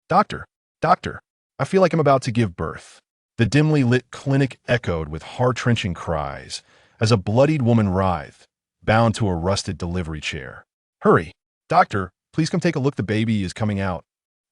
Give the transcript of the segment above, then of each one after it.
Doctor, doctor, I feel like I'm about to give birth. The dimly lit clinic echoed with heart-wrenching cries as a bloodied woman writhed, bound to a rusted delivery chair. Hurry, doctor, please come take a look, the baby is coming out.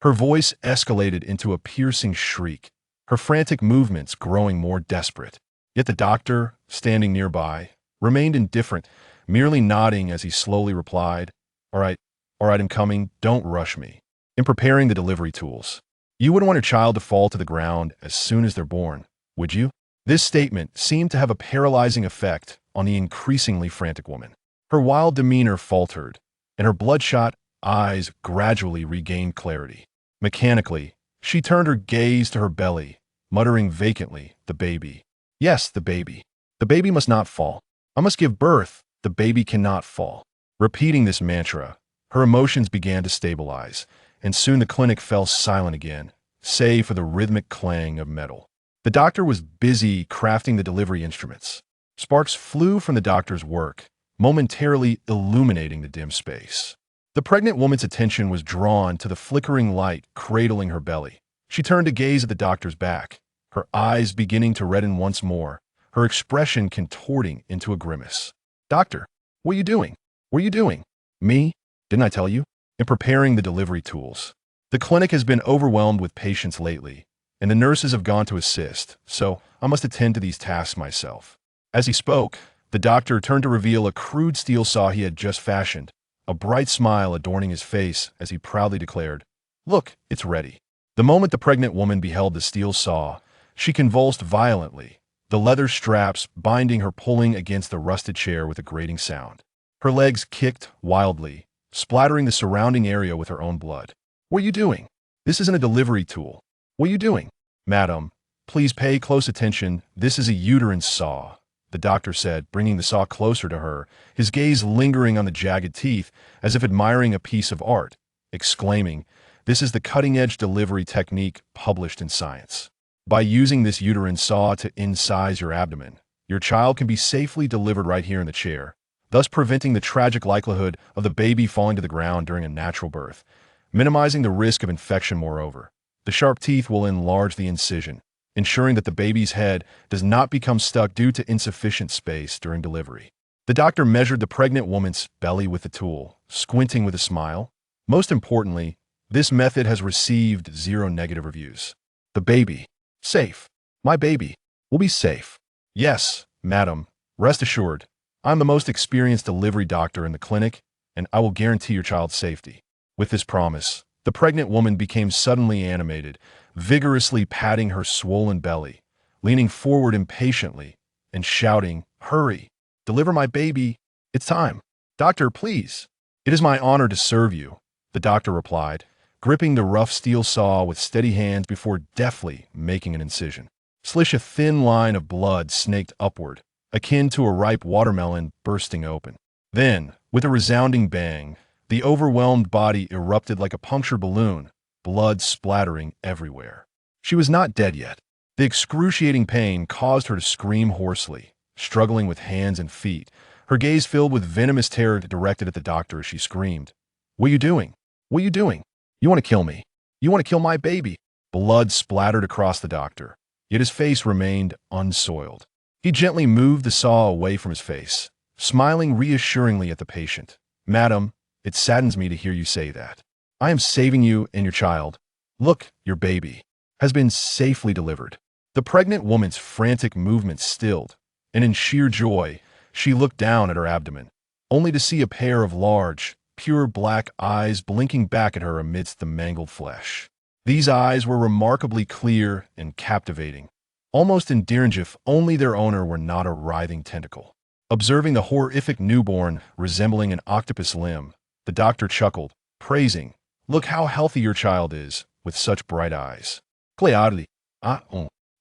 Her voice escalated into a piercing shriek, her frantic movements growing more desperate. Yet the doctor, standing nearby, remained indifferent, merely nodding as he slowly replied, all right, I'm coming, don't rush me. In preparing the delivery tools, you wouldn't want your child to fall to the ground as soon as they're born, would you? This statement seemed to have a paralyzing effect on the increasingly frantic woman. Her wild demeanor faltered, and her bloodshot eyes gradually regained clarity. Mechanically, she turned her gaze to her belly, muttering vacantly, the baby. Yes, the baby. The baby must not fall. I must give birth. The baby cannot fall. Repeating this mantra, her emotions began to stabilize, and soon the clinic fell silent again, save for the rhythmic clang of metal. The doctor was busy crafting the delivery instruments. Sparks flew from the doctor's work, momentarily illuminating the dim space. The pregnant woman's attention was drawn to the flickering light cradling her belly. She turned to gaze at the doctor's back, her eyes beginning to redden once more, her expression contorting into a grimace. Doctor, what are you doing? What are you doing? Me? Didn't I tell you? In preparing the delivery tools. The clinic has been overwhelmed with patients lately, and the nurses have gone to assist, so I must attend to these tasks myself. As he spoke, the doctor turned to reveal a crude steel saw he had just fashioned, a bright smile adorning his face as he proudly declared, "Look, it's ready." The moment the pregnant woman beheld the steel saw, she convulsed violently, the leather straps binding her pulling against the rusted chair with a grating sound. Her legs kicked wildly, splattering the surrounding area with her own blood. What are you doing? This isn't a delivery tool. What are you doing? Madam, please pay close attention. This is a uterine saw, the doctor said, bringing the saw closer to her, his gaze lingering on the jagged teeth as if admiring a piece of art, exclaiming, "This is the cutting-edge delivery technique published in Science. By using this uterine saw to incise your abdomen, your child can be safely delivered right here in the chair, thus preventing the tragic likelihood of the baby falling to the ground during a natural birth, minimizing the risk of infection. Moreover, the sharp teeth will enlarge the incision, ensuring that the baby's head does not become stuck due to insufficient space during delivery." The doctor measured the pregnant woman's belly with the tool, squinting with a smile. Most importantly, this method has received 0 negative reviews. The baby. Safe. My baby will be safe. Yes, madam, rest assured. I'm the most experienced delivery doctor in the clinic, and I will guarantee your child's safety. With this promise, the pregnant woman became suddenly animated, vigorously patting her swollen belly, leaning forward impatiently, and shouting, "Hurry! Deliver my baby! It's time! Doctor, please!" "It is my honor to serve you," the doctor replied, gripping the rough steel saw with steady hands before deftly making an incision. Slish, a thin line of blood snaked upward, akin to a ripe watermelon bursting open. Then, with a resounding bang, the overwhelmed body erupted like a punctured balloon, blood splattering everywhere. She was not dead yet. The excruciating pain caused her to scream hoarsely, struggling with hands and feet, her gaze filled with venomous terror directed at the doctor as she screamed, "What are you doing? What are you doing? You want to kill me? You want to kill my baby?" Blood splattered across the doctor, yet his face remained unsoiled. He gently moved the saw away from his face, smiling reassuringly at the patient. "Madam, it saddens me to hear you say that. I am saving you and your child. Look, your baby has been safely delivered." The pregnant woman's frantic movements stilled, and in sheer joy, she looked down at her abdomen, only to see a pair of large, pure black eyes blinking back at her amidst the mangled flesh. These eyes were remarkably clear and captivating, almost endearing if only their owner were not a writhing tentacle. Observing the horrific newborn resembling an octopus limb, the doctor chuckled, praising, "Look how healthy your child is, with such bright eyes. Clearly, a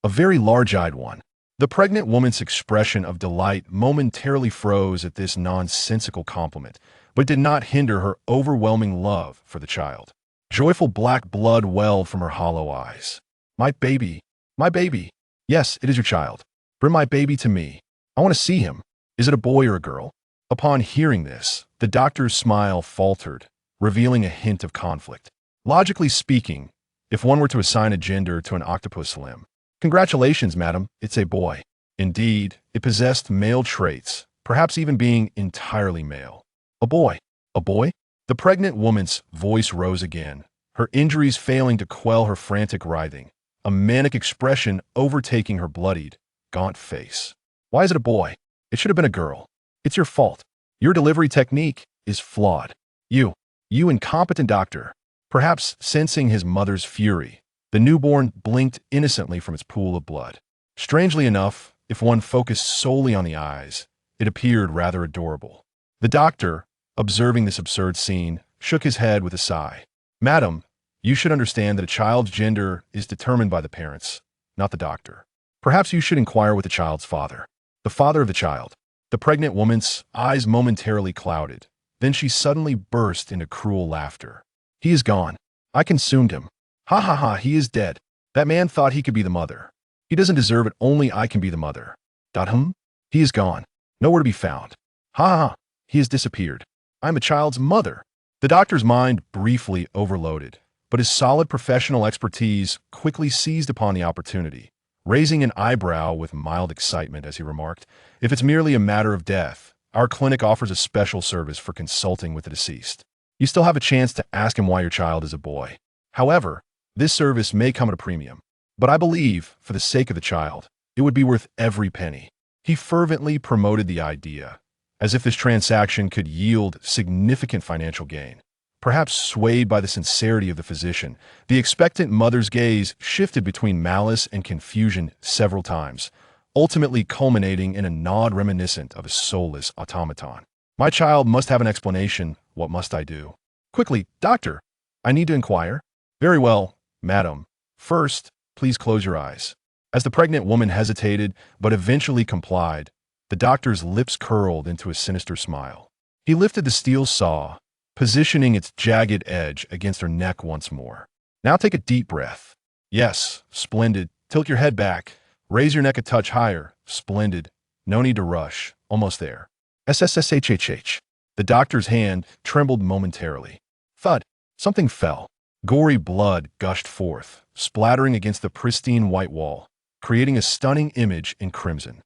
very large-eyed one." The pregnant woman's expression of delight momentarily froze at this nonsensical compliment, but did not hinder her overwhelming love for the child. Joyful black blood welled from her hollow eyes. My baby! My baby! Yes, it is your child. Bring my baby to me. I want to see him. Is it a boy or a girl?" Upon hearing this, the doctor's smile faltered, revealing a hint of conflict. Logically speaking, If one were to assign a gender to an octopus limb, congratulations, madam, it's a boy. Indeed, it possessed male traits, perhaps even being entirely male. A boy. A boy? The pregnant woman's voice rose again, her injuries failing to quell her frantic writhing, a manic expression overtaking her bloodied, gaunt face. Why is it a boy? It should have been a girl. It's your fault. Your delivery technique is flawed. You incompetent doctor. Perhaps sensing his mother's fury, the newborn blinked innocently from its pool of blood. Strangely enough, if one focused solely on the eyes, it appeared rather adorable. The doctor, observing this absurd scene, shook his head with a sigh. Madam, you should understand that a child's gender is determined by the parents, not the doctor. Perhaps you should inquire with the child's father. The father of the child. The pregnant woman's eyes momentarily clouded. Then she suddenly burst into cruel laughter. He is gone. I consumed him. Ha ha ha, he is dead. That man thought he could be the mother. He doesn't deserve it, only I can be the mother. He is gone. Nowhere to be found. Ha ha ha, he has disappeared. I'm a child's mother. The doctor's mind briefly overloaded, but his solid professional expertise quickly seized upon the opportunity, raising an eyebrow with mild excitement as he remarked, if it's merely a matter of death, our clinic offers a special service for consulting with the deceased. You still have a chance to ask him why your child is a boy. However, this service may come at a premium, but I believe, for the sake of the child, it would be worth every penny. He fervently promoted the idea, as if this transaction could yield significant financial gain. Perhaps swayed by the sincerity of the physician, the expectant mother's gaze shifted between malice and confusion several times, ultimately culminating in a nod reminiscent of a soulless automaton. My child must have an explanation. What must I do? Quickly, doctor. I need to inquire. Very well, madam. First, please close your eyes. As the pregnant woman hesitated, but eventually complied, the doctor's lips curled into a sinister smile. He lifted the steel saw, positioning its jagged edge against her neck once more. Now take a deep breath. Yes, splendid. Tilt your head back. Raise your neck a touch higher. Splendid. No need to rush. Almost there. SSSHHH. The doctor's hand trembled momentarily. Thud. Something fell. Gory blood gushed forth, splattering against the pristine white wall, creating a stunning image in crimson.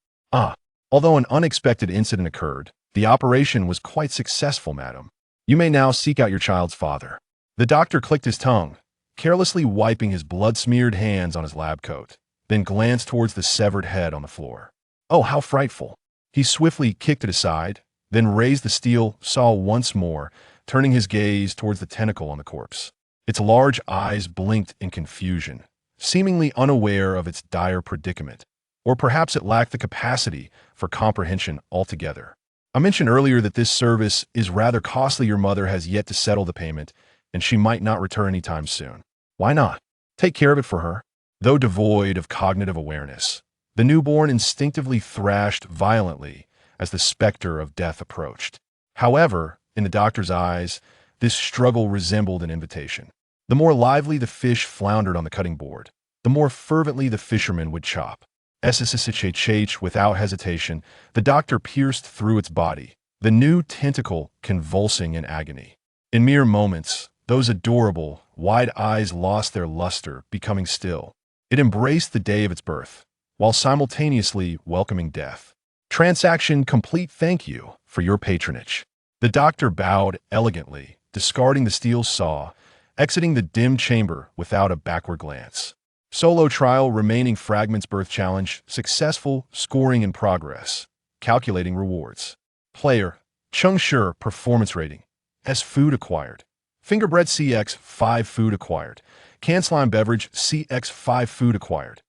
Although an unexpected incident occurred, the operation was quite successful, madam. You may now seek out your child's father. The doctor clicked his tongue, carelessly wiping his blood-smeared hands on his lab coat, then glanced towards the severed head on the floor. Oh, how frightful. He swiftly kicked it aside, then raised the steel saw once more, turning his gaze towards the tentacle on the corpse. Its large eyes blinked in confusion, seemingly unaware of its dire predicament. Or perhaps it lacked the capacity for comprehension altogether. I mentioned earlier that this service is rather costly. Your mother has yet to settle the payment, and she might not return anytime soon. Why not? Take care of it for her. Though devoid of cognitive awareness, the newborn instinctively thrashed violently as the specter of death approached. However, in the doctor's eyes, this struggle resembled an invitation. The more lively the fish floundered on the cutting board, the more fervently the fisherman would chop. SSSHH, without hesitation, the doctor pierced through its body, the new tentacle convulsing in agony. In mere moments, those adorable, wide eyes lost their luster, becoming still. It embraced the day of its birth, while simultaneously welcoming death. Transaction complete. Thank you for your patronage. The doctor bowed elegantly, discarding the steel saw, exiting the dim chamber without a backward glance. Solo trial, remaining fragments, birth challenge, successful, scoring in progress, calculating rewards. Player, Cheng Shi, performance rating, S food acquired. Fingerbread CX 5 food acquired. Canned slime beverage CX 5 food acquired.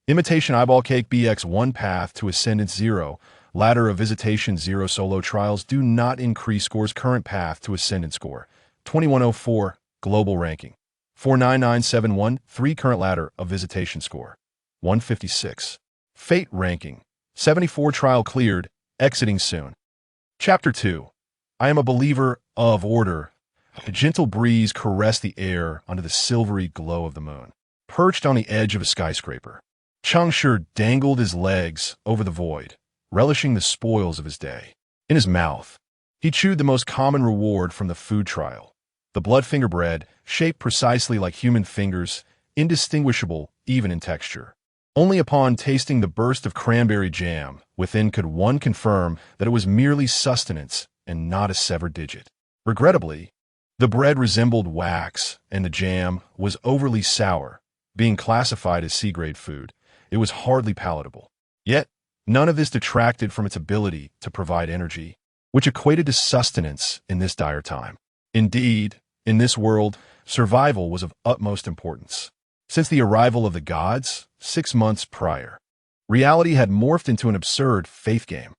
Imitation eyeball cake BX 1 path to ascendance 0. Ladder of visitation 0. Solo trials do not increase scores. Current path to ascendant score 2104. Global ranking 49971. 3. Current ladder of visitation score 156. Fate ranking 74. Trial cleared. Exiting soon. Chapter 2. I am a believer of order. A gentle breeze caressed the air under the silvery glow of the moon. Perched on the edge of a skyscraper, Cheng Shi dangled his legs over the void, relishing the spoils of his day. In his mouth, he chewed the most common reward from the food trial. The blood finger bread, shaped precisely like human fingers, indistinguishable even in texture. Only upon tasting the burst of cranberry jam within could one confirm that it was merely sustenance and not a severed digit. Regrettably, the bread resembled wax, and the jam was overly sour. Being classified as C-grade food, it was hardly palatable. Yet, none of this detracted from its ability to provide energy, which equated to sustenance in this dire time. Indeed, in this world, survival was of utmost importance. Since the arrival of the gods, 6 months prior, reality had morphed into an absurd faith game.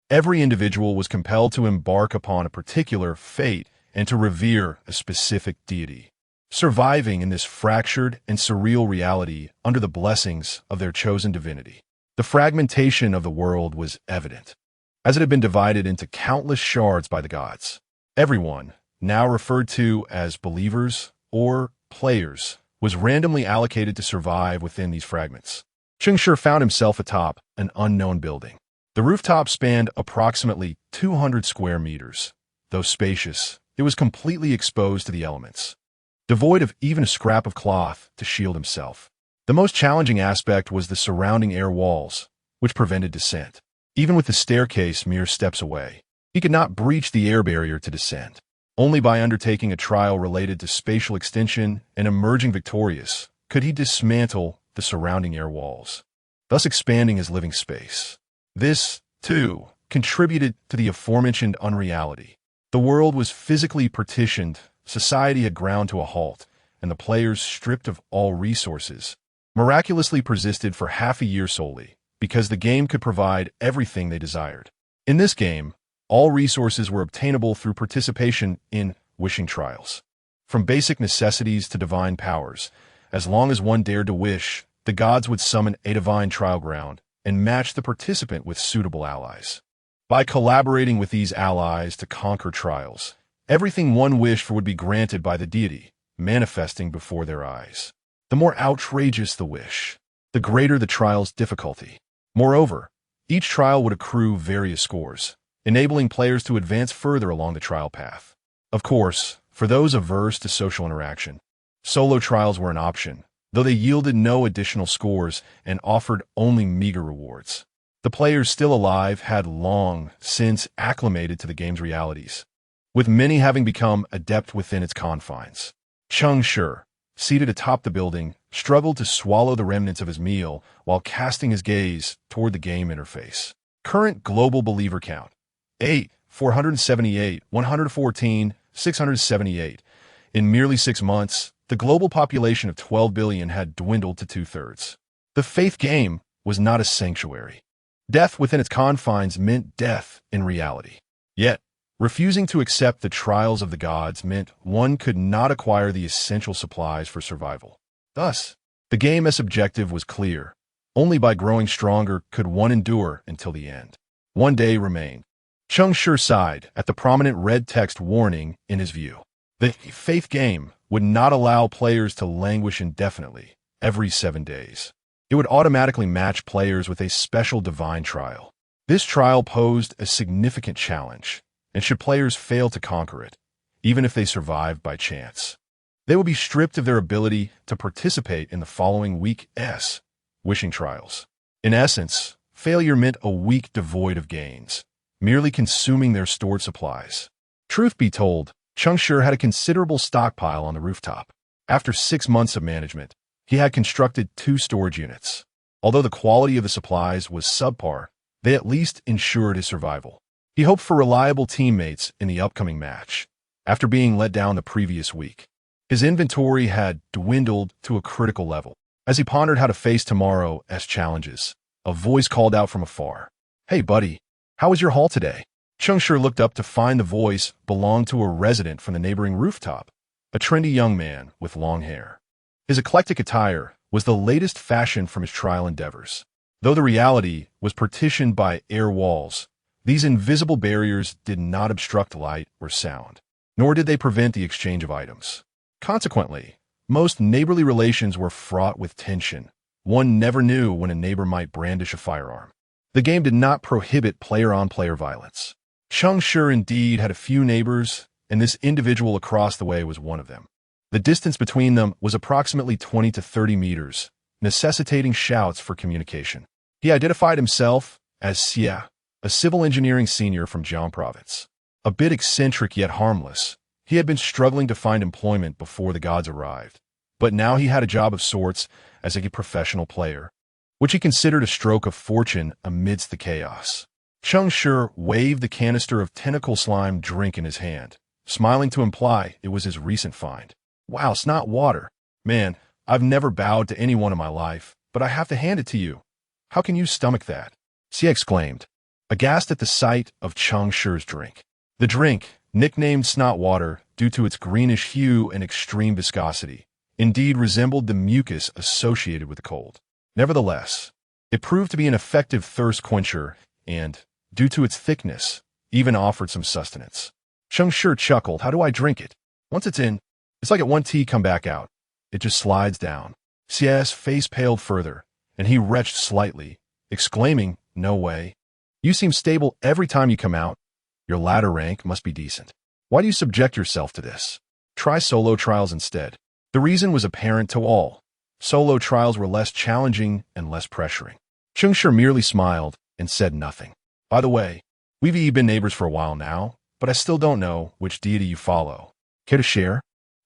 Every individual was compelled to embark upon a particular fate and to revere a specific deity, surviving in this fractured and surreal reality under the blessings of their chosen divinity. The fragmentation of the world was evident, as it had been divided into countless shards by the gods. Everyone, now referred to as believers or players, was randomly allocated to survive within these fragments. Cheng Shi found himself atop an unknown building. The rooftop spanned approximately 200 square meters. Though spacious, it was completely exposed to the elements, devoid of even a scrap of cloth to shield himself. The most challenging aspect was the surrounding air walls, which prevented descent. Even with the staircase mere steps away, he could not breach the air barrier to descend. Only by undertaking a trial related to spatial extension and emerging victorious could he dismantle the surrounding air walls, thus expanding his living space. This, too, contributed to the aforementioned unreality. The world was physically partitioned, society had ground to a halt, and the players, stripped of all resources, miraculously persisted for half a year solely because the game could provide everything they desired. In this game, all resources were obtainable through participation in wishing trials. From basic necessities to divine powers, as long as one dared to wish, the gods would summon a divine trial ground and match the participant with suitable allies. By collaborating with these allies to conquer trials, everything one wished for would be granted by the deity, manifesting before their eyes. The more outrageous the wish, the greater the trial's difficulty. Moreover, each trial would accrue various scores, enabling players to advance further along the trial path. Of course, for those averse to social interaction, solo trials were an option, though they yielded no additional scores and offered only meager rewards. The players still alive had long since acclimated to the game's realities, with many having become adept within its confines. Cheng Shi, seated atop the building, struggled to swallow the remnants of his meal while casting his gaze toward the game interface. Current global believer count: 8, 478, 114, 678. In merely 6 months, the global population of 12 billion had dwindled to 2/3. The faith game was not a sanctuary. Death within its confines meant death in reality. Yet, refusing to accept the trials of the gods meant one could not acquire the essential supplies for survival. Thus, the game's objective was clear. Only by growing stronger could one endure until the end. One day remained. Cheng Shi sighed at the prominent red text warning in his view. The faith game would not allow players to languish indefinitely every 7 days. It would automatically match players with a special divine trial. This trial posed a significant challenge, and should players fail to conquer it, even if they survived by chance, they would be stripped of their ability to participate in the following week's wishing trials. In essence, failure meant a week devoid of gains, merely consuming their stored supplies. Truth be told, Cheng Shi had a considerable stockpile on the rooftop. After 6 months of management, he had constructed 2 storage units. Although the quality of the supplies was subpar, they at least ensured his survival. He hoped for reliable teammates in the upcoming match. After being let down the previous week, his inventory had dwindled to a critical level. As he pondered how to face tomorrow's challenges, a voice called out from afar. "Hey buddy, how was your haul today?" Cheng Shi looked up to find the voice belonged to a resident from the neighboring rooftop, a trendy young man with long hair. His eclectic attire was the latest fashion from his trial endeavors. Though the reality was partitioned by air walls, these invisible barriers did not obstruct light or sound, nor did they prevent the exchange of items. Consequently, most neighborly relations were fraught with tension. One never knew when a neighbor might brandish a firearm. The game did not prohibit player-on-player violence. Cheng Shi indeed had a few neighbors, and this individual across the way was one of them. The distance between them was approximately 20 to 30 meters, necessitating shouts for communication. He identified himself as Xie, a civil engineering senior from Jiang province. A bit eccentric yet harmless, he had been struggling to find employment before the gods arrived, but now he had a job of sorts as a professional player, which he considered a stroke of fortune amidst the chaos. Cheng Shi waved the canister of tentacle slime drink in his hand, smiling to imply it was his recent find. Wow, it's not water. Man, I've never bowed to anyone in my life, but I have to hand it to you. How can you stomach that? Xie exclaimed, aghast at the sight of Cheng Shi's drink. The drink, nicknamed snot water due to its greenish hue and extreme viscosity, indeed resembled the mucus associated with the cold. Nevertheless, it proved to be an effective thirst quencher and, due to its thickness, even offered some sustenance. Cheng Shi chuckled. How do I drink it? Once it's in, it's like at one tea come back out. It just slides down. Xie's face paled further, and he retched slightly, exclaiming, no way. You seem stable every time you come out. Your ladder rank must be decent. Why do you subject yourself to this? Try solo trials instead. The reason was apparent to all. Solo trials were less challenging and less pressuring. Cheng Shi merely smiled and said nothing. By the way, we've been neighbors for a while now, but I still don't know which deity you follow. Care to share?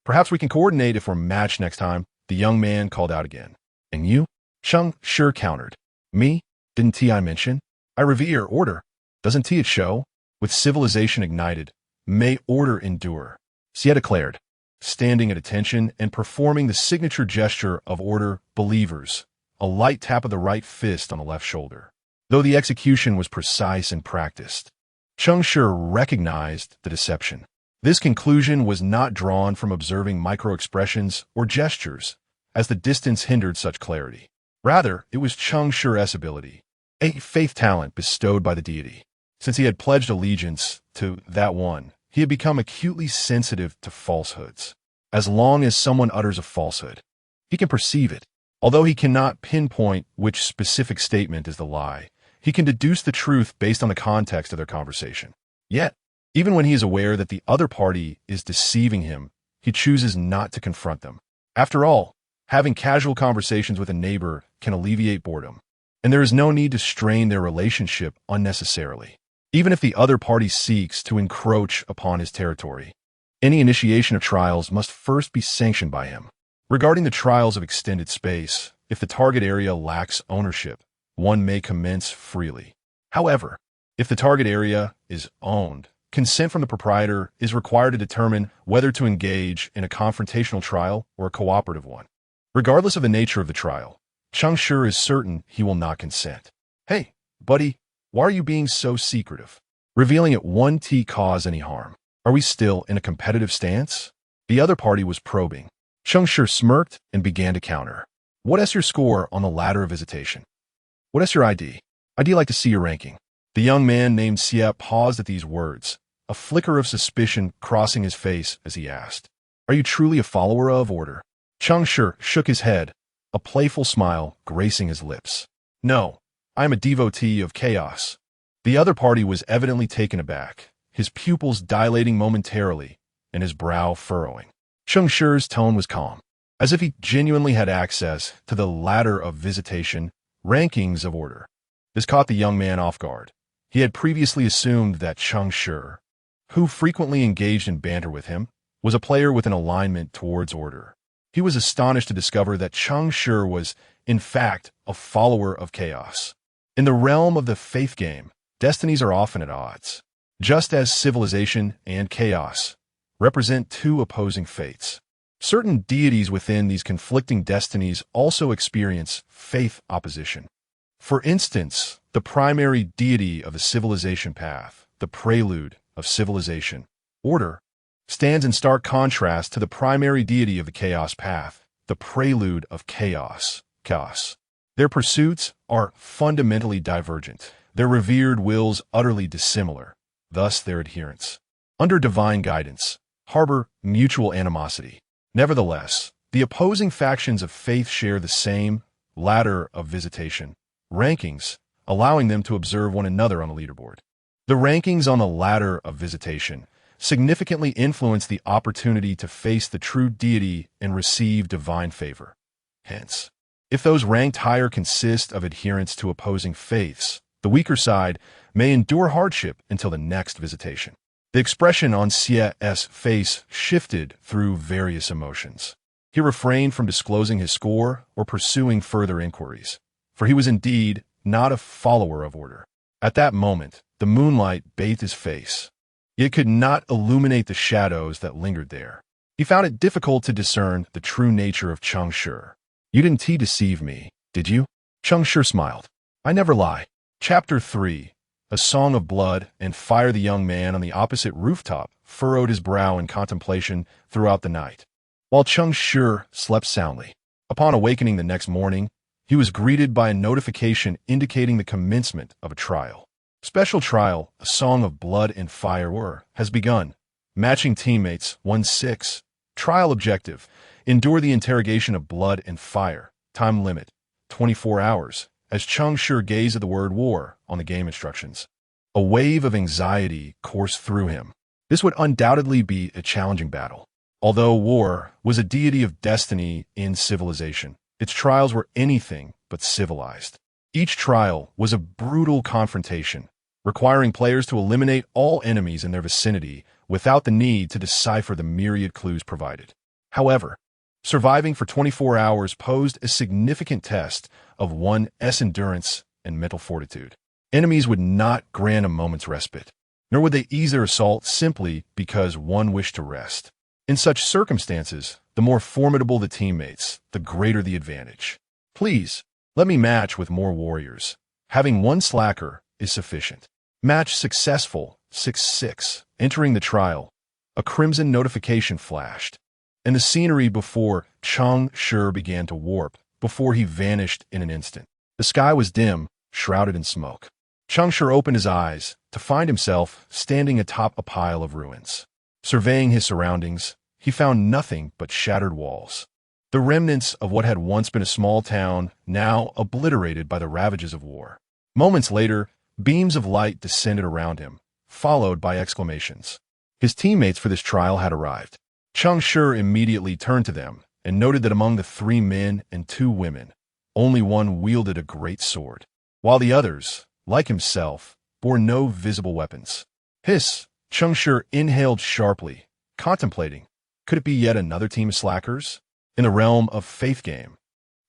Perhaps we can coordinate if we're matched next time, the young man called out again. And you? Cheng Shi countered. Me? Didn't I mention? I revere order. Doesn't it show? With civilization ignited, may order endure. Xie declared, standing at attention and performing the signature gesture of order believers, a light tap of the right fist on the left shoulder. Though the execution was precise and practiced, Cheng Shi recognized the deception. This conclusion was not drawn from observing micro-expressions or gestures, as the distance hindered such clarity. Rather, it was Cheng Shi's ability, a faith talent bestowed by the deity. Since he had pledged allegiance to that one, he had become acutely sensitive to falsehoods. As long as someone utters a falsehood, he can perceive it. Although he cannot pinpoint which specific statement is the lie, he can deduce the truth based on the context of their conversation. Yet, even when he is aware that the other party is deceiving him, he chooses not to confront them. After all, having casual conversations with a neighbor can alleviate boredom, and there is no need to strain their relationship unnecessarily. Even if the other party seeks to encroach upon his territory, any initiation of trials must first be sanctioned by him. Regarding the trials of extended space, if the target area lacks ownership, one may commence freely. However, if the target area is owned, consent from the proprietor is required to determine whether to engage in a confrontational trial or a cooperative one. Regardless of the nature of the trial, Cheng Shi is certain he will not consent. Hey, buddy, why are you being so secretive? Revealing it won't cause any harm. Are we still in a competitive stance? The other party was probing. Cheng Shi smirked and began to counter. What is your score on the ladder of visitation? What is your ID? I'd like to see your ranking. The young man named Xie paused at these words, a flicker of suspicion crossing his face as he asked, Are you truly a follower of order? Cheng Shi shook his head, a playful smile gracing his lips. No, I am a devotee of chaos. The other party was evidently taken aback, his pupils dilating momentarily and his brow furrowing. Cheng Shi's tone was calm, as if he genuinely had access to the ladder of visitation, rankings of order. This caught the young man off guard. He had previously assumed that Cheng Shi, who frequently engaged in banter with him, was a player with an alignment towards order. He was astonished to discover that Cheng Shi was, in fact, a follower of chaos. In the realm of the faith game, destinies are often at odds, just as civilization and chaos represent two opposing fates. Certain deities within these conflicting destinies also experience faith opposition. For instance, the primary deity of the civilization path, the prelude of civilization, order, stands in stark contrast to the primary deity of the chaos path, the prelude of chaos, chaos. Their pursuits are fundamentally divergent, their revered wills utterly dissimilar, thus their adherents, under divine guidance, harbor mutual animosity. Nevertheless, the opposing factions of faith share the same ladder of visitation, rankings, allowing them to observe one another on the leaderboard. The rankings on the ladder of visitation significantly influence the opportunity to face the true deity and receive divine favor. Hence, if those ranked higher consist of adherents to opposing faiths, the weaker side may endure hardship until the next visitation. The expression on Xie's face shifted through various emotions. He refrained from disclosing his score or pursuing further inquiries, for he was indeed not a follower of order. At that moment, the moonlight bathed his face. It could not illuminate the shadows that lingered there. He found it difficult to discern the true nature of Cheng Shi. "You didn't deceive me, did you?" Cheng Shi smiled. "I never lie." Chapter 3. A Song of Blood and Fire. The young man on the opposite rooftop furrowed his brow in contemplation throughout the night, while Cheng Shi slept soundly. Upon awakening the next morning, he was greeted by a notification indicating the commencement of a trial. Special trial, A Song of Blood and Fire has begun. Matching teammates, 1-6. Trial objective, endure the interrogation of blood and fire. Time limit, 24 hours. As Cheng Shi gazed at the word war on the game instructions, a wave of anxiety coursed through him. This would undoubtedly be a challenging battle. Although war was a deity of destiny in civilization, its trials were anything but civilized. Each trial was a brutal confrontation, requiring players to eliminate all enemies in their vicinity without the need to decipher the myriad clues provided. However, surviving for 24 hours posed a significant test of one's endurance and mental fortitude. Enemies would not grant a moment's respite, nor would they ease their assault simply because one wished to rest. In such circumstances, the more formidable the teammates, the greater the advantage. "Please, let me match with more warriors. Having one slacker is sufficient." Match successful, 6-6. Entering the trial, a crimson notification flashed, and the scenery before Cheng Shi began to warp before he vanished in an instant. The sky was dim, shrouded in smoke. Cheng Shi opened his eyes to find himself standing atop a pile of ruins. Surveying his surroundings, he found nothing but shattered walls, the remnants of what had once been a small town, now obliterated by the ravages of war. Moments later, beams of light descended around him, followed by exclamations. His teammates for this trial had arrived. Cheng Shi immediately turned to them and noted that among the 3 men and 2 women, only one wielded a great sword, while the others, like himself, bore no visible weapons. Cheng Shi inhaled sharply, contemplating, could it be yet another team of slackers? In the realm of faith game,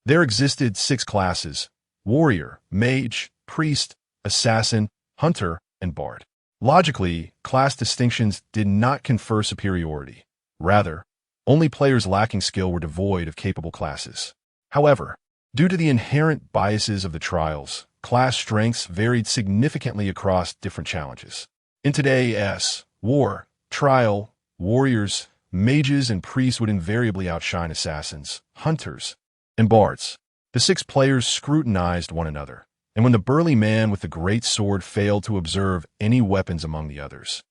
there existed 6 classes: warrior, mage, priest, assassin, hunter, and bard. Logically, class distinctions did not confer superiority. Rather, only players lacking skill were devoid of capable classes. However, due to the inherent biases of the trials, class strengths varied significantly across different challenges. In today's war trial, warriors, mages, and priests would invariably outshine assassins, hunters, and bards. The 6 players scrutinized one another, and when the burly man with the great sword failed to observe any weapons among the others,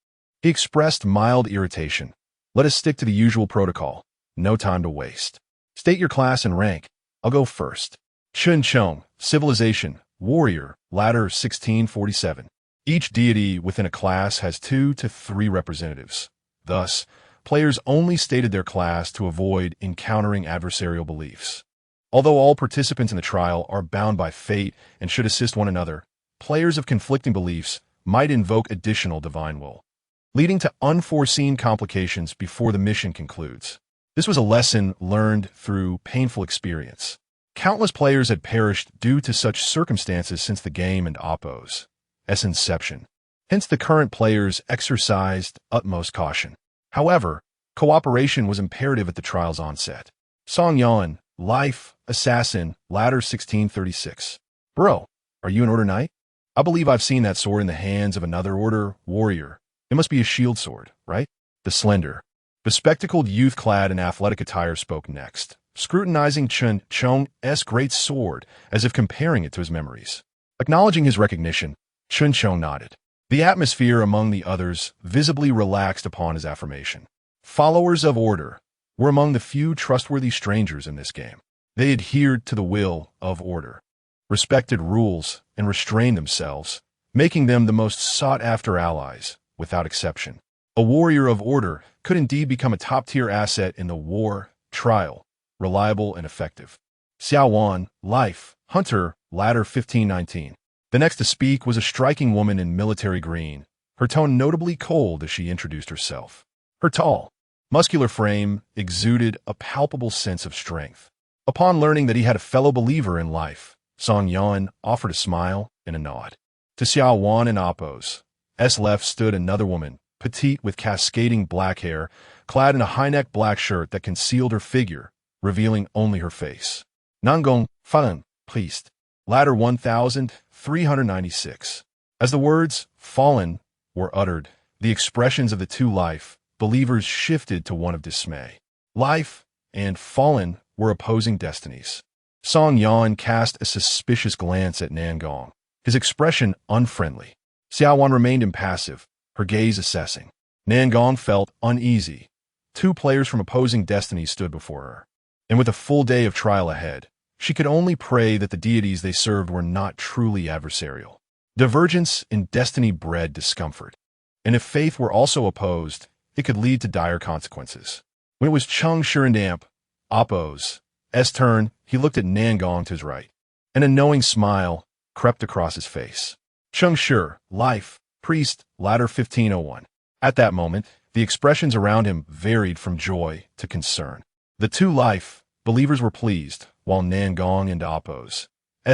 he expressed mild irritation. "Let us stick to the usual protocol. No time to waste. State your class and rank. I'll go first." Chun Chong, civilization, warrior, ladder 1647. Each deity within a class has 2 to 3 representatives. Thus, players only stated their class to avoid encountering adversarial beliefs. Although all participants in the trial are bound by fate and should assist one another, players of conflicting beliefs might invoke additional divine will, leading to unforeseen complications before the mission concludes. This was a lesson learned through painful experience. Countless players had perished due to such circumstances since the game and Oppo's inception. Hence, the current players exercised utmost caution. However, cooperation was imperative at the trial's onset. Song Yan, life, assassin, ladder 1636. "Bro, are you an Order Knight? I believe I've seen that sword in the hands of another Order warrior. It must be a shield sword, right?" The slender, bespectacled youth clad in athletic attire spoke next, scrutinizing Chun Chong's great sword as if comparing it to his memories. Acknowledging his recognition, Chun Chong nodded. The atmosphere among the others visibly relaxed upon his affirmation. Followers of Order were among the few trustworthy strangers in this game. They adhered to the will of Order, respected rules, and restrained themselves, making them the most sought-after allies, without exception. A warrior of order could indeed become a top-tier asset in the war trial, reliable and effective. Xiao Wan, life, hunter, ladder 1519. The next to speak was a striking woman in military green, her tone notably cold as she introduced herself. Her tall, muscular frame exuded a palpable sense of strength. Upon learning that he had a fellow believer in life, Song Yan offered a smile and a nod. To Xiao Wan and Appo's left stood another woman, petite with cascading black hair, clad in a high-neck black shirt that concealed her figure, revealing only her face. Nangong, Fan, priest. Ladder 1396. As the words, fallen, were uttered, the expressions of the two life believers shifted to one of dismay. Life and fallen were opposing destinies. Song Yan cast a suspicious glance at Nangong, his expression unfriendly. Xiao Wan remained impassive, her gaze assessing. Nangong felt uneasy. Two players from opposing destinies stood before her, and with a full day of trial ahead, she could only pray that the deities they served were not truly adversarial. Divergence in destiny bred discomfort, and if faith were also opposed, it could lead to dire consequences. When it was Cheng Shi and Appo's turn, he looked at Nangong to his right, and a knowing smile crept across his face. Cheng Shi, life, priest, ladder 1501. At that moment, the expressions around him varied from joy to concern. The two life believers were pleased, while Nangong and Appo's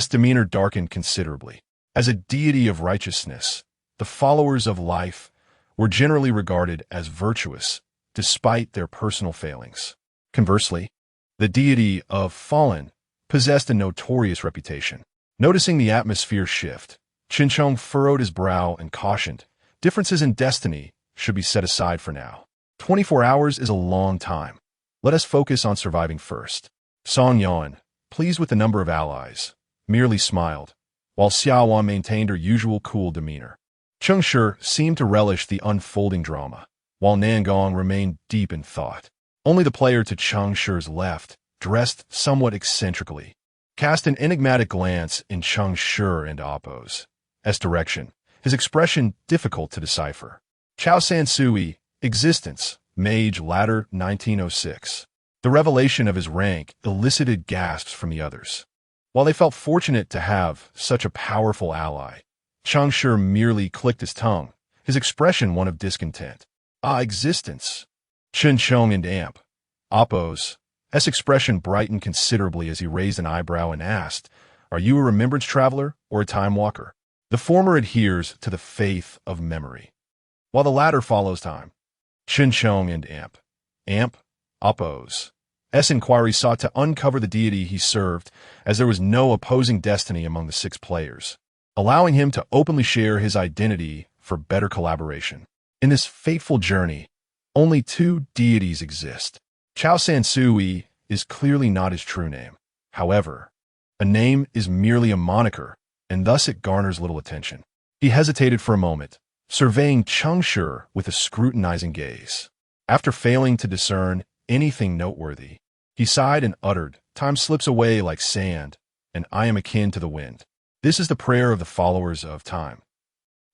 demeanor darkened considerably. As a deity of righteousness, the followers of life were generally regarded as virtuous, despite their personal failings. Conversely, the deity of fallen possessed a notorious reputation. Noticing the atmosphere shift, Qin Chong furrowed his brow and cautioned, differences in destiny should be set aside for now. 24 hours is a long time. Let us focus on surviving first. Song Yan, pleased with the number of allies, merely smiled, while Xiao Wan maintained her usual cool demeanor. Cheng Shi seemed to relish the unfolding drama, while Nangong remained deep in thought. Only the player to Cheng Shi's left, dressed somewhat eccentrically, cast an enigmatic glance in Cheng Shi and Appo's direction, his expression difficult to decipher. Chao San Sui, existence, mage ladder 1906. The revelation of his rank elicited gasps from the others. While they felt fortunate to have such a powerful ally, Cheng Shi merely clicked his tongue, his expression one of discontent. Existence. Chen Chong and Appo's expression brightened considerably as he raised an eyebrow and asked, "Are you a remembrance traveler or a time walker?" The former adheres to the faith of memory, while the latter follows time. Chen Chong and Appo's inquiry sought to uncover the deity he served, as there was no opposing destiny among the 6 players, allowing him to openly share his identity for better collaboration. In this fateful journey, only 2 deities exist. Chao San Sui is clearly not his true name. However, a name is merely a moniker, and thus it garners little attention. He hesitated for a moment, surveying Cheng Shi with a scrutinizing gaze. After failing to discern anything noteworthy, he sighed and uttered, "Time slips away like sand, and I am akin to the wind." This is the prayer of the followers of time.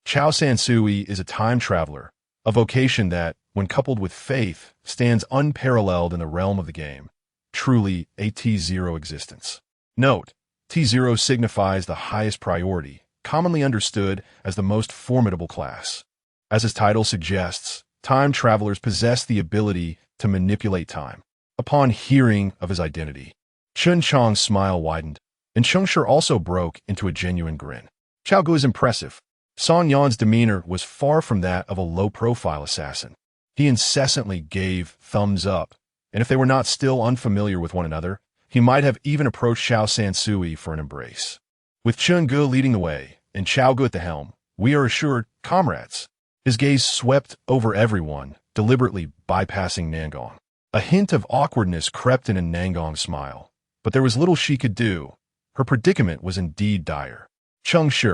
Chao San Sui is a time traveler, a vocation that, when coupled with faith, stands unparalleled in the realm of the game. Truly a T0 existence. Note, T0 signifies the highest priority, commonly understood as the most formidable class. As his title suggests, time travelers possess the ability to manipulate time. Upon hearing of his identity, Chen Chong's smile widened, and Cheng Shi also broke into a genuine grin. Chao Gu is impressive. Song Yan's demeanor was far from that of a low-profile assassin. He incessantly gave thumbs up, and if they were not still unfamiliar with one another, he might have even approached Chao San Sui for an embrace. With Cheng Gu leading the way, and Chao Gu at the helm, we are assured, comrades. His gaze swept over everyone, deliberately bypassing Nangong. A hint of awkwardness crept in Nangong's smile, but there was little she could do. Her predicament was indeed dire. Cheng Shi,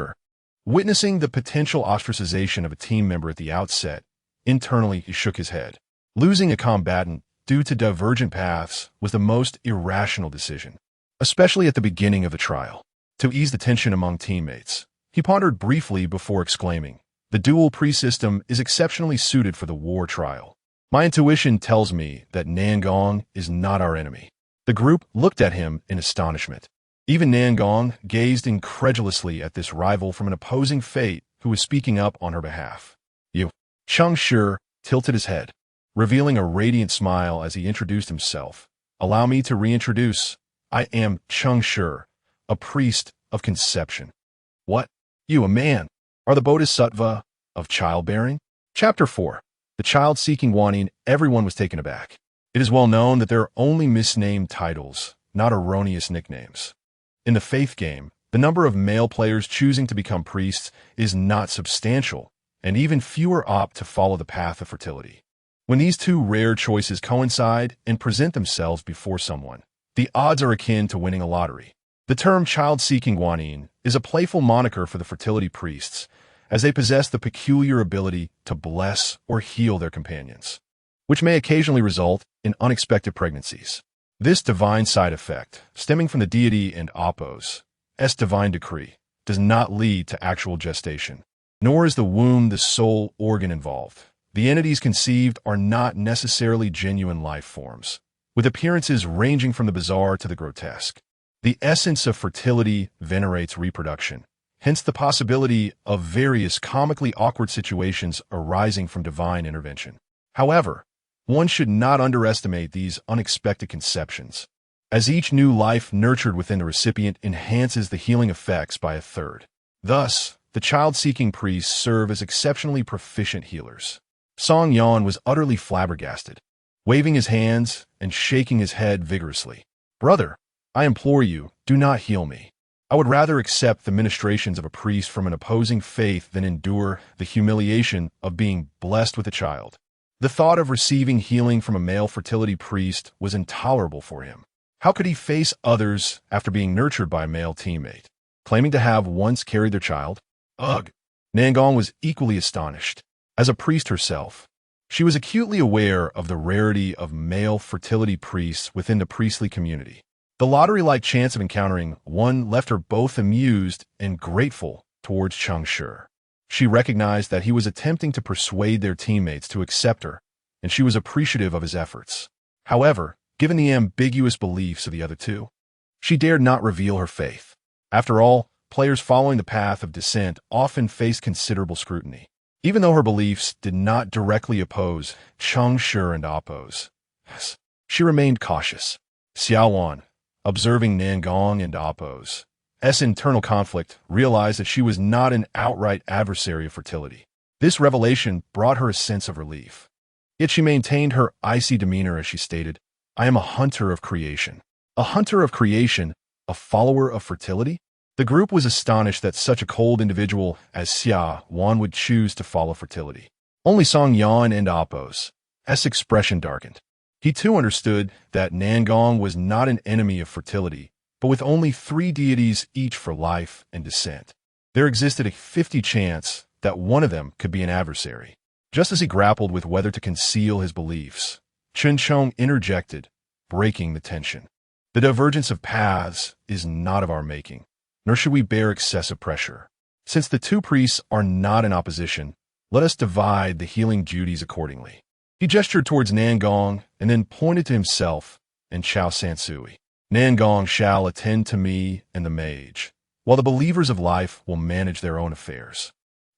witnessing the potential ostracization of a team member at the outset, internally he shook his head. Losing a combatant due to divergent paths was the most irrational decision, especially at the beginning of the trial. To ease the tension among teammates, he pondered briefly before exclaiming, The dual priest system is exceptionally suited for the war trial. My intuition tells me that Nangong is not our enemy. The group looked at him in astonishment. Even Nangong gazed incredulously at this rival from an opposing fate who was speaking up on her behalf. You. Cheng Shi tilted his head, revealing a radiant smile as he introduced himself. Allow me to reintroduce. I am Cheng Shi, a priest of conception. What? You, a man, are the bodhisattva of childbearing? Chapter 4. The child-seeking wanting. Everyone was taken aback. It is well known that there are only misnamed titles, not erroneous nicknames. In the faith game, the number of male players choosing to become priests is not substantial, and even fewer opt to follow the path of fertility. When these two rare choices coincide and present themselves before someone, the odds are akin to winning a lottery. The term child-seeking wanting is a playful moniker for the fertility priests, as they possess the peculiar ability to bless or heal their companions, which may occasionally result in unexpected pregnancies. This divine side effect, stemming from the deity and Apos, divine decree, does not lead to actual gestation, nor is the womb the sole organ involved. The entities conceived are not necessarily genuine life forms, with appearances ranging from the bizarre to the grotesque. The essence of fertility venerates reproduction, hence the possibility of various comically awkward situations arising from divine intervention. However, one should not underestimate these unexpected conceptions, as each new life nurtured within the recipient enhances the healing effects by a third. Thus, the child-seeking priests serve as exceptionally proficient healers. Song Yan was utterly flabbergasted, waving his hands and shaking his head vigorously. Brother, I implore you, do not heal me. I would rather accept the ministrations of a priest from an opposing faith than endure the humiliation of being blessed with a child. The thought of receiving healing from a male fertility priest was intolerable for him. How could he face others after being nurtured by a male teammate, claiming to have once carried their child? Ugh! Nangong was equally astonished. As a priest herself, she was acutely aware of the rarity of male fertility priests within the priestly community. The lottery-like chance of encountering one left her both amused and grateful towards Cheng Shi. She recognized that he was attempting to persuade their teammates to accept her, and she was appreciative of his efforts. However, given the ambiguous beliefs of the other two, she dared not reveal her faith. After all, players following the path of descent often face considerable scrutiny. Even though her beliefs did not directly oppose Cheng Shi and Apos, she remained cautious. Xiaowan, observing Nangong and Apos' internal conflict, realized that she was not an outright adversary of fertility. This revelation brought her a sense of relief. Yet she maintained her icy demeanor as she stated, I am a hunter of creation. A hunter of creation? A follower of fertility? The group was astonished that such a cold individual as Xia Wan would choose to follow fertility. Only Song Yan and Apos' expression darkened. He too understood that Nangong was not an enemy of fertility, but with only 3 deities each for life and descent, there existed a 50 chance that one of them could be an adversary. Just as he grappled with whether to conceal his beliefs, Chen Chong interjected, breaking the tension. The divergence of paths is not of our making, nor should we bear excessive pressure. Since the two priests are not in opposition, let us divide the healing duties accordingly. He gestured towards Nangong and then pointed to himself and Chao Sansui. Nangong shall attend to me and the mage, while the believers of life will manage their own affairs.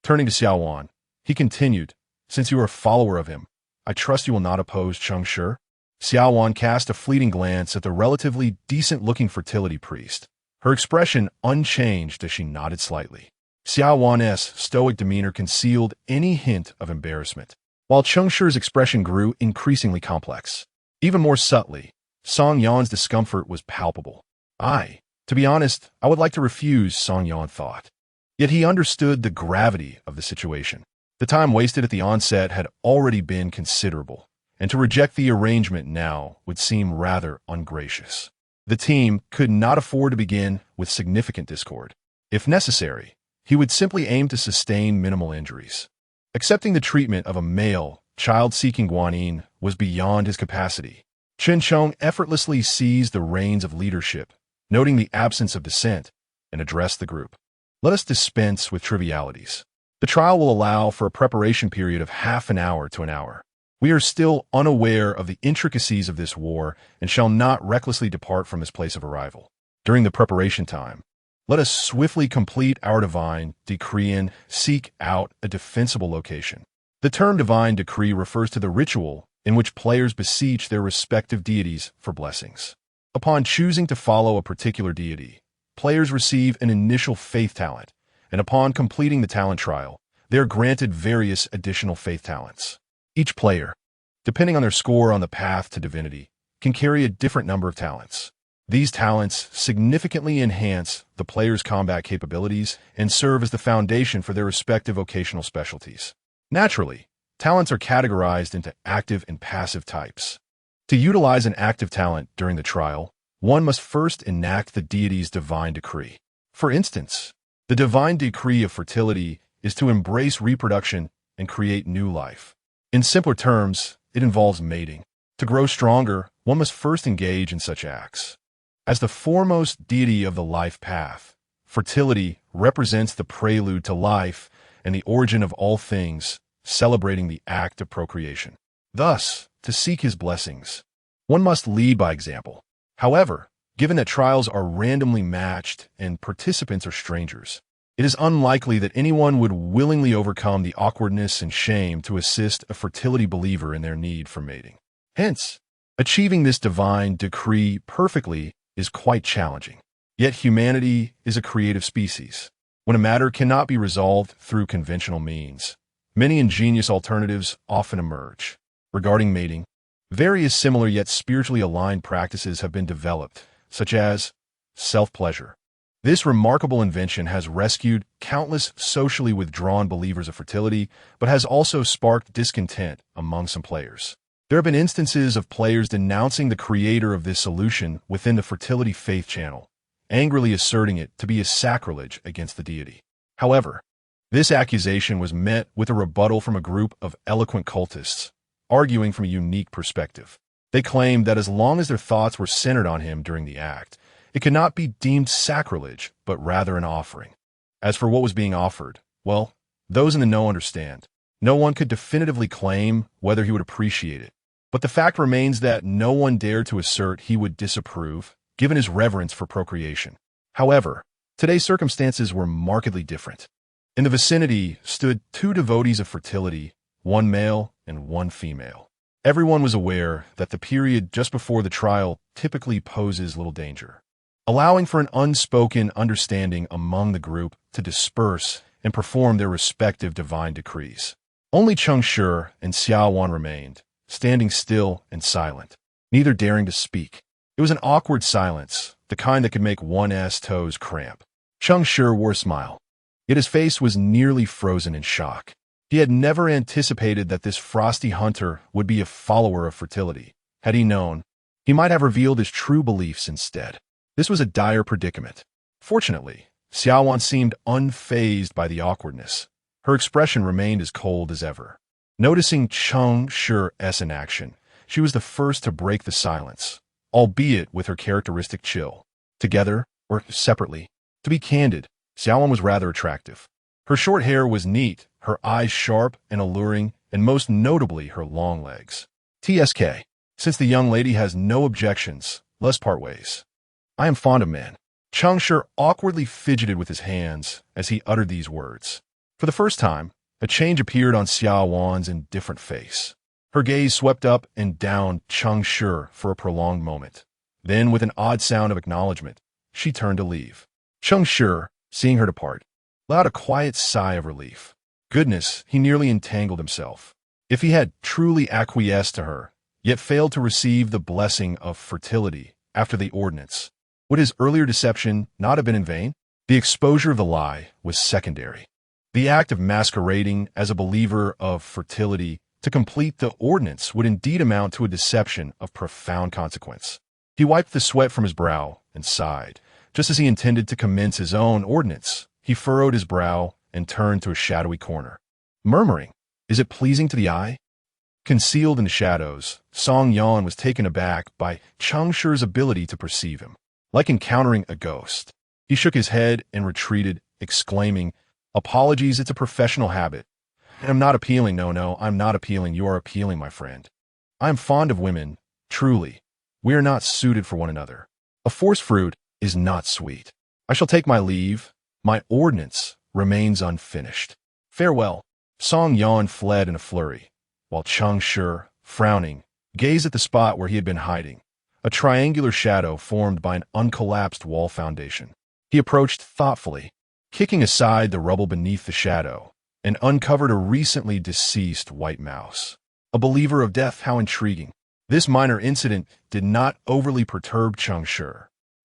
Turning to Xiaowan, he continued, since you are a follower of him, I trust you will not oppose Cheng Shi? Xiaowan cast a fleeting glance at the relatively decent-looking fertility priest, her expression unchanged as she nodded slightly. Xiaowan's stoic demeanor concealed any hint of embarrassment, while Cheng Shi's expression grew increasingly complex. Even more subtly, Song Yan's discomfort was palpable. To be honest, I would like to refuse, Song Yan thought. Yet he understood the gravity of the situation. The time wasted at the onset had already been considerable, and to reject the arrangement now would seem rather ungracious. The team could not afford to begin with significant discord. If necessary, he would simply aim to sustain minimal injuries. Accepting the treatment of a male, child-seeking Guanyin was beyond his capacity. Chen Chong effortlessly seized the reins of leadership, noting the absence of dissent, and addressed the group. Let us dispense with trivialities. The trial will allow for a preparation period of half an hour to an hour. We are still unaware of the intricacies of this war and shall not recklessly depart from his place of arrival. During the preparation time, let us swiftly complete our divine decree and seek out a defensible location. The term divine decree refers to the ritual in which players beseech their respective deities for blessings. Upon choosing to follow a particular deity, players receive an initial faith talent, and upon completing the talent trial, they are granted various additional faith talents. Each player, depending on their score on the path to divinity, can carry a different number of talents. These talents significantly enhance the player's combat capabilities and serve as the foundation for their respective vocational specialties. Naturally, talents are categorized into active and passive types. To utilize an active talent during the trial, one must first enact the deity's divine decree. For instance, the divine decree of fertility is to embrace reproduction and create new life. In simpler terms, it involves mating. To grow stronger, one must first engage in such acts. As the foremost deity of the life path, fertility represents the prelude to life and the origin of all things, celebrating the act of procreation. Thus, to seek his blessings, one must lead by example. However, given that trials are randomly matched and participants are strangers, it is unlikely that anyone would willingly overcome the awkwardness and shame to assist a fertility believer in their need for mating. Hence, achieving this divine decree perfectly is quite challenging. Yet humanity is a creative species. When a matter cannot be resolved through conventional means, many ingenious alternatives often emerge. Regarding mating, various similar yet spiritually aligned practices have been developed, such as self-pleasure. This remarkable invention has rescued countless socially withdrawn believers of fertility, but has also sparked discontent among some players. There have been instances of players denouncing the creator of this solution within the fertility faith channel, angrily asserting it to be a sacrilege against the deity. However, this accusation was met with a rebuttal from a group of eloquent cultists, arguing from a unique perspective. They claimed that as long as their thoughts were centered on him during the act, it could not be deemed sacrilege, but rather an offering. As for what was being offered, well, those in the know understand. No one could definitively claim whether he would appreciate it, but the fact remains that no one dared to assert he would disapprove, given his reverence for procreation. However, today's circumstances were markedly different. In the vicinity stood two devotees of fertility, one male and one female. Everyone was aware that the period just before the trial typically poses little danger, allowing for an unspoken understanding among the group to disperse and perform their respective divine decrees. Only Cheng Shi and Xiaowan remained, standing still and silent, neither daring to speak. It was an awkward silence, the kind that could make one's toes cramp. Cheng Shi wore a smile, yet his face was nearly frozen in shock. He had never anticipated that this frosty hunter would be a follower of fertility. Had he known, he might have revealed his true beliefs instead. This was a dire predicament. Fortunately, Xiaowan seemed unfazed by the awkwardness. Her expression remained as cold as ever. Noticing Cheng Shi's inaction, she was the first to break the silence, albeit with her characteristic chill. Together, or separately, to be candid, Xiaowan was rather attractive. Her short hair was neat, her eyes sharp and alluring, and most notably her long legs. TSK. Since the young lady has no objections, let's part ways. I am fond of men. Cheng Shi awkwardly fidgeted with his hands as he uttered these words. For the first time, a change appeared on Xiaowan's indifferent face. Her gaze swept up and down Cheng Shi for a prolonged moment. Then, with an odd sound of acknowledgement, she turned to leave. Cheng Shi, seeing her depart, let out a quiet sigh of relief. Goodness, he nearly entangled himself. If he had truly acquiesced to her, yet failed to receive the blessing of fertility after the ordinance, would his earlier deception not have been in vain? The exposure of the lie was secondary. The act of masquerading as a believer of fertility to complete the ordinance would indeed amount to a deception of profound consequence. He wiped the sweat from his brow and sighed. Just as he intended to commence his own ordinance, he furrowed his brow and turned to a shadowy corner, murmuring, "Is it pleasing to the eye?" Concealed in the shadows, Song Yan was taken aback by Cheng Shi's ability to perceive him. Like encountering a ghost, he shook his head and retreated, exclaiming, Apologies, it's a professional habit. And I'm not appealing, no, I'm not appealing, you are appealing, my friend. I am fond of women, truly. We are not suited for one another. A forced fruit is not sweet. I shall take my leave. My ordinance remains unfinished. Farewell. Song Yan fled in a flurry, while Cheng Shi, frowning, gazed at the spot where he had been hiding, a triangular shadow formed by an uncollapsed wall foundation. He approached thoughtfully, kicking aside the rubble beneath the shadow, and uncovered a recently deceased white mouse. A believer of death, how intriguing. This minor incident did not overly perturb Cheng Shi.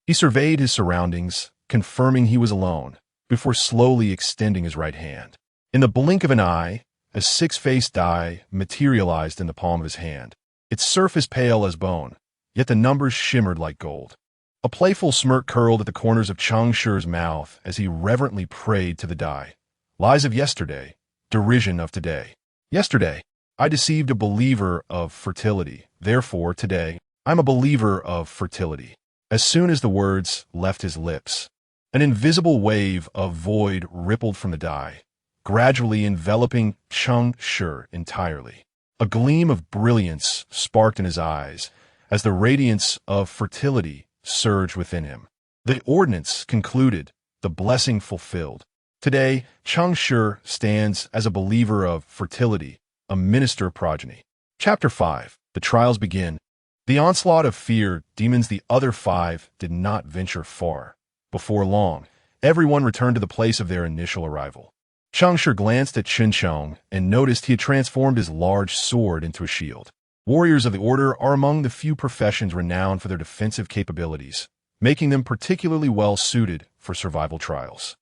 He surveyed his surroundings, confirming he was alone, before slowly extending his right hand. In the blink of an eye, a six-faced die materialized in the palm of his hand, its surface pale as bone, yet the numbers shimmered like gold. A playful smirk curled at the corners of Cheng Shi's mouth as he reverently prayed to the die. Lies of yesterday, derision of today. Yesterday, I deceived a believer of fertility. Therefore, today, I'm a believer of fertility. As soon as the words left his lips, an invisible wave of void rippled from the die, gradually enveloping Cheng Shi entirely. A gleam of brilliance sparked in his eyes as the radiance of fertility surged within him. The ordinance concluded, the blessing fulfilled. Today, Cheng Shi stands as a believer of fertility, a minister of progeny. Chapter 5. The trials begin. The onslaught of fear demons the other five did not venture far. Before long, everyone returned to the place of their initial arrival. Cheng Shi glanced at Chen Chong and noticed he had transformed his large sword into a shield. Warriors of the order are among the few professions renowned for their defensive capabilities, making them particularly well suited for survival trials.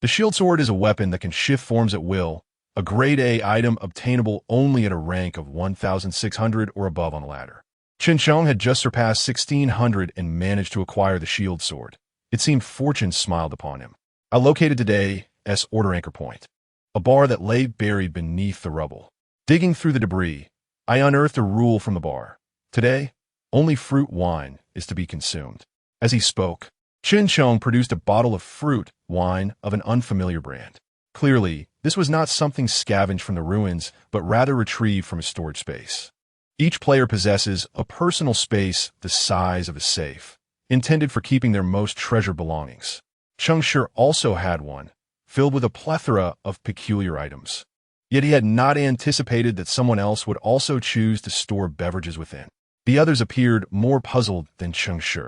The shield sword is a weapon that can shift forms at will, a grade A item obtainable only at a rank of 1,600 or above on the ladder. Chen Chong had just surpassed 1,600 and managed to acquire the shield sword. It seemed fortune smiled upon him. I located today's order anchor point, a bar that lay buried beneath the rubble. Digging through the debris, I unearthed a rule from the bar. Today, only fruit wine is to be consumed. As he spoke, Chen Chong produced a bottle of fruit wine of an unfamiliar brand. Clearly, this was not something scavenged from the ruins, but rather retrieved from a storage space. Each player possesses a personal space the size of a safe, intended for keeping their most treasured belongings. Cheng Shi also had one, filled with a plethora of peculiar items. Yet he had not anticipated that someone else would also choose to store beverages within. The others appeared more puzzled than Cheng Shi.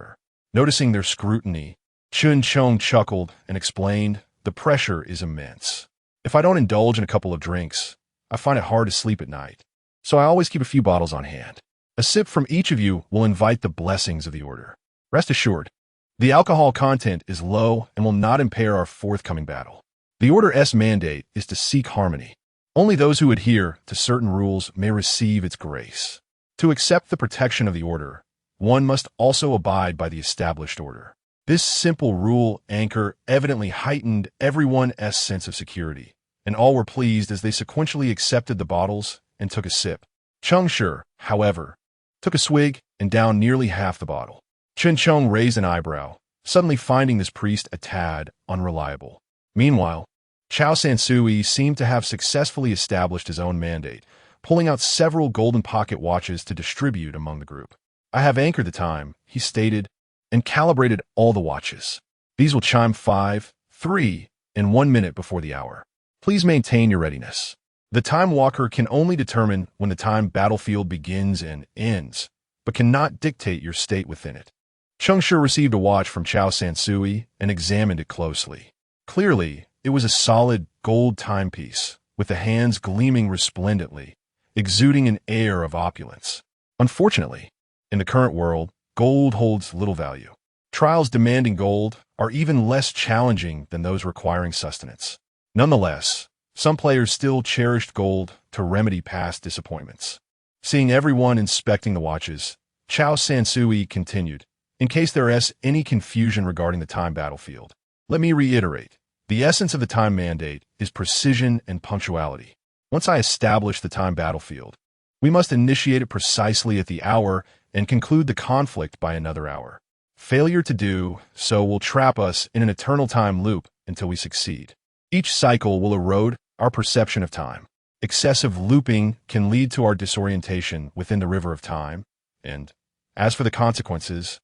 Noticing their scrutiny, Chen Chong chuckled and explained, "The pressure is immense. If I don't indulge in a couple of drinks, I find it hard to sleep at night. So I always keep a few bottles on hand. A sip from each of you will invite the blessings of the order. Rest assured, the alcohol content is low and will not impair our forthcoming battle. The Order's mandate is to seek harmony. Only those who adhere to certain rules may receive its grace. To accept the protection of the order, one must also abide by the established order." This simple rule anchor evidently heightened everyone's sense of security, and all were pleased as they sequentially accepted the bottles and took a sip. Cheng Shi, however, took a swig and downed nearly half the bottle. Chen Chong raised an eyebrow, suddenly finding this priest a tad unreliable. Meanwhile, Chao Sansui seemed to have successfully established his own mandate, pulling out several golden pocket watches to distribute among the group. "I have anchored the time," he stated, "and calibrated all the watches. These will chime 5, 3, and 1 minute before the hour. Please maintain your readiness. The time walker can only determine when the time battlefield begins and ends, but cannot dictate your state within it." Cheng Shi received a watch from Chao Sansui and examined it closely. Clearly, it was a solid gold timepiece, with the hands gleaming resplendently, exuding an air of opulence. Unfortunately, in the current world, gold holds little value. Trials demanding gold are even less challenging than those requiring sustenance. Nonetheless, some players still cherished gold to remedy past disappointments. Seeing everyone inspecting the watches, Chao Sansui continued, "In case there is any confusion regarding the time battlefield, let me reiterate. The essence of the time mandate is precision and punctuality. Once I establish the time battlefield, we must initiate it precisely at the hour and conclude the conflict by another hour. Failure to do so will trap us in an eternal time loop until we succeed. Each cycle will erode our perception of time. Excessive looping can lead to our disorientation within the river of time, and as for the consequences,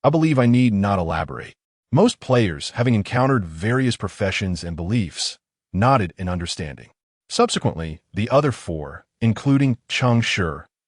I believe I need not elaborate. Most players, having encountered various professions and beliefs, nodded in understanding. Subsequently, the other four, including Cheng Shi,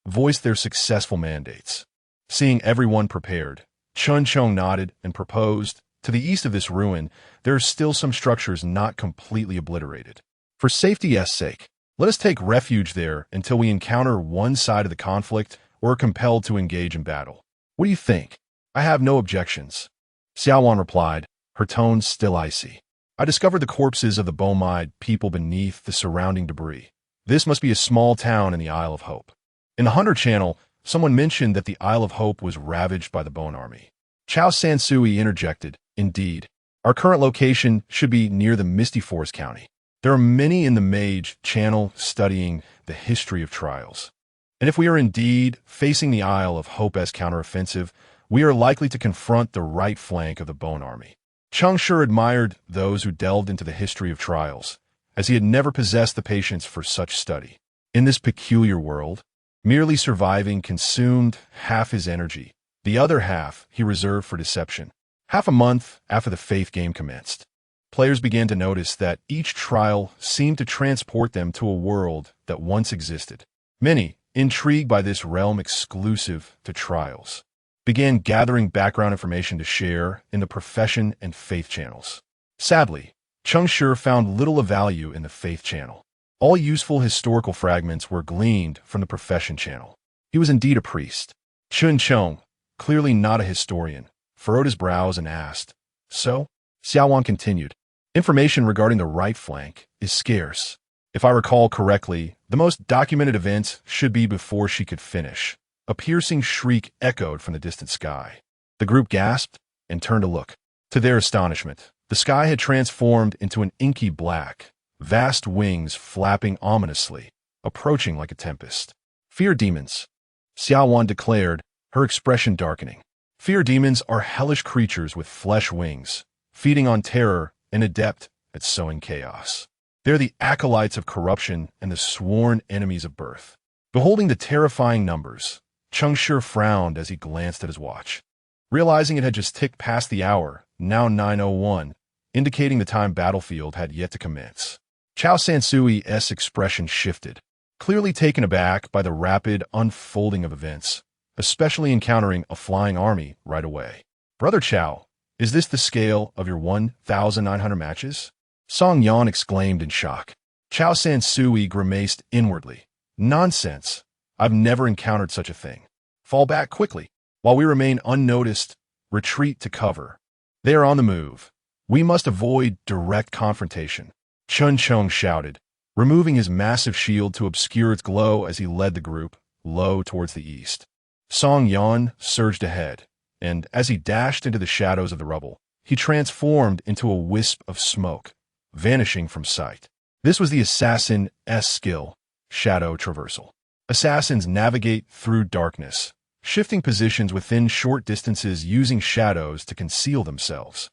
voiced their successful mandates. Seeing everyone prepared, Chun Chong nodded and proposed, to the east of this ruin, there are still some structures not completely obliterated. For safety's sake, let us take refuge there until we encounter one side of the conflict or are compelled to engage in battle. What do you think? I have no objections. Xiaowan replied, her tone still icy. I discovered the corpses of the Bomide people beneath the surrounding debris. This must be a small town in the Isle of Hope. In the Hunter Channel, someone mentioned that the Isle of Hope was ravaged by the Bone Army. Chao Sansui interjected, indeed. Our current location should be near the Misty Forest County. There are many in the Mage Channel studying the history of trials. And if we are indeed facing the Isle of Hope as counteroffensive, we are likely to confront the right flank of the Bone Army. Cheng Shi admired those who delved into the history of trials, as he had never possessed the patience for such study. In this peculiar world, merely surviving consumed half his energy. The other half he reserved for deception. Half a month after the faith game commenced, players began to notice that each trial seemed to transport them to a world that once existed. Many, intrigued by this realm exclusive to trials, began gathering background information to share in the profession and faith channels. Sadly, Cheng Shi found little of value in the faith channel. All useful historical fragments were gleaned from the profession channel. He was indeed a priest. Chun Chong, clearly not a historian, furrowed his brows and asked, so? Xiaowan continued, information regarding the right flank is scarce. If I recall correctly, the most documented events should be before she could finish. A piercing shriek echoed from the distant sky. The group gasped and turned to look. To their astonishment, the sky had transformed into an inky black, vast wings flapping ominously, approaching like a tempest. Fear demons, Xiaowan declared, her expression darkening. Fear demons are hellish creatures with flesh wings, feeding on terror and adept at sowing chaos. They're the acolytes of corruption and the sworn enemies of birth. Beholding the terrifying numbers, Cheng Shi frowned as he glanced at his watch. Realizing it had just ticked past the hour, now 9:01, indicating the time battlefield had yet to commence. Chao Sansui's expression shifted, clearly taken aback by the rapid unfolding of events, especially encountering a flying army right away. Brother Chao, is this the scale of your 1,900 matches? Song Yan exclaimed in shock. Chao Sansui grimaced inwardly. Nonsense. I've never encountered such a thing. Fall back quickly. While we remain unnoticed, retreat to cover. They are on the move. We must avoid direct confrontation. Chun Chong shouted, removing his massive shield to obscure its glow as he led the group, low towards the east. Song Yan surged ahead, and as he dashed into the shadows of the rubble, he transformed into a wisp of smoke, vanishing from sight. This was the assassin's skill, shadow traversal. Assassins navigate through darkness, shifting positions within short distances using shadows to conceal themselves.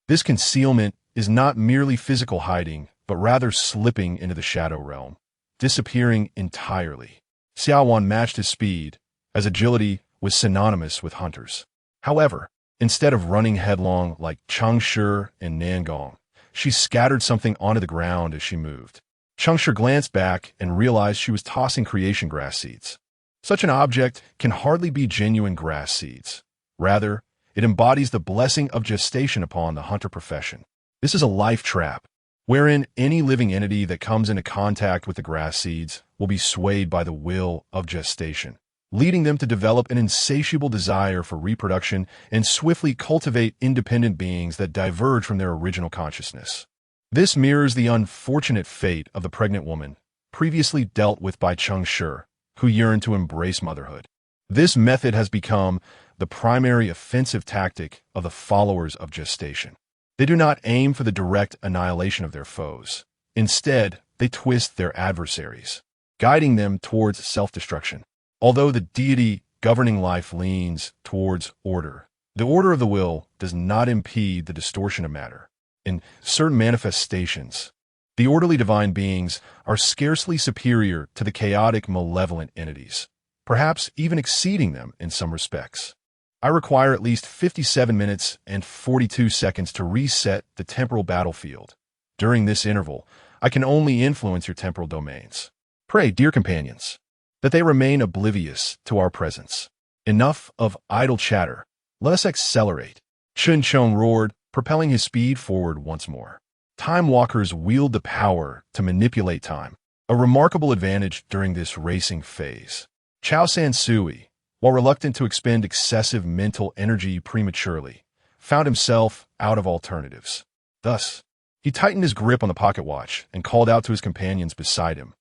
This concealment is not merely physical hiding, but rather slipping into the shadow realm, disappearing entirely. Xiaowan matched his speed, as agility was synonymous with hunters. However, instead of running headlong like Cheng Shi and Nangong, she scattered something onto the ground as she moved. Cheng Shi glanced back and realized she was tossing creation grass seeds. Such an object can hardly be genuine grass seeds. Rather, it embodies the blessing of gestation upon the hunter profession. This is a life trap, wherein any living entity that comes into contact with the grass seeds will be swayed by the will of gestation, leading them to develop an insatiable desire for reproduction and swiftly cultivate independent beings that diverge from their original consciousness. This mirrors the unfortunate fate of the pregnant woman, previously dealt with by Cheng Shi, who yearned to embrace motherhood. This method has become the primary offensive tactic of the followers of gestation. They do not aim for the direct annihilation of their foes. Instead, they twist their adversaries, guiding them towards self-destruction. Although the deity governing life leans towards order, the order of the will does not impede the distortion of matter. In certain manifestations, The orderly divine beings are scarcely superior to the chaotic malevolent entities, perhaps even exceeding them in some respects. I require at least 57 minutes and 42 seconds to reset the temporal battlefield. During this interval, I can only influence your temporal domains. Pray, dear companions, that they remain oblivious to our presence. Enough of idle chatter. Let us accelerate. Cheng Shi roared, propelling his speed forward once more. Time walkers wield the power to manipulate time, a remarkable advantage during this racing phase. Chao San Sui, while reluctant to expend excessive mental energy prematurely, found himself out of alternatives. Thus, he tightened his grip on the pocket watch and called out to his companions beside him.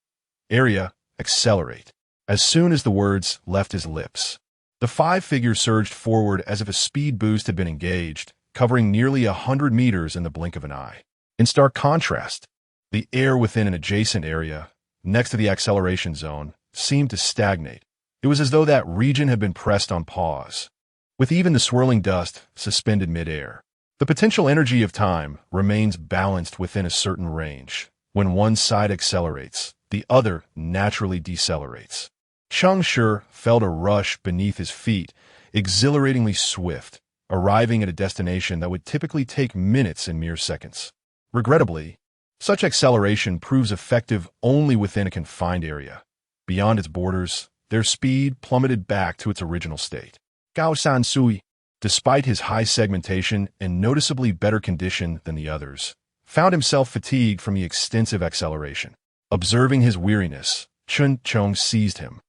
Area, accelerate. As soon as the words left his lips, the 5 figures surged forward as if a speed boost had been engaged, covering nearly 100 meters in the blink of an eye. In stark contrast, the air within an adjacent area, next to the acceleration zone, seemed to stagnate. It was as though that region had been pressed on pause, with even the swirling dust suspended mid-air. The potential energy of time remains balanced within a certain range. When one side accelerates, the other naturally decelerates. Cheng Shi felt a rush beneath his feet, exhilaratingly swift, arriving at a destination that would typically take minutes in mere seconds. Regrettably, such acceleration proves effective only within a confined area. Beyond its borders, their speed plummeted back to its original state. Gao San Sui, despite his high segmentation and noticeably better condition than the others, found himself fatigued from the extensive acceleration. Observing his weariness, Cheng Shi seized him,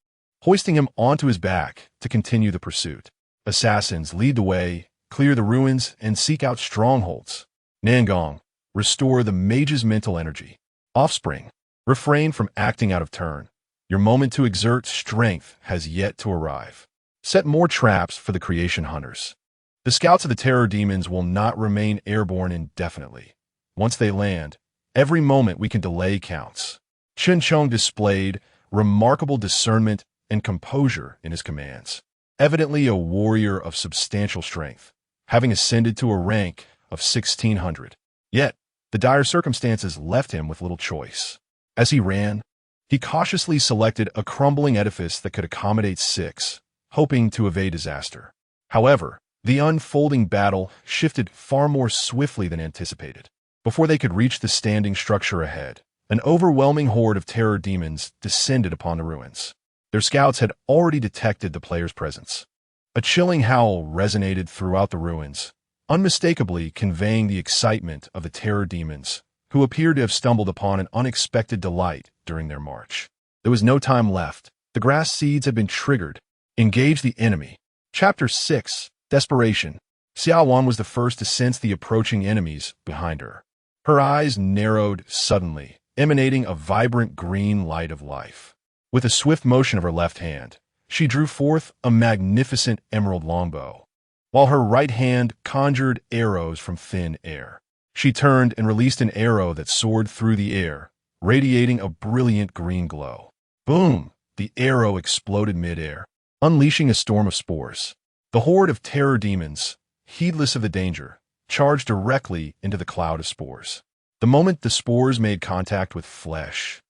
hoisting him onto his back to continue the pursuit. Assassins, lead the way, clear the ruins, and seek out strongholds. Nangong, restore the mage's mental energy. Offspring, refrain from acting out of turn. Your moment to exert strength has yet to arrive. Set more traps for the creation hunters. The scouts of the terror demons will not remain airborne indefinitely. Once they land, every moment we can delay counts. Cheng Shi displayed remarkable discernment and composure in his commands, evidently a warrior of substantial strength, having ascended to a rank of 1600. Yet, the dire circumstances left him with little choice. As he ran, he cautiously selected a crumbling edifice that could accommodate 6, hoping to evade disaster. However, the unfolding battle shifted far more swiftly than anticipated. Before they could reach the standing structure ahead, an overwhelming horde of terror demons descended upon the ruins. Their scouts had already detected the player's presence. A chilling howl resonated throughout the ruins, unmistakably conveying the excitement of the terror demons, who appeared to have stumbled upon an unexpected delight during their march. There was no time left. The grass seeds had been triggered. Engage the enemy. Chapter 6. Desperation. Xiao Wan was the first to sense the approaching enemies behind her. Her eyes narrowed suddenly, emanating a vibrant green light of life. With a swift motion of her left hand, she drew forth a magnificent emerald longbow, while her right hand conjured arrows from thin air. She turned and released an arrow that soared through the air, radiating a brilliant green glow. Boom! The arrow exploded mid-air, unleashing a storm of spores. The horde of terror demons, heedless of the danger, charged directly into the cloud of spores. The moment the spores made contact with flesh,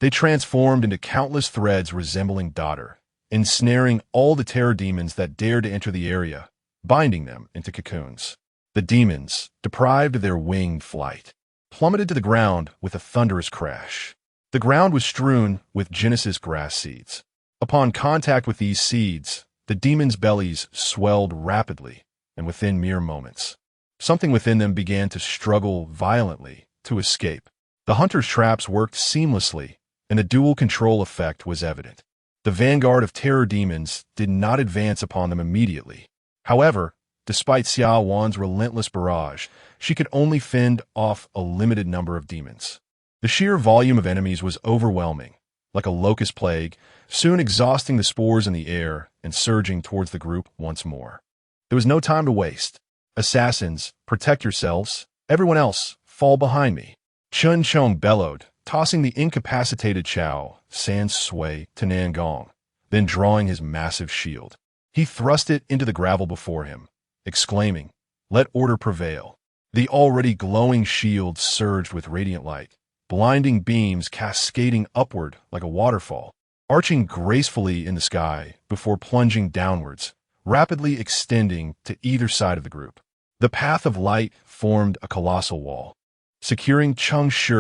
they transformed into countless threads resembling daughter, ensnaring all the terror demons that dared to enter the area, binding them into cocoons. The demons, deprived of their winged flight, plummeted to the ground with a thunderous crash. The ground was strewn with Genesis grass seeds. Upon contact with these seeds, the demons' bellies swelled rapidly, and within mere moments, something within them began to struggle violently to escape. The hunter's traps worked seamlessly, and the dual control effect was evident. The vanguard of terror demons did not advance upon them immediately. However, despite Xiao Wan's relentless barrage, she could only fend off a limited number of demons. The sheer volume of enemies was overwhelming, like a locust plague, soon exhausting the spores in the air and surging towards the group once more. There was no time to waste. Assassins, protect yourselves. Everyone else, fall behind me. Cheng Shi bellowed, tossing the incapacitated Chao San Sui to Nangong, then drawing his massive shield. He thrust it into the gravel before him, exclaiming, "Let order prevail." The already glowing shield surged with radiant light, blinding beams cascading upward like a waterfall, arching gracefully in the sky before plunging downwards, rapidly extending to either side of the group. The path of light formed a colossal wall, securing Cheng Shi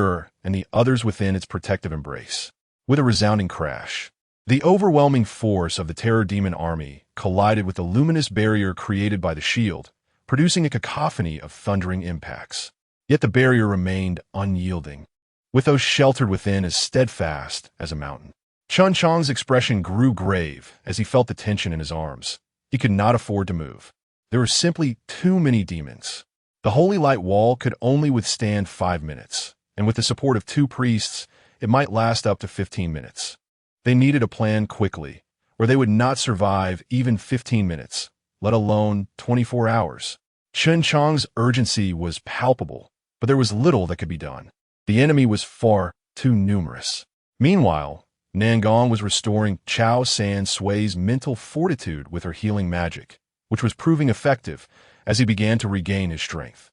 and the others within its protective embrace. With a resounding crash, the overwhelming force of the terror demon army collided with the luminous barrier created by the shield, producing a cacophony of thundering impacts. Yet the barrier remained unyielding, with those sheltered within as steadfast as a mountain. Chun Chang's expression grew grave as he felt the tension in his arms. He could not afford to move. There were simply too many demons. The holy light wall could only withstand 5 minutes, and with the support of 2 priests, it might last up to 15 minutes. They needed a plan quickly, or they would not survive even 15 minutes, let alone 24 hours. Chun Chang's urgency was palpable, but there was little that could be done. The enemy was far too numerous. Meanwhile, Nangong was restoring Chao San Sui's mental fortitude with her healing magic, which was proving effective as he began to regain his strength.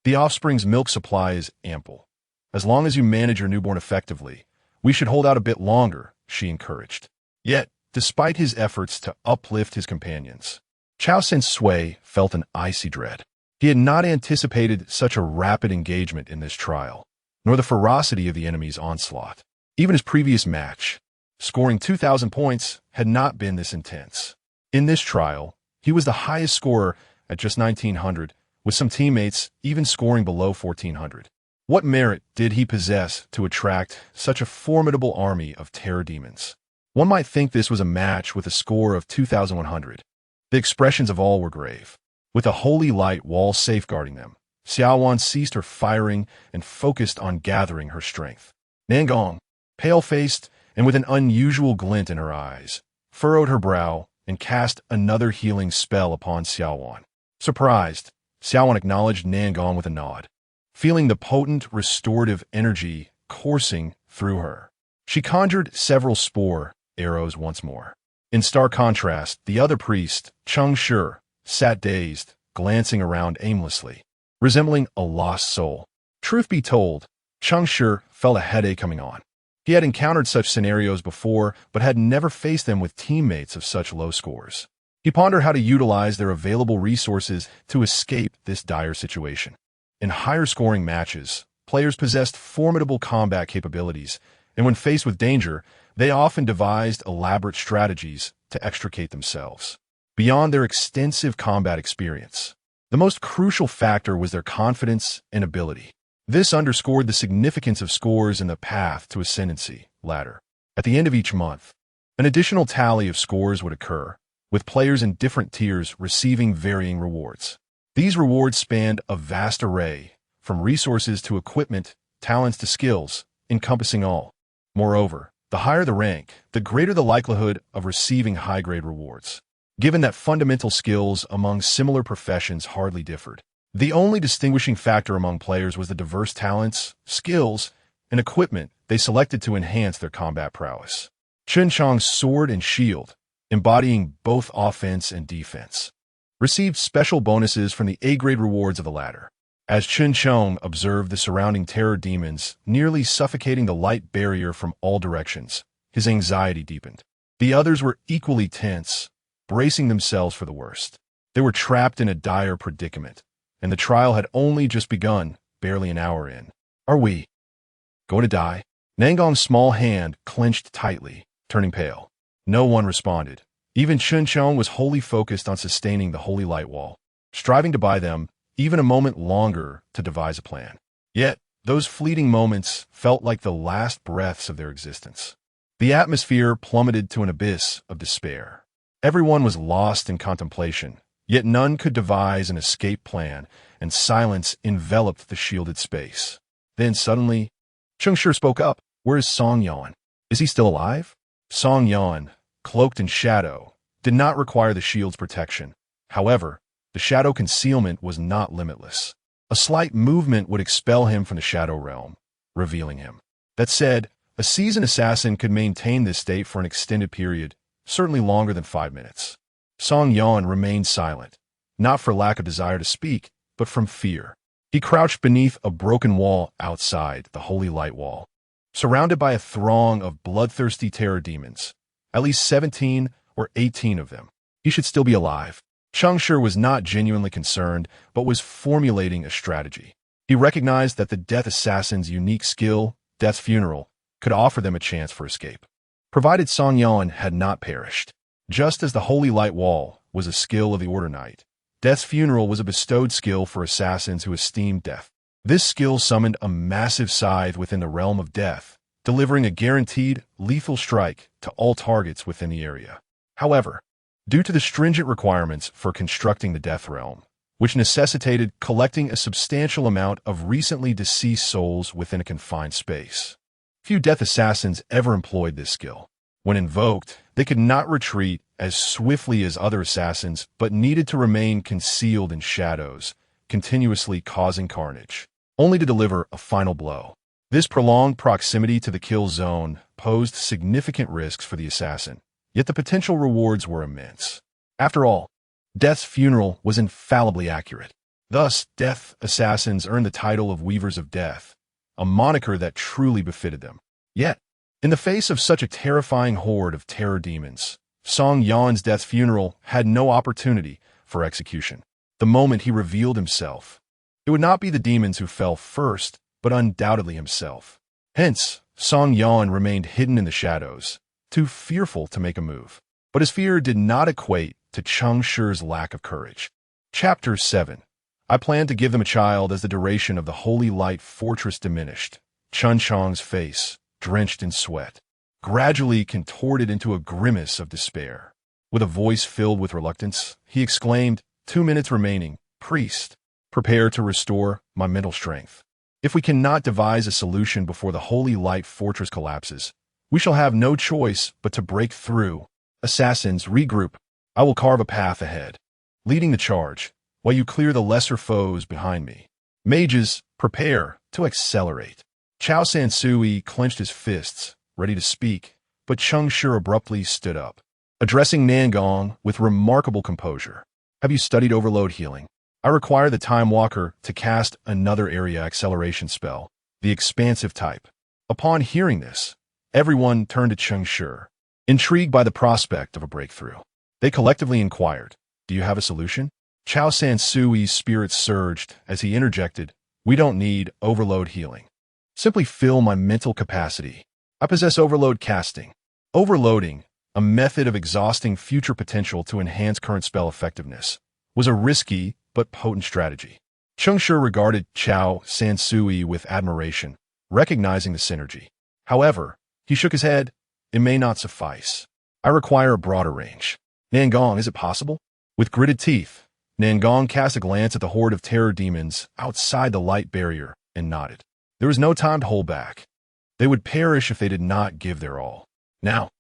The offspring's milk supply is ample. As long as you manage your newborn effectively, we should hold out a bit longer, she encouraged. Yet, despite his efforts to uplift his companions, Chao San Sui felt an icy dread. He had not anticipated such a rapid engagement in this trial, nor the ferocity of the enemy's onslaught. Even his previous match, scoring 2,000 points, had not been this intense. In this trial, he was the highest scorer at just 1,900, with some teammates even scoring below 1,400. What merit did he possess to attract such a formidable army of terror demons? One might think this was a match with a score of 2,100. The expressions of all were grave. With a holy light wall safeguarding them, Xiaowan ceased her firing and focused on gathering her strength. Nangong, pale-faced and with an unusual glint in her eyes, furrowed her brow and cast another healing spell upon Xiaowan. Surprised, Xiaowan acknowledged Nangong with a nod, feeling the potent restorative energy coursing through her. She conjured several spore arrows once more. In stark contrast, the other priest, Cheng Shi, sat dazed, glancing around aimlessly, resembling a lost soul. Truth be told, Cheng Shi felt a headache coming on. He had encountered such scenarios before, but had never faced them with teammates of such low scores. He pondered how to utilize their available resources to escape this dire situation. In higher-scoring matches, players possessed formidable combat capabilities, and when faced with danger, they often devised elaborate strategies to extricate themselves. Beyond their extensive combat experience, the most crucial factor was their confidence and ability. This underscored the significance of scores in the path to ascendancy ladder. At the end of each month, an additional tally of scores would occur, with players in different tiers receiving varying rewards. These rewards spanned a vast array, from resources to equipment, talents to skills, encompassing all. Moreover, the higher the rank, the greater the likelihood of receiving high-grade rewards, given that fundamental skills among similar professions hardly differed. The only distinguishing factor among players was the diverse talents, skills, and equipment they selected to enhance their combat prowess. Chun Chang's sword and shield, embodying both offense and defense, received special bonuses from the A-grade rewards of the latter. As Chun Chang observed the surrounding terror demons nearly suffocating the light barrier from all directions, his anxiety deepened. The others were equally tense, bracing themselves for the worst. They were trapped in a dire predicament, and the trial had only just begun, barely an hour in. Are we going to die? Nangong's small hand clenched tightly, turning pale. No one responded. Even Chun Chang was wholly focused on sustaining the holy light wall, striving to buy them even a moment longer to devise a plan. Yet, those fleeting moments felt like the last breaths of their existence. The atmosphere plummeted to an abyss of despair. Everyone was lost in contemplation, yet none could devise an escape plan, and silence enveloped the shielded space. Then suddenly, Cheng Shi spoke up. Where is Song Yan? Is he still alive? Song Yan, cloaked in shadow, did not require the shield's protection. However, the shadow concealment was not limitless. A slight movement would expel him from the shadow realm, revealing him. That said, a seasoned assassin could maintain this state for an extended period, certainly longer than 5 minutes. Song Yan remained silent, not for lack of desire to speak, but from fear. He crouched beneath a broken wall outside the holy light wall, surrounded by a throng of bloodthirsty terror demons, at least 17 or 18 of them. He should still be alive. Cheng Shi was not genuinely concerned, but was formulating a strategy. He recognized that the Death Assassin's unique skill, Death's Funeral, could offer them a chance for escape, provided Song Yan had not perished. Just as the Holy Light Wall was a skill of the Order Knight, Death's Funeral was a bestowed skill for assassins who esteemed death. This skill summoned a massive scythe within the realm of death, delivering a guaranteed, lethal strike to all targets within the area. However, due to the stringent requirements for constructing the Death Realm, which necessitated collecting a substantial amount of recently deceased souls within a confined space, few Death Assassins ever employed this skill. When invoked, they could not retreat as swiftly as other assassins, but needed to remain concealed in shadows, continuously causing carnage, only to deliver a final blow. This prolonged proximity to the kill zone posed significant risks for the assassin, yet the potential rewards were immense. After all, Death's Funeral was infallibly accurate. Thus, Death Assassins earned the title of Weavers of Death, a moniker that truly befitted them. Yet, in the face of such a terrifying horde of terror demons, Song Yan's Death's Funeral had no opportunity for execution. The moment he revealed himself, it would not be the demons who fell first, but undoubtedly himself. Hence, Song Yan remained hidden in the shadows, too fearful to make a move. But his fear did not equate to Cheng Shi's lack of courage. Chapter 7. I planned to give them a child as the duration of the Holy Light Fortress diminished. Chun Chang's face, drenched in sweat, gradually contorted into a grimace of despair. With a voice filled with reluctance, he exclaimed, 2 minutes remaining, priest. Prepare to restore my mental strength. If we cannot devise a solution before the Holy Light Fortress collapses, we shall have no choice but to break through. Assassins, regroup. I will carve a path ahead, leading the charge, while you clear the lesser foes behind me. Mages, prepare to accelerate. Chao Sansui clenched his fists, ready to speak, but Cheng Shi abruptly stood up, addressing Nangong with remarkable composure. Have you studied overload healing? I require the Time Walker to cast another area acceleration spell, the expansive type. Upon hearing this, everyone turned to Cheng Shi, intrigued by the prospect of a breakthrough. They collectively inquired, do you have a solution? Chao Sansui's spirit surged as he interjected, we don't need overload healing. Simply fill my mental capacity. I possess overload casting. Overloading, a method of exhausting future potential to enhance current spell effectiveness, was a risky but potent strategy. Cheng Shi regarded Chao Sansui with admiration, recognizing the synergy. However, he shook his head. It may not suffice. I require a broader range. Nangong, is it possible? With gritted teeth, Nangong cast a glance at the horde of terror demons outside the light barrier and nodded. There was no time to hold back. They would perish if they did not give their all. Now,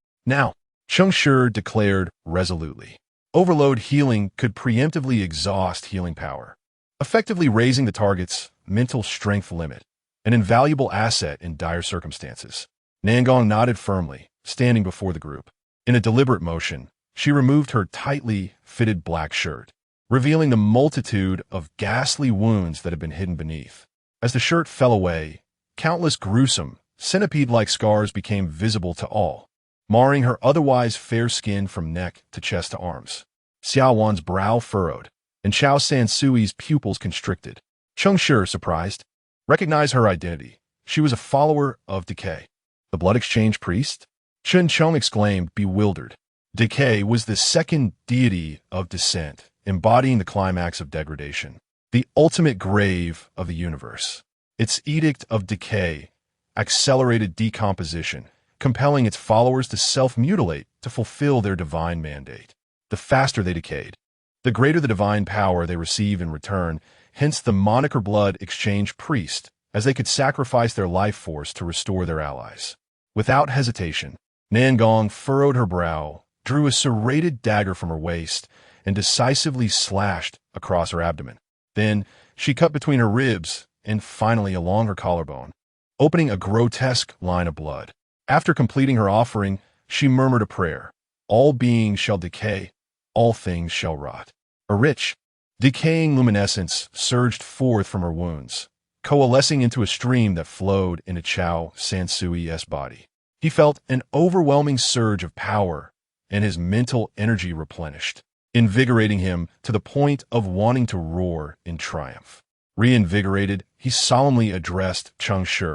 Cheng Shi declared resolutely. Overload healing could preemptively exhaust healing power, effectively raising the target's mental strength limit, an invaluable asset in dire circumstances. Nangong nodded firmly, standing before the group. In a deliberate motion, she removed her tightly fitted black shirt, revealing the multitude of ghastly wounds that had been hidden beneath. As the shirt fell away, countless gruesome, centipede-like scars became visible to all, marring her otherwise fair skin from neck to chest to arms. Xiao Wan's brow furrowed, and Chao Sansui's pupils constricted. Cheng Shi, surprised, recognized her identity. She was a follower of Decay. The Blood Exchange Priest? Chen Cheng exclaimed, bewildered. Decay was the second deity of descent, embodying the climax of degradation, the ultimate grave of the universe. Its edict of decay accelerated decomposition, compelling its followers to self-mutilate to fulfill their divine mandate. The faster they decayed, the greater the divine power they received in return, hence the moniker Blood Exchange Priest, as they could sacrifice their life force to restore their allies. Without hesitation, Nangong furrowed her brow, drew a serrated dagger from her waist, and decisively slashed across her abdomen. Then, she cut between her ribs and finally along her collarbone, opening a grotesque line of blood. After completing her offering, she murmured a prayer. All beings shall decay, all things shall rot. A rich, Decaying luminescence surged forth from her wounds, coalescing into a stream that flowed into Chao Sansui's body. He felt an overwhelming surge of power, and his mental energy replenished, invigorating him to the point of wanting to roar in triumph. Reinvigorated, he solemnly addressed Cheng Shi.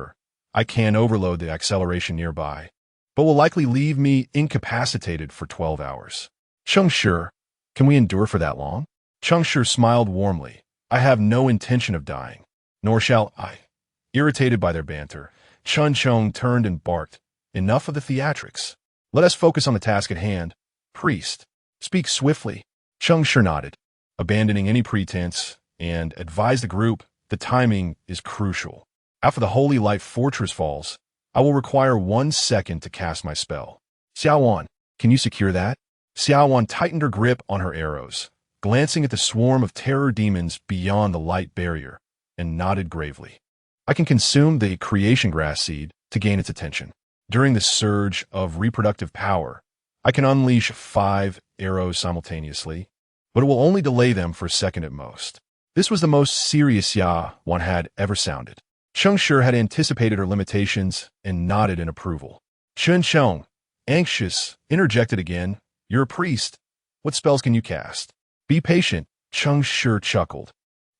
I can overload the acceleration nearby, but will likely leave me incapacitated for 12 hours. Cheng Shi, can we endure for that long? Cheng Shi smiled warmly. I have no intention of dying, nor shall I. Irritated by their banter, Chun Chong turned and barked. Enough of the theatrics. Let us focus on the task at hand. Priest, speak swiftly. Cheng Shi nodded, abandoning any pretense, and advised the group the timing is crucial. After the Holy Light Fortress falls, I will require 1 second to cast my spell. Xiaowan, can you secure that? Xiaowan tightened her grip on her arrows, glancing at the swarm of terror demons beyond the light barrier, and nodded gravely. I can consume the creation grass seed to gain its attention. During the surge of reproductive power, I can unleash 5 arrows simultaneously, but it will only delay them for a second at most. This was the most serious Ya one had ever sounded. Cheng Shi had anticipated her limitations and nodded in approval. Chun Chong, anxious, interjected again. You're a priest. What spells can you cast? Be patient, Cheng Shi chuckled.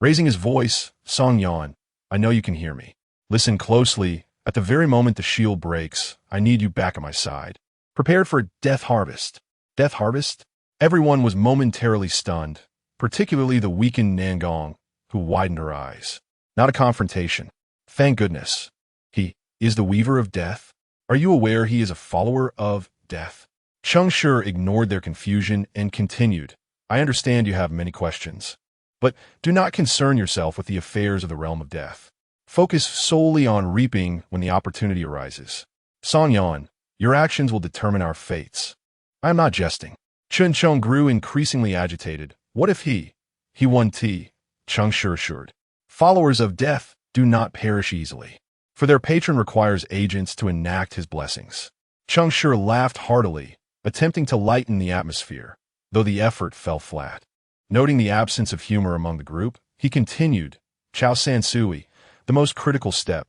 Raising his voice, Song Yan, I know you can hear me. Listen closely. At the very moment the shield breaks, I need you back at my side. Prepared for a death harvest. Death harvest? Everyone was momentarily stunned, particularly the weakened Nangong, who widened her eyes. Not a confrontation. Thank goodness. He is the weaver of death? Are you aware he is a follower of death? Cheng Shi ignored their confusion and continued. I understand you have many questions, but do not concern yourself with the affairs of the realm of death. Focus solely on reaping when the opportunity arises. Song Yan, your actions will determine our fates. I am not jesting. Chun Chong grew increasingly agitated. What if he won tea? Cheng Shi assured. Followers of death do not perish easily, for their patron requires agents to enact his blessings. Cheng Shi laughed heartily, attempting to lighten the atmosphere, though the effort fell flat. Noting the absence of humor among the group, he continued, Chao Sansui, the most critical step.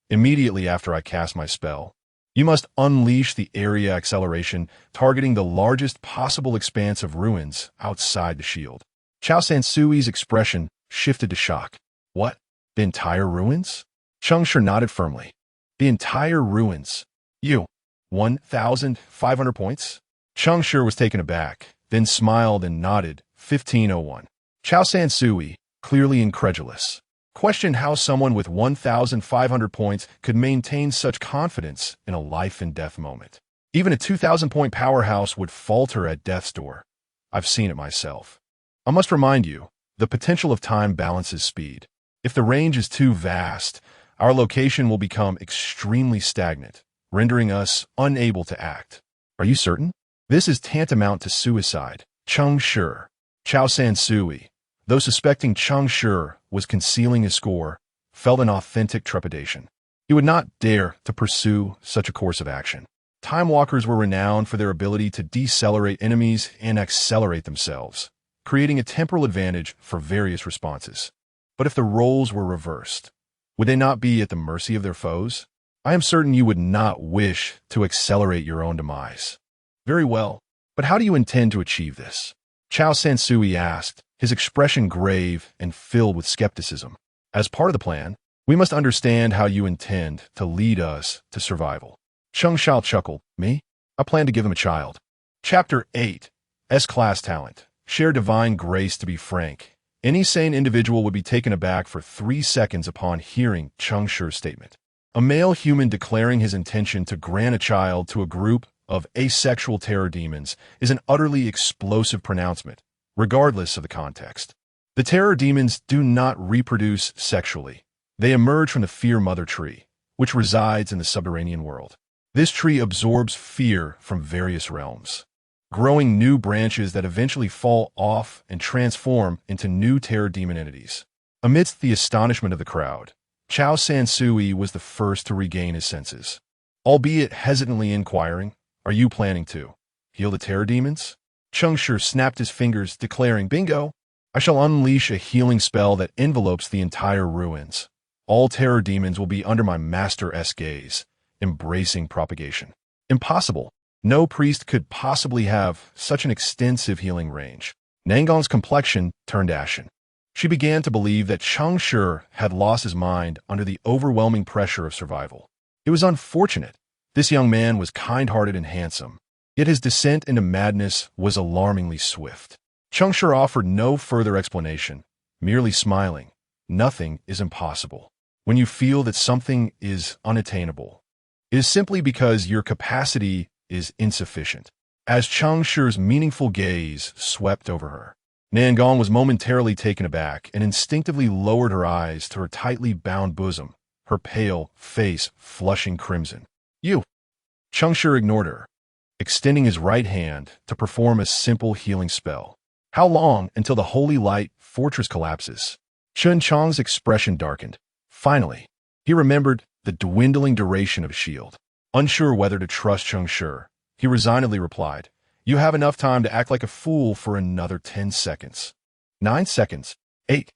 Immediately after I cast my spell, you must unleash the area acceleration, targeting the largest possible expanse of ruins outside the shield. Chao Sansui's expression shifted to shock. What? The entire ruins? Cheng Shi nodded firmly. The entire ruins. You. 1,500 points? Cheng Shi was taken aback, then smiled and nodded. 1501. Chao Sansui, clearly incredulous, questioned how someone with 1,500 points could maintain such confidence in a life-and-death moment. Even a 2,000-point powerhouse would falter at death's door. I've seen it myself. I must remind you, the potential of time balances speed. If the range is too vast, our location will become extremely stagnant, rendering us unable to act. Are you certain? This is tantamount to suicide. Cheng Shi. Chao Sansui, though suspecting Cheng Shi was concealing his score, felt an authentic trepidation. He would not dare to pursue such a course of action. Time Walkers were renowned for their ability to decelerate enemies and accelerate themselves, creating a temporal advantage for various responses. But if the roles were reversed, would they not be at the mercy of their foes? I am certain you would not wish to accelerate your own demise. Very well, but how do you intend to achieve this? Chao Sansui asked, his expression grave and filled with skepticism. As part of the plan, we must understand how you intend to lead us to survival. Cheng Shao chuckled. Me? I plan to give him a child. Chapter 8. S-Class Talent. Share divine grace. To be frank, any sane individual would be taken aback for 3 seconds upon hearing Cheng Shi's statement. A male human declaring his intention to grant a child to a group of asexual terror demons is an utterly explosive pronouncement, regardless of the context. The terror demons do not reproduce sexually. They emerge from the fear mother tree, which resides in the subterranean world. This tree absorbs fear from various realms, growing new branches that eventually fall off and transform into new terror demon entities. Amidst the astonishment of the crowd, Chao Sansui was the first to regain his senses. Albeit hesitantly inquiring, are you planning to heal the terror demons? Cheng Shi snapped his fingers, declaring, Bingo! I shall unleash a healing spell that envelopes the entire ruins. All terror demons will be under my master's gaze, embracing propagation. Impossible. No priest could possibly have such an extensive healing range. Nangong's complexion turned ashen. She began to believe that Cheng Shi had lost his mind under the overwhelming pressure of survival. It was unfortunate. This young man was kind-hearted and handsome, yet his descent into madness was alarmingly swift. Cheng Shi offered no further explanation, merely smiling. Nothing is impossible. When you feel that something is unattainable, it is simply because your capacity is insufficient. As Cheng Shi's meaningful gaze swept over her, Nangong was momentarily taken aback and instinctively lowered her eyes to her tightly bound bosom, her pale face flushing crimson. You! Cheng Shi ignored her, extending his right hand to perform a simple healing spell. How long until the holy light fortress collapses? Chen Chang's expression darkened. Finally, he remembered the dwindling duration of his shield. Unsure whether to trust Cheng Shi, he resignedly replied, "You have enough time to act like a fool for another 10 seconds. 9 seconds. 8.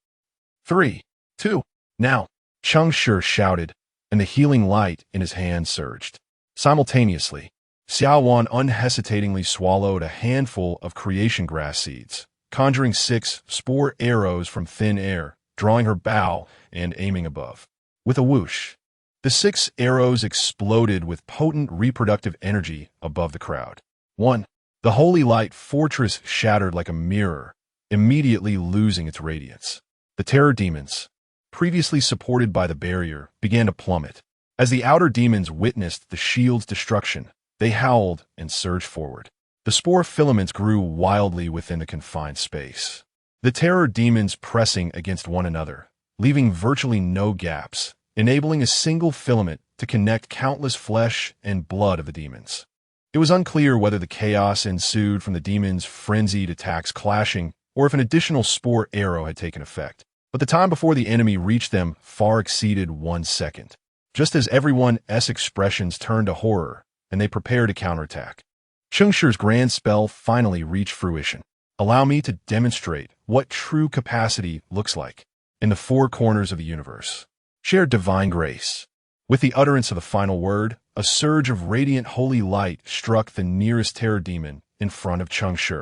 3. 2. Now!" Cheng Shi shouted, and the healing light in his hand surged. Simultaneously, Xiao Wan unhesitatingly swallowed a handful of creation grass seeds, conjuring 6 spore arrows from thin air, drawing her bow and aiming above. With a whoosh, the 6 arrows exploded with potent reproductive energy above the crowd. 1. The holy light fortress shattered like a mirror, immediately losing its radiance. The terror demons, previously supported by the barrier, began to plummet. As the outer demons witnessed the shield's destruction, they howled and surged forward. The spore filaments grew wildly within the confined space. The terror demons pressing against one another, leaving virtually no gaps, enabling a single filament to connect countless flesh and blood of the demons. It was unclear whether the chaos ensued from the demons' frenzied attacks clashing or if an additional spore arrow had taken effect. But the time before the enemy reached them far exceeded 1 second. Just as everyone's expressions turned to horror, and they prepared to counterattack, Cheng Shi's grand spell finally reached fruition. Allow me to demonstrate what true capacity looks like in the 4 corners of the universe. Share divine grace. With the utterance of the final word, a surge of radiant holy light struck the nearest terror demon in front of Cheng Shi,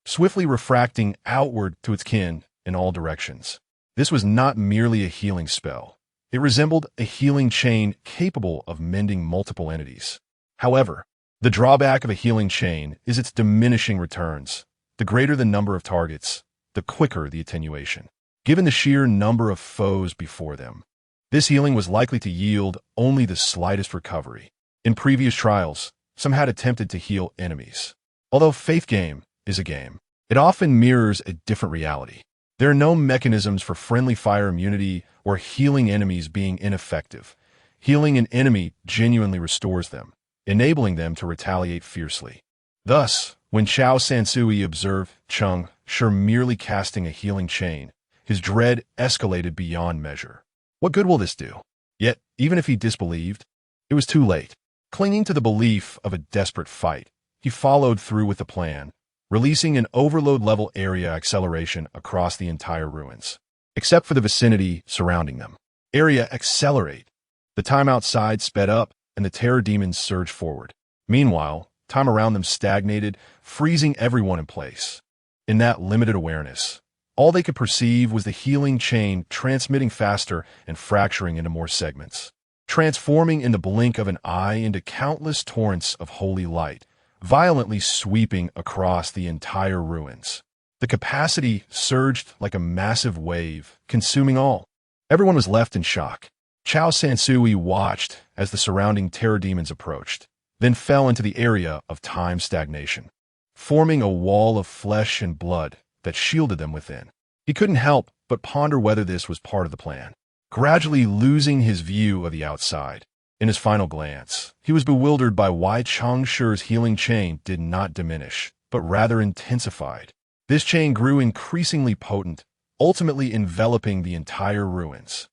swiftly refracting outward to its kin in all directions. This was not merely a healing spell. It resembled a healing chain capable of mending multiple entities. However, the drawback of a healing chain is its diminishing returns. The greater the number of targets, the quicker the attenuation. Given the sheer number of foes before them, this healing was likely to yield only the slightest recovery. In previous trials, some had attempted to heal enemies. Although faith game is a game, it often mirrors a different reality. There are no mechanisms for friendly fire immunity or healing enemies being ineffective. Healing an enemy genuinely restores them, enabling them to retaliate fiercely. Thus, when Chao Sansui observed Cheng Shi merely casting a healing chain, his dread escalated beyond measure. What good will this do? Yet, even if he disbelieved, it was too late. Clinging to the belief of a desperate fight, he followed through with the plan, releasing an overload-level area acceleration across the entire ruins, except for the vicinity surrounding them. Area accelerate. The time outside sped up, and the terror demons surged forward. Meanwhile, time around them stagnated, freezing everyone in place. In that limited awareness, all they could perceive was the healing chain transmitting faster and fracturing into more segments, transforming in the blink of an eye into countless torrents of holy light, violently sweeping across the entire ruins. The capacity surged like a massive wave, consuming all. Everyone was left in shock. Chao Sansui watched as the surrounding terror demons approached, then fell into the area of time stagnation, forming a wall of flesh and blood that shielded them within. He couldn't help but ponder whether this was part of the plan. Gradually losing his view of the outside, in his final glance, he was bewildered by why Cheng Shi's healing chain did not diminish, but rather intensified. This chain grew increasingly potent, ultimately enveloping the entire ruins.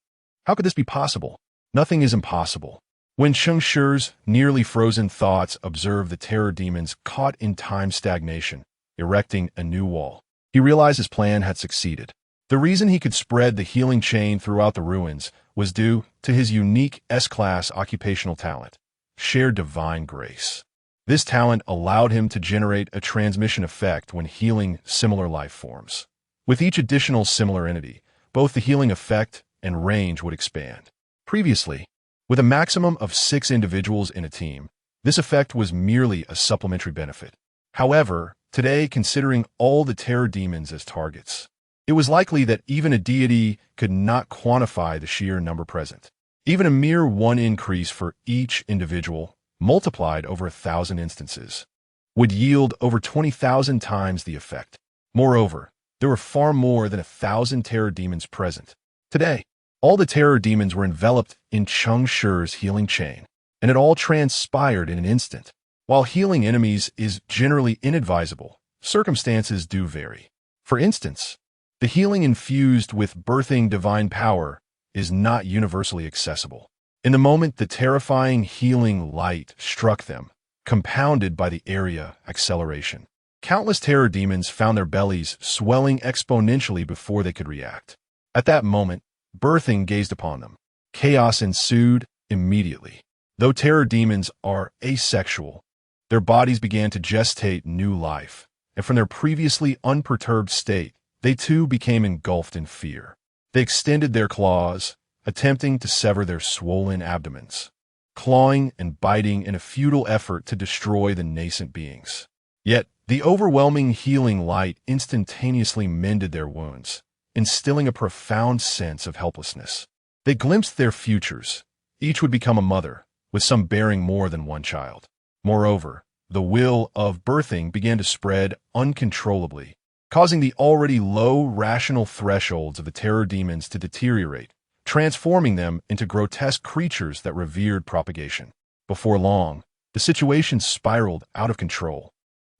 How could this be possible? Nothing is impossible. When Cheng Shi's nearly frozen thoughts observed the terror demons caught in time stagnation, erecting a new wall, He realized his plan had succeeded. The reason he could spread the healing chain throughout the ruins was due to his unique S-class occupational talent, shared divine grace. This talent allowed him to generate a transmission effect when healing similar life forms. With each additional similar entity, both the healing effect and range would expand. Previously, with a maximum of 6 individuals in a team, this effect was merely a supplementary benefit. However, today, considering all the terror demons as targets, it was likely that even a deity could not quantify the sheer number present. Even a mere 1 increase for each individual, multiplied over 1,000 instances, would yield over 20,000 times the effect. Moreover, there were far more than 1,000 terror demons present. Today, all the terror demons were enveloped in Cheng Shi's healing chain, and it all transpired in an instant. While healing enemies is generally inadvisable, circumstances do vary. For instance, the healing infused with birthing divine power is not universally accessible. In the moment the terrifying healing light struck them, compounded by the area acceleration, countless terror demons found their bellies swelling exponentially before they could react. At that moment, birthing gazed upon them. Chaos ensued immediately. Though terror demons are asexual, their bodies began to gestate new life, and from their previously unperturbed state, they too became engulfed in fear. They extended their claws, attempting to sever their swollen abdomens, clawing and biting in a futile effort to destroy the nascent beings. Yet, the overwhelming healing light instantaneously mended their wounds, instilling a profound sense of helplessness. They glimpsed their futures. Each would become a mother, with some bearing more than 1 child. Moreover, the will of birthing began to spread uncontrollably, causing the already low rational thresholds of the terror demons to deteriorate, transforming them into grotesque creatures that revered propagation. Before long, the situation spiraled out of control.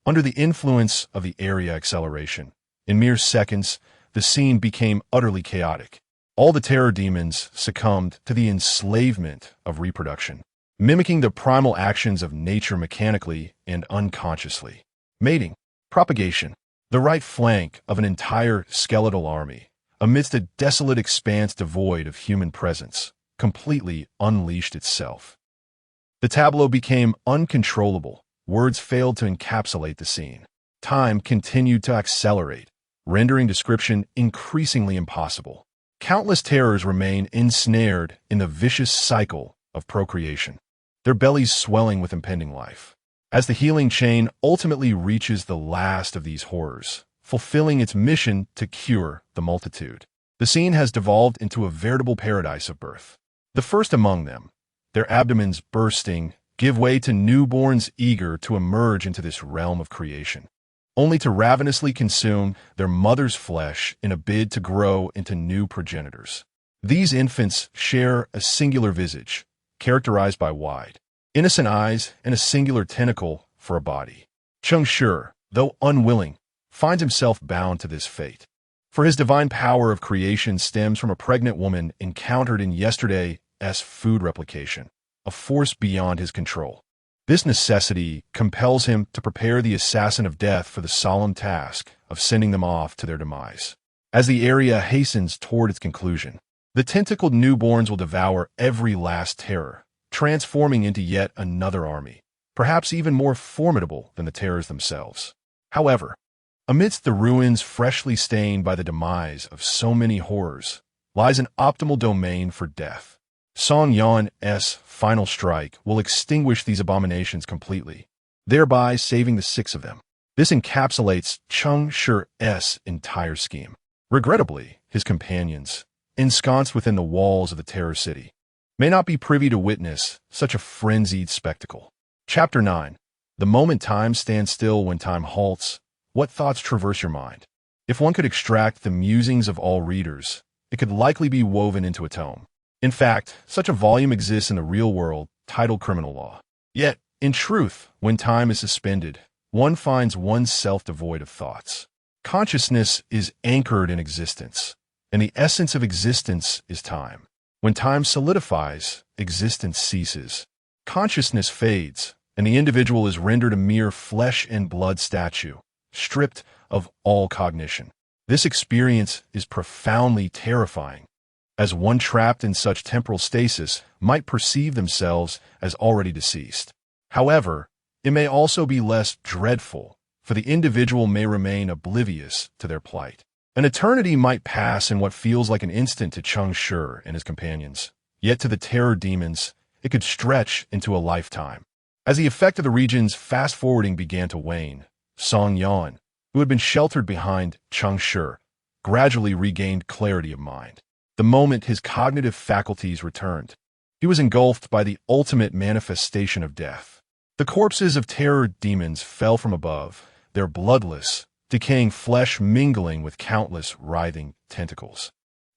Under the influence of the area acceleration, in mere seconds, the scene became utterly chaotic. All the terror demons succumbed to the enslavement of reproduction, mimicking the primal actions of nature mechanically and unconsciously. Mating, propagation, the right flank of an entire skeletal army, amidst a desolate expanse devoid of human presence, completely unleashed itself. The tableau became uncontrollable. Words failed to encapsulate the scene. Time continued to accelerate, rendering description increasingly impossible. Countless terrors remain ensnared in the vicious cycle of procreation, their bellies swelling with impending life. As the healing chain ultimately reaches the last of these horrors, fulfilling its mission to cure the multitude, the scene has devolved into a veritable paradise of birth. The first among them, their abdomens bursting, give way to newborns eager to emerge into this realm of creation, only to ravenously consume their mother's flesh in a bid to grow into new progenitors. These infants share a singular visage, characterized by wide, innocent eyes and a singular tentacle for a body. Cheng Shi, though unwilling, finds himself bound to this fate. For his divine power of creation stems from a pregnant woman encountered in yesterday's food replication, a force beyond his control. This necessity compels him to prepare the assassin of death for the solemn task of sending them off to their demise. As the area hastens toward its conclusion, the tentacled newborns will devour every last terror, transforming into yet another army, perhaps even more formidable than the terrors themselves. However, amidst the ruins freshly stained by the demise of so many horrors, lies an optimal domain for death. Song Yan's final strike will extinguish these abominations completely, thereby saving the 6 of them. This encapsulates Cheng Shi's entire scheme. Regrettably, his companions, ensconced within the walls of the Terror City, may not be privy to witness such a frenzied spectacle. Chapter 9. The moment time stands still when time halts, what thoughts traverse your mind? If one could extract the musings of all readers, it could likely be woven into a tome. In fact, such a volume exists in the real world, titled Criminal Law. Yet, in truth, when time is suspended, one finds oneself devoid of thoughts. Consciousness is anchored in existence, and the essence of existence is time. When time solidifies, existence ceases. Consciousness fades, and the individual is rendered a mere flesh and blood statue, stripped of all cognition. This experience is profoundly terrifying, as one trapped in such temporal stasis might perceive themselves as already deceased. However, it may also be less dreadful, for the individual may remain oblivious to their plight. An eternity might pass in what feels like an instant to Cheng Shi and his companions, yet to the terror demons, it could stretch into a lifetime. As the effect of the region's fast-forwarding began to wane, Song Yan, who had been sheltered behind Cheng Shi, gradually regained clarity of mind. The moment his cognitive faculties returned, he was engulfed by the ultimate manifestation of death. The corpses of terror demons fell from above, their bloodless, decaying flesh mingling with countless writhing tentacles,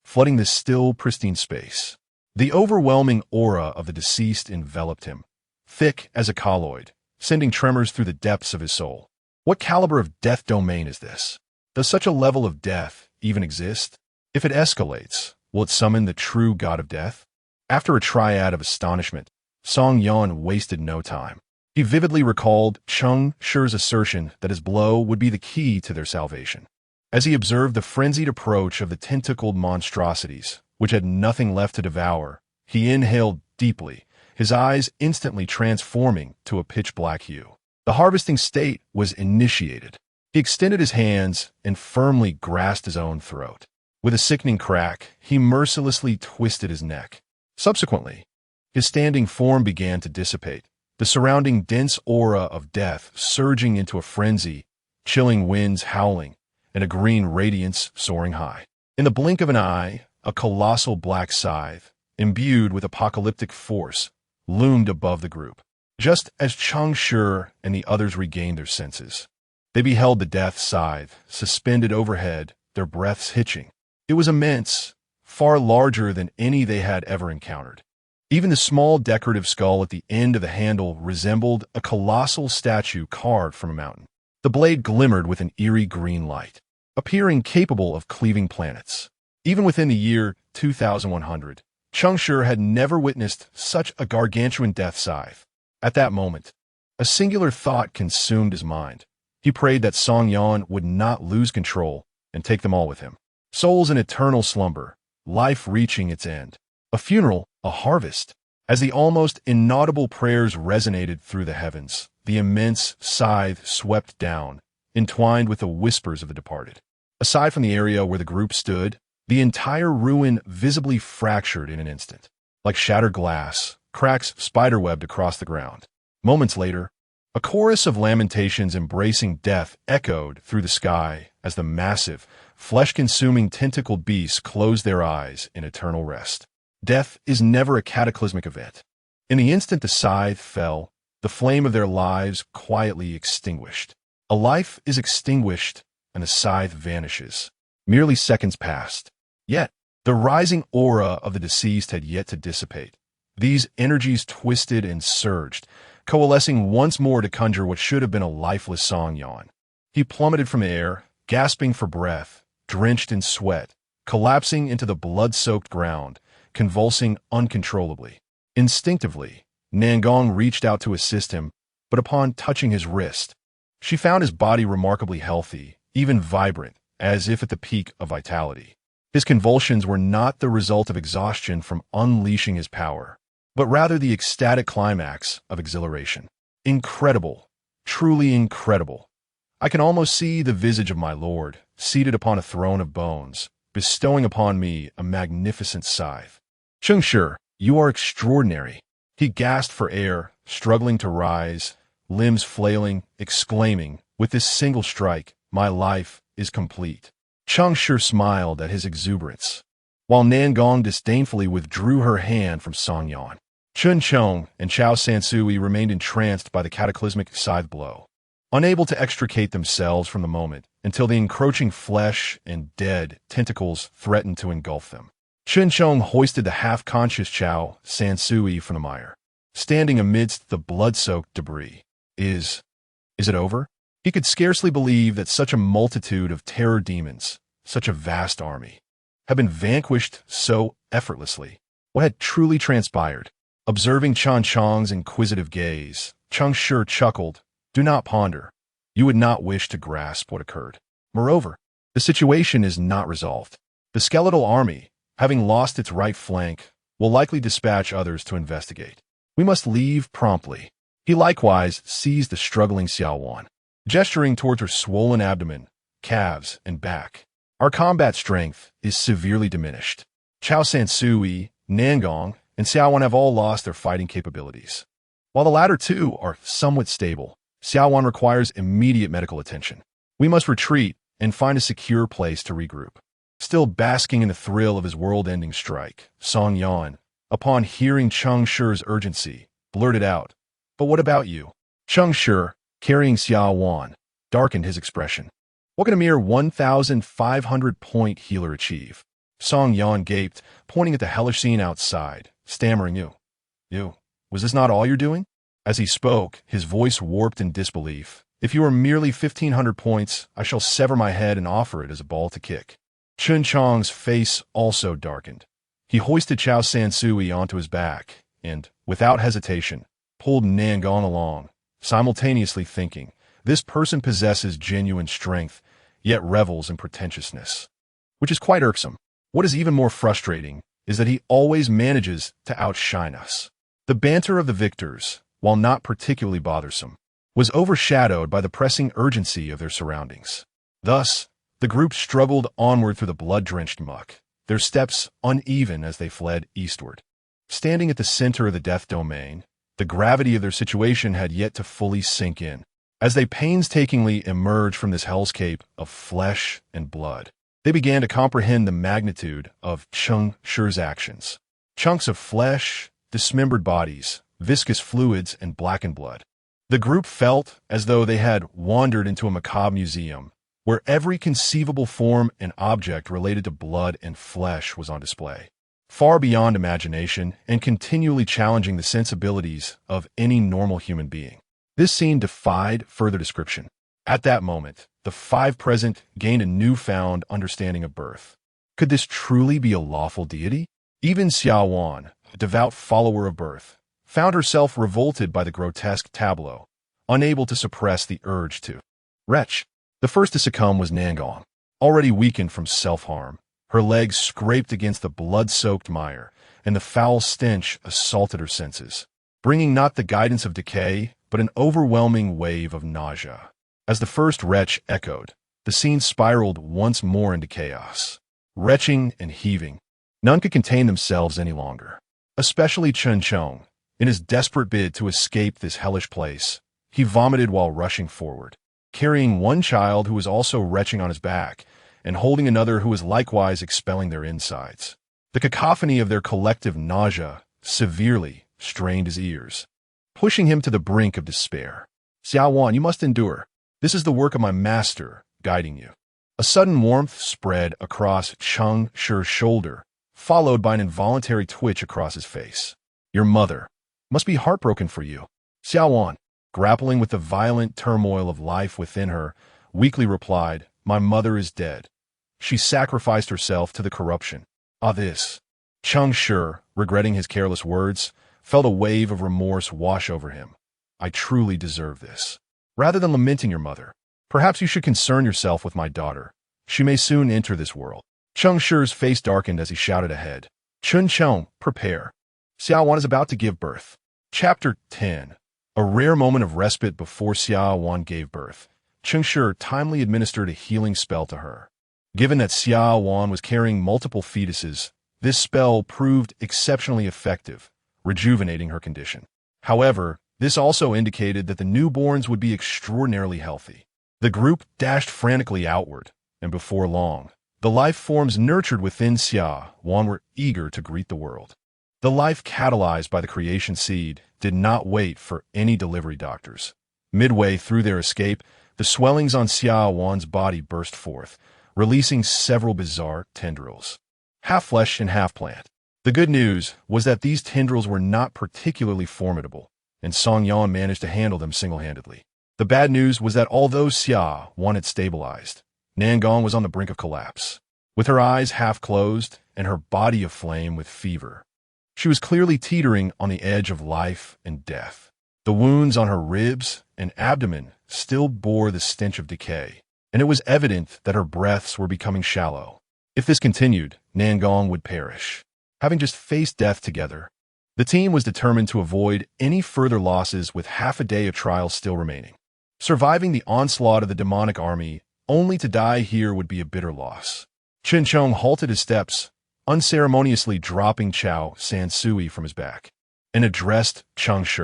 flooding the still, pristine space. The overwhelming aura of the deceased enveloped him, thick as a colloid, sending tremors through the depths of his soul. What caliber of death domain is this? Does such a level of death even exist? If it escalates, will it summon the true god of death? After a triad of astonishment, Song Yan wasted no time. He vividly recalled Cheng Shi's assertion that his blow would be the key to their salvation. As he observed the frenzied approach of the tentacled monstrosities, which had nothing left to devour, he inhaled deeply, his eyes instantly transforming to a pitch-black hue. The harvesting state was initiated. He extended his hands and firmly grasped his own throat. With a sickening crack, he mercilessly twisted his neck. Subsequently, his standing form began to dissipate, the surrounding dense aura of death surging into a frenzy, chilling winds howling, and a green radiance soaring high. In the blink of an eye, a colossal black scythe, imbued with apocalyptic force, loomed above the group. Just as Cheng Shi and the others regained their senses, they beheld the death scythe suspended overhead, their breaths hitching. It was immense, far larger than any they had ever encountered. Even the small decorative skull at the end of the handle resembled a colossal statue carved from a mountain. The blade glimmered with an eerie green light, appearing capable of cleaving planets. Even within the year 2100, Cheng Shi had never witnessed such a gargantuan death scythe. At that moment, a singular thought consumed his mind. He prayed that Song Yan would not lose control and take them all with him. Souls in eternal slumber, life reaching its end. A funeral, a harvest. As the almost inaudible prayers resonated through the heavens, the immense scythe swept down, entwined with the whispers of the departed. Aside from the area where the group stood, the entire ruin visibly fractured in an instant. Like shattered glass, cracks spiderwebbed across the ground. Moments later, a chorus of lamentations embracing death echoed through the sky as the massive, flesh-consuming tentacled beasts closed their eyes in eternal rest. Death is never a cataclysmic event. In the instant the scythe fell, the flame of their lives quietly extinguished. A life is extinguished, and the scythe vanishes. Merely seconds passed. Yet, the rising aura of the deceased had yet to dissipate. These energies twisted and surged, coalescing once more to conjure what should have been a lifeless Song Yan. He plummeted from air, gasping for breath, drenched in sweat, collapsing into the blood-soaked ground, convulsing uncontrollably. Instinctively, Nangong reached out to assist him, but upon touching his wrist, she found his body remarkably healthy, even vibrant, as if at the peak of vitality. His convulsions were not the result of exhaustion from unleashing his power, but rather the ecstatic climax of exhilaration. Incredible, truly incredible. I can almost see the visage of my lord, seated upon a throne of bones, bestowing upon me a magnificent scythe. Cheng Shi, you are extraordinary. He gasped for air, struggling to rise, limbs flailing, exclaiming, with this single strike, my life is complete. Cheng Shi smiled at his exuberance, while Nangong disdainfully withdrew her hand from Song Yan. Chun Chong and Chao Sansui remained entranced by the cataclysmic scythe blow, unable to extricate themselves from the moment until the encroaching flesh and dead tentacles threatened to engulf them. Chun Chong hoisted the half-conscious Chao Sansui from the mire, standing amidst the blood-soaked debris. Is it over? He could scarcely believe that such a multitude of terror demons, such a vast army, had been vanquished so effortlessly. What had truly transpired? Observing Chan Chong's inquisitive gaze, Cheng Shi chuckled. Do not ponder. you would not wish to grasp what occurred. Moreover, the situation is not resolved. The skeletal army, having lost its right flank, will likely dispatch others to investigate. We must leave promptly. He likewise seized the struggling Xiao Wan, gesturing towards her swollen abdomen, calves, and back. Our combat strength is severely diminished. Chao Sansui, Nangong, and Xiao Wan have all lost their fighting capabilities. While the latter two are somewhat stable, Xiao Wan requires immediate medical attention. We must retreat and find a secure place to regroup. Still basking in the thrill of his world-ending strike, Song Yan, upon hearing Cheng Shi's urgency, blurted out, "But what about you?" Cheng Shi, carrying Xiao Wan, darkened his expression. "What can a mere 1,500-point healer achieve?" Song Yan gaped, pointing at the hellish scene outside, stammering, You, was this not all you're doing?" As he spoke, his voice warped in disbelief. "If you are merely 1,500 points, I shall sever my head and offer it as a ball to kick." Chun Chong's face also darkened. He hoisted Chao Sansui onto his back and, without hesitation, pulled Nangong along, simultaneously thinking, this person possesses genuine strength, yet revels in pretentiousness, which is quite irksome. What is even more frustrating is that he always manages to outshine us. The banter of the victors, while not particularly bothersome, was overshadowed by the pressing urgency of their surroundings. Thus, the group struggled onward through the blood-drenched muck, their steps uneven as they fled eastward. Standing at the center of the death domain, the gravity of their situation had yet to fully sink in. As they painstakingly emerged from this hellscape of flesh and blood, they began to comprehend the magnitude of Cheng Shi's actions. Chunks of flesh, dismembered bodies, viscous fluids, and blackened blood. The group felt as though they had wandered into a macabre museum, where every conceivable form and object related to blood and flesh was on display, far beyond imagination and continually challenging the sensibilities of any normal human being. This scene defied further description. At that moment, the five present gained a newfound understanding of birth. Could this truly be a lawful deity? Even Xiao Wan, a devout follower of birth, found herself revolted by the grotesque tableau, unable to suppress the urge to retch. The first to succumb was Nangong, already weakened from self-harm. Her legs scraped against the blood-soaked mire, and the foul stench assaulted her senses, bringing not the guidance of decay, but an overwhelming wave of nausea. As the first retch echoed, the scene spiraled once more into chaos. Retching and heaving, none could contain themselves any longer. Especially Chun Chong, in his desperate bid to escape this hellish place, he vomited while rushing forward, carrying one child who was also retching on his back, and holding another who was likewise expelling their insides. The cacophony of their collective nausea severely strained his ears, pushing him to the brink of despair. "Xiao Wan, you must endure. This is the work of my master, guiding you." A sudden warmth spread across Cheng Shi's shoulder, followed by an involuntary twitch across his face. "Your mother must be heartbroken for you." Xiao Wan, grappling with the violent turmoil of life within her, weakly replied, "My mother is dead. She sacrificed herself to the corruption." This. Cheng Shi, regretting his careless words, felt a wave of remorse wash over him. "I truly deserve this. Rather than lamenting your mother, perhaps you should concern yourself with my daughter. She may soon enter this world." Cheng Shi's face darkened as he shouted ahead, "Chun Chong, prepare. Xiao Wan is about to give birth." Chapter 10. A rare moment of respite before Xiao Wan gave birth. Cheng Shi timely administered a healing spell to her. Given that Xiao Wan was carrying multiple fetuses, this spell proved exceptionally effective, rejuvenating her condition. However, this also indicated that the newborns would be extraordinarily healthy. The group dashed frantically outward, and before long, the life forms nurtured within Xiao Wan were eager to greet the world. The life catalyzed by the creation seed did not wait for any delivery doctors. Midway through their escape, the swellings on Xiao Wan's body burst forth, releasing several bizarre tendrils, half flesh and half plant. The good news was that these tendrils were not particularly formidable, and Song Yan managed to handle them single-handedly. The bad news was that although Xiao Wan had stabilized, Nangong was on the brink of collapse. With her eyes half closed and her body aflame with fever, she was clearly teetering on the edge of life and death. The wounds on her ribs and abdomen still bore the stench of decay, and it was evident that her breaths were becoming shallow. If this continued, Nangong would perish. Having just faced death together, the team was determined to avoid any further losses with half a day of trials still remaining. Surviving the onslaught of the demonic army only to die here would be a bitter loss. Chen Chong halted his steps, unceremoniously dropping Chao Sansui from his back, and addressed Cheng Shi.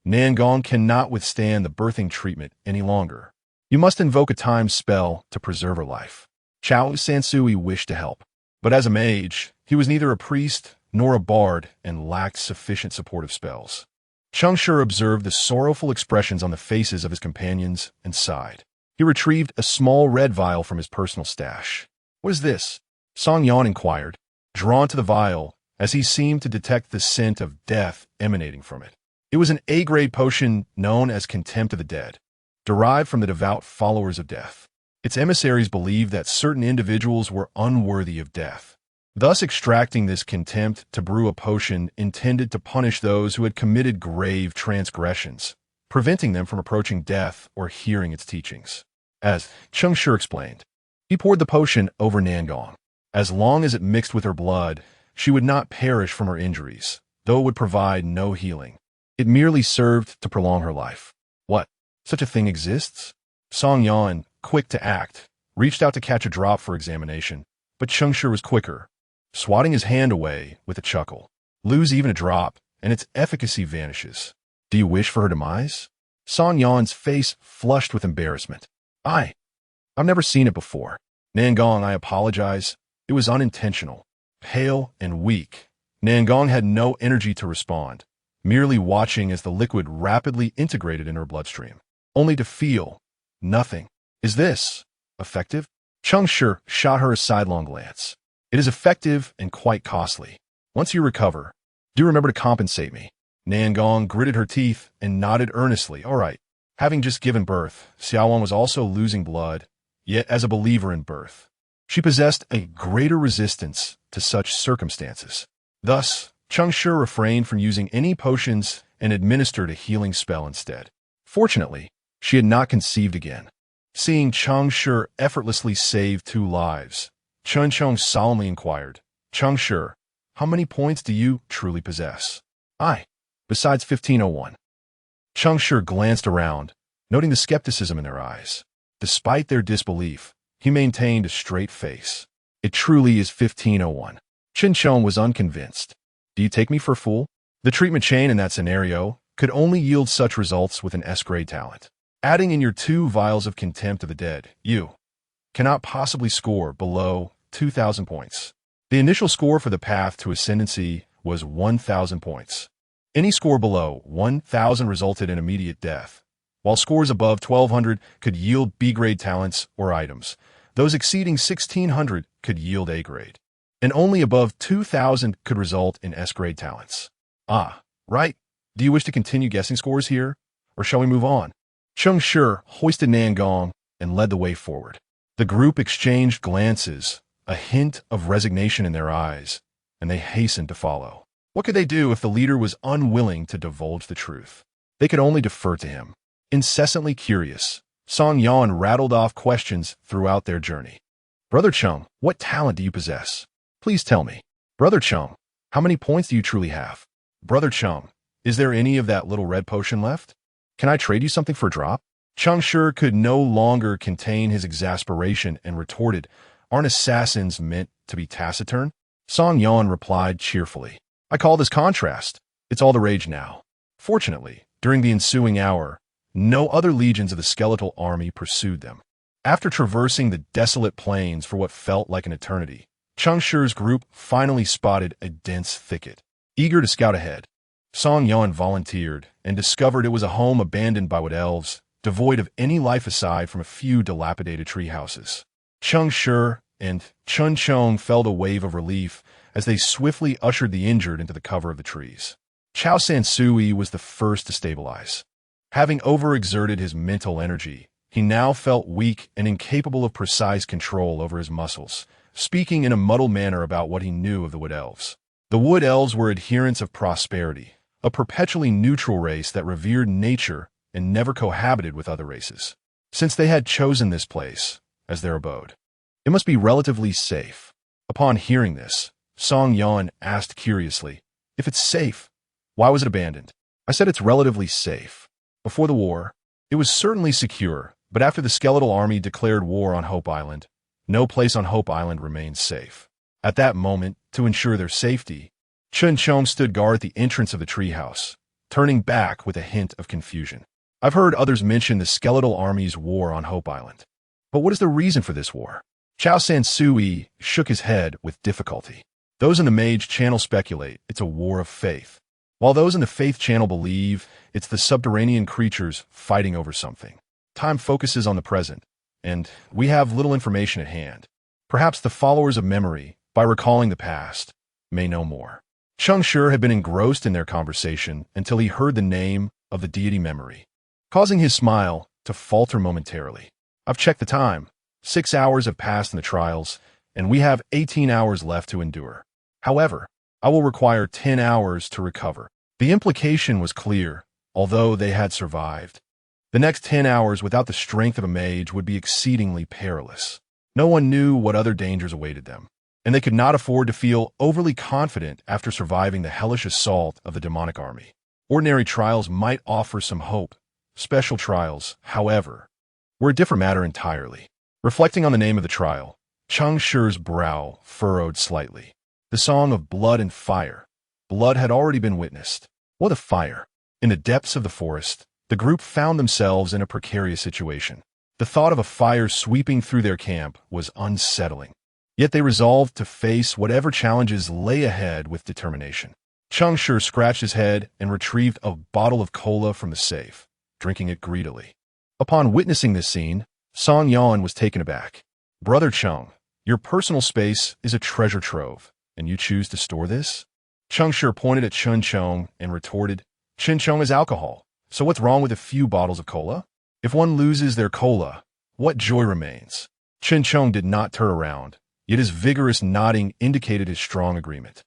Nangong cannot withstand the birthing treatment any longer. You must invoke a timed spell to preserve her life. Chao Sansui wished to help, but as a mage, he was neither a priest nor a bard and lacked sufficient supportive spells. Cheng Shi observed the sorrowful expressions on the faces of his companions and sighed. He retrieved a small red vial from his personal stash. "What is this?" Song Yan inquired, drawn to the vial as he seemed to detect the scent of death emanating from it. It was an A-grade potion known as Contempt of the Dead, derived from the devout followers of death. Its emissaries believed that certain individuals were unworthy of death, thus extracting this contempt to brew a potion intended to punish those who had committed grave transgressions, preventing them from approaching death or hearing its teachings. As Cheng Shi explained, he poured the potion over Nangong. As long as it mixed with her blood, she would not perish from her injuries, though it would provide no healing. It merely served to prolong her life. What? Such a thing exists? Song Yan, quick to act, reached out to catch a drop for examination, but Cheng Shi was quicker, swatting his hand away with a chuckle. Lose even a drop, and its efficacy vanishes. Do you wish for her demise? Song Yan's face flushed with embarrassment. I've never seen it before. Nangong, I apologize. It was unintentional. Pale and weak, Nangong had no energy to respond, merely watching as the liquid rapidly integrated in her bloodstream, only to feel nothing. Is this effective? Cheng Shi shot her a sidelong glance. It is effective and quite costly. Once you recover, do remember to compensate me. Nangong gritted her teeth and nodded earnestly. All right. Having just given birth, Xiaowan was also losing blood, yet as a believer in birth, she possessed a greater resistance to such circumstances. Thus, Cheng Shi refrained from using any potions and administered a healing spell instead. Fortunately, she had not conceived again. Seeing Cheng Shi effortlessly save 2 lives, Chen Chong solemnly inquired, Cheng Shi, how many points do you truly possess? Besides 1501. Cheng Shi glanced around, noting the skepticism in their eyes. Despite their disbelief, he maintained a straight face. It truly is 1501. Chen Chong was unconvinced. Do you take me for a fool? The treatment chain in that scenario could only yield such results with an S-grade talent. Adding in your 2 vials of Contempt of the Dead, you cannot possibly score below 2,000 points. The initial score for the path to ascendancy was 1,000 points. Any score below 1,000 resulted in immediate death, while scores above 1,200 could yield B-grade talents or items. Those exceeding 1,600 could yield A-grade, and only above 2,000 could result in S-grade talents. Right. Do you wish to continue guessing scores here, or shall we move on? Cheng Shi hoisted Nangong and led the way forward. The group exchanged glances, a hint of resignation in their eyes, and they hastened to follow. What could they do if the leader was unwilling to divulge the truth? They could only defer to him. Incessantly curious, Song Yan rattled off questions throughout their journey. Brother Cheng, what talent do you possess? Please tell me. Brother Cheng, how many points do you truly have? Brother Cheng, is there any of that little red potion left? Can I trade you something for a drop? Cheng Shi could no longer contain his exasperation and retorted, Aren't assassins meant to be taciturn? Song Yan replied cheerfully, I call this contrast. It's all the rage now. Fortunately, during the ensuing hour, no other legions of the skeletal army pursued them. After traversing the desolate plains for what felt like an eternity, Cheng Shi's group finally spotted a dense thicket. Eager to scout ahead, Song Yan volunteered and discovered it was a home abandoned by wood elves, devoid of any life aside from a few dilapidated tree houses. Cheng Shi and Chun Chong felt a wave of relief as they swiftly ushered the injured into the cover of the trees. Chao Sansui was the first to stabilize. Having overexerted his mental energy, he now felt weak and incapable of precise control over his muscles, speaking in a muddled manner about what he knew of the Wood Elves. The Wood Elves were adherents of prosperity, a perpetually neutral race that revered nature and never cohabited with other races. Since they had chosen this place as their abode, it must be relatively safe. Upon hearing this, Song Yan asked curiously, "If it's safe, why was it abandoned?" I said it's relatively safe. Before the war, it was certainly secure, but after the skeletal army declared war on Hope Island, no place on Hope Island remained safe. At that moment, to ensure their safety, Chun Chong stood guard at the entrance of the treehouse, turning back with a hint of confusion. I've heard others mention the skeletal army's war on Hope Island. But what is the reason for this war? Chao San Sui shook his head with difficulty. Those in the Mage Channel speculate it's a war of faith, while those in the Faith Channel believe it's the subterranean creatures fighting over something. Time focuses on the present, and we have little information at hand. Perhaps the followers of memory, by recalling the past, may know more. Cheng Shi had been engrossed in their conversation until he heard the name of the deity memory, causing his smile to falter momentarily. I've checked the time. 6 hours have passed in the trials, and we have 18 hours left to endure. However, I will require 10 hours to recover. The implication was clear, although they had survived. The next 10 hours without the strength of a mage would be exceedingly perilous. No one knew what other dangers awaited them, and they could not afford to feel overly confident after surviving the hellish assault of the demonic army. Ordinary trials might offer some hope. Special trials, however, were a different matter entirely. Reflecting on the name of the trial, Cheng Shi's brow furrowed slightly. The song of blood and fire. Blood had already been witnessed. What of fire? In the depths of the forest, the group found themselves in a precarious situation. The thought of a fire sweeping through their camp was unsettling. Yet they resolved to face whatever challenges lay ahead with determination. Cheng Shi scratched his head and retrieved a bottle of cola from the safe, drinking it greedily. Upon witnessing this scene, Song Yan was taken aback. "Brother Cheng, your personal space is a treasure trove, and you choose to store this?" Cheng Shi pointed at Chun Chong and retorted, "Chun Chong is alcohol, so what's wrong with a few bottles of cola? If one loses their cola, what joy remains?" Chun Chong did not turn around, yet his vigorous nodding indicated his strong agreement.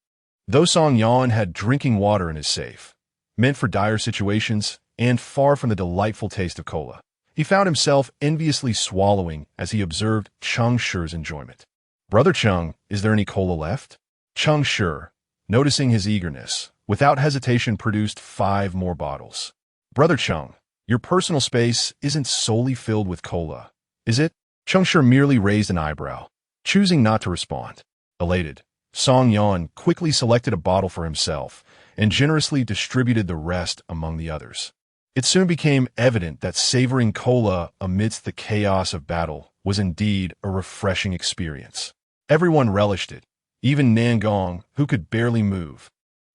Though Song Yan had drinking water in his safe, meant for dire situations and far from the delightful taste of cola, he found himself enviously swallowing as he observed Cheng Shi's enjoyment. "Brother Cheng, is there any cola left?" Cheng Shi, noticing his eagerness, without hesitation produced 5 more bottles. "Brother Cheng, your personal space isn't solely filled with cola, is it?" Cheng Shi merely raised an eyebrow, choosing not to respond. Elated, Song Yan quickly selected a bottle for himself and generously distributed the rest among the others. It soon became evident that savoring cola amidst the chaos of battle was indeed a refreshing experience. Everyone relished it. Even Nangong, who could barely move,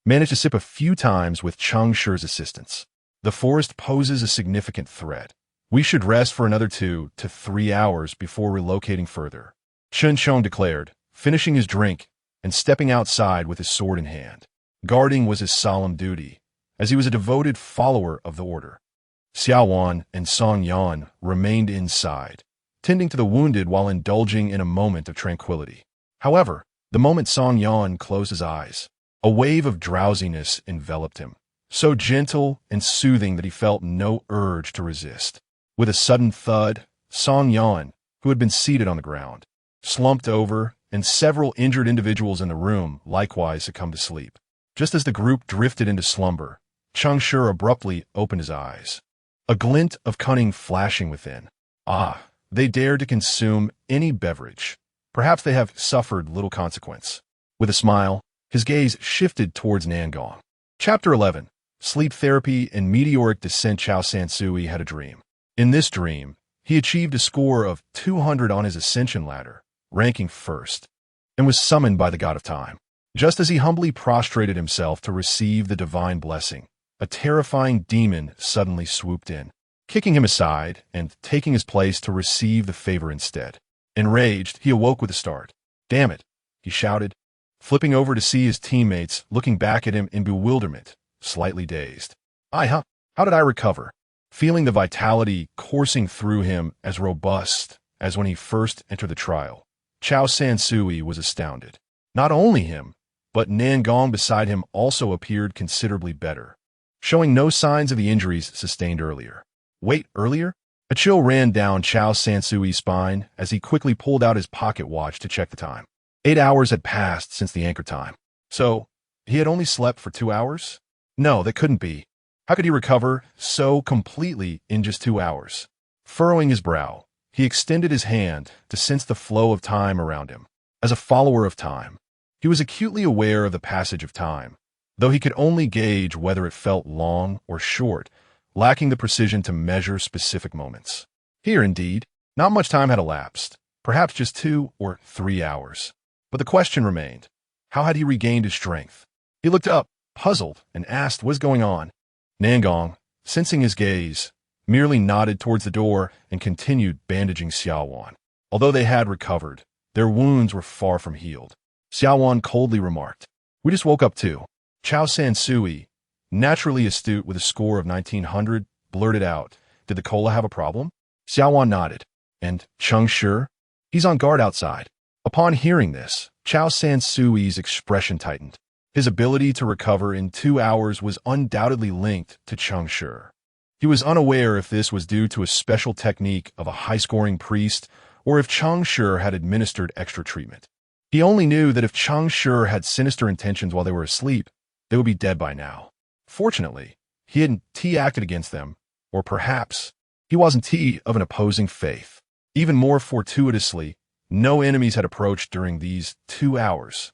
managed to sip a few times with Cheng Shi's assistance. The forest poses a significant threat. We should rest for another 2 to 3 hours before relocating further, Chun Chong declared, finishing his drink and stepping outside with his sword in hand. Guarding was his solemn duty, as he was a devoted follower of the order. Xiao Wan and Song Yan remained inside, tending to the wounded while indulging in a moment of tranquility. However, the moment Song Yan closed his eyes, a wave of drowsiness enveloped him, so gentle and soothing that he felt no urge to resist. With a sudden thud, Song Yan, who had been seated on the ground, slumped over, and several injured individuals in the room likewise succumbed to sleep. Just as the group drifted into slumber, Cheng Shi abruptly opened his eyes, a glint of cunning flashing within. Ah, they dared to consume any beverage. Perhaps they have suffered little consequence. With a smile, his gaze shifted towards Nangong. Chapter 11. Sleep Therapy and Meteoric Descent. Chao Sansui had a dream. In this dream, he achieved a score of 200 on his ascension ladder, ranking first, and was summoned by the god of time. Just as he humbly prostrated himself to receive the divine blessing, a terrifying demon suddenly swooped in, kicking him aside and taking his place to receive the favor instead. Enraged, he awoke with a start. "Damn it," he shouted, flipping over to see his teammates looking back at him in bewilderment, slightly dazed. How did I recover?" Feeling the vitality coursing through him as robust as when he first entered the trial, Chao Sansui was astounded. Not only him, but Nangong beside him also appeared considerably better, showing no signs of the injuries sustained earlier. Wait, earlier? A chill ran down Chao Sansui's spine as he quickly pulled out his pocket watch to check the time. 8 hours had passed since the anchor time. So, he had only slept for 2 hours? No, that couldn't be. How could he recover so completely in just 2 hours? Furrowing his brow, he extended his hand to sense the flow of time around him. As a follower of time, he was acutely aware of the passage of time, though he could only gauge whether it felt long or short, lacking the precision to measure specific moments. Here, indeed, not much time had elapsed, perhaps just 2 or 3 hours. But the question remained, how had he regained his strength? He looked up, puzzled, and asked what was going on. Nangong, sensing his gaze, merely nodded towards the door and continued bandaging Xiaowan. Although they had recovered, their wounds were far from healed. Xiaowan coldly remarked, "We just woke up too." Chao Sansui, naturally astute with a score of 1900, blurted out, "Did the cola have a problem?" Xiaowan nodded. "And Cheng Shi? He's on guard outside." Upon hearing this, Chao Sansui's expression tightened. His ability to recover in 2 hours was undoubtedly linked to Cheng Shi. He was unaware if this was due to a special technique of a high-scoring priest or if Cheng Shi had administered extra treatment. He only knew that if Cheng Shi had sinister intentions while they were asleep, they would be dead by now. Fortunately, he hadn't acted against them, or perhaps he wasn't of an opposing faith. Even more fortuitously, no enemies had approached during these 2 hours.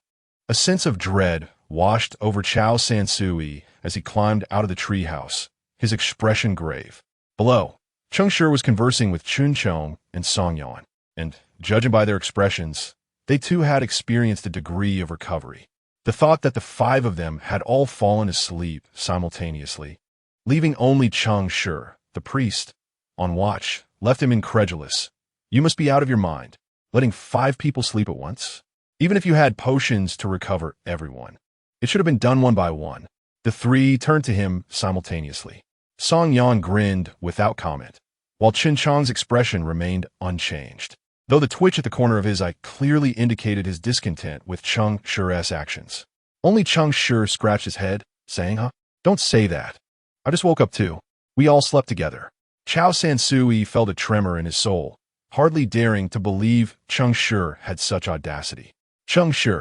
A sense of dread washed over Chao Sansui as he climbed out of the treehouse, his expression grave. Below, Cheng Shi was conversing with Chun Chong and Song Yan, and, judging by their expressions, they too had experienced a degree of recovery. The thought that the 5 of them had all fallen asleep simultaneously, leaving only Cheng Shi, the priest, on watch, left him incredulous. You must be out of your mind, letting 5 people sleep at once? Even if you had potions to recover everyone, it should have been done one by one. The 3 turned to him simultaneously. Song Yan grinned without comment, while Chin Chong's expression remained unchanged, though the twitch at the corner of his eye clearly indicated his discontent with Cheng Shi's actions. Only Cheng Shi scratched his head, saying, "Huh? Don't say that. I just woke up too. We all slept together." Chao Sansui felt a tremor in his soul, hardly daring to believe Cheng Shi had such audacity. "Cheng Shi,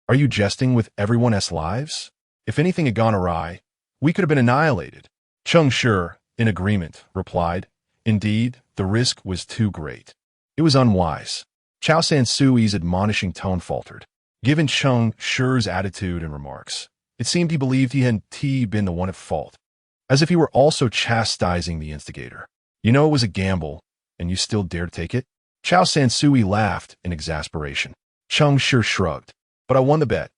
are you jesting with everyone's lives? If anything had gone awry, we could have been annihilated." Cheng Shi, in agreement, replied, "Indeed, the risk was too great. It was unwise." Chao Sansui's admonishing tone faltered. Given Cheng Shi's attitude and remarks, it seemed he believed he hadn't been the one at fault, as if he were also chastising the instigator. "You know it was a gamble, and you still dare to take it?" Chao Sansui laughed in exasperation. Cheng Shi shrugged. "But I won the bet.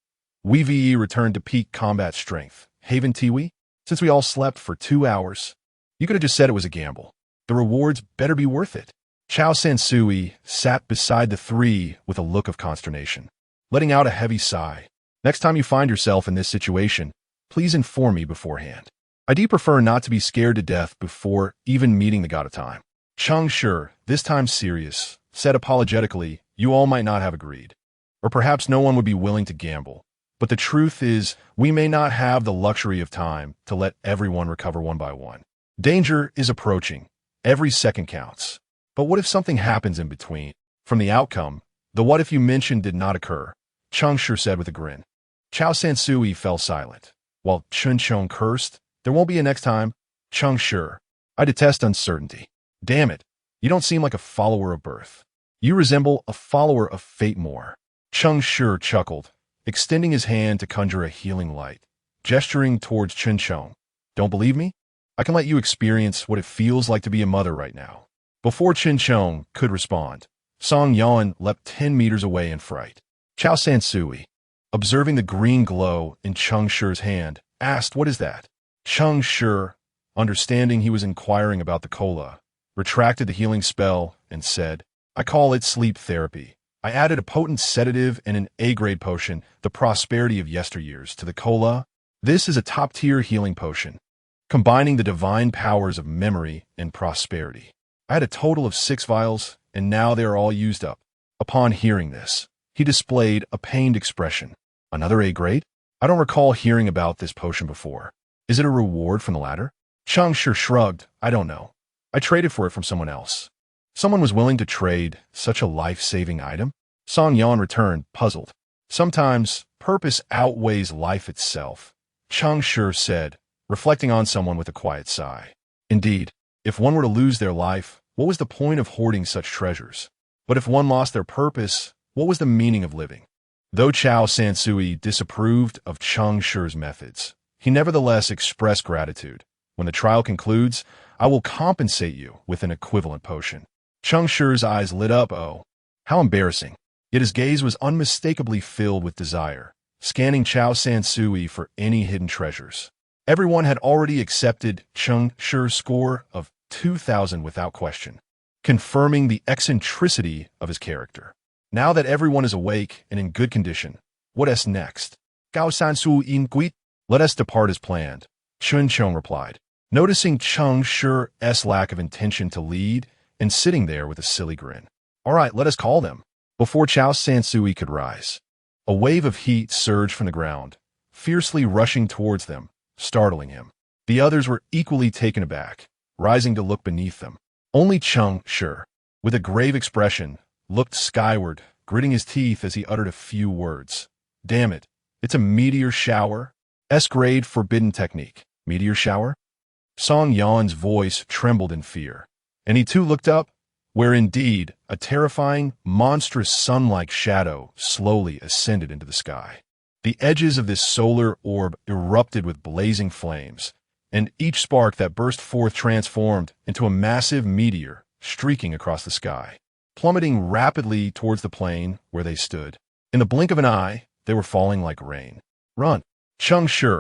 We returned to peak combat strength. Haven Tiwi? Since we all slept for 2 hours, you could have just said it was a gamble. The rewards better be worth it." Chao Sansui sat beside the 3 with a look of consternation, letting out a heavy sigh. "Next time you find yourself in this situation, please inform me beforehand. I'd prefer not to be scared to death before even meeting the god of time." Cheng Shi, this time serious, said apologetically, "You all might not have agreed, or perhaps no one would be willing to gamble. But the truth is, we may not have the luxury of time to let everyone recover one by one. Danger is approaching. Every second counts. But what if something happens in between? From the outcome, the what if you mentioned did not occur," Cheng Shi said with a grin. Chao Sansui fell silent, while Chun Chong cursed, "There won't be a next time." Cheng Shi, "I detest uncertainty. Damn it, you don't seem like a follower of birth. You resemble a follower of fate more." Cheng Shi chuckled, extending his hand to conjure a healing light, gesturing towards Chun Chong. "Don't believe me? I can let you experience what it feels like to be a mother right now." Before Chun Chong could respond, Song Yan leapt 10 meters away in fright. Chao Sansui, observing the green glow in Cheng Shi's hand, asked, "What is that?" Cheng Shi, understanding he was inquiring about the cola, retracted the healing spell and said, "I call it sleep therapy. I added a potent sedative and an A-grade potion, the prosperity of yesteryears, to the cola. This is a top-tier healing potion, combining the divine powers of memory and prosperity. I had a total of 6 vials, and now they are all used up." Upon hearing this, he displayed a pained expression. "Another A-grade? I don't recall hearing about this potion before. Is it a reward from the ladder?" Cheng Shi shrugged. "I don't know. I traded for it from someone else. Someone was willing to trade such a life-saving item? Song Yan returned, puzzled. Sometimes purpose outweighs life itself, Cheng Shi said, reflecting on someone with a quiet sigh. Indeed, if one were to lose their life, what was the point of hoarding such treasures? But if one lost their purpose, what was the meaning of living? Though Chao Sansui disapproved of Cheng Shi's methods, he nevertheless expressed gratitude. When the trial concludes, I will compensate you with an equivalent potion. Cheng Shi's eyes lit up. Oh, how embarrassing. Yet his gaze was unmistakably filled with desire, scanning Chao Sansui for any hidden treasures. Everyone had already accepted Cheng Shi's score of 2,000 without question, confirming the eccentricity of his character. Now that everyone is awake and in good condition, what is next? Gao Sansu in Guit, let us depart as planned, Chun Chong replied, noticing Cheng Shi's lack of intention to lead and sitting there with a silly grin. All right, let us call them. Before Chao Sansui could rise, a wave of heat surged from the ground, fiercely rushing towards them, startling him. The others were equally taken aback, rising to look beneath them. Only Cheng Shi, with a grave expression, looked skyward, gritting his teeth as he uttered a few words. Damn it, it's a meteor shower? S-grade forbidden technique. Meteor shower? Song Yan's voice trembled in fear, and he too looked up, where indeed a terrifying, monstrous sun-like shadow slowly ascended into the sky. The edges of this solar orb erupted with blazing flames, and each spark that burst forth transformed into a massive meteor streaking across the sky, plummeting rapidly towards the plain where they stood. In the blink of an eye, they were falling like rain. Run! Cheng Shi,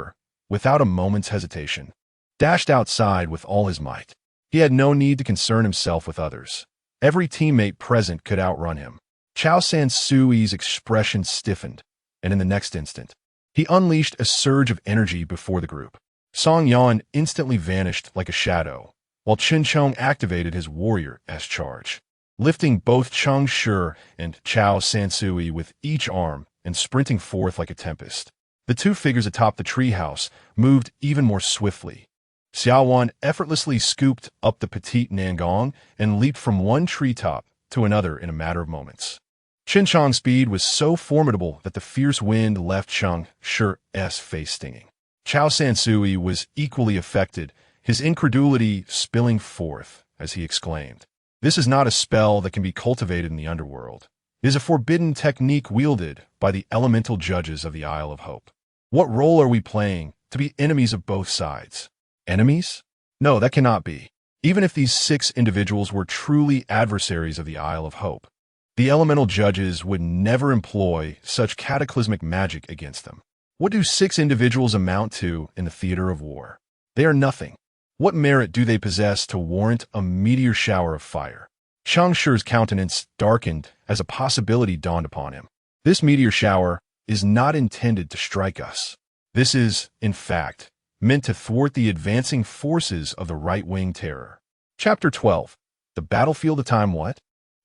without a moment's hesitation, dashed outside with all his might. He had no need to concern himself with others. Every teammate present could outrun him. Chao Sansui's expression stiffened, and in the next instant, he unleashed a surge of energy before the group. Song Yan instantly vanished like a shadow, while Chun Chong activated his warrior-s charge, lifting both Cheng Shi and Chao Sansui with each arm and sprinting forth like a tempest. The two figures atop the treehouse moved even more swiftly. Xiao Wan effortlessly scooped up the petite Nangong and leaped from one treetop to another in a matter of moments. Chun Chong's speed was so formidable that the fierce wind left Cheng Shi's face stinging. Chao Sansui was equally affected, his incredulity spilling forth as he exclaimed, "This is not a spell that can be cultivated in the underworld. It is a forbidden technique wielded by the elemental judges of the Isle of Hope. What role are we playing to be enemies of both sides? Enemies? No, that cannot be. Even if these 6 individuals were truly adversaries of the Isle of Hope, the elemental judges would never employ such cataclysmic magic against them. What do 6 individuals amount to in the theater of war? They are nothing. What merit do they possess to warrant a meteor shower of fire?" Cheng Shi's countenance darkened as a possibility dawned upon him. This meteor shower is not intended to strike us. This is, in fact, meant to thwart the advancing forces of the right-wing terror. Chapter 12. The battlefield of time what?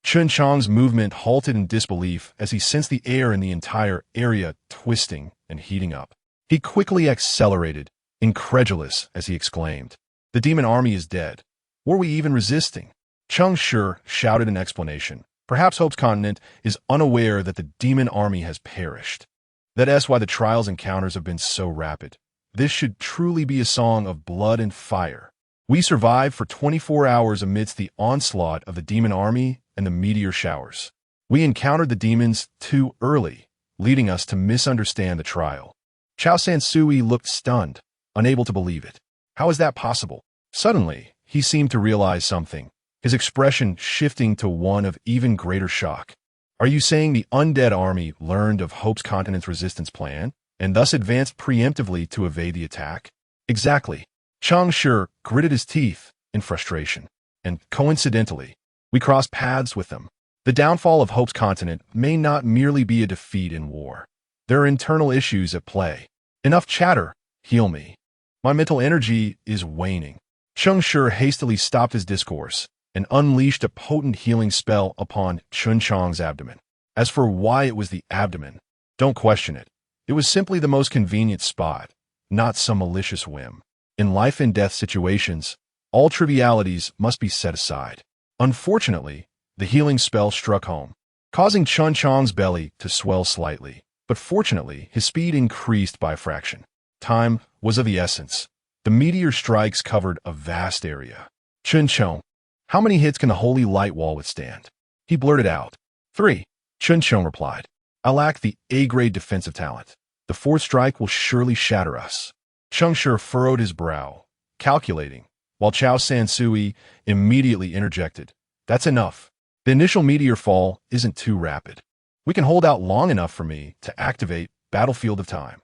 Chun Chong's movement halted in disbelief as he sensed the air in the entire area twisting and heating up. He quickly accelerated, incredulous as he exclaimed, "The demon army is dead. Were we even resisting?" Cheng Shi shouted in explanation. Perhaps Hope's continent is unaware that the demon army has perished. That's why the trial's encounters have been so rapid. This should truly be a song of blood and fire. We survived for 24 hours amidst the onslaught of the demon army and the meteor showers. We encountered the demons too early, leading us to misunderstand the trial. Chao Sansui looked stunned, unable to believe it. How is that possible? Suddenly, he seemed to realize something, his expression shifting to one of even greater shock. Are you saying the undead army learned of Hope's continent's resistance plan, and thus advanced preemptively to evade the attack? Exactly. Cheng Shi gritted his teeth in frustration, and coincidentally, we crossed paths with them. The downfall of Hope's continent may not merely be a defeat in war. There are internal issues at play. Enough chatter. Heal me. My mental energy is waning. Cheng Shi hastily stopped his discourse and unleashed a potent healing spell upon Chun Chong's abdomen. As for why it was the abdomen, don't question it. It was simply the most convenient spot, not some malicious whim. In life and death situations, All trivialities must be set aside. Unfortunately, the healing spell struck home, causing Chun Chong's belly to swell slightly. But fortunately, his speed increased by a fraction. Time was of the essence. The meteor strikes covered a vast area. Chun Chong, how many hits can the holy light wall withstand? He blurted out. 3. Chun Chong replied. I lack the A-grade defensive talent. The fourth strike will surely shatter us. Cheng Shi furrowed his brow, calculating, while Chao San Sui immediately interjected. That's enough. The initial meteor fall isn't too rapid. We can hold out long enough for me to activate Battlefield of Time.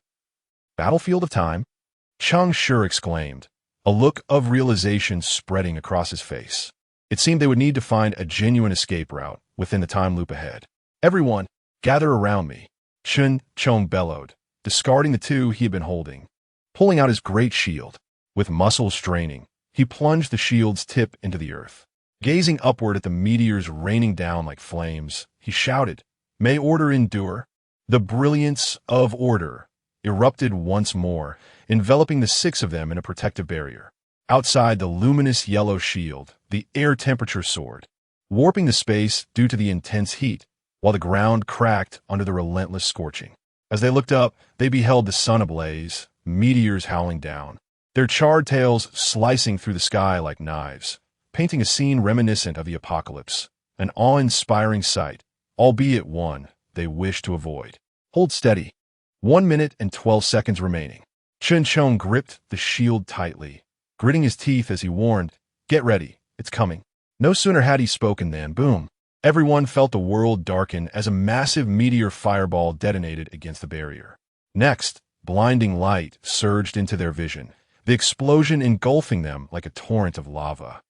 Battlefield of Time? Cheng Shi exclaimed, a look of realization spreading across his face. It seemed they would need to find a genuine escape route within the time loop ahead. Everyone, gather around me. Chun Chong bellowed, discarding the two he had been holding. Pulling out his great shield, with muscles straining, he plunged the shield's tip into the earth. Gazing upward at the meteors raining down like flames, he shouted, May order endure. The brilliance of order erupted once more, enveloping the 6 of them in a protective barrier. Outside the luminous yellow shield, the air temperature soared, warping the space due to the intense heat, while the ground cracked under the relentless scorching. As they looked up, they beheld the sun ablaze, meteors howling down, their charred tails slicing through the sky like knives, painting a scene reminiscent of the apocalypse, an awe-inspiring sight, albeit one they wished to avoid. Hold steady. 1 minute and 12 seconds remaining. Chun Chong gripped the shield tightly, gritting his teeth as he warned, Get ready, it's coming. No sooner had he spoken than, boom, everyone felt the world darken as a massive meteor fireball detonated against the barrier. Next, blinding light surged into their vision, the explosion engulfing them like a torrent of lava,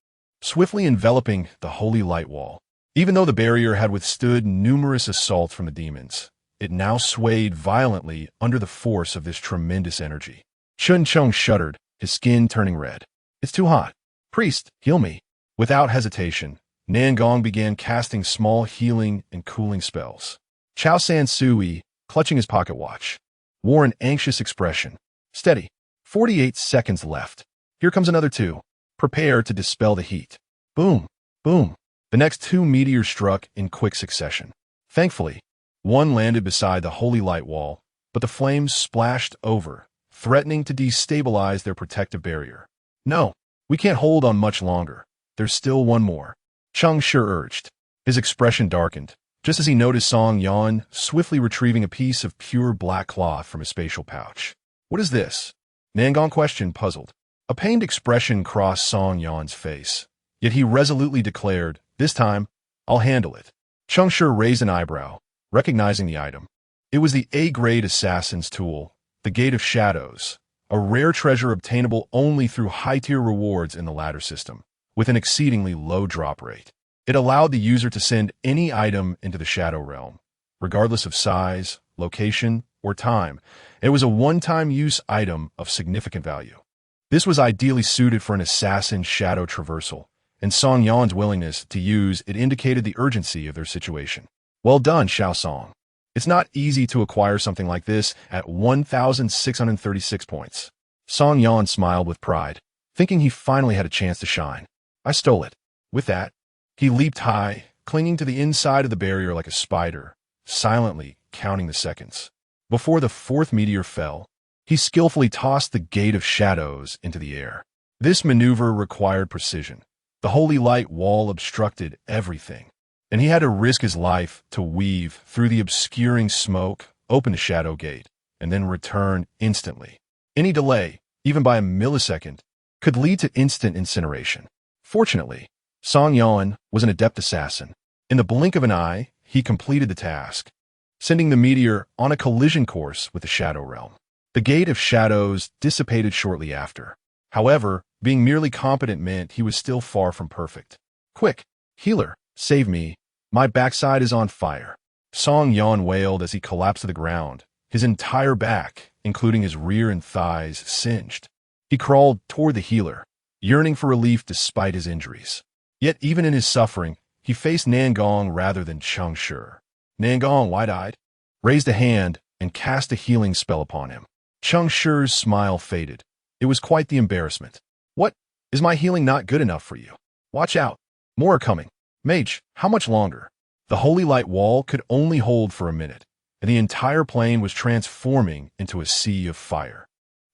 swiftly enveloping the holy light wall. Even though the barrier had withstood numerous assaults from the demons, it now swayed violently under the force of this tremendous energy. Chun Chong shuddered, his skin turning red. It's too hot. Priest, heal me. Without hesitation, Nangong began casting small healing and cooling spells. Chao San Sui, clutching his pocket watch, wore an anxious expression. Steady. 48 seconds left. Here comes another 2. Prepare to dispel the heat. Boom. Boom. The next 2 meteors struck in quick succession. Thankfully, one landed beside the holy light wall, but the flames splashed over, threatening to destabilize their protective barrier. No, we can't hold on much longer. There's still one more. Cheng Shi urged. His expression darkened, just as he noticed Song Yan swiftly retrieving a piece of pure black cloth from his spatial pouch. What is this? Nangong questioned, puzzled. A pained expression crossed Song Yan's face, yet he resolutely declared, This time, I'll handle it. Cheng Shi raised an eyebrow, recognizing the item. It was the A-grade assassin's tool, the Gate of Shadows, a rare treasure obtainable only through high-tier rewards in the ladder system, with an exceedingly low drop rate. It allowed the user to send any item into the Shadow Realm, regardless of size, location, or time. It was a one-time use item of significant value. This was ideally suited for an assassin's shadow traversal, and Song Yan's willingness to use it indicated the urgency of their situation. Well done, Xiao Song. It's not easy to acquire something like this at 1,636 points. Song Yan smiled with pride, thinking he finally had a chance to shine. I stole it. With that, he leaped high, clinging to the inside of the barrier like a spider, silently counting the seconds. Before the 4th meteor fell, he skillfully tossed the Gate of Shadows into the air. This maneuver required precision. The holy light wall obstructed everything, and he had to risk his life to weave through the obscuring smoke, open the shadow gate, and then return instantly. Any delay, even by a millisecond, could lead to instant incineration. Fortunately, Song Yan was an adept assassin. In the blink of an eye, he completed the task, sending the meteor on a collision course with the Shadow Realm. The Gate of Shadows dissipated shortly after. However, being merely competent meant he was still far from perfect. Quick, healer, save me. My backside is on fire. Song Yan wailed as he collapsed to the ground, his entire back, including his rear and thighs, singed. He crawled toward the healer, yearning for relief despite his injuries. Yet even in his suffering, he faced Nangong rather than Cheng Shi. Nangong, wide-eyed, raised a hand and cast a healing spell upon him. Cheng Shi's smile faded. It was quite the embarrassment. What? Is my healing not good enough for you? Watch out. More are coming. Mage, how much longer? The holy light wall could only hold for a minute, and the entire plane was transforming into a sea of fire.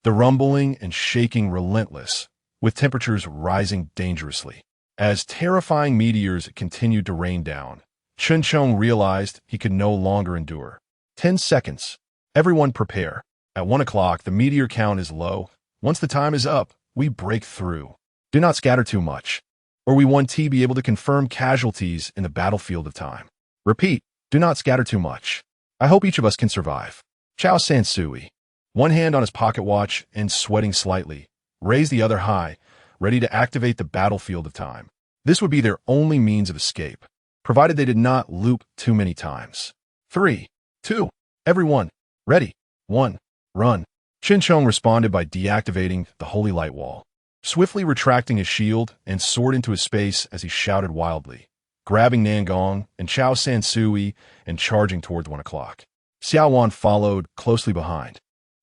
The rumbling and shaking relentless, with temperatures rising dangerously. As terrifying meteors continued to rain down, Cheng Shi realized he could no longer endure. 10 seconds. Everyone prepare. At 1 o'clock, the meteor count is low. Once the time is up, we break through. Do not scatter too much, or we won't be able to confirm casualties in the battlefield of time. Repeat, do not scatter too much. I hope each of us can survive. Chao Sansui, one hand on his pocket watch and sweating slightly, raised the other high, ready to activate the battlefield of time. This would be their only means of escape, provided they did not loop too many times. 3, 2, everyone, ready, 1, run. Cheng Shi responded by deactivating the holy light wall, swiftly retracting his shield and soared into his space as he shouted wildly, grabbing Nangong and Chao Sansui and charging toward 1 o'clock. Xiao Wan followed closely behind,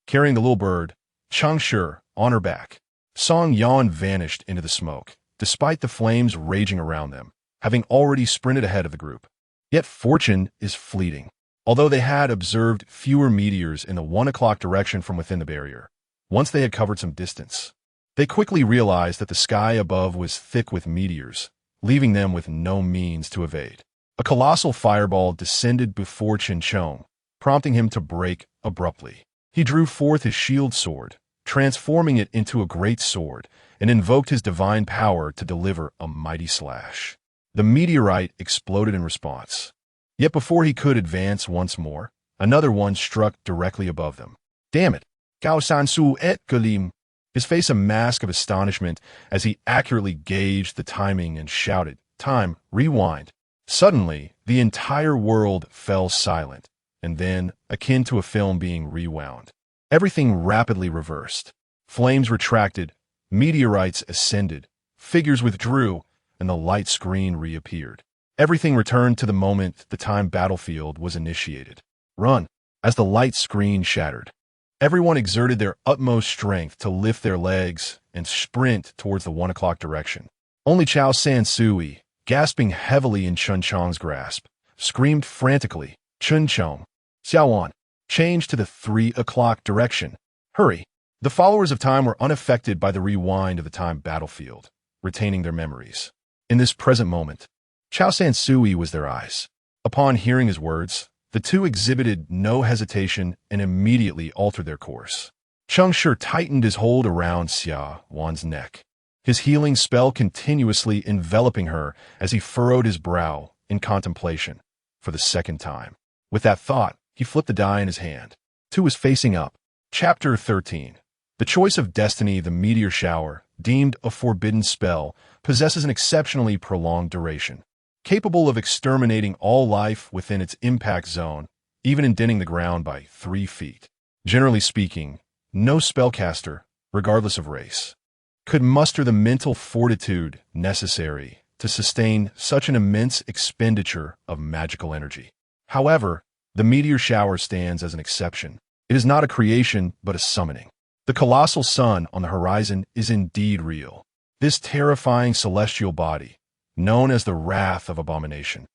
carrying the little bird, Cheng Shi, on her back. Song Yan vanished into the smoke, despite the flames raging around them, having already sprinted ahead of the group. Yet fortune is fleeting. Although they had observed fewer meteors in the 1 o'clock direction from within the barrier, once they had covered some distance, they quickly realized that the sky above was thick with meteors, leaving them with no means to evade. A colossal fireball descended before Cheng Shi, prompting him to break abruptly. He drew forth his shield sword, transforming it into a great sword, and invoked his divine power to deliver a mighty slash. The meteorite exploded in response. Yet before he could advance once more, another one struck directly above them. Damn it! Gao Sansu et Galim! His face a mask of astonishment as he accurately gauged the timing and shouted, "Time, rewind." Suddenly, the entire world fell silent, and then, akin to a film being rewound, everything rapidly reversed. Flames retracted, meteorites ascended, figures withdrew, and the light screen reappeared. Everything returned to the moment the time battlefield was initiated. Run! As the light screen shattered, everyone exerted their utmost strength to lift their legs and sprint towards the 1 o'clock direction. Only Chao Sansui, gasping heavily in Cheng Shi's grasp, screamed frantically, "Cheng Shi! Xiaowan, change to the 3 o'clock direction. Hurry!" The followers of time were unaffected by the rewind of the time battlefield, retaining their memories. In this present moment, Chao Sansui was their eyes. Upon hearing his words, the two exhibited no hesitation and immediately altered their course. Cheng Shi tightened his hold around Xia Wan's neck, his healing spell continuously enveloping her as he furrowed his brow in contemplation for the second time. With that thought, he flipped the die in his hand. 2 was facing up. Chapter 13. The choice of destiny. The meteor shower, deemed a forbidden spell, possesses an exceptionally prolonged duration, capable of exterminating all life within its impact zone, even indenting the ground by 3 feet. Generally speaking, no spellcaster, regardless of race, could muster the mental fortitude necessary to sustain such an immense expenditure of magical energy. However, the meteor shower stands as an exception. It is not a creation, but a summoning. The colossal sun on the horizon is indeed real. This terrifying celestial body, known as the Wrath of Abomination,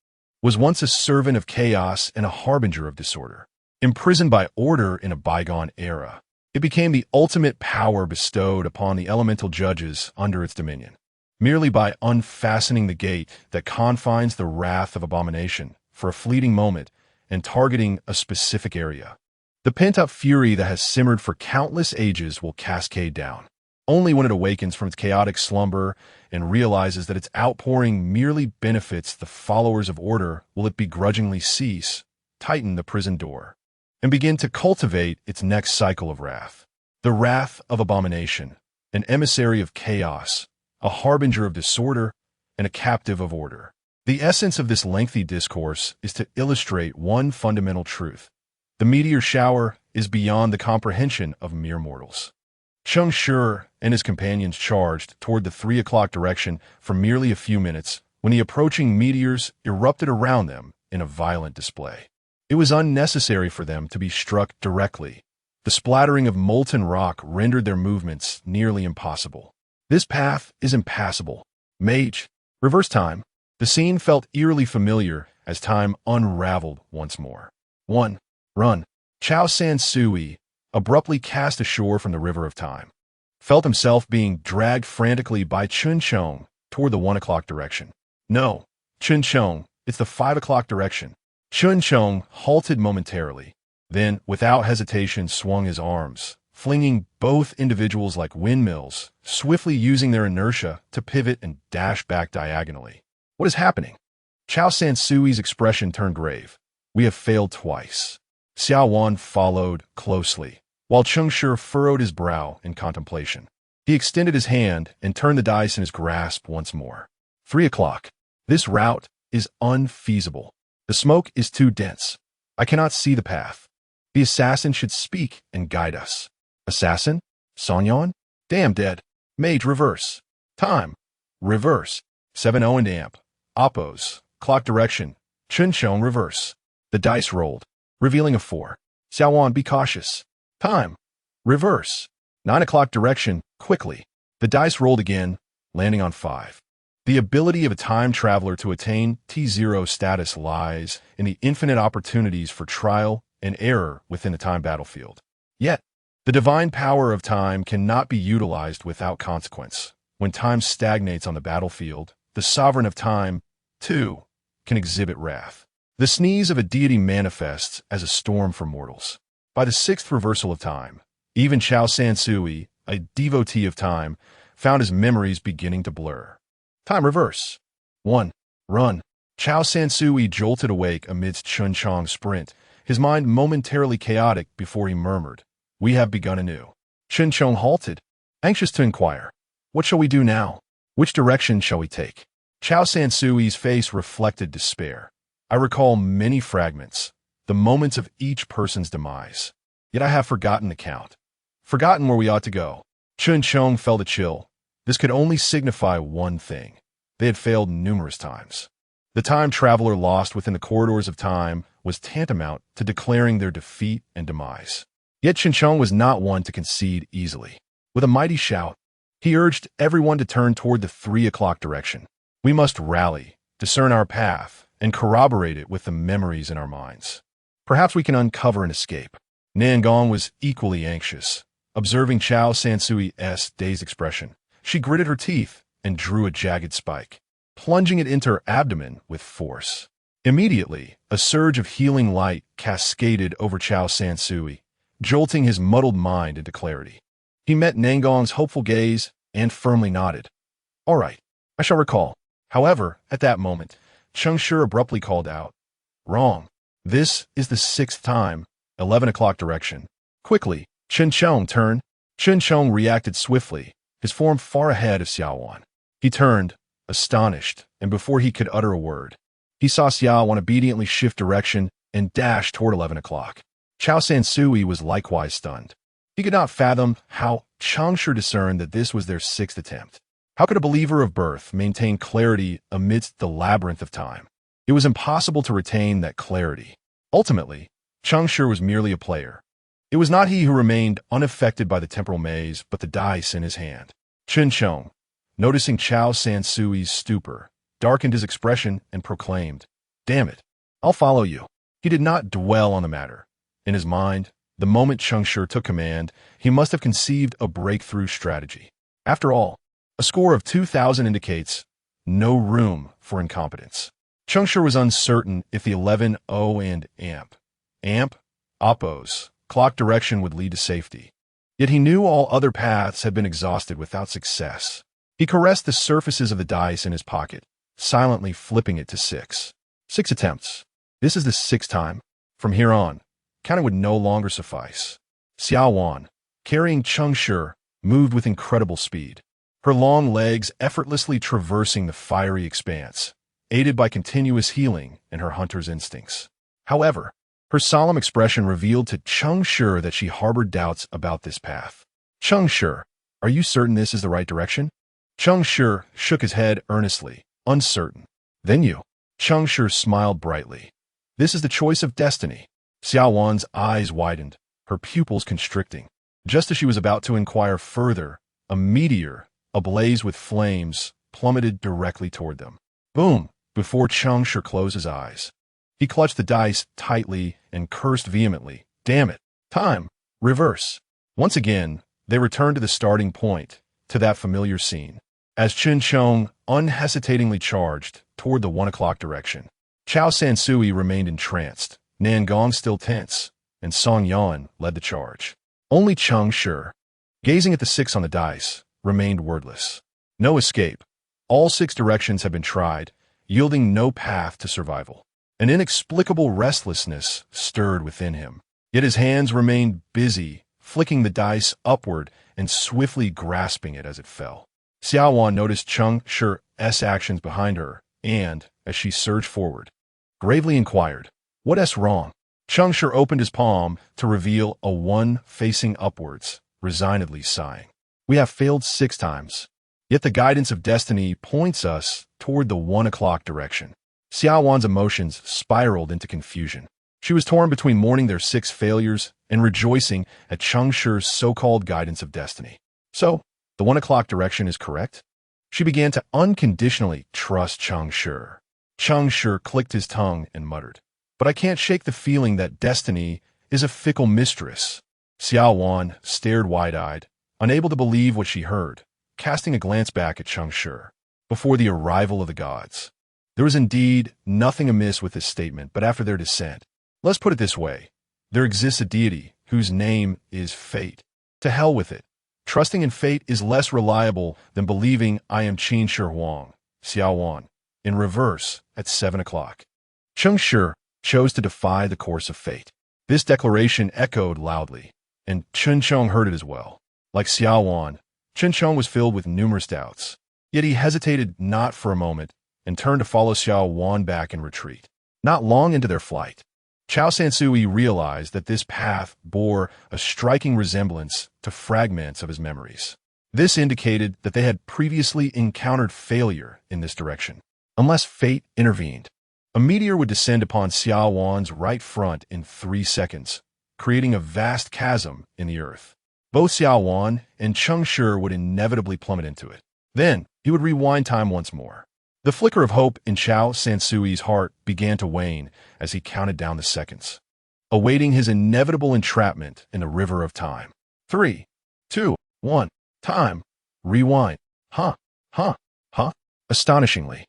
was once a servant of chaos and a harbinger of disorder. Imprisoned by order in a bygone era, it became the ultimate power bestowed upon the elemental judges under its dominion. Merely by unfastening the gate that confines the Wrath of Abomination for a fleeting moment and targeting a specific area, the pent-up fury that has simmered for countless ages will cascade down. Only when it awakens from its chaotic slumber and realizes that its outpouring merely benefits the followers of order will it begrudgingly cease, tighten the prison door, and begin to cultivate its next cycle of wrath. The Wrath of Abomination, an emissary of chaos, a harbinger of disorder, and a captive of order. The essence of this lengthy discourse is to illustrate one fundamental truth. The meteor shower is beyond the comprehension of mere mortals. Cheng Shi and his companions charged toward the 3 o'clock direction for merely a few minutes when the approaching meteors erupted around them in a violent display. It was unnecessary for them to be struck directly. The splattering of molten rock rendered their movements nearly impossible. This path is impassable. Mage. Reverse time. The scene felt eerily familiar as time unraveled once more. 1. Run. Chao San Sui, abruptly cast ashore from the river of time, felt himself being dragged frantically by Chun Chong toward the 1 o'clock direction. No, Chun Chong, it's the 5 o'clock direction. Chun Chong halted momentarily, then, without hesitation, swung his arms, flinging both individuals like windmills, swiftly using their inertia to pivot and dash back diagonally. What is happening? Chao San Sui's expression turned grave. We have failed twice. Xiao Wan followed closely, while Cheng Shi furrowed his brow in contemplation. He extended his hand and turned the dice in his grasp once more. 3 o'clock. This route is unfeasible. The smoke is too dense. I cannot see the path. The assassin should speak and guide us. Assassin? Sonyon? Damn dead. Mage reverse. Time. Reverse. 7-0 and amp. Oppos. Clock direction. Chun Chong reverse. The dice rolled, revealing a 4. Xiao Wan, be cautious. Time. Reverse. 9 o'clock direction, quickly. The dice rolled again, landing on 5. The ability of a time traveler to attain T0 status lies in the infinite opportunities for trial and error within the time battlefield. Yet, the divine power of time cannot be utilized without consequence. When time stagnates on the battlefield, the sovereign of time, too, can exhibit wrath. The sneeze of a deity manifests as a storm for mortals. By the 6th reversal of time, even Chao San Sui, a devotee of time, found his memories beginning to blur. Time reverse. 1. Run. Chao San Sui jolted awake amidst Chun Chong's sprint, his mind momentarily chaotic before he murmured, "We have begun anew." Chun Chong halted, anxious to inquire, "What shall we do now? Which direction shall we take?" Chao San Sui's face reflected despair. I recall many fragments, the moments of each person's demise. Yet I have forgotten the count. Forgotten where we ought to go. Chun Chong felt a chill. This could only signify one thing. They had failed numerous times. The time traveler lost within the corridors of time was tantamount to declaring their defeat and demise. Yet Chun Chong was not one to concede easily. With a mighty shout, he urged everyone to turn toward the 3 o'clock direction. We must rally, discern our path, and corroborate it with the memories in our minds. Perhaps we can uncover an escape. Nangong was equally anxious. Observing Chao San Sui's dazed expression, she gritted her teeth and drew a jagged spike, plunging it into her abdomen with force. Immediately, a surge of healing light cascaded over Chao San Sui, jolting his muddled mind into clarity. He met Nangong's hopeful gaze and firmly nodded. "All right, I shall recall." However, at that moment, Cheng Shi abruptly called out, "Wrong. This is the 6th time, 11 o'clock direction." Quickly, Chun Chong turned. Chun Chong reacted swiftly, his form far ahead of Xiao Wan. He turned, astonished, and before he could utter a word, he saw Xiao Wan obediently shift direction and dash toward 11 o'clock. Chao San Sui was likewise stunned. He could not fathom how Cheng Shi discerned that this was their 6th attempt. How could a believer of birth maintain clarity amidst the labyrinth of time? It was impossible to retain that clarity. Ultimately, Cheng Shi was merely a player. It was not he who remained unaffected by the temporal maze, but the dice in his hand. Chun Chong, noticing Chao San Sui's stupor, darkened his expression and proclaimed, "Damn it, I'll follow you." He did not dwell on the matter. In his mind, the moment Cheng Shi took command, he must have conceived a breakthrough strategy. After all, a score of 2,000 indicates no room for incompetence. Cheng Shi was uncertain if the 11-0 and amp, oppos, clock direction would lead to safety. Yet he knew all other paths had been exhausted without success. He caressed the surfaces of the dice in his pocket, silently flipping it to 6. 6 attempts. This is the 6th time. From here on, counting would no longer suffice. Xiao Wan, carrying Cheng Shi, moved with incredible speed, her long legs effortlessly traversing the fiery expanse, aided by continuous healing and her hunter's instincts. However, her solemn expression revealed to Cheng Shi that she harbored doubts about this path. "Cheng Shi, are you certain this is the right direction?" Cheng Shi shook his head earnestly, uncertain. "Then you." Cheng Shi smiled brightly. "This is the choice of destiny." Xiao Wan's eyes widened, her pupils constricting. Just as she was about to inquire further, a meteor, ablaze with flames, plummeted directly toward them. Boom! Before Cheng Shi closed his eyes. He clutched the dice tightly and cursed vehemently. Damn it! Time! Reverse! Once again, they returned to the starting point, to that familiar scene. As Chen Chong unhesitatingly charged toward the 1 o'clock direction, Chao Sansui remained entranced, Nangong still tense, and Song Yan led the charge. Only Cheng Shi, gazing at the 6 on the dice, remained wordless. No escape. All 6 directions had been tried, yielding no path to survival. An inexplicable restlessness stirred within him. Yet his hands remained busy, flicking the dice upward and swiftly grasping it as it fell. Xiao Wan noticed Cheng Shi's actions behind her and, as she surged forward, gravely inquired, "What's wrong?" Cheng Shi opened his palm to reveal a 1 facing upwards, resignedly sighing. "We have failed 6 times. Yet the guidance of destiny points us toward the 1 o'clock direction." Xiao Wan's emotions spiraled into confusion. She was torn between mourning their 6 failures and rejoicing at Cheng Shi's so-called guidance of destiny. So, the 1 o'clock direction is correct? She began to unconditionally trust Cheng Shi. Cheng Shi clicked his tongue and muttered, "But I can't shake the feeling that destiny is a fickle mistress." Xiao Wan stared wide-eyed, unable to believe what she heard, casting a glance back at Cheng Shi. Before the arrival of the gods. There was indeed nothing amiss with this statement, but after their descent, let's put it this way, there exists a deity whose name is fate. To hell with it. Trusting in fate is less reliable than believing I am Qin Shi Huang, Xiao Wan, in reverse at 7 o'clock. Cheng Shi chose to defy the course of fate. This declaration echoed loudly, and Chen Chong heard it as well. Like Xiao Wan, Chen Chong was filled with numerous doubts. Yet he hesitated not for a moment and turned to follow Xiao Wan back in retreat. Not long into their flight, Chao Sansui realized that this path bore a striking resemblance to fragments of his memories. This indicated that they had previously encountered failure in this direction. Unless fate intervened, a meteor would descend upon Xiao Wan's right front in 3 seconds, creating a vast chasm in the earth. Both Xiao Wan and Cheng Shi would inevitably plummet into it. Then, he would rewind time once more. The flicker of hope in Chao Sansui's heart began to wane as he counted down the seconds, awaiting his inevitable entrapment in the river of time. 3, 2, 1, time, rewind. Huh. Astonishingly,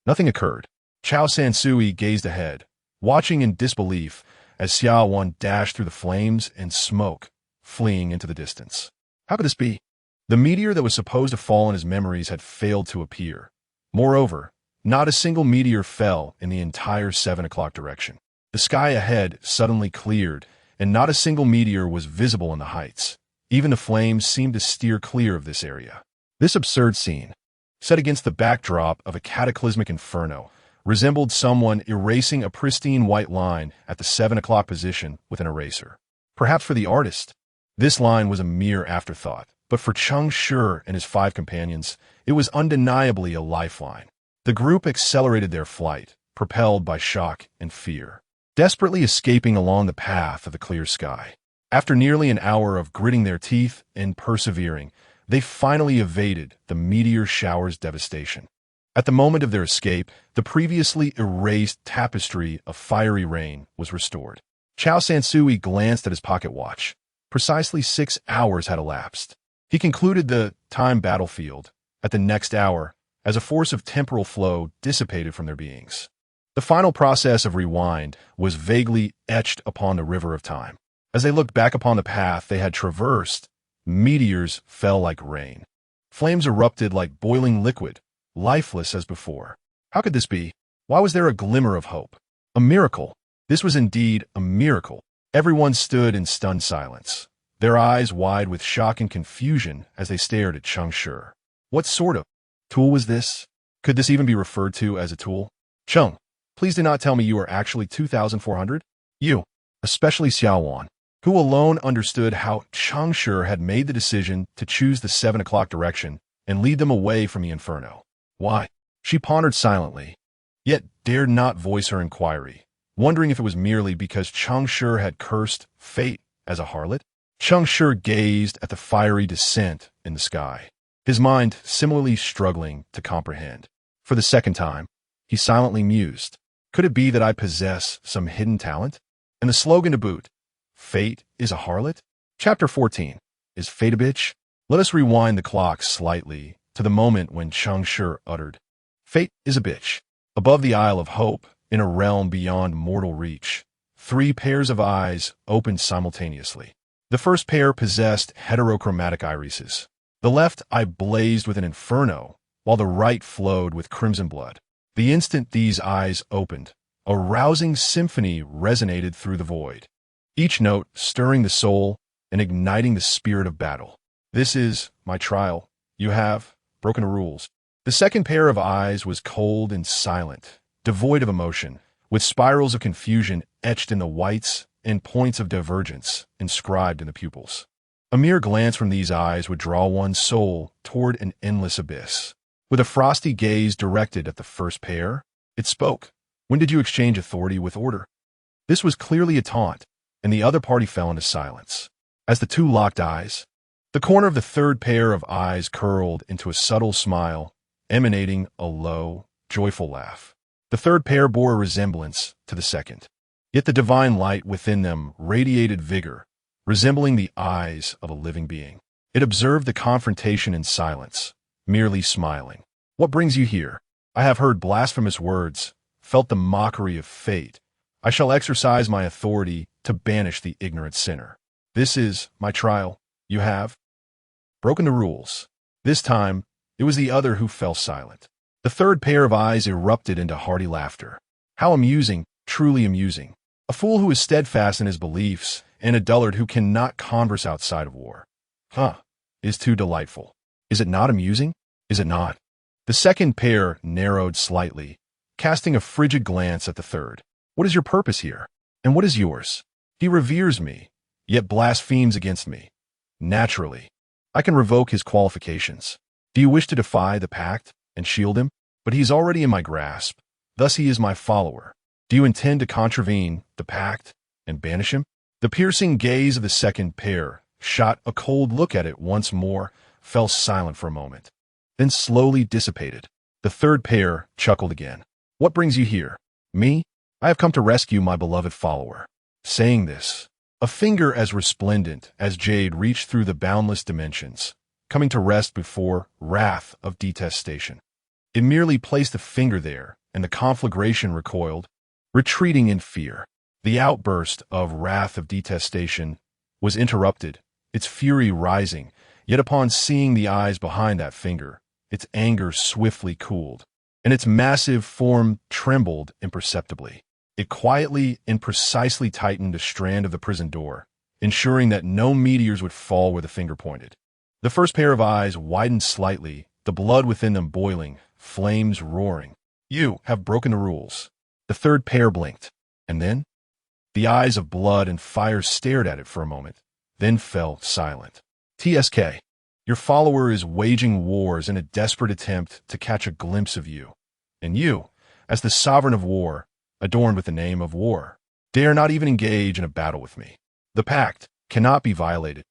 nothing occurred. Chao Sansui gazed ahead, watching in disbelief as Xiao Wan dashed through the flames and smoke, fleeing into the distance. How could this be? The meteor that was supposed to fall in his memories had failed to appear. Moreover, not a single meteor fell in the entire 7 o'clock direction. The sky ahead suddenly cleared, and not a single meteor was visible in the heights. Even the flames seemed to steer clear of this area. This absurd scene, set against the backdrop of a cataclysmic inferno, resembled someone erasing a pristine white line at the 7 o'clock position with an eraser. Perhaps for the artist, this line was a mere afterthought, but for Cheng Shi and his 5 companions, it was undeniably a lifeline. The group accelerated their flight, propelled by shock and fear, desperately escaping along the path of the clear sky. After nearly an hour of gritting their teeth and persevering, they finally evaded the meteor shower's devastation. At the moment of their escape, the previously erased tapestry of fiery rain was restored. Chao Sansui glanced at his pocket watch. Precisely 6 hours had elapsed. He concluded the time battlefield at the next hour as a force of temporal flow dissipated from their beings. The final process of rewind was vaguely etched upon the river of time. As they looked back upon the path they had traversed, meteors fell like rain. Flames erupted like boiling liquid, lifeless as before. How could this be? Why was there a glimmer of hope? A miracle. This was indeed a miracle. Everyone stood in stunned silence, their eyes wide with shock and confusion as they stared at Cheng Shi. What sort of tool was this? Could this even be referred to as a tool? Cheng, please do not tell me you are actually 2,400? You, especially Xiao Wan, who alone understood how Cheng Shi had made the decision to choose the 7 o'clock direction and lead them away from the inferno. Why? She pondered silently, yet dared not voice her inquiry, wondering if it was merely because Cheng Shi had cursed fate as a harlot. Cheng Shi gazed at the fiery descent in the sky, his mind similarly struggling to comprehend. For the second time, he silently mused. Could it be that I possess some hidden talent? And the slogan to boot, Fate is a harlot? Chapter 14. Is fate a bitch? Let us rewind the clock slightly to the moment when Cheng Shi uttered, Fate is a bitch. Above the Isle of Hope, in a realm beyond mortal reach, 3 pairs of eyes opened simultaneously. The first pair possessed heterochromatic irises. The left eye blazed with an inferno, while the right flowed with crimson blood. The instant these eyes opened, a rousing symphony resonated through the void, each note stirring the soul and igniting the spirit of battle. This is my trial. You have broken the rules. The second pair of eyes was cold and silent, devoid of emotion, with spirals of confusion etched in the whites and points of divergence inscribed in the pupils. A mere glance from these eyes would draw one's soul toward an endless abyss. With a frosty gaze directed at the first pair, it spoke. When did you exchange authority with order? This was clearly a taunt, and the other party fell into silence. As the two locked eyes, the corner of the third pair of eyes curled into a subtle smile, emanating a low, joyful laugh. The third pair bore a resemblance to the second, yet the divine light within them radiated vigor, resembling the eyes of a living being. It observed the confrontation in silence, merely smiling. What brings you here? I have heard blasphemous words, felt the mockery of fate. I shall exercise my authority to banish the ignorant sinner. This is my trial. You have broken the rules. This time, it was the other who fell silent. The third pair of eyes erupted into hearty laughter. How amusing, truly amusing. A fool who is steadfast in his beliefs, and a dullard who cannot converse outside of war. Is too delightful. Is it not amusing? Is it not? The second pair narrowed slightly, casting a frigid glance at the third. What is your purpose here? And what is yours? He reveres me, yet blasphemes against me. Naturally, I can revoke his qualifications. Do you wish to defy the pact and shield him? But he's already in my grasp, thus he is my follower. Do you intend to contravene the pact and banish him? The piercing gaze of the second pair shot a cold look at it once more, fell silent for a moment, then slowly dissipated. The third pair chuckled again. What brings you here? Me? I have come to rescue my beloved follower. Saying this, a finger as resplendent as jade reached through the boundless dimensions, coming to rest before wrath of detestation. It merely placed a finger there, and the conflagration recoiled, retreating in fear. The outburst of wrath of detestation was interrupted, its fury rising, yet upon seeing the eyes behind that finger, its anger swiftly cooled, and its massive form trembled imperceptibly. It quietly and precisely tightened a strand of the prison door, ensuring that no meteors would fall where the finger pointed. The first pair of eyes widened slightly, the blood within them boiling, flames roaring. You have broken the rules. The third pair blinked, and then the eyes of blood and fire stared at it for a moment, then fell silent. TSK, your follower is waging wars in a desperate attempt to catch a glimpse of you. And you, as the sovereign of war, adorned with the name of war, dare not even engage in a battle with me. The pact cannot be violated.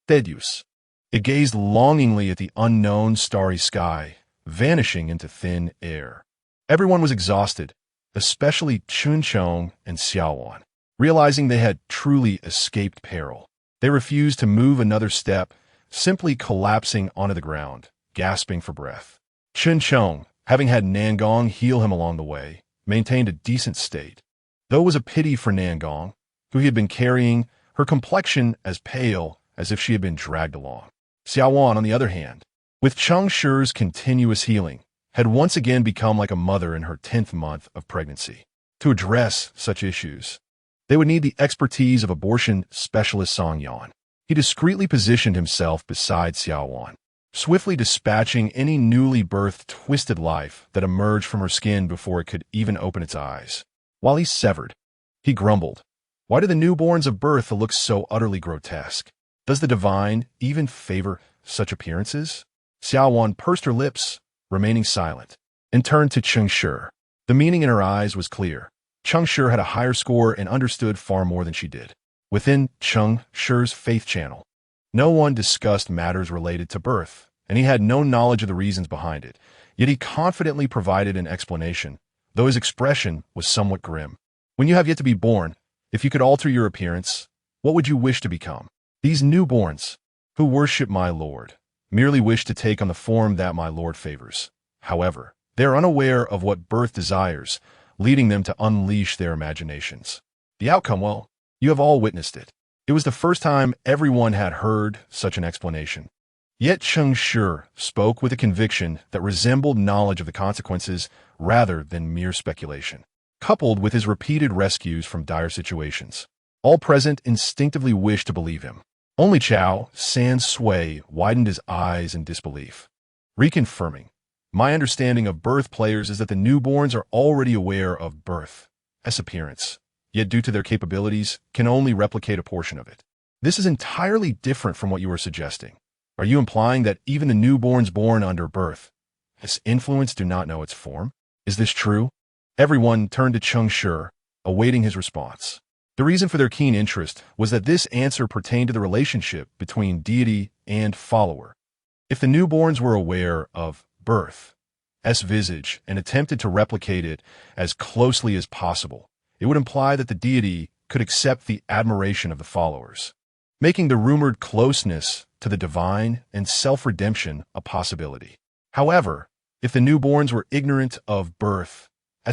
Deus. It gazed longingly at the unknown starry sky, vanishing into thin air. Everyone was exhausted, especially Chun Chong and Xiaowan. Realizing they had truly escaped peril, they refused to move another step, simply collapsing onto the ground, gasping for breath. Chun Chong, having had Nangong heal him along the way, maintained a decent state, though it was a pity for Nangong, who he had been carrying, her complexion as pale as if she had been dragged along. Xiaowan, on the other hand, with Cheng Shi's continuous healing, had once again become like a mother in her 10th month of pregnancy. To address such issues, they would need the expertise of abortion specialist Song Yan. He discreetly positioned himself beside Xiaowan, swiftly dispatching any newly birthed twisted life that emerged from her skin before it could even open its eyes. While he severed, he grumbled, "Why do the newborns of birth look so utterly grotesque? Does the divine even favor such appearances?" Xiaowan pursed her lips, remaining silent, and turned to Cheng Shi. The meaning in her eyes was clear. Cheng Shi had a higher score and understood far more than she did. Within Cheng Shi's faith channel, no one discussed matters related to birth and he had no knowledge of the reasons behind it, yet he confidently provided an explanation, though his expression was somewhat grim. When you have yet to be born, if you could alter your appearance, what would you wish to become? These newborns, who worship my Lord, merely wish to take on the form that my Lord favors. However, they are unaware of what birth desires, leading them to unleash their imaginations. The outcome, well, you have all witnessed it. It was the first time everyone had heard such an explanation. Yet Cheng Shi spoke with a conviction that resembled knowledge of the consequences rather than mere speculation. Coupled with his repeated rescues from dire situations, all present instinctively wished to believe him. Only Chao San Sui widened his eyes in disbelief, reconfirming, my understanding of birth players is that the newborns are already aware of birth's appearance, yet due to their capabilities, can only replicate a portion of it. This is entirely different from what you are suggesting. Are you implying that even the newborns born under birth's influence do not know its form? Is this true? Everyone turned to Cheng Shi, awaiting his response. The reason for their keen interest was that this answer pertained to the relationship between deity and follower. If the newborns were aware of birth's visage and attempted to replicate it as closely as possible, it would imply that the deity could accept the admiration of the followers, making the rumored closeness to the divine and self-redemption a possibility. However, if the newborns were ignorant of birth's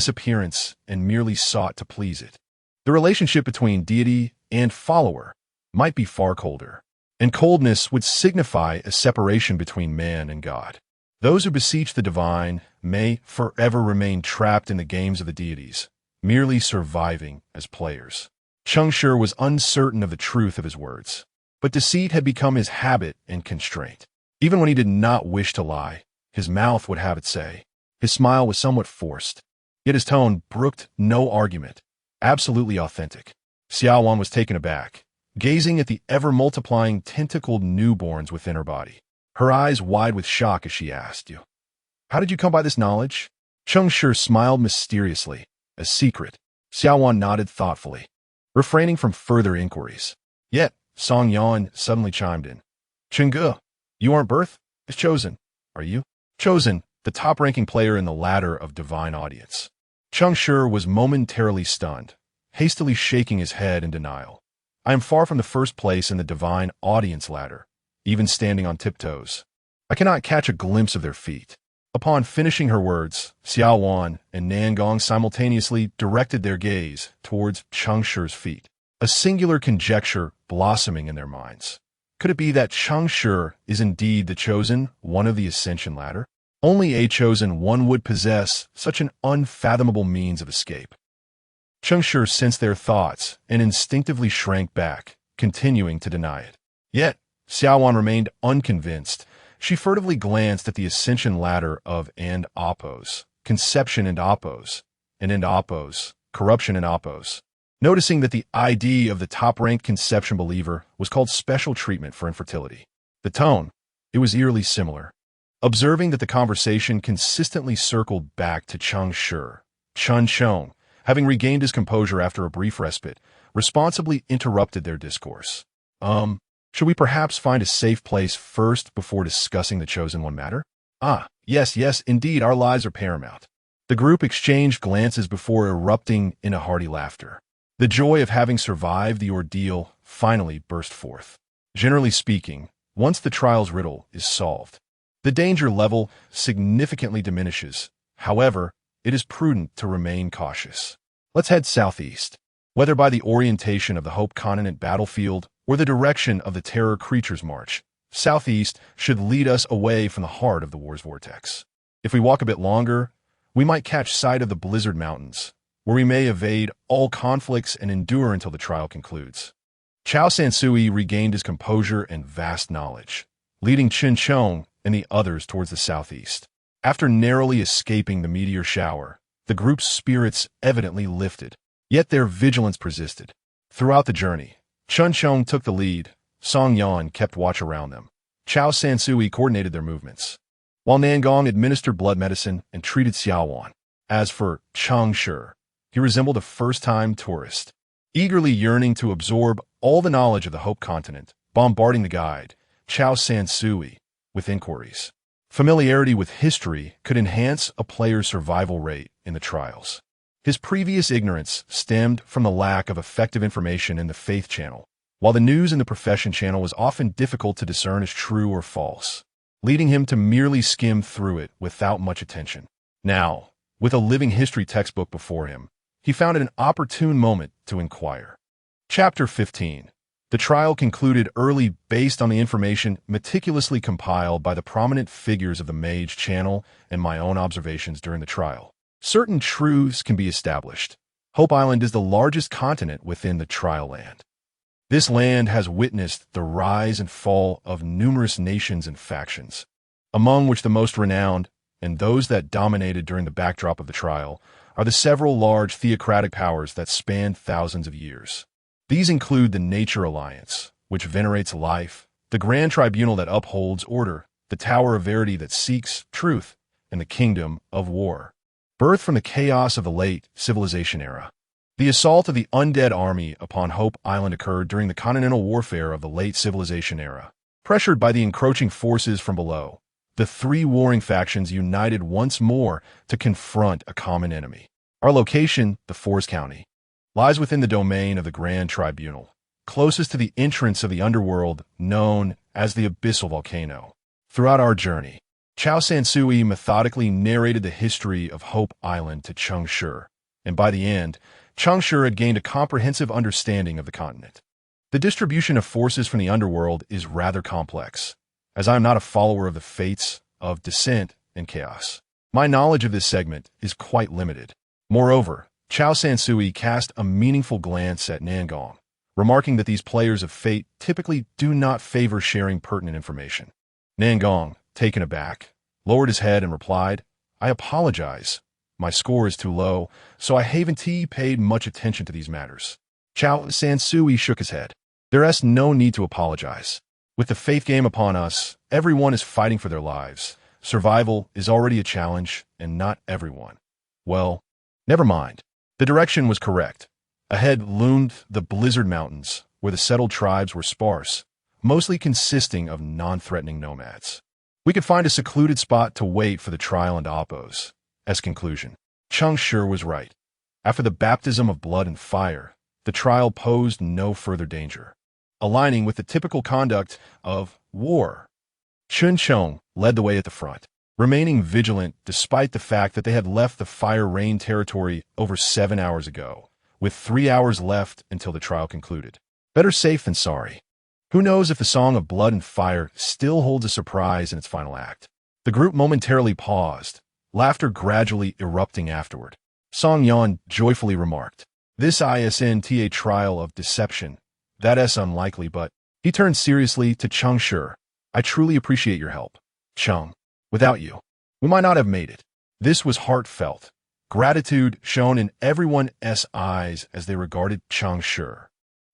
appearance and merely sought to please it, the relationship between deity and follower might be far colder, and coldness would signify a separation between man and God. Those who beseech the divine may forever remain trapped in the games of the deities, merely surviving as players. Cheng Shi was uncertain of the truth of his words, but deceit had become his habit and constraint. Even when he did not wish to lie, his mouth would have it say. His smile was somewhat forced, yet his tone brooked no argument, absolutely authentic. Xiaowan was taken aback, gazing at the ever-multiplying tentacled newborns within her body. Her eyes wide with shock as she asked, "You, how did you come by this knowledge?" Cheng Shi smiled mysteriously. A secret. Xiaowan nodded thoughtfully, refraining from further inquiries. Yet, Song Yan suddenly chimed in. "Chengge, you aren't birth? It's chosen. Are you?" Chosen, the top-ranking player in the ladder of divine audience. Cheng Shi was momentarily stunned, hastily shaking his head in denial. "I am far from the first place in the divine audience ladder, even standing on tiptoes. I cannot catch a glimpse of their feet." Upon finishing her words, Xiaowan and Nangong simultaneously directed their gaze towards Cheng Shi's feet, a singular conjecture blossoming in their minds. Could it be that Cheng Shi is indeed the chosen one of the ascension ladder? Only a chosen one would possess such an unfathomable means of escape. Cheng Shi sensed their thoughts and instinctively shrank back, continuing to deny it. Yet, Xiaowan remained unconvinced. She furtively glanced at the ascension ladder of and-Oppos, conception and Oppos, and Oppos, corruption and Oppos, noticing that the ID of the top-ranked conception believer was called special treatment for infertility. The tone, it was eerily similar. Observing that the conversation consistently circled back to Cheng Shi, Chen Chong, having regained his composure after a brief respite, responsibly interrupted their discourse. Should we perhaps find a safe place first before discussing the chosen one matter? Yes, indeed, our lives are paramount. The group exchanged glances before erupting in a hearty laughter. The joy of having survived the ordeal finally burst forth. Generally speaking, once the trial's riddle is solved, the danger level significantly diminishes. However, it is prudent to remain cautious. Let's head southeast. Whether by the orientation of the Hope Continent battlefield or the direction of the Terror Creatures March, southeast should lead us away from the heart of the war's vortex. If we walk a bit longer, we might catch sight of the Blizzard Mountains, where we may evade all conflicts and endure until the trial concludes. Chao Sansui regained his composure and vast knowledge, leading Qin Chong and the others towards the southeast. After narrowly escaping the meteor shower, the group's spirits evidently lifted, yet their vigilance persisted. Throughout the journey, Chun Chong took the lead, Song Yan kept watch around them. Chao Sansui coordinated their movements, while Nangong administered blood medicine and treated Xiaowan. As for Cheng Shi, he resembled a first-time tourist, eagerly yearning to absorb all the knowledge of the Hope Continent, bombarding the guide, Chao Sansui, with inquiries. Familiarity with history could enhance a player's survival rate in the trials. His previous ignorance stemmed from the lack of effective information in the faith channel, while the news in the profession channel was often difficult to discern as true or false, leading him to merely skim through it without much attention. Now, with a living history textbook before him, he found it an opportune moment to inquire. Chapter 15. The trial concluded early based on the information meticulously compiled by the prominent figures of the Mage channel and my own observations during the trial. Certain truths can be established. Hope Island is the largest continent within the trial land. This land has witnessed the rise and fall of numerous nations and factions, among which the most renowned, and those that dominated during the backdrop of the trial, are the several large theocratic powers that span thousands of years. These include the Nature Alliance, which venerates life, the Grand Tribunal that upholds order, the Tower of Verity that seeks truth, and the Kingdom of War, birthed from the chaos of the late civilization era. The assault of the undead army upon Hope Island occurred during the continental warfare of the late civilization era. Pressured by the encroaching forces from below, the three warring factions united once more to confront a common enemy. Our location, the Forest County, lies within the domain of the Grand Tribunal, closest to the entrance of the underworld known as the Abyssal Volcano. Throughout our journey, Chao Sansui methodically narrated the history of Hope Island to Cheng Shi, and by the end, Cheng Shi had gained a comprehensive understanding of the continent. The distribution of forces from the underworld is rather complex, as I am not a follower of the fates of descent and chaos. My knowledge of this segment is quite limited. Moreover, Chao Sansui cast a meaningful glance at Nangong, remarking that these players of fate typically do not favor sharing pertinent information. Nangong, taken aback, lowered his head and replied, "I apologize. My score is too low, so I haven't paid much attention to these matters." Chao Sansui shook his head. "There is no need to apologize. With the faith game upon us, everyone is fighting for their lives. Survival is already a challenge, and not everyone. Well, never mind." The direction was correct. Ahead loomed the Blizzard Mountains, where the settled tribes were sparse, mostly consisting of non-threatening nomads. We could find a secluded spot to wait for the trial and oppose. As conclusion, Cheng Shi was right. After the baptism of blood and fire, the trial posed no further danger, aligning with the typical conduct of war. Chun Chong led the way at the front, remaining vigilant despite the fact that they had left the Fire Rain territory over 7 hours ago, with 3 hours left until the trial concluded. Better safe than sorry. Who knows if the Song of Blood and Fire still holds a surprise in its final act. The group momentarily paused, laughter gradually erupting afterward. Song Yan joyfully remarked, "This isn't a trial of deception. That is unlikely, but..." He turned seriously to Cheng Shi. "I truly appreciate your help, Cheng. Without you, we might not have made it." This was heartfelt, gratitude shown in everyone's eyes as they regarded Cheng Shi,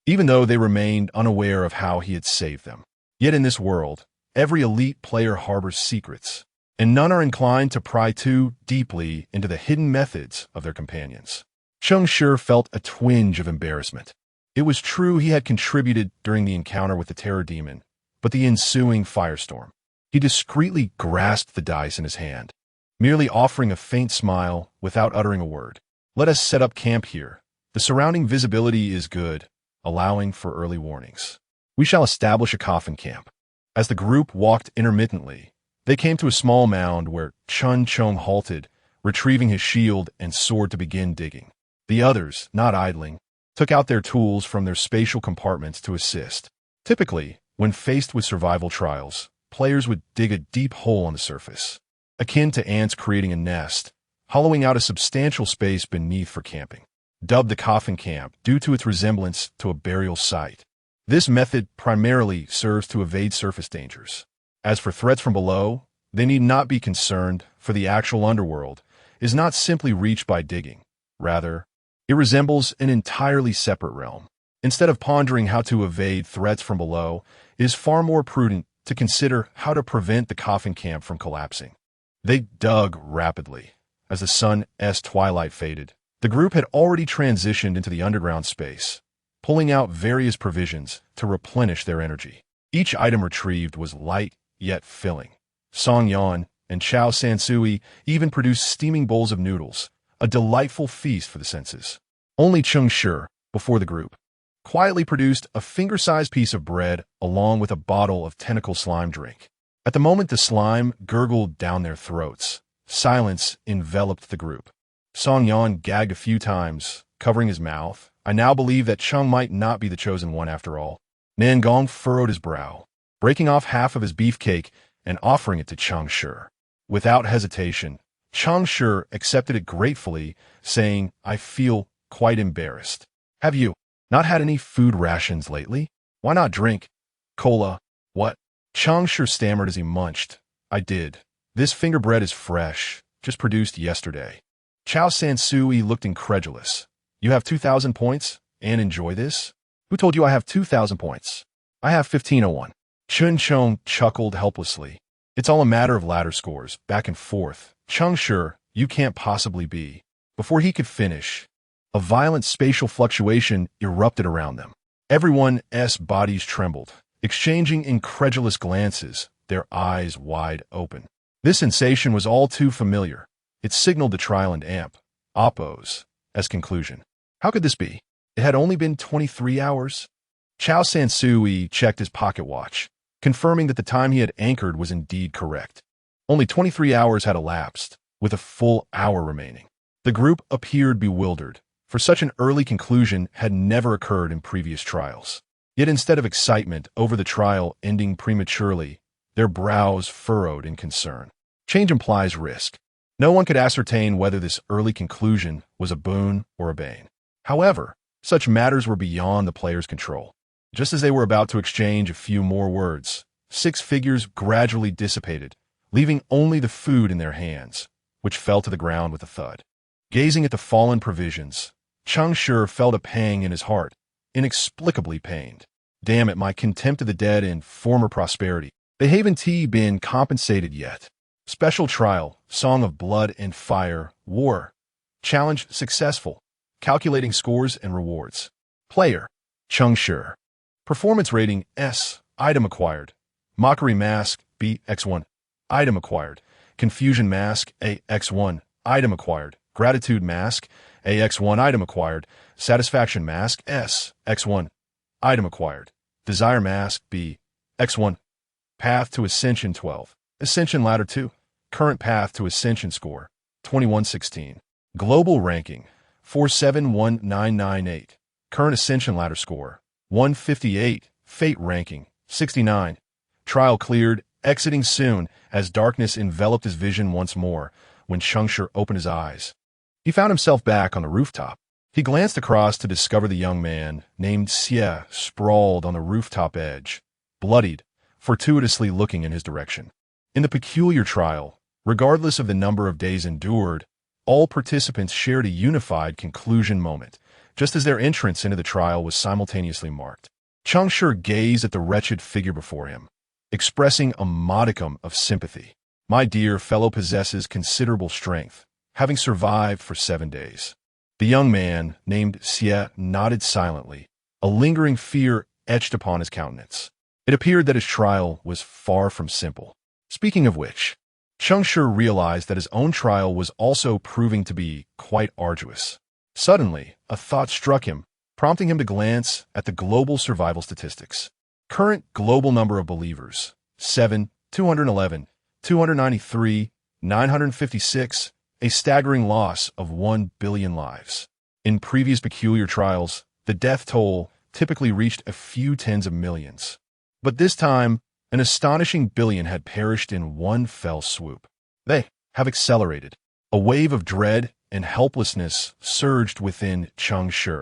even though they remained unaware of how he had saved them. Yet in this world, every elite player harbors secrets, and none are inclined to pry too deeply into the hidden methods of their companions. Cheng Shi felt a twinge of embarrassment. It was true he had contributed during the encounter with the Terror Demon, but the ensuing firestorm. He discreetly grasped the dice in his hand, merely offering a faint smile without uttering a word. "Let us set up camp here. The surrounding visibility is good, allowing for early warnings. We shall establish a coffin camp." As the group walked intermittently, they came to a small mound where Chun Chong halted, retrieving his shield and sword to begin digging. The others, not idling, took out their tools from their spatial compartments to assist. Typically, when faced with survival trials, players would dig a deep hole on the surface, akin to ants creating a nest, hollowing out a substantial space beneath for camping. Dubbed the coffin camp due to its resemblance to a burial site, this method primarily serves to evade surface dangers. As for threats from below, they need not be concerned, for the actual underworld is not simply reached by digging. Rather, it resembles an entirely separate realm. Instead of pondering how to evade threats from below, it is far more prudent to consider how to prevent the coffin camp from collapsing. They dug rapidly. As the sun's twilight faded, the group had already transitioned into the underground space, pulling out various provisions to replenish their energy. Each item retrieved was light yet filling. Song Yan and Chao Sansui even produced steaming bowls of noodles, a delightful feast for the senses. Only Cheng Shi, before the group, quietly produced a finger-sized piece of bread along with a bottle of tentacle slime drink. At the moment the slime gurgled down their throats, silence enveloped the group. Song Yan gagged a few times, covering his mouth. I now believe that Cheng might not be the chosen one after all. Nangong furrowed his brow, breaking off half of his beefcake and offering it to Cheng Shi. Without hesitation, Cheng Shi accepted it gratefully, saying, I feel quite embarrassed. Have you not had any food rations lately? Why not drink? Cola. What? Cheng Shi stammered as he munched. I did. This finger bread is fresh, just produced yesterday. Chao Sansui looked incredulous. You have 2,000 points and enjoy this? Who told you I have 2,000 points? I have 1,501. Chun Chong chuckled helplessly. It's all a matter of ladder scores, back and forth. Cheng Shi, you can't possibly be. Before he could finish, a violent spatial fluctuation erupted around them. Everyone's bodies trembled, exchanging incredulous glances, their eyes wide open. This sensation was all too familiar. It signaled the trial and Oppo's as conclusion. How could this be? It had only been 23 hours. Chao Sansui checked his pocket watch, confirming that the time he had anchored was indeed correct. Only 23 hours had elapsed, with a full hour remaining. The group appeared bewildered, for such an early conclusion had never occurred in previous trials. Yet instead of excitement over the trial ending prematurely, their brows furrowed in concern. Change implies risk. No one could ascertain whether this early conclusion was a boon or a bane. However, such matters were beyond the players' control. Just as they were about to exchange a few more words, 6 figures gradually dissipated, leaving only the food in their hands, which fell to the ground with a thud. Gazing at the fallen provisions, Cheng Shi felt a pang in his heart, inexplicably pained. Damn it, my contempt of the dead and former prosperity. They haven't been compensated yet. Special trial, Song of Blood and Fire, War. Challenge successful. Calculating scores and rewards. Player, Cheng Shi. Performance rating, S. Item acquired. Mockery Mask, B. X1. Item acquired. Confusion Mask, A. X1. Item acquired. Gratitude Mask, A. X1. Item acquired. Satisfaction Mask, S. X1. Item acquired. Desire Mask, B. X1. Path to Ascension 12. Ascension Ladder 2. Current path to Ascension score, 2116. Global ranking, 471998. Current Ascension Ladder score, 158. Fate ranking, 69. Trial cleared, exiting soon as darkness enveloped his vision once more. When Cheng Shi opened his eyes, he found himself back on the rooftop. He glanced across to discover the young man named Xie sprawled on the rooftop edge, bloodied, fortuitously looking in his direction. In the peculiar trial, regardless of the number of days endured, all participants shared a unified conclusion moment, just as their entrance into the trial was simultaneously marked. Cheng Shi gazed at the wretched figure before him, expressing a modicum of sympathy. My dear fellow possesses considerable strength, having survived for 7 days. The young man, named Xie, nodded silently, a lingering fear etched upon his countenance. It appeared that his trial was far from simple. Speaking of which, Cheng Shi realized that his own trial was also proving to be quite arduous. Suddenly, a thought struck him, prompting him to glance at the global survival statistics. Current global number of believers, 7, 211, 293, 956, a staggering loss of 1 billion lives. In previous peculiar trials, the death toll typically reached a few tens of millions. But this time, an astonishing billion had perished in one fell swoop. They have accelerated. A wave of dread and helplessness surged within Cheng Shi.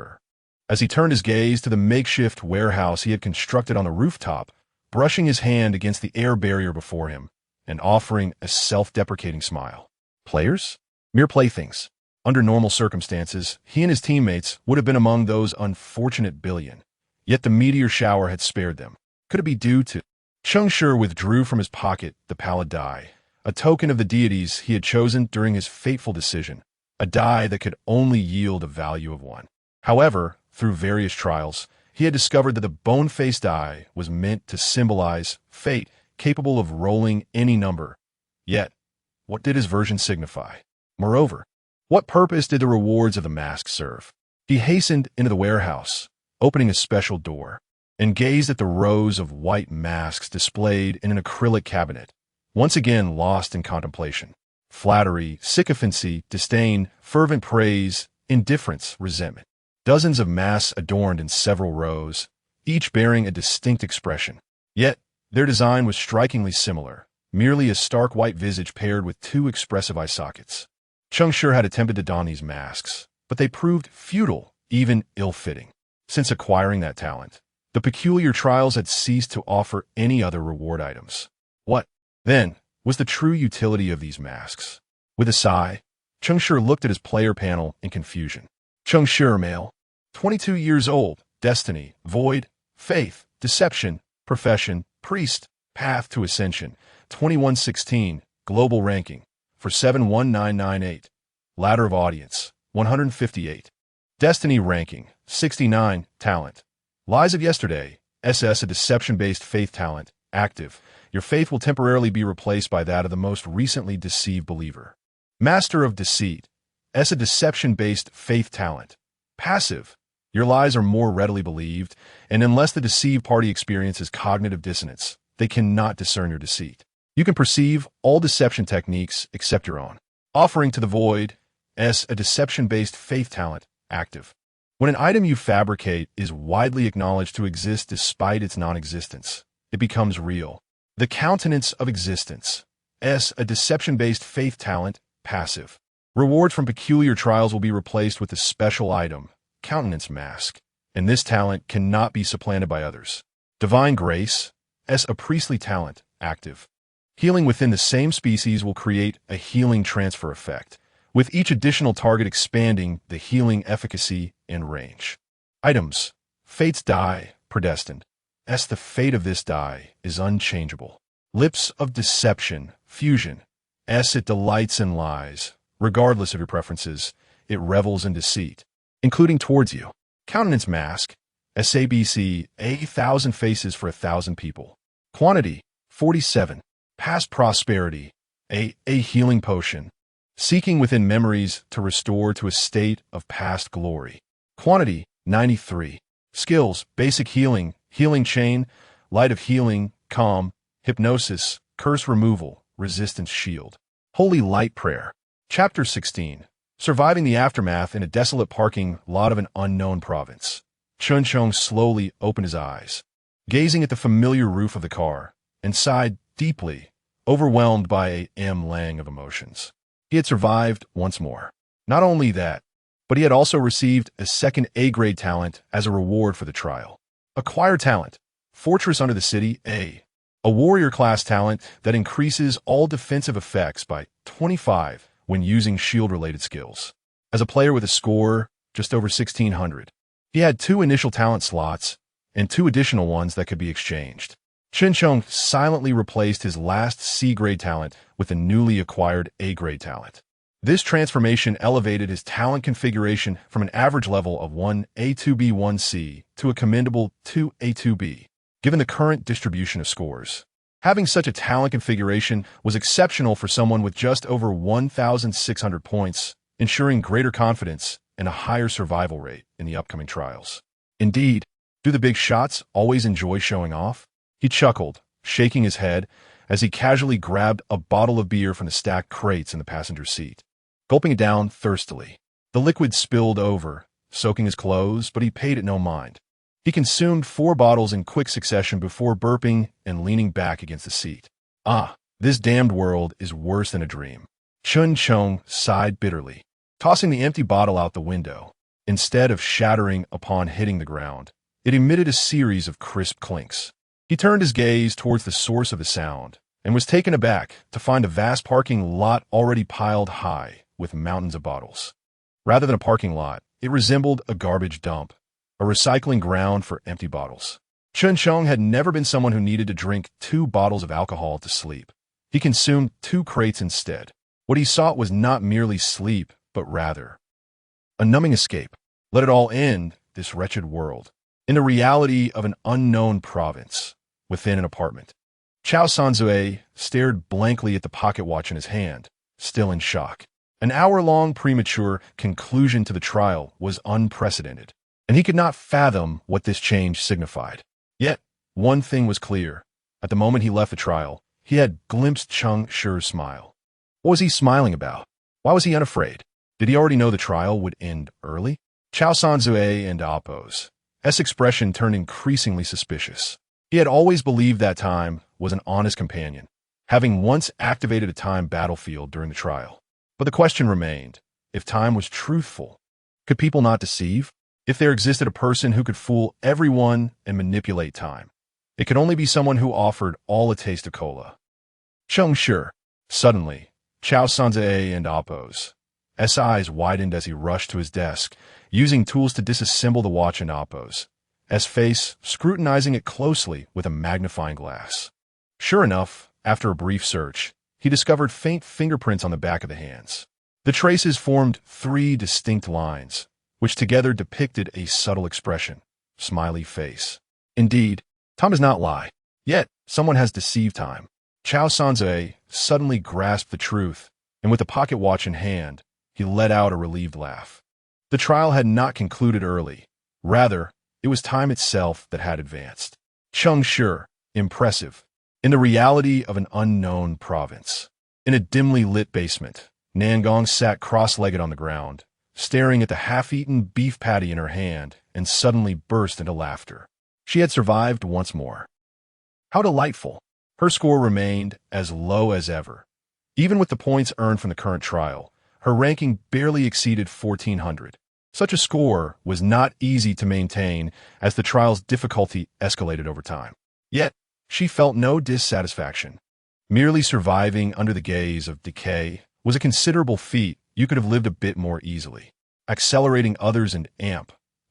As he turned his gaze to the makeshift warehouse he had constructed on the rooftop, brushing his hand against the air barrier before him, and offering a self-deprecating smile. Players? Mere playthings. Under normal circumstances, he and his teammates would have been among those unfortunate billion. Yet the meteor shower had spared them. Could it be due to... Cheng Shi withdrew from his pocket the pallid die, a token of the deities he had chosen during his fateful decision, a die that could only yield a value of 1. However, through various trials, he had discovered that the bone-faced die was meant to symbolize fate, capable of rolling any number. Yet, what did his version signify? Moreover, what purpose did the rewards of the mask serve? He hastened into the warehouse, opening a special door, and gazed at the rows of white masks displayed in an acrylic cabinet, once again lost in contemplation. Flattery, sycophancy, disdain, fervent praise, indifference, resentment. Dozens of masks adorned in several rows, each bearing a distinct expression. Yet, their design was strikingly similar, merely a stark white visage paired with two expressive eye sockets. Cheng Shi had attempted to don these masks, but they proved futile, even ill-fitting. Since acquiring that talent, the peculiar trials had ceased to offer any other reward items. What, then, was the true utility of these masks? With a sigh, Cheng Shi looked at his player panel in confusion. Cheng Shi, male, 22 years old, destiny, void, faith, deception, profession, priest, path to ascension, 2116, global ranking, for 71998, ladder of audience, 158, destiny ranking, 69, talent, lies of yesterday, SS, a deception-based faith talent, active. Your faith will temporarily be replaced by that of the most recently deceived believer. Master of deceit, S, a deception-based faith talent, passive. Your lies are more readily believed, and unless the deceived party experiences cognitive dissonance, they cannot discern your deceit. You can perceive all deception techniques except your own. Offering to the void, S, a deception-based faith talent, active. When an item you fabricate is widely acknowledged to exist despite its non-existence, it becomes real. The countenance of existence, S, a deception-based faith talent, passive. Rewards from peculiar trials will be replaced with a special item, countenance mask, and this talent cannot be supplanted by others. Divine grace, S, a priestly talent, active. Healing within the same species will create a healing transfer effect, with each additional target expanding the healing efficacy and range. Items, fate's die, predestined. S, the fate of this die is unchangeable. Lips of deception, fusion. S, it delights in lies. Regardless of your preferences, it revels in deceit, including towards you. Countenance mask, SABC, 1,000 faces for 1,000 people. Quantity, 47. Past prosperity, a healing potion. Seeking within memories to restore to a state of past glory. Quantity, 93. Skills, basic healing, healing chain, light of healing, calm, hypnosis, curse removal, resistance shield. Holy light prayer. Chapter 16. Surviving the aftermath in a desolate parking lot of an unknown province. Cheng Shi slowly opened his eyes, gazing at the familiar roof of the car, and sighed deeply, overwhelmed by a lang of emotions. He had survived once more. Not only that, but he had also received a second A-grade talent as a reward for the trial. Acquire talent, Fortress Under the City, A warrior class talent that increases all defensive effects by 25 when using shield-related skills. As a player with a score just over 1,600, he had 2 initial talent slots and 2 additional ones that could be exchanged. Cheng Shi silently replaced his last C-grade talent with a newly acquired A-grade talent. This transformation elevated his talent configuration from an average level of 1A2B 1C to a commendable 2A2B, given the current distribution of scores. Having such a talent configuration was exceptional for someone with just over 1,600 points, ensuring greater confidence and a higher survival rate in the upcoming trials. Indeed, do the big shots always enjoy showing off? He chuckled, shaking his head, as he casually grabbed a bottle of beer from the stacked crates in the passenger seat, gulping it down thirstily. The liquid spilled over, soaking his clothes, but he paid it no mind. He consumed 4 bottles in quick succession before burping and leaning back against the seat. Ah, this damned world is worse than a dream. Cheng Shi sighed bitterly, tossing the empty bottle out the window. Instead of shattering upon hitting the ground, it emitted a series of crisp clinks. He turned his gaze towards the source of the sound and was taken aback to find a vast parking lot already piled high with mountains of bottles. Rather than a parking lot, it resembled a garbage dump, a recycling ground for empty bottles. Cheng Shi had never been someone who needed to drink 2 bottles of alcohol to sleep. He consumed 2 crates instead. What he sought was not merely sleep, but rather a numbing escape. Let it all end, this wretched world, in the reality of an unknown province, within an apartment. Chao Sanzue stared blankly at the pocket watch in his hand, still in shock. An hour-long premature conclusion to the trial was unprecedented, and he could not fathom what this change signified. Yet, one thing was clear. At the moment he left the trial, he had glimpsed Cheng Shi's smile. What was he smiling about? Why was he unafraid? Did he already know the trial would end early? Chao Sanzue and Appo's expression turned increasingly suspicious. He had always believed that time was an honest companion, having once activated a time battlefield during the trial. But the question remained, if time was truthful, could people not deceive? If there existed a person who could fool everyone and manipulate time, it could only be someone who offered all a taste of cola. Cheng Shi. Suddenly, Chao Sanzue and Appo's eyes widened as he rushed to his desk, using tools to disassemble the watch in Appo's face, scrutinizing it closely with a magnifying glass. Sure enough, after a brief search, he discovered faint fingerprints on the back of the hands. The traces formed 3 distinct lines, which together depicted a subtle expression, smiley face. Indeed, time does not lie. Yet, someone has deceived time. Chao Sanzue suddenly grasped the truth, and with the pocket watch in hand, he let out a relieved laugh. The trial had not concluded early. Rather, it was time itself that had advanced. Cheng Shi, impressive. In the reality of an unknown province. In a dimly lit basement, Nangong sat cross-legged on the ground, staring at the half-eaten beef patty in her hand, and suddenly burst into laughter. She had survived once more. How delightful! Her score remained as low as ever. Even with the points earned from the current trial, her ranking barely exceeded 1,400. Such a score was not easy to maintain as the trial's difficulty escalated over time. Yet, she felt no dissatisfaction. Merely surviving under the gaze of decay was a considerable feat. You could have lived a bit more easily. Accelerating others and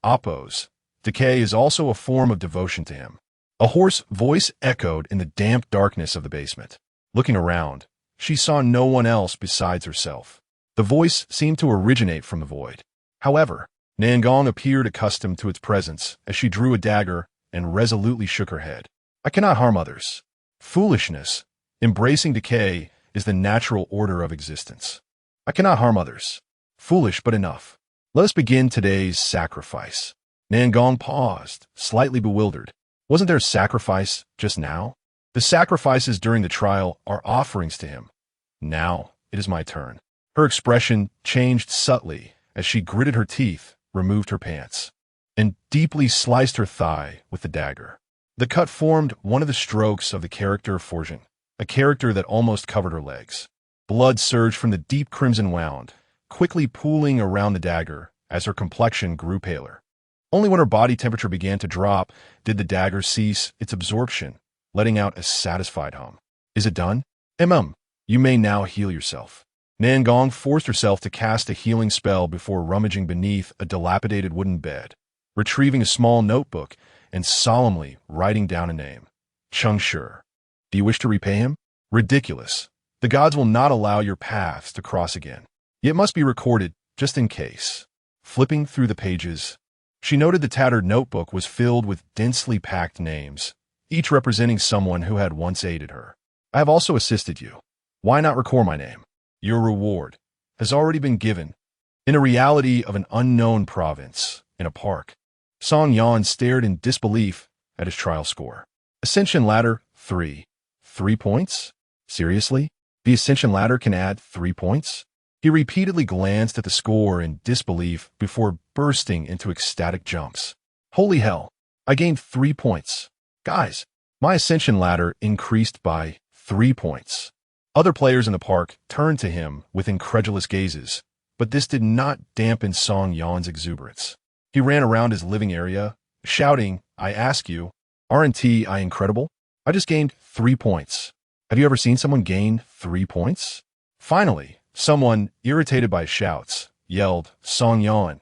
Appo's decay is also a form of devotion to him. A hoarse voice echoed in the damp darkness of the basement. Looking around, she saw no one else besides herself. The voice seemed to originate from the void. However, Nangong appeared accustomed to its presence as she drew a dagger and resolutely shook her head. I cannot harm others. Foolishness, embracing decay, is the natural order of existence. I cannot harm others. Foolish, but enough. Let us begin today's sacrifice. Nangong paused, slightly bewildered. Wasn't there a sacrifice just now? The sacrifices during the trial are offerings to him. Now, it is my turn. Her expression changed subtly as she gritted her teeth, removed her pants, and deeply sliced her thigh with the dagger. The cut formed one of the strokes of the character Fortune, a character that almost covered her legs. Blood surged from the deep crimson wound, quickly pooling around the dagger as her complexion grew paler. Only when her body temperature began to drop did the dagger cease its absorption, letting out a satisfied hum. Is it done? You may now heal yourself. Nangong forced herself to cast a healing spell before rummaging beneath a dilapidated wooden bed, retrieving a small notebook and solemnly writing down a name. Cheng Shi. Do you wish to repay him? Ridiculous. The gods will not allow your paths to cross again. It must be recorded, just in case. Flipping through the pages, she noted the tattered notebook was filled with densely packed names, each representing someone who had once aided her. I have also assisted you. Why not record my name? Your reward has already been given. In a reality of an unknown province, in a park, Song Yan stared in disbelief at his trial score. Ascension ladder, 3. 3 points? Seriously? The ascension ladder can add 3 points? He repeatedly glanced at the score in disbelief before bursting into ecstatic jumps. Holy hell, I gained 3 points. Guys, my ascension ladder increased by 3 points. Other players in the park turned to him with incredulous gazes, but this did not dampen Song Yan's exuberance. He ran around his living area, shouting, I ask you, aren't I incredible? I just gained 3 points. Have you ever seen someone gain 3 points? Finally, someone, irritated by shouts, yelled, Song Yan,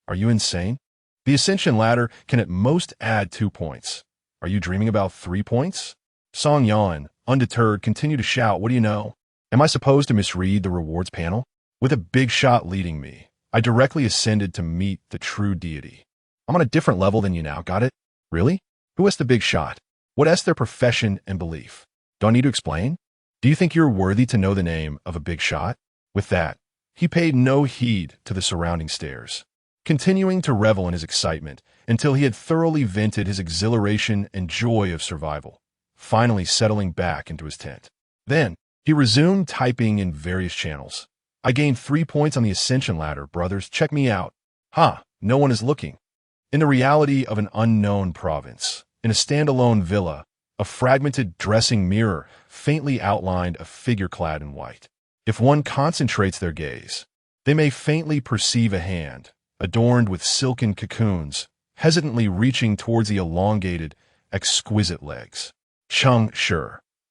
are you insane? The ascension ladder can at most add 2 points. Are you dreaming about 3 points? Song Yan, undeterred, continued to shout, what do you know? Am I supposed to misread the rewards panel? With a big shot leading me, I directly ascended to meet the true deity. I'm on a different level than you now, got it? Really? Who has the big shot? What is their profession and belief? Do I need to explain? Do you think you're worthy to know the name of a big shot? With that, he paid no heed to the surrounding stares, continuing to revel in his excitement until he had thoroughly vented his exhilaration and joy of survival, finally settling back into his tent. Then, he resumed typing in various channels. I gained 3 points on the ascension ladder, brothers. Check me out. No one is looking. In the reality of an unknown province, in a standalone villa, a fragmented dressing mirror faintly outlined a figure clad in white. If one concentrates their gaze, they may faintly perceive a hand, adorned with silken cocoons, hesitantly reaching towards the elongated, exquisite legs. Cheng Shi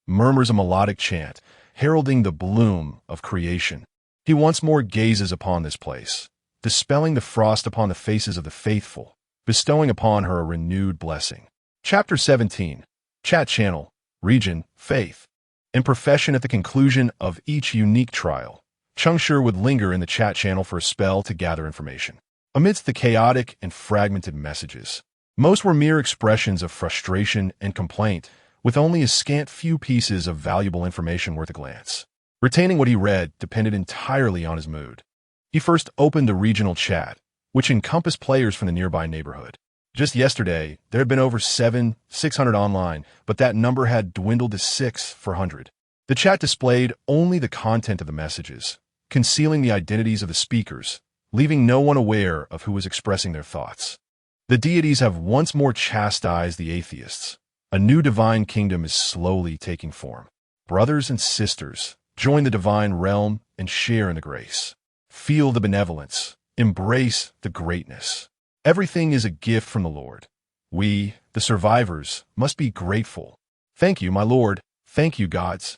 murmurs a melodic chant, heralding the bloom of creation. He once more gazes upon this place, dispelling the frost upon the faces of the faithful, bestowing upon her a renewed blessing. Chapter 17. Chat Channel, Region, Faith. In profession, at the conclusion of each unique trial, Cheng Shi would linger in the chat channel for a spell to gather information. Amidst the chaotic and fragmented messages, most were mere expressions of frustration and complaint, with only a scant few pieces of valuable information worth a glance. Retaining what he read depended entirely on his mood. He first opened the regional chat, which encompassed players from the nearby neighborhood. Just yesterday, there had been over 600 online, but that number had dwindled to 600. The chat displayed only the content of the messages, concealing the identities of the speakers, leaving no one aware of who was expressing their thoughts. The deities have once more chastised the atheists. A new divine kingdom is slowly taking form. Brothers and sisters, join the divine realm and share in the grace. Feel the benevolence. Embrace the greatness. Everything is a gift from the Lord. We, the survivors, must be grateful. Thank you, my Lord. Thank you, gods.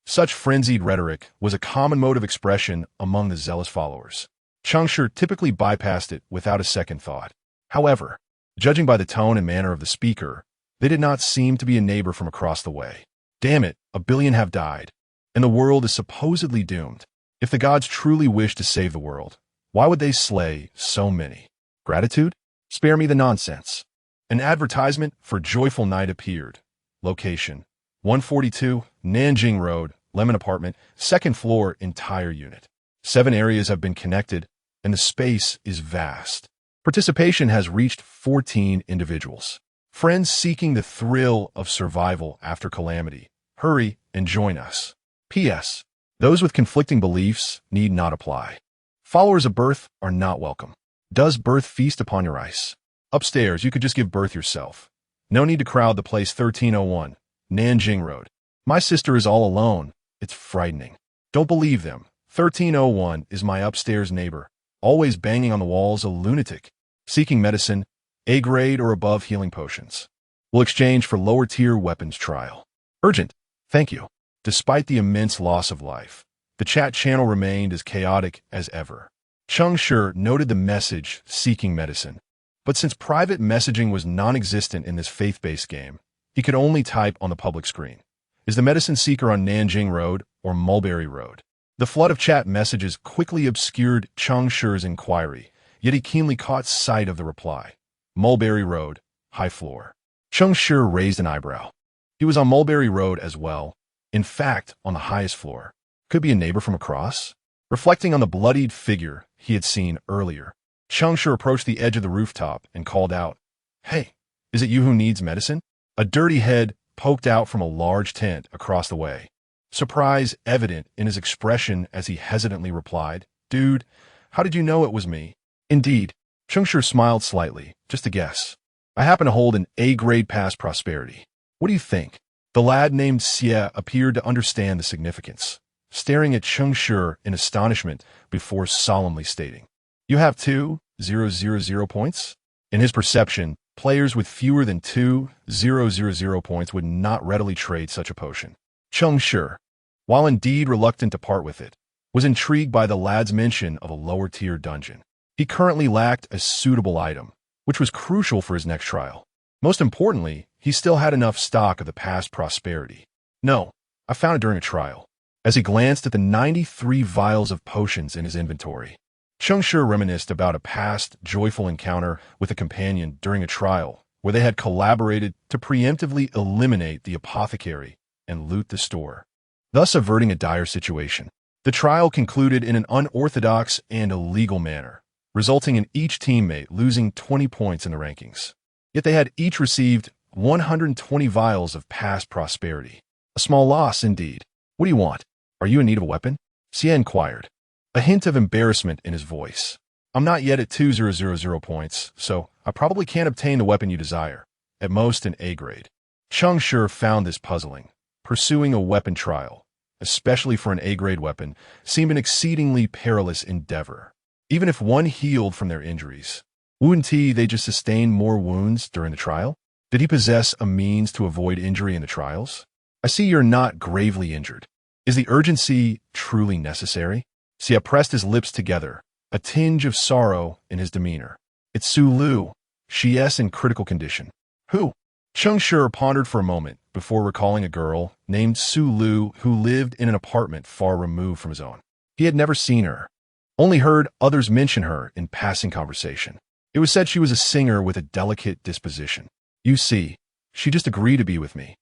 Such frenzied rhetoric was a common mode of expression among the zealous followers. Cheng Shi typically bypassed it without a second thought. However, judging by the tone and manner of the speaker, they did not seem to be a neighbor from across the way. Damn it, 1 billion have died, and the world is supposedly doomed. If the gods truly wish to save the world, why would they slay so many? Gratitude? Spare me the nonsense. An advertisement for Joyful Night appeared. Location: 142, Nanjing Road, Lemon Apartment, 2nd floor, entire unit. 7 areas have been connected, and the space is vast. Participation has reached 14 individuals. Friends seeking the thrill of survival after calamity, hurry and join us. P.S. Those with conflicting beliefs need not apply. Followers of birth are not welcome. Does birth feast upon your ice? Upstairs, you could just give birth yourself. No need to crowd the place. 1301, Nanjing Road. My sister is all alone. It's frightening. Don't believe them. 1301 is my upstairs neighbor, always banging on the walls, a lunatic, seeking medicine, A grade or above healing potions. Will exchange for lower tier weapons trial. Urgent. Thank you. Despite the immense loss of life, the chat channel remained as chaotic as ever. Cheng Shi noted the message seeking medicine, but since private messaging was non-existent in this faith-based game, he could only type on the public screen. Is the medicine seeker on Nanjing Road or Mulberry Road? The flood of chat messages quickly obscured Cheng Shi's inquiry, yet he keenly caught sight of the reply. Mulberry Road, high floor. Cheng Shi raised an eyebrow. He was on Mulberry Road as well, in fact, on the highest floor. Could be a neighbor from across? Reflecting on the bloodied figure he had seen earlier, Cheng Shi approached the edge of the rooftop and called out, "Hey, is it you who needs medicine?" A dirty head poked out from a large tent across the way, surprise evident in his expression as he hesitantly replied, "Dude, how did you know it was me?" "Indeed." Cheng Shi smiled slightly, "Just a guess. I happen to hold an A-grade past prosperity. What do you think?" The lad named Xie appeared to understand the significance, staring at Cheng Shi in astonishment before solemnly stating, "You have 2,000 points?" In his perception, players with fewer than 2,000 points would not readily trade such a potion. Cheng Shi, while indeed reluctant to part with it, was intrigued by the lad's mention of a lower-tier dungeon. He currently lacked a suitable item, which was crucial for his next trial. Most importantly, he still had enough stock of the past prosperity. "No, I found it during a trial." As he glanced at the 93 vials of potions in his inventory, Cheng Shi reminisced about a past joyful encounter with a companion during a trial where they had collaborated to preemptively eliminate the apothecary and loot the store, thus averting a dire situation. The trial concluded in an unorthodox and illegal manner, resulting in each teammate losing 20 points in the rankings. Yet they had each received 120 vials of past prosperity. A small loss, indeed. What do you want? Are you in need of a weapon? Xie inquired, a hint of embarrassment in his voice. I'm not yet at 2000 points, so I probably can't obtain the weapon you desire. At most an A grade. Cheng Shi found this puzzling. Pursuing a weapon trial, especially for an A-grade weapon, seemed an exceedingly perilous endeavor. Even if one healed from their injuries, wouldn't they just sustain more wounds during the trial? Did he possess a means to avoid injury in the trials? I see you're not gravely injured. Is the urgency truly necessary? Xie pressed his lips together, a tinge of sorrow in his demeanor. It's Su Lu. She is in critical condition. Who? Cheng Shi pondered for a moment before recalling a girl named Su Lu who lived in an apartment far removed from his own. He had never seen her, only heard others mention her in passing conversation. It was said she was a singer with a delicate disposition. You see, she just agreed to be with me.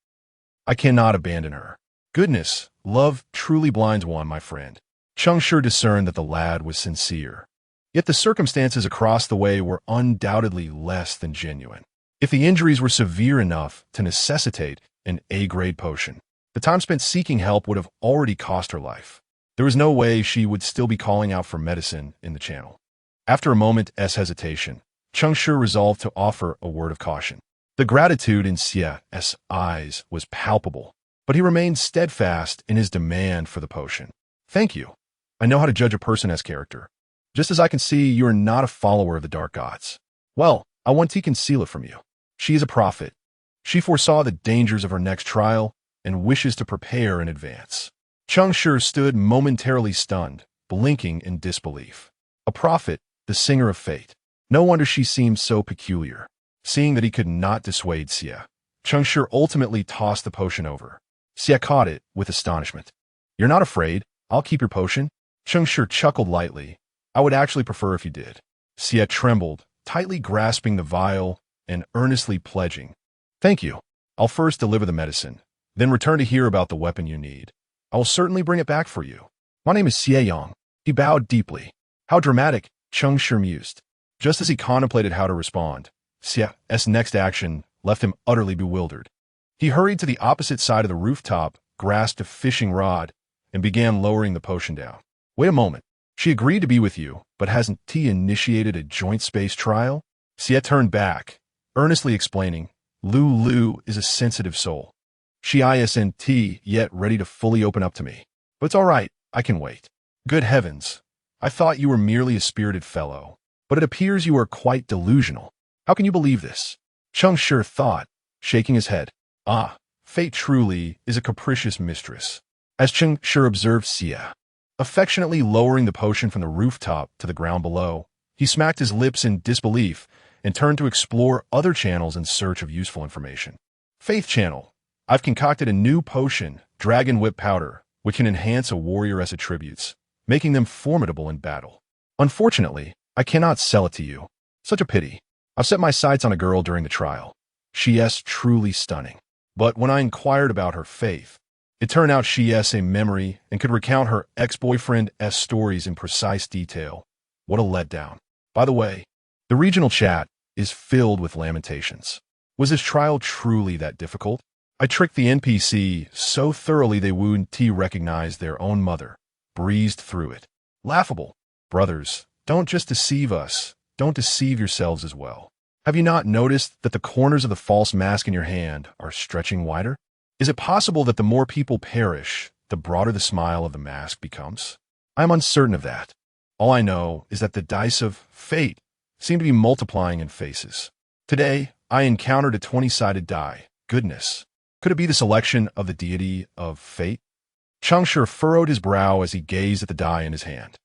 I cannot abandon her. Goodness, love truly blinds one, my friend. Cheng Shi discerned that the lad was sincere. Yet the circumstances across the way were undoubtedly less than genuine. If the injuries were severe enough to necessitate an A-grade potion, the time spent seeking help would have already cost her life. There was no way she would still be calling out for medicine in the channel. After a moment's hesitation, Cheng Shi resolved to offer a word of caution. The gratitude in Xie's eyes was palpable, but he remained steadfast in his demand for the potion. Thank you. I know how to judge a person's character. Just as I can see you are not a follower of the dark gods. Well, I want to conceal it from you. She is a prophet. She foresaw the dangers of her next trial and wishes to prepare in advance. Cheng Shi stood momentarily stunned, blinking in disbelief. A prophet, the singer of fate. No wonder she seemed so peculiar. Seeing that he could not dissuade Xie, Cheng Shi ultimately tossed the potion over. Xie caught it with astonishment. You're not afraid? I'll keep your potion? Cheng Shi chuckled lightly. I would actually prefer if you did. Xie trembled, tightly grasping the vial and earnestly pledging. Thank you. I'll first deliver the medicine, then return to hear about the weapon you need. I will certainly bring it back for you. My name is Xie Yang. He bowed deeply. How dramatic, Cheng Shi mused. Just as he contemplated how to respond, Xie's next action left him utterly bewildered. He hurried to the opposite side of the rooftop, grasped a fishing rod, and began lowering the potion down. Wait a moment. She agreed to be with you, but hasn't T initiated a joint space trial? Xie turned back, earnestly explaining, Lu is a sensitive soul. She isn't yet ready to fully open up to me. But it's all right, I can wait. Good heavens, I thought you were merely a spirited fellow, but it appears you are quite delusional. How can you believe this? Cheng Shi thought, shaking his head. Ah, fate truly is a capricious mistress. As Cheng Shi observed Xie, affectionately lowering the potion from the rooftop to the ground below, he smacked his lips in disbelief and turned to explore other channels in search of useful information. Faith Channel. I've concocted a new potion, Dragon Whip Powder, which can enhance a warrior's attributes, making them formidable in battle. Unfortunately, I cannot sell it to you. Such a pity. I've set my sights on a girl during the trial. She is truly stunning. But when I inquired about her faith, it turned out she is a memory and could recount her ex-boyfriend's stories in precise detail. What a letdown. By the way, the regional chat is filled with lamentations. Was this trial truly that difficult? I tricked the NPC so thoroughly they wouldn't recognize their own mother. Breezed through it. Laughable. Brothers, don't just deceive us. Don't deceive yourselves as well. Have you not noticed that the corners of the false mask in your hand are stretching wider? Is it possible that the more people perish, the broader the smile of the mask becomes? I am uncertain of that. All I know is that the dice of fate seem to be multiplying in faces. Today, I encountered a 20-sided die. Goodness. Could it be the selection of the deity of fate? Cheng Shi furrowed his brow as he gazed at the die in his hand.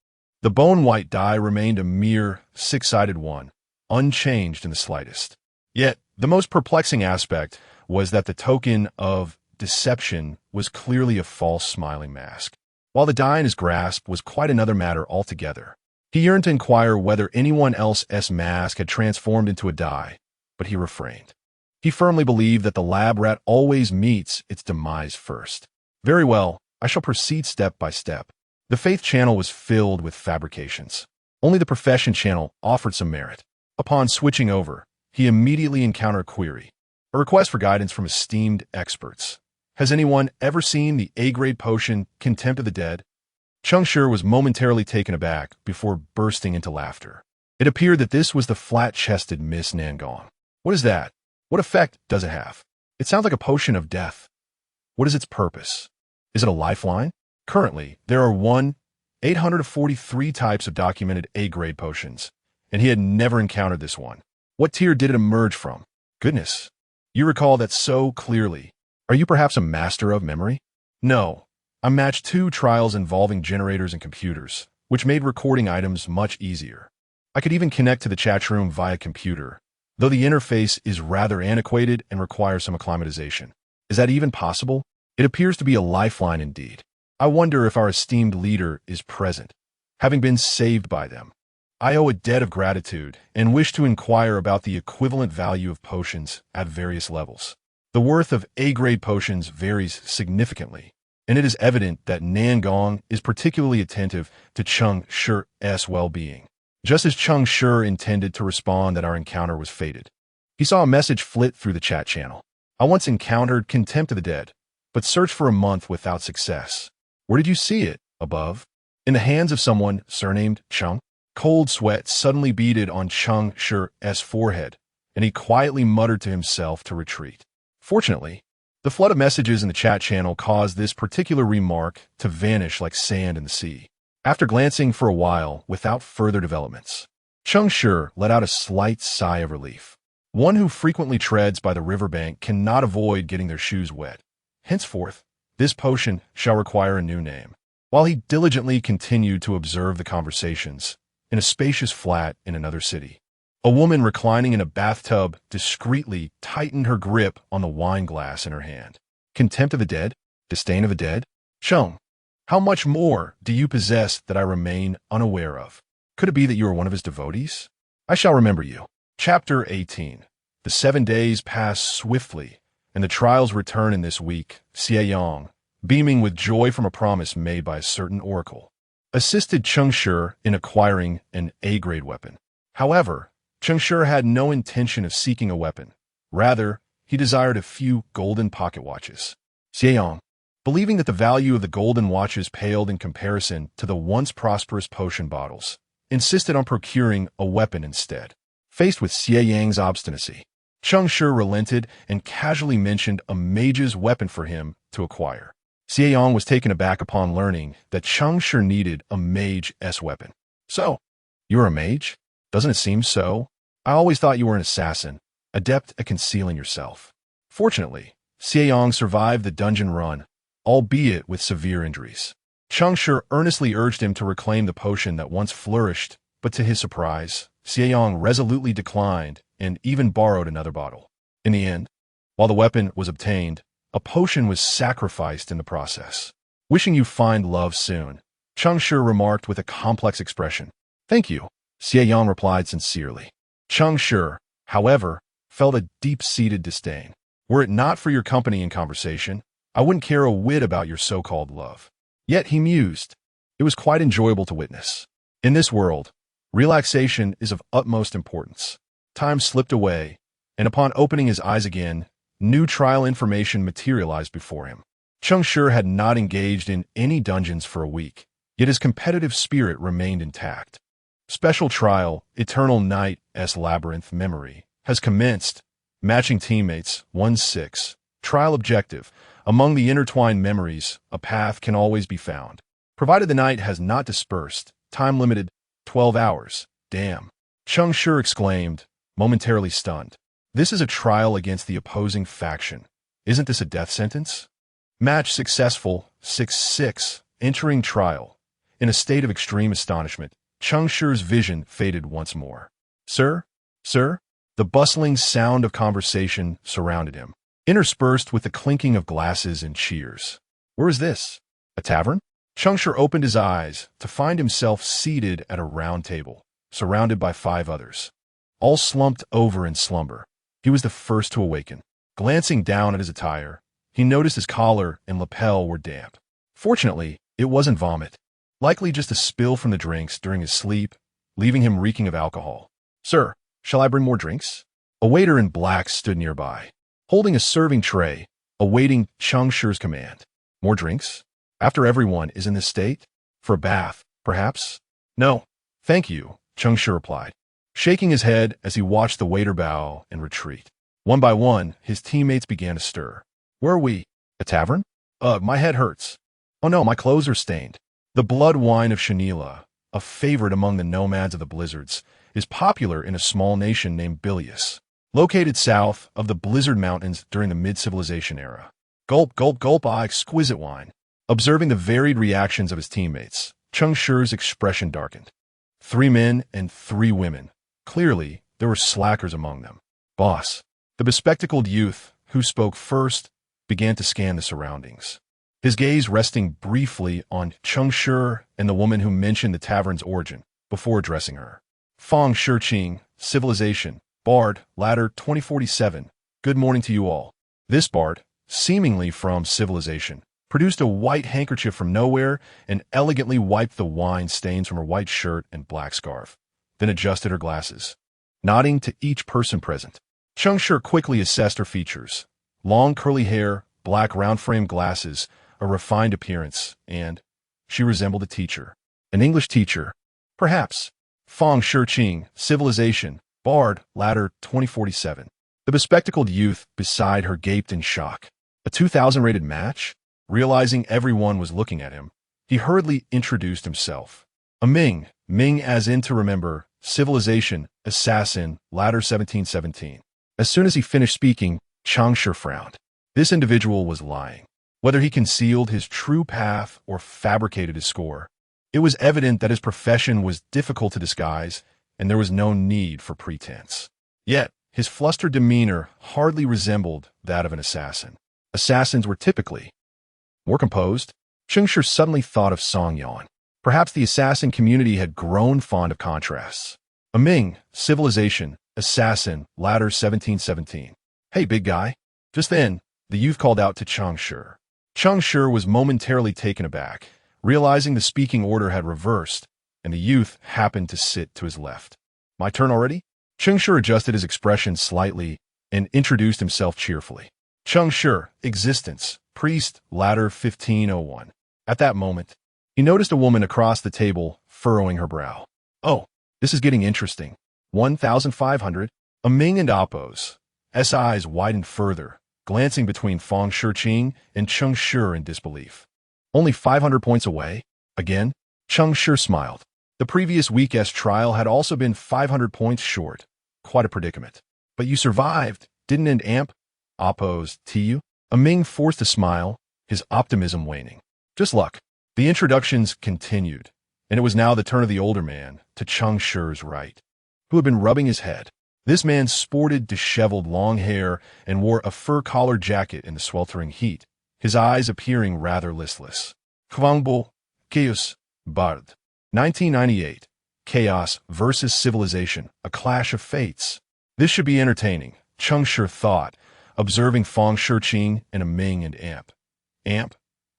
The bone-white die remained a mere 6-sided one, unchanged in the slightest. Yet, the most perplexing aspect was that the token of deception was clearly a false smiling mask, while the die in his grasp was quite another matter altogether. He yearned to inquire whether anyone else's mask had transformed into a die, but he refrained. He firmly believed that the lab rat always meets its demise first. Very well, I shall proceed step by step. The faith channel was filled with fabrications. Only the profession channel offered some merit. Upon switching over, he immediately encountered a query, a request for guidance from esteemed experts. Has anyone ever seen the A-grade potion, Contempt of the Dead? Cheng Shi was momentarily taken aback before bursting into laughter. It appeared that this was the flat-chested Miss Nangong. What is that? What effect does it have? It sounds like a potion of death. What is its purpose? Is it a lifeline? Currently, there are 843 types of documented A-grade potions, and he had never encountered this one. What tier did it emerge from? Goodness, you recall that so clearly. Are you perhaps a master of memory? No. I matched 2 trials involving generators and computers, which made recording items much easier. I could even connect to the chat room via computer, though the interface is rather antiquated and requires some acclimatization. Is that even possible? It appears to be a lifeline indeed. I wonder if our esteemed leader is present, having been saved by them. I owe a debt of gratitude and wish to inquire about the equivalent value of potions at various levels. The worth of A-grade potions varies significantly, and it is evident that Nangong is particularly attentive to Cheng Shi's well-being. Just as Cheng Shi intended to respond that our encounter was fated, he saw a message flit through the chat channel. I once encountered Contempt of the Dead, but searched for a month without success. Where did you see it? Above? In the hands of someone surnamed Cheng? Cold sweat suddenly beaded on Cheng Shi's forehead, and he quietly muttered to himself to retreat. Fortunately, the flood of messages in the chat channel caused this particular remark to vanish like sand in the sea. After glancing for a while without further developments, Cheng Shi let out a slight sigh of relief. One who frequently treads by the riverbank cannot avoid getting their shoes wet. Henceforth, this potion shall require a new name. While he diligently continued to observe the conversations, in a spacious flat in another city, a woman reclining in a bathtub discreetly tightened her grip on the wine glass in her hand. Contempt of the dead? Disdain of the dead? Cheng, how much more do you possess that I remain unaware of? Could it be that you are one of his devotees? I shall remember you. Chapter 18. The 7 days pass swiftly, and the trials return in this week. Xie Yang, beaming with joy from a promise made by a certain oracle, assisted Cheng Shi in acquiring an A-grade weapon. However, Cheng Shi had no intention of seeking a weapon. Rather, he desired a few golden pocket watches. Xie Yang, believing that the value of the golden watches paled in comparison to the once prosperous potion bottles, insisted on procuring a weapon instead. Faced with Xie Yang's obstinacy, Cheng Shi relented and casually mentioned a mage's weapon for him to acquire. Xie Yang was taken aback upon learning that Cheng Shi needed a mage's weapon. So, you're a mage? Doesn't it seem so? I always thought you were an assassin, adept at concealing yourself. Fortunately, Xie Yang survived the dungeon run, albeit with severe injuries. Cheng Shi earnestly urged him to reclaim the potion that once flourished, but to his surprise, Xie Yang resolutely declined and even borrowed another bottle. In the end, while the weapon was obtained, a potion was sacrificed in the process. Wishing you find love soon, Cheng Shi remarked with a complex expression. Thank you, Xie Yang replied sincerely. Cheng Shi, however, felt a deep-seated disdain. Were it not for your company and conversation, I wouldn't care a whit about your so-called love. Yet he mused. It was quite enjoyable to witness. In this world, relaxation is of utmost importance. Time slipped away, and upon opening his eyes again, new trial information materialized before him. Cheng Shi had not engaged in any dungeons for a week, yet his competitive spirit remained intact. Special trial, Eternal Night's Labyrinth Memory, has commenced. Matching teammates, 1-6. Trial objective. Among the intertwined memories, a path can always be found. Provided the night has not dispersed, time limited, 12 hours. Damn. Cheng Shi exclaimed, momentarily stunned. This is a trial against the opposing faction. Isn't this a death sentence? Match successful, 6-6. Entering trial. In a state of extreme astonishment, Cheng Shi's vision faded once more. Sir? Sir? The bustling sound of conversation surrounded him, interspersed with the clinking of glasses and cheers. Where is this? A tavern? Cheng Shi opened his eyes to find himself seated at a round table, surrounded by 5 others, all slumped over in slumber. He was the first to awaken. Glancing down at his attire, he noticed his collar and lapel were damp. Fortunately, it wasn't vomit, likely just a spill from the drinks during his sleep, leaving him reeking of alcohol. "Sir, shall I bring more drinks?" A waiter in black stood nearby, holding a serving tray, awaiting Cheng Shi's command. "More drinks? After everyone is in this state? For a bath, perhaps?" "No, thank you," Cheng Shi replied, shaking his head as he watched the waiter bow and retreat. One by one, his teammates began to stir. "Where are we? A tavern? Ugh, my head hurts. Oh no, my clothes are stained." The blood wine of Shanila, a favorite among the nomads of the blizzards, is popular in a small nation named Bilius, located south of the Blizzard Mountains during the mid-civilization era. Gulp, gulp, gulp, ah, exquisite wine. Observing the varied reactions of his teammates, Cheng Shi's expression darkened. 3 men and 3 women. Clearly, there were slackers among them. "Boss." The bespectacled youth, who spoke first, began to scan the surroundings, his gaze resting briefly on Cheng Shi and the woman who mentioned the tavern's origin before addressing her. "Fong Shiqing, Civilization, Bard, Ladder 2047. Good morning to you all." This bard, seemingly from Civilization, produced a white handkerchief from nowhere and elegantly wiped the wine stains from her white shirt and black scarf, then adjusted her glasses. Nodding to each person present, Cheng Shi quickly assessed her features: long curly hair, black round-frame glasses, a refined appearance, and she resembled a teacher. An English teacher, perhaps. Fong Shiqing, Civilization, Bard, Ladder 2047. The bespectacled youth beside her gaped in shock. A 2000-rated match? Realizing everyone was looking at him, he hurriedly introduced himself. "A Ming, Ming as in to remember, Civilization, Assassin, Ladder 1717. As soon as he finished speaking, Cheng Shi frowned. This individual was lying. Whether he concealed his true path or fabricated his score, it was evident that his profession was difficult to disguise, and there was no need for pretense. Yet, his flustered demeanor hardly resembled that of an assassin. Assassins were typically more composed. Cheng Shi suddenly thought of Song Yan. Perhaps the assassin community had grown fond of contrasts. "A Ming, Civilization, Assassin, Ladder 1717. Hey, big guy." Just then, the youth called out to Cheng Shi. Cheng Shi was momentarily taken aback, realizing the speaking order had reversed, and the youth happened to sit to his left. "My turn already?" Cheng Shi adjusted his expression slightly and introduced himself cheerfully. "Cheng Shi, Existence, Priest, Ladder 1501. At that moment, he noticed a woman across the table furrowing her brow. "Oh, this is getting interesting. 1,500? A Ming and Appo's. S eyes widened further, glancing between Fong Shiqing and Cheng Shi in disbelief. "Only 500 points away?" Again, Cheng Shi smiled. The previous week's trial had also been 500 points short. Quite a predicament. "But you survived, didn't it, Amp?" Appo's you? A Ming forced a smile, his optimism waning. "Just luck." The introductions continued, and it was now the turn of the older man, to Cheng Shi's right, who had been rubbing his head. This man sported disheveled long hair and wore a fur-collared jacket in the sweltering heat, his eyes appearing rather listless. Hwangbo, Chaos, Bard. 1998. Chaos versus Civilization, a clash of fates. This should be entertaining, Cheng Shi thought, observing Fong Shiqing and a Ming and Amp,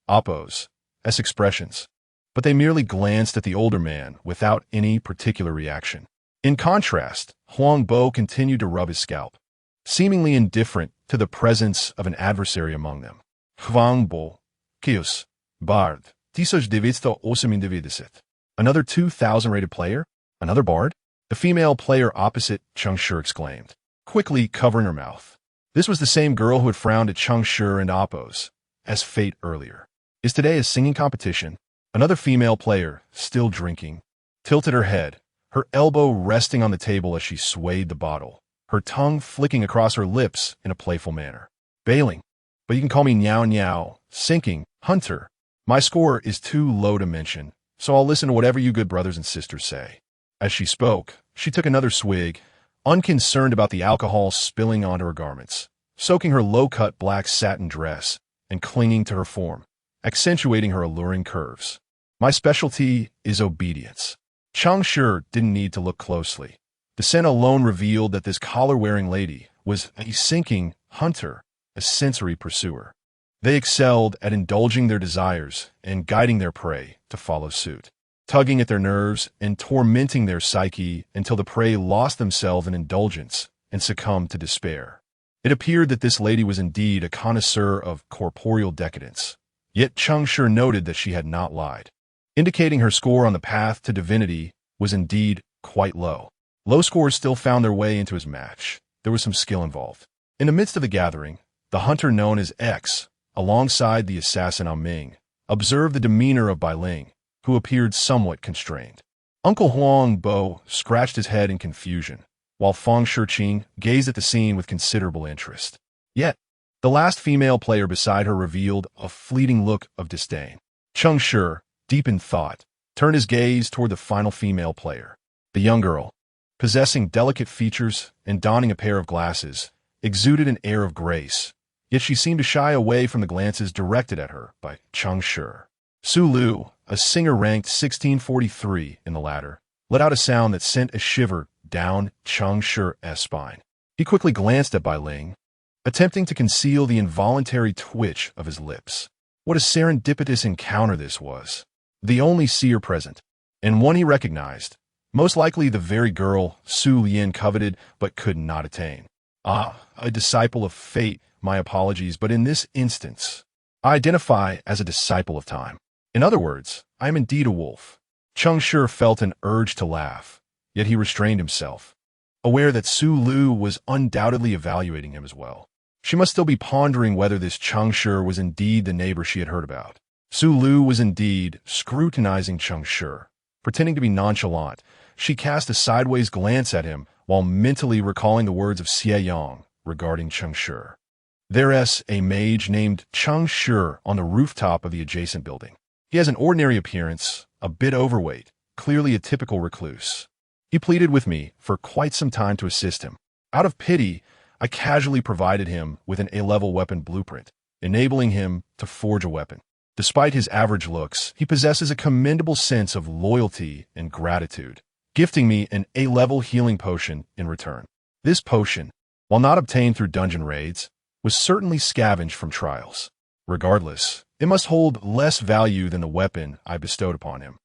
Appo's, as expressions. But they merely glanced at the older man without any particular reaction. In contrast, Huang Bo continued to rub his scalp, seemingly indifferent to the presence of an adversary among them. Huang Bo, Chaos, Bard, 1998. Another 2,000-rated player? Another bard? The female player opposite Cheng Shi exclaimed, quickly covering her mouth. This was the same girl who had frowned at Cheng Shi and Appo's, as fate earlier. Is today a singing competition? Another female player, still drinking, tilted her head, her elbow resting on the table as she swayed the bottle, her tongue flicking across her lips in a playful manner. Bailing. But you can call me Niao Niao, sinking, hunter. My score is too low to mention, so I'll listen to whatever you good brothers and sisters say. As she spoke, she took another swig, unconcerned about the alcohol spilling onto her garments, soaking her low-cut black satin dress and clinging to her form, accentuating her alluring curves. My specialty is obedience. Cheng Shi didn't need to look closely. The scent alone revealed that this collar-wearing lady was a sinking hunter, a sensory pursuer. They excelled at indulging their desires and guiding their prey to follow suit, tugging at their nerves and tormenting their psyche until the prey lost themselves in indulgence and succumbed to despair. It appeared that this lady was indeed a connoisseur of corporeal decadence, yet Cheng Shi noted that she had not lied, indicating her score on the path to divinity was indeed quite low. Low scores still found their way into his match. There was some skill involved. In the midst of the gathering, the hunter known as X, alongside the assassin Ming, observed the demeanor of Bai Ling, who appeared somewhat constrained. Uncle Huang Bo scratched his head in confusion, while Feng Shiqing gazed at the scene with considerable interest. Yet, the last female player beside her revealed a fleeting look of disdain. Cheng Shi, deep in thought, turned his gaze toward the final female player. The young girl, possessing delicate features and donning a pair of glasses, exuded an air of grace, yet she seemed to shy away from the glances directed at her by Cheng Shi. Su Lu, a singer ranked 1643 in the ladder, let out a sound that sent a shiver down Cheng Shi's spine. He quickly glanced at Bai Ling, attempting to conceal the involuntary twitch of his lips. What a serendipitous encounter this was. The only seer present, and one he recognized, most likely the very girl Su Lian coveted but could not attain. Ah, a disciple of fate, my apologies, but in this instance, I identify as a disciple of time. In other words, I am indeed a wolf. Cheng Shi felt an urge to laugh, yet he restrained himself, aware that Su Lu was undoubtedly evaluating him as well. She must still be pondering whether this Cheng Shi was indeed the neighbor she had heard about. Su Lu was indeed scrutinizing Cheng Shi. Pretending to be nonchalant, she cast a sideways glance at him while mentally recalling the words of Xie Yang regarding Cheng Shi. There's a mage named Cheng Shi on the rooftop of the adjacent building. He has an ordinary appearance, a bit overweight, clearly a typical recluse. He pleaded with me for quite some time to assist him. Out of pity, I casually provided him with an A-level weapon blueprint, enabling him to forge a weapon. Despite his average looks, he possesses a commendable sense of loyalty and gratitude, gifting me an A-level healing potion in return. This potion, while not obtained through dungeon raids, was certainly scavenged from trials. Regardless, it must hold less value than the weapon I bestowed upon him.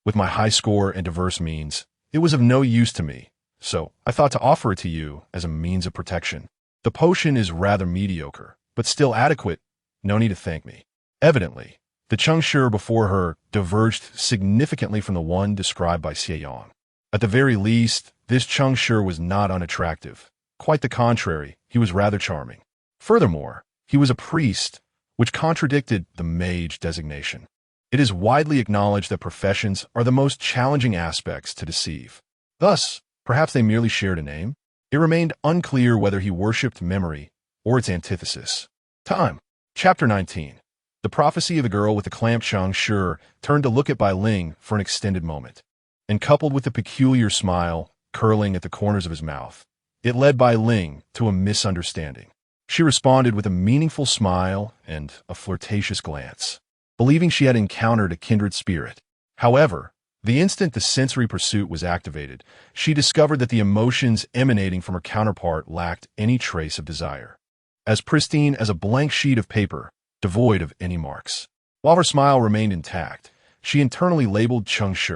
With my high score and diverse means, it was of no use to me, so I thought to offer it to you as a means of protection. The potion is rather mediocre, but still adequate. No need to thank me. Evidently, the Cheng Shi before her diverged significantly from the one described by Xie Yang. At the very least, this Cheng Shi was not unattractive. Quite the contrary, he was rather charming. Furthermore, he was a priest, which contradicted the mage designation. It is widely acknowledged that professions are the most challenging aspects to deceive. Thus, perhaps they merely shared a name. It remained unclear whether he worshipped memory or its antithesis. Time. Chapter 19. The prophecy of the girl with the clamped Cheng Shi turned to look at Bai Ling for an extended moment, and coupled with the peculiar smile curling at the corners of his mouth, it led Bai Ling to a misunderstanding. She responded with a meaningful smile and a flirtatious glance, believing she had encountered a kindred spirit. However, the instant the sensory pursuit was activated, she discovered that the emotions emanating from her counterpart lacked any trace of desire. As pristine as a blank sheet of paper, devoid of any marks. While her smile remained intact, she internally labeled Cheng Shi,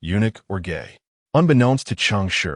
eunuch or gay. Unbeknownst to Cheng Shi,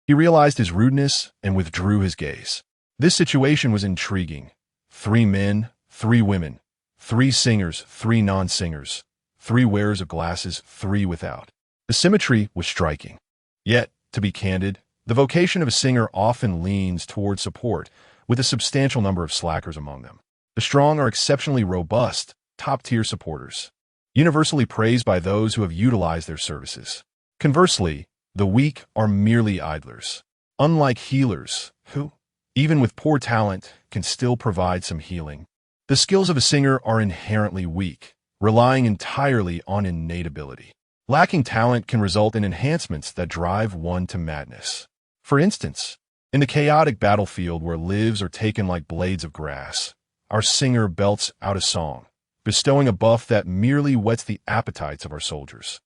he realized his rudeness and withdrew his gaze. This situation was intriguing. 3 men, 3 women, 3 singers, 3 non-singers, 3 wearers of glasses, 3 without. The symmetry was striking. Yet, to be candid, the vocation of a singer often leans toward support, with a substantial number of slackers among them. The strong are exceptionally robust, top-tier supporters, universally praised by those who have utilized their services. Conversely, the weak are merely idlers, unlike healers, who, even with poor talent, can still provide some healing. The skills of a singer are inherently weak, relying entirely on innate ability. Lacking talent can result in enhancements that drive one to madness. For instance, in the chaotic battlefield where lives are taken like blades of grass, our singer belts out a song, bestowing a buff that merely whets the appetites of our soldiers.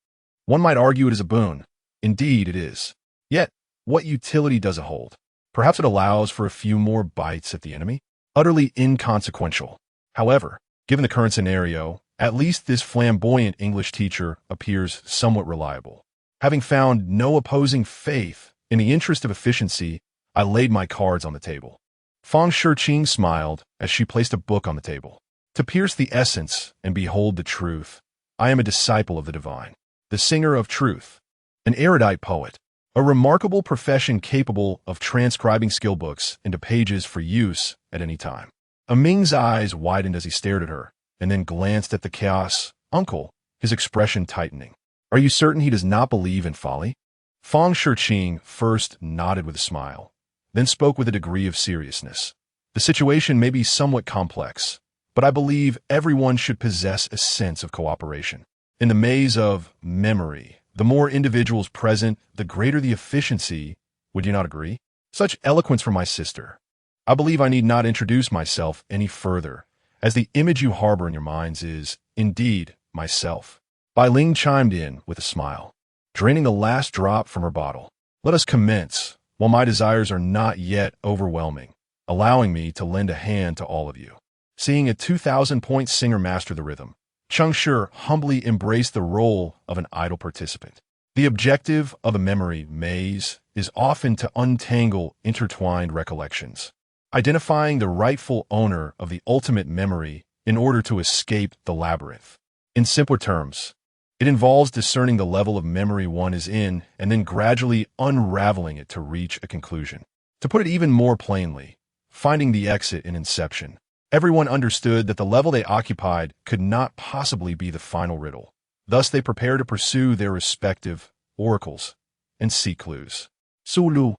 One might argue it is a boon. Indeed, it is. Yet, what utility does it hold? Perhaps it allows for a few more bites at the enemy? Utterly inconsequential. However, given the current scenario, at least this flamboyant English teacher appears somewhat reliable. Having found no opposing faith, in the interest of efficiency, I laid my cards on the table. Feng Shiqing smiled as she placed a book on the table. To pierce the essence and behold the truth, I am a disciple of the divine, the singer of truth, an erudite poet, a remarkable profession capable of transcribing skill books into pages for use at any time. Ming's eyes widened as he stared at her, and then glanced at the chaos. Uncle, his expression tightening. Are you certain he does not believe in folly? Feng Shiqing first nodded with a smile, then spoke with a degree of seriousness. The situation may be somewhat complex, but I believe everyone should possess a sense of cooperation. In the maze of memory, the more individuals present, the greater the efficiency. Would you not agree? Such eloquence from my sister. I believe I need not introduce myself any further, as the image you harbor in your minds is, indeed, myself. Bai Ling chimed in with a smile, draining the last drop from her bottle. Let us commence, while my desires are not yet overwhelming, allowing me to lend a hand to all of you. Seeing a 2,000-point singer master the rhythm, Cheng Shi humbly embraced the role of an idle participant. The objective of a memory maze is often to untangle intertwined recollections, identifying the rightful owner of the ultimate memory in order to escape the labyrinth. In simpler terms, it involves discerning the level of memory one is in and then gradually unraveling it to reach a conclusion. To put it even more plainly, finding the exit in Inception. Everyone understood that the level they occupied could not possibly be the final riddle. Thus they prepared to pursue their respective oracles and seek clues. Su Lu,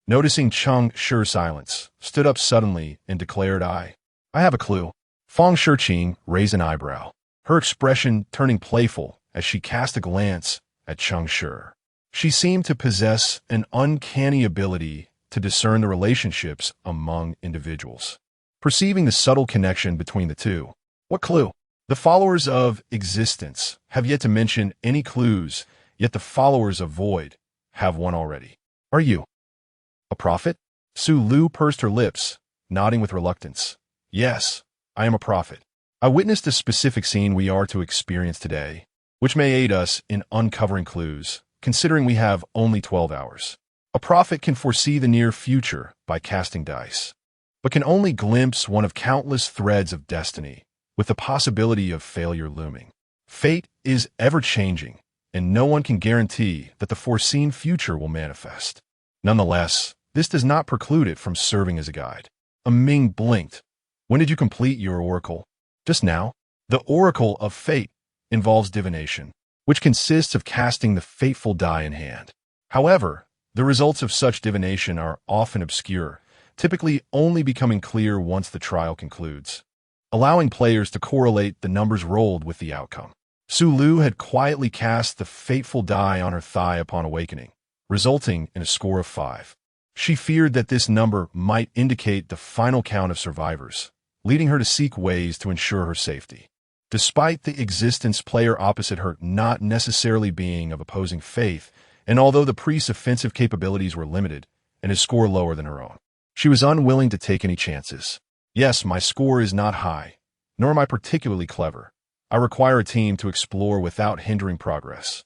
noticing Cheng Shi's silence, stood up suddenly and declared, I have a clue. Feng Shiqing raised an eyebrow, her expression turning playful as she cast a glance at Cheng Shi. She seemed to possess an uncanny ability to discern the relationships among individuals. Perceiving the subtle connection between the two. What clue? The followers of existence have yet to mention any clues, yet the followers of void have one already. Are you a prophet? Su Lu pursed her lips, nodding with reluctance. Yes, I am a prophet. I witnessed a specific scene we are to experience today, which may aid us in uncovering clues, considering we have only 12 hours. A prophet can foresee the near future by casting dice, but can only glimpse one of countless threads of destiny, with the possibility of failure looming. Fate is ever-changing, and no one can guarantee that the foreseen future will manifest. Nonetheless, this does not preclude it from serving as a guide. Ming blinked. When did you complete your oracle? Just now. The oracle of fate involves divination, which consists of casting the fateful die in hand. However, the results of such divination are often obscure, typically only becoming clear once the trial concludes, allowing players to correlate the numbers rolled with the outcome. Su Lu had quietly cast the fateful die on her thigh upon awakening, resulting in a score of 5. She feared that this number might indicate the final count of survivors, leading her to seek ways to ensure her safety. Despite the existence player opposite her not necessarily being of opposing faith, and although the priest's offensive capabilities were limited and his score lower than her own, she was unwilling to take any chances. Yes, my score is not high, nor am I particularly clever. I require a team to explore without hindering progress.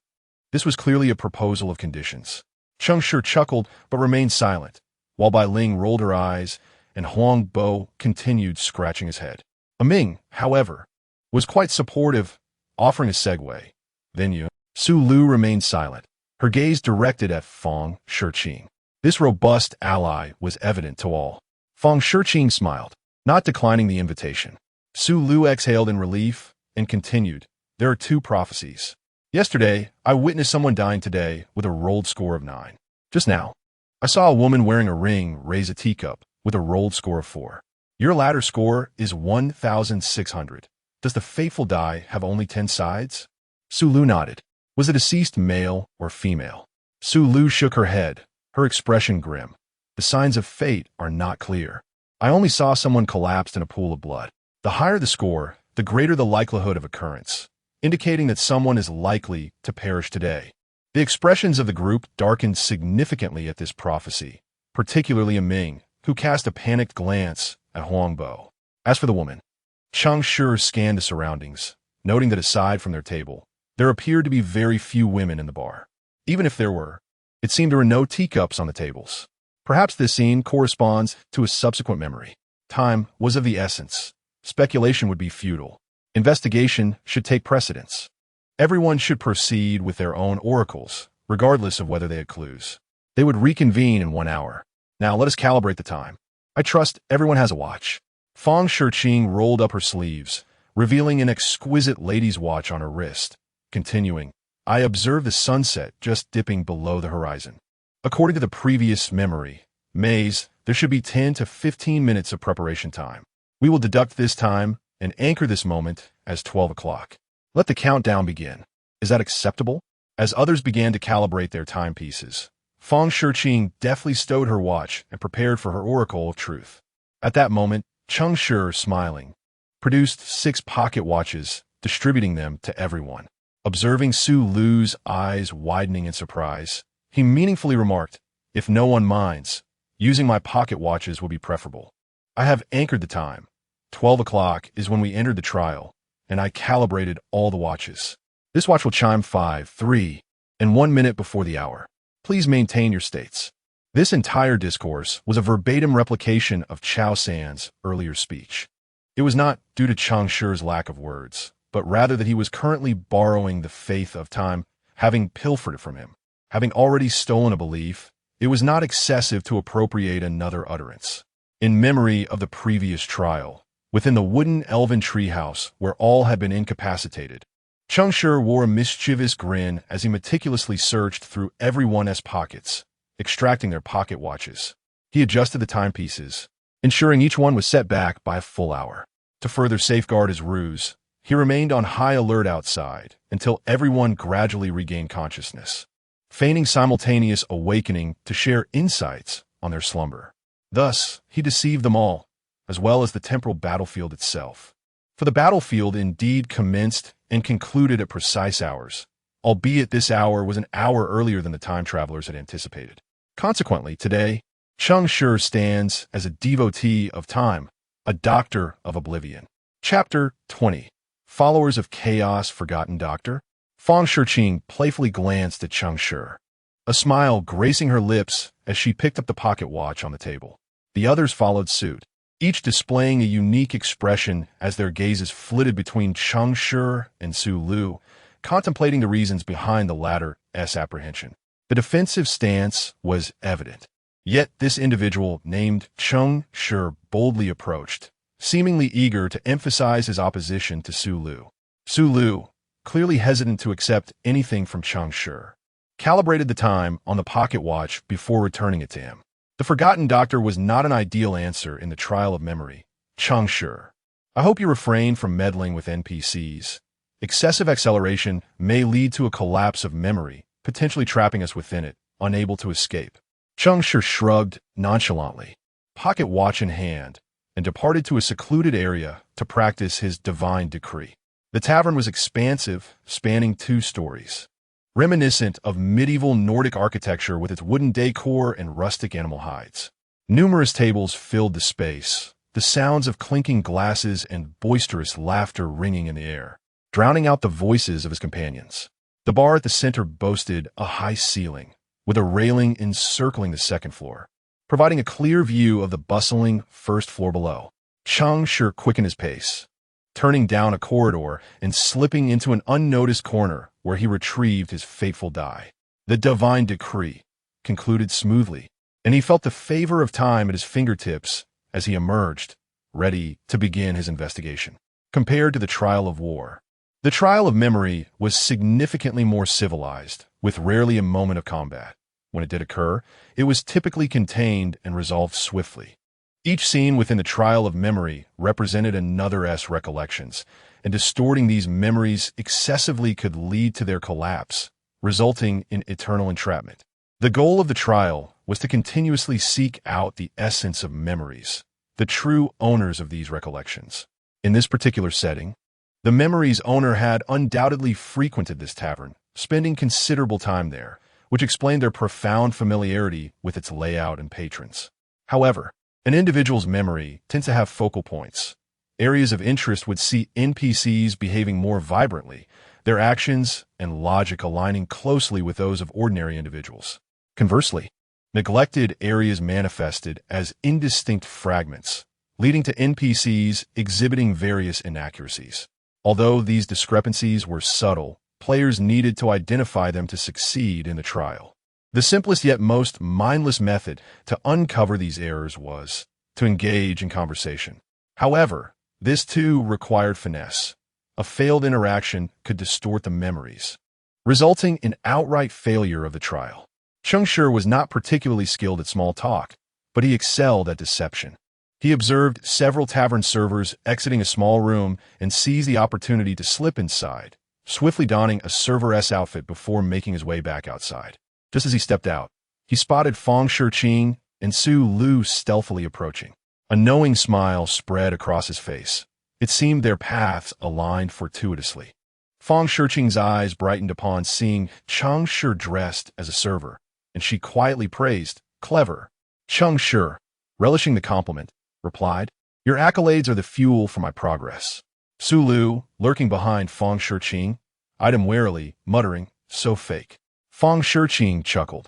This was clearly a proposal of conditions. Cheng Shi chuckled but remained silent, while Bai Ling rolled her eyes and Huang Bo continued scratching his head. Ming, however, was quite supportive, offering a segue. Then you. Su Lu remained silent, her gaze directed at Feng Shiqing. This robust ally was evident to all. Feng Shiqing smiled, not declining the invitation. Su Lu exhaled in relief and continued, there are 2 prophecies. Yesterday, I witnessed someone dying today with a rolled score of 9. Just now, I saw a woman wearing a ring raise a teacup with a rolled score of 4. Your latter score is 1,600. Does the fateful die have only 10 sides? Su Lu nodded. Was the deceased male or female? Su Lu shook her head, her expression grim. The signs of fate are not clear. I only saw someone collapsed in a pool of blood. The higher the score, the greater the likelihood of occurrence, indicating that someone is likely to perish today. The expressions of the group darkened significantly at this prophecy, particularly a Ming, who cast a panicked glance at Huangbo. As for the woman, Cheng Shi scanned the surroundings, noting that aside from their table, there appeared to be very few women in the bar. Even if there were, it seemed there were no teacups on the tables. Perhaps this scene corresponds to a subsequent memory. Time was of the essence. Speculation would be futile. Investigation should take precedence. Everyone should proceed with their own oracles, regardless of whether they had clues. They would reconvene in 1 hour. Now let us calibrate the time. I trust everyone has a watch. Fang Shiqing rolled up her sleeves, revealing an exquisite lady's watch on her wrist. Continuing, I observed the sunset just dipping below the horizon. According to the previous memory, maze, there should be 10 to 15 minutes of preparation time. We will deduct this time and anchor this moment as 12 o'clock. Let the countdown begin. Is that acceptable? As others began to calibrate their timepieces, Fang Shiqing deftly stowed her watch and prepared for her oracle of truth. At that moment, Cheng Shi, smiling, produced 6 pocket watches, distributing them to everyone. Observing Su Lu's eyes widening in surprise, he meaningfully remarked, if no one minds, using my pocket watches will be preferable. I have anchored the time. 12 o'clock is when we entered the trial, and I calibrated all the watches. This watch will chime 5, 3, and 1 minute before the hour. Please maintain your states. This entire discourse was a verbatim replication of Chao San's earlier speech. It was not due to Cheng Shi's lack of words, but rather that he was currently borrowing the faith of time, having pilfered it from him. Having already stolen a belief, it was not excessive to appropriate another utterance. In memory of the previous trial, within the wooden elven treehouse where all had been incapacitated, Cheng Shi wore a mischievous grin as he meticulously searched through everyone's pockets, extracting their pocket watches. He adjusted the timepieces, ensuring each one was set back by a full hour. To further safeguard his ruse, he remained on high alert outside until everyone gradually regained consciousness, feigning simultaneous awakening to share insights on their slumber. Thus, he deceived them all, as well as the temporal battlefield itself. For the battlefield indeed commenced and concluded at precise hours, albeit this hour was an hour earlier than the time travelers had anticipated. Consequently, today, Cheng Shi stands as a devotee of time, a doctor of oblivion. Chapter 20. Followers of Chaos Forgotten Doctor? Fang Shiqing playfully glanced at Cheng Shi, a smile gracing her lips as she picked up the pocket watch on the table. The others followed suit, each displaying a unique expression as their gazes flitted between Cheng Shi and Su Lu, contemplating the reasons behind the latter's apprehension. The defensive stance was evident. Yet this individual, named Cheng Shi, boldly approached, seemingly eager to emphasize his opposition to Su Lu. Su Lu, clearly hesitant to accept anything from Cheng Shi, calibrated the time on the pocket watch before returning it to him. The forgotten doctor was not an ideal answer in the trial of memory. Cheng Shi, I hope you refrain from meddling with NPCs. Excessive acceleration may lead to a collapse of memory, potentially trapping us within it, unable to escape. Cheng Shi shrugged nonchalantly, pocket watch in hand, and departed to a secluded area to practice his divine decree. The tavern was expansive, spanning 2 stories, reminiscent of medieval Nordic architecture with its wooden decor and rustic animal hides. Numerous tables filled the space, the sounds of clinking glasses and boisterous laughter ringing in the air, drowning out the voices of his companions. The bar at the center boasted a high ceiling, with a railing encircling the 2nd floor, providing a clear view of the bustling 1st floor below. Cheng Shi quickened his pace, turning down a corridor and slipping into an unnoticed corner where he retrieved his fateful die. The divine decree concluded smoothly, and he felt the favor of time at his fingertips as he emerged, ready to begin his investigation. Compared to the trial of war, the trial of memory was significantly more civilized, with rarely a moment of combat. When it did occur, it was typically contained and resolved swiftly. Each scene within the trial of memory represented another's recollections, and distorting these memories excessively could lead to their collapse, resulting in eternal entrapment. The goal of the trial was to continuously seek out the essence of memories, the true owners of these recollections. In this particular setting, the memory's owner had undoubtedly frequented this tavern, spending considerable time there, which explained their profound familiarity with its layout and patrons. However, an individual's memory tends to have focal points. Areas of interest would see NPCs behaving more vibrantly, their actions and logic aligning closely with those of ordinary individuals. Conversely, neglected areas manifested as indistinct fragments, leading to NPCs exhibiting various inaccuracies. Although these discrepancies were subtle, players needed to identify them to succeed in the trial. The simplest yet most mindless method to uncover these errors was to engage in conversation. However, this too required finesse. A failed interaction could distort the memories, resulting in outright failure of the trial. Cheng Shi was not particularly skilled at small talk, but he excelled at deception. He observed several tavern servers exiting a small room and seized the opportunity to slip inside, swiftly donning a serveress outfit before making his way back outside. Just as he stepped out, he spotted Feng Shiqing and Su Lu stealthily approaching. A knowing smile spread across his face. It seemed their paths aligned fortuitously. Feng Shiqing's eyes brightened upon seeing Cheng Shi dressed as a server, and she quietly praised, "Clever." Cheng Shi, relishing the compliment, replied, "Your accolades are the fuel for my progress." Su Lu, lurking behind Feng Shiqing, eyed him warily, muttering, "So fake." Feng Shiqing chuckled.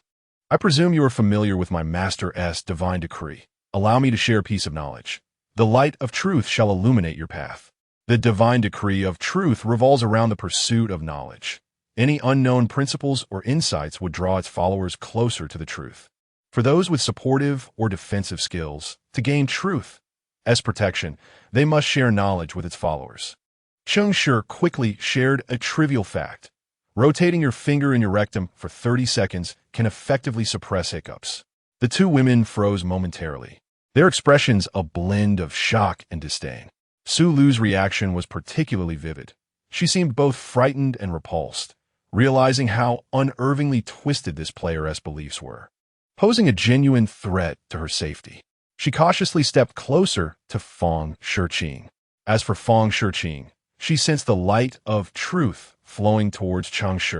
"I presume you are familiar with my Master's divine decree. Allow me to share a piece of knowledge. The light of truth shall illuminate your path." The divine decree of truth revolves around the pursuit of knowledge. Any unknown principles or insights would draw its followers closer to the truth. For those with supportive or defensive skills, to gain truth as protection, they must share knowledge with its followers. Cheng Shi quickly shared a trivial fact. Rotating your finger in your rectum for 30 seconds can effectively suppress hiccups. The two women froze momentarily, their expressions a blend of shock and disdain. Su Lu's reaction was particularly vivid. She seemed both frightened and repulsed, realizing how unnervingly twisted this player's beliefs were, posing a genuine threat to her safety. She cautiously stepped closer to Feng Shiqing. As for Feng Shiqing, she sensed the light of truth flowing towards Cheng Shi,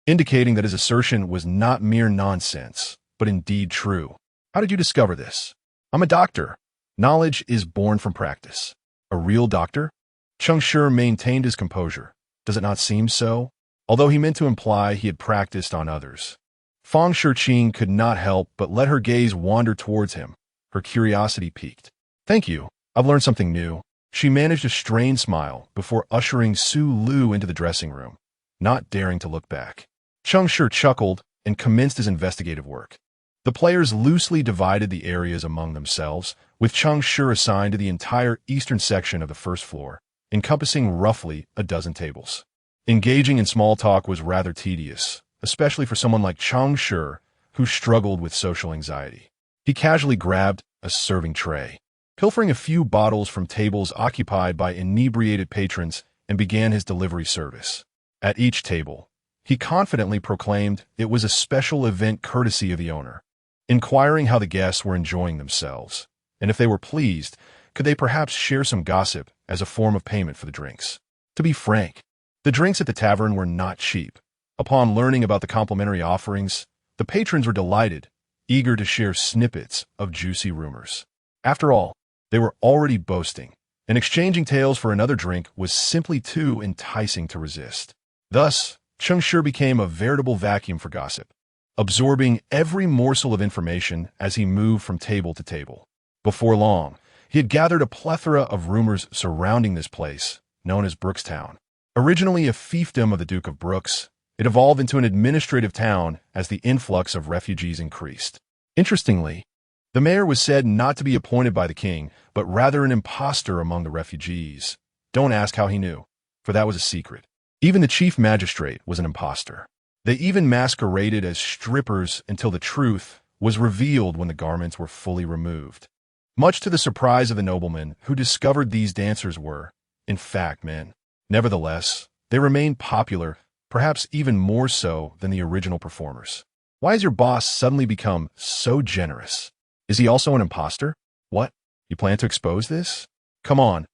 indicating that his assertion was not mere nonsense, but indeed true. "How did you discover this?" "I'm a doctor. Knowledge is born from practice." "A real doctor?" Cheng Shi maintained his composure. "Does it not seem so?" Although he meant to imply he had practiced on others. Feng Shiqing could not help but let her gaze wander towards him. Her curiosity piqued. "Thank you. I've learned something new." She managed a strained smile before ushering Su Lu into the dressing room, not daring to look back. Cheng Shi chuckled and commenced his investigative work. The players loosely divided the areas among themselves, with Cheng Shi assigned to the entire eastern section of the first floor, encompassing roughly a dozen tables. Engaging in small talk was rather tedious, especially for someone like Cheng Shi, who struggled with social anxiety. He casually grabbed a serving tray, pilfering a few bottles from tables occupied by inebriated patrons, and began his delivery service. At each table, he confidently proclaimed it was a special event courtesy of the owner, inquiring how the guests were enjoying themselves, and if they were pleased, could they perhaps share some gossip as a form of payment for the drinks. To be frank, the drinks at the tavern were not cheap. Upon learning about the complimentary offerings, the patrons were delighted, eager to share snippets of juicy rumors. After all, they were already boasting, and exchanging tales for another drink was simply too enticing to resist. Thus, Cheng Shi became a veritable vacuum for gossip, absorbing every morsel of information as he moved from table to table. Before long, he had gathered a plethora of rumors surrounding this place, known as Brookstown. Originally a fiefdom of the Duke of Brooks, it evolved into an administrative town as the influx of refugees increased. Interestingly, the mayor was said not to be appointed by the king, but rather an imposter among the refugees. Don't ask how he knew, for that was a secret. Even the chief magistrate was an imposter. They even masqueraded as strippers until the truth was revealed when the garments were fully removed. Much to the surprise of the noblemen who discovered these dancers were, in fact, men. Nevertheless, they remained popular, perhaps even more so than the original performers. Why has your boss suddenly become so generous? Is he also an imposter? What? You plan to expose this? Come on.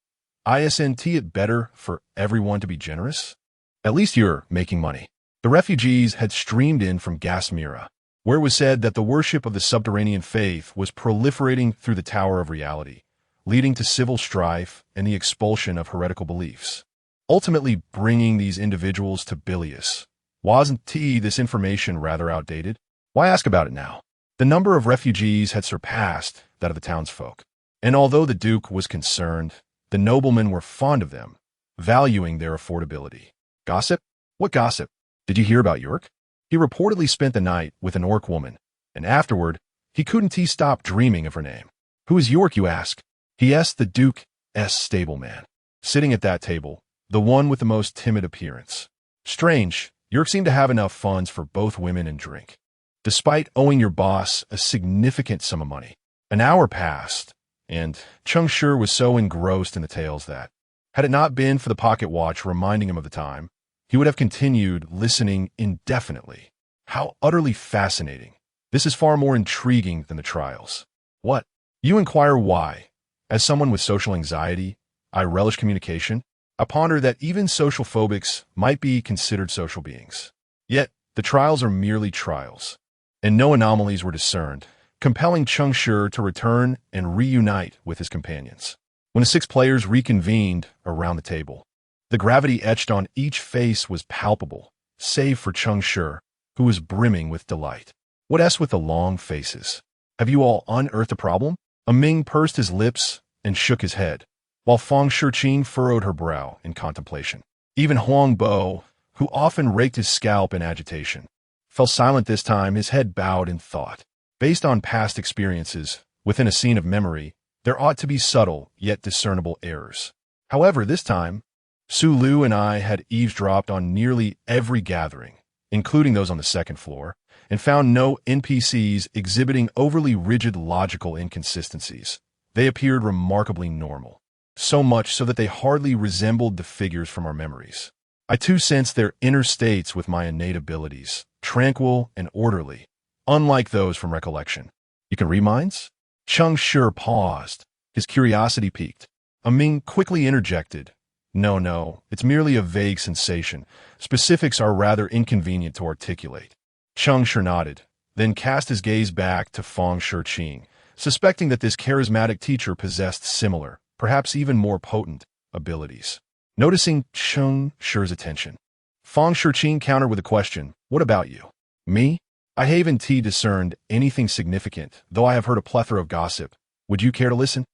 Isn't it better for everyone to be generous? At least you're making money. The refugees had streamed in from Gasmira, where it was said that the worship of the subterranean faith was proliferating through the Tower of Reality, leading to civil strife and the expulsion of heretical beliefs. Ultimately bringing these individuals to Bilius. Wasn't this information rather outdated? Why ask about it now? The number of refugees had surpassed that of the townsfolk. And although the Duke was concerned, the noblemen were fond of them, valuing their affordability. Gossip? What gossip? Did you hear about York? He reportedly spent the night with an orc woman, and afterward, he couldn't stop dreaming of her name. Who is York, you ask? He asked the Duke's stableman, sitting at that table, the one with the most timid appearance. Strange, York seemed to have enough funds for both women and drink, despite owing your boss a significant sum of money. An hour passed, and Cheng Shi was so engrossed in the tales that, had it not been for the pocket watch reminding him of the time, he would have continued listening indefinitely. How utterly fascinating. This is far more intriguing than the trials. What? You inquire why. As someone with social anxiety, I relish communication. I ponder that even social phobics might be considered social beings. Yet, the trials are merely trials, and no anomalies were discerned, compelling Cheng Shi to return and reunite with his companions. When the 6 players reconvened around the table, the gravity etched on each face was palpable, save for Cheng Shi, who was brimming with delight. What with the long faces? Have you all unearthed a problem? A Ming pursed his lips and shook his head, while Fang Shiqing furrowed her brow in contemplation. Even Huang Bo, who often raked his scalp in agitation, fell silent this time, his head bowed in thought. Based on past experiences, within a scene of memory, there ought to be subtle yet discernible errors. However, this time, Su Lu and I had eavesdropped on nearly every gathering, including those on the second floor, and found no NPCs exhibiting overly rigid logical inconsistencies. They appeared remarkably normal, so much so that they hardly resembled the figures from our memories. I too sensed their inner states with my innate abilities, tranquil and orderly, unlike those from recollection. You can read minds? Cheng Shi paused, his curiosity piqued. Ming quickly interjected, No, it's merely a vague sensation. Specifics are rather inconvenient to articulate. Cheng Shi nodded, then cast his gaze back to Fang Shiqing, suspecting that this charismatic teacher possessed similar, perhaps even more potent, abilities. Noticing Cheng Shi's attention, Fang Shiqing countered with a question, What about you? Me? I haven't discerned anything significant, though I have heard a plethora of gossip. Would you care to listen?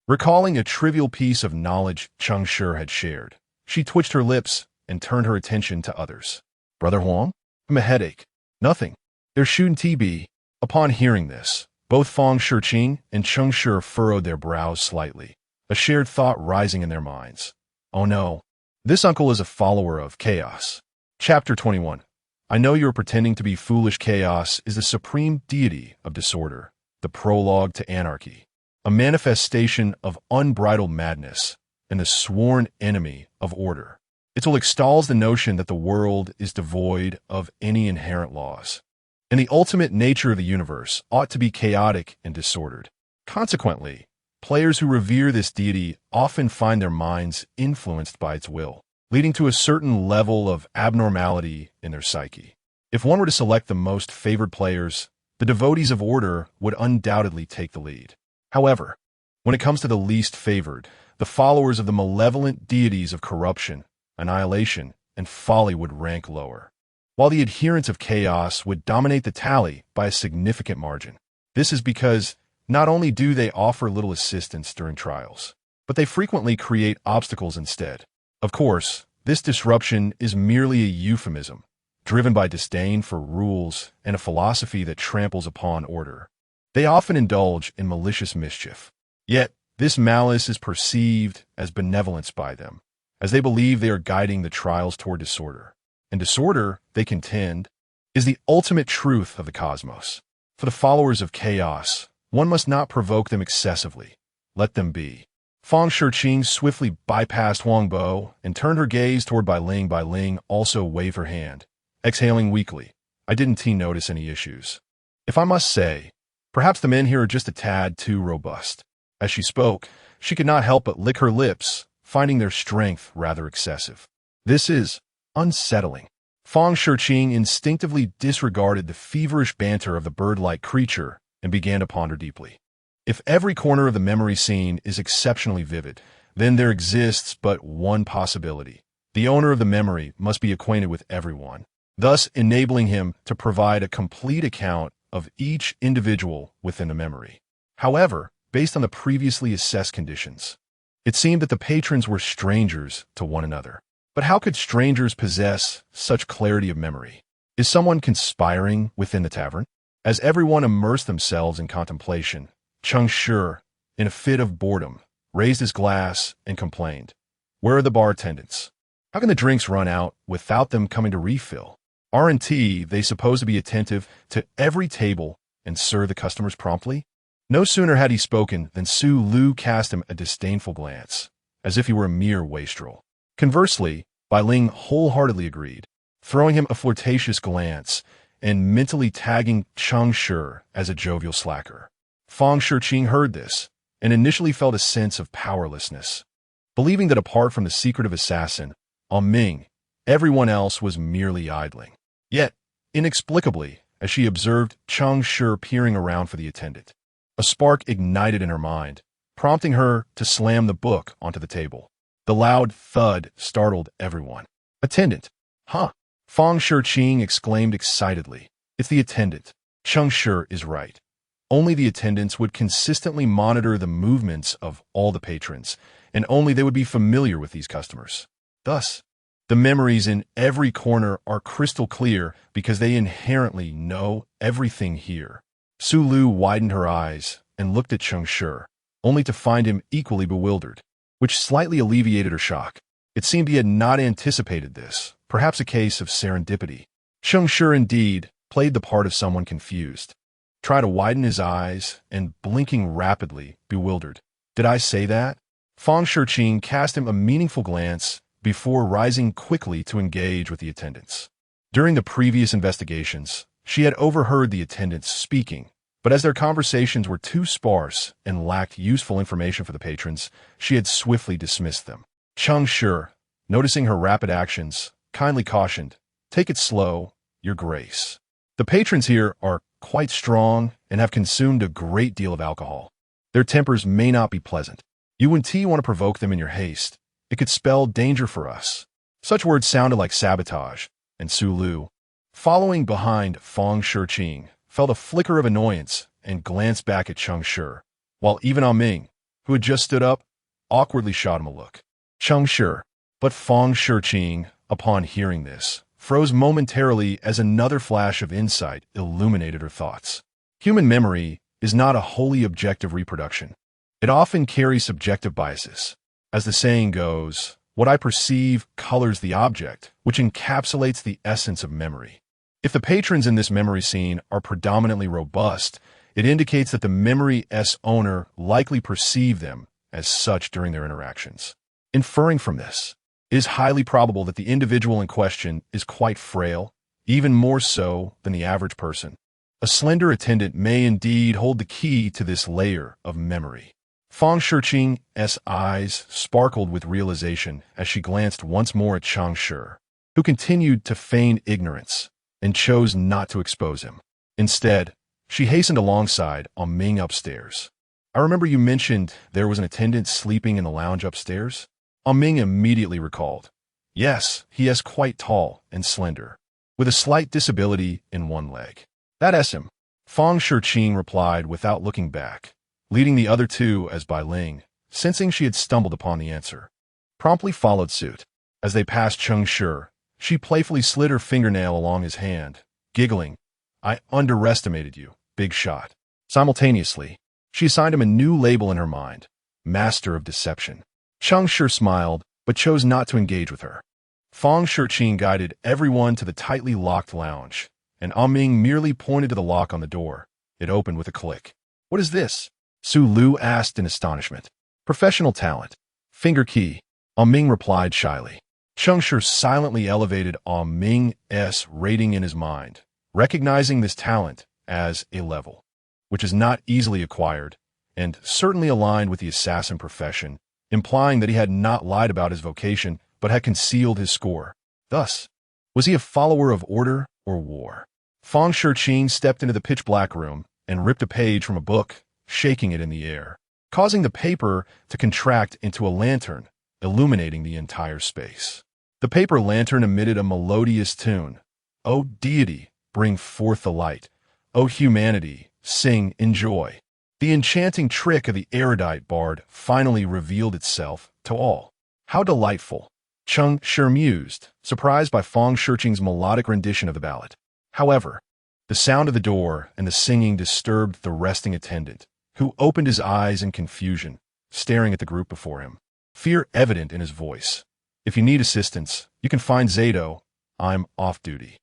Recalling a trivial piece of knowledge Cheng Shi had shared, she twitched her lips and turned her attention to others. Brother Huang? I'm a headache. Nothing. There shouldn't be. Upon hearing this, both Fang Shiqing and Cheng Shi furrowed their brows slightly, a shared thought rising in their minds. Oh no. This uncle is a follower of chaos. Chapter 21. I know you're pretending to be foolish. Chaos is the supreme deity of disorder, the prologue to anarchy, a manifestation of unbridled madness, and the sworn enemy of order. It extols the notion that the world is devoid of any inherent laws, and the ultimate nature of the universe ought to be chaotic and disordered. Consequently, players who revere this deity often find their minds influenced by its will, leading to a certain level of abnormality in their psyche. If one were to select the most favored players, the devotees of order would undoubtedly take the lead. However, when it comes to the least favored, the followers of the malevolent deities of corruption, annihilation, and folly would rank lower, while the adherents of chaos would dominate the tally by a significant margin. This is because not only do they offer little assistance during trials, but they frequently create obstacles instead. Of course, this disruption is merely a euphemism, driven by disdain for rules and a philosophy that tramples upon order. They often indulge in malicious mischief. Yet, this malice is perceived as benevolence by them, as they believe they are guiding the trials toward disorder. And disorder, they contend, is the ultimate truth of the cosmos. For the followers of chaos, one must not provoke them excessively. Let them be. Fang Shiqing swiftly bypassed Huang Bo and turned her gaze toward Bai Ling. Bai Ling also waved her hand, exhaling weakly. I didn't notice any issues. If I must say, perhaps the men here are just a tad too robust. As she spoke, she could not help but lick her lips, finding their strength rather excessive. This is unsettling. Fang Shiqing instinctively disregarded the feverish banter of the bird-like creature and began to ponder deeply. If every corner of the memory scene is exceptionally vivid, then there exists but one possibility. The owner of the memory must be acquainted with everyone, thus enabling him to provide a complete account of each individual within the memory. However, based on the previously assessed conditions, it seemed that the patrons were strangers to one another. But how could strangers possess such clarity of memory? Is someone conspiring within the tavern? As everyone immersed themselves in contemplation, Cheng Shi, in a fit of boredom, raised his glass and complained, "Where are the bar attendants? How can the drinks run out without them coming to refill? Aren't they supposed to be attentive to every table and serve the customers promptly?" No sooner had he spoken than Su Lu cast him a disdainful glance, as if he were a mere wastrel. Conversely, Bai Ling wholeheartedly agreed, throwing him a flirtatious glance and mentally tagging Cheng Shi as a jovial slacker. Fang Shiqing heard this and initially felt a sense of powerlessness, believing that apart from the secretive assassin, Ming, everyone else was merely idling. Yet, inexplicably, as she observed Cheng Shi peering around for the attendant, a spark ignited in her mind, prompting her to slam the book onto the table. The loud thud startled everyone. "Attendant? Huh?" Fang Shiqing exclaimed excitedly. "It's the attendant. Cheng Shi is right. Only the attendants would consistently monitor the movements of all the patrons, and only they would be familiar with these customers. Thus, the memories in every corner are crystal clear because they inherently know everything here." Su Lu widened her eyes and looked at Cheng Shi, only to find him equally bewildered, which slightly alleviated her shock. It seemed he had not anticipated this, perhaps a case of serendipity. Cheng Shi indeed played the part of someone confused, tried to widen his eyes and blinking rapidly, bewildered. "Did I say that?" Fang Shiqing cast him a meaningful glance before rising quickly to engage with the attendants. During the previous investigations, she had overheard the attendants speaking, but as their conversations were too sparse and lacked useful information for the patrons, she had swiftly dismissed them. Cheng Shi, noticing her rapid actions, kindly cautioned, "Take it slow, Your Grace. The patrons here are quite strong and have consumed a great deal of alcohol. Their tempers may not be pleasant. You want to provoke them in your haste. It could spell danger for us." Such words sounded like sabotage, and Su Lu, following behind Fang Shiqing, felt a flicker of annoyance and glanced back at Cheng Shi, while even Ming, who had just stood up, awkwardly shot him a look. Cheng Shi, but Fang Shiqing, upon hearing this, froze momentarily as another flash of insight illuminated her thoughts. Human memory is not a wholly objective reproduction. It often carries subjective biases. As the saying goes, what I perceive colors the object, which encapsulates the essence of memory. If the patrons in this memory scene are predominantly robust, it indicates that the memory's owner likely perceived them as such during their interactions. Inferring from this, it is highly probable that the individual in question is quite frail, even more so than the average person. A slender attendant may indeed hold the key to this layer of memory. Fang Shiqing's eyes sparkled with realization as she glanced once more at Cheng Shi, who continued to feign ignorance and chose not to expose him. Instead, she hastened alongside Ming upstairs. "I remember you mentioned there was an attendant sleeping in the lounge upstairs?" Ming immediately recalled. "Yes, he is quite tall and slender, with a slight disability in one leg." "That's him," Fang Shiqing replied without looking back, leading the other two as Bai Ling, sensing she had stumbled upon the answer, promptly followed suit. As they passed Cheng Shi, she playfully slid her fingernail along his hand, giggling, "I underestimated you, big shot." Simultaneously, she assigned him a new label in her mind, Master of Deception. Cheng Shi smiled, but chose not to engage with her. Fang Shiqing guided everyone to the tightly locked lounge, and Ming merely pointed to the lock on the door. It opened with a click. "What is this?" Su Lu asked in astonishment. "Professional talent. Finger key," Ming replied shyly. Cheng Shi silently elevated Ming's rating in his mind, recognizing this talent as a level, which is not easily acquired, and certainly aligned with the assassin profession, implying that he had not lied about his vocation, but had concealed his score. Thus, Was he a follower of order or war? Fang Shiqing stepped into the pitch-black room and ripped a page from a book, shaking it in the air, causing the paper to contract into a lantern, illuminating the entire space. The paper lantern emitted a melodious tune. O deity, bring forth the light. O humanity, sing in joy. The enchanting trick of the erudite bard finally revealed itself to all. How delightful! Cheng Shi mused, surprised by Fang Shiqing's melodic rendition of the ballad. However, the sound of the door and the singing disturbed the resting attendant, who opened his eyes in confusion, staring at the group before him, fear evident in his voice. If you need assistance, you can find Zato. I'm off duty.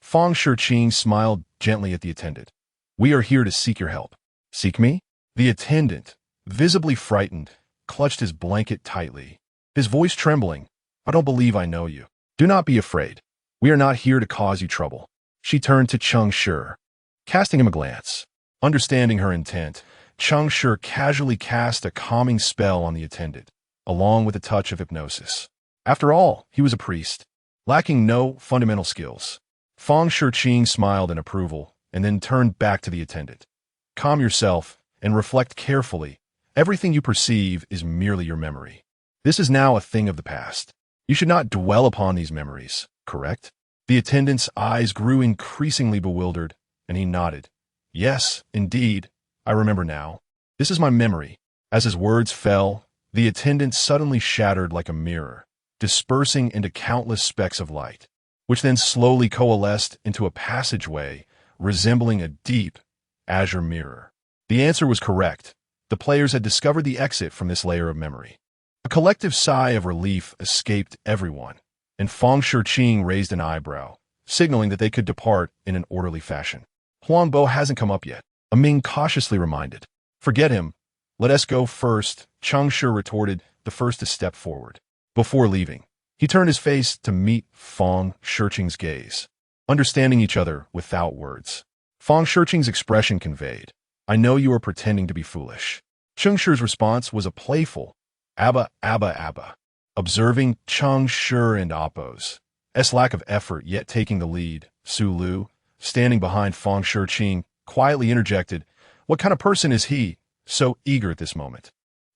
Fang Shiqing smiled gently at the attendant. We are here to seek your help. Seek me? The attendant, visibly frightened, clutched his blanket tightly, his voice trembling. I don't believe I know you. Do not be afraid. We are not here to cause you trouble. She turned to Cheng Shi, casting him a glance. Understanding her intent, Cheng Shi casually cast a calming spell on the attendant, along with a touch of hypnosis. After all, he was a priest, lacking no fundamental skills. Fang Shiqing smiled in approval and then turned back to the attendant. Calm yourself and reflect carefully. Everything you perceive is merely your memory. This is now a thing of the past. You should not dwell upon these memories, correct? The attendant's eyes grew increasingly bewildered, and he nodded. Yes, indeed, I remember now. This is my memory. As his words fell, the attendant suddenly shattered like a mirror, dispersing into countless specks of light, which then slowly coalesced into a passageway resembling a deep, azure mirror. The answer was correct. The players had discovered the exit from this layer of memory. A collective sigh of relief escaped everyone, and Fang Shiqing raised an eyebrow, signaling that they could depart in an orderly fashion. Huangbo hasn't come up yet, Ming cautiously reminded. Forget him. Let us go first, Cheng Shi retorted, the first to step forward. Before leaving, he turned his face to meet Fang Shiqing's gaze, understanding each other without words. Fang Shiqing's expression conveyed, I know you are pretending to be foolish. Cheng Shi's response was a playful, Abba, Abba, Abba. Observing Cheng Shi and Appo's lack of effort yet taking the lead, Su Lu, standing behind Fang Shiqing, quietly interjected, What kind of person is he, so eager at this moment?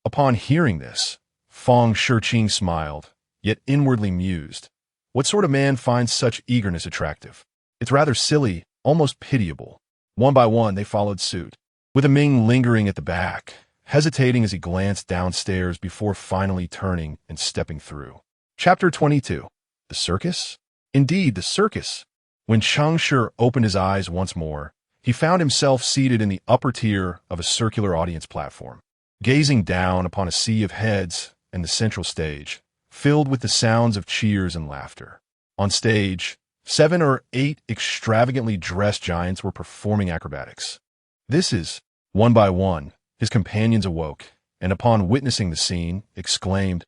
Upon hearing this, Fang Shiqing smiled, yet inwardly mused. What sort of man finds such eagerness attractive? It's rather silly, almost pitiable. One by one, they followed suit, with Ming lingering at the back, hesitating as he glanced downstairs before finally turning and stepping through. Chapter 22. The Circus? Indeed, the circus. When Cheng Shi opened his eyes once more, he found himself seated in the upper tier of a circular audience platform, gazing down upon a sea of heads and the central stage, filled with the sounds of cheers and laughter. On stage, 7 or 8 extravagantly dressed giants were performing acrobatics. This is, one by one, his companions awoke, and upon witnessing the scene, exclaimed,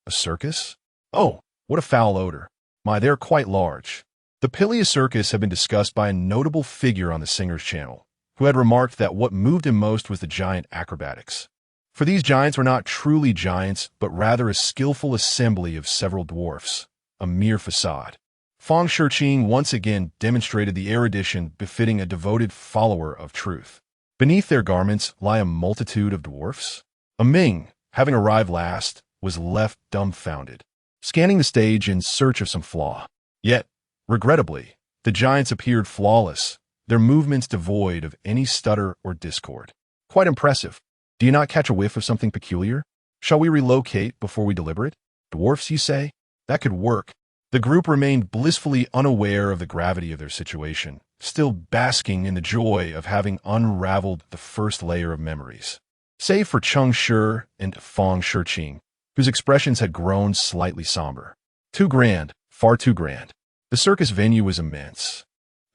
A circus? Oh, what a foul odor. My, they're quite large. The Pilia Circus had been discussed by a notable figure on the Singer's channel, who had remarked that what moved him most was the giant acrobatics. For these giants were not truly giants, but rather a skillful assembly of several dwarfs, a mere facade. Fang Shiqing once again demonstrated the erudition befitting a devoted follower of truth. Beneath their garments lie a multitude of dwarfs. Ming, having arrived last, was left dumbfounded, scanning the stage in search of some flaw. Yet, regrettably, the giants appeared flawless, their movements devoid of any stutter or discord. Quite impressive. Do you not catch a whiff of something peculiar? Shall we relocate before we deliberate? Dwarfs, you say? That could work. The group remained blissfully unaware of the gravity of their situation, still basking in the joy of having unraveled the first layer of memories. Save for Cheng Shi and Fang Shiqing, whose expressions had grown slightly somber. Too grand, far too grand. The circus venue was immense,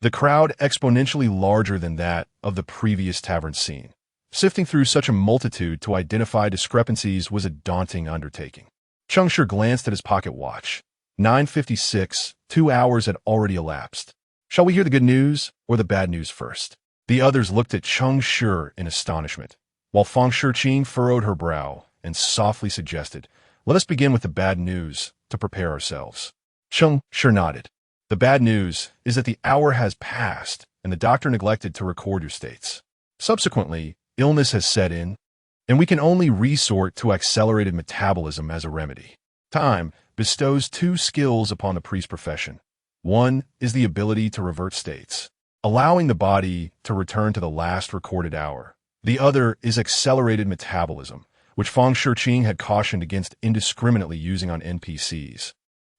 the crowd exponentially larger than that of the previous tavern scene. Sifting through such a multitude to identify discrepancies was a daunting undertaking. Cheng Shi glanced at his pocket watch. 9:56, 2 hours had already elapsed. Shall we hear the good news or the bad news first? The others looked at Cheng Shi in astonishment, while Fang Shiqing furrowed her brow and softly suggested, Let us begin with the bad news to prepare ourselves. Cheng Shi nodded. The bad news is that the hour has passed and the doctor neglected to record your states. Subsequently, illness has set in, and we can only resort to accelerated metabolism as a remedy. Time bestows two skills upon the priest profession. One is the ability to revert states, allowing the body to return to the last recorded hour. The other is accelerated metabolism, which Feng Shi had cautioned against indiscriminately using on NPCs,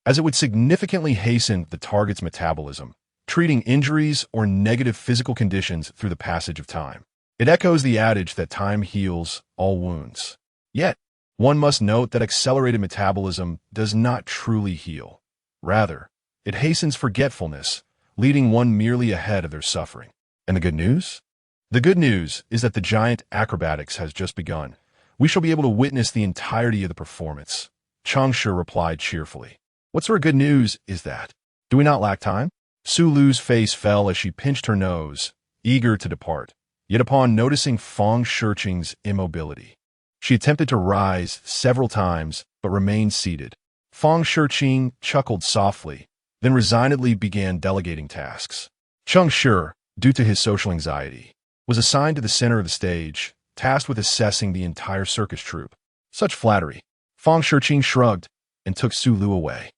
as it would significantly hasten the target's metabolism, treating injuries or negative physical conditions through the passage of time. It echoes the adage that time heals all wounds. Yet, one must note that accelerated metabolism does not truly heal. Rather, it hastens forgetfulness, leading one merely ahead of their suffering. And the good news? The good news is that the giant acrobatics has just begun. We shall be able to witness the entirety of the performance. Cheng Shi replied cheerfully. What sort of good news is that? Do we not lack time? Su Lu's face fell as she pinched her nose, eager to depart. Yet upon noticing Feng Shi's immobility, she attempted to rise several times but remained seated. Feng Shi chuckled softly, then resignedly began delegating tasks. Cheng Shi, due to his social anxiety, was assigned to the center of the stage, tasked with assessing the entire circus troupe. Such flattery. Feng Shi shrugged and took Su Lu away.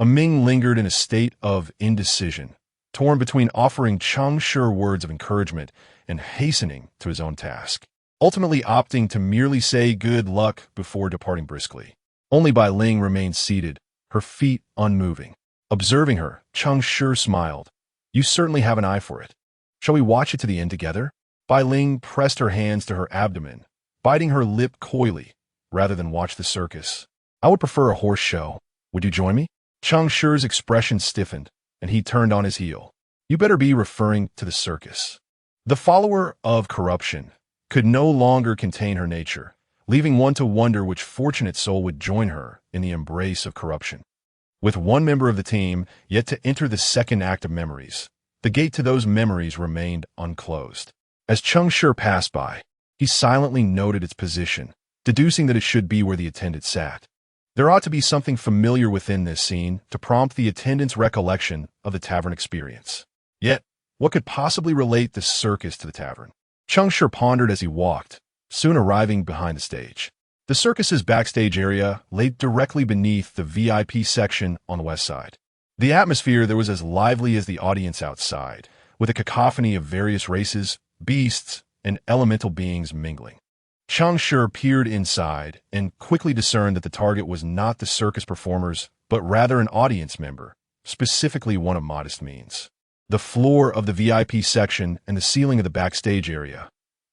Ming lingered in a state of indecision, torn between offering Cheng Shi words of encouragement and hastening to his own task, ultimately opting to merely say good luck before departing briskly. Only Bai Ling remained seated, her feet unmoving. Observing her, Cheng Shi smiled. You certainly have an eye for it. Shall we watch it to the end together? Bai Ling pressed her hands to her abdomen, biting her lip coyly, rather than watch the circus. I would prefer a horse show. Would you join me? Cheng Shi's expression stiffened, and he turned on his heel. You better be referring to the circus. The follower of corruption could no longer contain her nature, leaving one to wonder which fortunate soul would join her in the embrace of corruption. With one member of the team yet to enter the second act of memories, the gate to those memories remained unclosed. As Cheng Shi passed by, he silently noted its position, deducing that it should be where the attendant sat. There ought to be something familiar within this scene to prompt the attendant's recollection of the tavern experience. Yet, what could possibly relate the circus to the tavern? Cheng Shi pondered as he walked, soon arriving behind the stage. The circus's backstage area lay directly beneath the VIP section on the west side. The atmosphere there was as lively as the audience outside, with a cacophony of various races, beasts, and elemental beings mingling. Cheng Shi peered inside and quickly discerned that the target was not the circus performers, but rather an audience member, specifically one of modest means. The floor of the VIP section and the ceiling of the backstage area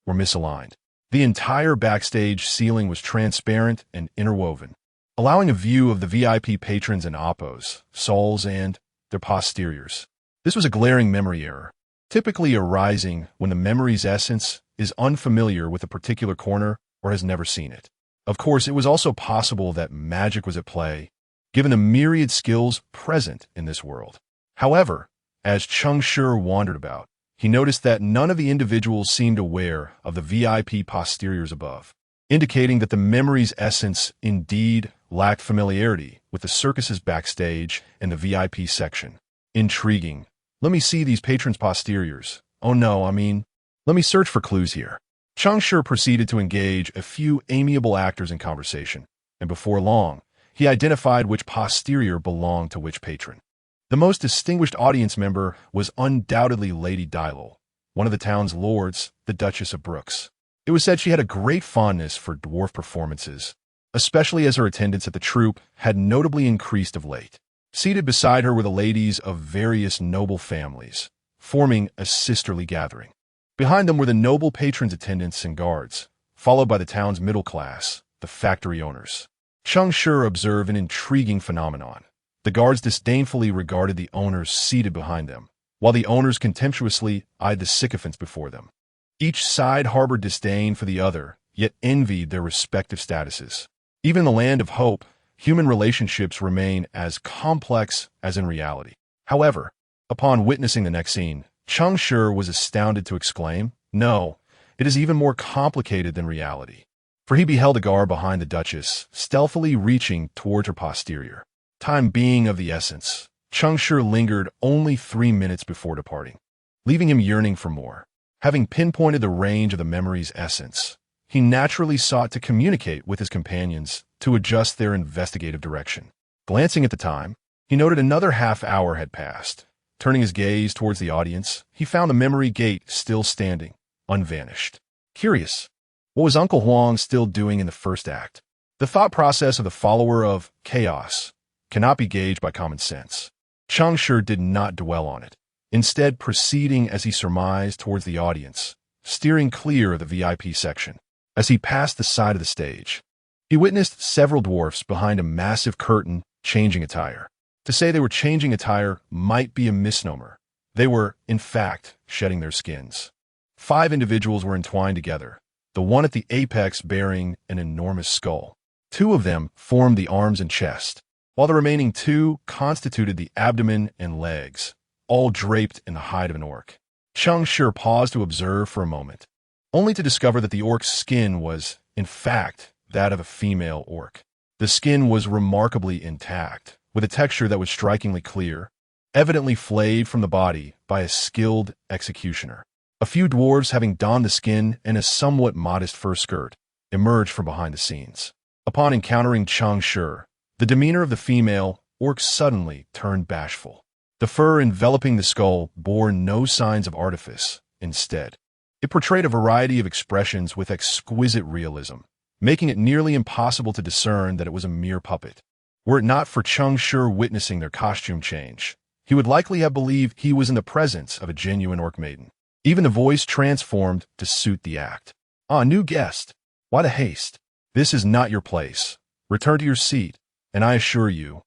were misaligned. The entire backstage ceiling was transparent and interwoven, allowing a view of the VIP patrons and oppos, souls, and their posteriors. This was a glaring memory error, typically arising when the memory's essence is unfamiliar with a particular corner or has never seen it. Of course, it was also possible that magic was at play, given the myriad skills present in this world. However, as Cheng Shi wandered about, he noticed that none of the individuals seemed aware of the VIP posteriors above, indicating that the memory's essence indeed lacked familiarity with the circus's backstage and the VIP section. Intriguing. Let me see these patrons' posteriors. Oh no, let me search for clues here. Cheng Shi proceeded to engage a few amiable actors in conversation, and before long, he identified which posterior belonged to which patron. The most distinguished audience member was undoubtedly Lady Dilo, one of the town's lords, the Duchess of Brooks. It was said she had a great fondness for dwarf performances, especially as her attendance at the troupe had notably increased of late. Seated beside her were the ladies of various noble families, forming a sisterly gathering. Behind them were the noble patrons' attendants and guards, followed by the town's middle class, the factory owners. Cheng Shi observed an intriguing phenomenon. The guards disdainfully regarded the owners seated behind them, while the owners contemptuously eyed the sycophants before them. Each side harbored disdain for the other, yet envied their respective statuses. Even in the land of hope, human relationships remain as complex as in reality. However, upon witnessing the next scene, Cheng Shi was astounded to exclaim, "No, it is even more complicated than reality." For he beheld a guard behind the Duchess, stealthily reaching towards her posterior. Time being of the essence, Cheng Shi lingered only 3 minutes before departing, leaving him yearning for more. Having pinpointed the range of the memory's essence, he naturally sought to communicate with his companions to adjust their investigative direction. Glancing at the time, he noted another half-hour had passed. Turning his gaze towards the audience, he found the memory gate still standing, unvanished. Curious, what was Uncle Huang still doing in the first act? The thought process of the follower of chaos cannot be gauged by common sense. Cheng Shi did not dwell on it, instead proceeding as he surmised towards the audience, steering clear of the VIP section. As he passed the side of the stage, he witnessed several dwarfs behind a massive curtain changing attire. To say they were changing attire might be a misnomer. They were, in fact, shedding their skins. 5 individuals were entwined together, the one at the apex bearing an enormous skull. 2 of them formed the arms and chest, while the remaining 2 constituted the abdomen and legs, all draped in the hide of an orc. Cheng Shi paused to observe for a moment, only to discover that the orc's skin was, in fact, that of a female orc. The skin was remarkably intact, with a texture that was strikingly clear, evidently flayed from the body by a skilled executioner. A few dwarves, having donned the skin and a somewhat modest fur skirt, emerged from behind the scenes. Upon encountering Cheng Shi, the demeanor of the female orc suddenly turned bashful. The fur enveloping the skull bore no signs of artifice. Instead, it portrayed a variety of expressions with exquisite realism, making it nearly impossible to discern that it was a mere puppet. Were it not for Cheng Shi witnessing their costume change, he would likely have believed he was in the presence of a genuine orc maiden. Even the voice transformed to suit the act. "Ah, new guest. Why the haste? This is not your place. Return to your seat, and I assure you,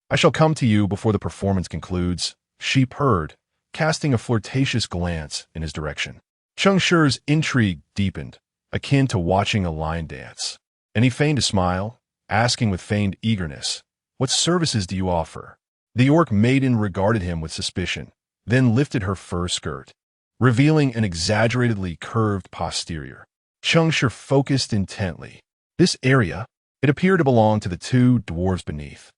I shall come to you before the performance concludes," she purred, casting a flirtatious glance in his direction. Cheng Shi's intrigue deepened, akin to watching a lion dance, and he feigned a smile, asking with feigned eagerness, "What services do you offer?" The orc maiden regarded him with suspicion, then lifted her fur skirt, revealing an exaggeratedly curved posterior. Cheng Shi focused intently. This area, it appeared to belong to the 2 dwarves beneath.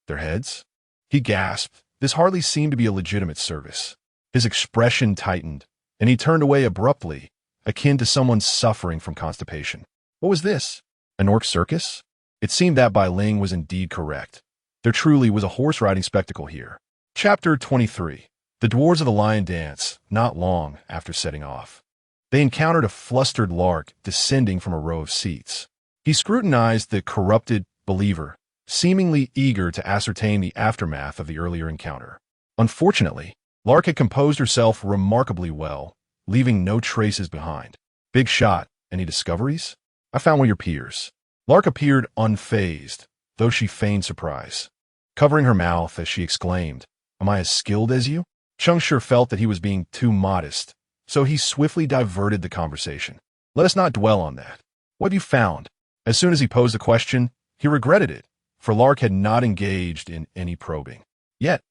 Their heads? He gasped. This hardly seemed to be a legitimate service. His expression tightened, and he turned away abruptly, akin to someone suffering from constipation. What was this? An orc circus? It seemed that Bai Ling was indeed correct. There truly was a horse-riding spectacle here. Chapter 23. The dwarves of the lion dance, not long after setting off. They encountered a flustered lark descending from a row of seats. He scrutinized the corrupted believer, seemingly eager to ascertain the aftermath of the earlier encounter. Unfortunately, Lark had composed herself remarkably well, leaving no traces behind. "Big shot. Any discoveries?" "I found one of your peers." Lark appeared unfazed, though she feigned surprise, covering her mouth as she exclaimed, "Am I as skilled as you?" Cheng Shi felt that he was being too modest, so he swiftly diverted the conversation. "Let us not dwell on that. What have you found?" As soon as he posed the question, he regretted it, for Lark had not engaged in any probing. Yet,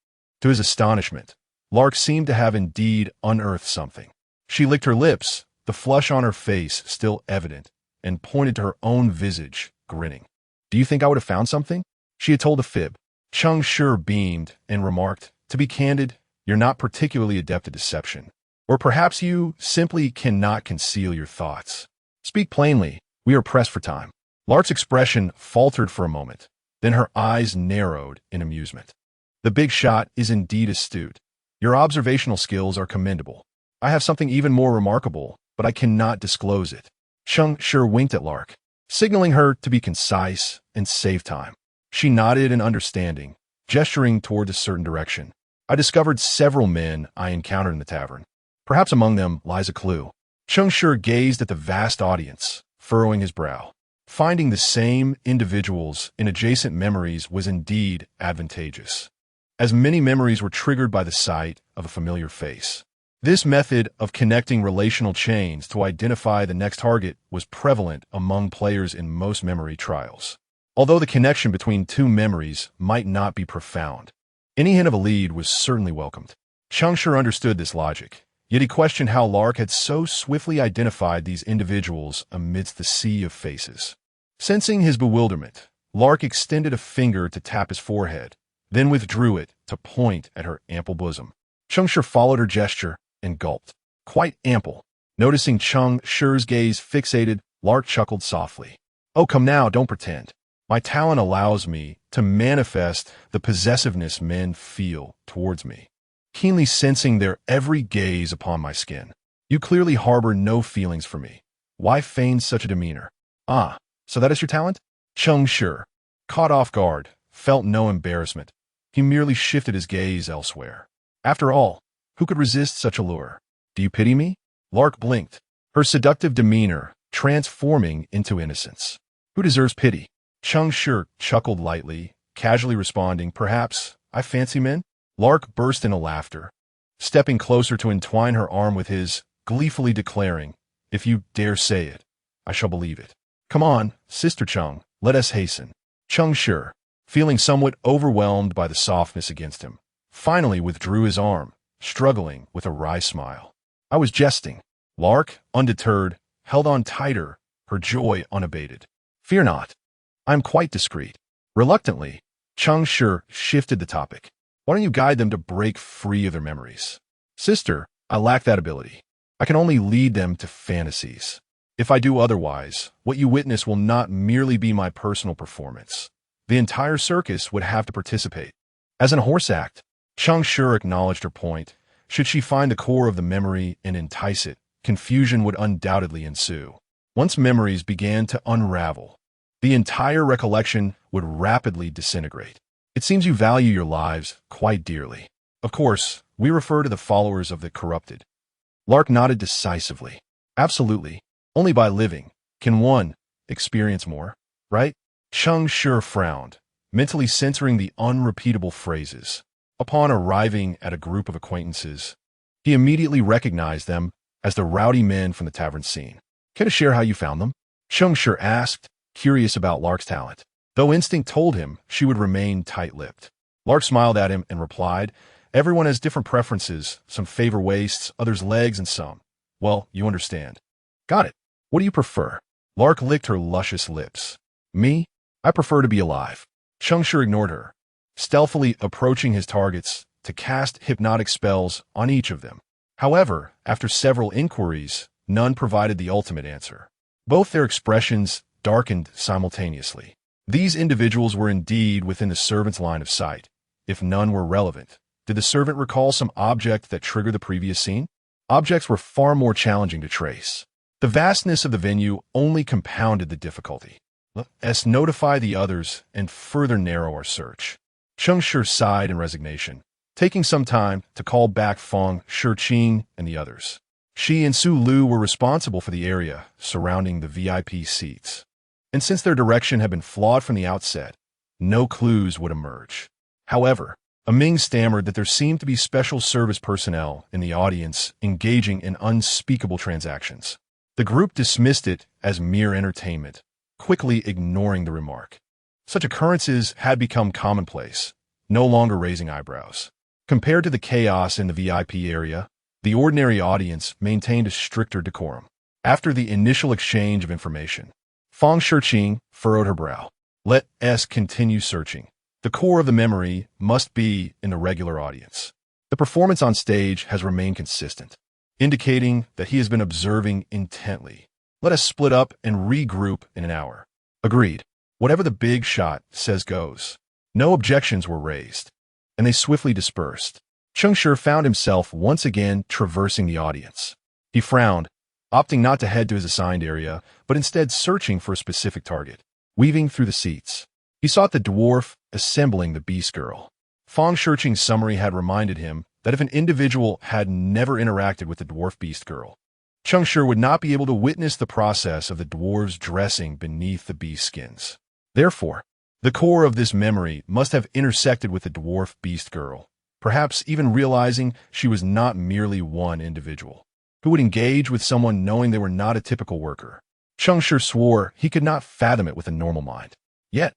to his astonishment, Lark seemed to have indeed unearthed something. She licked her lips, the flush on her face still evident, and pointed to her own visage, grinning. "Do you think I would have found something?" She had told a fib. Cheng Shi beamed and remarked, "To be candid, you're not particularly adept at deception. Or perhaps you simply cannot conceal your thoughts. Speak plainly, we are pressed for time." Lark's expression faltered for a moment, then her eyes narrowed in amusement. "The big shot is indeed astute. Your observational skills are commendable. I have something even more remarkable, but I cannot disclose it." Cheng Shi winked at Lark, signaling her to be concise and save time. She nodded in understanding, gesturing toward a certain direction. "I discovered several men I encountered in the tavern. Perhaps among them lies a clue." Cheng Shi gazed at the vast audience, furrowing his brow. Finding the same individuals in adjacent memories was indeed advantageous, as many memories were triggered by the sight of a familiar face. This method of connecting relational chains to identify the next target was prevalent among players in most memory trials. Although the connection between 2 memories might not be profound, any hint of a lead was certainly welcomed. Cheng Shi understood this logic, yet he questioned how Lark had so swiftly identified these individuals amidst the sea of faces. Sensing his bewilderment, Lark extended a finger to tap his forehead, then withdrew it to point at her ample bosom. Cheng Shi followed her gesture and gulped. Quite ample. Noticing Cheng Shi's gaze fixated, Lark chuckled softly. Oh, come now, don't pretend. My talent allows me to manifest the possessiveness men feel towards me, keenly sensing their every gaze upon my skin. You clearly harbor no feelings for me. Why feign such a demeanor? Ah, so that is your talent? Cheng Shi, caught off guard, felt no embarrassment. He merely shifted his gaze elsewhere. After all, who could resist such a lure? Do you pity me? Lark blinked, her seductive demeanor transforming into innocence. Who deserves pity? Cheng Shi chuckled lightly, casually responding, perhaps I fancy men? Lark burst into laughter, stepping closer to entwine her arm with his, gleefully declaring, if you dare say it, I shall believe it. Come on, Sister Cheng, let us hasten. Cheng Shi, feeling somewhat overwhelmed by the softness against him, finally withdrew his arm, struggling with a wry smile. I was jesting. Lark, undeterred, held on tighter, her joy unabated. Fear not. I am quite discreet. Reluctantly, Cheng Shi shifted the topic. Why don't you guide them to break free of their memories? Sister, I lack that ability. I can only lead them to fantasies. If I do otherwise, what you witness will not merely be my personal performance. The entire circus would have to participate. As in a horse act, Cheng Shi acknowledged her point. Should she find the core of the memory and entice it, confusion would undoubtedly ensue. Once memories began to unravel, the entire recollection would rapidly disintegrate. It seems you value your lives quite dearly. Of course, we refer to the followers of the corrupted. Lark nodded decisively. Absolutely. Only by living can one experience more, right? Cheng Shi frowned, mentally censoring the unrepeatable phrases. Upon arriving at a group of acquaintances, he immediately recognized them as the rowdy men from the tavern scene. Care to share how you found them? Cheng Shi asked, curious about Lark's talent, though instinct told him she would remain tight-lipped. Lark smiled at him and replied, everyone has different preferences. Some favor waists, others legs, and some. Well, you understand. Got it. What do you prefer? Lark licked her luscious lips. Me? I prefer to be alive. Cheng Shi ignored her, stealthily approaching his targets to cast hypnotic spells on each of them. However, after several inquiries, none provided the ultimate answer. Both their expressions darkened simultaneously. These individuals were indeed within the servant's line of sight. If none were relevant, did the servant recall some object that triggered the previous scene? Objects were far more challenging to trace. The vastness of the venue only compounded the difficulty. Let's notify the others and further narrow our search. Cheng Shi sighed in resignation, taking some time to call back Feng Shiqing and the others. She and Su Lu were responsible for the area surrounding the VIP seats, and since their direction had been flawed from the outset, no clues would emerge. However, Ming stammered that there seemed to be special service personnel in the audience engaging in unspeakable transactions. The group dismissed it as mere entertainment, quickly ignoring the remark. Such occurrences had become commonplace, no longer raising eyebrows. Compared to the chaos in the VIP area, the ordinary audience maintained a stricter decorum. After the initial exchange of information, Feng Shiqing furrowed her brow. Let us continue searching. The core of the memory must be in the regular audience. The performance on stage has remained consistent, indicating that he has been observing intently. Let us split up and regroup in an hour. Agreed. Whatever the big shot says goes. No objections were raised, and they swiftly dispersed. Cheng Shi found himself once again traversing the audience. He frowned, opting not to head to his assigned area, but instead searching for a specific target. Weaving through the seats, he sought the dwarf assembling the beast girl. Feng Shiqing's summary had reminded him that if an individual had never interacted with the dwarf beast girl, Cheng Shi would not be able to witness the process of the dwarves dressing beneath the beast skins. Therefore, the core of this memory must have intersected with the dwarf beast girl, perhaps even realizing she was not merely one individual, who would engage with someone knowing they were not a typical worker. Cheng Shi swore he could not fathom it with a normal mind. Yet,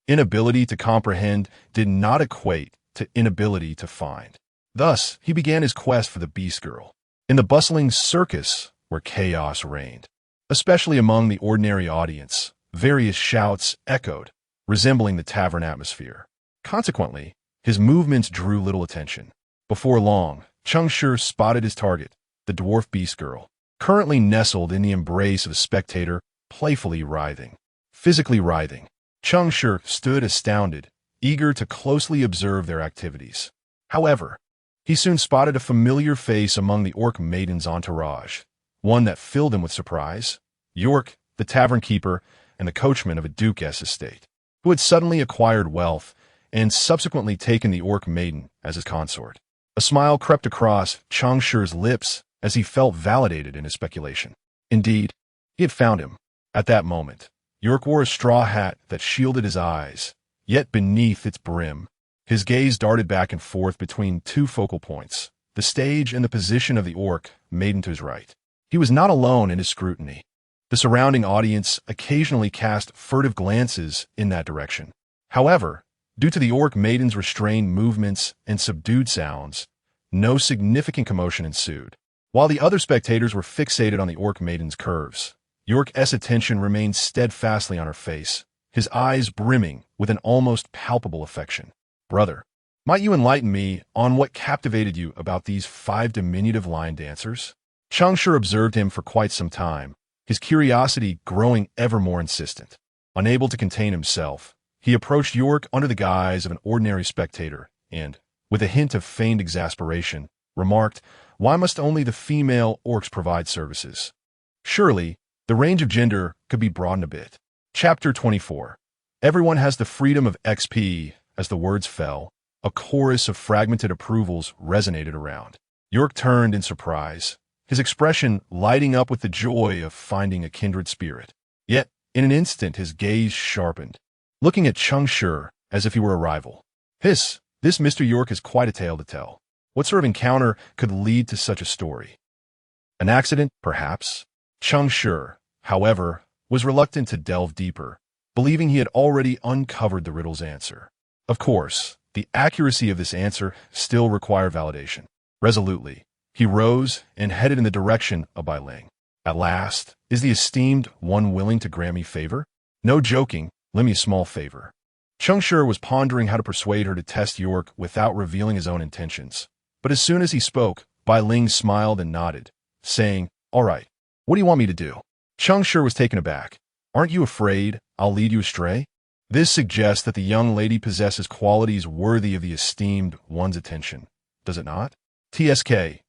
inability to comprehend did not equate to inability to find. Thus, he began his quest for the beast girl. In the bustling circus where chaos reigned, especially among the ordinary audience, various shouts echoed, resembling the tavern atmosphere. Consequently, His movements drew little attention. Before long, Cheng Shi spotted his target, the dwarf beast girl, currently nestled in the embrace of a spectator, playfully writhing. Physically writhing. Cheng Shi stood astounded, eager to closely observe their activities. However, he soon spotted a familiar face among the orc maiden's entourage, one that filled him with surprise. York, the tavern keeper and the coachman of a duke's estate, who had suddenly acquired wealth and subsequently taken the orc maiden as his consort. A smile crept across Cheng Shi's lips as he felt validated in his speculation. Indeed, he had found him. At that moment, York wore a straw hat that shielded his eyes, yet beneath its brim, his gaze darted back and forth between two focal points, the stage and the position of the orc maiden to his right. He was not alone in his scrutiny. The surrounding audience occasionally cast furtive glances in that direction. However, due to the orc maiden's restrained movements and subdued sounds, no significant commotion ensued. While the other spectators were fixated on the orc maiden's curves, York's attention remained steadfastly on her face, his eyes brimming with an almost palpable affection. "Brother, might you enlighten me on what captivated you about these 5 diminutive line dancers?" Cheng Shi observed him for quite some time, his curiosity growing ever more insistent. Unable to contain himself, he approached York under the guise of an ordinary spectator and, with a hint of feigned exasperation, remarked, "Why must only the female orcs provide services? Surely, the range of gender could be broadened a bit." Chapter 24. Everyone has the freedom of XP. As the words fell, a chorus of fragmented approvals resonated around. York turned in surprise, his expression lighting up with the joy of finding a kindred spirit. Yet, in an instant his gaze sharpened, looking at Cheng Shi as if he were a rival. This Mr. York has quite a tale to tell. What sort of encounter could lead to such a story? An accident, perhaps? Cheng Shi, however, was reluctant to delve deeper, believing he had already uncovered the riddle's answer. Of course, the accuracy of this answer still required validation. Resolutely, he rose and headed in the direction of Bai Ling. At last, is the esteemed one willing to grant me favor? No joking, lend me a small favor. Cheng Shi was pondering how to persuade her to test York without revealing his own intentions. But as soon as he spoke, Bai Ling smiled and nodded, saying, "All right, what do you want me to do?" Cheng Shi was taken aback. "Aren't you afraid I'll lead you astray?" This suggests that the young lady possesses qualities worthy of the esteemed one's attention, does it not? TSK,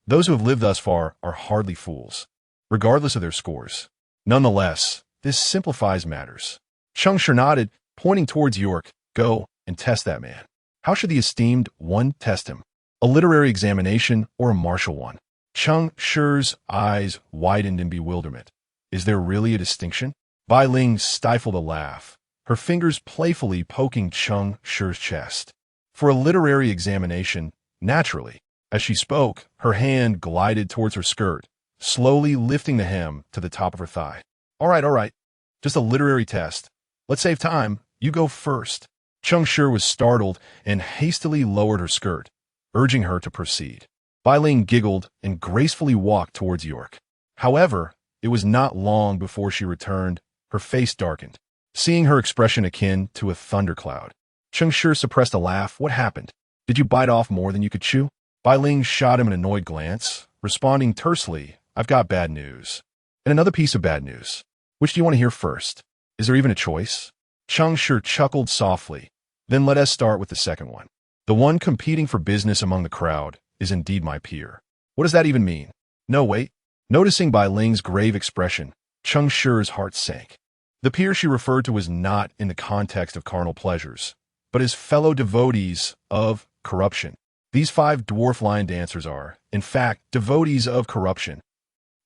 those who have lived thus far are hardly fools, regardless of their scores. Nonetheless, this simplifies matters. Cheng Shi nodded, pointing towards York. "Go and test that man." How should the esteemed one test him? A literary examination or a martial one? Cheng Shi's eyes widened in bewilderment. Is there really a distinction? Bai Ling stifled a laugh, her fingers playfully poking Cheng Shi's chest. For a literary examination, naturally. As she spoke, her hand glided towards her skirt, slowly lifting the hem to the top of her thigh. All right. Just a literary test. Let's save time. You go first." Cheng Shi was startled and hastily lowered her skirt, urging her to proceed. Bai Ling giggled and gracefully walked towards York. However, it was not long before she returned, her face darkened, seeing her expression akin to a thundercloud. Cheng Shi suppressed a laugh. "What happened? Did you bite off more than you could chew?" Bai Ling shot him an annoyed glance, responding tersely, "I've got bad news. And another piece of bad news. Which do you want to hear first? Is there even a choice?" Cheng Shi chuckled softly. "Then let us start with the second one. The one competing for business among the crowd is indeed my peer." "What does that even mean?" "No, wait." Noticing Bai Ling's grave expression, Cheng Shi's heart sank. The peer she referred to was not in the context of carnal pleasures, but as fellow devotees of corruption. These 5 dwarf line dancers are, in fact, devotees of corruption.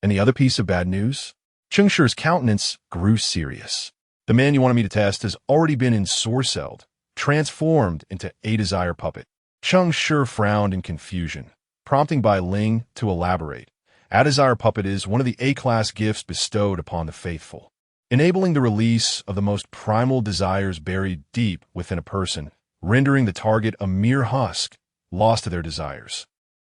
And the other piece of bad news? Cheng Shi's countenance grew serious. "The man you wanted me to test has already been ensorcelled, transformed into a desire puppet." Cheng Shi frowned in confusion, prompting Bai Ling to elaborate. A desire puppet is one of the A-class gifts bestowed upon the faithful, enabling the release of the most primal desires buried deep within a person, rendering the target a mere husk, lost to their desires.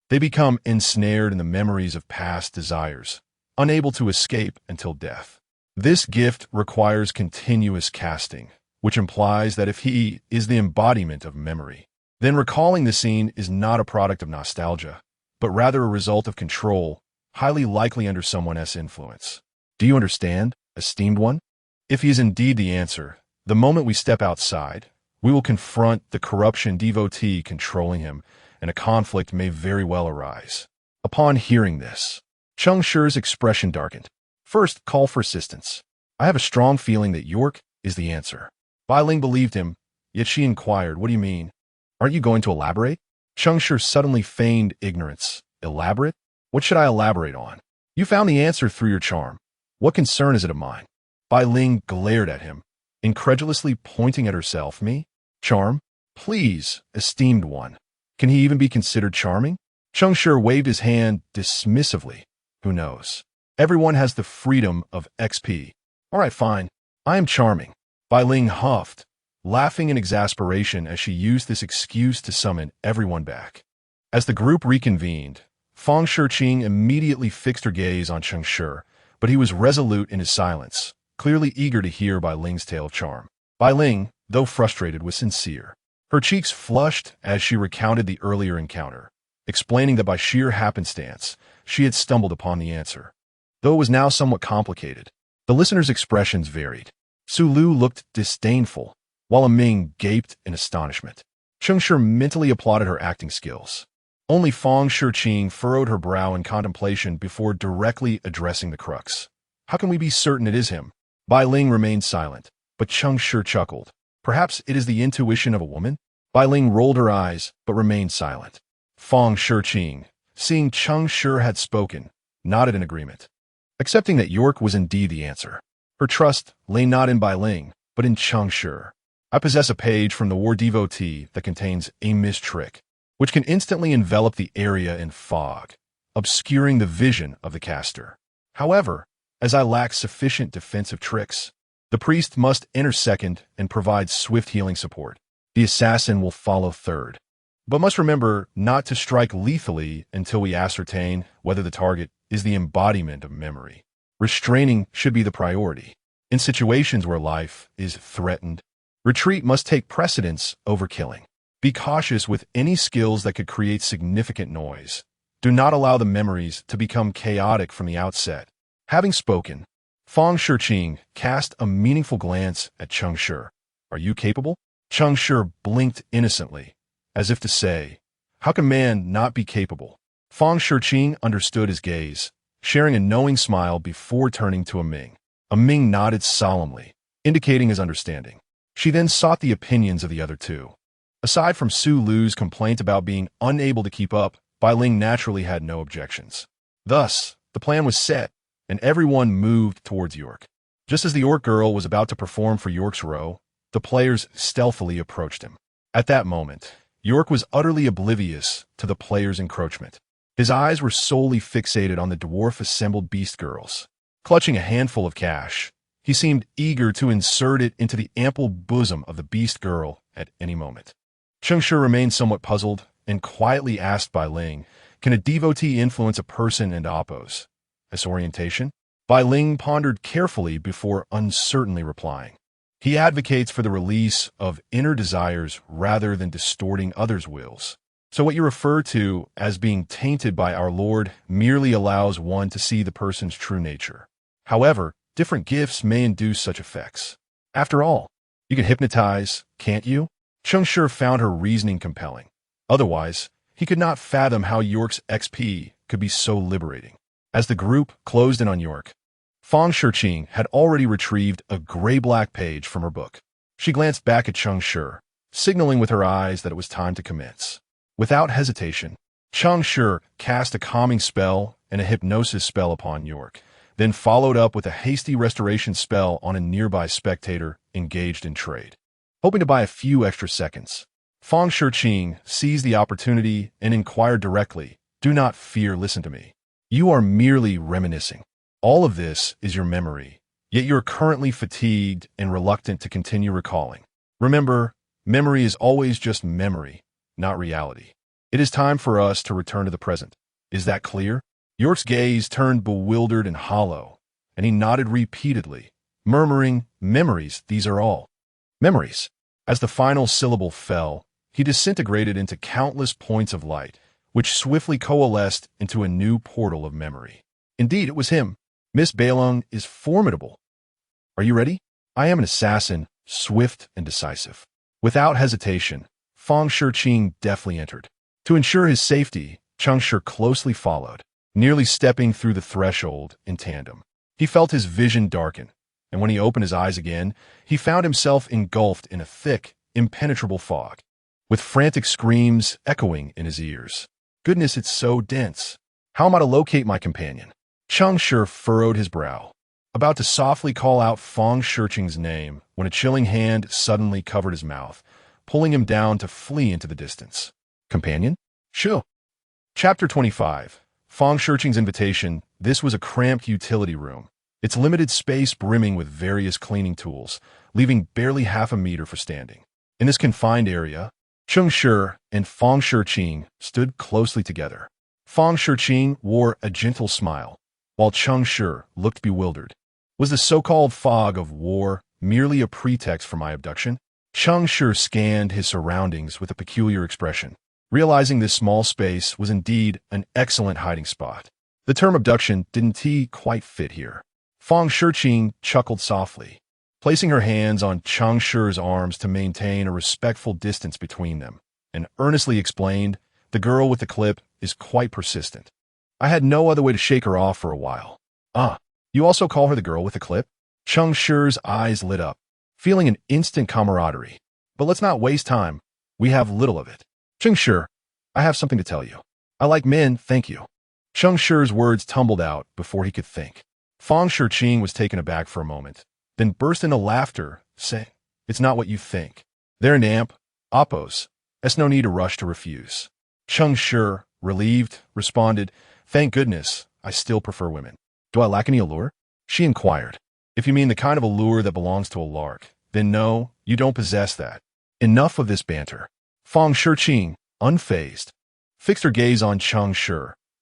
They become ensnared in the memories of past desires, unable to escape until death. This gift requires continuous casting, which implies that if he is the embodiment of memory, then recalling the scene is not a product of nostalgia, but rather a result of control, highly likely under someone else's influence. Do you understand, esteemed one? If he is indeed the answer, the moment we step outside, we will confront the corruption devotee controlling him, and a conflict may very well arise. Upon hearing this, Cheng Shi's expression darkened. First, call for assistance. I have a strong feeling that York is the answer. Bai Ling believed him, yet she inquired, what do you mean? Aren't you going to elaborate? Cheng Shi suddenly feigned ignorance. Elaborate? What should I elaborate on? You found the answer through your charm. What concern is it of mine? Bai Ling glared at him, incredulously pointing at herself. Me? Charm? Please, esteemed one. Can he even be considered charming? Cheng Shi waved his hand dismissively. Who knows? Everyone has the freedom of XP. All right, fine. I am charming. Bai Ling huffed, laughing in exasperation as she used this excuse to summon everyone back. As the group reconvened, Fang Shiqing immediately fixed her gaze on Cheng Shi, but he was resolute in his silence, clearly eager to hear Bai Ling's tale of charm. Bai Ling, though frustrated, was sincere. Her cheeks flushed as she recounted the earlier encounter, explaining that by sheer happenstance, she had stumbled upon the answer. Though it was now somewhat complicated, the listeners' expressions varied. Su Lu looked disdainful, while Ming gaped in astonishment. Cheng Shi mentally applauded her acting skills. Only Fang Shiqing furrowed her brow in contemplation before directly addressing the crux. How can we be certain it is him? Bai Ling remained silent, but Cheng Shi chuckled. Perhaps it is the intuition of a woman? Bai Ling rolled her eyes, but remained silent. Fang Shiqing, seeing Cheng Shi had spoken, nodded in agreement, accepting that York was indeed the answer. Her trust lay not in Bai Ling, but in Cheng Shi. I possess a page from the War Devotee that contains a mist trick, which can instantly envelop the area in fog, obscuring the vision of the caster. However, as I lack sufficient defensive tricks, the priest must enter second and provide swift healing support. The assassin will follow third, but must remember not to strike lethally until we ascertain whether the target is the embodiment of memory. Restraining should be the priority. In situations where life is threatened, retreat must take precedence over killing. Be cautious with any skills that could create significant noise. Do not allow the memories to become chaotic from the outset. Having spoken, Fang Shiqing cast a meaningful glance at Cheng Shi. Are you capable? Cheng Shi blinked innocently, as if to say, how can man not be capable? Fang Shiqing understood his gaze, sharing a knowing smile before turning to Ming. Ming nodded solemnly, indicating his understanding. She then sought the opinions of the other two. Aside from Su Lu's complaint about being unable to keep up, Bai Ling naturally had no objections. Thus, the plan was set, and everyone moved towards York. Just as the orc girl was about to perform for York's row, the players stealthily approached him. At that moment, York was utterly oblivious to the players' encroachment. His eyes were solely fixated on the dwarf-assembled beast girls. Clutching a handful of cash, he seemed eager to insert it into the ample bosom of the beast girl at any moment. Cheng Shi remained somewhat puzzled and quietly asked Bai Ling, can a devotee influence a person.Allow? This orientation? Bai Ling pondered carefully before uncertainly replying. He advocates for the release of inner desires rather than distorting others' wills. So what you refer to as being tainted by our Lord merely allows one to see the person's true nature. However, different gifts may induce such effects. After all, you can hypnotize, can't you? Cheng Shi found her reasoning compelling. Otherwise, he could not fathom how York's XP could be so liberating. As the group closed in on York, Fang Shiqing had already retrieved a gray-black page from her book. She glanced back at Cheng Shi, signaling with her eyes that it was time to commence. Without hesitation, Cheng Shi cast a calming spell and a hypnosis spell upon York, then followed up with a hasty restoration spell on a nearby spectator engaged in trade. Hoping to buy a few extra seconds, Fang Shiqing seized the opportunity and inquired directly, do not fear, listen to me. You are merely reminiscing. All of this is your memory, yet you are currently fatigued and reluctant to continue recalling. Remember, memory is always just memory, not reality. It is time for us to return to the present. Is that clear? York's gaze turned bewildered and hollow, and he nodded repeatedly, murmuring, memories, these are all. Memories. As the final syllable fell, he disintegrated into countless points of light, which swiftly coalesced into a new portal of memory. Indeed, it was him. Miss Bailung is formidable. Are you ready? I am an assassin, swift and decisive. Without hesitation, Feng Shiqing deftly entered. To ensure his safety, Cheng Shi closely followed, nearly stepping through the threshold in tandem. He felt his vision darken, and when he opened his eyes again, he found himself engulfed in a thick, impenetrable fog, with frantic screams echoing in his ears. Goodness, it's so dense. How am I to locate my companion? Cheng Shi furrowed his brow, about to softly call out Feng Shiqing's name when a chilling hand suddenly covered his mouth, pulling him down to flee into the distance. Companion? Sure. Chapter 25. Feng Shiqing's invitation. This was a cramped utility room, its limited space brimming with various cleaning tools, leaving barely half a meter for standing. In this confined area, Cheng Shi and Feng Shiqing stood closely together. Feng Shiqing wore a gentle smile, while Cheng Shi looked bewildered. Was the so-called fog of war merely a pretext for my abduction? Cheng Shi scanned his surroundings with a peculiar expression, realizing this small space was indeed an excellent hiding spot. The term abduction didn't quite fit here. Feng Shiqing chuckled softly, placing her hands on Cheng Shi's arms to maintain a respectful distance between them, and earnestly explained, "The girl with the clip is quite persistent. I had no other way to shake her off for a while." "Ah, you also call her the girl with the clip?" Cheng Shi's eyes lit up, feeling an instant camaraderie. "But let's not waste time. We have little of it. Cheng Shi, I have something to tell you. I like men, thank you." Cheng Shi's words tumbled out before he could think. Feng Shiqing was taken aback for a moment, then burst into laughter, saying, "It's not what you think. They're an amp, oppos. There's no need to rush to refuse." Cheng Shi, relieved, responded, "Thank goodness, I still prefer women." "Do I lack any allure?" she inquired. "If you mean the kind of allure that belongs to a lark, then no, you don't possess that." Enough of this banter. Feng Shiqing, unfazed, fixed her gaze on Cheng Shi,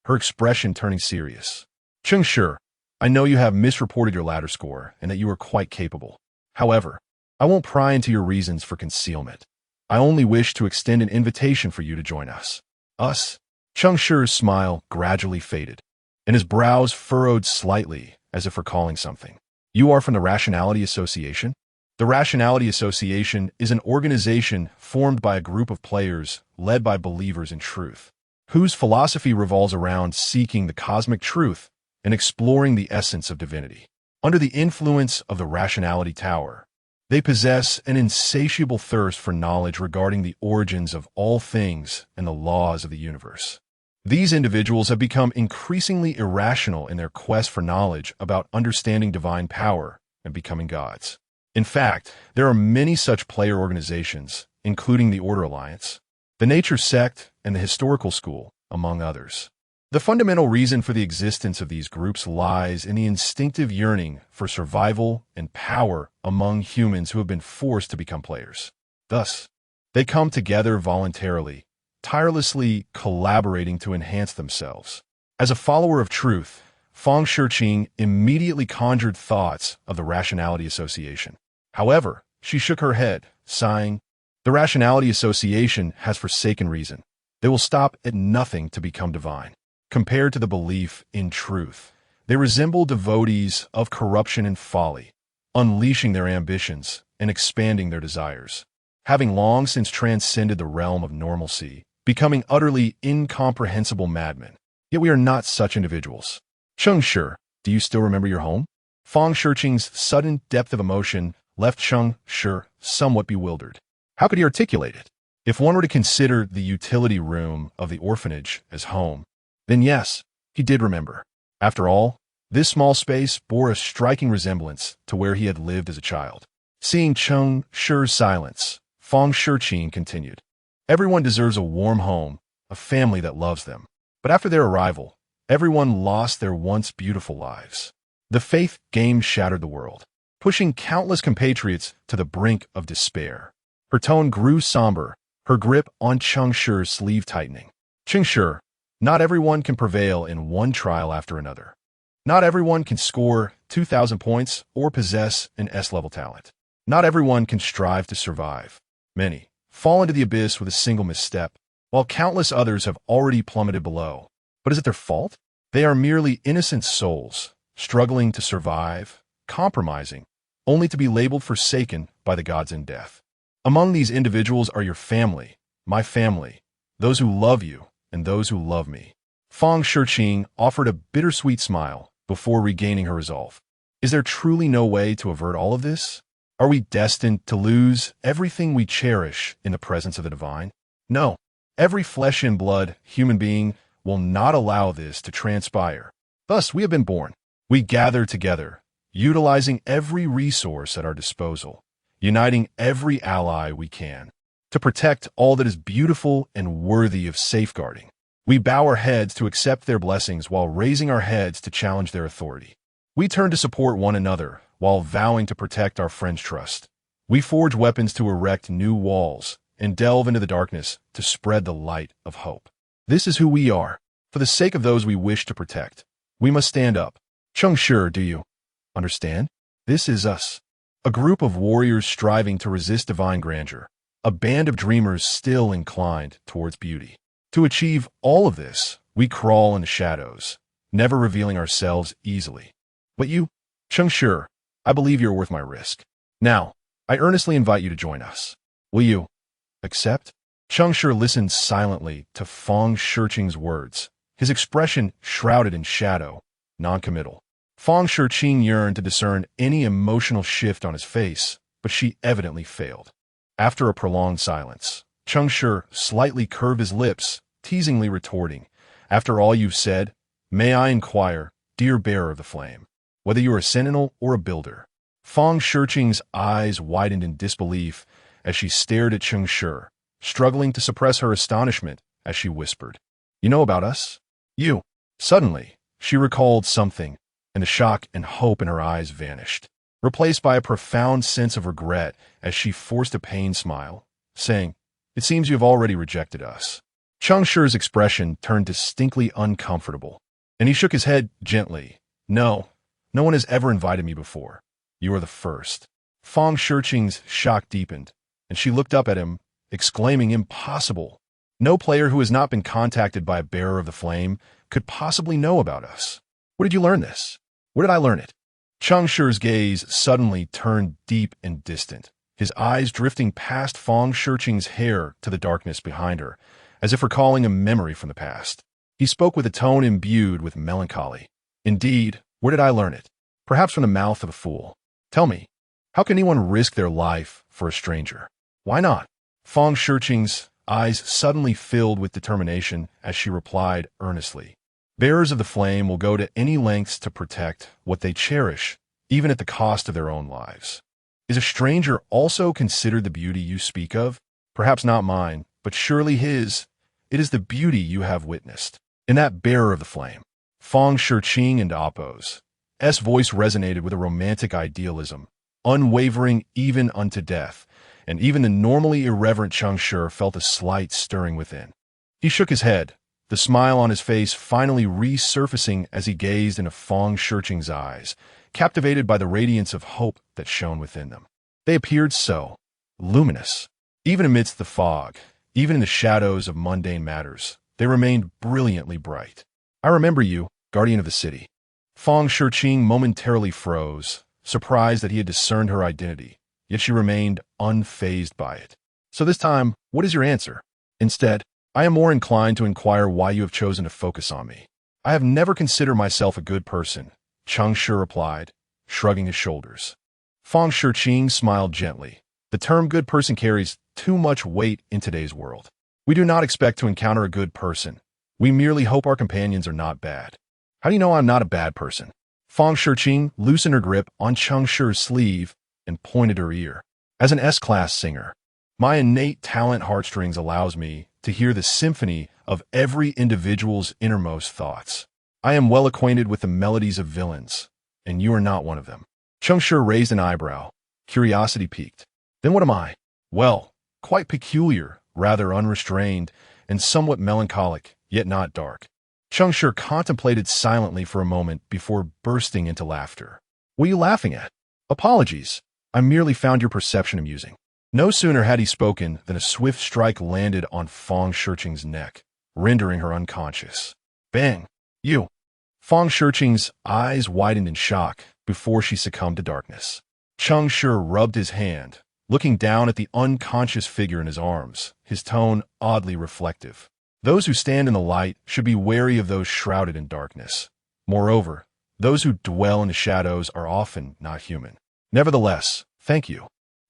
her expression turning serious. "Cheng Shi, I know you have misreported your ladder score and that you are quite capable. However, I won't pry into your reasons for concealment. I only wish to extend an invitation for you to join us." "Us?" Cheng Shi's smile gradually faded, and his brows furrowed slightly as if recalling something. "You are from the Rationality Association?" The Rationality Association is an organization formed by a group of players led by believers in truth, whose philosophy revolves around seeking the cosmic truth and exploring the essence of divinity. Under the influence of the Rationality Tower, they possess an insatiable thirst for knowledge regarding the origins of all things and the laws of the universe. These individuals have become increasingly irrational in their quest for knowledge about understanding divine power and becoming gods. In fact, there are many such player organizations, including the Order Alliance, the Nature Sect, and the Historical School, among others. The fundamental reason for the existence of these groups lies in the instinctive yearning for survival and power among humans who have been forced to become players. Thus, they come together voluntarily, tirelessly collaborating to enhance themselves. As a follower of truth, Feng Shiqing immediately conjured thoughts of the Rationality Association. However, she shook her head, sighing, "The Rationality Association has forsaken reason. They will stop at nothing to become divine. Compared to the belief in truth, they resemble devotees of corruption and folly, unleashing their ambitions and expanding their desires, having long since transcended the realm of normalcy, becoming utterly incomprehensible madmen. Yet we are not such individuals. Cheng Shi, do you still remember your home?" Feng Shiqing's sudden depth of emotion left Cheng Shi somewhat bewildered. How could he articulate it? If one were to consider the utility room of the orphanage as home, then yes, he did remember. After all, this small space bore a striking resemblance to where he had lived as a child. Seeing Cheng Shi's silence, Feng Shiqing continued, "Everyone deserves a warm home, a family that loves them. But after their arrival, everyone lost their once beautiful lives. The faith game shattered the world, pushing countless compatriots to the brink of despair." Her tone grew somber, her grip on Cheng Shi's sleeve tightening. "Cheng Shi, not everyone can prevail in one trial after another. Not everyone can score 2,000 points or possess an S-level talent. Not everyone can strive to survive. Many fall into the abyss with a single misstep, while countless others have already plummeted below. But is it their fault? They are merely innocent souls, struggling to survive, compromising, only to be labeled forsaken by the gods in death. Among these individuals are your family, my family, those who love you, and those who love me. Fang Shiqing offered a bittersweet smile before regaining her resolve. Is there truly no way to avert all of this? Are we destined to lose everything we cherish in the presence of the divine? No. Every flesh and blood human being will not allow this to transpire. Thus, we have been born. We gather together, utilizing every resource at our disposal, uniting every ally we can, to protect all that is beautiful and worthy of safeguarding. We bow our heads to accept their blessings while raising our heads to challenge their authority. We turn to support one another while vowing to protect our friends' trust. We forge weapons to erect new walls and delve into the darkness to spread the light of hope. This is who we are. For the sake of those we wish to protect, we must stand up. Cheng Shi, do you understand? This is us. A group of warriors striving to resist divine grandeur. A band of dreamers still inclined towards beauty. To achieve all of this, we crawl in the shadows, never revealing ourselves easily. But you, Cheng Shi, I believe you're worth my risk. Now, I earnestly invite you to join us. Will you accept? Cheng Shi listened silently to Fang Shiqing's words, his expression shrouded in shadow, non-committal. Fang Shiqing yearned to discern any emotional shift on his face, but she evidently failed. After a prolonged silence, Cheng Shi slightly curved his lips, teasingly retorting, "After all you've said, may I inquire, dear bearer of the flame, whether you are a sentinel or a builder?" Fang Shiqing's eyes widened in disbelief as she stared at Cheng Shi, struggling to suppress her astonishment as she whispered, "You know about us? You." Suddenly, she recalled something, and the shock and hope in her eyes vanished, replaced by a profound sense of regret as she forced a pained smile, saying, "It seems you have already rejected us." Cheng Shi's expression turned distinctly uncomfortable, and he shook his head gently. No one has ever invited me before. You are the first." Fang Shiqing's shock deepened, and she looked up at him, exclaiming, "Impossible! No player who has not been contacted by a bearer of the flame could possibly know about us. Where did you learn this? Where did I learn it?" Cheng Shi's gaze suddenly turned deep and distant, his eyes drifting past Fang Shiqing's hair to the darkness behind her, as if recalling a memory from the past. He spoke with a tone imbued with melancholy. "Indeed, where did I learn it? Perhaps from the mouth of a fool. Tell me, how can anyone risk their life for a stranger? Why not?" Fang Shiqing's eyes suddenly filled with determination as she replied earnestly, "Bearers of the flame will go to any lengths to protect what they cherish, even at the cost of their own lives. Is a stranger also considered the beauty you speak of? Perhaps not mine, but surely his. It is the beauty you have witnessed. In that bearer of the flame." Fang Shiqing and Appo's voice resonated with a romantic idealism, unwavering even unto death, and even the normally irreverent Cheng Shi felt a slight stirring within. He shook his head, the smile on his face finally resurfacing as he gazed into Fang Shiqing's eyes, captivated by the radiance of hope that shone within them. They appeared so luminous. Even amidst the fog, even in the shadows of mundane matters, they remained brilliantly bright. "I remember you, guardian of the city." Fang Shiqing momentarily froze, surprised that he had discerned her identity, yet she remained unfazed by it. "So this time, what is your answer?" "Instead, I am more inclined to inquire why you have chosen to focus on me." "I have never considered myself a good person," Cheng Shi replied, shrugging his shoulders. Fang Shiqing smiled gently. "The term good person carries too much weight in today's world. We do not expect to encounter a good person. We merely hope our companions are not bad." "How do you know I'm not a bad person?" Fang Shiqing loosened her grip on Cheng Shi's sleeve and pointed her ear. "As an S-class singer, my innate talent heartstrings allows me to hear the symphony of every individual's innermost thoughts. I am well acquainted with the melodies of villains, and you are not one of them." Cheng Shi raised an eyebrow, curiosity piqued. "Then what am I?" "Well, quite peculiar, rather unrestrained, and somewhat melancholic, yet not dark." Cheng Shi contemplated silently for a moment before bursting into laughter. "What are you laughing at?" "Apologies. I merely found your perception amusing. No sooner had he spoken than a swift strike landed on Fang Shiqing's neck, rendering her unconscious. Bang! You! Fang Shiqing's eyes widened in shock before she succumbed to darkness. Cheng Shi rubbed his hand, looking down at the unconscious figure in his arms, his tone oddly reflective. Those who stand in the light should be wary of those shrouded in darkness. Moreover, those who dwell in the shadows are often not human. Nevertheless, thank you.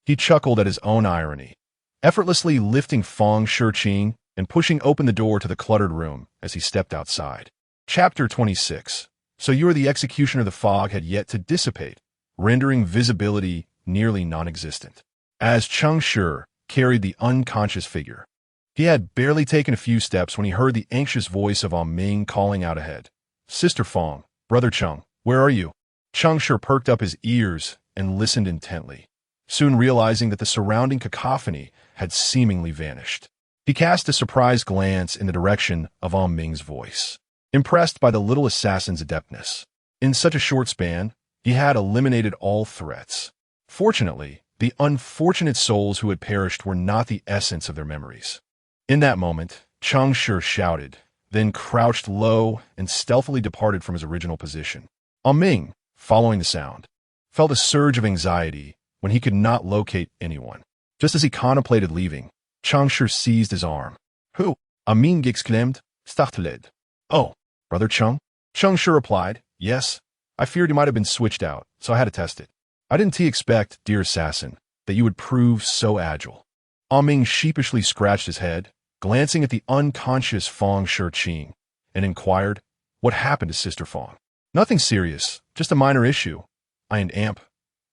He chuckled at his own irony, effortlessly lifting Fang Shiqing and pushing open the door to the cluttered room as he stepped outside. Chapter 26. So you are the executioner. The fog had yet to dissipate, rendering visibility nearly non-existent. As Cheng Shi carried the unconscious figure, he had barely taken a few steps when he heard the anxious voice of Ming calling out ahead. Sister Fang, Brother Cheng, where are you? Cheng Shi perked up his ears and listened intently, soon realizing that the surrounding cacophony had seemingly vanished. He cast a surprised glance in the direction of Ming's voice, impressed by the little assassin's adeptness. In such a short span, he had eliminated all threats. Fortunately, the unfortunate souls who had perished were not the essence of their memories. In that moment, Cheng Shi shouted, then crouched low and stealthily departed from his original position. Ming, following the sound, felt a surge of anxiety when he could not locate anyone. Just as he contemplated leaving, Cheng Shi seized his arm. Who? Ming exclaimed, startled. Oh, Brother Cheng? Cheng Shi replied, yes. I feared you might have been switched out, so I had to test it. I didn't expect, dear assassin, that you would prove so agile. Ming sheepishly scratched his head, glancing at the unconscious Fang Shiqing, and inquired, what happened to Sister Fang? Nothing serious, just a minor issue. I and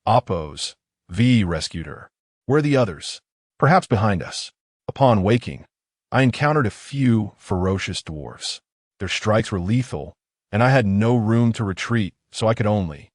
Oppos, V rescued her. Where are the others? Perhaps behind us. Upon waking, I encountered a few ferocious dwarfs. Their strikes were lethal, and I had no room to retreat, so I could only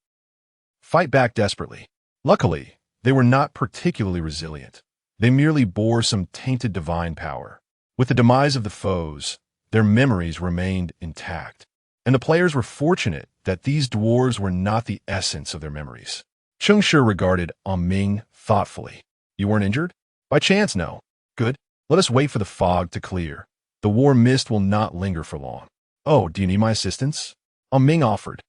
fight back desperately. Luckily, they were not particularly resilient. They merely bore some tainted divine power. With the demise of the foes, their memories remained intact, and the players were fortunate that these dwarves were not the essence of their memories. Cheng Shi regarded Ming thoughtfully. You weren't injured? By chance, no. Good. Let us wait for the fog to clear. The war mist will not linger for long. Oh, do you need my assistance? Ming offered,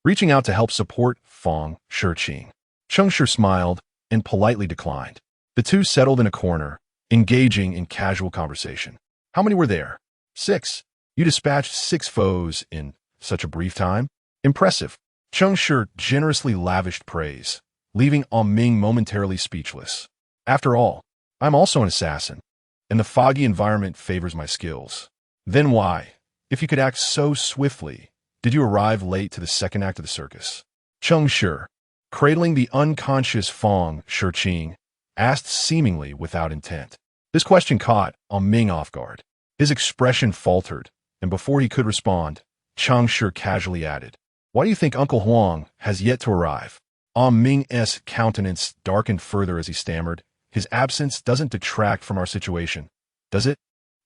reaching out to help support Fang Shiqing. Cheng Shi smiled and politely declined. The two settled in a corner, engaging in casual conversation. How many were there? 6. You dispatched 6 foes in such a brief time? Impressive. Cheng Shi generously lavished praise, leaving Ming momentarily speechless. After all, I'm also an assassin, and the foggy environment favors my skills. Then why, if you could act so swiftly, did you arrive late to the second act of the circus? Cheng Shi, cradling the unconscious Fang Shiqing, asked seemingly without intent. This question caught Ming off guard. His expression faltered, and before he could respond, Cheng Shi casually added, why do you think Uncle Huang has yet to arrive? Ming's countenance darkened further as he stammered, his absence doesn't detract from our situation, does it?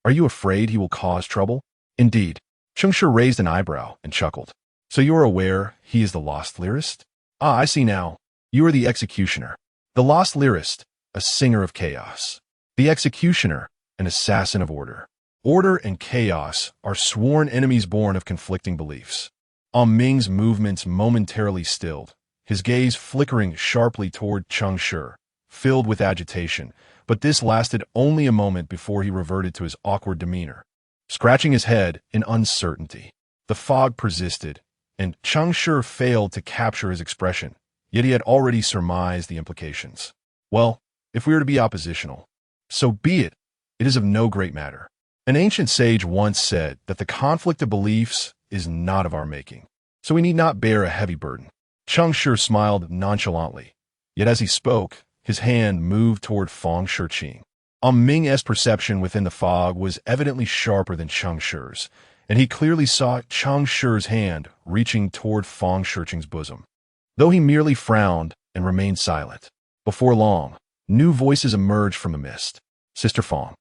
Are you afraid he will cause trouble? Indeed. Cheng Shi raised an eyebrow and chuckled. So you are aware he is the lost lyrist? Ah, I see now. You are the executioner. The lost lyrist, a singer of chaos. The executioner, an assassin of order. Order and chaos are sworn enemies born of conflicting beliefs. Ming's movements momentarily stilled, his gaze flickering sharply toward Cheng Shi, filled with agitation, but this lasted only a moment before he reverted to his awkward demeanor, scratching his head in uncertainty. The fog persisted, and Cheng Shi failed to capture his expression, yet he had already surmised the implications. Well, if we are to be oppositional, so be it. It is of no great matter. An ancient sage once said that the conflict of beliefs is not of our making, so we need not bear a heavy burden. Cheng Shi smiled nonchalantly, yet as he spoke, his hand moved toward Fang Shiqing. Ming's perception within the fog was evidently sharper than Cheng Shi's, and he clearly saw Cheng Shi's hand reaching toward Fang Shiqing's bosom. Though he merely frowned and remained silent, before long, new voices emerged from the mist. Sister Fang.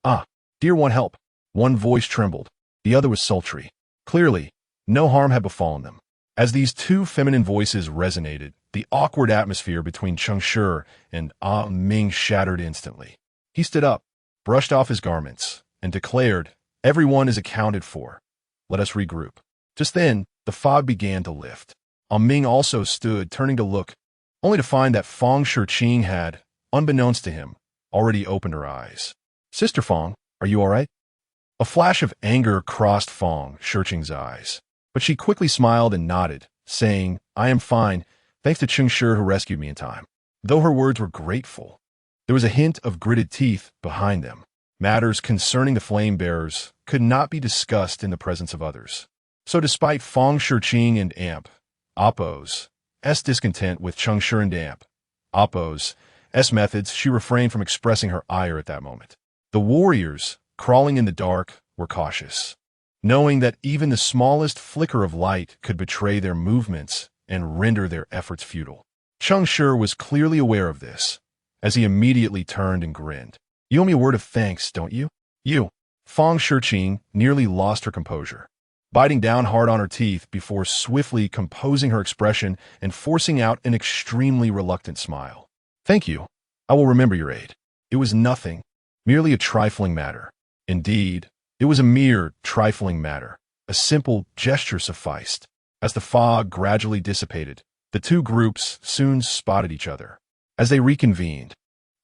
Ah, dear one, help. One voice trembled. The other was sultry. Clearly, no harm had befallen them. As these two feminine voices resonated, The awkward atmosphere between Cheng Shi and Ming shattered instantly. He stood up, brushed off his garments, and declared, "Everyone is accounted for. Let us regroup." Just then, the fog began to lift. Ming also stood, turning to look, only to find that Fong Shi had, unbeknownst to him, already opened her eyes. "Sister Fong, are you all right?" A flash of anger crossed Fong Shi's eyes, but she quickly smiled and nodded, saying, "I am fine, thanks to Cheng Shi who rescued me in time." Though her words were grateful, there was a hint of gritted teeth behind them. Matters concerning the flame bearers could not be discussed in the presence of others. So despite Fong Shi and Appo's discontent with Cheng Shi and Appo's methods, she refrained from expressing her ire at that moment. The warriors, crawling in the dark, were cautious, knowing that even the smallest flicker of light could betray their movements and render their efforts futile. Cheng Shi was clearly aware of this, as he immediately turned and grinned. "You owe me a word of thanks, don't you?" "You." Fong Shi nearly lost her composure, biting down hard on her teeth before swiftly composing her expression and forcing out an extremely reluctant smile. "Thank you. I will remember your aid. It was nothing, merely a trifling matter." Indeed, it was a mere trifling matter. A simple gesture sufficed. As the fog gradually dissipated, the two groups soon spotted each other. As they reconvened,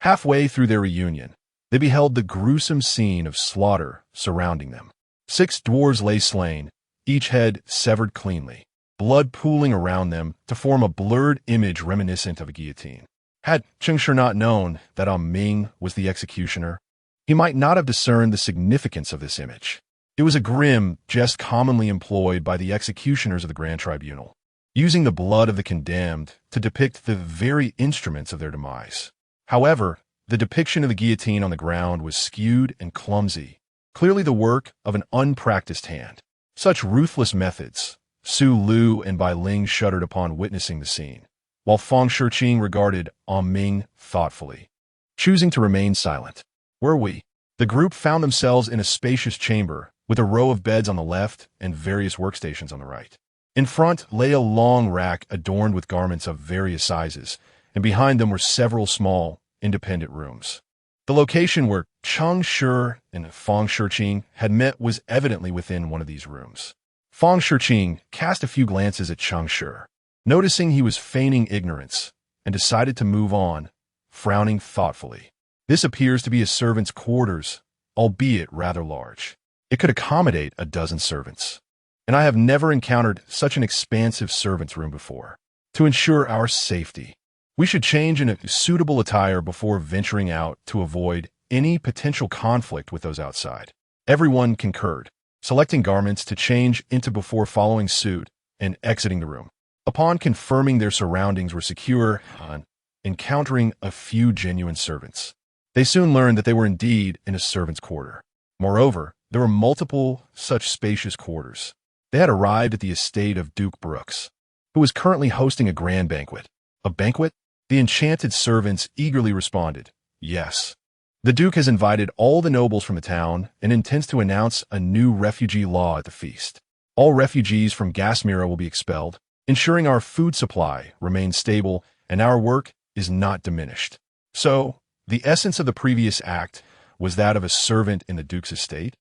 halfway through their reunion, they beheld the gruesome scene of slaughter surrounding them. 6 dwarves lay slain, each head severed cleanly, blood pooling around them to form a blurred image reminiscent of a guillotine. Had Cheng Shi not known that Ming was the executioner, he might not have discerned the significance of this image. It was a grim jest commonly employed by the executioners of the Grand Tribunal, using the blood of the condemned to depict the very instruments of their demise. However, the depiction of the guillotine on the ground was skewed and clumsy, clearly the work of an unpracticed hand. Such ruthless methods, Su Lu and Bai Ling shuddered upon witnessing the scene, while Fong Shi regarded Ming thoughtfully, choosing to remain silent. Were we? The group found themselves in a spacious chamber, with a row of beds on the left and various workstations on the right. In front lay a long rack adorned with garments of various sizes, and behind them were several small, independent rooms. The location where Cheng Shi and Fong Shi had met was evidently within one of these rooms. Fong Shi cast a few glances at Cheng Shi, noticing he was feigning ignorance, and decided to move on, frowning thoughtfully. "This appears to be a servant's quarters, albeit rather large. It could accommodate a dozen servants, and I have never encountered such an expansive servant's room before. To ensure our safety, we should change in a suitable attire before venturing out to avoid any potential conflict with those outside." Everyone concurred, selecting garments to change into before following suit and exiting the room. Upon confirming their surroundings were secure and encountering a few genuine servants, they soon learned that they were indeed in a servant's quarter. Moreover, there were multiple such spacious quarters. They had arrived at the estate of Duke Brooks, who was currently hosting a grand banquet. A banquet? The enchanted servants eagerly responded, "Yes. The Duke has invited all the nobles from the town and intends to announce a new refugee law at the feast. All refugees from Gasmira will be expelled, ensuring our food supply remains stable and our work is not diminished." So, the essence of the previous act was that of a servant in the Duke's estate?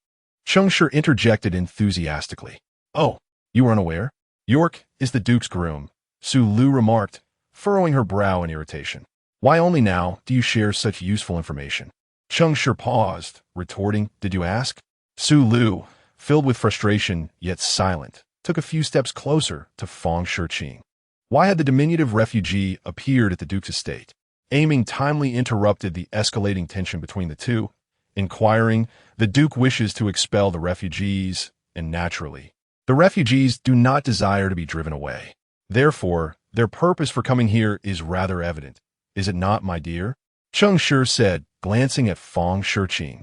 Cheng Shi interjected enthusiastically. "Oh, you were unaware? York is the Duke's groom," Su Lu remarked, furrowing her brow in irritation. "Why only now do you share such useful information?" Cheng Shi paused, retorting, "Did you ask?" Su Lu, filled with frustration yet silent, took a few steps closer to Fong Shi. Why had the diminutive refugee appeared at the Duke's estate? Aiming timely interrupted the escalating tension between the two, inquiring, "The Duke wishes to expel the refugees, and naturally, the refugees do not desire to be driven away. Therefore, their purpose for coming here is rather evident. Is it not, my dear?" Cheng Shi said, glancing at Fong Shi,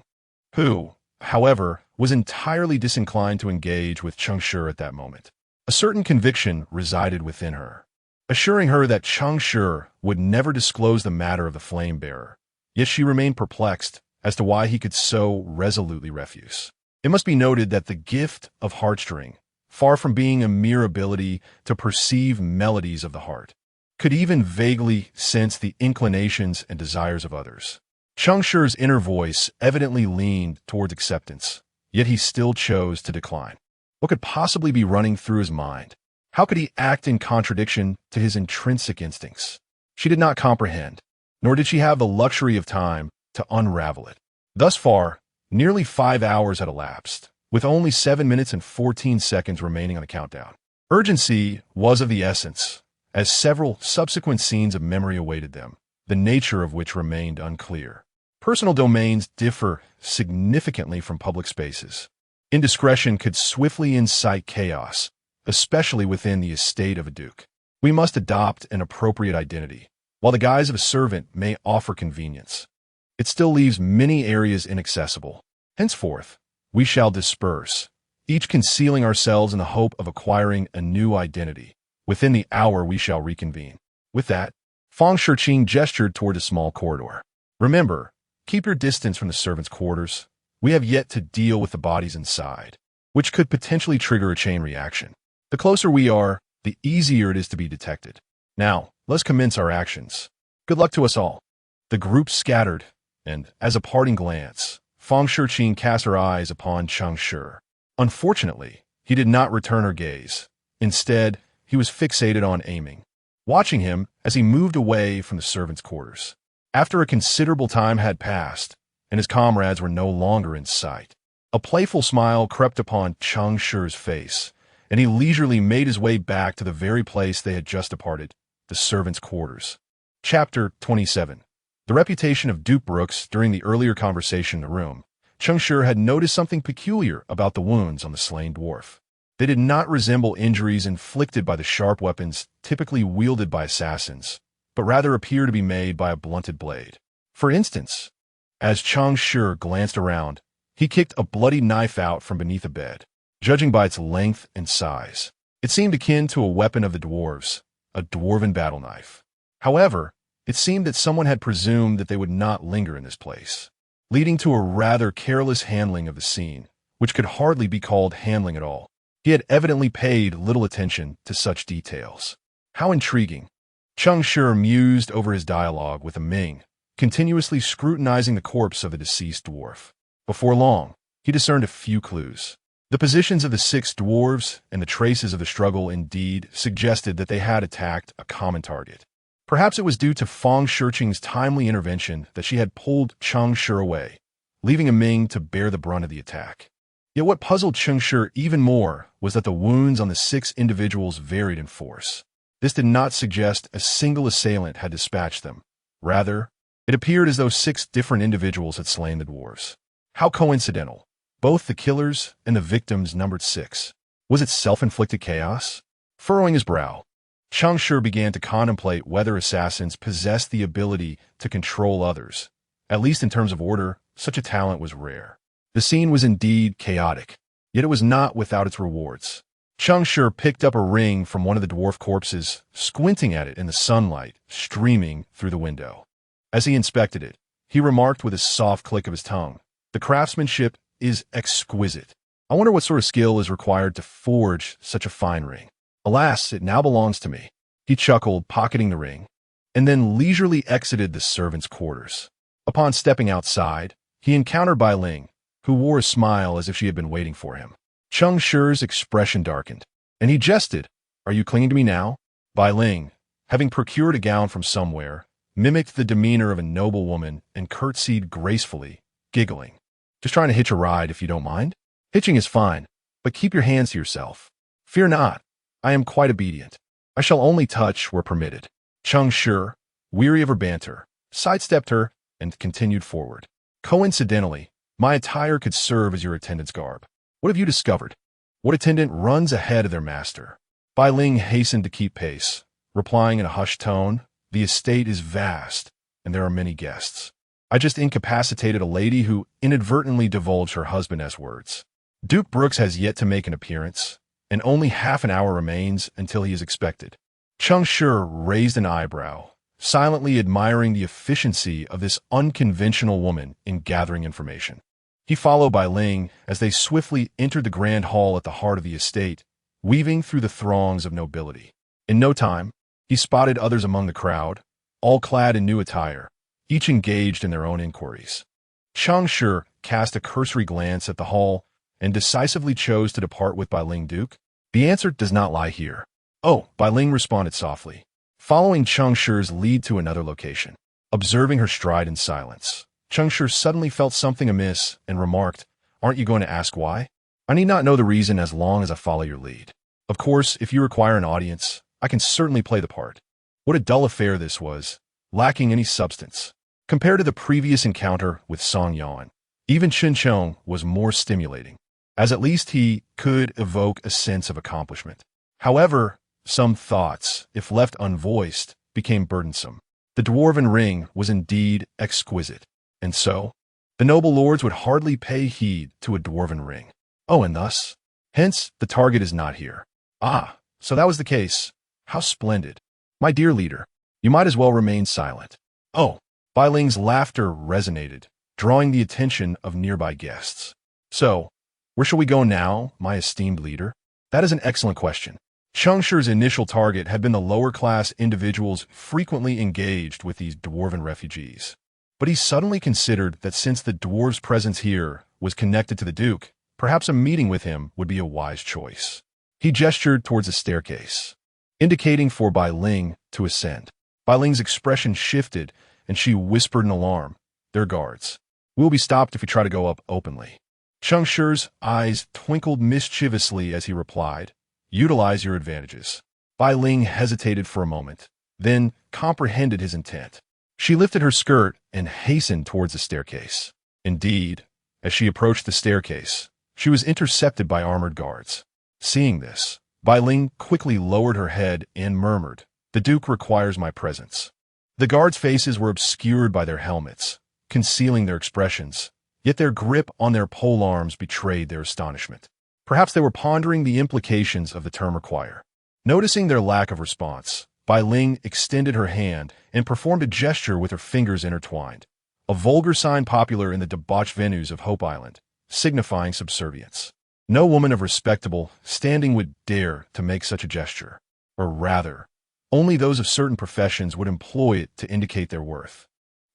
who, however, was entirely disinclined to engage with Cheng Shi at that moment. A certain conviction resided within her, assuring her that Cheng Shi would never disclose the matter of the flame bearer, yet she remained perplexed as to why he could so resolutely refuse. It must be noted that the gift of heartstring, far from being a mere ability to perceive melodies of the heart, could even vaguely sense the inclinations and desires of others. Cheng Shi's inner voice evidently leaned towards acceptance, yet he still chose to decline. What could possibly be running through his mind? How could he act in contradiction to his intrinsic instincts? She did not comprehend, nor did she have the luxury of time to unravel it. Thus far, nearly 5 hours had elapsed, with only 7 minutes and 14 seconds remaining on the countdown. Urgency was of the essence, as several subsequent scenes of memory awaited them, the nature of which remained unclear. Personal domains differ significantly from public spaces. Indiscretion could swiftly incite chaos, especially within the estate of a duke. We must adopt an appropriate identity. While the guise of a servant may offer convenience, it still leaves many areas inaccessible. Henceforth, we shall disperse, each concealing ourselves in the hope of acquiring a new identity. Within the hour we shall reconvene. With that, Feng Shiqing gestured toward a small corridor. Remember, keep your distance from the servants' quarters. We have yet to deal with the bodies inside, which could potentially trigger a chain reaction. The closer we are, the easier it is to be detected. Now, let's commence our actions. Good luck to us all. The group scattered, and, as a parting glance, Feng Shiqing cast her eyes upon Cheng Shi. Unfortunately, he did not return her gaze. Instead, he was fixated on aiming, watching him as he moved away from the servants' quarters. After a considerable time had passed, and his comrades were no longer in sight, a playful smile crept upon Cheng Shi's face, and he leisurely made his way back to the very place they had just departed, the servants' quarters. Chapter 27. The reputation of Duke Brooks during the earlier conversation in the room. Cheng Shi had noticed something peculiar about the wounds on the slain dwarf. They did not resemble injuries inflicted by the sharp weapons typically wielded by assassins, but rather appear to be made by a blunted blade. For instance, as Cheng Shi glanced around, he kicked a bloody knife out from beneath a bed. Judging by its length and size, it seemed akin to a weapon of the dwarves, a dwarven battle knife. However, it seemed that someone had presumed that they would not linger in this place, leading to a rather careless handling of the scene, which could hardly be called handling at all. He had evidently paid little attention to such details. How intriguing. Cheng Shi mused over his dialogue with a Ming, continuously scrutinizing the corpse of the deceased dwarf. Before long, he discerned a few clues. The positions of the 6 dwarves and the traces of the struggle indeed suggested that they had attacked a common target. Perhaps it was due to Feng Shiqing's timely intervention that she had pulled Cheng Shi away, leaving a Ming to bear the brunt of the attack. Yet what puzzled Cheng Shi even more was that the wounds on the 6 individuals varied in force. This did not suggest a single assailant had dispatched them. Rather, it appeared as though 6 different individuals had slain the dwarves. How coincidental. Both the killers and the victims numbered 6. Was it self-inflicted chaos? Furrowing his brow, Cheng Shi began to contemplate whether assassins possessed the ability to control others. At least in terms of order, such a talent was rare. The scene was indeed chaotic, yet it was not without its rewards. Cheng Shi picked up a ring from one of the dwarf corpses, squinting at it in the sunlight streaming through the window. As he inspected it, he remarked with a soft click of his tongue, "The craftsmanship is exquisite. I wonder what sort of skill is required to forge such a fine ring. Alas, it now belongs to me." He chuckled, pocketing the ring, and then leisurely exited the servants' quarters. Upon stepping outside, he encountered Bai Ling, who wore a smile as if she had been waiting for him. Cheng Shi's expression darkened, and he jested, "Are you clinging to me now?" Bai Ling, having procured a gown from somewhere, mimicked the demeanor of a noble woman and curtsied gracefully, giggling. "Just trying to hitch a ride if you don't mind. Hitching is fine, but keep your hands to yourself. Fear not, I am quite obedient. I shall only touch where permitted." Cheng Shi, weary of her banter, sidestepped her and continued forward. "Coincidentally, my attire could serve as your attendant's garb. What have you discovered? What attendant runs ahead of their master?" Bai Ling hastened to keep pace, replying in a hushed tone, "The estate is vast, and there are many guests. I just incapacitated a lady who inadvertently divulged her husband's words. Duke Brooks has yet to make an appearance, and only half an hour remains until he is expected." Cheng Shi raised an eyebrow, silently admiring the efficiency of this unconventional woman in gathering information. He followed Bai Ling as they swiftly entered the grand hall at the heart of the estate, weaving through the throngs of nobility. In no time, He spotted others among the crowd, all clad in new attire, each engaged in their own inquiries. Cheng Shi cast a cursory glance at the hall and decisively chose to depart with Bai Ling Duke. The answer does not lie here. Oh, Bai Ling responded softly, following Cheng Shi's lead to another location. Observing her stride in silence, Cheng Shi suddenly felt something amiss and remarked, "Aren't you going to ask why? I need not know the reason as long as I follow your lead. Of course, if you require an audience, I can certainly play the part." What a dull affair this was, lacking any substance. Compared to the previous encounter with Song Yan, even Chen Chong was more stimulating, as at least he could evoke a sense of accomplishment. However, some thoughts, if left unvoiced, became burdensome. The dwarven ring was indeed exquisite, and so, the noble lords would hardly pay heed to a dwarven ring. Oh, and thus, hence, the target is not here. Ah, so that was the case. How splendid. My dear leader, you might as well remain silent. Oh, Bai Ling's laughter resonated, drawing the attention of nearby guests. So, where shall we go now, my esteemed leader? That is an excellent question. Cheng Shi's initial target had been the lower-class individuals frequently engaged with these dwarven refugees. But he suddenly considered that since the dwarf's presence here was connected to the Duke, perhaps a meeting with him would be a wise choice. He gestured towards a staircase, indicating for Bai Ling to ascend. Bai Ling's expression shifted, and she whispered in alarm, "They're guards. We'll be stopped if we try to go up openly." Cheng Shi's eyes twinkled mischievously as he replied, "Utilize your advantages." Bai Ling hesitated for a moment, then comprehended his intent. She lifted her skirt and hastened towards the staircase. Indeed, as she approached the staircase, she was intercepted by armored guards. Seeing this, Bai Ling quickly lowered her head and murmured, "The Duke requires my presence." The guards' faces were obscured by their helmets, concealing their expressions, yet their grip on their polearms betrayed their astonishment. Perhaps they were pondering the implications of the term require. Noticing their lack of response, Bai Ling extended her hand and performed a gesture with her fingers intertwined, a vulgar sign popular in the debauched venues of Hope Island, signifying subservience. No woman of respectable standing would dare to make such a gesture, or rather, only those of certain professions would employ it to indicate their worth.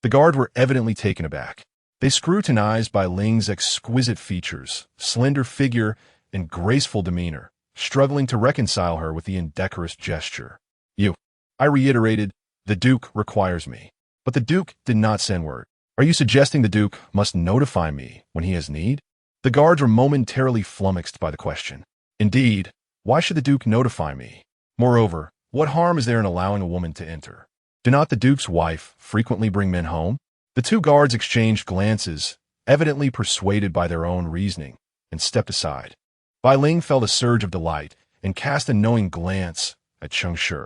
The guard were evidently taken aback. They scrutinized Bai Ling's exquisite features, slender figure, and graceful demeanor, struggling to reconcile her with the indecorous gesture. I reiterated, "The Duke requires me." But the Duke did not send word. "Are you suggesting the Duke must notify me when he has need?" The guards were momentarily flummoxed by the question. Indeed, why should the Duke notify me? Moreover, what harm is there in allowing a woman to enter? Do not the Duke's wife frequently bring men home? The two guards exchanged glances, evidently persuaded by their own reasoning, and stepped aside. Bai Ling felt a surge of delight and cast a knowing glance at Cheng Shi.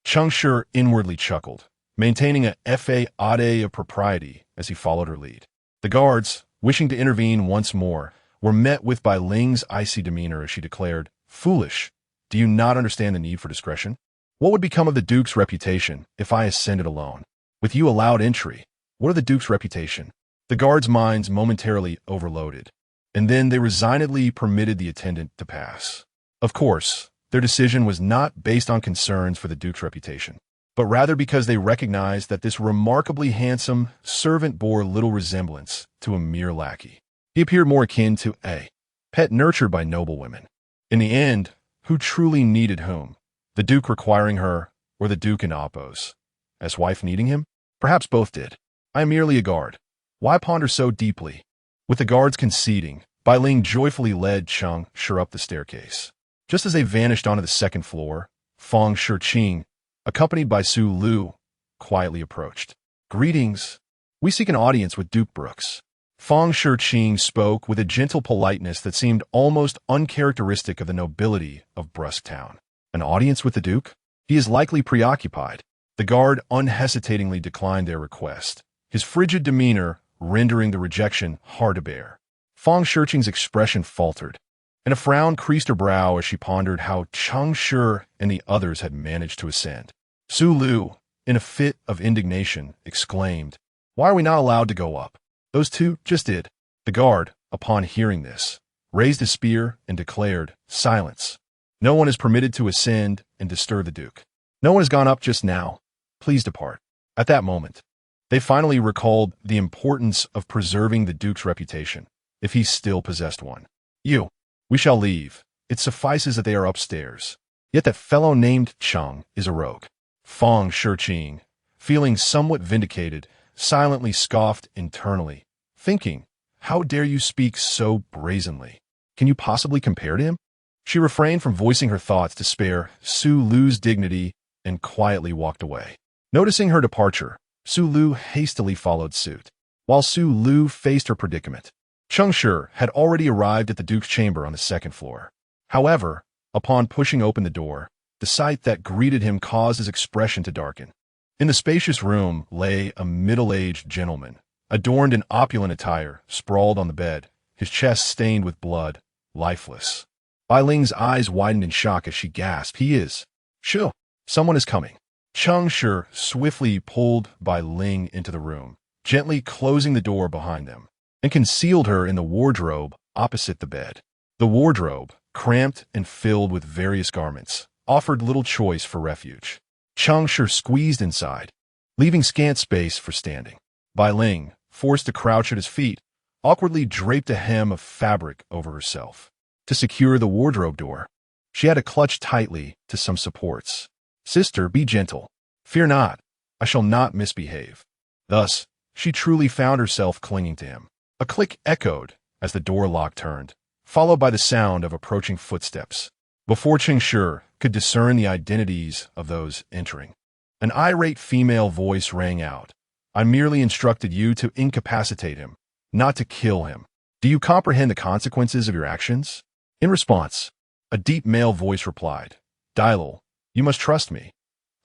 Cheng Shi inwardly chuckled, maintaining a fa of propriety as he followed her lead. The guards, wishing to intervene once more, were met with Bai Ling's icy demeanor as she declared, "Foolish, do you not understand the need for discretion? What would become of the Duke's reputation if I ascended alone? With you allowed entry, what of the Duke's reputation?" The guards' minds momentarily overloaded, and then they resignedly permitted the attendant to pass. Of course, their decision was not based on concerns for the Duke's reputation, but rather because they recognized that this remarkably handsome servant bore little resemblance to a mere lackey. He appeared more akin to a pet nurtured by noble women. In the end, who truly needed whom? The Duke requiring her, or the Duke in oppose? As wife needing him? Perhaps both did. I am merely a guard. Why ponder so deeply? With the guards conceding, Bai Ling joyfully led Cheng Shi up the staircase. Just as they vanished onto the second floor, Feng Shiqing, accompanied by Su Lu, quietly approached. "Greetings. We seek an audience with Duke Brooks." Feng Shiqing spoke with a gentle politeness that seemed almost uncharacteristic of the nobility of Brusque Town. "An audience with the Duke? He is likely preoccupied." The guard unhesitatingly declined their request, his frigid demeanor rendering the rejection hard to bear. Feng Shiqing's expression faltered, and a frown creased her brow as she pondered how Cheng Shi and the others had managed to ascend. Su Lu, in a fit of indignation, exclaimed, "Why are we not allowed to go up? Those two just did." The guard, upon hearing this, raised his spear and declared, "Silence. No one is permitted to ascend and disturb the Duke." No one has gone up just now. Please depart. At that moment, they finally recalled the importance of preserving the Duke's reputation, if he still possessed one. We shall leave. It suffices that they are upstairs. Yet that fellow named Cheng is a rogue. Fong Shiqing, feeling somewhat vindicated, silently scoffed internally, thinking, how dare you speak so brazenly? Can you possibly compare to him? She refrained from voicing her thoughts to spare Su Lu's dignity and quietly walked away. Noticing her departure, Su Lu hastily followed suit. While Su Lu faced her predicament, Cheng Shi had already arrived at the Duke's chamber on the second floor. However, upon pushing open the door, the sight that greeted him caused his expression to darken. In the spacious room lay a middle-aged gentleman, adorned in opulent attire, sprawled on the bed, his chest stained with blood, lifeless. Bai Ling's eyes widened in shock as she gasped, "He is Shu. Someone is coming." Cheng Shi swiftly pulled Bai Ling into the room, gently closing the door behind them, and concealed her in the wardrobe opposite the bed. The wardrobe, cramped and filled with various garments, offered little choice for refuge. Cheng Shi squeezed inside, leaving scant space for standing. Bai Ling, forced to crouch at his feet, awkwardly draped a hem of fabric over herself. To secure the wardrobe door, she had to clutch tightly to some supports. "Sister, be gentle. Fear not. I shall not misbehave." Thus, she truly found herself clinging to him. A click echoed as the door lock turned, followed by the sound of approaching footsteps. Before Cheng Shi could discern the identities of those entering, an irate female voice rang out. "I merely instructed you to incapacitate him, not to kill him. Do you comprehend the consequences of your actions?" In response, a deep male voice replied, "Dalil, you must trust me.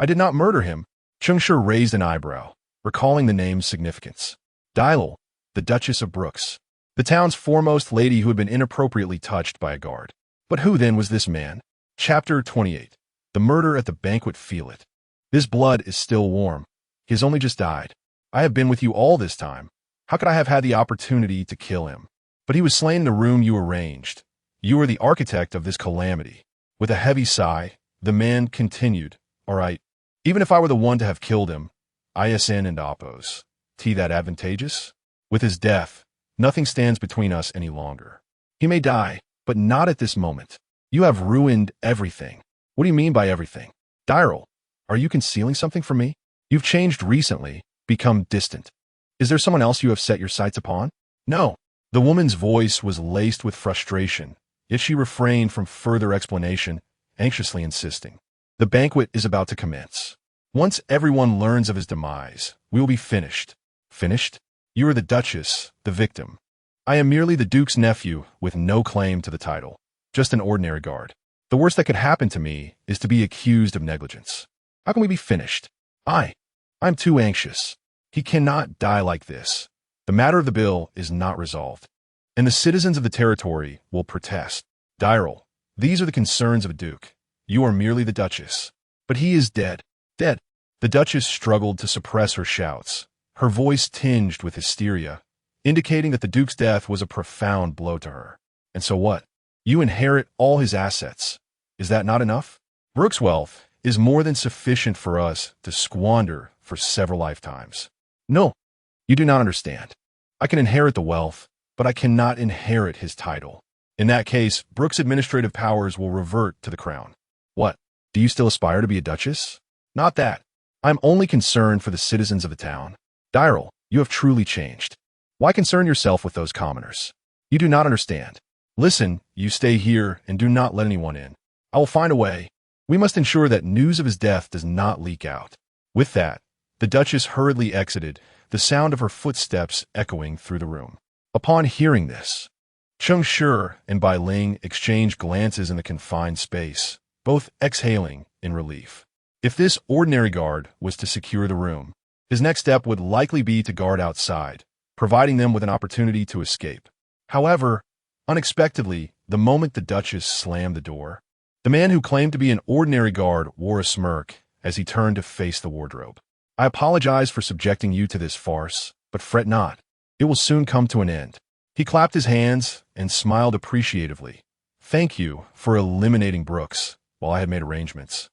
I did not murder him." Cheng Shi raised an eyebrow, recalling the name's significance. Dalil, the Duchess of Brooks, the town's foremost lady who had been inappropriately touched by a guard. But who then was this man? Chapter 28. The murder at the banquet field. His blood is still warm. He has only just died. I have been with you all this time. How could I have had the opportunity to kill him? But he was slain in the room you arranged. You are the architect of this calamity. With a heavy sigh, the man continued, "All right, even if I were the one to have killed him, ISN and oppose. That advantageous? With his death, nothing stands between us any longer. He may die, but not at this moment. You have ruined everything." "What do you mean by everything?" "Dalil, are you concealing something from me? You've changed recently, become distant. Is there someone else you have set your sights upon?" "No." The woman's voice was laced with frustration, yet she refrained from further explanation, anxiously insisting. "The banquet is about to commence. Once everyone learns of his demise, we will be finished." "Finished? You are the Duchess, the victim. I am merely the Duke's nephew with no claim to the title, just an ordinary guard. The worst that could happen to me is to be accused of negligence. How can we be finished? I'm too anxious. He cannot die like this. The matter of the bill is not resolved, and the citizens of the territory will protest. Dalil, these are the concerns of a duke. You are merely the Duchess. But he is dead. Dead." The Duchess struggled to suppress her shouts, her voice tinged with hysteria, indicating that the Duke's death was a profound blow to her. "And so what? You inherit all his assets. Is that not enough? Brooks' wealth is more than sufficient for us to squander for several lifetimes." "No, you do not understand. I can inherit the wealth, but I cannot inherit his title. In that case, Brooks' administrative powers will revert to the crown." "What? Do you still aspire to be a duchess?" "Not that. I'm only concerned for the citizens of the town." "Dalil, you have truly changed. Why concern yourself with those commoners? You do not understand. Listen, you stay here and do not let anyone in. I will find a way. We must ensure that news of his death does not leak out." With that, the Duchess hurriedly exited, the sound of her footsteps echoing through the room. Upon hearing this, Cheng Shi and Bai Ling exchanged glances in the confined space, both exhaling in relief. If this ordinary guard was to secure the room, his next step would likely be to guard outside, providing them with an opportunity to escape. However, unexpectedly, the moment the Duchess slammed the door, the man who claimed to be an ordinary guard wore a smirk as he turned to face the wardrobe. "I apologize for subjecting you to this farce, but fret not. It will soon come to an end." He clapped his hands and smiled appreciatively. "Thank you for eliminating Brooks while I had made arrangements.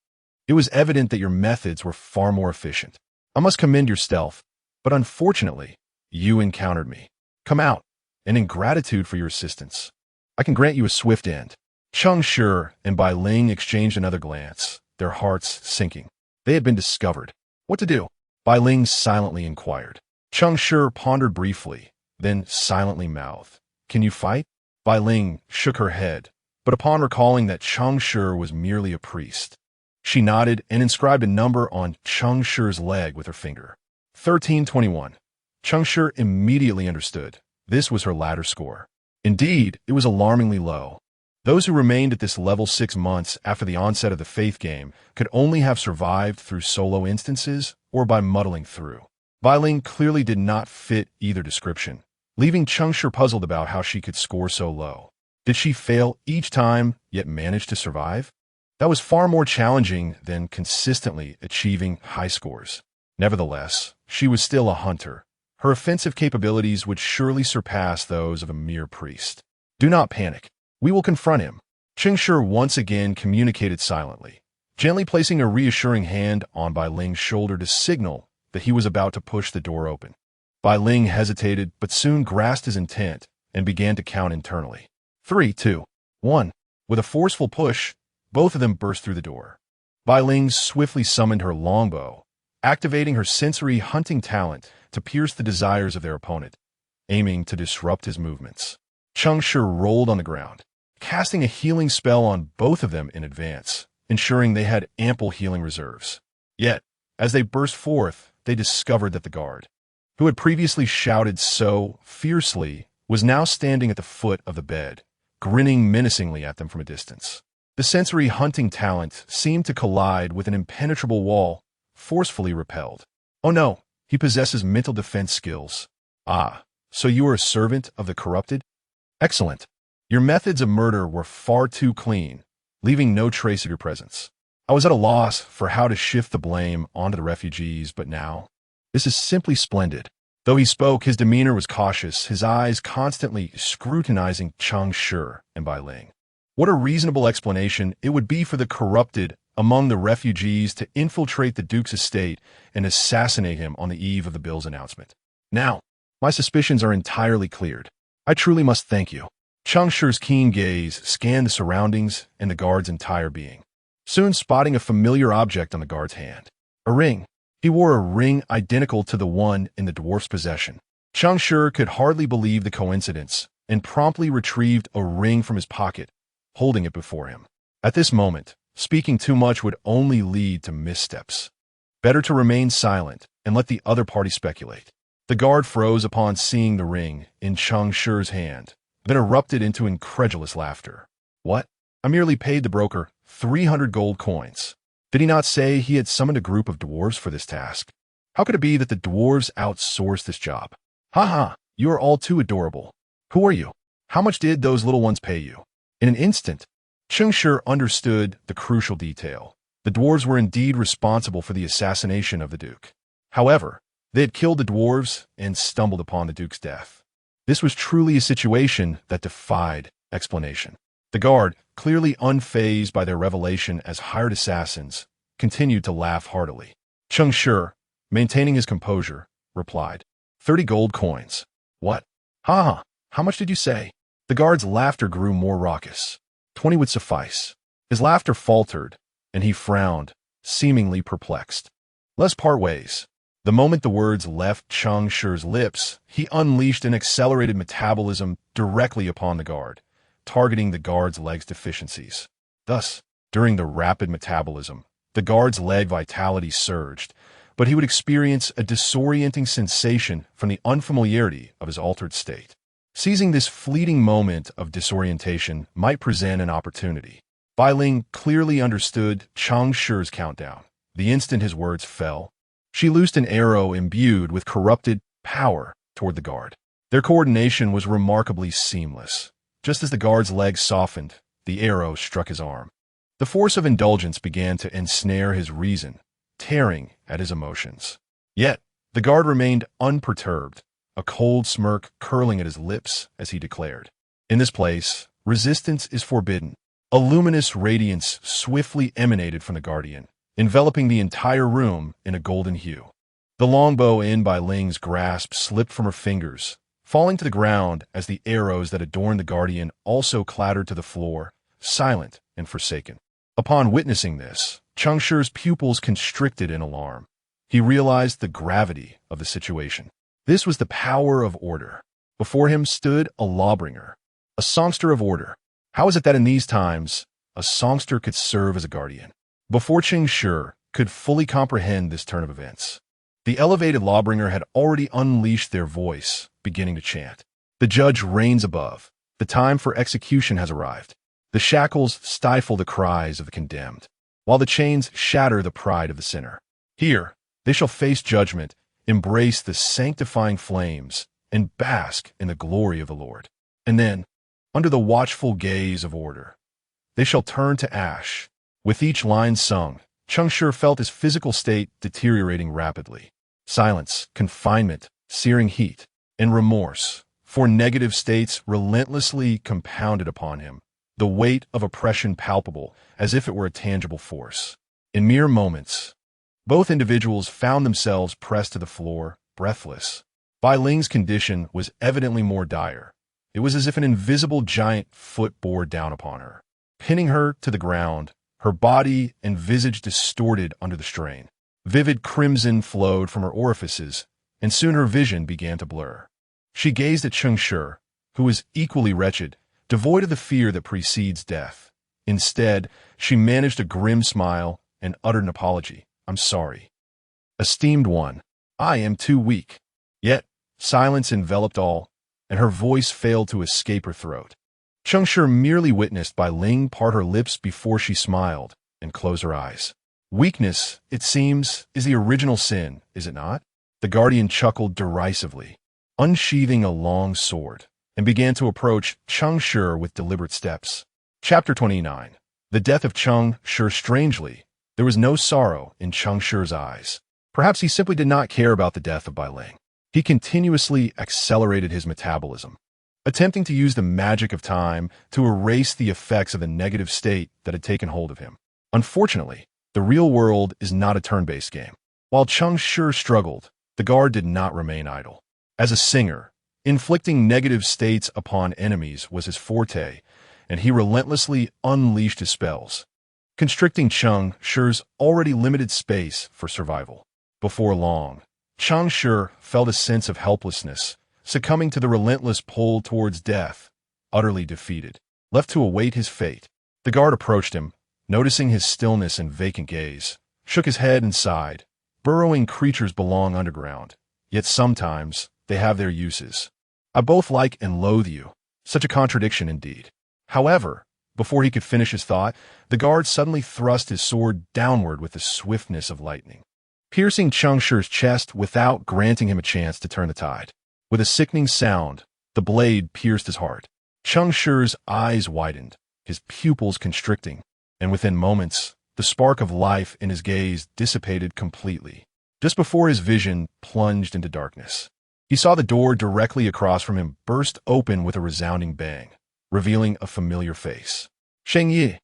It was evident that your methods were far more efficient. I must commend your stealth, but unfortunately, you encountered me. Come out, and in gratitude for your assistance, I can grant you a swift end." Cheng Shi and Bai Ling exchanged another glance, their hearts sinking. They had been discovered. What to do? Bai Ling silently inquired. Cheng Shi pondered briefly, then silently mouthed, "Can you fight?" Bai Ling shook her head, but upon recalling that Cheng Shi was merely a priest, she nodded and inscribed a number on Cheng Shi's leg with her finger. 1321. Cheng Shi immediately understood. This was her ladder score. Indeed, it was alarmingly low. Those who remained at this level 6 months after the onset of the faith game could only have survived through solo instances or by muddling through. Bai Ling clearly did not fit either description, leaving Cheng Shi puzzled about how she could score so low. Did she fail each time, yet manage to survive? That was far more challenging than consistently achieving high scores. Nevertheless, she was still a hunter. Her offensive capabilities would surely surpass those of a mere priest. "Do not panic. We will confront him." Cheng Shi once again communicated silently, gently placing a reassuring hand on Bai Ling's shoulder to signal that he was about to push the door open. Bai Ling hesitated, but soon grasped his intent and began to count internally. 3, 2, 1. With a forceful push, both of them burst through the door. Bai Ling swiftly summoned her longbow, activating her sensory hunting talent to pierce the desires of their opponent, aiming to disrupt his movements. Cheng Shi rolled on the ground, casting a healing spell on both of them in advance, ensuring they had ample healing reserves. Yet, as they burst forth, they discovered that the guard, who had previously shouted so fiercely, was now standing at the foot of the bed, grinning menacingly at them from a distance. The sensory hunting talent seemed to collide with an impenetrable wall, forcefully repelled. "Oh no, he possesses mental defense skills. Ah, so you are a servant of the corrupted? Excellent. Your methods of murder were far too clean, leaving no trace of your presence. I was at a loss for how to shift the blame onto the refugees, but now, this is simply splendid." Though he spoke, his demeanor was cautious, his eyes constantly scrutinizing Cheng Shi and Bai Ling. What a reasonable explanation it would be for the corrupted among the refugees to infiltrate the Duke's estate and assassinate him on the eve of the bill's announcement. Now, my suspicions are entirely cleared. I truly must thank you. Cheng Shi's keen gaze scanned the surroundings and the guard's entire being, soon spotting a familiar object on the guard's hand. A ring. He wore a ring identical to the one in the dwarf's possession. Cheng Shi could hardly believe the coincidence and promptly retrieved a ring from his pocket, holding it before him. At this moment, speaking too much would only lead to missteps. Better to remain silent and let the other party speculate. The guard froze upon seeing the ring in Cheng Shi's hand, then erupted into incredulous laughter. "What? I merely paid the broker 300 gold coins. Did he not say he had summoned a group of dwarves for this task? How could it be that the dwarves outsourced this job? Ha ha, you are all too adorable. Who are you? How much did those little ones pay you?" In an instant, Cheng Shi understood the crucial detail. The dwarves were indeed responsible for the assassination of the Duke. However, they had killed the dwarves and stumbled upon the Duke's death. This was truly a situation that defied explanation. The guard, clearly unfazed by their revelation as hired assassins, continued to laugh heartily. Cheng Shi, maintaining his composure, replied, 30 gold coins. What? Ha ha, how much did you say? The guard's laughter grew more raucous. 20 would suffice. His laughter faltered, and he frowned, seemingly perplexed. Let's part ways. The moment the words left Cheng Shi's lips, he unleashed an accelerated metabolism directly upon the guard, targeting the guard's leg's deficiencies. Thus, during the rapid metabolism, the guard's leg vitality surged, but he would experience a disorienting sensation from the unfamiliarity of his altered state. Seizing this fleeting moment of disorientation might present an opportunity. Bai Ling clearly understood Cheng Shi's countdown. The instant his words fell, she loosed an arrow imbued with corrupted power toward the guard. Their coordination was remarkably seamless. Just as the guard's leg softened, the arrow struck his arm. The force of indulgence began to ensnare his reason, tearing at his emotions. Yet, the guard remained unperturbed, a cold smirk curling at his lips as he declared, "In this place, resistance is forbidden." A luminous radiance swiftly emanated from the guardian, enveloping the entire room in a golden hue. The longbow in Bai Ling's grasp slipped from her fingers, falling to the ground as the arrows that adorned the guardian also clattered to the floor, silent and forsaken. Upon witnessing this, Cheng Shi's pupils constricted in alarm. He realized the gravity of the situation. This was the power of order. Before him stood a lawbringer, a songster of order. How is it that in these times, a songster could serve as a guardian? Before Cheng Shi could fully comprehend this turn of events, the elevated lawbringer had already unleashed their voice, beginning to chant. The judge reigns above. The time for execution has arrived. The shackles stifle the cries of the condemned, while the chains shatter the pride of the sinner. Here, they shall face judgment, embrace the sanctifying flames, and bask in the glory of the Lord. And then, under the watchful gaze of order, they shall turn to ash. With each line sung, Cheng Shi felt his physical state deteriorating rapidly. Silence, confinement, searing heat, and remorse for negative states relentlessly compounded upon him, the weight of oppression palpable as if it were a tangible force. In mere moments, both individuals found themselves pressed to the floor, breathless. Bai Ling's condition was evidently more dire. It was as if an invisible giant foot bore down upon her, pinning her to the ground, her body and visage distorted under the strain. Vivid crimson flowed from her orifices, and soon her vision began to blur. She gazed at Cheng Shi, who was equally wretched, devoid of the fear that precedes death. Instead, she managed a grim smile and uttered an apology. "I'm sorry. Esteemed one, I am too weak." Yet, silence enveloped all, and her voice failed to escape her throat. Cheng Shi merely witnessed Bai Ling part her lips before she smiled and close her eyes. Weakness, it seems, is the original sin, is it not? The guardian chuckled derisively, unsheathing a long sword, and began to approach Cheng Shi with deliberate steps. Chapter 29. The death of Cheng Shi. Strangely, there was no sorrow in Cheng Shi's eyes. Perhaps he simply did not care about the death of Bai Ling. He continuously accelerated his metabolism, attempting to use the magic of time to erase the effects of the negative state that had taken hold of him. Unfortunately, the real world is not a turn-based game. While Cheng Shi struggled, the guard did not remain idle. As a singer, inflicting negative states upon enemies was his forte, and he relentlessly unleashed his spells, constricting Cheng Shi's already limited space for survival. Before long, Cheng Shi felt a sense of helplessness, succumbing to the relentless pull towards death, utterly defeated. Left to await his fate, the guard approached him, noticing his stillness and vacant gaze, shook his head and sighed. Burrowing creatures belong underground, yet sometimes they have their uses. I both like and loathe you. Such a contradiction indeed. However, before he could finish his thought, the guard suddenly thrust his sword downward with the swiftness of lightning, piercing Cheng Shi's chest without granting him a chance to turn the tide. With a sickening sound, the blade pierced his heart. Cheng Shi's eyes widened, his pupils constricting, and within moments, the spark of life in his gaze dissipated completely. Just before his vision plunged into darkness, he saw the door directly across from him burst open with a resounding bang, revealing a familiar face. Sheng Yi.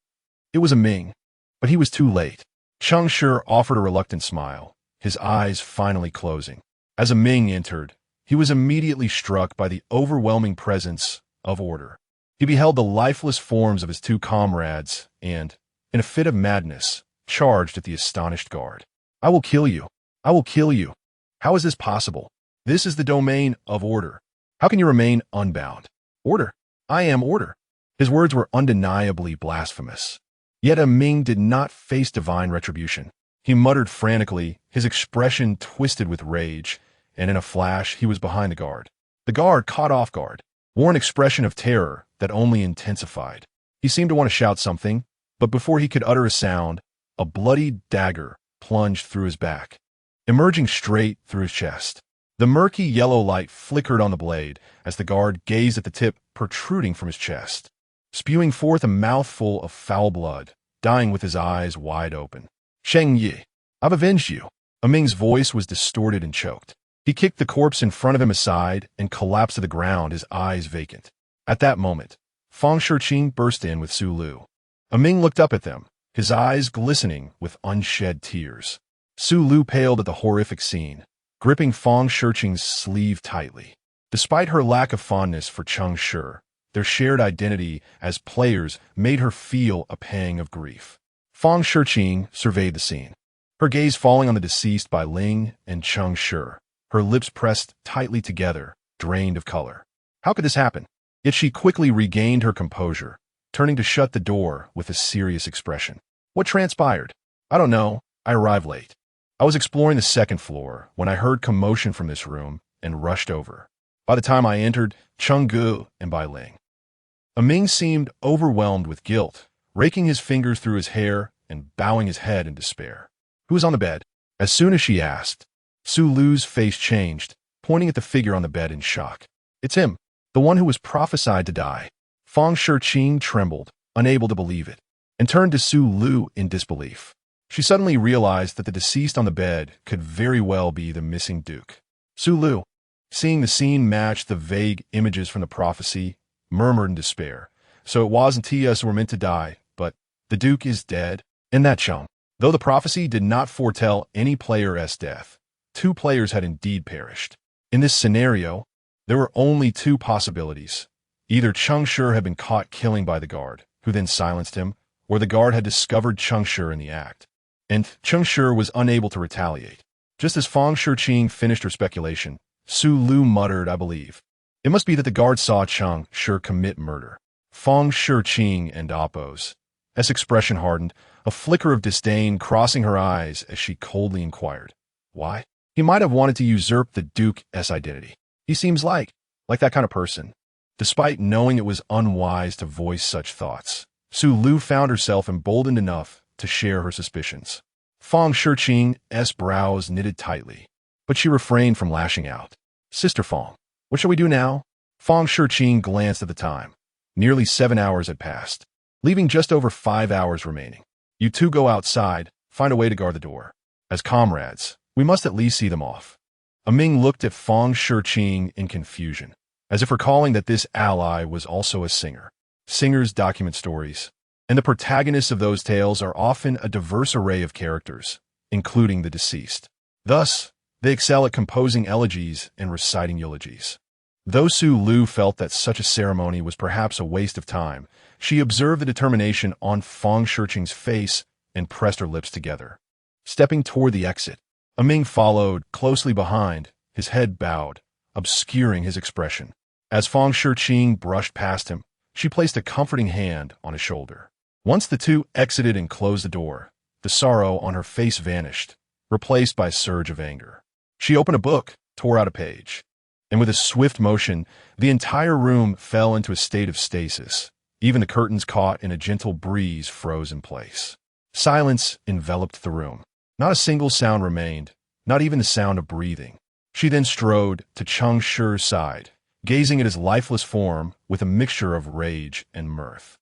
It was a Ming, but he was too late. Cheng Shi offered a reluctant smile, his eyes finally closing. As a Ming entered, he was immediately struck by the overwhelming presence of order. He beheld the lifeless forms of his two comrades and, in a fit of madness, charged at the astonished guard. "I will kill you. I will kill you. How is this possible? This is the domain of order. How can you remain unbound? Order. I am order." His words were undeniably blasphemous. Yet a Ming did not face divine retribution. He muttered frantically, his expression twisted with rage, and in a flash he was behind the guard. The guard, caught off guard, wore an expression of terror that only intensified. He seemed to want to shout something, but before he could utter a sound, a bloody dagger plunged through his back, emerging straight through his chest. The murky yellow light flickered on the blade as the guard gazed at the tip protruding from his chest, spewing forth a mouthful of foul blood, dying with his eyes wide open. "Sheng Yi, I've avenged you." A Ming's voice was distorted and choked. He kicked the corpse in front of him aside and collapsed to the ground, his eyes vacant. At that moment, Feng Shiqing burst in with Su Lu. A Ming looked up at them, his eyes glistening with unshed tears. Su Lu paled at the horrific scene, gripping Fang Shiqing's sleeve tightly. Despite her lack of fondness for Cheng Shi, their shared identity as players made her feel a pang of grief. Fang Shiqing surveyed the scene, her gaze falling on the deceased by Ling and Cheng Shi, her lips pressed tightly together, drained of color. How could this happen? Yet she quickly regained her composure, turning to shut the door with a serious expression. What transpired? I don't know. I arrived late. I was exploring the second floor when I heard commotion from this room and rushed over. By the time I entered, Cheng Gu and Bai Ling. Ming seemed overwhelmed with guilt, raking his fingers through his hair and bowing his head in despair. Who was on the bed? As soon as she asked, Su Lu's face changed, pointing at the figure on the bed in shock. It's him, the one who was prophesied to die. Fang Shiqing trembled, unable to believe it, and turned to Su Lu in disbelief. She suddenly realized that the deceased on the bed could very well be the missing Duke. Su Lu, seeing the scene match the vague images from the prophecy, murmured in despair. So it wasn't us who were meant to die, but the Duke is dead, and that Cheng. Though the prophecy did not foretell any player's death, 2 players had indeed perished. In this scenario, there were only 2 possibilities. Either Cheng Shi had been caught killing by the guard, who then silenced him, or the guard had discovered Cheng Shi in the act, and Cheng Shi was unable to retaliate. Just as Fang Shiqing finished her speculation, Su Lu muttered, I believe. It must be that the guard saw Cheng Shi commit murder. Fang Shiqing and Appo's expression hardened, a flicker of disdain crossing her eyes as she coldly inquired. Why? He might have wanted to usurp the Duke's identity. He seems like that kind of person. Despite knowing it was unwise to voice such thoughts, Su Lu found herself emboldened enough to share her suspicions. Fang Shiqing's brows knitted tightly, but she refrained from lashing out. Sister Fang, what shall we do now? Fang Shiqing glanced at the time. Nearly 7 hours had passed, leaving just over 5 hours remaining. You 2 go outside, find a way to guard the door. As comrades, we must at least see them off. Ming looked at Fang Shiqing in confusion, as if recalling that this ally was also a singer. Singers document stories, and the protagonists of those tales are often a diverse array of characters, including the deceased. Thus, they excel at composing elegies and reciting eulogies. Though Su Lu felt that such a ceremony was perhaps a waste of time, she observed the determination on Fang Shiqing's face and pressed her lips together. Stepping toward the exit, Ming followed closely behind, his head bowed, obscuring his expression. As Fang Shiqing brushed past him, she placed a comforting hand on his shoulder. Once the 2 exited and closed the door, the sorrow on her face vanished, replaced by a surge of anger. She opened a book, tore out a page, and with a swift motion, the entire room fell into a state of stasis. Even the curtains caught in a gentle breeze froze in place. Silence enveloped the room. Not a single sound remained, not even the sound of breathing. She then strode to Cheng Shi's side, gazing at his lifeless form with a mixture of rage and mirth.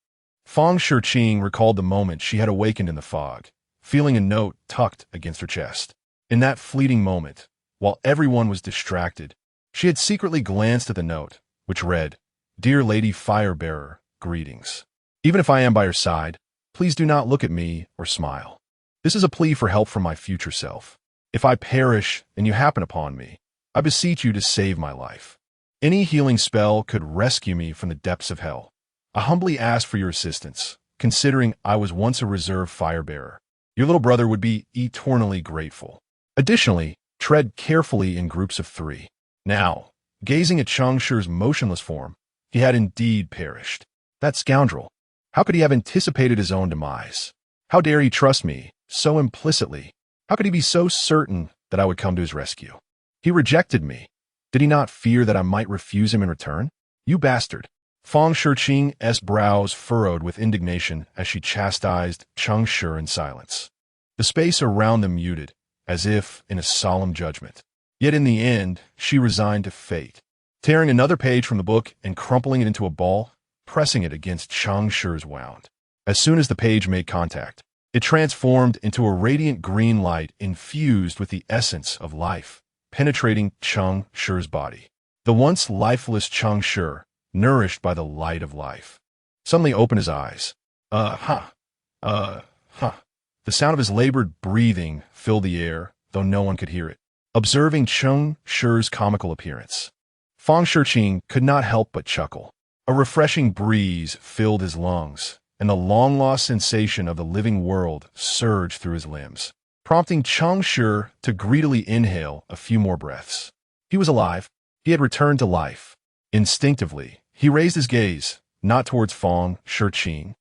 Fang Shiqing recalled the moment she had awakened in the fog, feeling a note tucked against her chest. In that fleeting moment, while everyone was distracted, she had secretly glanced at the note, which read, Dear Lady Firebearer, greetings. Even if I am by your side, please do not look at me or smile. This is a plea for help from my future self. If I perish and you happen upon me, I beseech you to save my life. Any healing spell could rescue me from the depths of hell. I humbly ask for your assistance, considering I was once a reserve firebearer. Your little brother would be eternally grateful. Additionally, tread carefully in groups of 3. Now, gazing at Cheng Shi's motionless form, he had indeed perished. That scoundrel. How could he have anticipated his own demise? How dare he trust me so implicitly? How could he be so certain that I would come to his rescue? He rejected me. Did he not fear that I might refuse him in return? You bastard. Fang Shiqing's brows furrowed with indignation as she chastised Cheng Shi in silence. The space around them muted, as if in a solemn judgment. Yet in the end, she resigned to fate, tearing another page from the book and crumpling it into a ball, pressing it against Cheng Shi's wound. As soon as the page made contact, it transformed into a radiant green light infused with the essence of life, penetrating Cheng Shi's body. The once lifeless Cheng Shi, nourished by the light of life, suddenly opened his eyes. Huh. The sound of his labored breathing filled the air, though no one could hear it. Observing Cheng Shi's comical appearance, Fang Shiqing could not help but chuckle. A refreshing breeze filled his lungs, and the long-lost sensation of the living world surged through his limbs, prompting Cheng Shi to greedily inhale a few more breaths. He was alive. He had returned to life. Instinctively, he raised his gaze, not towards Fang Shiqing,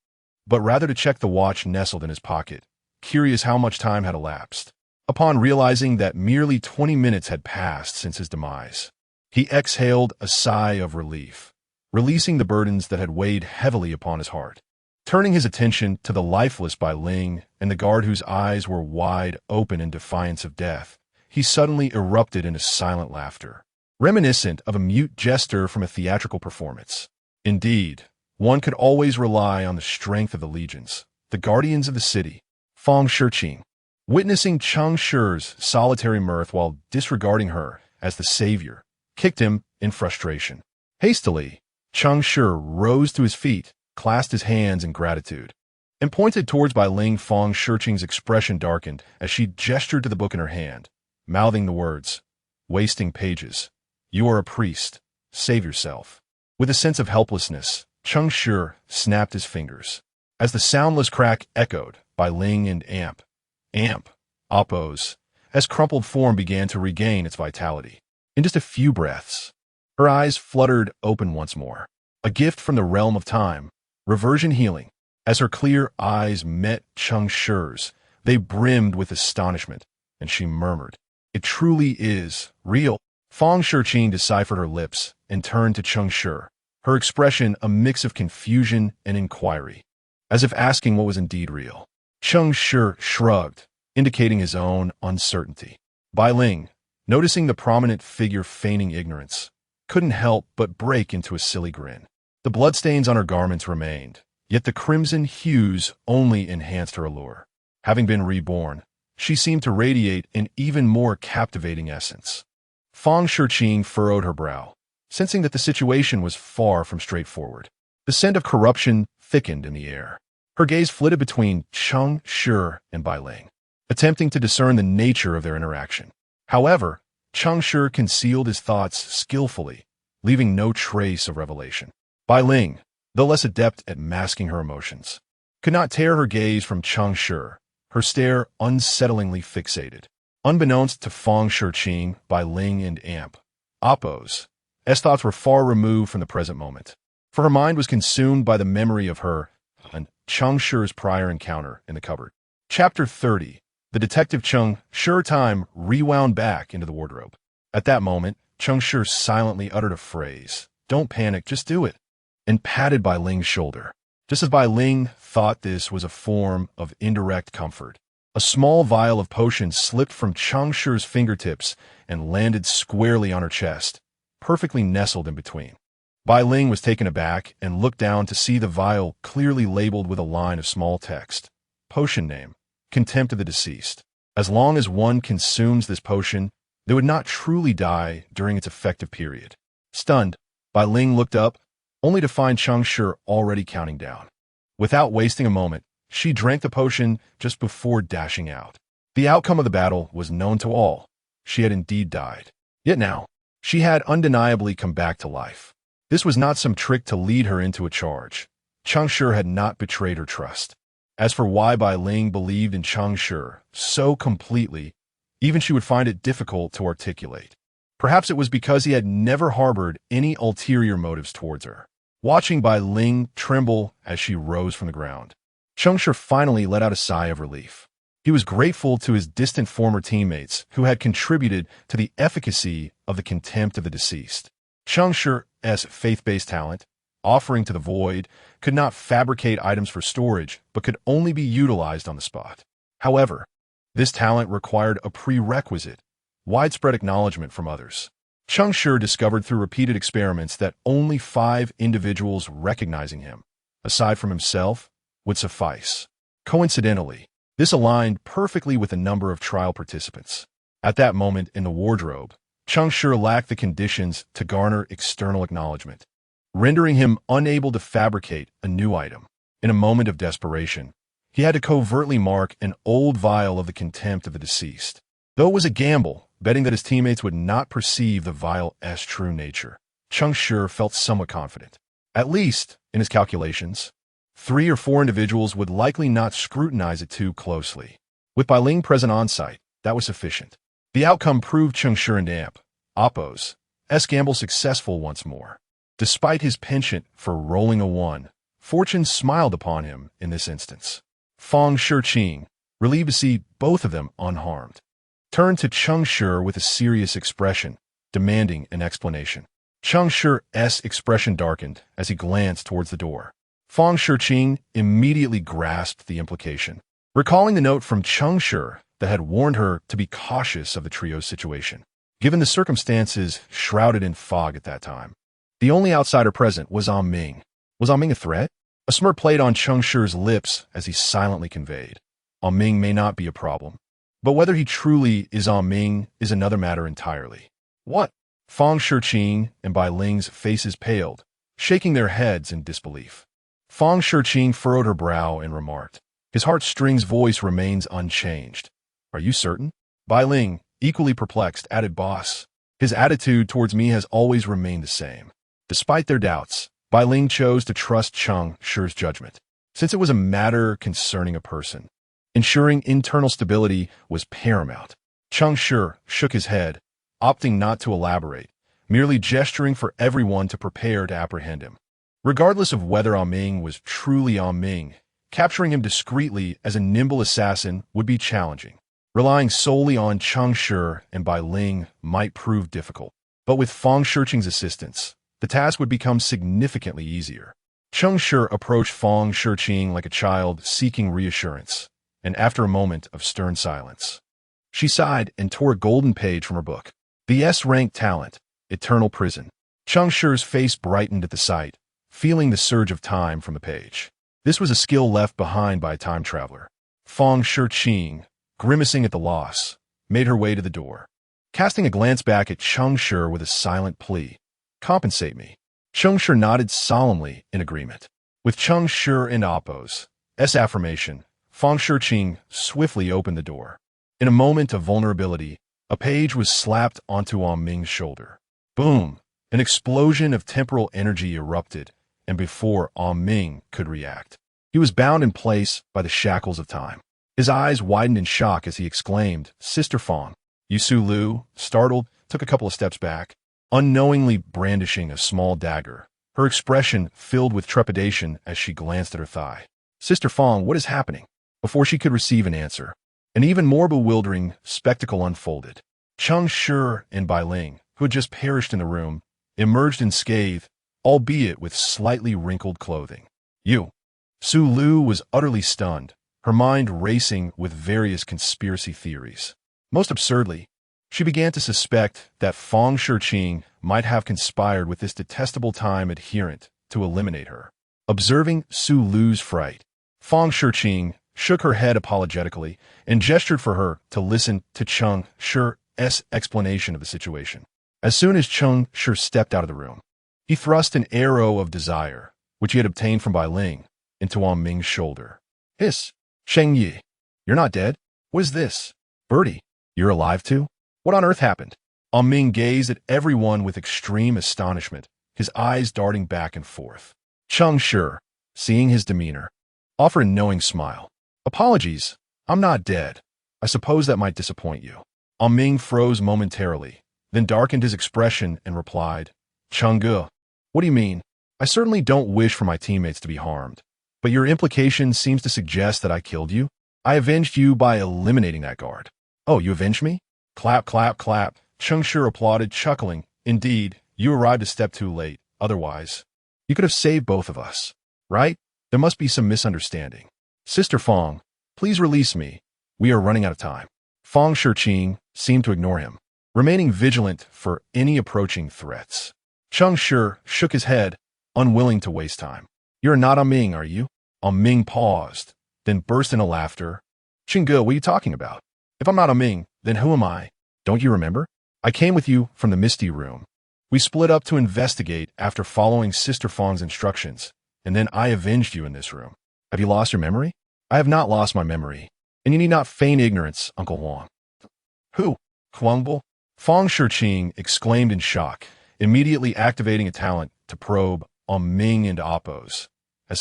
but rather to check the watch nestled in his pocket, curious how much time had elapsed. Upon realizing that merely 20 minutes had passed since his demise, he exhaled a sigh of relief, releasing the burdens that had weighed heavily upon his heart. Turning his attention to the lifeless Bai Ling and the guard whose eyes were wide open in defiance of death, he suddenly erupted into silent laughter, reminiscent of a mute jester from a theatrical performance. Indeed, one could always rely on the strength of the legions, the guardians of the city. Fang Shiqing, witnessing Cheng Shi's solitary mirth while disregarding her as the savior, kicked him in frustration. Hastily, Cheng Shi rose to his feet, clasped his hands in gratitude, and pointed towards Bai Ling. Fang Shiqing's expression darkened as she gestured to the book in her hand, mouthing the words, "Wasting pages. You are a priest. Save yourself." With a sense of helplessness, Cheng Shi snapped his fingers. As the soundless crack echoed, Bai Ling and Amp, oppose, as crumpled form began to regain its vitality. In just a few breaths, her eyes fluttered open once more. A gift from the realm of time, reversion healing. As her clear eyes met Cheng Shi's, they brimmed with astonishment, and she murmured, "It truly is real." Fang Shiqing deciphered her lips and turned to Cheng Shi, her expression a mix of confusion and inquiry, as if asking what was indeed real. Cheng Shi shrugged, indicating his own uncertainty. Bai Ling, noticing the prominent figure feigning ignorance, couldn't help but break into a silly grin. The bloodstains on her garments remained, yet the crimson hues only enhanced her allure. Having been reborn, she seemed to radiate an even more captivating essence. Fang Shiqing furrowed her brow, sensing that the situation was far from straightforward. The scent of corruption thickened in the air. Her gaze flitted between Cheng Shi and Bai Ling, attempting to discern the nature of their interaction. However, Cheng Shi concealed his thoughts skillfully, leaving no trace of revelation. Bai Ling, though less adept at masking her emotions, could not tear her gaze from Cheng Shi, her stare unsettlingly fixated. Unbeknownst to Fang Shiqing, Bai Ling and Oppose, S thoughts were far removed from the present moment, for her mind was consumed by the memory of her and Cheng Shi's prior encounter in the cupboard. Chapter 30. The detective Cheng Shi time rewound back into the wardrobe. At that moment, Cheng Shi silently uttered a phrase, "Don't panic, just do it," and patted Bai Ling's shoulder. Just as Bai Ling thought this was a form of indirect comfort, a small vial of potion slipped from Cheng Shi's fingertips and landed squarely on her chest, perfectly nestled in between. Bai Ling was taken aback and looked down to see the vial clearly labeled with a line of small text. Potion name, Contempt of the Deceased. As long as one consumes this potion, they would not truly die during its effective period. Stunned, Bai Ling looked up, only to find Cheng Shi already counting down. Without wasting a moment, she drank the potion just before dashing out. The outcome of the battle was known to all. She had indeed died. Yet now, she had undeniably come back to life. This was not some trick to lead her into a charge. Cheng Shi had not betrayed her trust. As for why Bai Ling believed in Cheng Shi so completely, even she would find it difficult to articulate. Perhaps it was because he had never harbored any ulterior motives towards her. Watching Bai Ling tremble as she rose from the ground, Cheng Shi finally let out a sigh of relief. He was grateful to his distant former teammates who had contributed to the efficacy of the contempt of the deceased. Cheng Shi's faith-based talent, offering to the void, could not fabricate items for storage, but could only be utilized on the spot. However, this talent required a prerequisite, widespread acknowledgement from others. Cheng Shi discovered through repeated experiments that only 5 individuals recognizing him, aside from himself, would suffice. Coincidentally, this aligned perfectly with the number of trial participants. At that moment in the wardrobe, Cheng Shi lacked the conditions to garner external acknowledgement, rendering him unable to fabricate a new item. In a moment of desperation, He had to covertly mark an old vial of the contempt of the deceased. Though it was a gamble, betting that his teammates would not perceive the vial's true nature, Cheng Shi felt somewhat confident. At least, in his calculations, 3 or 4 individuals would likely not scrutinize it too closely. With Bai Ling present on site, that was sufficient. The outcome proved Cheng Shi and Oppo's gamble successful once more. Despite his penchant for rolling a 1, fortune smiled upon him in this instance. Fang Shiqing, relieved to see both of them unharmed, turned to Cheng Shi with a serious expression, demanding an explanation. Cheng Shi's expression darkened as he glanced towards the door. Fang Shiqing immediately grasped the implication, recalling the note from Cheng Shi that had warned her to be cautious of the trio's situation. Given the circumstances shrouded in fog at that time, the only outsider present was Ming. Was Ming a threat? A smirk played on Cheng Shi's lips as he silently conveyed, Ming may not be a problem, but whether he truly is Ming is another matter entirely. What? Fang Shiqing and Bai Ling's faces paled, shaking their heads in disbelief. Fang Shiqing furrowed her brow and remarked, his heartstrings voice remains unchanged. Are you certain? Bai Ling, equally perplexed, added, boss. His attitude towards me has always remained the same. Despite their doubts, Bai Ling chose to trust Cheng Shi's judgment, since it was a matter concerning a person. Ensuring internal stability was paramount. Cheng Shi shook his head, opting not to elaborate, merely gesturing for everyone to prepare to apprehend him. Regardless of whether Ming was truly Ming, capturing him discreetly as a nimble assassin would be challenging. Relying solely on Cheng Shi and Bai Ling might prove difficult, but with Fang Shiqing's assistance, the task would become significantly easier. Cheng Shi approached Fang Shiqing like a child seeking reassurance, and after a moment of stern silence, she sighed and tore a golden page from her book. The S-rank talent, Eternal Prison. Cheng Shi's face brightened at the sight, feeling the surge of time from the page. This was a skill left behind by a time traveler. Fang Shiqing, grimacing at the loss, made her way to the door, casting a glance back at Cheng Shi with a silent plea. Compensate me. Cheng Shi nodded solemnly in agreement. With Cheng Shi and Oppo's affirmation, Fang Shiqing swiftly opened the door. In a moment of vulnerability, a page was slapped onto Ming's shoulder. Boom! An explosion of temporal energy erupted, and before Ming could react, he was bound in place by the shackles of time. His eyes widened in shock as he exclaimed, Sister Fang. Yusu Lu, startled, took a couple of steps back, unknowingly brandishing a small dagger, her expression filled with trepidation as she glanced at her thigh. Sister Fang, what is happening? Before she could receive an answer, an even more bewildering spectacle unfolded. Cheng Shi and Bai Ling, who had just perished in the room, emerged unscathed, albeit with slightly wrinkled clothing. Su Lu was utterly stunned, her mind racing with various conspiracy theories. Most absurdly, she began to suspect that Fang Shiqing might have conspired with this detestable time adherent to eliminate her. Observing Su Lu's fright, Fang Shiqing shook her head apologetically and gestured for her to listen to Cheng Shi's explanation of the situation. As soon as Cheng Shi stepped out of the room, he thrust an arrow of desire, which he had obtained from Bai Ling, into Ming's shoulder. Hiss! Cheng Yi, you're not dead? What is this? Birdie, you're alive too? What on earth happened? Ming gazed at everyone with extreme astonishment, his eyes darting back and forth. Cheng Shi, seeing his demeanor, offered a knowing smile. Apologies, I'm not dead. I suppose that might disappoint you. Ming froze momentarily, then darkened his expression and replied, Cheng Ge, what do you mean? I certainly don't wish for my teammates to be harmed, but your implication seems to suggest that I killed you. I avenged you by eliminating that guard. Oh, you avenged me? Clap, clap, clap. Cheng Shi applauded, chuckling. Indeed, you arrived a step too late. Otherwise, you could have saved both of us, right? There must be some misunderstanding. Sister Fang, please release me. We are running out of time. Fang Shiqing seemed to ignore him, remaining vigilant for any approaching threats. Cheng Shi shook his head, unwilling to waste time. You're not Ming, are you? Ming paused, then burst into laughter. Cheng Ge, what are you talking about? If I'm not Ming, then who am I? Don't you remember? I came with you from the Misty Room. We split up to investigate after following Sister Fang's instructions, and then I avenged you in this room. Have you lost your memory? I have not lost my memory, and you need not feign ignorance, Uncle Huang. Who? Huangbo? Feng Shiqing exclaimed in shock, immediately activating a talent to probe on Ming and Appo's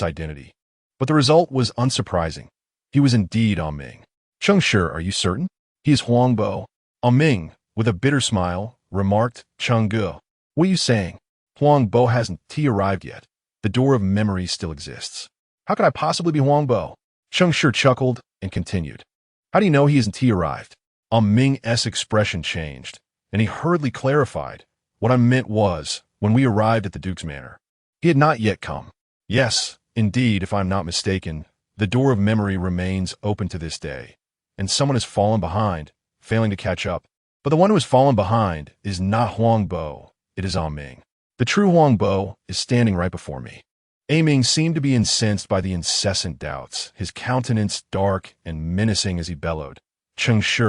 identity. But the result was unsurprising. He was indeed on Ming. Cheng Shi, are you certain? He is Huangbo. On Ming, with a bitter smile, remarked Cheng Ge. What are you saying? Huangbo hasn't arrived yet. The door of memory still exists. How could I possibly be Huangbo? Cheng Shi chuckled and continued. How do you know he isn't arrived? Ming's expression changed, and he hurriedly clarified. What I meant was, when we arrived at the Duke's manor, he had not yet come. Yes, indeed, if I'm not mistaken, the door of memory remains open to this day, and someone has fallen behind, failing to catch up. But the one who has fallen behind is not Huangbo, it is Ming. The true Huangbo is standing right before me. Ming seemed to be incensed by the incessant doubts, his countenance dark and menacing as he bellowed. Cheng Shi,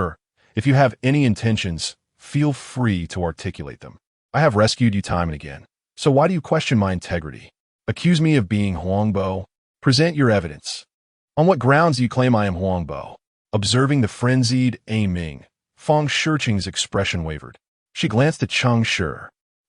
if you have any intentions, feel free to articulate them. I have rescued you time and again. So why do you question my integrity? Accuse me of being Huangbo? Present your evidence. On what grounds do you claim I am Huangbo? Observing the frenzied Ming, Feng Shiqing's expression wavered. She glanced at Cheng Shi,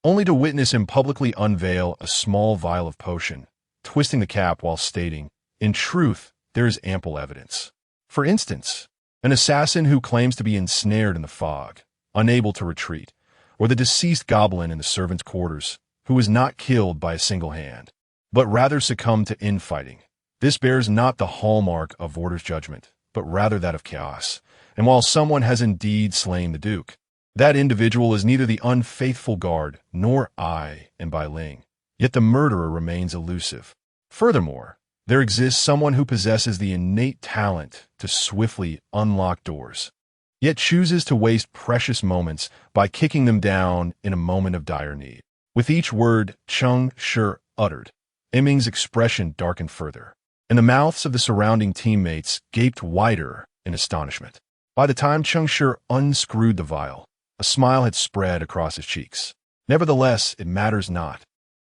only to witness him publicly unveil a small vial of potion, twisting the cap while stating, in truth, there is ample evidence. For instance, an assassin who claims to be ensnared in the fog, unable to retreat, or the deceased goblin in the servants' quarters, who was not killed by a single hand, but rather succumbed to infighting. This bears not the hallmark of Order's judgment, but rather that of chaos. And while someone has indeed slain the Duke, that individual is neither the unfaithful guard nor I and Bai Ling, yet the murderer remains elusive. Furthermore, there exists someone who possesses the innate talent to swiftly unlock doors, yet chooses to waste precious moments by kicking them down in a moment of dire need. With each word Cheng Shi uttered, Ming's expression darkened further, and the mouths of the surrounding teammates gaped wider in astonishment. By the time Cheng Shi unscrewed the vial, a smile had spread across his cheeks. Nevertheless, it matters not.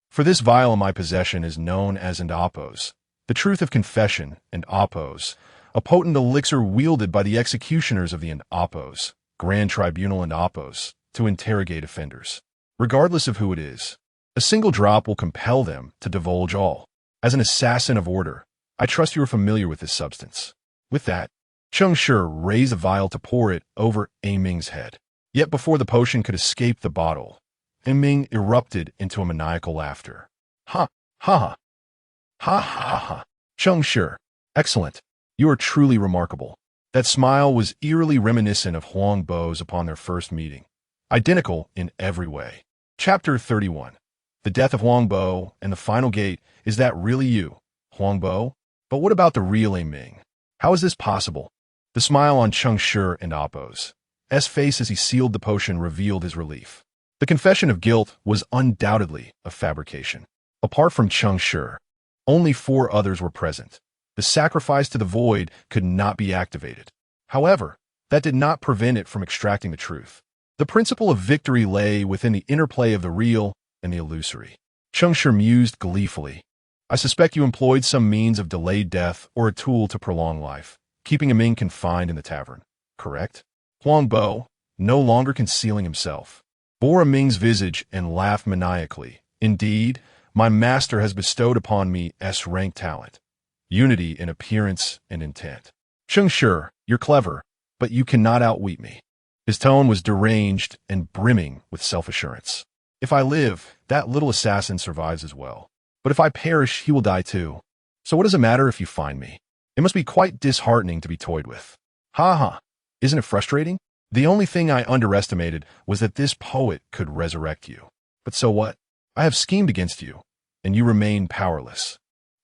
For this vial in my possession is known as own.Appo's, the truth of confession, and Appo's, a potent elixir wielded by the executioners of the own.Appo's, Grand Tribunal own.Appo's, to interrogate offenders. Regardless of who it is, a single drop will compel them to divulge all. As an assassin of order, I trust you are familiar with this substance. With that, Cheng Shi raised the vial to pour it over Ming's head. Yet before the potion could escape the bottle, Ming erupted into a maniacal laughter. Ha, ha, ha, ha, ha, ha. Cheng Shi, excellent. You are truly remarkable. That smile was eerily reminiscent of Huangbo's upon their first meeting, identical in every way. Chapter 31. The death of Huangbo and the final gate. Is that really you, Huangbo? But what about the real Ming? How is this possible? The smile on Cheng Shi and Appo's face as he sealed the potion revealed his relief. The confession of guilt was undoubtedly a fabrication. Apart from Cheng Shi, only 4 others were present. The sacrifice to the void could not be activated. However, that did not prevent it from extracting the truth. The principle of victory lay within the interplay of the real and the illusory. Cheng Shi mused gleefully. I suspect you employed some means of delayed death or a tool to prolong life, keeping Ming confined in the tavern. Correct? Huangbo, no longer concealing himself, bore Ming's visage and laughed maniacally. Indeed, my master has bestowed upon me S-rank talent, unity in appearance and intent. Cheng Shi, you're clever, but you cannot outwit me. His tone was deranged and brimming with self-assurance. If I live, that little assassin survives as well. But if I perish, he will die too. So what does it matter if you find me? It must be quite disheartening to be toyed with. Ha ha. Isn't it frustrating? The only thing I underestimated was that this poet could resurrect you. But so what? I have schemed against you, and you remain powerless.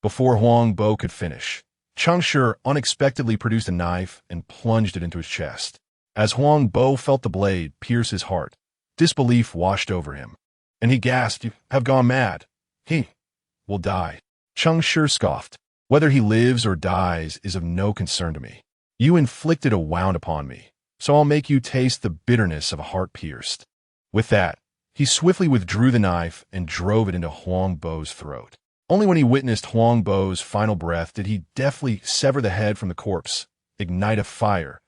Before Huangbo could finish, Cheng Shi unexpectedly produced a knife and plunged it into his chest. As Huangbo felt the blade pierce his heart, disbelief washed over him, and he gasped, "You have gone mad. He will die." Cheng Shi scoffed. "Whether he lives or dies is of no concern to me. You inflicted a wound upon me, so I'll make you taste the bitterness of a heart pierced." With that, he swiftly withdrew the knife and drove it into Huangbo's throat. Only when he witnessed Huang Bo's final breath did he deftly sever the head from the corpse, ignite a fire,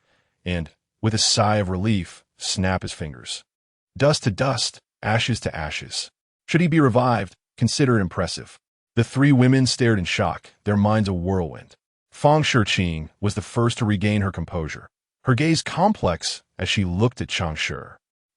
and, with a sigh of relief, snap his fingers. Dust to dust, ashes to ashes. Should he be revived, consider it impressive. The three women stared in shock, their minds a whirlwind. Fang Shiqing was the first to regain her composure, her gaze complex as she looked at Cheng Shi.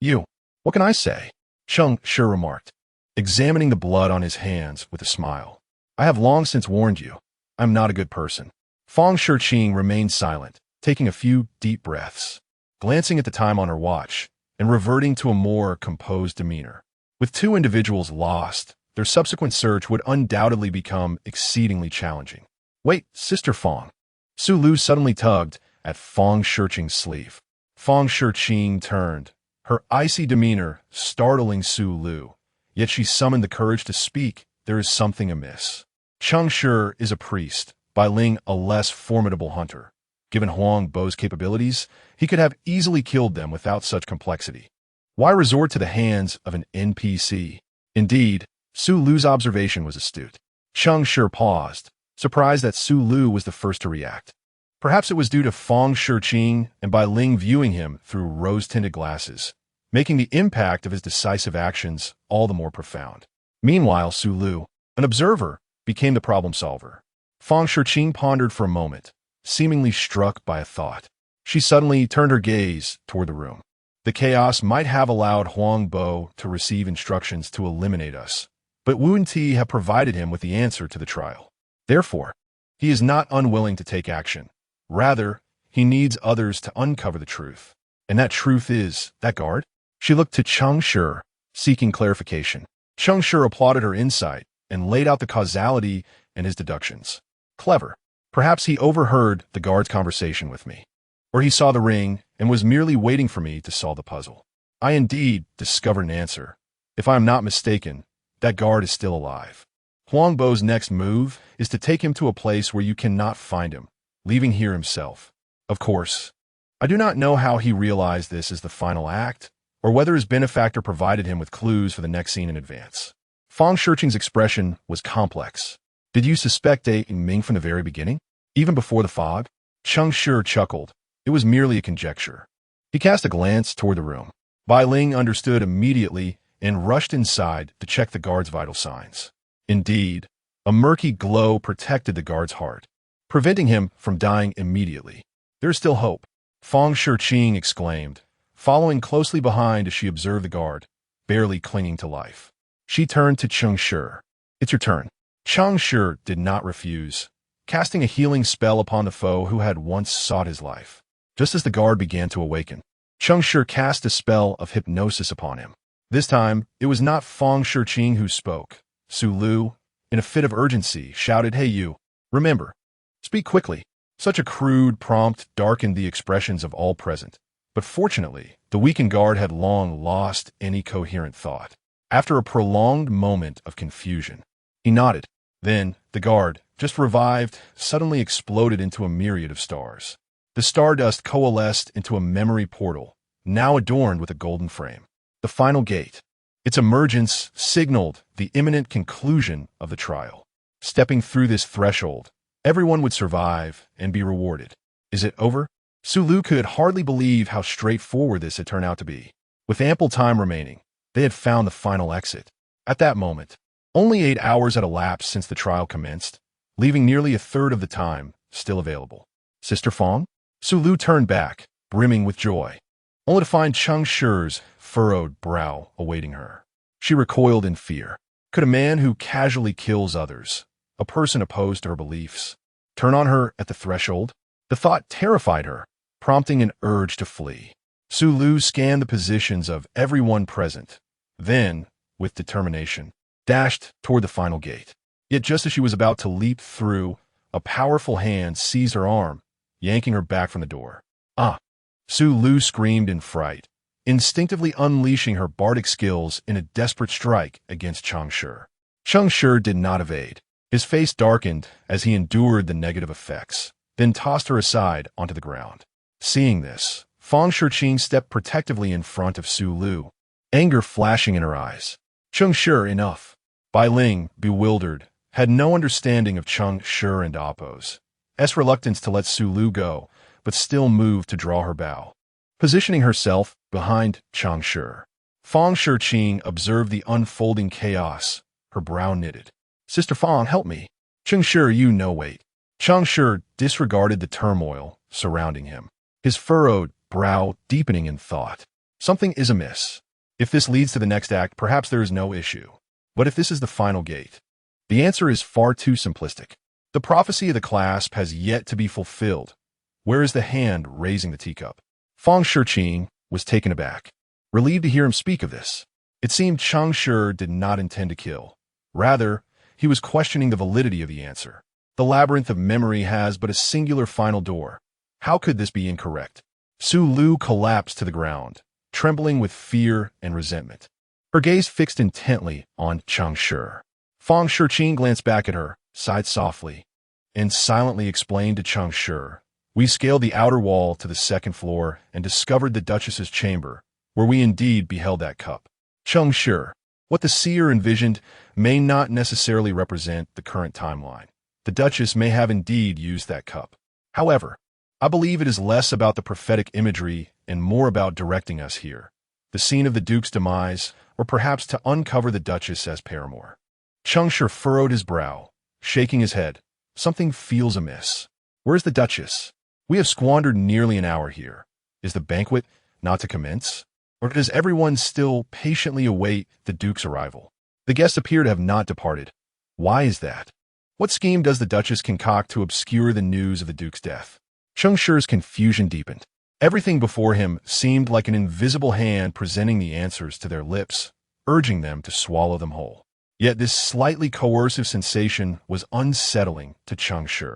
"You, what can I say?" Cheng Shi remarked, examining the blood on his hands with a smile. "I have long since warned you. I'm not a good person." Fang Shiqing remained silent, taking a few deep breaths, glancing at the time on her watch, and reverting to a more composed demeanor. With two individuals lost, their subsequent search would undoubtedly become exceedingly challenging. "Wait, Sister Fang." Su Lu suddenly tugged at Fang Shiqing's sleeve. Fang Shiqing turned, her icy demeanor startling Su Lu, yet she summoned the courage to speak. "There is something amiss. Cheng Shi is a priest, Bai Ling a less formidable hunter. Given Huang Bo's capabilities, he could have easily killed them without such complexity. Why resort to the hands of an NPC?" Indeed, Su Lu's observation was astute. Cheng Shi paused, surprised that Su Lu was the first to react. Perhaps it was due to Fang Shiqing and Bai Ling viewing him through rose-tinted glasses, making the impact of his decisive actions all the more profound. Meanwhile, Su Lu, an observer, became the problem solver. Fang Shiqing pondered for a moment, seemingly struck by a thought. She suddenly turned her gaze toward the room. The chaos might have allowed Huang Bo to receive instructions to eliminate us, but Wu Ti have provided him with the answer to the trial. Therefore, he is not unwilling to take action. Rather, he needs others to uncover the truth. And that truth is that guard? She looked to Cheng Shi, seeking clarification. Cheng Shi applauded her insight and laid out the causality and his deductions. Clever. Perhaps he overheard the guard's conversation with me. Or he saw the ring and was merely waiting for me to solve the puzzle. I indeed discovered an answer. If I am not mistaken, that guard is still alive. Huang Bo's next move is to take him to a place where you cannot find him, leaving here himself. Of course, I do not know how he realized this as the final act, or whether his benefactor provided him with clues for the next scene in advance. Fang Shiqing's expression was complex. "Did you suspect Ming from the very beginning? Even before the fog?" Cheng Shi chuckled. It was merely a conjecture. He cast a glance toward the room. Bai Ling understood immediately and rushed inside to check the guard's vital signs. Indeed, a murky glow protected the guard's heart, preventing him from dying immediately. "There is still hope," Fang Shiqing exclaimed, following closely behind as she observed the guard, barely clinging to life. She turned to Cheng Shi. "It's your turn." Cheng Shi did not refuse, casting a healing spell upon the foe who had once sought his life. Just as the guard began to awaken, Cheng Shi cast a spell of hypnosis upon him. This time, it was not Fang Shiqing who spoke. Su Lu, in a fit of urgency, shouted, "Hey you, remember, speak quickly." Such a crude prompt darkened the expressions of all present, but fortunately, the weakened guard had long lost any coherent thought. After a prolonged moment of confusion, he nodded. Then, the guard, just revived, suddenly exploded into a myriad of stars. The stardust coalesced into a memory portal, now adorned with a golden frame. The final gate. Its emergence signaled the imminent conclusion of the trial. Stepping through this threshold, everyone would survive and be rewarded. Is it over? Su Lu could hardly believe how straightforward this had turned out to be. With ample time remaining, they had found the final exit. At that moment, only 8 hours had elapsed since the trial commenced, leaving nearly a third of the time still available. "Sister Fang?" Su Lu turned back, brimming with joy, only to find Cheng Shi's furrowed brow awaiting her. She recoiled in fear. Could a man who casually kills others, a person opposed to her beliefs, turn on her at the threshold? The thought terrified her, prompting an urge to flee. Su Lu scanned the positions of everyone present, then, with determination, dashed toward the final gate. Yet just as she was about to leap through, a powerful hand seized her arm, yanking her back from the door. "Ah!" Su Lu screamed in fright, instinctively unleashing her bardic skills in a desperate strike against Cheng Shi. Cheng Shi did not evade. His face darkened as he endured the negative effects, then tossed her aside onto the ground. Seeing this, Fang Shiqing stepped protectively in front of Su Lu, anger flashing in her eyes. "Cheng Shi, enough." Bai Ling, bewildered, had no understanding of Cheng Shi and Appo's reluctance to let Su Lu go, but still moved to draw her bow. Positioning herself behind Cheng Shi, Fang Shiqing observed the unfolding chaos, her brow knitted. "Sister Fang, help me." "Cheng Shi, wait." Cheng Shi disregarded the turmoil surrounding him, his furrowed brow deepening in thought. Something is amiss. If this leads to the next act, perhaps there is no issue. But if this is the final gate, the answer is far too simplistic. The prophecy of the clasp has yet to be fulfilled. Where is the hand raising the teacup? Fang Shiqing was taken aback, relieved to hear him speak of this. It seemed Cheng Shi did not intend to kill. Rather, he was questioning the validity of the answer. The labyrinth of memory has but a singular final door. How could this be incorrect? Su Lu collapsed to the ground, trembling with fear and resentment. Her gaze fixed intently on Cheng Shi. Fang Shiqing glanced back at her, sighed softly, and silently explained to Cheng Shi, "We scaled the outer wall to the second floor and discovered the Duchess's chamber, where we indeed beheld that cup." Cheng Shi, what the seer envisioned may not necessarily represent the current timeline. The Duchess may have indeed used that cup. However, I believe it is less about the prophetic imagery and more about directing us here, the scene of the Duke's demise, or perhaps to uncover the Duchess as paramour. Cheng Shi furrowed his brow, shaking his head. Something feels amiss. Where's the Duchess? We have squandered nearly an hour here. Is the banquet not to commence? Or does everyone still patiently await the Duke's arrival? The guests appear to have not departed. Why is that? What scheme does the Duchess concoct to obscure the news of the Duke's death? Cheng Shi's confusion deepened. Everything before him seemed like an invisible hand presenting the answers to their lips, urging them to swallow them whole. Yet this slightly coercive sensation was unsettling to Cheng Shi.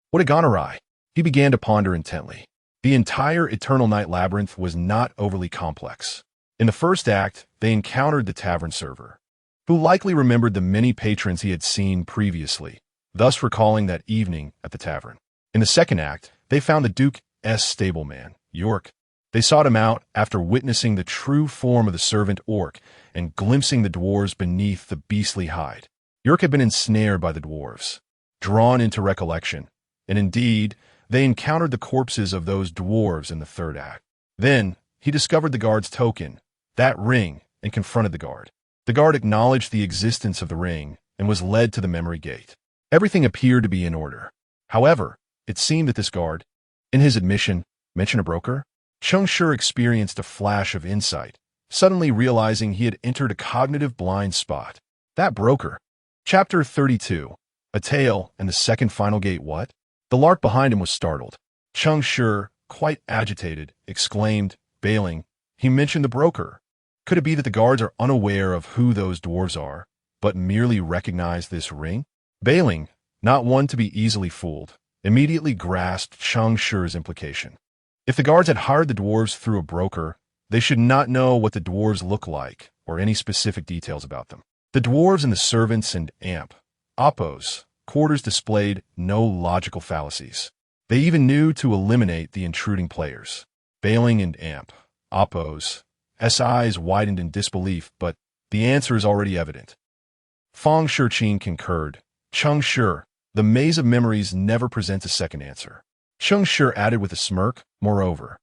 What had gone awry? He began to ponder intently. The entire Eternal Night labyrinth was not overly complex. In the first act, they encountered the tavern server, who likely remembered the many patrons he had seen previously, thus recalling that evening at the tavern. In the second act, they found the Duke's stableman, York. They sought him out after witnessing the true form of the servant orc and glimpsing the dwarves beneath the beastly hide. York had been ensnared by the dwarves, drawn into recollection, and indeed, they encountered the corpses of those dwarves in the third act. Then, he discovered the guard's token, that ring, and confronted the guard. The guard acknowledged the existence of the ring and was led to the memory gate. Everything appeared to be in order. However, it seemed that this guard, in his admission, mentioned a broker. Cheng Shi experienced a flash of insight, suddenly realizing he had entered a cognitive blind spot. That broker. Chapter 32. A Tale and the Second Final Gate. What? The lark behind him was startled. Cheng Shi, quite agitated, exclaimed, bailing, "He mentioned the broker. Could it be that the guards are unaware of who those dwarves are, but merely recognize this ring?" Bailing, not one to be easily fooled, immediately grasped Cheng Shi's implication. If the guards had hired the dwarves through a broker, they should not know what the dwarves look like or any specific details about them. The dwarves and the servants and Appo's quarters displayed no logical fallacies. They even knew to eliminate the intruding players. Bailing and Appo's eyes widened in disbelief, but the answer is already evident. Fang Shiqing concurred. Cheng Shi, the maze of memories never presents a second answer. Cheng Shi added with a smirk, moreover,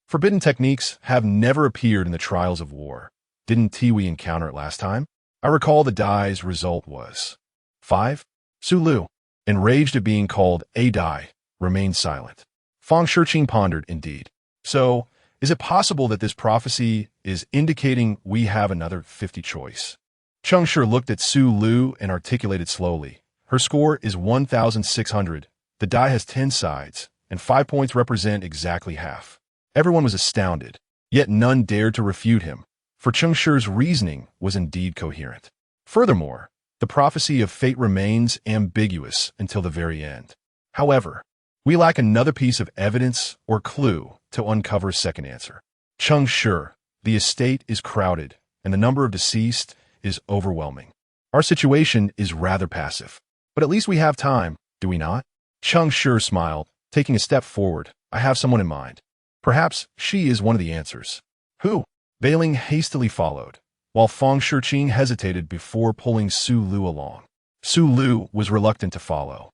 forbidden techniques have never appeared in the trials of war. Didn't we encounter it last time? I recall the die's result was 5. Su Lu, enraged at being called a die, remained silent. Fang Shiqing pondered, indeed. So, is it possible that this prophecy is indicating we have another 50 choice? Cheng Shi looked at Su Lu and articulated slowly. Her score is 1,600. The die has 10 sides, and 5 points represent exactly half. Everyone was astounded, yet none dared to refute him, for Cheng Shi's reasoning was indeed coherent. Furthermore, the prophecy of fate remains ambiguous until the very end. However, we lack another piece of evidence or clue to uncover a second answer. Cheng Shi, the estate is crowded, and the number of deceased is overwhelming. Our situation is rather passive, but at least we have time, do we not? Cheng Shi smiled, taking a step forward. I have someone in mind. Perhaps she is one of the answers. Who? Bailing hastily followed, while Fang Shiqing hesitated before pulling Su Lu along. Su Lu was reluctant to follow.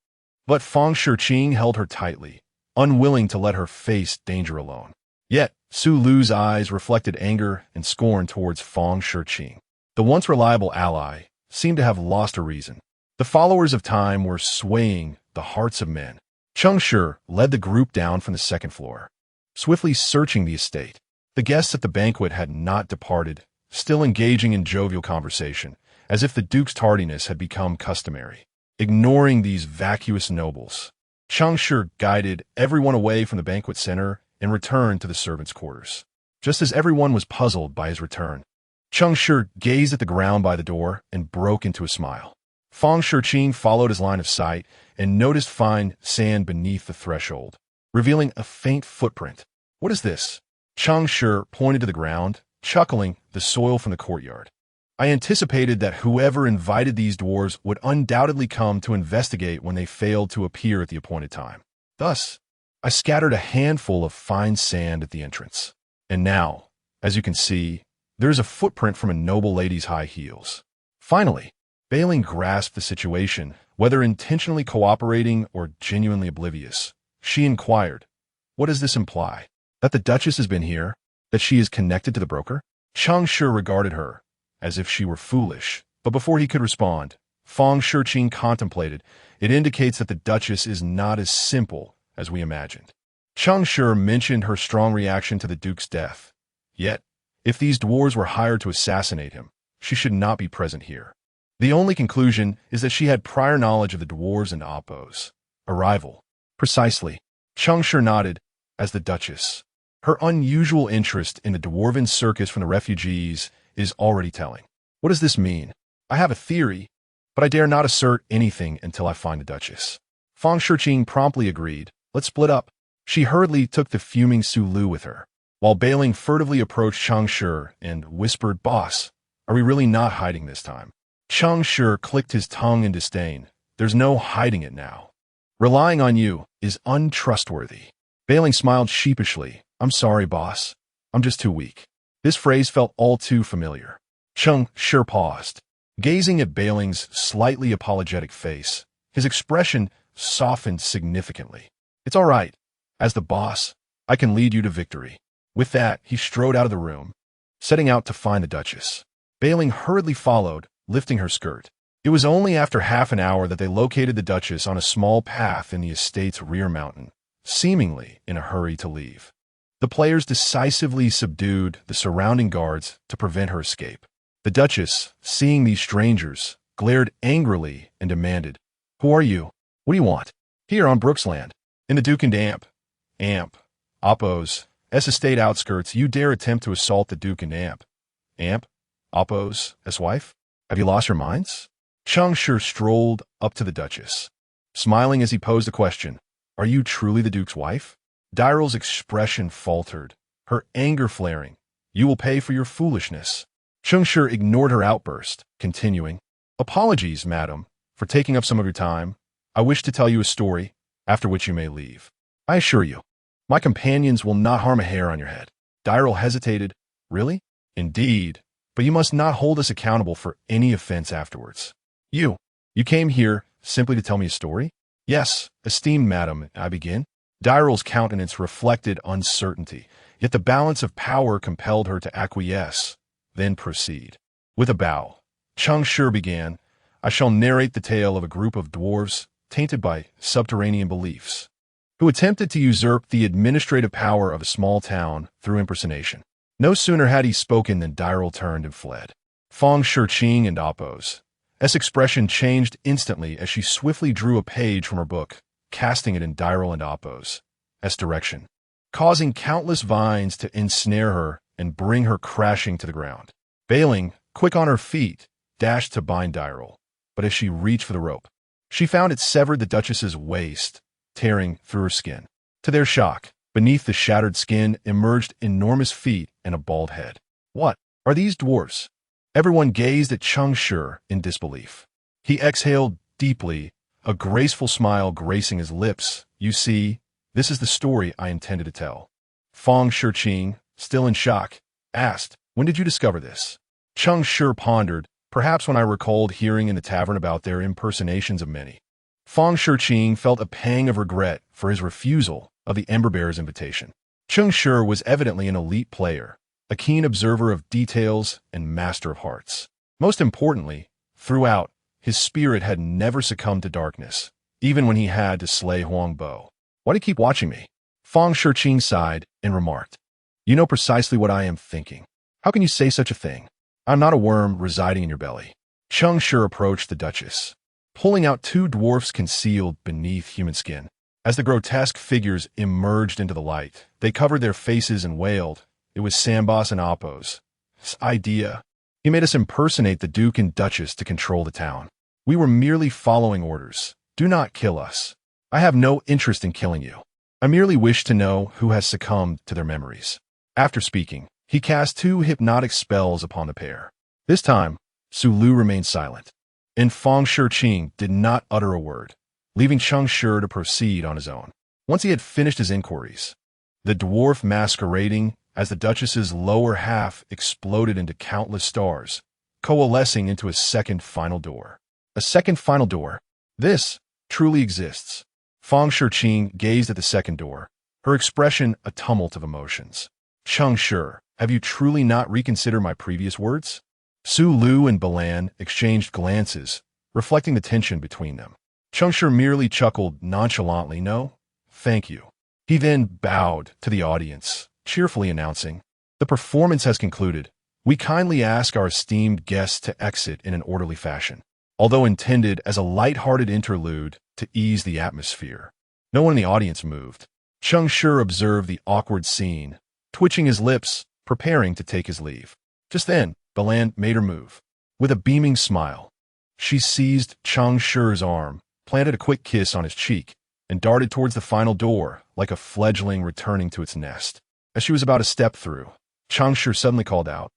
But Feng Shiqing held her tightly, unwilling to let her face danger alone. Yet, Su Lu's eyes reflected anger and scorn towards Feng Shiqing. The once reliable ally seemed to have lost her reason. The followers of time were swaying the hearts of men. Cheng Shi led the group down from the second floor, swiftly searching the estate. The guests at the banquet had not departed, still engaging in jovial conversation, as if the Duke's tardiness had become customary. Ignoring these vacuous nobles, Cheng Shi guided everyone away from the banquet center and returned to the servants' quarters. Just as everyone was puzzled by his return, Cheng Shi gazed at the ground by the door and broke into a smile. Feng Shiqing followed his line of sight and noticed fine sand beneath the threshold, revealing a faint footprint. "What is this?" Cheng Shi pointed to the ground, chuckling, "The soil from the courtyard. I anticipated that whoever invited these dwarves would undoubtedly come to investigate when they failed to appear at the appointed time. Thus, I scattered a handful of fine sand at the entrance. And now, as you can see, there is a footprint from a noble lady's high heels." Finally, Bailing grasped the situation, whether intentionally cooperating or genuinely oblivious. She inquired, "What does this imply? That the Duchess has been here? That she is connected to the broker?" Cheng Shi regarded her as if she were foolish, but before he could respond, Feng Shiqing contemplated. "It indicates that the Duchess is not as simple as we imagined." Cheng Shi mentioned her strong reaction to the Duke's death. Yet, if these dwarves were hired to assassinate him, she should not be present here. The only conclusion is that she had prior knowledge of the dwarves and Appo's arrival. "Precisely." Cheng Shi nodded, "as the Duchess. Her unusual interest in the dwarven circus from the refugees is already telling." "What does this mean?" "I have a theory, but I dare not assert anything until I find the Duchess." Feng Shiqing promptly agreed. "Let's split up." She hurriedly took the fuming Su Lu with her, while Bailing furtively approached Cheng Shi and whispered, "Boss, are we really not hiding this time?" Cheng Shi clicked his tongue in disdain. "There's no hiding it now. Relying on you is untrustworthy." Bailing smiled sheepishly. "I'm sorry, boss. I'm just too weak." This phrase felt all too familiar. Cheng Shi paused, gazing at Bailing's slightly apologetic face. His expression softened significantly. "It's all right. As the boss, I can lead you to victory." With that, he strode out of the room, setting out to find the Duchess. Bailing hurriedly followed, lifting her skirt. It was only after half an hour that they located the Duchess on a small path in the estate's rear mountain, seemingly in a hurry to leave. The players decisively subdued the surrounding guards to prevent her escape. The Duchess, seeing these strangers, glared angrily and demanded, "Who are you? What do you want?" "Here on Brooksland, in the Duke and Appo's estate outskirts, you dare attempt to assault the Duke and Appo's wife? Have you lost your minds?" Cheng Shi strolled up to the Duchess, smiling as he posed the question, "Are you truly the Duke's wife?" Dyral's expression faltered, her anger flaring. "You will pay for your foolishness." Cheng Shi ignored her outburst, continuing, "Apologies, madam, for taking up some of your time. I wish to tell you a story, after which you may leave. I assure you, my companions will not harm a hair on your head." Dyral hesitated. "Really?" "Indeed, but you must not hold us accountable for any offense afterwards." You came here simply to tell me a story?" "Yes, esteemed madam, I begin." Dyral's countenance reflected uncertainty, yet the balance of power compelled her to acquiesce, then proceed. With a bow, Cheng Shi began, "I shall narrate the tale of a group of dwarves tainted by subterranean beliefs, who attempted to usurp the administrative power of a small town through impersonation." No sooner had he spoken than Dyral turned and fled. Feng Shiqing and Appo's expression changed instantly as she swiftly drew a page from her book, casting it in Dyral and Appo's direction, causing countless vines to ensnare her and bring her crashing to the ground. Bailing, quick on her feet, dashed to bind Dyral, but as she reached for the rope, she found it severed the Duchess's waist, tearing through her skin. To their shock, beneath the shattered skin emerged enormous feet and a bald head. "What are these dwarfs?" Everyone gazed at Cheng Shi in disbelief. He exhaled deeply, a graceful smile gracing his lips. "You see, this is the story I intended to tell." Feng Shiqing, still in shock, asked, "When did you discover this?" Cheng Shi pondered, perhaps when I recalled hearing in the tavern about their impersonations of many. Fang Shiqing felt a pang of regret for his refusal of the Ember Bearer's invitation. Cheng Shi was evidently an elite player, a keen observer of details and master of hearts. Most importantly, throughout, his spirit had never succumbed to darkness, even when he had to slay Huang Bo. Why do you keep watching me? Fang Shiqing sighed and remarked, You know precisely what I am thinking. How can you say such a thing? I'm not a worm residing in your belly. Cheng Shi approached the Duchess, pulling out two dwarfs concealed beneath human skin. As the grotesque figures emerged into the light, they covered their faces and wailed. It was Sambos and Appos. This idea. He made us impersonate the Duke and Duchess to control the town. We were merely following orders. Do not kill us. I have no interest in killing you. I merely wish to know who has succumbed to their memories. After speaking, he cast two hypnotic spells upon the pair. This time, Su Lu remained silent, and Fang Shiqing did not utter a word, leaving Cheng Shi to proceed on his own. Once he had finished his inquiries, the dwarf masquerading as the Duchess's lower half exploded into countless stars, coalescing into a second final door. A second final door? This truly exists. Fang Shiqing gazed at the second door, her expression a tumult of emotions. Cheng Shi, have you truly not reconsidered my previous words? Su Lu and Balan exchanged glances, reflecting the tension between them. Cheng Shi merely chuckled nonchalantly, No, thank you. He then bowed to the audience, cheerfully announcing, The performance has concluded. We kindly ask our esteemed guests to exit in an orderly fashion, although intended as a light-hearted interlude to ease the atmosphere. No one in the audience moved. Cheng Shi observed the awkward scene, twitching his lips, preparing to take his leave. Just then, Balan made her move. With a beaming smile, she seized Cheng Shi's arm, planted a quick kiss on his cheek, and darted towards the final door like a fledgling returning to its nest. As she was about to step through, Cheng Shi suddenly called out,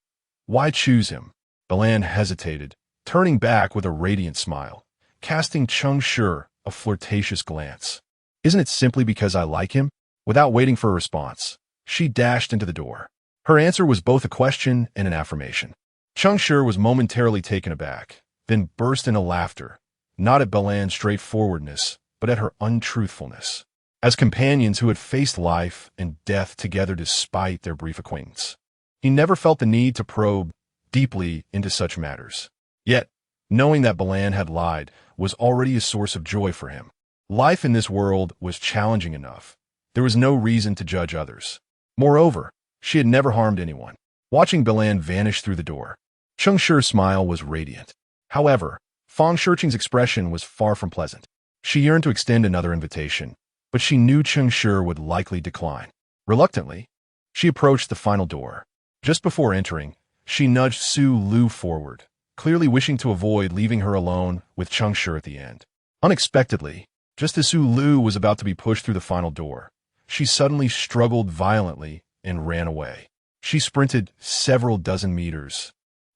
Why choose him? Balan hesitated, turning back with a radiant smile, casting Cheng Shi a flirtatious glance. Isn't it simply because I like him? Without waiting for a response, she dashed into the door. Her answer was both a question and an affirmation. Cheng Shi was momentarily taken aback, then burst into laughter, not at Balan's straightforwardness, but at her untruthfulness. As companions who had faced life and death together despite their brief acquaintance, he never felt the need to probe deeply into such matters. Yet, knowing that Balan had lied was already a source of joy for him. Life in this world was challenging enough. There was no reason to judge others. Moreover, she had never harmed anyone. Watching Balan vanish through the door, Cheng Shi's smile was radiant. However, Fang Shiqing's expression was far from pleasant. She yearned to extend another invitation, but she knew Cheng Shi would likely decline. Reluctantly, she approached the final door. Just before entering, she nudged Su Lu forward, clearly wishing to avoid leaving her alone with Cheng Shi at the end. Unexpectedly, just as Su Lu was about to be pushed through the final door, she suddenly struggled violently and ran away. She sprinted several dozen meters,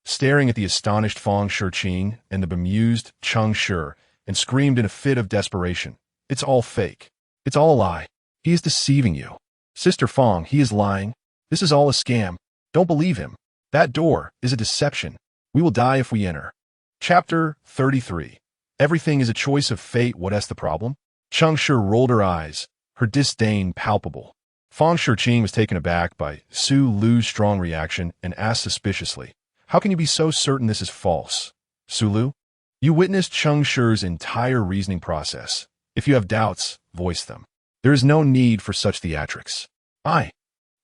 staring at the astonished Fang Shiqing and the bemused Cheng Shi, and screamed in a fit of desperation, It's all fake. It's all a lie. He is deceiving you. Sister Fang, he is lying. This is all a scam. Don't believe him. That door is a deception. We will die if we enter. Chapter 33. Everything is a choice of fate. What is the problem? Cheng Shi rolled her eyes, her disdain palpable. Fang Shiqing was taken aback by Su Lu's strong reaction and asked suspiciously, How can you be so certain this is false? Su Lu, you witnessed Cheng Shi's entire reasoning process. If you have doubts, voice them. There is no need for such theatrics.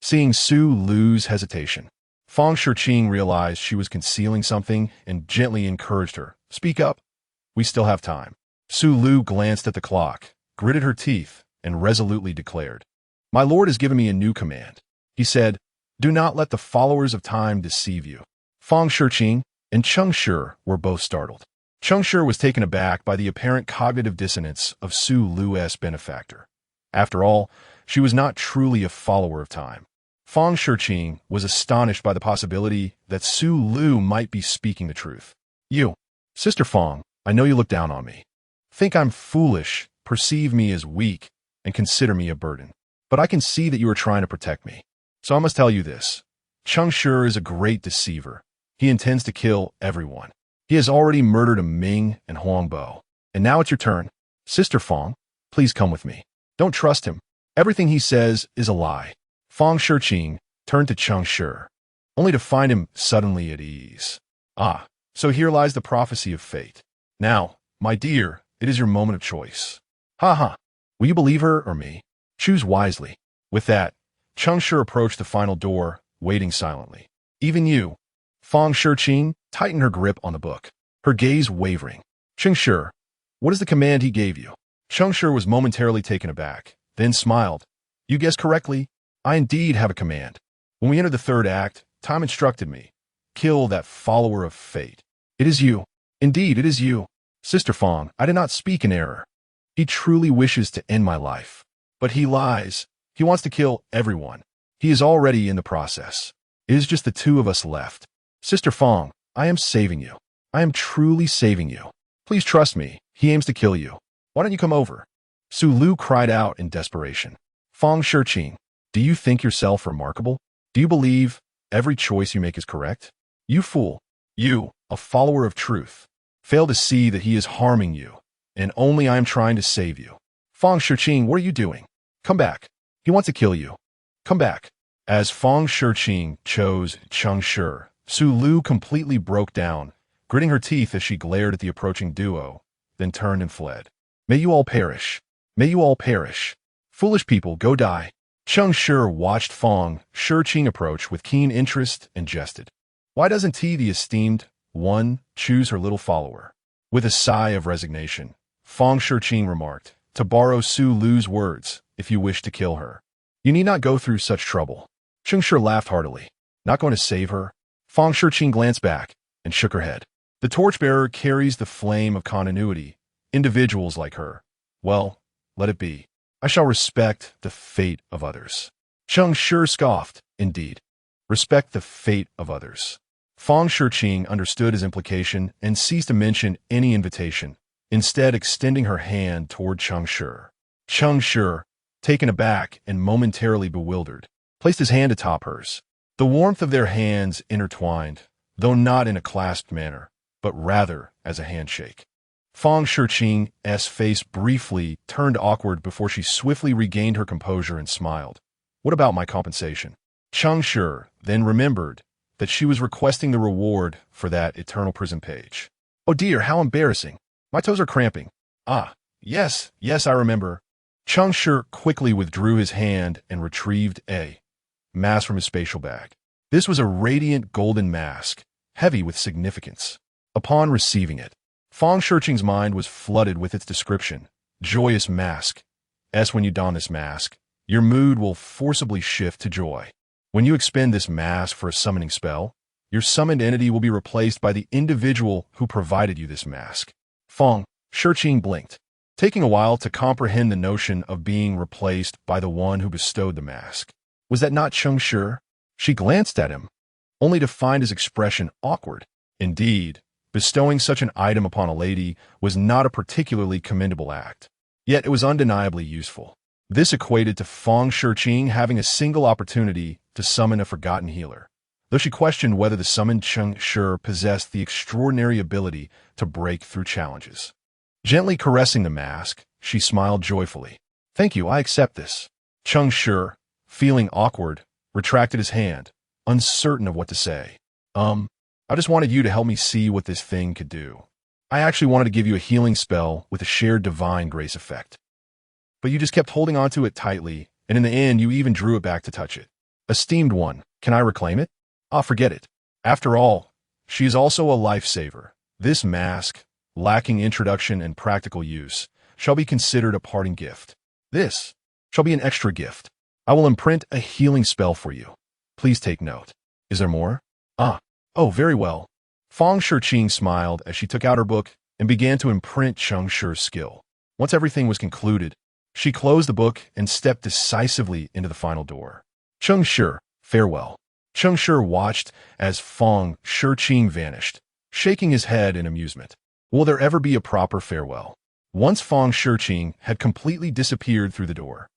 Seeing Su Lu's hesitation, Fang Shiqing realized she was concealing something and gently encouraged her. Speak up. We still have time. Su Lu glanced at the clock, gritted her teeth, and resolutely declared, My lord has given me a new command. He said, Do not let the followers of time deceive you. Fang Shiqing and Cheng Shi were both startled. Cheng Shi was taken aback by the apparent cognitive dissonance of Su Lu's benefactor. After all, she was not truly a follower of time. Fang Shiqing was astonished by the possibility that Su Lu might be speaking the truth. You, Sister Fang, I know you look down on me. Think I'm foolish, perceive me as weak, and consider me a burden. But I can see that you are trying to protect me. So I must tell you this. Cheng Shi is a great deceiver. He intends to kill everyone. He has already murdered a Ming and Huangbo. And now it's your turn. Sister Fong, please come with me. Don't trust him. Everything he says is a lie. Fong Shiqing turned to Cheng Shi, only to find him suddenly at ease. Ah, so here lies the prophecy of fate. Now, my dear, it is your moment of choice. Ha ha. Will you believe her or me? Choose wisely. With that, Cheng Shi approached the final door, waiting silently. Even you. Fong Shiqing tightened her grip on the book, her gaze wavering. Cheng Shi, what is the command he gave you? Cheng Shi was momentarily taken aback, then smiled. You guessed correctly. I indeed have a command. When we entered the third act, time instructed me. Kill that follower of fate. It is you. Indeed, it is you. Sister Fong, I did not speak in error. He truly wishes to end my life. But he lies. He wants to kill everyone. He is already in the process. It is just the two of us left. Sister Fong, I am saving you. I am truly saving you. Please trust me. He aims to kill you. Why don't you come over? Su Lu cried out in desperation. Fong Shiqing, do you think yourself remarkable? Do you believe every choice you make is correct? You fool. You, a follower of truth, fail to see that he is harming you, and only I am trying to save you. Fong Shiqing, what are you doing? Come back. He wants to kill you. Come back. As Fong Shiqing chose Cheng Shi, Su Lu completely broke down, gritting her teeth as she glared at the approaching duo, then turned and fled. May you all perish. May you all perish. Foolish people, go die. Cheng Shi watched Fong Shiqing approach with keen interest and jested. Why doesn't he, the esteemed one, choose her little follower? With a sigh of resignation, Fong Shiqing remarked, to borrow Su Lu's words, if you wish to kill her, you need not go through such trouble. Cheng Shi laughed heartily. Not going to save her? Fong Shiqing glanced back and shook her head. The torchbearer carries the flame of continuity. Individuals like her. Well, let it be. I shall respect the fate of others. Cheng Shi scoffed, indeed. Respect the fate of others. Fong Shiqing understood his implication and ceased to mention any invitation, instead extending her hand toward Cheng Shi. Cheng Shi, taken aback and momentarily bewildered, placed his hand atop hers. The warmth of their hands intertwined, though not in a clasped manner, but rather as a handshake. Fong Shiqing's face briefly turned awkward before she swiftly regained her composure and smiled. What about my compensation? Cheng Shi then remembered that she was requesting the reward for that eternal prison page. Oh dear, how embarrassing. My toes are cramping. Ah, yes, I remember. Cheng Shi quickly withdrew his hand and retrieved a mask from his spatial bag. This was a radiant golden mask, heavy with significance. Upon receiving it, Fong Shiqing's mind was flooded with its description. Joyous mask. When you don this mask, your mood will forcibly shift to joy. When you expend this mask for a summoning spell, your summoned entity will be replaced by the individual who provided you this mask. Fong Shiqing blinked, taking a while to comprehend the notion of being replaced by the one who bestowed the mask. Was that not Cheng Shi? She glanced at him, only to find his expression awkward. Indeed, bestowing such an item upon a lady was not a particularly commendable act. Yet it was undeniably useful. This equated to Fong Shiqing having a single opportunity to summon a forgotten healer, though she questioned whether the summoned Cheng Shi possessed the extraordinary ability to break through challenges. Gently caressing the mask, she smiled joyfully. Thank you, I accept this. Cheng Shi, feeling awkward, retracted his hand, uncertain of what to say. I just wanted you to help me see what this thing could do. I actually wanted to give you a healing spell with a shared divine grace effect. But you just kept holding onto it tightly, and in the end you even drew it back to touch it. Esteemed one, can I reclaim it? Ah, forget it. After all, she is also a lifesaver. This mask, lacking introduction and practical use, shall be considered a parting gift. This shall be an extra gift. I will imprint a healing spell for you. Please take note. Is there more? Oh, very well. Fong Shiqing smiled as she took out her book and began to imprint Cheng Shi's skill. Once everything was concluded, she closed the book and stepped decisively into the final door. Cheng Shi, farewell. Cheng Shi watched as Fong Shiqing vanished, shaking his head in amusement. Will there ever be a proper farewell? Once Fong Shiqing had completely disappeared through the door,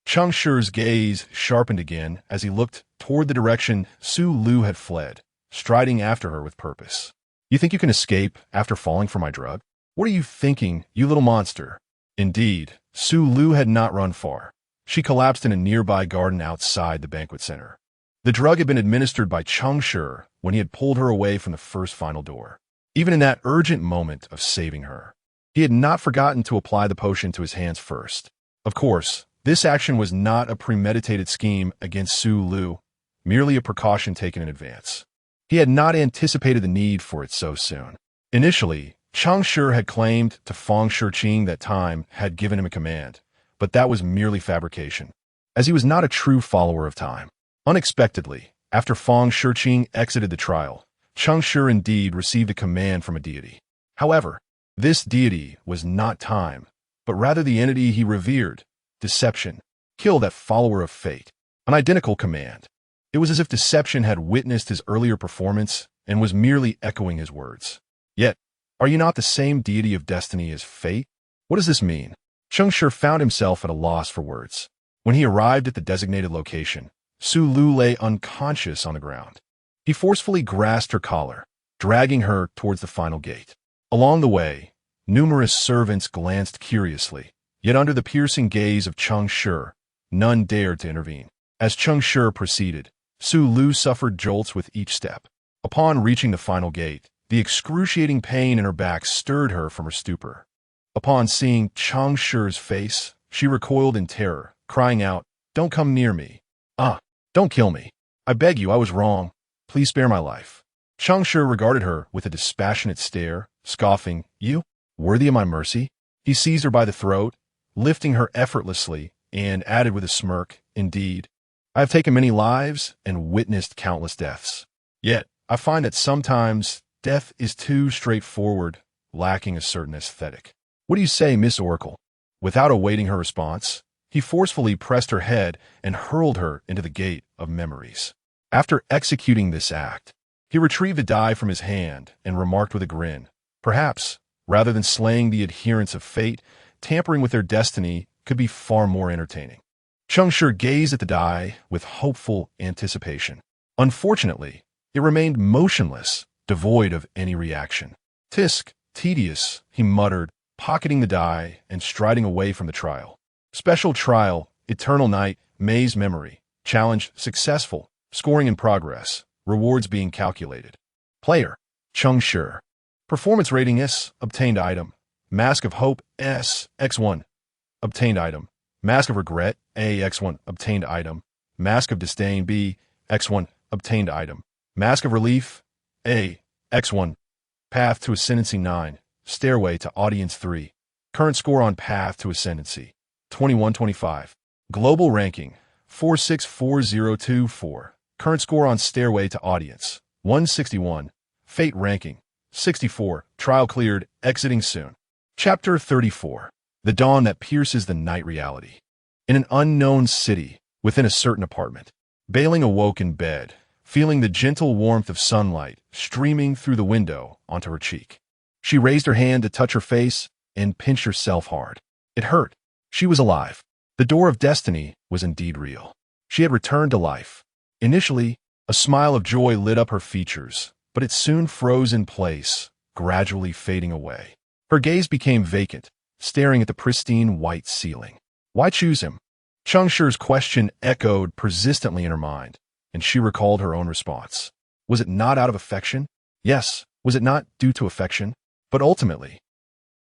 Cheng Shi's gaze sharpened again as he looked toward the direction Su Lu had fled, striding after her with purpose. You think you can escape after falling for my drug? What are you thinking, you little monster? Indeed, Su Lu had not run far. She collapsed in a nearby garden outside the banquet center. The drug had been administered by Cheng Shi when he had pulled her away from the first final door. Even in that urgent moment of saving her, he had not forgotten to apply the potion to his hands first. Of course, this action was not a premeditated scheme against Su Lu, merely a precaution taken in advance. He had not anticipated the need for it so soon. Initially, Cheng Shi had claimed to Feng Shiqing that time had given him a command, but that was merely fabrication, as he was not a true follower of time. Unexpectedly, after Feng Shiqing exited the trial, Cheng Shi indeed received a command from a deity. However, this deity was not time, but rather the entity he revered, deception. Kill that follower of fate. An identical command. It was as if deception had witnessed his earlier performance and was merely echoing his words. Yet, are you not the same deity of destiny as fate? What does this mean? Cheng Shi found himself at a loss for words. When he arrived at the designated location, Su Lu lay unconscious on the ground. He forcefully grasped her collar, dragging her towards the final gate. Along the way, numerous servants glanced curiously, yet under the piercing gaze of Cheng Shi, none dared to intervene. As Cheng Shi proceeded, Su Lu suffered jolts with each step. Upon reaching the final gate, the excruciating pain in her back stirred her from her stupor. Upon seeing Cheng Shi's face, she recoiled in terror, crying out, "Don't come near me. Don't kill me. I beg you, I was wrong. Please spare my life." Cheng Shi regarded her with a dispassionate stare, scoffing, "You? Worthy of my mercy?" He seized her by the throat, lifting her effortlessly, and added with a smirk, "Indeed, I have taken many lives and witnessed countless deaths. Yet, I find that sometimes death is too straightforward, lacking a certain aesthetic. What do you say, Miss Oracle?" Without awaiting her response, he forcefully pressed her head and hurled her into the gate of memories. After executing this act, he retrieved the die from his hand and remarked with a grin, "Perhaps, rather than slaying the adherents of fate, tampering with their destiny could be far more entertaining." Cheng Shi gazed at the die with hopeful anticipation. Unfortunately, it remained motionless, devoid of any reaction. "Tisk, tedious," he muttered, pocketing the die and striding away from the trial. Special trial, eternal night, maze memory, challenge successful, scoring in progress, rewards being calculated. Player, Cheng Shi. Performance rating S, obtained item. Mask of Hope S, X1, obtained item. Mask of Regret A, X1, obtained item. Mask of Disdain B, X1, obtained item. Mask of Relief A, X1. Path to Ascendancy 9, Stairway to Audience 3. Current score on Path to Ascendancy, 2125. Global ranking, 464024. Current score on Stairway to Audience, 161. Fate ranking, 64. Trial cleared, exiting soon. Chapter 34. The Dawn That Pierces the Night Reality. In an unknown city, within a certain apartment, Bailing awoke in bed, feeling the gentle warmth of sunlight streaming through the window onto her cheek. She raised her hand to touch her face and pinched herself hard. It hurt. She was alive. The door of destiny was indeed real. She had returned to life. Initially, a smile of joy lit up her features, but it soon froze in place, gradually fading away. Her gaze became vacant, staring at the pristine white ceiling. Why choose him? Cheng Shi's question echoed persistently in her mind, and she recalled her own response. Was it not out of affection? Yes. Was it not due to affection? But ultimately,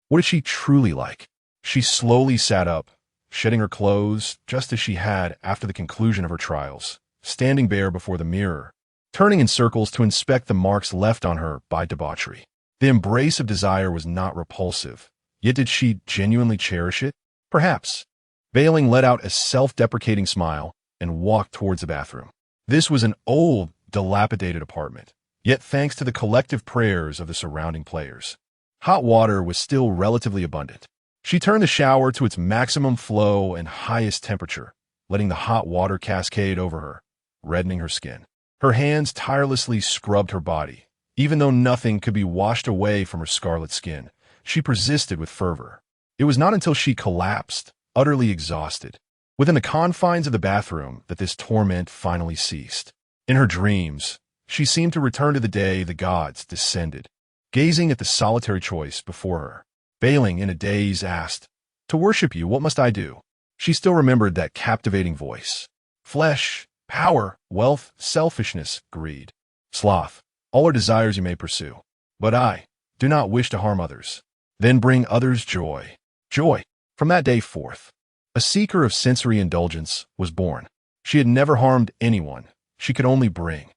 what did she truly like? She slowly sat up, shedding her clothes just as she had after the conclusion of her trials, standing bare before the mirror, turning in circles to inspect the marks left on her by debauchery. The embrace of desire was not repulsive, yet did she genuinely cherish it? Perhaps. Veiling let out a self-deprecating smile and walked towards the bathroom. This was an old, dilapidated apartment, yet thanks to the collective prayers of the surrounding players, hot water was still relatively abundant. She turned the shower to its maximum flow and highest temperature, letting the hot water cascade over her, reddening her skin. Her hands tirelessly scrubbed her body. Even though nothing could be washed away from her scarlet skin, she persisted with fervor. It was not until she collapsed, utterly exhausted, within the confines of the bathroom that this torment finally ceased. In her dreams, she seemed to return to the day the gods descended. gazing at the solitary choice before her. Bailing in a daze asked, "To worship you, what must I do?" She still remembered that captivating voice. Flesh, power, wealth, selfishness, greed, sloth, all are desires you may pursue. But I do not wish to harm others. Then bring others joy. Joy. From that day forth, a seeker of sensory indulgence was born. She had never harmed anyone. She could only bring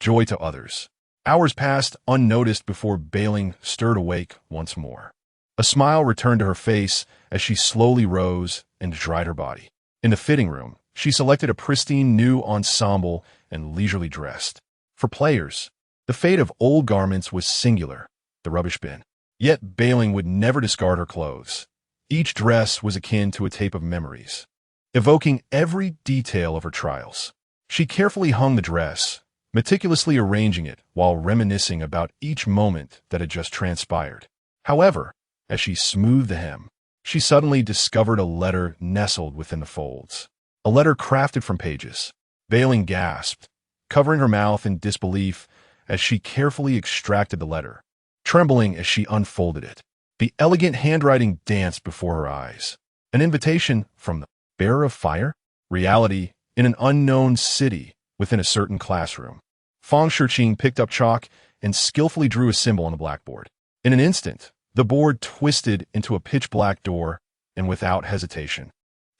joy to others. Hours passed unnoticed before Bailing stirred awake once more. A smile returned to her face as she slowly rose and dried her body. In the fitting room, she selected a pristine new ensemble and leisurely dressed. For players, the fate of old garments was singular, the rubbish bin. Yet Bailing would never discard her clothes. Each dress was akin to a tape of memories, evoking every detail of her trials. She carefully hung the dress, meticulously arranging it while reminiscing about each moment that had just transpired. However, as she smoothed the hem, she suddenly discovered a letter nestled within the folds. A letter crafted from pages. Bailing gasped, covering her mouth in disbelief as she carefully extracted the letter, trembling as she unfolded it. The elegant handwriting danced before her eyes. An invitation from the bearer of fire? Reality in an unknown city within a certain classroom. Fang Shiqing picked up chalk and skillfully drew a symbol on the blackboard. In an instant, the board twisted into a pitch-black door, and without hesitation,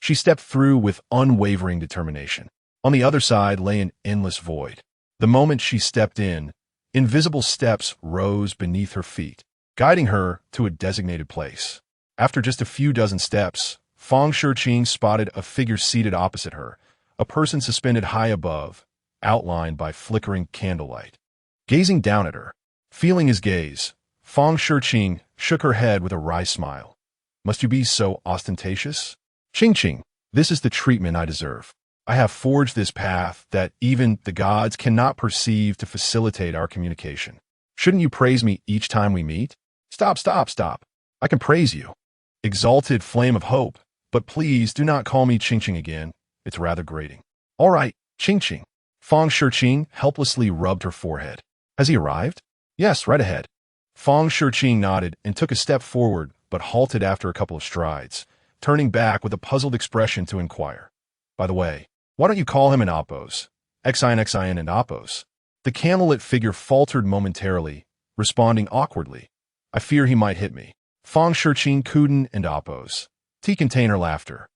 she stepped through with unwavering determination. On the other side lay an endless void. The moment she stepped in, invisible steps rose beneath her feet, guiding her to a designated place. After just a few dozen steps, Fang Shiqing spotted a figure seated opposite her, a person suspended high above, outlined by flickering candlelight. Gazing down at her, feeling his gaze, Fang Shiqing shook her head with a wry smile. "Must you be so ostentatious?" "Ching, this is the treatment I deserve. I have forged this path that even the gods cannot perceive to facilitate our communication. Shouldn't you praise me each time we meet?" Stop. I can praise you. Exalted flame of hope, but please do not call me Ching again. It's rather grating." "All right, Ching." Fang Shiqing helplessly rubbed her forehead. "Has he arrived?" "Yes, right ahead." Fang Shiqing nodded and took a step forward, but halted after a couple of strides, turning back with a puzzled expression to inquire, "By the way, why don't you call him an Oppos? Xin and Oppos?" The candlelit figure faltered momentarily, responding awkwardly, "I fear he might hit me." Fang Shiqing Kuden and Oppos. T contained her laughter,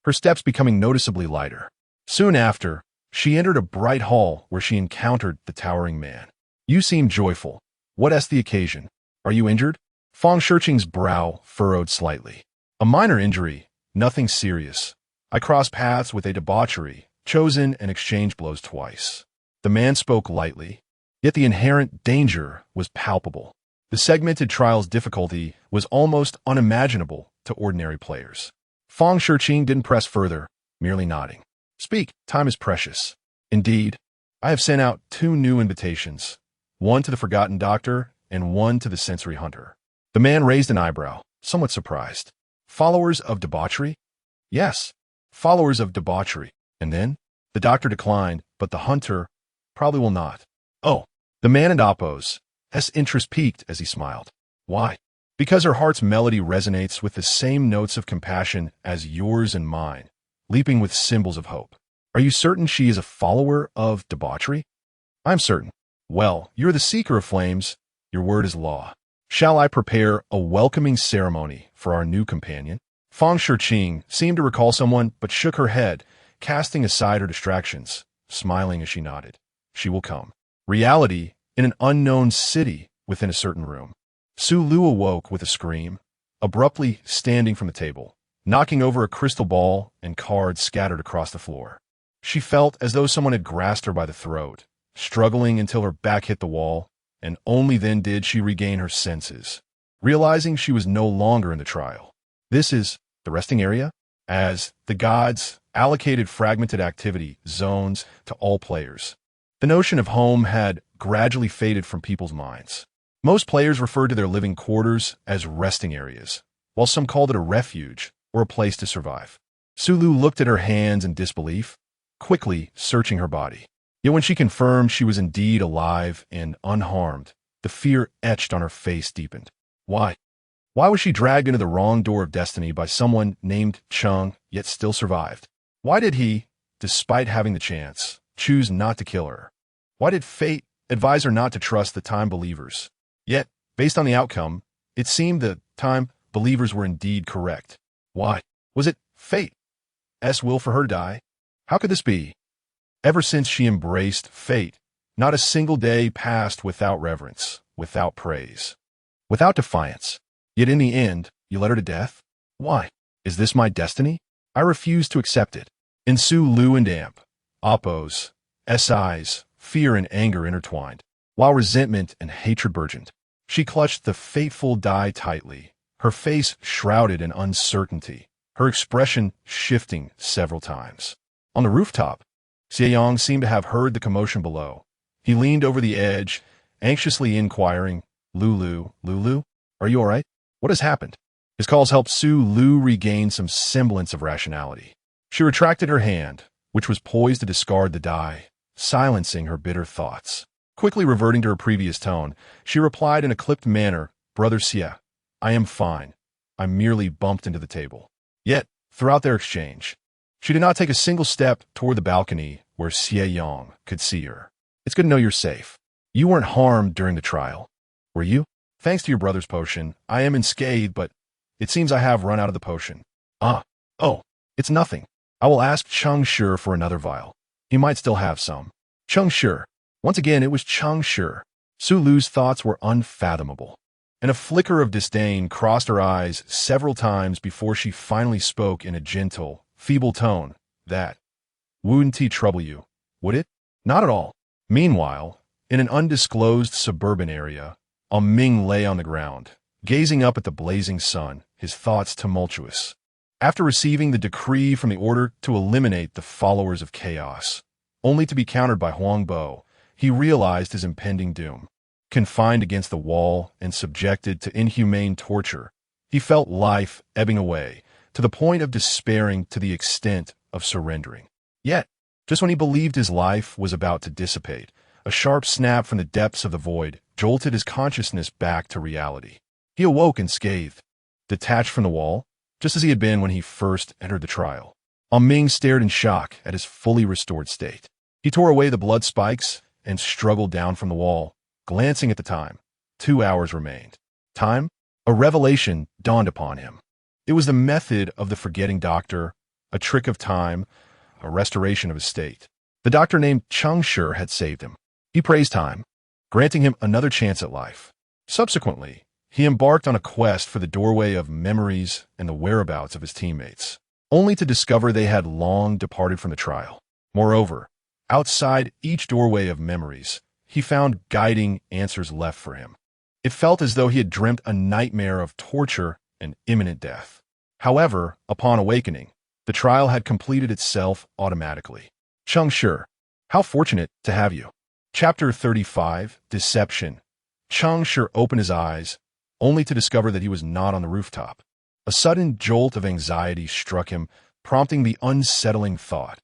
her steps becoming noticeably lighter. Soon after, she entered a bright hall where she encountered the towering man. "You seem joyful. What's the occasion? Are you injured?" Fang Shiqing's brow furrowed slightly. "A minor injury, nothing serious. I crossed paths with a debauchery, chosen and exchanged blows twice." The man spoke lightly, yet the inherent danger was palpable. The segmented trial's difficulty was almost unimaginable to ordinary players. Fang Shiqing didn't press further, merely nodding. "Speak, time is precious." "Indeed, I have sent out 2 new invitations, one to the Forgotten Doctor and one to the Sensory Hunter." The man raised an eyebrow, somewhat surprised. "Followers of debauchery?" "Yes, followers of debauchery." And then? The doctor declined, but the hunter probably will not. "Oh." The man and Oppos' interest peaked as he smiled. "Why?" "Because her heart's melody resonates with the same notes of compassion as yours and mine, leaping with symbols of hope." "Are you certain she is a follower of debauchery?" "I'm certain." "Well, you're the seeker of flames. Your word is law. Shall I prepare a welcoming ceremony for our new companion?" Fang Shiqing seemed to recall someone, but shook her head, casting aside her distractions, smiling as she nodded. "She will come." Reality in an unknown city within a certain room. Su Lu awoke with a scream, abruptly standing from the table, knocking over a crystal ball and cards scattered across the floor. She felt as though someone had grasped her by the throat, struggling until her back hit the wall, and only then did she regain her senses, realizing she was no longer in the trial. This is the resting area, as the gods allocated fragmented activity zones to all players. The notion of home had gradually faded from people's minds. Most players referred to their living quarters as resting areas, while some called it a refuge or a place to survive. Sulu looked at her hands in disbelief, quickly searching her body. Yet when she confirmed she was indeed alive and unharmed, The fear etched on her face deepened. Why? Why was she dragged into the wrong door of destiny by someone named Cheng, yet still survived? Why did he, despite having the chance, choose not to kill her? Why did fate advise her not to trust the time believers? Yet, based on the outcome, it seemed the time believers were indeed correct. Why? Was it fate's will for her to die? How could this be? Ever since she embraced fate, not a single day passed without reverence, without praise, without defiance. Yet in the end, you led her to death? Why? Is this my destiny? I refuse to accept it. In Su Lu and Amp, Oppos, SIs, fear and anger intertwined, while resentment and hatred burgeoned. She clutched the fateful die tightly, her face shrouded in uncertainty, her expression shifting several times. On the rooftop, Xieyong seemed to have heard the commotion below. He leaned over the edge, anxiously inquiring, Lulu, are you all right? What has happened? His calls helped Su Lu regain some semblance of rationality. She retracted her hand, which was poised to discard the die, silencing her bitter thoughts. Quickly reverting to her previous tone, she replied in a clipped manner, Brother Xie, I am fine. I merely bumped into the table. Yet, throughout their exchange, she did not take a single step toward the balcony where Xieyong could see her. It's good to know you're safe. You weren't harmed during the trial, were you? Thanks to your brother's potion, I am unscathed, but it seems I have run out of the potion. It's nothing. I will ask Cheng Shi for another vial. He might still have some. Cheng Shi. Once again, it was Cheng Shi. Su Lu's thoughts were unfathomable, and a flicker of disdain crossed her eyes several times before she finally spoke in a gentle, feeble tone. That wouldn't trouble you, would it? Not at all. Meanwhile, in an undisclosed suburban area, Ming lay on the ground, gazing up at the blazing sun, his thoughts tumultuous. After receiving the decree from the order to eliminate the followers of chaos, only to be countered by Huang Bo, he realized his impending doom. Confined against the wall and subjected to inhumane torture, he felt life ebbing away, to the point of despairing to the extent of surrendering. Yet, just when he believed his life was about to dissipate, a sharp snap from the depths of the void jolted his consciousness back to reality. He awoke unscathed, detached from the wall, just as he had been when he first entered the trial. Ming stared in shock at his fully restored state. He tore away the blood spikes and struggled down from the wall, glancing at the time. 2 hours remained. Time? A revelation dawned upon him. It was the method of the forgetting doctor, a trick of time, a restoration of his state. The doctor named Cheng Shi had saved him. He praised time, granting him another chance at life. Subsequently, he embarked on a quest for the doorway of memories and the whereabouts of his teammates, only to discover they had long departed from the trial. Moreover, outside each doorway of memories, he found guiding answers left for him. It felt as though he had dreamt a nightmare of torture and imminent death. However, upon awakening, the trial had completed itself automatically. Cheng Shi, how fortunate to have you. Chapter 35, Deception. Cheng Shi opened his eyes, only to discover that he was not on the rooftop. A sudden jolt of anxiety struck him, prompting the unsettling thought.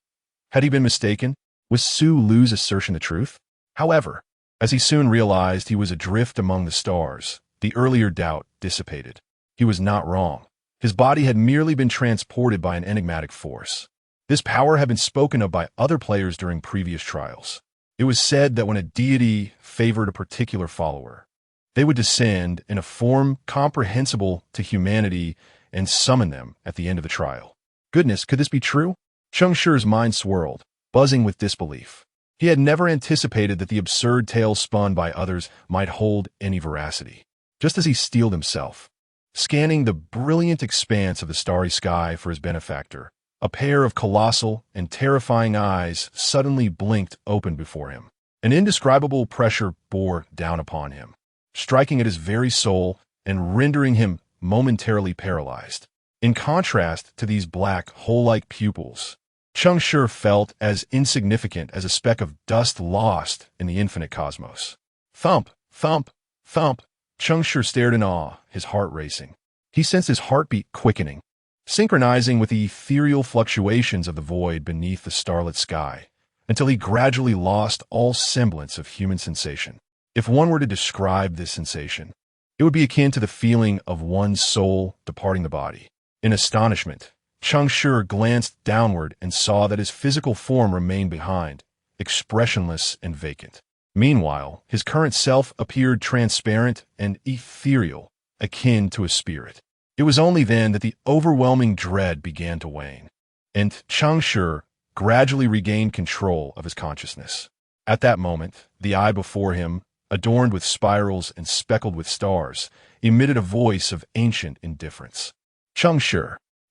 Had he been mistaken? Was Su Lu's assertion the truth? However, as he soon realized he was adrift among the stars, the earlier doubt dissipated. He was not wrong. His body had merely been transported by an enigmatic force. This power had been spoken of by other players during previous trials. It was said that when a deity favored a particular follower, they would descend in a form comprehensible to humanity and summon them at the end of the trial. Goodness, could this be true? Cheng Shi's mind swirled, buzzing with disbelief. He had never anticipated that the absurd tales spun by others might hold any veracity. Just as he steeled himself, scanning the brilliant expanse of the starry sky for his benefactor, a pair of colossal and terrifying eyes suddenly blinked open before him. An indescribable pressure bore down upon him, striking at his very soul and rendering him momentarily paralyzed. In contrast to these black, hole-like pupils, Cheng Shi felt as insignificant as a speck of dust lost in the infinite cosmos. Thump, thump, thump. Cheng Shi stared in awe, his heart racing. He sensed his heartbeat quickening, synchronizing with the ethereal fluctuations of the void beneath the starlit sky, until he gradually lost all semblance of human sensation. If one were to describe this sensation, it would be akin to the feeling of one's soul departing the body. In astonishment, Cheng Shi glanced downward and saw that his physical form remained behind, expressionless and vacant. Meanwhile, his current self appeared transparent and ethereal, akin to a spirit. It was only then that the overwhelming dread began to wane, and Cheng Shi gradually regained control of his consciousness. At that moment, the eye before him, adorned with spirals and speckled with stars, emitted a voice of ancient indifference. Cheng Shi.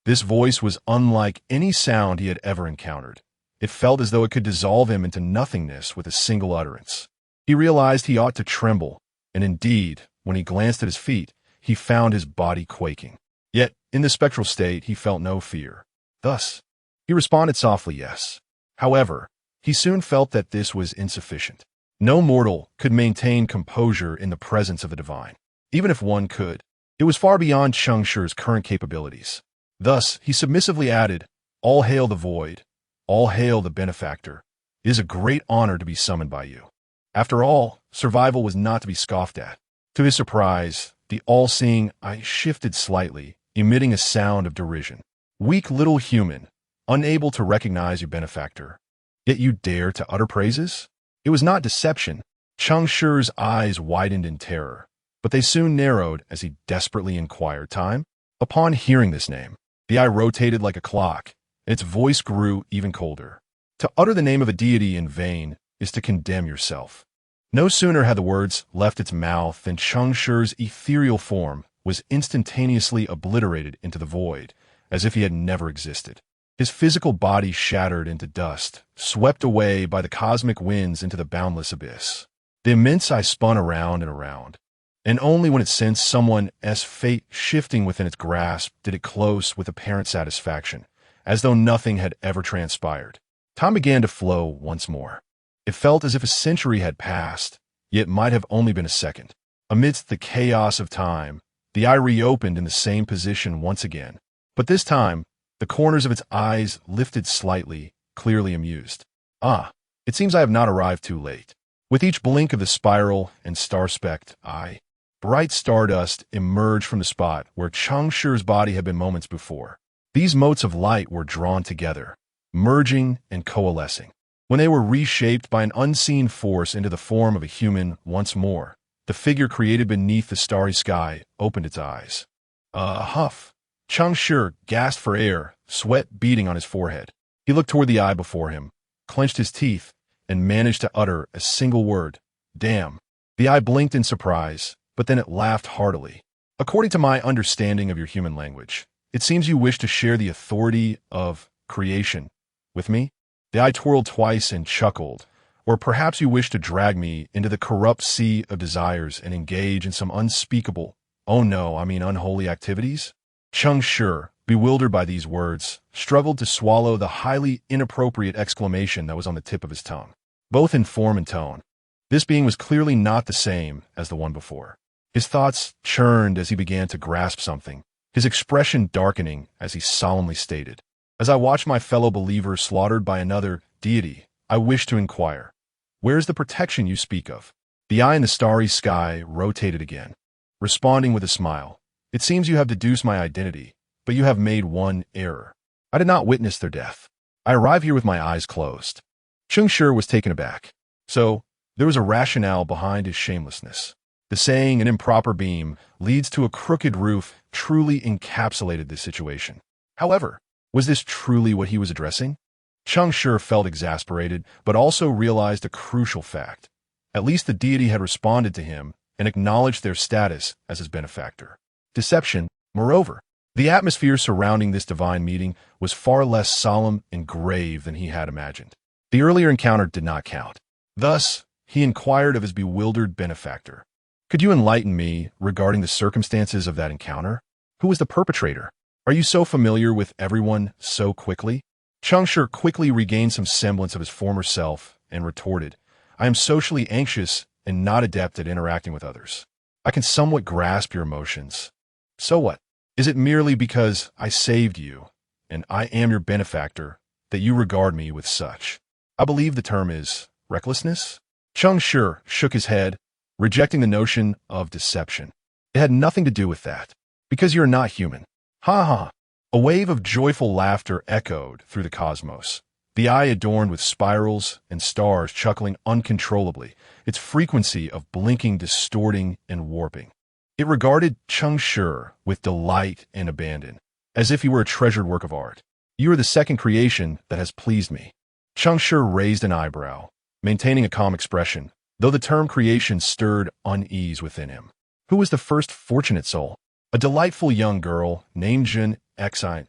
This voice was unlike any sound he had ever encountered. It felt as though it could dissolve him into nothingness with a single utterance. He realized he ought to tremble, and indeed, when he glanced at his feet, he found his body quaking. Yet, in the spectral state, he felt no fear. Thus, he responded softly yes. However, he soon felt that this was insufficient. No mortal could maintain composure in the presence of the divine. Even if one could, it was far beyond Cheng Shi's current capabilities. Thus, he submissively added, "All hail the void, all hail the benefactor. It is a great honor to be summoned by you." After all, survival was not to be scoffed at. To his surprise, the all-seeing eye shifted slightly, emitting a sound of derision. "Weak little human, unable to recognize your benefactor, yet you dare to utter praises?" It was not deception. Cheng Shi's eyes widened in terror, but they soon narrowed as he desperately inquired, "Time?" Upon hearing this name, the eye rotated like a clock, and its voice grew even colder. To utter the name of a deity in vain is to condemn yourself. No sooner had the words left its mouth than Cheng Shi's ethereal form was instantaneously obliterated into the void, as if he had never existed. His physical body shattered into dust, swept away by the cosmic winds into the boundless abyss. The immense eye spun around and around, and only when it sensed someone's fate shifting within its grasp did it close with apparent satisfaction, as though nothing had ever transpired. Time began to flow once more. It felt as if a century had passed, yet might have only been a second. Amidst the chaos of time, the eye reopened in the same position once again, but this time, the corners of its eyes lifted slightly, clearly amused. "Ah, it seems I have not arrived too late." With each blink of the spiral and star-specked eye, bright stardust emerged from the spot where Cheng Shi's body had been moments before. These motes of light were drawn together, merging and coalescing. When they were reshaped by an unseen force into the form of a human once more, the figure created beneath the starry sky opened its eyes. A huff. Cheng Shi gasped for air, sweat beading on his forehead. He looked toward the eye before him, clenched his teeth, and managed to utter a single word, "Damn." The eye blinked in surprise, but then it laughed heartily. "According to my understanding of your human language, it seems you wish to share the authority of creation with me?" The eye twirled twice and chuckled. "Or perhaps you wish to drag me into the corrupt sea of desires and engage in some unspeakable, unholy activities?" Cheng Shi, bewildered by these words, struggled to swallow the highly inappropriate exclamation that was on the tip of his tongue. Both in form and tone, this being was clearly not the same as the one before. His thoughts churned as he began to grasp something, his expression darkening as he solemnly stated, "As I watch my fellow believers slaughtered by another deity, I wish to inquire, where is the protection you speak of?" The eye in the starry sky rotated again, responding with a smile. "It seems you have deduced my identity, but you have made one error. I did not witness their death. I arrived here with my eyes closed." Cheng Shi was taken aback. So, there was a rationale behind his shamelessness. The saying, "an improper beam leads to a crooked roof," truly encapsulated this situation. However, was this truly what he was addressing? Cheng Shi felt exasperated, but also realized a crucial fact. At least the deity had responded to him and acknowledged their status as his benefactor. Deception, moreover, the atmosphere surrounding this divine meeting was far less solemn and grave than he had imagined. The earlier encounter did not count. Thus, he inquired of his bewildered benefactor, "Could you enlighten me regarding the circumstances of that encounter? Who was the perpetrator? Are you so familiar with everyone so quickly?" Cheng Shi quickly regained some semblance of his former self and retorted, "I am socially anxious and not adept at interacting with others. I can somewhat grasp your emotions. So what? Is it merely because I saved you, and I am your benefactor, that you regard me with such? I believe the term is recklessness?" Cheng Shi shook his head. rejecting the notion of deception. It had nothing to do with that. Because you're not human. Ha ha. A wave of joyful laughter echoed through the cosmos, the eye adorned with spirals and stars chuckling uncontrollably, its frequency of blinking distorting and warping. It regarded Cheng Shi with delight and abandon, as if he were a treasured work of art. You are the second creation that has pleased me. Cheng Shi raised an eyebrow, maintaining a calm expression, though the term creation stirred unease within him. Who was the first fortunate soul? A delightful young girl named Jin Exine.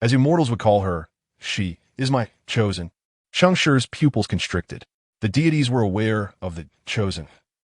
As immortals would call her, she is my chosen. Cheng Shi's pupils constricted. The deities were aware of the chosen.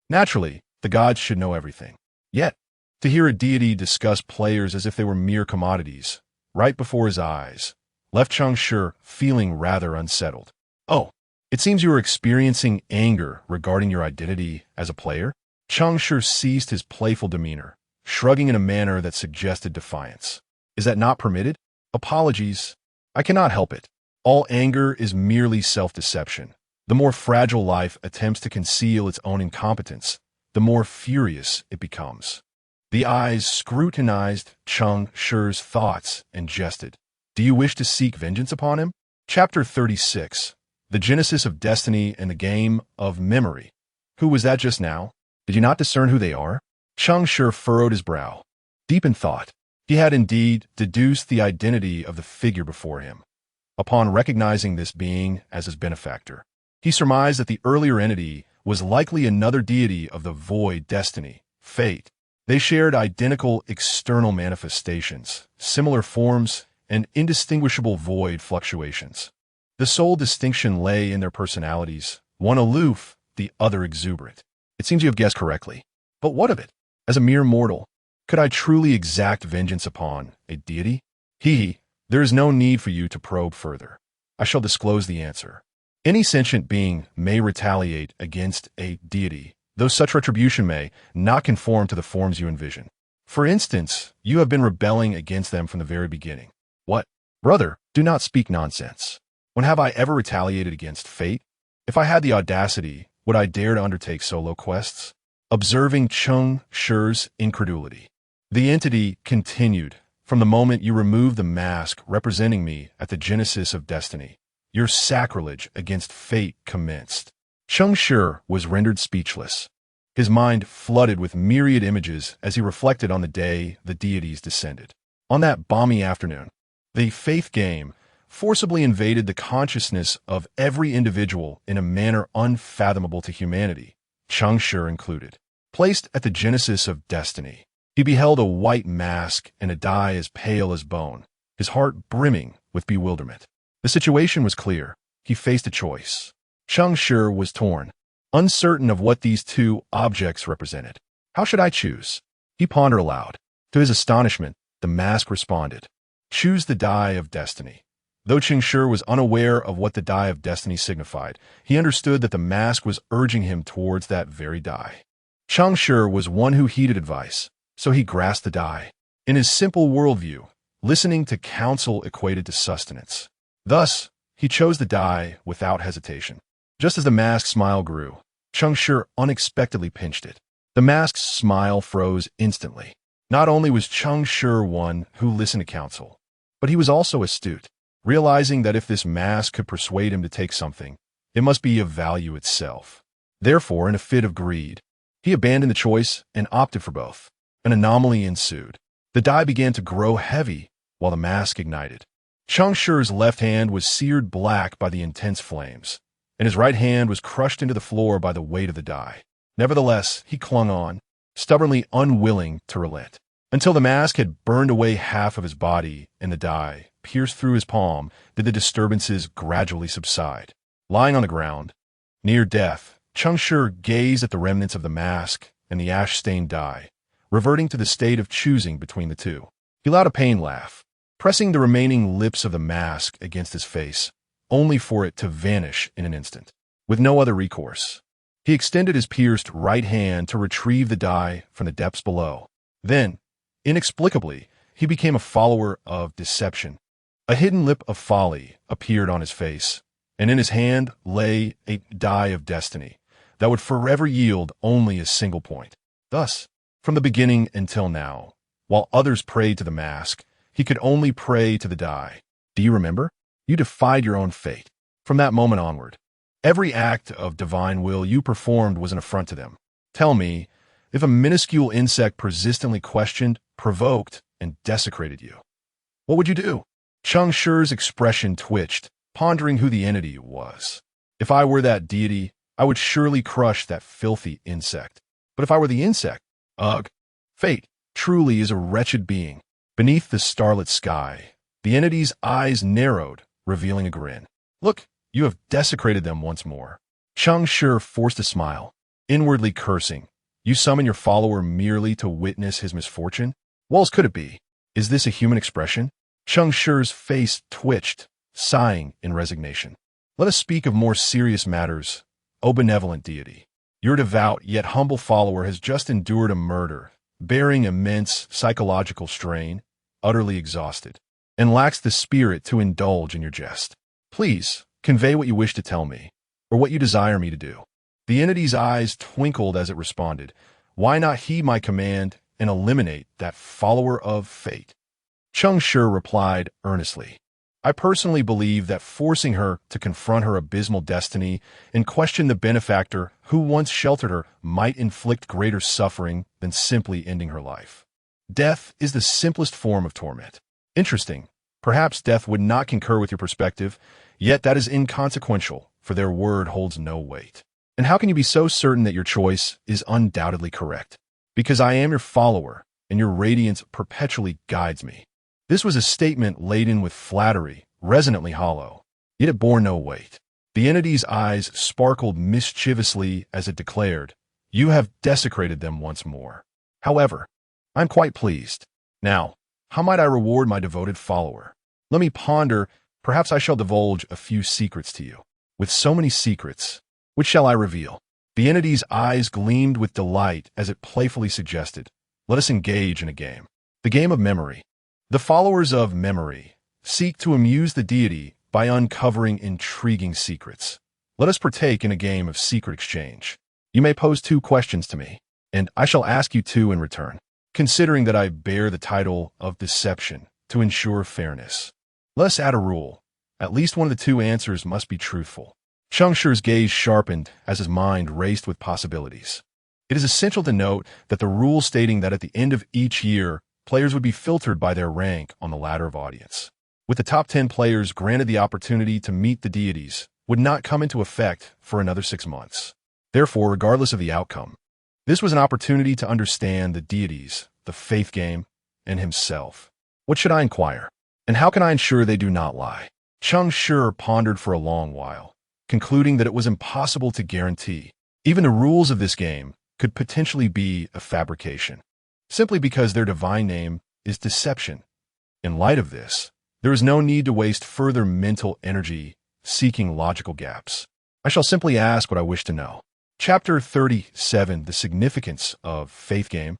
Naturally, the gods should know everything. Yet, to hear a deity discuss players as if they were mere commodities, right before his eyes, left Cheng Shi feeling rather unsettled. Oh, it seems you are experiencing anger regarding your identity as a player? Cheng Shi ceased his playful demeanor, shrugging in a manner that suggested defiance. Is that not permitted? Apologies. I cannot help it. All anger is merely self-deception. The more fragile life attempts to conceal its own incompetence, the more furious it becomes. The eyes scrutinized Cheng Shi's thoughts and jested. Do you wish to seek vengeance upon him? Chapter 36. The Genesis of Destiny and the Game of Memory. Who was that just now? Did you not discern who they are? Cheng Shi furrowed his brow. Deep in thought, he had indeed deduced the identity of the figure before him. Upon recognizing this being as his benefactor, he surmised that the earlier entity was likely another deity of the void destiny, fate. They shared identical external manifestations, similar forms, and indistinguishable void fluctuations. The sole distinction lay in their personalities, one aloof, the other exuberant. It seems you have guessed correctly. But what of it? As a mere mortal, could I truly exact vengeance upon a deity? There is no need for you to probe further. I shall disclose the answer. Any sentient being may retaliate against a deity, though such retribution may not conform to the forms you envision. For instance, you have been rebelling against them from the very beginning. What? Brother, do not speak nonsense. When have I ever retaliated against fate? If I had the audacity, would I dare to undertake solo quests? Observing Cheng Shi's incredulity, the entity continued, from the moment you removed the mask representing me at the genesis of destiny, your sacrilege against fate commenced. Cheng Shi was rendered speechless. His mind flooded with myriad images as he reflected on the day the deities descended. On that balmy afternoon, the faith game forcibly invaded the consciousness of every individual in a manner unfathomable to humanity, Cheng Shi included. Placed at the genesis of destiny, he beheld a white mask and a die as pale as bone, his heart brimming with bewilderment. The situation was clear. He faced a choice. Cheng Shi was torn, uncertain of what these two objects represented. How should I choose? He pondered aloud. To his astonishment, the mask responded. Choose the die of destiny. Though Cheng Shi was unaware of what the die of destiny signified, he understood that the mask was urging him towards that very die. Cheng Shi was one who heeded advice, so he grasped the die. In his simple worldview, listening to counsel equated to sustenance. Thus, he chose the die without hesitation. Just as the mask's smile grew, Cheng Shi unexpectedly pinched it. The mask's smile froze instantly. Not only was Cheng Shi one who listened to counsel, but he was also astute, realizing that if this mask could persuade him to take something, it must be of value itself. Therefore, in a fit of greed, he abandoned the choice and opted for both. An anomaly ensued. The die began to grow heavy while the mask ignited. Cheng Shi's left hand was seared black by the intense flames, and his right hand was crushed into the floor by the weight of the die. Nevertheless, he clung on, stubbornly unwilling to relent. Until the mask had burned away half of his body and the die pierced through his palm, did the disturbances gradually subside. Lying on the ground, near death, Cheng Shi gazed at the remnants of the mask and the ash-stained die, reverting to the state of choosing between the two. He let out a pained laugh, pressing the remaining lips of the mask against his face, only for it to vanish in an instant. With no other recourse, he extended his pierced right hand to retrieve the die from the depths below. Then, inexplicably, he became a follower of deception. A hidden lip of folly appeared on his face, and in his hand lay a die of destiny, that would forever yield only a single point. Thus, from the beginning until now, while others prayed to the mask, he could only pray to the die. Do you remember? You defied your own fate. From that moment onward, every act of divine will you performed was an affront to them. Tell me, if a minuscule insect persistently questioned, provoked, and desecrated you, what would you do? Cheng Shi's expression twitched, pondering who the entity was. If I were that deity, I would surely crush that filthy insect. But if I were the insect, ugh, fate truly is a wretched being. Beneath the starlit sky, the entity's eyes narrowed, revealing a grin. Look, you have desecrated them once more. Cheng Shi forced a smile, inwardly cursing. You summon your follower merely to witness his misfortune? What else could it be? Is this a human expression? Cheng Shi's face twitched, sighing in resignation. Let us speak of more serious matters, O benevolent deity. Your devout yet humble follower has just endured a murder, bearing immense psychological strain, utterly exhausted, and lacks the spirit to indulge in your jest. Please, convey what you wish to tell me, or what you desire me to do. The entity's eyes twinkled as it responded. Why not heed my command and eliminate that follower of fate? Cheng Shi replied earnestly. I personally believe that forcing her to confront her abysmal destiny and question the benefactor who once sheltered her might inflict greater suffering than simply ending her life. Death is the simplest form of torment. Interesting. Perhaps death would not concur with your perspective, yet that is inconsequential, for their word holds no weight. And how can you be so certain that your choice is undoubtedly correct? Because I am your follower, and your radiance perpetually guides me. This was a statement laden with flattery, resonantly hollow, yet it bore no weight. The entity's eyes sparkled mischievously as it declared, You have desecrated them once more. However, I'm quite pleased. Now, how might I reward my devoted follower? Let me ponder, perhaps I shall divulge a few secrets to you. With so many secrets, which shall I reveal? The entity's eyes gleamed with delight as it playfully suggested, Let us engage in a game. The game of memory. The followers of memory seek to amuse the deity by uncovering intriguing secrets. Let us partake in a game of secret exchange. You may pose 2 questions to me, and I shall ask you 2 in return, considering that I bear the title of deception to ensure fairness. Let us add a rule. At least one of the 2 answers must be truthful. Cheng Shi's gaze sharpened as his mind raced with possibilities. It is essential to note that the rule stating that at the end of each year, players would be filtered by their rank on the ladder of audience, with the top 10 players granted the opportunity to meet the deities, would not come into effect for another 6 months. Therefore, regardless of the outcome, this was an opportunity to understand the deities, the faith game, and himself. What should I inquire? And how can I ensure they do not lie? Cheng Shi pondered for a long while, concluding that it was impossible to guarantee. Even the rules of this game could potentially be a fabrication, simply because their divine name is deception. In light of this, there is no need to waste further mental energy seeking logical gaps. I shall simply ask what I wish to know. Chapter 37, The Significance of Faith Game.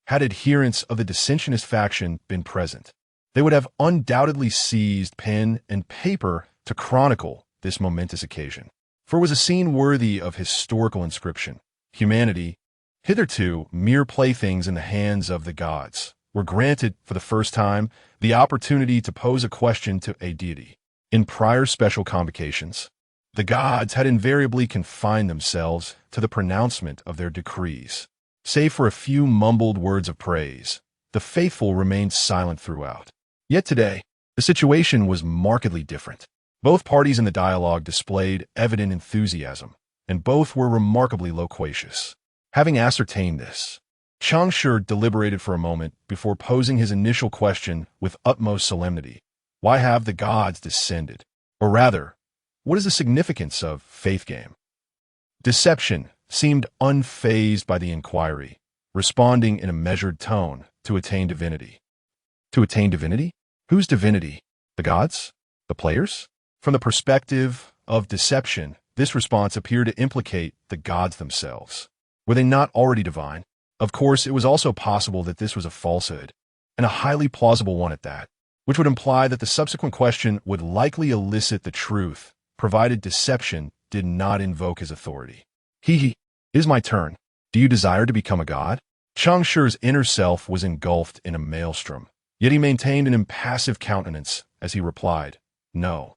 Had adherents of the dissensionist faction been present, they would have undoubtedly seized pen and paper to chronicle this momentous occasion. For it was a scene worthy of historical inscription. Humanity, hitherto mere playthings in the hands of the gods, were granted, for the first time, the opportunity to pose a question to a deity. In prior special convocations, the gods had invariably confined themselves to the pronouncement of their decrees. Save for a few mumbled words of praise, the faithful remained silent throughout. Yet today, the situation was markedly different. Both parties in the dialogue displayed evident enthusiasm, and both were remarkably loquacious. Having ascertained this, Cheng Shi deliberated for a moment before posing his initial question with utmost solemnity. Why have the gods descended? Or rather, what is the significance of faith game? Deception seemed unfazed by the inquiry, responding in a measured tone to attain divinity. To attain divinity? Whose divinity? The gods? The players? From the perspective of deception, this response appeared to implicate the gods themselves. Were they not already divine? Of course, it was also possible that this was a falsehood, and a highly plausible one at that, which would imply that the subsequent question would likely elicit the truth, provided deception did not invoke his authority. It is my turn. Do you desire to become a god? Cheng Shi's inner self was engulfed in a maelstrom, yet he maintained an impassive countenance as he replied, no.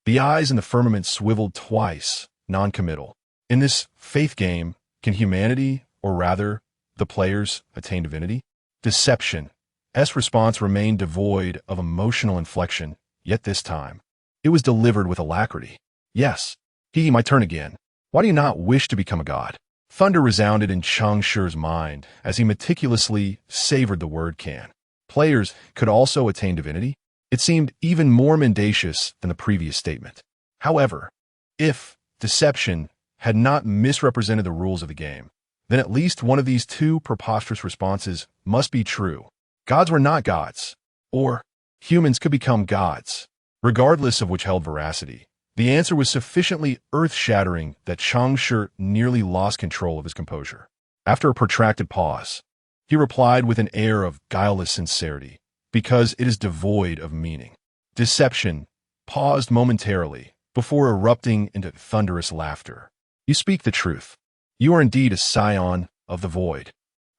The eyes in the firmament swiveled twice, non-committal. In this faith game, can humanity, or rather, the players, attain divinity? Deception. S response remained devoid of emotional inflection, yet this time, it was delivered with alacrity. Yes. My turn again. Why do you not wish to become a god? Thunder resounded in Cheng Shi's mind as he meticulously savored the word can. Players could also attain divinity? It seemed even more mendacious than the previous statement. However, if deception had not misrepresented the rules of the game, then at least one of these two preposterous responses must be true. Gods were not gods, or humans could become gods. Regardless of which held veracity, the answer was sufficiently earth-shattering that Cheng Shi nearly lost control of his composure. After a protracted pause, he replied with an air of guileless sincerity, because it is devoid of meaning. Deception paused momentarily before erupting into thunderous laughter. You speak the truth. You are indeed a scion of the void.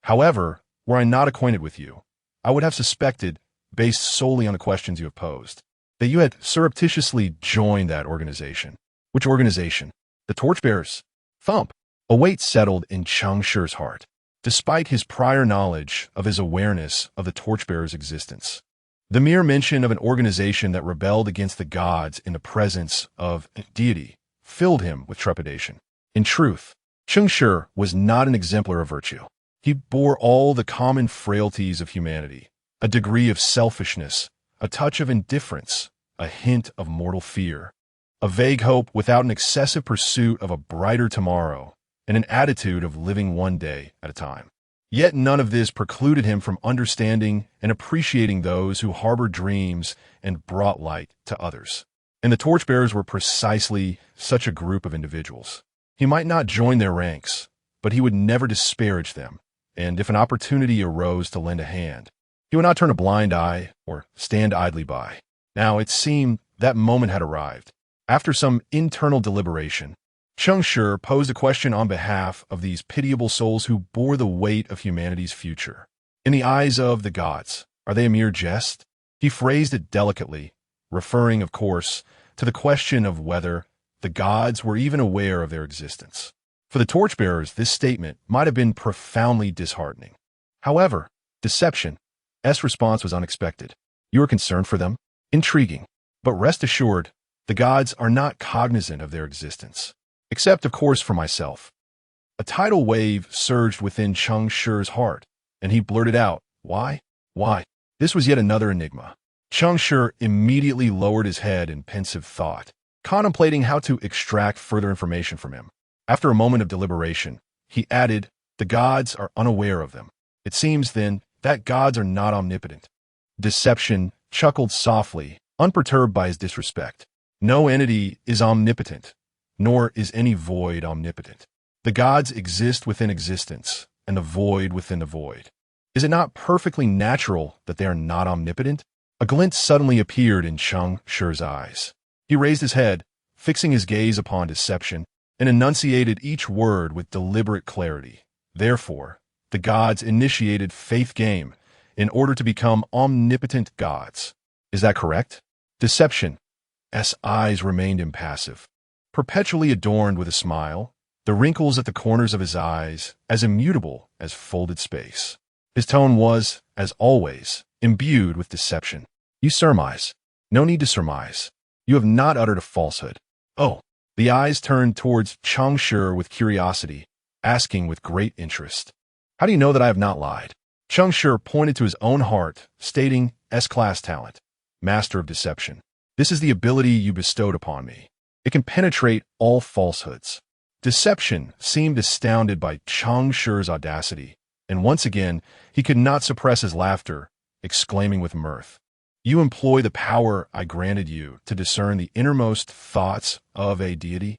However, were I not acquainted with you, I would have suspected, based solely on the questions you have posed, that you had surreptitiously joined that organization. Which organization? The Torchbearers. Thump. A weight settled in Cheng Shi's heart, despite his prior knowledge of his awareness of the Torchbearers' existence. The mere mention of an organization that rebelled against the gods in the presence of a deity filled him with trepidation. In truth, Cheng Shi was not an exemplar of virtue. He bore all the common frailties of humanity, a degree of selfishness, a touch of indifference, a hint of mortal fear, a vague hope without an excessive pursuit of a brighter tomorrow, and an attitude of living one day at a time. Yet none of this precluded him from understanding and appreciating those who harbored dreams and brought light to others. And the Torchbearers were precisely such a group of individuals. He might not join their ranks, but he would never disparage them, and if an opportunity arose to lend a hand, he would not turn a blind eye or stand idly by. Now, it seemed that moment had arrived. After some internal deliberation, Cheng Shi posed a question on behalf of these pitiable souls who bore the weight of humanity's future. In the eyes of the gods, are they a mere jest? He phrased it delicately, referring, of course, to the question of whether the gods were even aware of their existence. For the Torchbearers, this statement might have been profoundly disheartening. However, deception. S response was unexpected. You are concerned for them? Intriguing. But rest assured, the gods are not cognizant of their existence. Except, of course, for myself. A tidal wave surged within Cheng Shi's heart, and he blurted out, Why? Why? This was yet another enigma. Cheng Shi immediately lowered his head in pensive thought, contemplating how to extract further information from him. After a moment of deliberation, he added, The gods are unaware of them. It seems, then, that gods are not omnipotent. Deception chuckled softly, unperturbed by his disrespect. No entity is omnipotent, nor is any void omnipotent. The gods exist within existence, and the void within the void. Is it not perfectly natural that they are not omnipotent? A glint suddenly appeared in Cheng Shi's eyes. He raised his head, fixing his gaze upon deception, and enunciated each word with deliberate clarity. Therefore, the gods initiated faith game in order to become omnipotent gods. Is that correct? Deception's eyes remained impassive, perpetually adorned with a smile, the wrinkles at the corners of his eyes as immutable as folded space. His tone was, as always, imbued with deception. You surmise. No need to surmise. You have not uttered a falsehood. Oh. The eyes turned towards Cheng Shi with curiosity, asking with great interest, How do you know that I have not lied? Cheng Shi pointed to his own heart, stating, S-class talent, master of deception. This is the ability you bestowed upon me. It can penetrate all falsehoods. Deception seemed astounded by Cheng Shi's audacity, and once again he could not suppress his laughter, exclaiming with mirth, You employ the power I granted you to discern the innermost thoughts of a deity?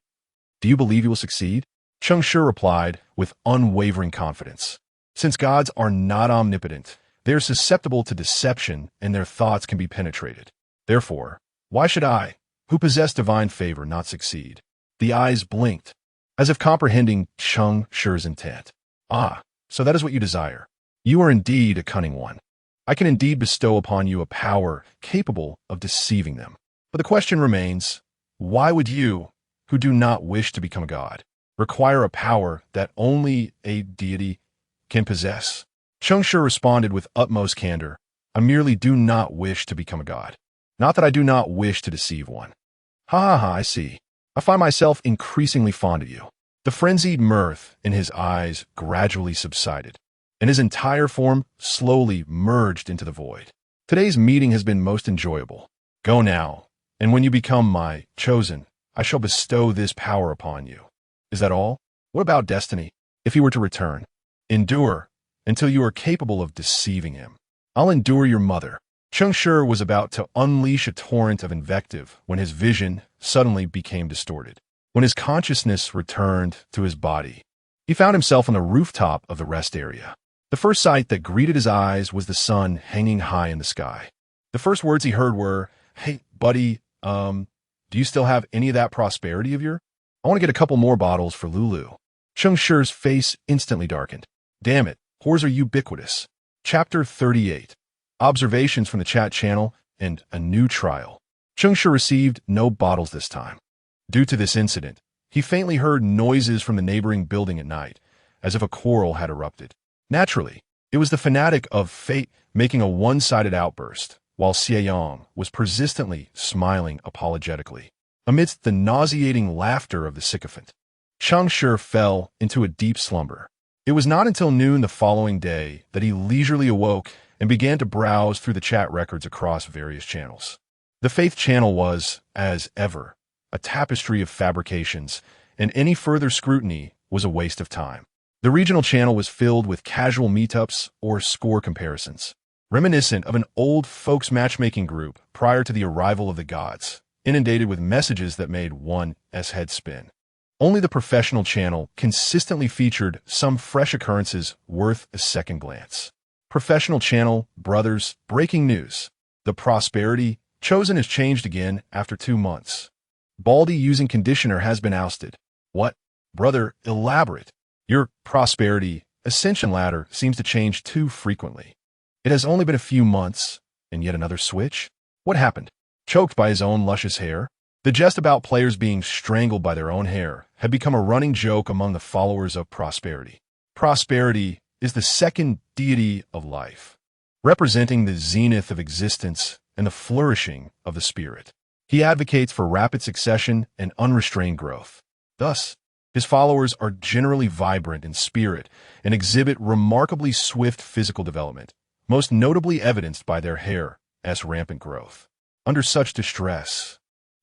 Do you believe you will succeed? Cheng Shi replied with unwavering confidence. Since gods are not omnipotent, they are susceptible to deception and their thoughts can be penetrated. Therefore, why should I, who possess divine favor, not succeed? The eyes blinked. as if comprehending Cheng Shi's intent. Ah, so that is what you desire. You are indeed a cunning one. I can indeed bestow upon you a power capable of deceiving them. But the question remains, why would you, who do not wish to become a god, require a power that only a deity can possess? Cheng Shi responded with utmost candor, I merely do not wish to become a god. Not that I do not wish to deceive one. Ha, I see. I find myself increasingly fond of you. The frenzied mirth in his eyes gradually subsided, and his entire form slowly merged into the void. Today's meeting has been most enjoyable. Go now, and when you become my chosen, I shall bestow this power upon you. Is that all? What about destiny? If he were to return, endure until you are capable of deceiving him. I'll endure your mother. Cheng Shi was about to unleash a torrent of invective when his vision suddenly became distorted. When his consciousness returned to his body, he found himself on the rooftop of the rest area. The first sight that greeted his eyes was the sun hanging high in the sky. The first words he heard were, Hey, buddy, do you still have any of that prosperity of yours? I want to get a couple more bottles for Lulu. Cheng Shi's face instantly darkened. Damn it, whores are ubiquitous. Chapter 38. Observations from the chat channel and a new trial. Cheng Shi received no bottles this time. Due to this incident, he faintly heard noises from the neighboring building at night, as if a quarrel had erupted. Naturally, it was the fanatic of fate making a one-sided outburst, while Xie Yang was persistently smiling apologetically. Amidst the nauseating laughter of the sycophant, Cheng Shi fell into a deep slumber. It was not until noon the following day that he leisurely awoke and began to browse through the chat records across various channels. The Faith channel was, as ever, a tapestry of fabrications, and any further scrutiny was a waste of time. The regional channel was filled with casual meetups or score comparisons, reminiscent of an old folks matchmaking group prior to the arrival of the gods, inundated with messages that made one's head spin. Only the professional channel consistently featured some fresh occurrences worth a second glance. Professional channel, brothers, breaking news. The prosperity chosen has changed again after 2 months. Baldy using conditioner has been ousted. What? Brother, elaborate. Your prosperity ascension ladder seems to change too frequently. It has only been a few months, and yet another switch? What happened? Choked by his own luscious hair? The jest about players being strangled by their own hair had become a running joke among the followers of prosperity. Prosperity is the second deity of life, representing the zenith of existence and the flourishing of the spirit. He advocates for rapid succession and unrestrained growth. Thus, his followers are generally vibrant in spirit and exhibit remarkably swift physical development, most notably evidenced by their hair's rampant growth. Under such distress,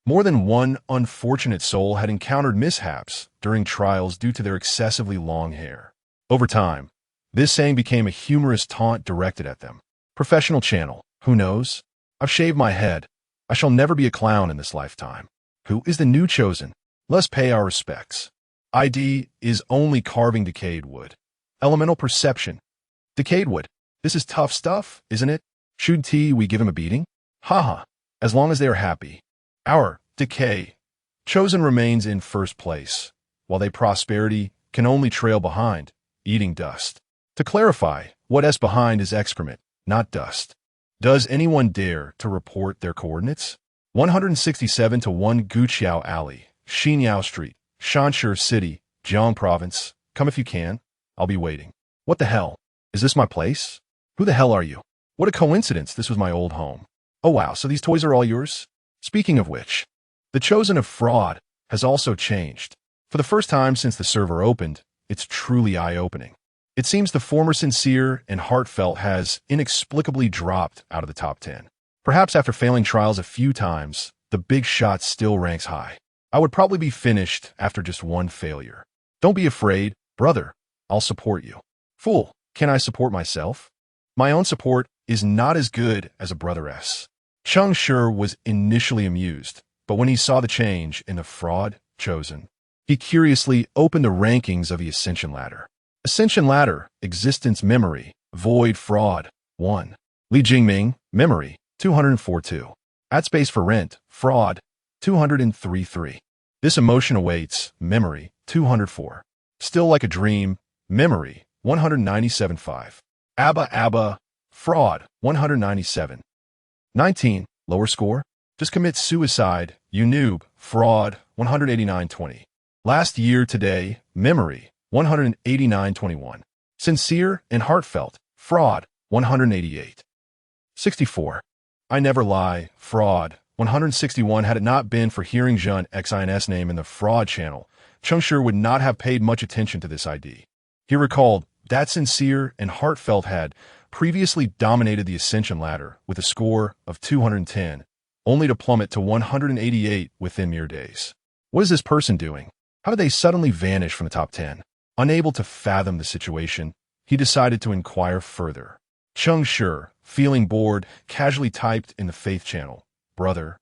more than one unfortunate soul had encountered mishaps during trials due to their excessively long hair. Over time, this saying became a humorous taunt directed at them. Professional channel, who knows? I've shaved my head. I shall never be a clown in this lifetime. Who is the new chosen? Let's pay our respects. ID is only carving decayed wood. Elemental perception. Decayed wood. This is tough stuff, isn't it? Should we give him a beating? Haha, as long as they are happy. Our decay. Chosen remains in first place, while they prosperity can only trail behind, eating dust. To clarify, what's behind is excrement, not dust. Does anyone dare to report their coordinates? 167 to 1 Guqiao Alley, Xinyao Street, Shanshi City, Jiang Province. Come if you can. I'll be waiting. What the hell? Is this my place? Who the hell are you? What a coincidence, this was my old home. Oh wow, so these toys are all yours? Speaking of which, the chosen of fraud has also changed. For the first time since the server opened, it's truly eye-opening. It seems the former sincere and heartfelt has inexplicably dropped out of the top 10. Perhaps after failing trials a few times, the big shot still ranks high. I would probably be finished after just one failure. Don't be afraid, brother. I'll support you. Fool, can I support myself? My own support is not as good as a brother's. Cheng Shi was initially amused, but when he saw the change in the fraud chosen, he curiously opened the rankings of the ascension ladder. Ascension ladder, existence memory, void fraud, 1. Li Jingming, memory, 204.2. At space for rent, fraud, 203.3. This emotion awaits, memory, 204. Still like a dream, memory, 197.5. Abba, fraud, 197. 19, lower score. Just commit suicide, you noob, fraud, 189.20. Last year today, memory, 189.21. Sincere and heartfelt, fraud, 188. 64. I never lie, fraud, 161. Had it not been for hearing Zhen Xin's name in the fraud channel, Cheng Shi would not have paid much attention to this ID. He recalled that sincere and heartfelt had previously dominated the ascension ladder with a score of 210, only to plummet to 188 within mere days. What is this person doing? How did they suddenly vanish from the top 10? Unable to fathom the situation, he decided to inquire further. Cheng Shi, feeling bored, casually typed in the faith channel, "Brother,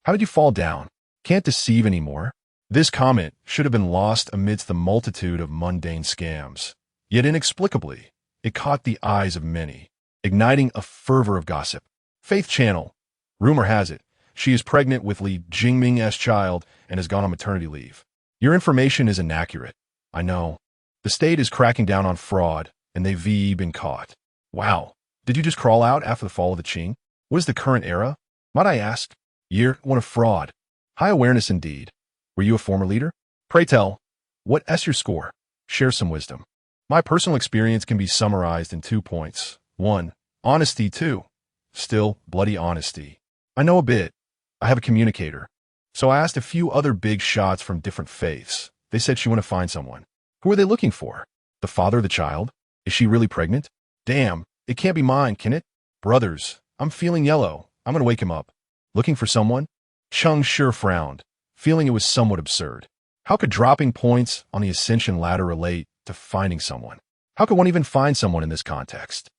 how did you fall down? Can't deceive anymore?" This comment should have been lost amidst the multitude of mundane scams. Yet inexplicably, it caught the eyes of many, igniting a fervor of gossip. Faith channel. Rumor has it, she is pregnant with Li Jingming's child and has gone on maternity leave. Your information is inaccurate. I know. The state is cracking down on fraud, and they've been caught. Wow. Did you just crawl out after the fall of the Qing? What is the current era? Might I ask? Year one of fraud. High awareness indeed. Were you a former leader? Pray tell, what's your score? Share some wisdom. My personal experience can be summarized in 2 points. 1. Honesty. 2. Still, bloody honesty. I know a bit. I have a communicator. So I asked a few other big shots from different faiths. They said she want to find someone. Who are they looking for? The father of the child? Is she really pregnant? Damn, it can't be mine, can it? Brothers, I'm feeling yellow. I'm going to wake him up. Looking for someone? Cheng Shi frowned, feeling it was somewhat absurd. How could dropping points on the ascension ladder relate to finding someone? How could one even find someone in this context?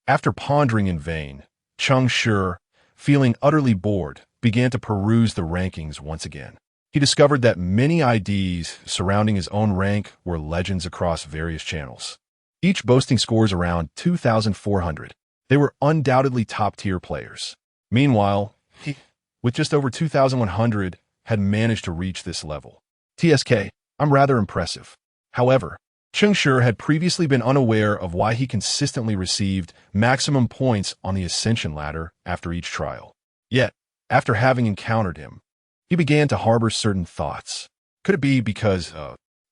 After pondering in vain, Cheng Shi, feeling utterly bored, began to peruse the rankings once again. He discovered that many IDs surrounding his own rank were legends across various channels, each boasting scores around 2,400. They were undoubtedly top-tier players. Meanwhile, he, with just over 2,100, had managed to reach this level. TSK, I'm rather impressive. However, Cheng Shi had previously been unaware of why he consistently received maximum points on the ascension ladder after each trial. Yet, after having encountered him, he began to harbor certain thoughts. Could it be because,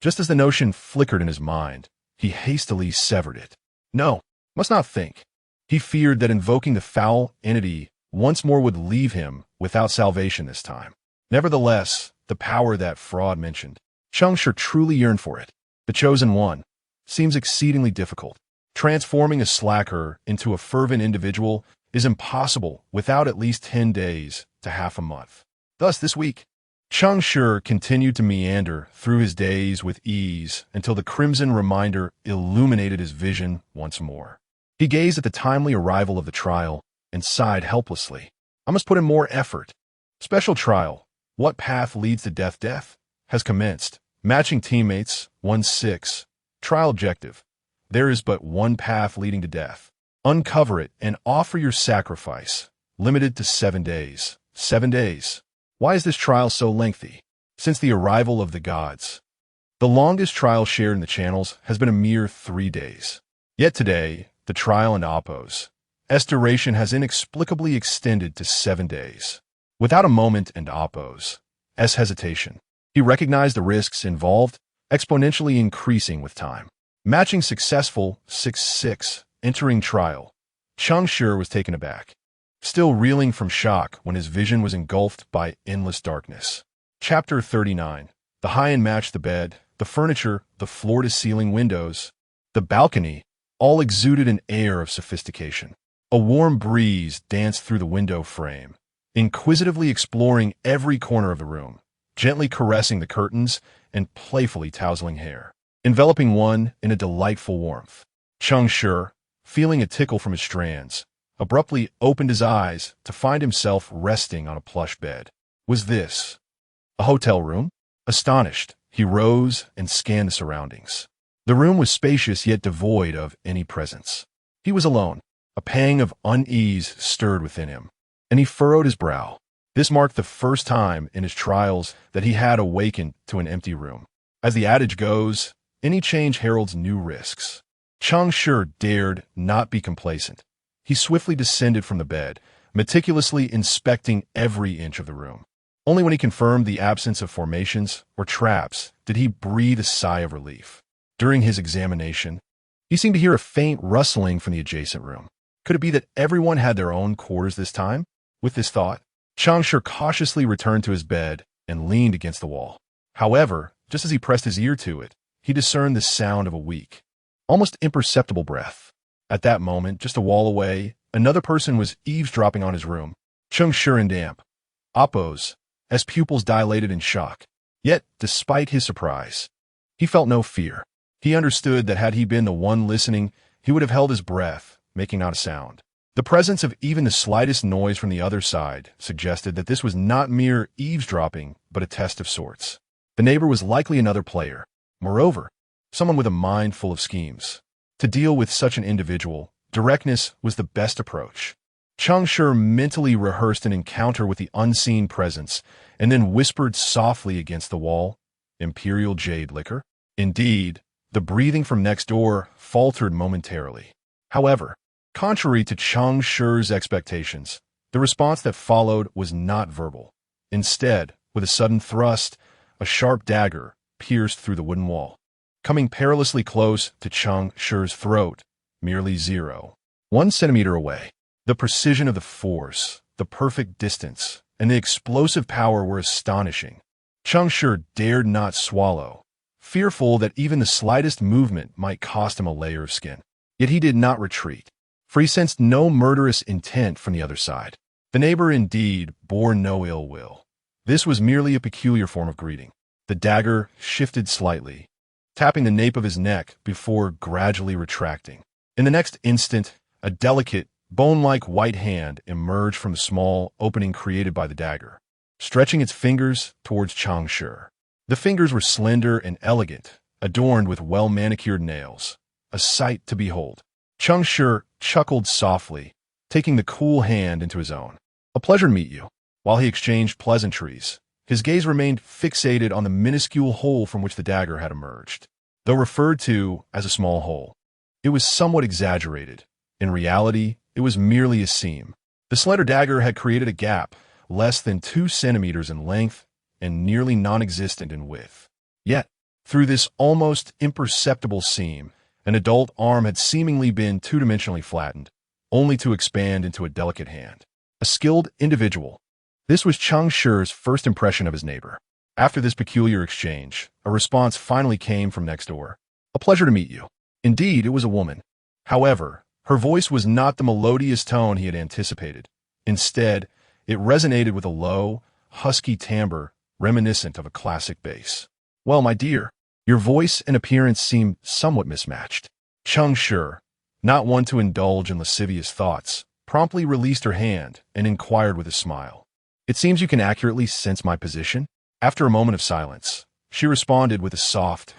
just as the notion flickered in his mind, he hastily severed it? No, must not think. He feared that invoking the foul entity once more would leave him without salvation this time. Nevertheless, the power that fraud mentioned, Cheng Shi truly yearned for it. The chosen one seems exceedingly difficult. Transforming a slacker into a fervent individual is impossible without at least 10 days to half a month. Thus, this week, Cheng Shi continued to meander through his days with ease until the crimson reminder illuminated his vision once more. He gazed at the timely arrival of the trial and sighed helplessly. I must put in more effort. Special trial. What path leads to death? Death has commenced. Matching teammates, 1-6. Trial objective. There is but one path leading to death. Uncover it and offer your sacrifice. Limited to 7 days. 7 days. Why is this trial so lengthy? Since the arrival of the gods. The longest trial shared in the channels has been a mere 3 days. Yet today, the trial and Oppo's duration has inexplicably extended to 7 days. Without a moment and Oppo's hesitation, he recognized the risks involved, exponentially increasing with time. Matching successful, 6-6, entering trial. Cheng Shi was taken aback, still reeling from shock when his vision was engulfed by endless darkness. Chapter 39. The high-end matched the bed, the furniture, the floor-to-ceiling windows, the balcony, all exuded an air of sophistication. A warm breeze danced through the window frame, inquisitively exploring every corner of the room, gently caressing the curtains and playfully tousling hair, enveloping one in a delightful warmth. Cheng Shi, feeling a tickle from his strands, abruptly opened his eyes to find himself resting on a plush bed. Was this a hotel room? Astonished, he rose and scanned the surroundings. The room was spacious yet devoid of any presence. He was alone. A pang of unease stirred within him, and he furrowed his brow. This marked the first time in his trials that he had awakened to an empty room. As the adage goes, any change heralds new risks. Cheng Shi dared not be complacent. He swiftly descended from the bed, meticulously inspecting every inch of the room. Only when he confirmed the absence of formations or traps did he breathe a sigh of relief. During his examination, he seemed to hear a faint rustling from the adjacent room. Could it be that everyone had their own quarters this time? With this thought, Cheng Shi cautiously returned to his bed and leaned against the wall. However, just as he pressed his ear to it, he discerned the sound of a weak, almost imperceptible breath. At that moment, just a wall away, another person was eavesdropping on his room. Cheng Shi and damp, Oppos, as pupils dilated in shock. Yet, despite his surprise, he felt no fear. He understood that had he been the one listening, he would have held his breath, making not a sound. The presence of even the slightest noise from the other side suggested that this was not mere eavesdropping, but a test of sorts. The neighbor was likely another player. Moreover, someone with a mind full of schemes. To deal with such an individual, directness was the best approach. Cheng Shi mentally rehearsed an encounter with the unseen presence and then whispered softly against the wall, "Imperial jade liquor?" Indeed, the breathing from next door faltered momentarily. However, contrary to Cheng Shi's expectations, the response that followed was not verbal. Instead, with a sudden thrust, a sharp dagger pierced through the wooden wall, coming perilously close to Cheng Shi's throat, merely 0.1 centimeter away. The precision of the force, the perfect distance, and the explosive power were astonishing. Cheng Shi dared not swallow, fearful that even the slightest movement might cost him a layer of skin. Yet he did not retreat, for he sensed no murderous intent from the other side. The neighbor indeed bore no ill will. This was merely a peculiar form of greeting. The dagger shifted slightly, tapping the nape of his neck before gradually retracting. In the next instant, a delicate, bone-like white hand emerged from the small opening created by the dagger, stretching its fingers towards Cheng Shi. The fingers were slender and elegant, adorned with well-manicured nails, a sight to behold. Cheng Shi chuckled softly, taking the cool hand into his own. "A pleasure to meet you." While he exchanged pleasantries, his gaze remained fixated on the minuscule hole from which the dagger had emerged. Though referred to as a small hole, it was somewhat exaggerated. In reality, it was merely a seam. The slender dagger had created a gap less than 2 centimeters in length and nearly non-existent in width. Yet, through this almost imperceptible seam, an adult arm had seemingly been two-dimensionally flattened, only to expand into a delicate hand. A skilled individual. This was Cheng Shi's first impression of his neighbor. After this peculiar exchange, a response finally came from next door. "A pleasure to meet you." Indeed, it was a woman. However, her voice was not the melodious tone he had anticipated. Instead, it resonated with a low, husky timbre reminiscent of a classic bass. "Well, my dear, your voice and appearance seem somewhat mismatched." Cheng Shi, not one to indulge in lascivious thoughts, promptly released her hand and inquired with a smile, "It seems you can accurately sense my position?" After a moment of silence, she responded with a soft,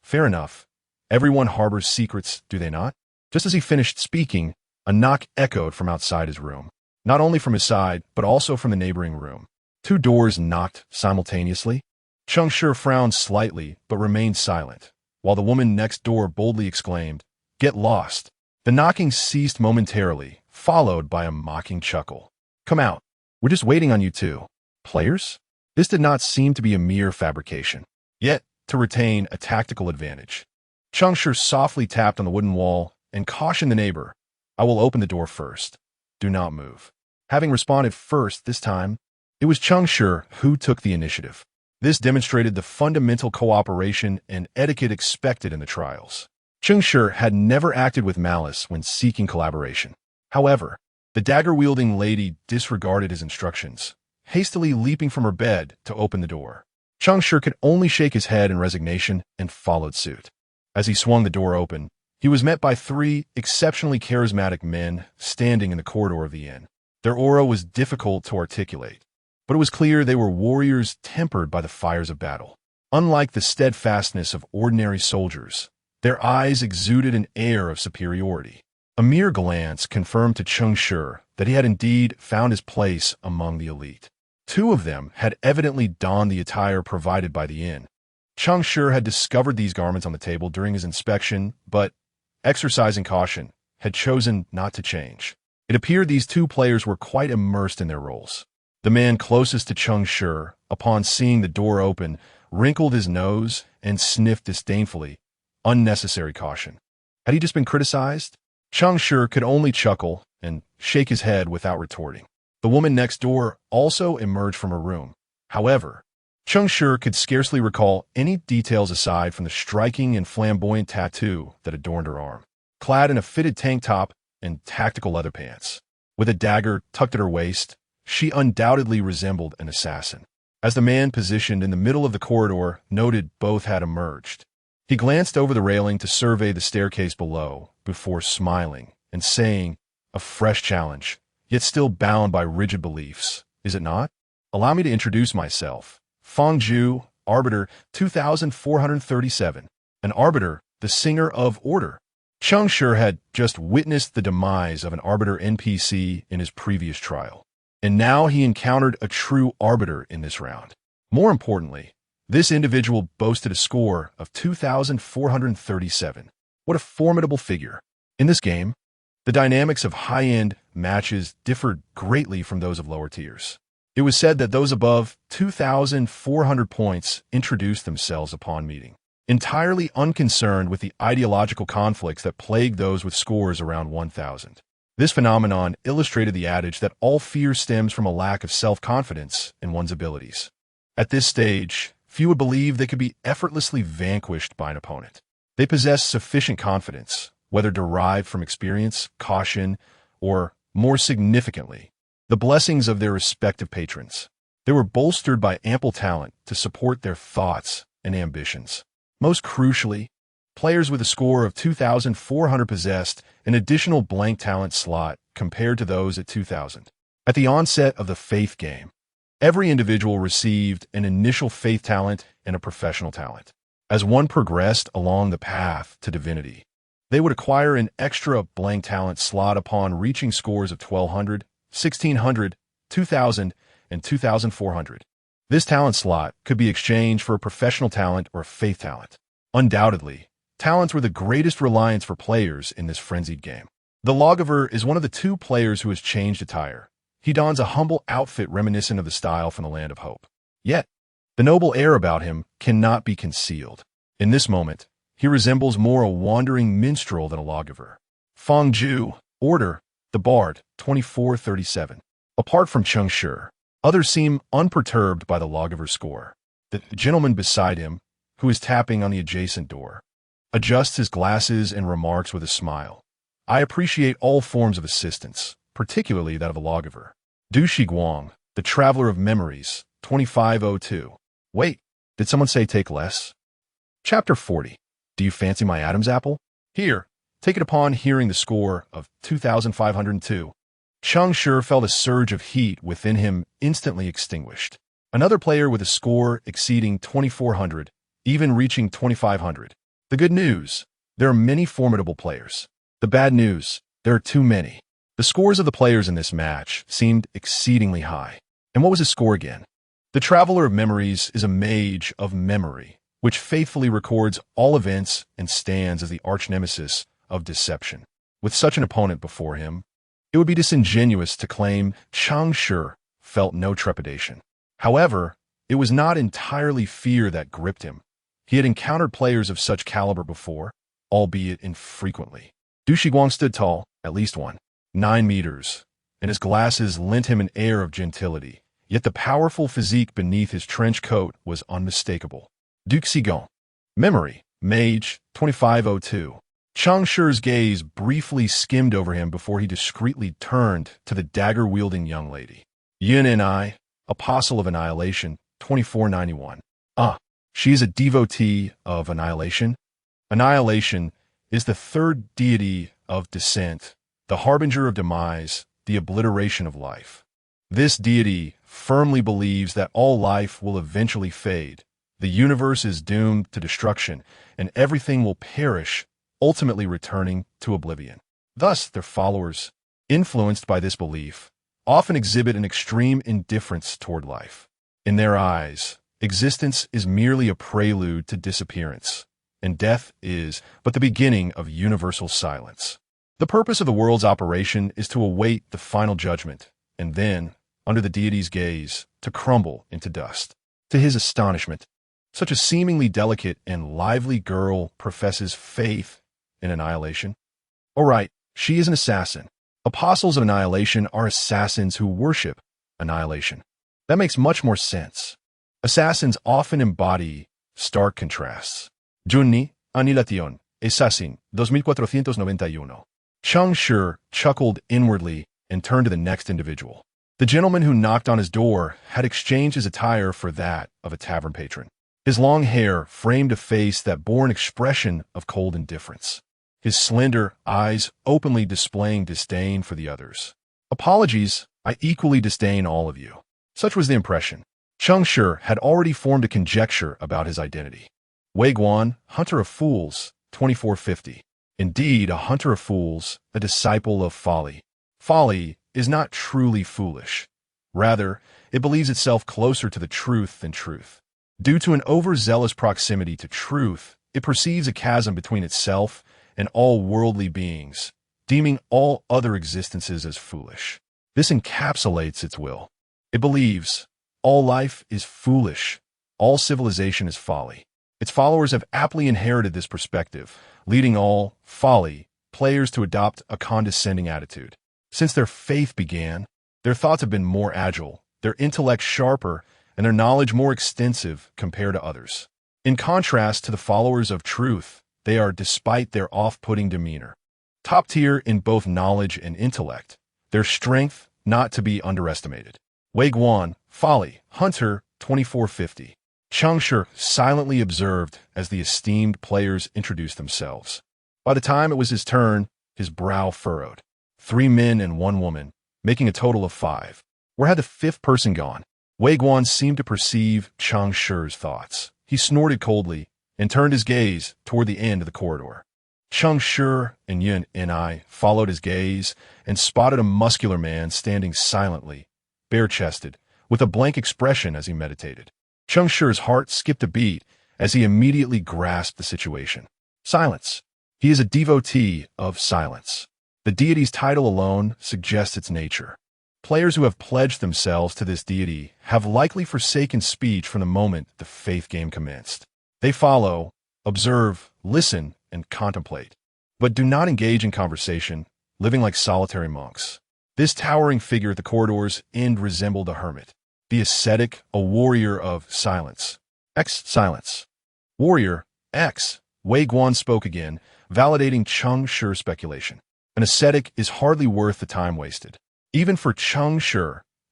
"Fair enough. Everyone harbors secrets, do they not?" Just as he finished speaking, a knock echoed from outside his room, not only from his side, but also from the neighboring room. 2 doors knocked simultaneously. Cheng Shi frowned slightly, but remained silent, while the woman next door boldly exclaimed, "Get lost." The knocking ceased momentarily, followed by a mocking chuckle. "Come out. We're just waiting on you two. Players?" This did not seem to be a mere fabrication, yet to retain a tactical advantage. Cheng Shi softly tapped on the wooden wall and cautioned the neighbor, "I will open the door first. Do not move." Having responded first this time, it was Cheng Shi who took the initiative. This demonstrated the fundamental cooperation and etiquette expected in the trials. Cheng Shi had never acted with malice when seeking collaboration. However, the dagger-wielding lady disregarded his instructions, hastily leaping from her bed to open the door. Cheng Shi could only shake his head in resignation and followed suit. As he swung the door open, he was met by 3 exceptionally charismatic men standing in the corridor of the inn. Their aura was difficult to articulate, but it was clear they were warriors tempered by the fires of battle. Unlike the steadfastness of ordinary soldiers, their eyes exuded an air of superiority. A mere glance confirmed to Cheng Shi that he had indeed found his place among the elite. Two of them had evidently donned the attire provided by the inn. Cheng Shi had discovered these garments on the table during his inspection, but, exercising caution, had chosen not to change. It appeared these two players were quite immersed in their roles. The man closest to Cheng Shi, upon seeing the door open, wrinkled his nose and sniffed disdainfully. Unnecessary caution. Had he just been criticized? Cheng Shi could only chuckle and shake his head without retorting. The woman next door also emerged from her room. However, Cheng Shi could scarcely recall any details aside from the striking and flamboyant tattoo that adorned her arm. Clad in a fitted tank top and tactical leather pants, with a dagger tucked at her waist, she undoubtedly resembled an assassin. As the man positioned in the middle of the corridor noted both had emerged, he glanced over the railing to survey the staircase below before smiling and saying, "A fresh challenge, yet still bound by rigid beliefs, is it not? Allow me to introduce myself. Fangju, Arbiter 2437, an arbiter, the singer of order." Cheng Shi had just witnessed the demise of an arbiter NPC in his previous trial, and now he encountered a true arbiter in this round. More importantly, this individual boasted a score of 2437. What a formidable figure. In this game, the dynamics of high-end matches differed greatly from those of lower tiers. It was said that those above 2,400 points introduced themselves upon meeting, entirely unconcerned with the ideological conflicts that plagued those with scores around 1,000. This phenomenon illustrated the adage that all fear stems from a lack of self-confidence in one's abilities. At this stage, few would believe they could be effortlessly vanquished by an opponent. They possessed sufficient confidence, whether derived from experience, caution, or, more significantly, the blessings of their respective patrons. They were bolstered by ample talent to support their thoughts and ambitions. Most crucially, players with a score of 2,400 possessed an additional blank talent slot compared to those at 2,000. At the onset of the faith game, every individual received an initial faith talent and a professional talent. As one progressed along the path to divinity, they would acquire an extra blank talent slot upon reaching scores of 1,200, 1,600, 2,000, and 2,400. This talent slot could be exchanged for a professional talent or a faith talent. Undoubtedly, talents were the greatest reliance for players in this frenzied game. The lawgiver is one of the two players who has changed attire. He dons a humble outfit reminiscent of the style from the Land of Hope. Yet, the noble air about him cannot be concealed. In this moment, he resembles more a wandering minstrel than a lawgiver. Fangju, Order, the Bard, 2437. Apart from Cheng Shi, others seem unperturbed by the lawgiver's score. The gentleman beside him, who is tapping on the adjacent door, adjusts his glasses and remarks with a smile. "I appreciate all forms of assistance, particularly that of a lawgiver." Du Shiguang, the Traveler of Memories, 2502. Wait, did someone say take less? Chapter 40. Do you fancy my Adam's apple? Here, take it. Upon hearing the score of 2,502. Cheng Shi felt a surge of heat within him instantly extinguished. Another player with a score exceeding 2,400, even reaching 2,500. The good news, there are many formidable players. The bad news, there are too many. The scores of the players in this match seemed exceedingly high. And what was his score again? The Traveler of Memories is a mage of memory, which faithfully records all events and stands as the arch-nemesis of deception. With such an opponent before him, it would be disingenuous to claim Cheng Shi felt no trepidation. However, it was not entirely fear that gripped him. He had encountered players of such caliber before, albeit infrequently. Du Shiguang stood tall, at least 9 meters, and his glasses lent him an air of gentility, yet the powerful physique beneath his trench coat was unmistakable. Du Shiguang, Memory, Mage, 2502. Cheng Shi's gaze briefly skimmed over him before he discreetly turned to the dagger-wielding young lady. Yin and I, Apostle of Annihilation, 2491. She is a devotee of Annihilation. Annihilation is the third deity of descent, the harbinger of demise, the obliteration of life. This deity firmly believes that all life will eventually fade, the universe is doomed to destruction, and everything will perish, ultimately returning to oblivion. Thus, their followers influenced by this belief, often exhibit an extreme indifference toward life. In their eyes, existence is merely a prelude to disappearance, and death is but the beginning of universal silence. The purpose of the world's operation is to await the final judgment, and then, under the deity's gaze, to crumble into dust. To his astonishment, such a seemingly delicate and lively girl professes faith in annihilation. All right, she is an assassin. Apostles of annihilation are assassins who worship annihilation. That makes much more sense. Assassins often embody stark contrasts. Junni, Anilación, Assassin, 2491. Cheng Shi chuckled inwardly and turned to the next individual. The gentleman who knocked on his door had exchanged his attire for that of a tavern patron. His long hair framed a face that bore an expression of cold indifference, his slender eyes openly displaying disdain for the others. Apologies, I equally disdain all of you. Such was the impression. Cheng Shi had already formed a conjecture about his identity. Wei Guan, hunter of fools, 2450. Indeed, a hunter of fools, a disciple of folly. Folly is not truly foolish. Rather, it believes itself closer to the truth than truth. Due to an overzealous proximity to truth, it perceives a chasm between itself and all worldly beings, deeming all other existences as foolish. This encapsulates its will. It believes all life is foolish, all civilization is folly. Its followers have aptly inherited this perspective, leading all folly players to adopt a condescending attitude. Since their faith began, their thoughts have been more agile, their intellect sharper, and their knowledge more extensive compared to others. In contrast to the followers of truth, they are, despite their off-putting demeanor, top tier in both knowledge and intellect, their strength not to be underestimated. Wei Guan, folly, hunter, 2450. Cheng Shi silently observed as the esteemed players introduced themselves. By the time it was his turn, his brow furrowed. 3 men and 1 woman, making a total of 5. Where had the 5th person gone? Wei Guan seemed to perceive Cheng Shi's thoughts. He snorted coldly and turned his gaze toward the end of the corridor. Cheng Shi and Yun and I followed his gaze and spotted a muscular man standing silently, bare-chested, with a blank expression as he meditated. Cheng Shi's heart skipped a beat as he immediately grasped the situation. Silence. He is a devotee of silence. The deity's title alone suggests its nature. Players who have pledged themselves to this deity have likely forsaken speech from the moment the faith game commenced. They follow, observe, listen, and contemplate, but do not engage in conversation, living like solitary monks. This towering figure at the corridor's end resembled a hermit, the ascetic, a warrior of silence. Silence. Warrior, Wei Guan spoke again, validating Cheng Shi's speculation. An ascetic is hardly worth the time wasted. Even for Cheng Shi,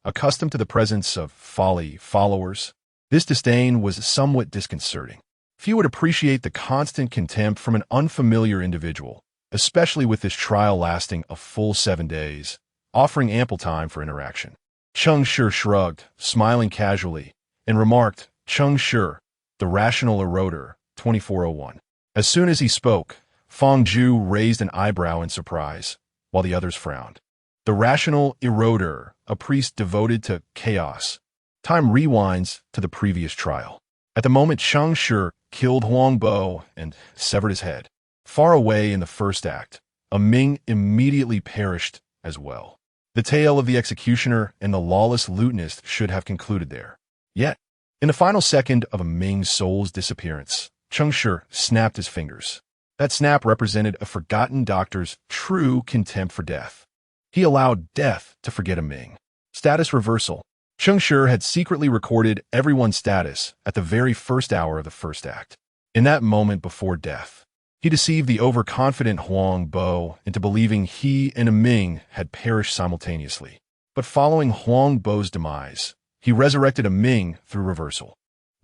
accustomed to the presence of folly followers, this disdain was somewhat disconcerting. Few would appreciate the constant contempt from an unfamiliar individual, especially with this trial lasting a full 7 days, offering ample time for interaction. Cheng Shi shrugged, smiling casually, and remarked, Cheng Shi, the rational eroder, 2401. As soon as he spoke, Feng Zhu raised an eyebrow in surprise, while the others frowned. The rational eroder, a priest devoted to chaos. Time rewinds to the previous trial. At the moment Cheng Shi killed Huang Bo and severed his head. Far away in the first act, a Ming immediately perished as well. The tale of the executioner and the lawless lutenist should have concluded there. Yet, in the final second of a Ming's soul's disappearance, Cheng Shi snapped his fingers. That snap represented a forgotten doctor's true contempt for death. He allowed death to forget a Ming. Status reversal. Cheng Shi had secretly recorded everyone's status at the very first hour of the first act. In that moment before death, he deceived the overconfident Huang Bo into believing he and a Ming had perished simultaneously. But following Huang Bo's demise, he resurrected a Ming through reversal.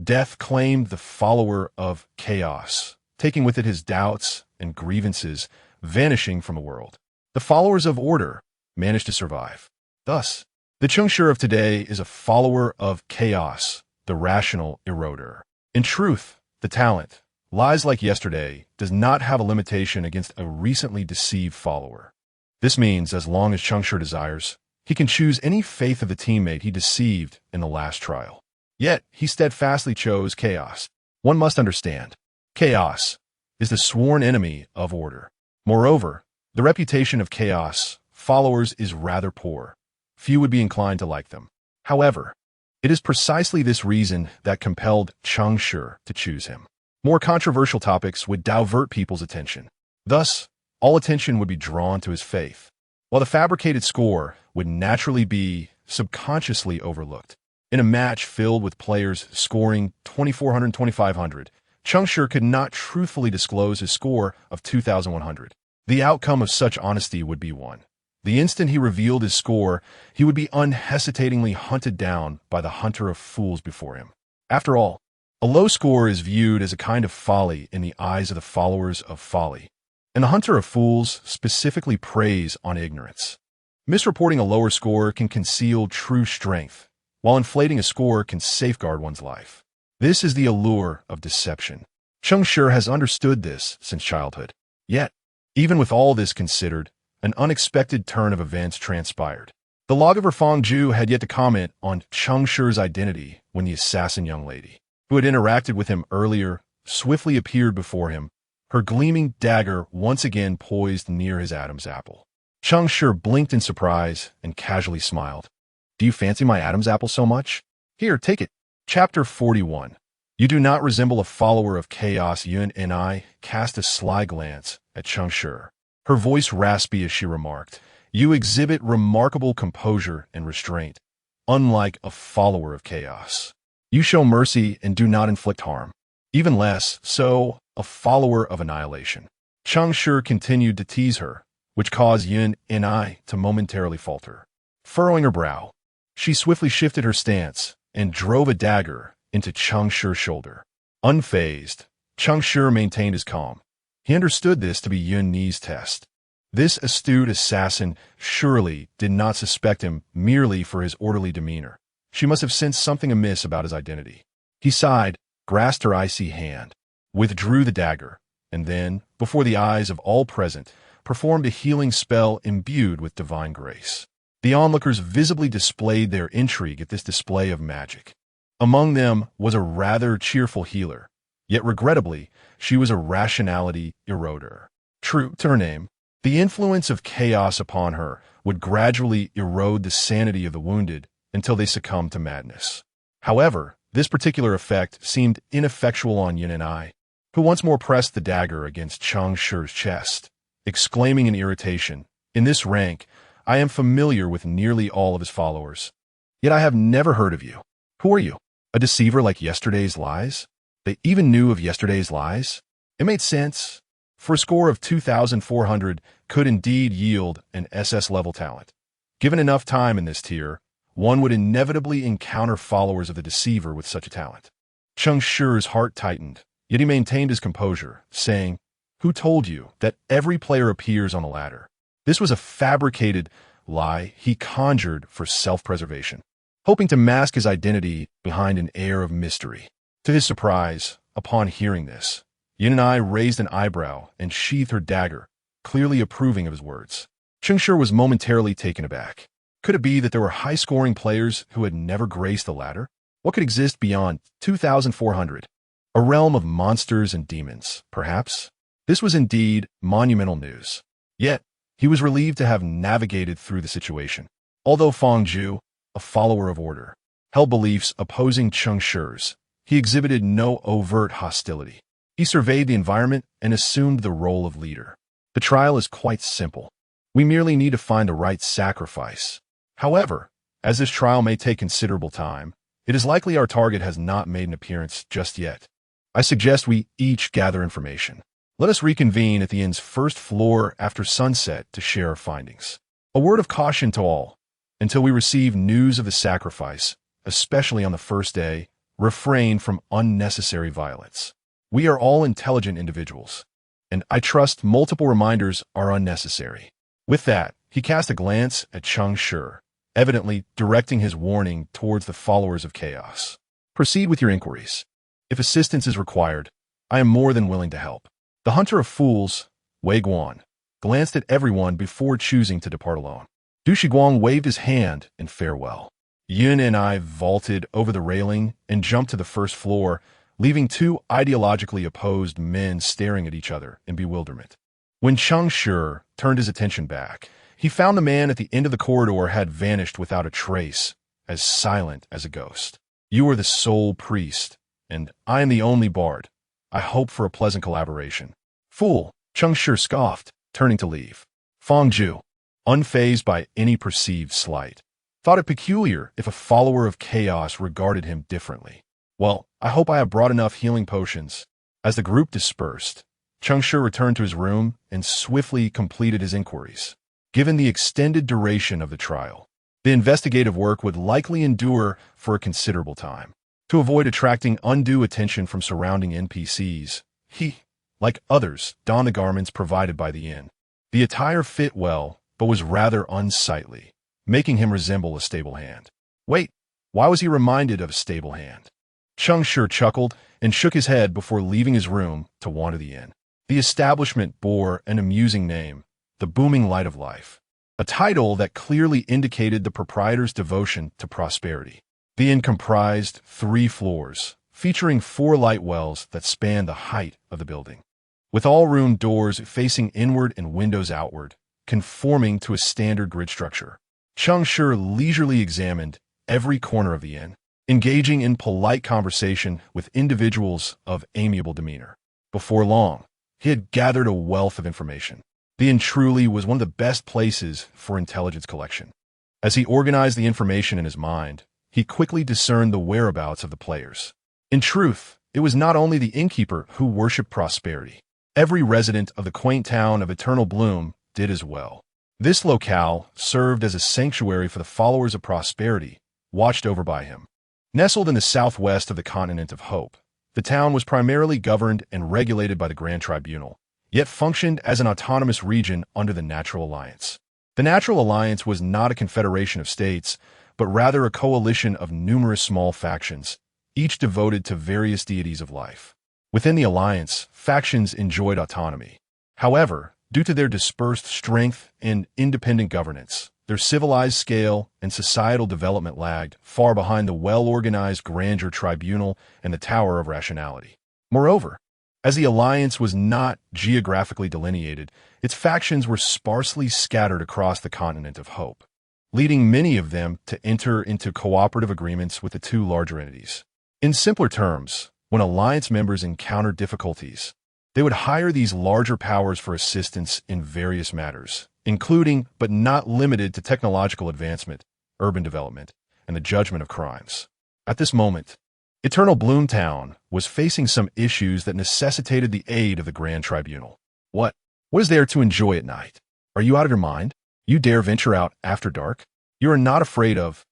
Death claimed the follower of chaos, taking with it his doubts and grievances, vanishing from a world. The followers of order managed to survive. Thus, the Cheng Shi of today is a follower of chaos, the rational eroder. In truth, the talent, lies like yesterday, does not have a limitation against a recently deceived follower. This means as long as Cheng Shi desires, he can choose any faith of the teammate he deceived in the last trial. Yet, he steadfastly chose chaos. One must understand, chaos is the sworn enemy of order. Moreover, the reputation of chaos followers is rather poor. Few would be inclined to like them. However, it is precisely this reason that compelled Cheng Shi to choose him. More controversial topics would divert people's attention. Thus, all attention would be drawn to his faith, while the fabricated score would naturally be subconsciously overlooked. In a match filled with players scoring 2,400, 2,500, Cheng Shi could not truthfully disclose his score of 2,100. The outcome of such honesty would be one. The instant he revealed his score, he would be unhesitatingly hunted down by the hunter of fools before him. After all, a low score is viewed as a kind of folly in the eyes of the followers of folly, and the hunter of fools specifically preys on ignorance. Misreporting a lower score can conceal true strength, while inflating a score can safeguard one's life. This is the allure of deception. Cheng Shi has understood this since childhood. Yet, even with all this considered, an unexpected turn of events transpired. The lawgiver Fang Zhu had yet to comment on Cheng Shi's identity when the assassin young lady, who had interacted with him earlier, swiftly appeared before him, her gleaming dagger once again poised near his Adam's apple. Cheng Shi blinked in surprise and casually smiled. "Do you fancy my Adam's apple so much? Here, take it." Chapter 41. You do not resemble a follower of chaos. Yun and I cast a sly glance at Cheng Shi. Her voice raspy as she remarked, "You exhibit remarkable composure and restraint, unlike a follower of chaos. You show mercy and do not inflict harm. Even less so, a follower of annihilation." Cheng Shi continued to tease her, which caused Yun and I to momentarily falter. Furrowing her brow, she swiftly shifted her stance and drove a dagger into Cheng Shi's shoulder. Unfazed, Cheng Shi maintained his calm. He understood this to be Yun Ni's test. This astute assassin surely did not suspect him merely for his orderly demeanor. She must have sensed something amiss about his identity. He sighed, grasped her icy hand, withdrew the dagger, and then, before the eyes of all present, performed a healing spell imbued with divine grace. The onlookers visibly displayed their intrigue at this display of magic. Among them was a rather cheerful healer, yet regrettably, she was a rationality eroder. True to her name, the influence of chaos upon her would gradually erode the sanity of the wounded until they succumbed to madness. However, this particular effect seemed ineffectual on Yun and I, who once more pressed the dagger against Cheng Shi's chest, exclaiming in irritation, "In this rank, I am familiar with nearly all of his followers. Yet I have never heard of you. Who are you? A deceiver like yesterday's lies?" They even knew of yesterday's lies? It made sense, for a score of 2,400 could indeed yield an SS-level talent. Given enough time in this tier, one would inevitably encounter followers of the deceiver with such a talent. Cheng Shi's heart tightened, yet he maintained his composure, saying, "Who told you that every player appears on a ladder?" This was a fabricated lie he conjured for self-preservation, hoping to mask his identity behind an air of mystery. To his surprise, upon hearing this, Yin and I raised an eyebrow and sheathed her dagger, clearly approving of his words. Cheng Shi was momentarily taken aback. Could it be that there were high-scoring players who had never graced the ladder? What could exist beyond 2,400? A realm of monsters and demons, perhaps? This was indeed monumental news. Yet, he was relieved to have navigated through the situation. Although Fang Zhu, a follower of order, held beliefs opposing Cheng Shi's, he exhibited no overt hostility. He surveyed the environment and assumed the role of leader. The trial is quite simple. We merely need to find the right sacrifice. However, as this trial may take considerable time, it is likely our target has not made an appearance just yet. I suggest we each gather information. Let us reconvene at the inn's first floor after sunset to share our findings. A word of caution to all. Until we receive news of the sacrifice, especially on the first day, refrain from unnecessary violence. We are all intelligent individuals, and I trust multiple reminders are unnecessary. With that, he cast a glance at Cheng Shi, evidently directing his warning towards the followers of chaos. Proceed with your inquiries. If assistance is required, I am more than willing to help. The hunter of fools, Wei Guan, glanced at everyone before choosing to depart alone. Du Shiguang waved his hand in farewell. Yun and I vaulted over the railing and jumped to the first floor, leaving two ideologically opposed men staring at each other in bewilderment. When Cheng Shi turned his attention back, he found the man at the end of the corridor had vanished without a trace, as silent as a ghost. You are the sole priest, and I am the only bard. I hope for a pleasant collaboration. Fool, Cheng Shi scoffed, turning to leave. Feng Ju, unfazed by any perceived slight, thought it peculiar if a follower of chaos regarded him differently. Well, I hope I have brought enough healing potions. As the group dispersed, Cheng Shi returned to his room and swiftly completed his inquiries. Given the extended duration of the trial, the investigative work would likely endure for a considerable time. To avoid attracting undue attention from surrounding NPCs, he, like others, donned the garments provided by the inn. The attire fit well, but was rather unsightly, making him resemble a stable hand. Wait, why was he reminded of a stable hand? Cheng Shi chuckled and shook his head before leaving his room to wander the inn. The establishment bore an amusing name, the Booming Light of Life, a title that clearly indicated the proprietor's devotion to prosperity. The inn comprised 3 floors, featuring 4 light wells that spanned the height of the building, with all room doors facing inward and windows outward, conforming to a standard grid structure. Cheng Shi leisurely examined every corner of the inn, engaging in polite conversation with individuals of amiable demeanor. Before long, he had gathered a wealth of information. The inn truly was one of the best places for intelligence collection. As he organized the information in his mind, he quickly discerned the whereabouts of the players. In truth, it was not only the innkeeper who worshipped prosperity. Every resident of the quaint town of Eternal Bloom did as well. This locale served as a sanctuary for the followers of prosperity, watched over by him. Nestled in the southwest of the continent of Hope, the town was primarily governed and regulated by the Grand Tribunal, yet functioned as an autonomous region under the Natural Alliance. The Natural Alliance was not a confederation of states, but rather a coalition of numerous small factions, each devoted to various deities of life. Within the alliance, factions enjoyed autonomy. However, due to their dispersed strength and independent governance, their civilized scale and societal development lagged far behind the well-organized Grandeur Tribunal and the Tower of Rationality. Moreover, as the alliance was not geographically delineated, its factions were sparsely scattered across the continent of Hope, leading many of them to enter into cooperative agreements with the 2 larger entities. In simpler terms, when alliance members encountered difficulties, they would hire these larger powers for assistance in various matters, including but not limited to technological advancement, urban development, and the judgment of crimes. At this moment, Eternal Bloom Town was facing some issues that necessitated the aid of the Grand Tribunal. What is there to enjoy at night? Are you out of your mind? You dare venture out after dark? You are not afraid of...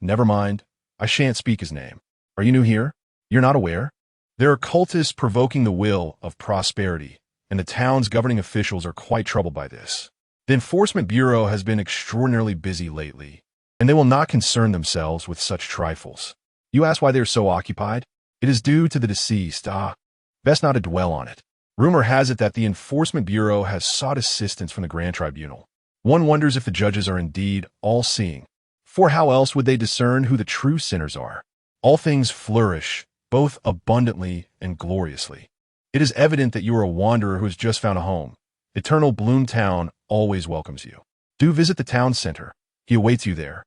Never mind, I shan't speak his name. Are you new here? You're not aware? There are cultists provoking the will of prosperity, and the town's governing officials are quite troubled by this. The Enforcement Bureau has been extraordinarily busy lately, and they will not concern themselves with such trifles. You ask why they are so occupied? It is due to the deceased. Best not to dwell on it. Rumor has it that the Enforcement Bureau has sought assistance from the Grand Tribunal. One wonders if the judges are indeed all-seeing, for how else would they discern who the true sinners are? All things flourish, both abundantly and gloriously. It is evident that you are a wanderer who has just found a home. Eternal Bloom Town always welcomes you. Do visit the town center. He awaits you there.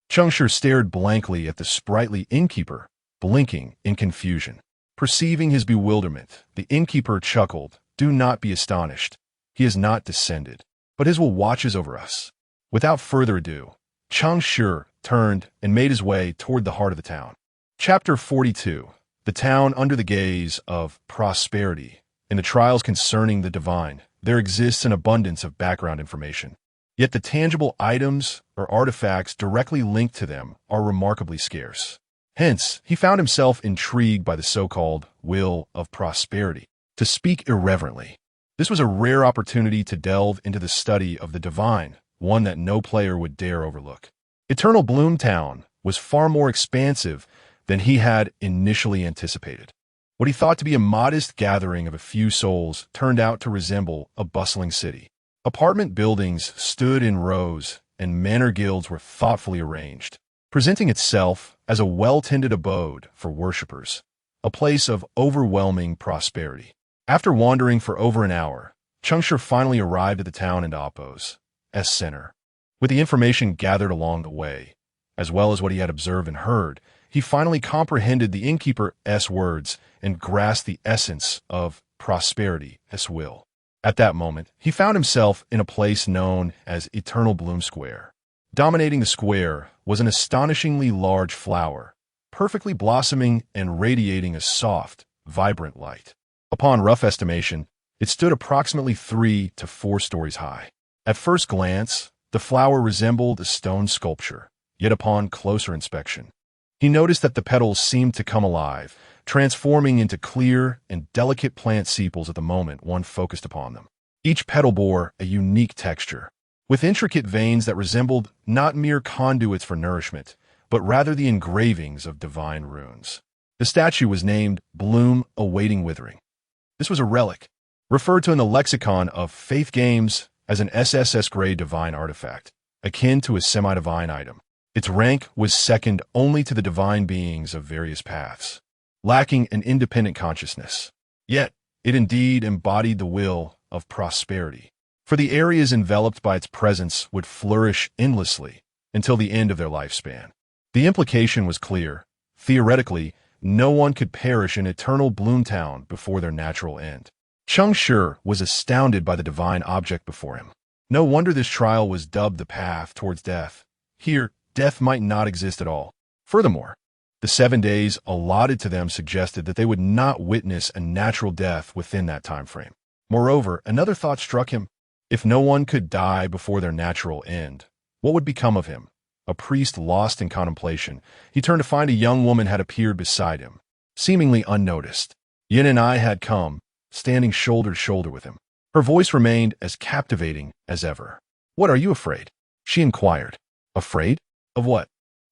Cheng Shi stared blankly at the sprightly innkeeper, blinking in confusion. Perceiving his bewilderment, the innkeeper chuckled. Do not be astonished. He has not descended, but his will watches over us. Without further ado, Cheng Shi turned and made his way toward the heart of the town. Chapter 42. The town under the gaze of prosperity. In the trials concerning the divine, there exists an abundance of background information. Yet the tangible items or artifacts directly linked to them are remarkably scarce. Hence, he found himself intrigued by the so-called will of prosperity. To speak irreverently, this was a rare opportunity to delve into the study of the divine, one that no player would dare overlook. Eternal Bloom Town was far more expansive than he had initially anticipated. What he thought to be a modest gathering of a few souls turned out to resemble a bustling city. Apartment buildings stood in rows, and manor guilds were thoughtfully arranged, presenting itself as a well-tended abode for worshippers, a place of overwhelming prosperity. After wandering for over an hour, Cheng Shi finally arrived at the town and Appo's center. With the information gathered along the way, as well as what he had observed and heard, he finally comprehended the innkeeper's words and grasped the essence of prosperity.'s will. At that moment, he found himself in a place known as Eternal Bloom Square. Dominating the square was an astonishingly large flower, perfectly blossoming and radiating a soft, vibrant light. Upon rough estimation, it stood approximately 3 to 4 stories high. At first glance, the flower resembled a stone sculpture, yet upon closer inspection, he noticed that the petals seemed to come alive, transforming into clear and delicate plant sepals at the moment one focused upon them. Each petal bore a unique texture, with intricate veins that resembled not mere conduits for nourishment, but rather the engravings of divine runes. The statue was named Bloom Awaiting Withering. This was a relic, referred to in the lexicon of faith games as an SSS-grade divine artifact, akin to a semi-divine item. Its rank was second only to the divine beings of various paths, lacking an independent consciousness. Yet, it indeed embodied the will of prosperity, for the areas enveloped by its presence would flourish endlessly until the end of their lifespan. The implication was clear. Theoretically, no one could perish in eternal Bloomtown before their natural end. Cheng Shi was astounded by the divine object before him. No wonder this trial was dubbed the path towards death. Here, death might not exist at all. Furthermore, the 7 days allotted to them suggested that they would not witness a natural death within that time frame. Moreover, another thought struck him. If no one could die before their natural end, what would become of him? A priest lost in contemplation, he turned to find a young woman had appeared beside him, seemingly unnoticed. Yin and I had come, standing shoulder to shoulder with him. Her voice remained as captivating as ever. "What are you afraid?" she inquired. "Afraid? Of what?"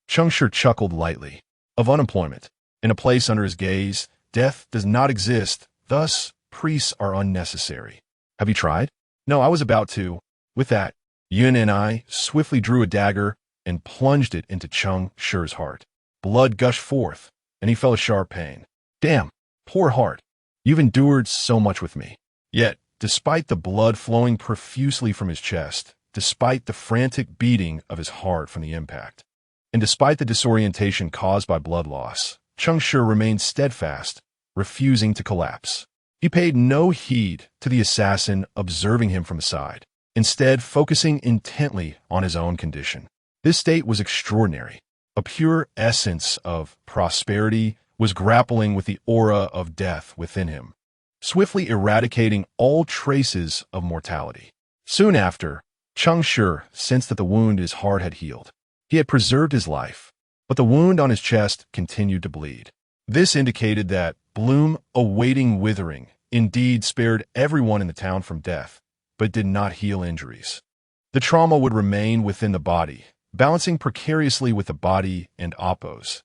Cheng Shi chuckled lightly. "Of unemployment. In a place under his gaze, death does not exist, thus priests are unnecessary. Have you tried?" "No, I was about to." With that, Yin and I swiftly drew a dagger and plunged it into Cheng Shi's heart. Blood gushed forth, and he felt a sharp pain. "Damn, poor heart. You've endured so much with me." Yet, despite the blood flowing profusely from his chest, despite the frantic beating of his heart from the impact, and despite the disorientation caused by blood loss, Cheng Shi remained steadfast, refusing to collapse. He paid no heed to the assassin observing him from the side, instead focusing intently on his own condition. This state was extraordinary. A pure essence of prosperity was grappling with the aura of death within him, swiftly eradicating all traces of mortality. Soon after, Cheng Shi sensed that the wound in his heart had healed. He had preserved his life, but the wound on his chest continued to bleed. This indicated that Bloom Awaiting Withering indeed spared everyone in the town from death, but did not heal injuries. The trauma would remain within the body, balancing precariously with the body and Appo's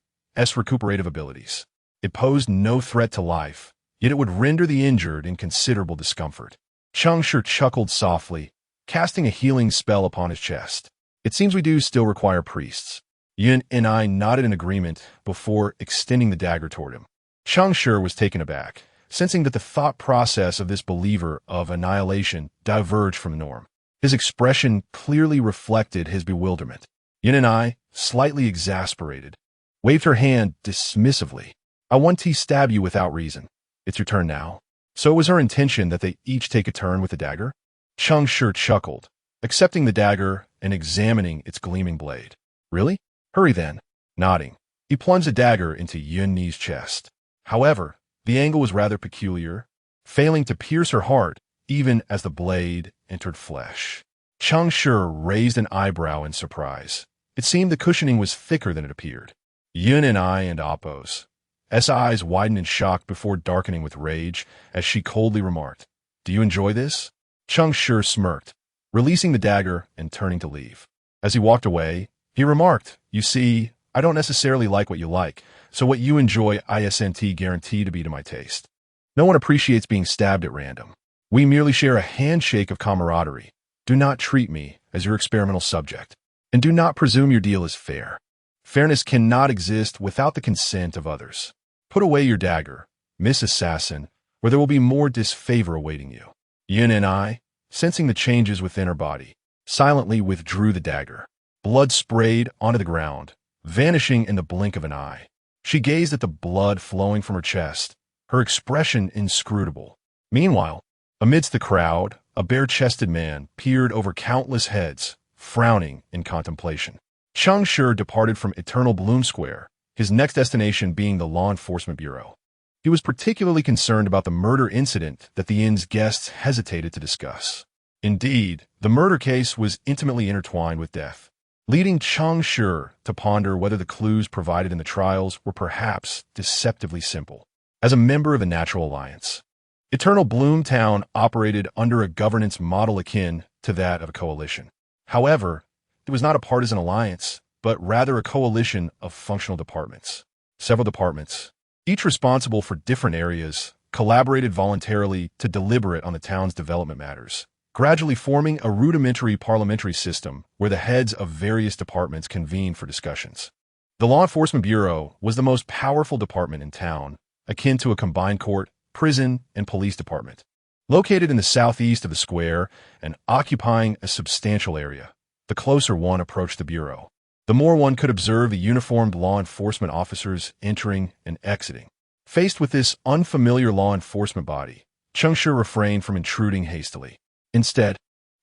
recuperative abilities. It posed no threat to life, yet it would render the injured in considerable discomfort. Cheng Shi chuckled softly, casting a healing spell upon his chest. "It seems we do still require priests." Yin and I nodded in agreement before extending the dagger toward him. Cheng Shi was taken aback, sensing that the thought process of this believer of annihilation diverged from the norm. His expression clearly reflected his bewilderment. Yin and I, slightly exasperated, waved her hand dismissively. "I want to stab you without reason. It's your turn now." So it was her intention that they each take a turn with the dagger? Cheng Shi chuckled, accepting the dagger and examining its gleaming blade. "Really? Hurry then." Nodding, he plunged the dagger into Yin Ni's chest. However, the angle was rather peculiar, failing to pierce her heart even as the blade entered flesh. Cheng Shi raised an eyebrow in surprise. It seemed the cushioning was thicker than it appeared. Yin and I and Appo's eyes widened in shock before darkening with rage as she coldly remarked, "Do you enjoy this?" Cheng Shi smirked, releasing the dagger and turning to leave. As he walked away, he remarked, "You see, I don't necessarily like what you like, so what you enjoy isn't guaranteed to be to my taste. No one appreciates being stabbed at random. We merely share a handshake of camaraderie. Do not treat me as your experimental subject, and do not presume your deal is fair. Fairness cannot exist without the consent of others. Put away your dagger, Miss Assassin, or there will be more disfavor awaiting you. Yin and I, sensing the changes within her body, silently withdrew the dagger. Blood sprayed onto the ground, vanishing in the blink of an eye. She gazed at the blood flowing from her chest, her expression inscrutable. Meanwhile, amidst the crowd, a bare-chested man peered over countless heads, frowning in contemplation. Cheng Shi departed from Eternal Bloom Square, his next destination being the Law Enforcement Bureau. He was particularly concerned about the murder incident that the inn's guests hesitated to discuss. Indeed, the murder case was intimately intertwined with death, leading Cheng Shi to ponder whether the clues provided in the trials were perhaps deceptively simple. As a member of a natural alliance, Eternal Bloom Town operated under a governance model akin to that of a coalition. However, it was not a partisan alliance, but rather a coalition of functional departments. Several departments, each responsible for different areas, collaborated voluntarily to deliberate on the town's development matters, gradually forming a rudimentary parliamentary system where the heads of various departments convened for discussions. The Law Enforcement Bureau was the most powerful department in town, akin to a combined court, prison, and police department. Located in the southeast of the square and occupying a substantial area, the closer one approached the bureau, the more one could observe the uniformed law enforcement officers entering and exiting. Faced with this unfamiliar law enforcement body, Cheng Shi refrained from intruding hastily. Instead,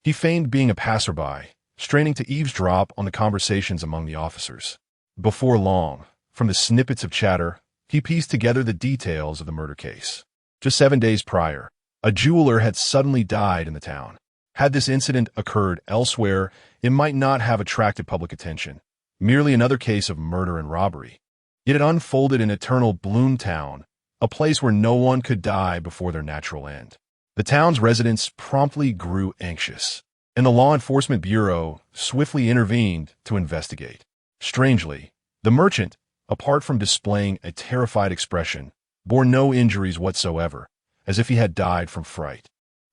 he feigned being a passerby, straining to eavesdrop on the conversations among the officers. Before long, from the snippets of chatter, he pieced together the details of the murder case. Just 7 days prior, a jeweler had suddenly died in the town. Had this incident occurred elsewhere, it might not have attracted public attention, merely another case of murder and robbery. Yet it unfolded in Eternal Bloom Town, a place where no one could die before their natural end. The town's residents promptly grew anxious, and the Law Enforcement Bureau swiftly intervened to investigate. Strangely, the merchant, apart from displaying a terrified expression, bore no injuries whatsoever, as if he had died from fright.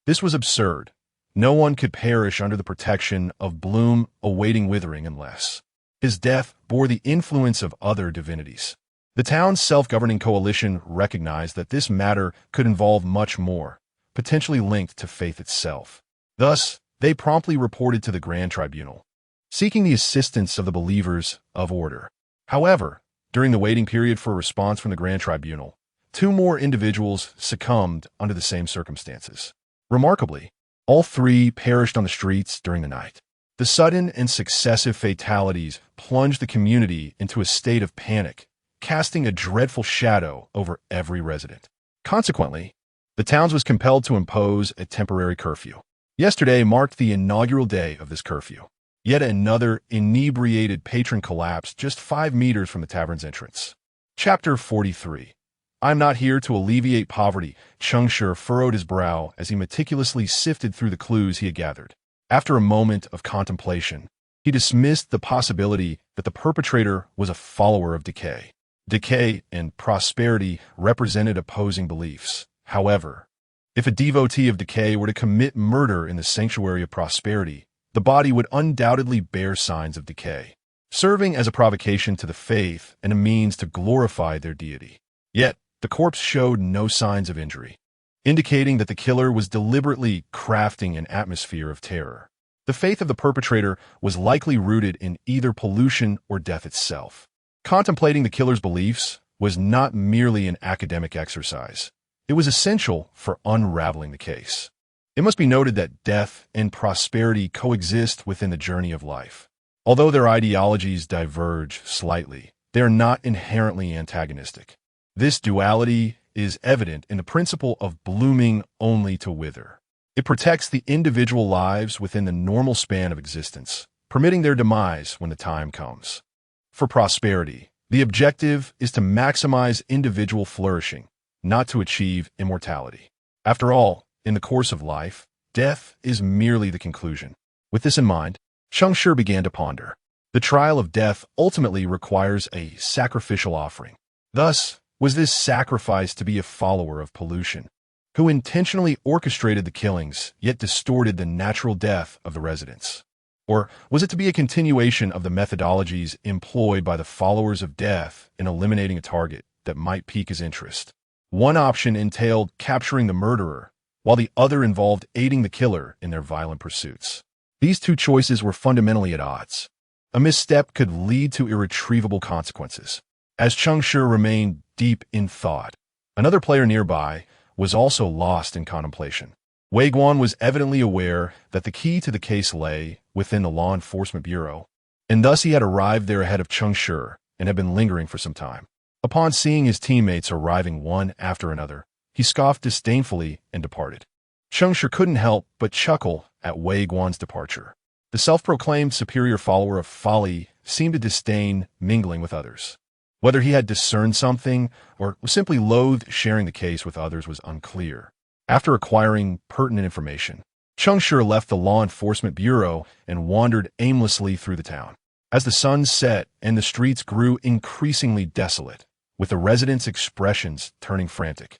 This was absurd. No one could perish under the protection of bloom awaiting withering unless his death bore the influence of other divinities. The town's self-governing coalition recognized that this matter could involve much more, potentially linked to faith itself. Thus, they promptly reported to the Grand Tribunal, seeking the assistance of the believers of order. However, during the waiting period for a response from the Grand Tribunal, 2 more individuals succumbed under the same circumstances. Remarkably, all 3 perished on the streets during the night. The sudden and successive fatalities plunged the community into a state of panic, casting a dreadful shadow over every resident. Consequently, the town was compelled to impose a temporary curfew. Yesterday marked the inaugural day of this curfew. Yet another inebriated patron collapsed just 5 meters from the tavern's entrance. Chapter 43. I'm not here to alleviate poverty. Cheng Shi furrowed his brow as he meticulously sifted through the clues he had gathered. After a moment of contemplation, he dismissed the possibility that the perpetrator was a follower of decay. Decay and prosperity represented opposing beliefs. However, if a devotee of decay were to commit murder in the sanctuary of prosperity, the body would undoubtedly bear signs of decay, serving as a provocation to the faith and a means to glorify their deity. Yet, the corpse showed no signs of injury, indicating that the killer was deliberately crafting an atmosphere of terror. The faith of the perpetrator was likely rooted in either pollution or death itself. Contemplating the killer's beliefs was not merely an academic exercise. It was essential for unraveling the case. It must be noted that death and prosperity coexist within the journey of life. Although their ideologies diverge slightly, they are not inherently antagonistic. This duality is evident in the principle of blooming only to wither. It protects the individual lives within the normal span of existence, permitting their demise when the time comes. For prosperity, the objective is to maximize individual flourishing, not to achieve immortality. After all, in the course of life, death is merely the conclusion. With this in mind, Cheng Shi began to ponder. The trial of death ultimately requires a sacrificial offering. Thus, was this sacrifice to be a follower of pollution? who intentionally orchestrated the killings, yet distorted the natural death of the residents? Or was it to be a continuation of the methodologies employed by the followers of death in eliminating a target that might pique his interest? One option entailed capturing the murderer, while the other involved aiding the killer in their violent pursuits. These two choices were fundamentally at odds. A misstep could lead to irretrievable consequences. As Cheng Shi remained deep in thought, another player nearby was also lost in contemplation. Wei Guan was evidently aware that the key to the case lay within the law enforcement bureau, and thus he had arrived there ahead of Cheng Shi and had been lingering for some time. Upon seeing his teammates arriving one after another, he scoffed disdainfully and departed. Cheng Shi couldn't help but chuckle at Wei Guan's departure. The self-proclaimed superior follower of folly seemed to disdain mingling with others. Whether he had discerned something or simply loathed sharing the case with others was unclear. After acquiring pertinent information, Cheng Shi left the law enforcement bureau and wandered aimlessly through the town. As the sun set and the streets grew increasingly desolate, with the residents' expressions turning frantic,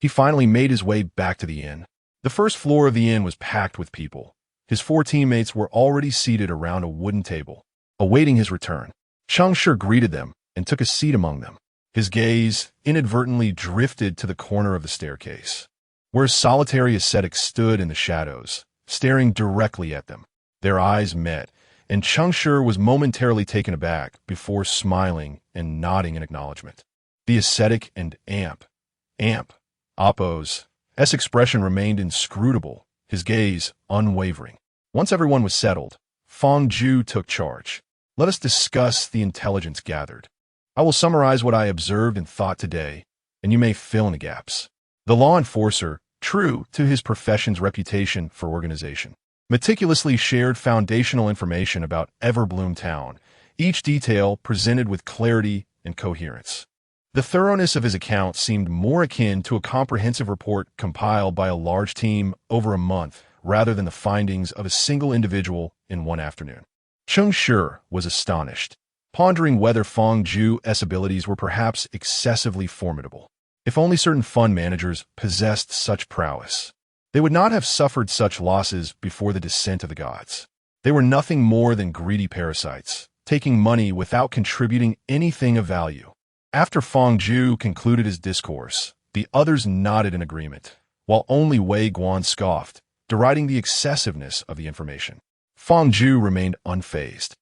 he finally made his way back to the inn. The first floor of the inn was packed with people. His 4 teammates were already seated around a wooden table, awaiting his return. Cheng Shi greeted them and took a seat among them. His gaze inadvertently drifted to the corner of the staircase, where a solitary ascetic stood in the shadows, staring directly at them. Their eyes met, and Cheng Shi was momentarily taken aback before smiling and nodding in acknowledgement. The ascetic and Appo's expression remained inscrutable, his gaze unwavering. Once everyone was settled, Fang Ju took charge. Let us discuss the intelligence gathered. I will summarize what I observed and thought today, and you may fill in the gaps. The law enforcer, true to his profession's reputation for organization, meticulously shared foundational information about Everbloom Town, each detail presented with clarity and coherence. The thoroughness of his account seemed more akin to a comprehensive report compiled by a large team over a month rather than the findings of a single individual in one afternoon. Cheng Shi was astonished, pondering whether Fang Ju's abilities were perhaps excessively formidable. If only certain fund managers possessed such prowess, they would not have suffered such losses before the descent of the gods. They were nothing more than greedy parasites, taking money without contributing anything of value. After Fang Ju concluded his discourse, the others nodded in agreement, while only Wei Guan scoffed, deriding the excessiveness of the information. Fang Ju remained unfazed,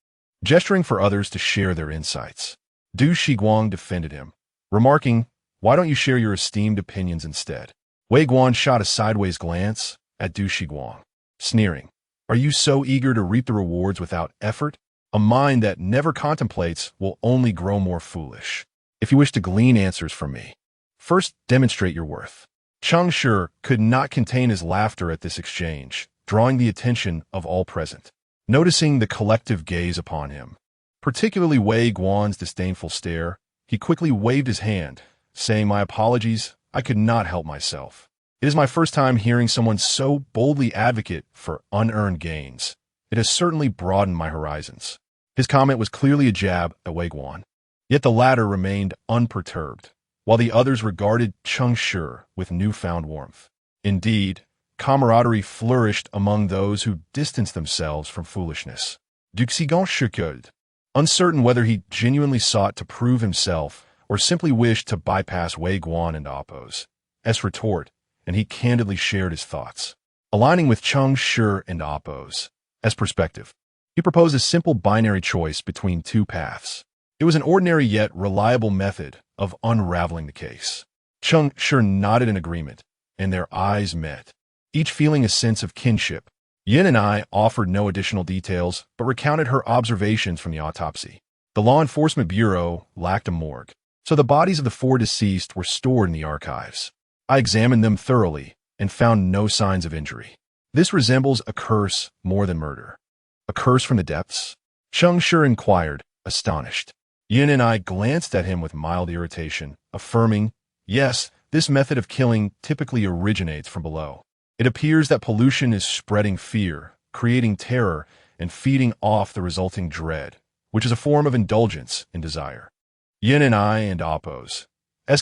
gesturing for others to share their insights. Du Shiguang defended him, remarking, "Why don't you share your esteemed opinions instead?" Wei Guan shot a sideways glance at Du Shiguang, sneering, "Are you so eager to reap the rewards without effort? A mind that never contemplates will only grow more foolish. If you wish to glean answers from me, first demonstrate your worth." Cheng Shi could not contain his laughter at this exchange, drawing the attention of all present. Noticing the collective gaze upon him, particularly Wei Guan's disdainful stare, he quickly waved his hand, saying, "My apologies, I could not help myself. It is my first time hearing someone so boldly advocate for unearned gains. It has certainly broadened my horizons." His comment was clearly a jab at Wei Guan, yet the latter remained unperturbed, while the others regarded Cheng Shi with newfound warmth. Indeed, camaraderie flourished among those who distanced themselves from foolishness. Deceive, uncertain whether he genuinely sought to prove himself or simply wished to bypass Wei Guan and Appo's retort, and he candidly shared his thoughts. Aligning with Cheng Shi and Appo's perspective, he proposed a simple binary choice between two paths. It was an ordinary yet reliable method of unraveling the case. Cheng Shi nodded in agreement, and their eyes met, each feeling a sense of kinship. Yin and I offered no additional details, but recounted her observations from the autopsy. The Law Enforcement Bureau lacked a morgue, so the bodies of the 4 deceased were stored in the archives. I examined them thoroughly and found no signs of injury. This resembles a curse more than murder. A curse from the depths? Cheng Shi inquired, astonished. Yin and I glanced at him with mild irritation, affirming, "Yes, this method of killing typically originates from below. It appears that pollution is spreading fear, creating terror, and feeding off the resulting dread, which is a form of indulgence in desire." Yin and I and Appo's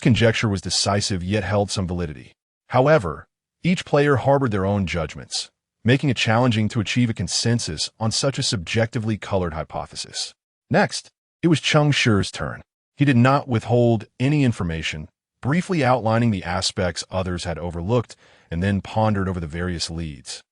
conjecture was decisive yet held some validity. However, Each player harbored their own judgments, making it challenging to achieve a consensus on such a subjectively colored hypothesis. Next, it was Cheng Shi's turn. He did not withhold any information, briefly outlining the aspects others had overlooked and then pondered over the various leads,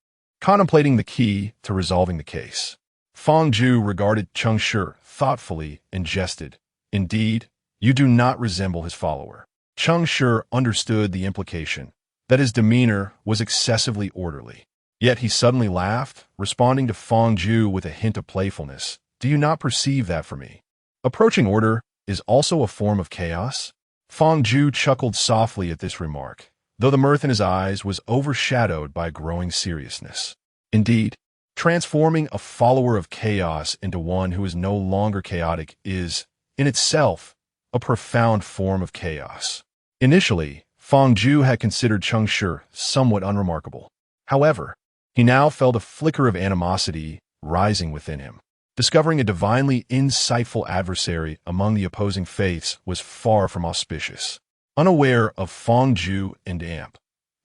contemplating the key to resolving the case. Fang Zhu regarded Cheng Shi thoughtfully and jested. Indeed, you do not resemble his follower. Cheng Shi understood the implication that his demeanor was excessively orderly. Yet he suddenly laughed, responding to Fang Zhu with a hint of playfulness. Do you not perceive that for me? Approaching order is also a form of chaos? Fang Zhu chuckled softly at this remark, though the mirth in his eyes was overshadowed by growing seriousness. Indeed, transforming a follower of chaos into one who is no longer chaotic is, in itself, a profound form of chaos. Initially, Fang Zhu had considered Cheng Shi somewhat unremarkable. However, he now felt a flicker of animosity rising within him. Discovering a divinely insightful adversary among the opposing faiths was far from auspicious. Unaware of Fang Zhu and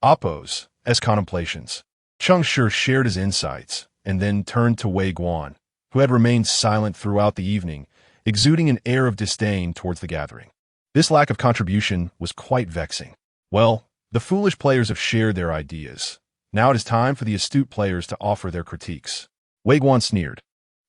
Oppos as contemplations, Cheng Shi shared his insights and then turned to Wei Guan, who had remained silent throughout the evening, exuding an air of disdain towards the gathering. This lack of contribution was quite vexing. Well, the foolish players have shared their ideas. Now it is time for the astute players to offer their critiques. Wei Guan sneered,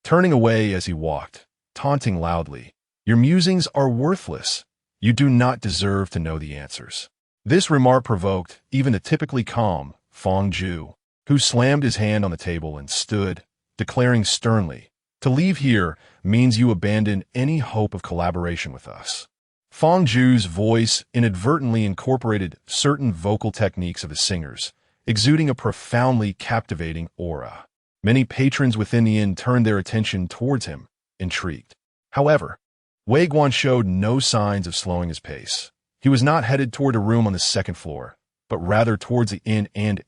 turning away as he walked, taunting loudly. Your musings are worthless. You do not deserve to know the answers. This remark provoked even the typically calm Fang Zhu, who slammed his hand on the table and stood, declaring sternly, to leave here means you abandon any hope of collaboration with us. Fang Zhu's voice inadvertently incorporated certain vocal techniques of his singers, exuding a profoundly captivating aura. Many patrons within the inn turned their attention towards him, intrigued. However, Wei Guan showed no signs of slowing his pace. He was not headed toward a room on the second floor, but rather towards the inn and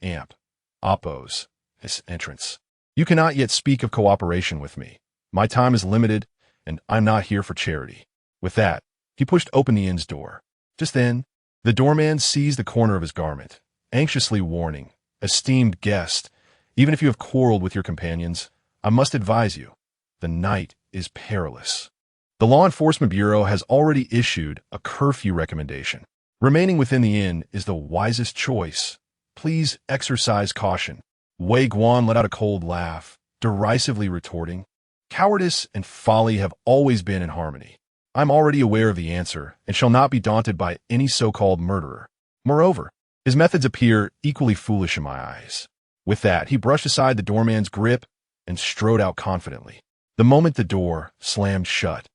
Oppos, his entrance. You cannot yet speak of cooperation with me. My time is limited, and I'm not here for charity. With that, he pushed open the inn's door. Just then, the doorman seized the corner of his garment, anxiously warning, esteemed guest, even if you have quarreled with your companions, I must advise you, the night is perilous. The Law Enforcement Bureau has already issued a curfew recommendation. Remaining within the inn is the wisest choice. Please exercise caution. Wei Guan let out a cold laugh, derisively retorting, cowardice and folly have always been in harmony. I'm already aware of the answer and shall not be daunted by any so-called murderer. Moreover, his methods appear equally foolish in my eyes. With that, he brushed aside the doorman's grip and strode out confidently. The moment the door slammed shut,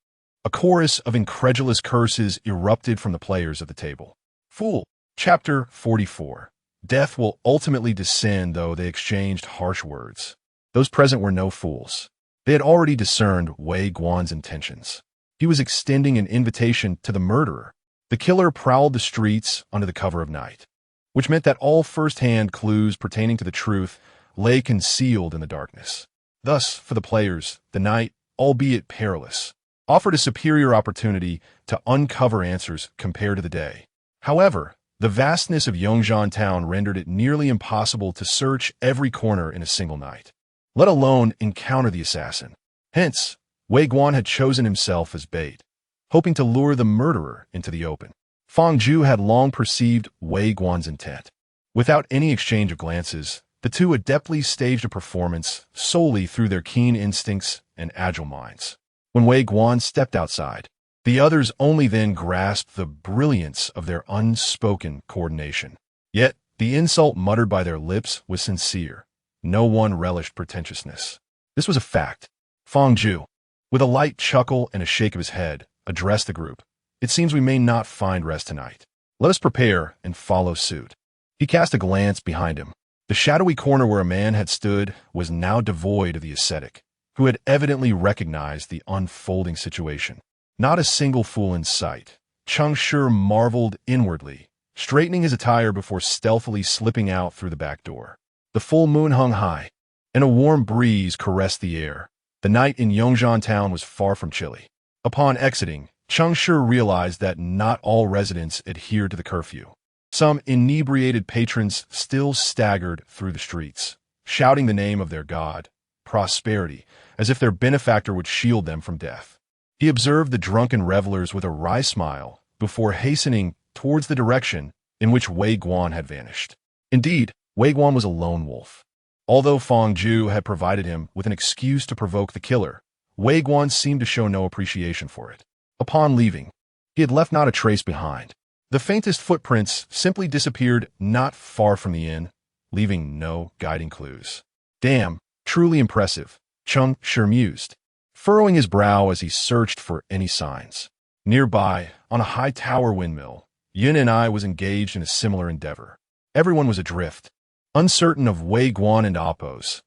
a chorus of incredulous curses erupted from the players at the table. Fool. Chapter 44. Death will ultimately descend, though they exchanged harsh words. Those present were no fools. They had already discerned Wei Guan's intentions. He was extending an invitation to the murderer. The killer prowled the streets under the cover of night, which meant that all first-hand clues pertaining to the truth lay concealed in the darkness. Thus, for the players, the night, albeit perilous, offered a superior opportunity to uncover answers compared to the day. However, the vastness of Yongzhan town rendered it nearly impossible to search every corner in a single night, let alone encounter the assassin. Hence, Wei Guan had chosen himself as bait, hoping to lure the murderer into the open. Fang Zhu had long perceived Wei Guan's intent. Without any exchange of glances, the two adeptly staged a performance solely through their keen instincts and agile minds. When Wei Guan stepped outside, the others only then grasped the brilliance of their unspoken coordination. Yet, the insult muttered by their lips was sincere. No one relished pretentiousness. This was a fact. Fang Zhu, with a light chuckle and a shake of his head, addressed the group. It seems we may not find rest tonight. Let us prepare and follow suit. He cast a glance behind him. The shadowy corner where a man had stood was now devoid of the ascetic, who had evidently recognized the unfolding situation. Not a single fool in sight. Cheng Shi marveled inwardly, straightening his attire before stealthily slipping out through the back door. The full moon hung high, and a warm breeze caressed the air. The night in Yongzhan town was far from chilly. Upon exiting, Cheng Shi realized that not all residents adhered to the curfew. Some inebriated patrons still staggered through the streets, shouting the name of their god, prosperity, as if their benefactor would shield them from death. He observed the drunken revelers with a wry smile before hastening towards the direction in which Wei Guan had vanished. Indeed, Wei Guan was a lone wolf. Although Fang Zhu had provided him with an excuse to provoke the killer, Wei Guan seemed to show no appreciation for it. Upon leaving, he had left not a trace behind. The faintest footprints simply disappeared not far from the inn, leaving no guiding clues. Damn, truly impressive, Cheng Shi mused, furrowing his brow as he searched for any signs. Nearby, on a high tower windmill, Yun and I was engaged in a similar endeavor. Everyone was adrift, uncertain of Wei Guan and Appo's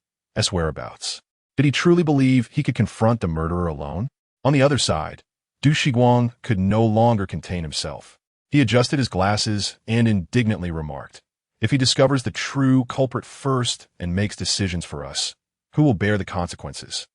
whereabouts. Did he truly believe he could confront the murderer alone? On the other side, Du Shiguang could no longer contain himself. He adjusted his glasses and indignantly remarked, "If he discovers the true culprit first and makes decisions for us, who will bear the consequences?"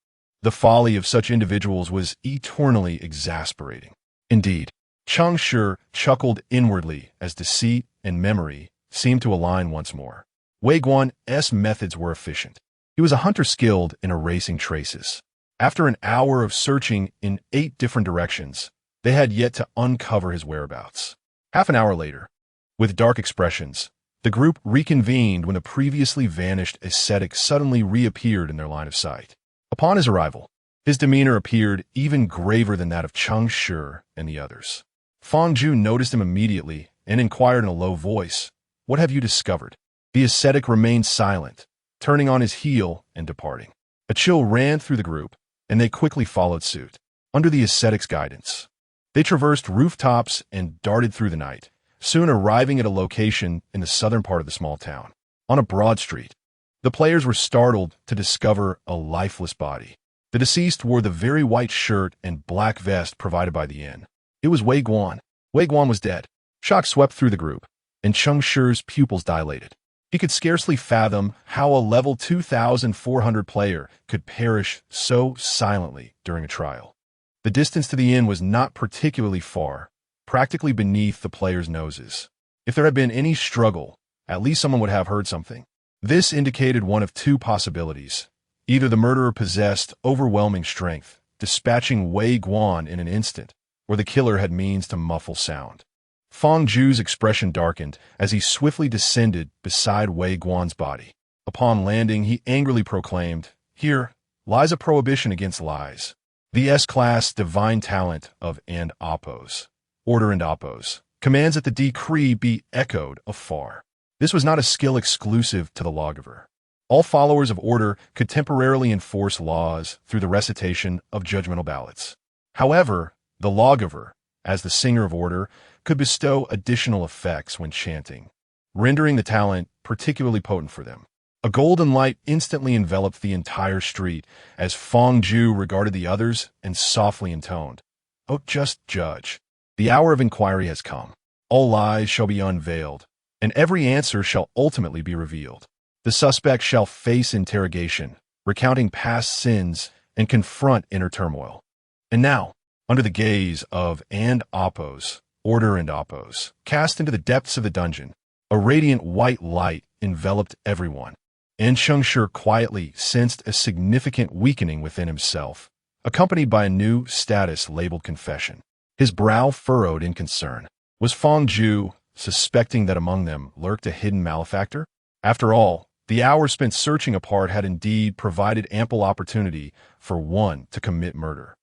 The folly of such individuals was eternally exasperating. Indeed, Cheng Shi chuckled inwardly as deceit and memory seemed to align once more. Wei Guan's methods were efficient. He was a hunter skilled in erasing traces. After an hour of searching in 8 different directions, they had yet to uncover his whereabouts. Half an hour later, with dark expressions, the group reconvened when the previously vanished ascetic suddenly reappeared in their line of sight. Upon his arrival, his demeanor appeared even graver than that of Cheng Shi and the others. Fang Zhu noticed him immediately and inquired in a low voice, "What have you discovered?" The ascetic remained silent, turning on his heel and departing. A chill ran through the group, and they quickly followed suit. Under the ascetic's guidance, they traversed rooftops and darted through the night, soon arriving at a location in the southern part of the small town. On a broad street, the players were startled to discover a lifeless body. The deceased wore the very white shirt and black vest provided by the inn. It was Wei Guan. Wei Guan was dead. Shock swept through the group, and Cheng Shi's pupils dilated. He could scarcely fathom how a level 2,400 player could perish so silently during a trial. The distance to the inn was not particularly far, practically beneath the players' noses. If there had been any struggle, at least someone would have heard something. This indicated one of 2 possibilities. Either the murderer possessed overwhelming strength, dispatching Wei Guan in an instant, or the killer had means to muffle sound. Fang Zhu's expression darkened as he swiftly descended beside Wei Guan's body. Upon landing, he angrily proclaimed, "Here lies a prohibition against lies. The S-class divine talent of and.Appo's, order and.Appo's, commands that the decree be echoed afar." This was not a skill exclusive to the lawgiver. All followers of order could temporarily enforce laws through the recitation of judgmental ballots. However, the lawgiver, as the singer of order, could bestow additional effects when chanting, rendering the talent particularly potent for them. A golden light instantly enveloped the entire street as Fang Zhu regarded the others and softly intoned, "Oh, just judge. The hour of inquiry has come. All lies shall be unveiled, and every answer shall ultimately be revealed. The suspect shall face interrogation, recounting past sins, and confront inner turmoil." And now, under the gaze of and.Appo's, order and.Appo's, cast into the depths of the dungeon, a radiant white light enveloped everyone. And Cheng Shi quietly sensed a significant weakening within himself, accompanied by a new status labeled confession. His brow furrowed in concern. Was Fang Zhu suspecting that among them lurked a hidden malefactor? After all, the hours spent searching apart had indeed provided ample opportunity for one to commit murder.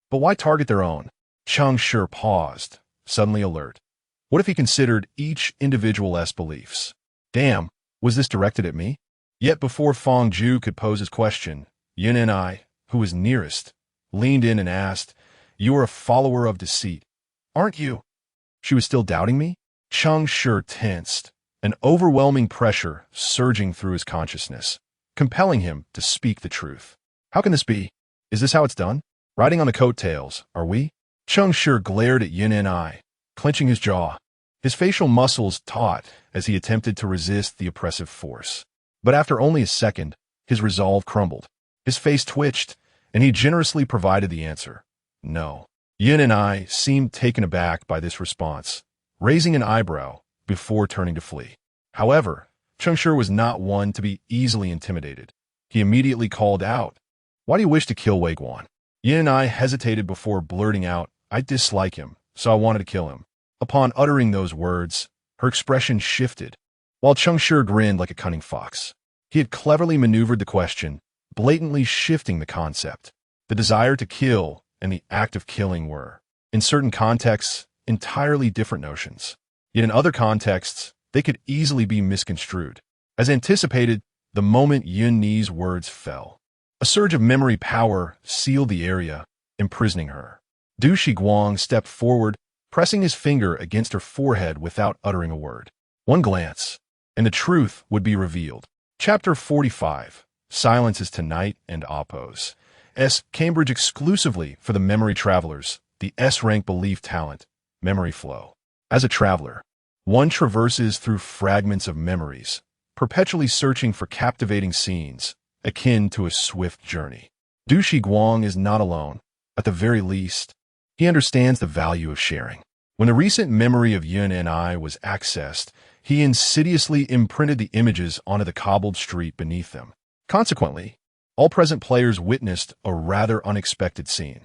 But why target their own? Cheng Shi paused, suddenly alert. What if he considered each individual's beliefs? Damn, was this directed at me? Yet before Fang Zhu could pose his question, Yin and I, who was nearest, leaned in and asked, "You are a follower of deceit, aren't you?" She was still doubting me? Cheng Shi tensed, an overwhelming pressure surging through his consciousness, compelling him to speak the truth. How can this be? Is this how it's done? Riding on the coattails, are we? Cheng Shi glared at Yin and I, clenching his jaw, his facial muscles taut as he attempted to resist the oppressive force. But after only a second, his resolve crumbled. His face twitched, and he generously provided the answer. No. Yin and I seemed taken aback by this response, raising an eyebrow, before turning to flee. However, Cheng Shi was not one to be easily intimidated. He immediately called out, "Why do you wish to kill Wei Guan?" Yin and I hesitated before blurting out, "I dislike him, so I wanted to kill him." Upon uttering those words, her expression shifted, while Cheng Shi grinned like a cunning fox. He had cleverly maneuvered the question, blatantly shifting the concept. The desire to kill and the act of killing were, in certain contexts, entirely different notions. Yet in other contexts, they could easily be misconstrued. As anticipated, the moment Yun Ni's words fell, a surge of memory power sealed the area, imprisoning her. Du Shiguang stepped forward, pressing his finger against her forehead without uttering a word. One glance, and the truth would be revealed. Chapter 45. Silence is Tonight and Oppose. Cambridge exclusively for the memory travelers, the S-rank belief talent, memory flow. As a traveler, one traverses through fragments of memories, perpetually searching for captivating scenes, akin to a swift journey. Du Shiguang is not alone. At the very least, he understands the value of sharing. When the recent memory of Yun and I was accessed, he insidiously imprinted the images onto the cobbled street beneath them. Consequently, all present players witnessed a rather unexpected scene.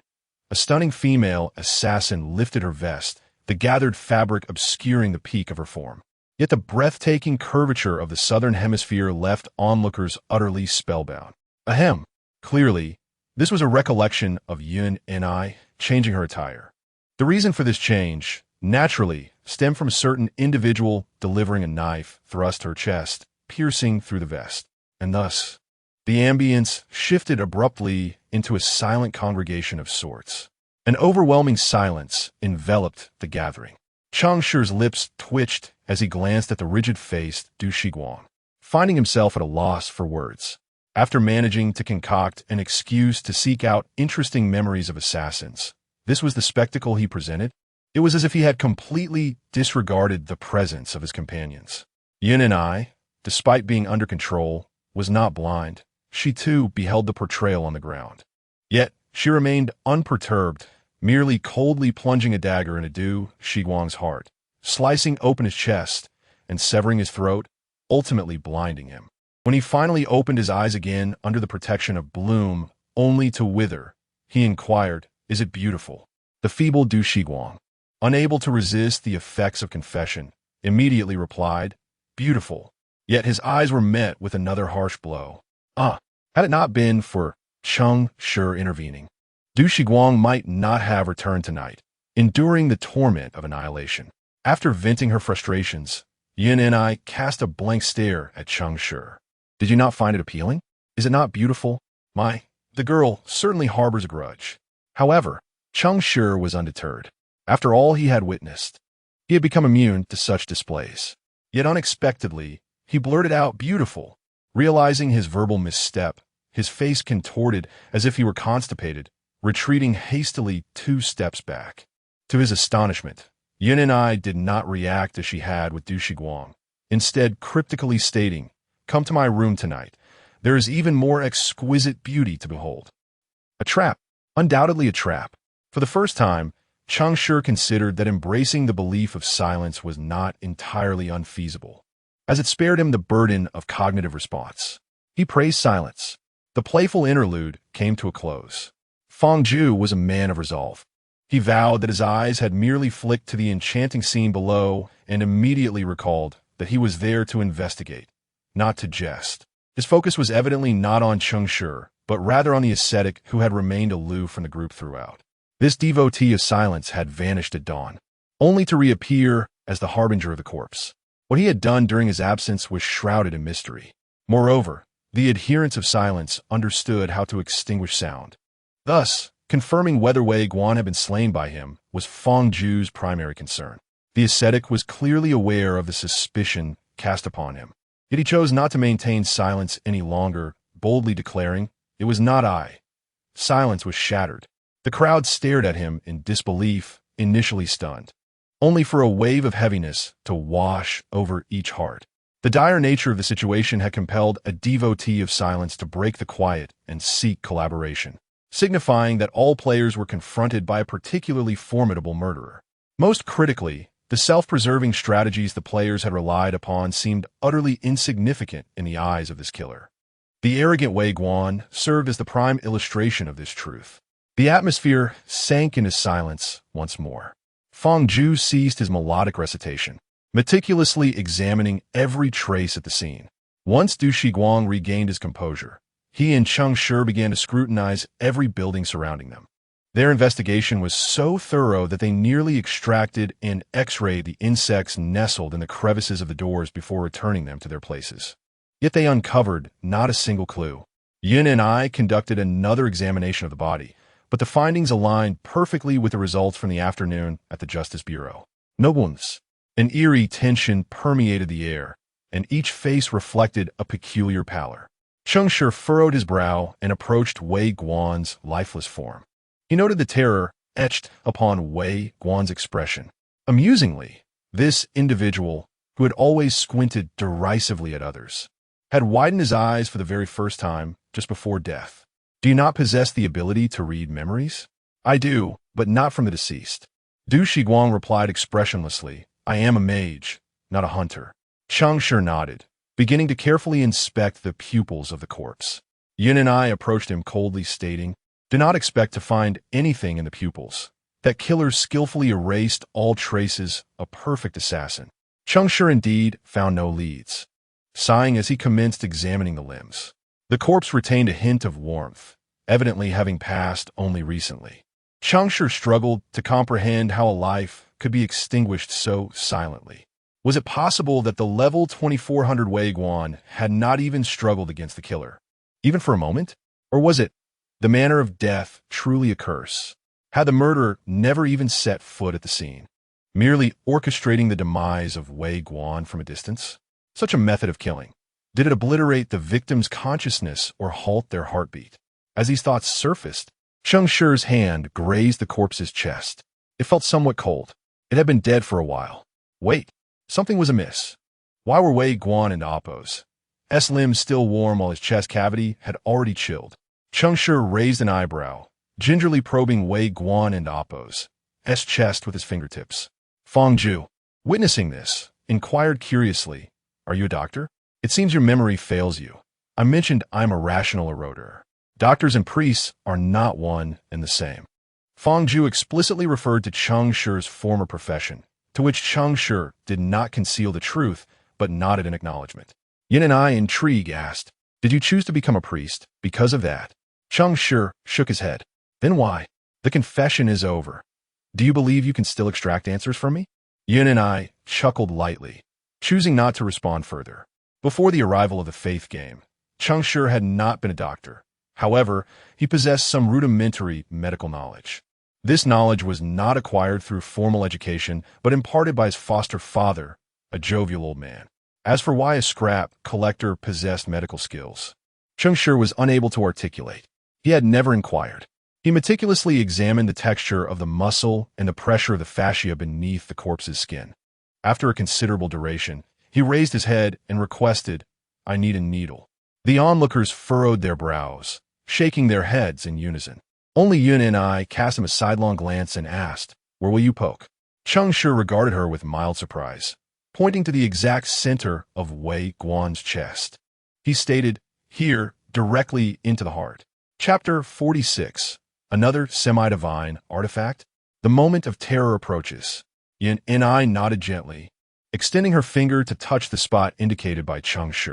A stunning female assassin lifted her vest, the gathered fabric obscuring the peak of her form. Yet the breathtaking curvature of the southern hemisphere left onlookers utterly spellbound. Ahem. Clearly, this was a recollection of Yun and I changing her attire. The reason for this change, naturally, stemmed from a certain individual delivering a knife thrust her chest, piercing through the vest. And thus, the ambience shifted abruptly into a silent congregation of sorts. An overwhelming silence enveloped the gathering. Cheng Shi's lips twitched as he glanced at the rigid-faced Du Shiguang, finding himself at a loss for words. After managing to concoct an excuse to seek out interesting memories of assassins, this was the spectacle he presented. It was as if he had completely disregarded the presence of his companions. Yin and I, despite being under control, was not blind. She too beheld the portrayal on the ground. Yet she remained unperturbed, merely coldly plunging a dagger into Du Shiguang's heart, slicing open his chest and severing his throat, ultimately blinding him. When he finally opened his eyes again under the protection of bloom, only to wither, he inquired, "Is it beautiful?" The feeble Du Shiguang, unable to resist the effects of confession, immediately replied, "Beautiful." Yet his eyes were met with another harsh blow. Had it not been for Cheng Shi intervening, Du Shiguang might not have returned tonight, enduring the torment of annihilation. After venting her frustrations, Yin and I cast a blank stare at Cheng Shi. Did you not find it appealing? Is it not beautiful? The girl certainly harbors a grudge. However, Cheng Shi was undeterred. After all he had witnessed, he had become immune to such displays. Yet unexpectedly, he blurted out, "Beautiful." Realizing his verbal misstep, his face contorted as if he were constipated, retreating hastily 2 steps back. To his astonishment, Yin and I did not react as she had with Du Shiguang, instead cryptically stating, "Come to my room tonight. There is even more exquisite beauty to behold." A trap. Undoubtedly a trap. For the first time, Cheng Shi considered that embracing the belief of silence was not entirely unfeasible, as it spared him the burden of cognitive response. He praised silence. The playful interlude came to a close. Feng Zhu was a man of resolve. He vowed that his eyes had merely flicked to the enchanting scene below and immediately recalled that he was there to investigate, not to jest. His focus was evidently not on Cheng Shi, but rather on the ascetic who had remained aloof from the group throughout. This devotee of silence had vanished at dawn, only to reappear as the harbinger of the corpse. What he had done during his absence was shrouded in mystery. Moreover, the adherents of silence understood how to extinguish sound. Thus, confirming whether Wei Guan had been slain by him was Feng Zhu's primary concern. The ascetic was clearly aware of the suspicion cast upon him. Yet he chose not to maintain silence any longer, boldly declaring, "It was not I." Silence was shattered. The crowd stared at him in disbelief, initially stunned, only for a wave of heaviness to wash over each heart. The dire nature of the situation had compelled a devotee of silence to break the quiet and seek collaboration, signifying that all players were confronted by a particularly formidable murderer. Most critically, The self-preserving strategies the players had relied upon seemed utterly insignificant in the eyes of this killer. The arrogant Wei Guan served as the prime illustration of this truth. The atmosphere sank into silence once more. Fang Zhu ceased his melodic recitation, meticulously examining every trace at the scene. Once Du Shiguang regained his composure, he and Cheng Shi began to scrutinize every building surrounding them. Their investigation was so thorough that they nearly extracted and X-rayed the insects nestled in the crevices of the doors before returning them to their places. Yet they uncovered not a single clue. Yin and I conducted another examination of the body, but the findings aligned perfectly with the results from the afternoon at the Justice Bureau. No wounds. An eerie tension permeated the air, and each face reflected a peculiar pallor. Cheng Shi furrowed his brow and approached Wei Guan's lifeless form. He noted the terror etched upon Wei Guan's expression. Amusingly, this individual, who had always squinted derisively at others, had widened his eyes for the very first time just before death. Do you not possess the ability to read memories? I do, but not from the deceased. Du Shiguang replied expressionlessly, I am a mage, not a hunter. Cheng Shi nodded, beginning to carefully inspect the pupils of the corpse. Yin and I approached him coldly, stating, do not expect to find anything in the pupils. That killer skillfully erased all traces, a perfect assassin. Cheng Shi indeed found no leads, sighing as he commenced examining the limbs. The corpse retained a hint of warmth, evidently having passed only recently. Cheng Shi struggled to comprehend how a life could be extinguished so silently. Was it possible that the level 2400 Wei Guan had not even struggled against the killer, even for a moment? Or was it the manner of death truly a curse? Had the murderer never even set foot at the scene, merely orchestrating the demise of Wei Guan from a distance? Such a method of killing, did it obliterate the victim's consciousness or halt their heartbeat? As these thoughts surfaced, Cheng Shi's hand grazed the corpse's chest. It felt somewhat cold. It had been dead for a while. Wait, something was amiss. Why were Wei Guan and Appo's limbs still warm while his chest cavity had already chilled? Cheng Shi raised an eyebrow, gingerly probing Wei Guan and Appo's chest with his fingertips. Fang Zhu, witnessing this, inquired curiously, are you a doctor? It seems your memory fails you. I mentioned I'm a rational eroder. Doctors and priests are not one and the same. Fang Zhu explicitly referred to Cheng Shi's former profession, to which Cheng Shi did not conceal the truth, but nodded in acknowledgement. Yin and I, intrigued, asked, did you choose to become a priest because of that? Cheng Shi shook his head. Then why? The confession is over. Do you believe you can still extract answers from me? Yin and I chuckled lightly, choosing not to respond further. Before the arrival of the faith game, Cheng Shi had not been a doctor. However, he possessed some rudimentary medical knowledge. This knowledge was not acquired through formal education, but imparted by his foster father, a jovial old man. As for why a scrap collector possessed medical skills, Cheng Shi was unable to articulate. He had never inquired. He meticulously examined the texture of the muscle and the pressure of the fascia beneath the corpse's skin. After a considerable duration, he raised his head and requested, I need a needle. The onlookers furrowed their brows, shaking their heads in unison. Only Yun and I cast him a sidelong glance and asked, where will you poke? Cheng Shi regarded her with mild surprise, pointing to the exact center of Wei Guan's chest. He stated, here, directly into the heart. Chapter 46. Another semi-divine artifact. The moment of terror approaches. Yin and I nodded gently, extending her finger to touch the spot indicated by Cheng Shi.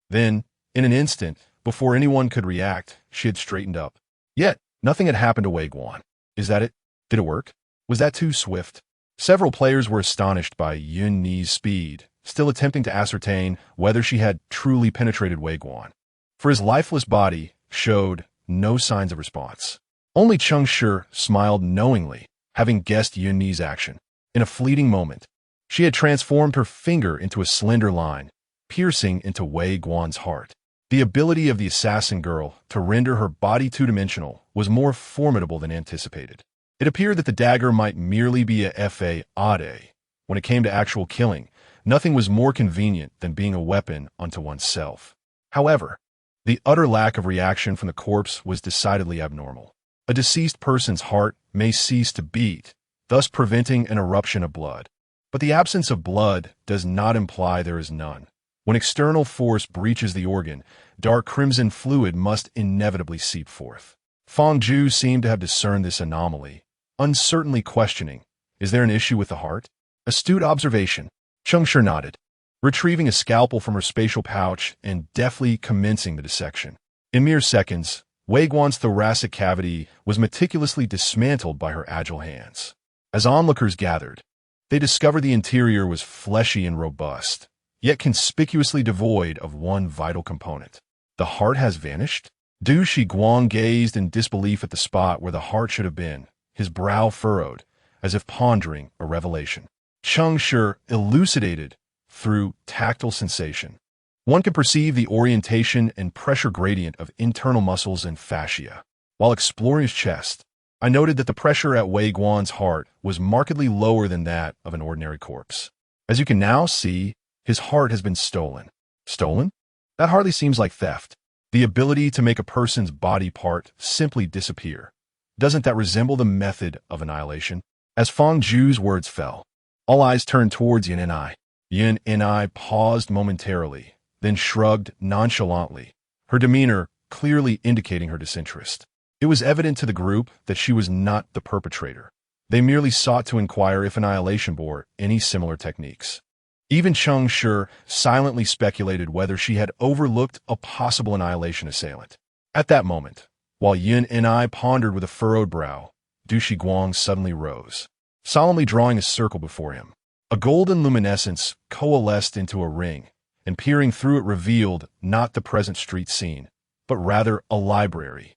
Then, in an instant, before anyone could react, she had straightened up. Yet, nothing had happened to Wei Guan. Is that it? Did it work? Was that too swift? Several players were astonished by Yun Ni's speed, still attempting to ascertain whether she had truly penetrated Wei Guan. For his lifeless body showed no signs of response. Only Cheng Shi smiled knowingly, having guessed Yun Ni's action. In a fleeting moment, she had transformed her finger into a slender line, piercing into Wei Guan's heart. The ability of the assassin girl to render her body two-dimensional was more formidable than anticipated. It appeared that the dagger might merely be a fade. When it came to actual killing, nothing was more convenient than being a weapon unto oneself. However, the utter lack of reaction from the corpse was decidedly abnormal. A deceased person's heart may cease to beat, thus preventing an eruption of blood. But the absence of blood does not imply there is none. When external force breaches the organ, dark crimson fluid must inevitably seep forth. Fang Zhu seemed to have discerned this anomaly, uncertainly questioning, is there an issue with the heart? Astute observation. Cheng Shi nodded, retrieving a scalpel from her spatial pouch and deftly commencing the dissection. In mere seconds, Wei Guan's thoracic cavity was meticulously dismantled by her agile hands. As onlookers gathered, they discovered the interior was fleshy and robust, yet conspicuously devoid of one vital component. The heart has vanished? Du Shiguang gazed in disbelief at the spot where the heart should have been, his brow furrowed, as if pondering a revelation. Cheng Shi elucidated through tactile sensation. One can perceive the orientation and pressure gradient of internal muscles and fascia. While exploring his chest, I noted that the pressure at Wei Guan's heart was markedly lower than that of an ordinary corpse. As you can now see, his heart has been stolen. Stolen? That hardly seems like theft. The ability to make a person's body part simply disappear. Doesn't that resemble the method of annihilation? As Fang Zhu's words fell, all eyes turned towards Yin and I. Yin and I paused momentarily, then shrugged nonchalantly, her demeanor clearly indicating her disinterest. It was evident to the group that she was not the perpetrator. They merely sought to inquire if annihilation bore any similar techniques. Even Cheng Shi silently speculated whether she had overlooked a possible annihilation assailant. At that moment, while Yin and I pondered with a furrowed brow, Du Shiguang suddenly rose, solemnly drawing a circle before him. A golden luminescence coalesced into a ring, and peering through it revealed not the present street scene, but rather a library.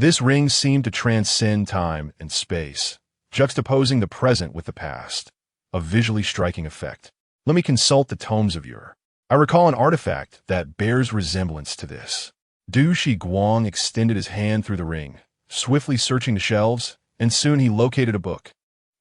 This ring seemed to transcend time and space, juxtaposing the present with the past, a visually striking effect. Let me consult the tomes of your. I recall an artifact that bears resemblance to this. Du Shiguang extended his hand through the ring, swiftly searching the shelves, and soon he located a book,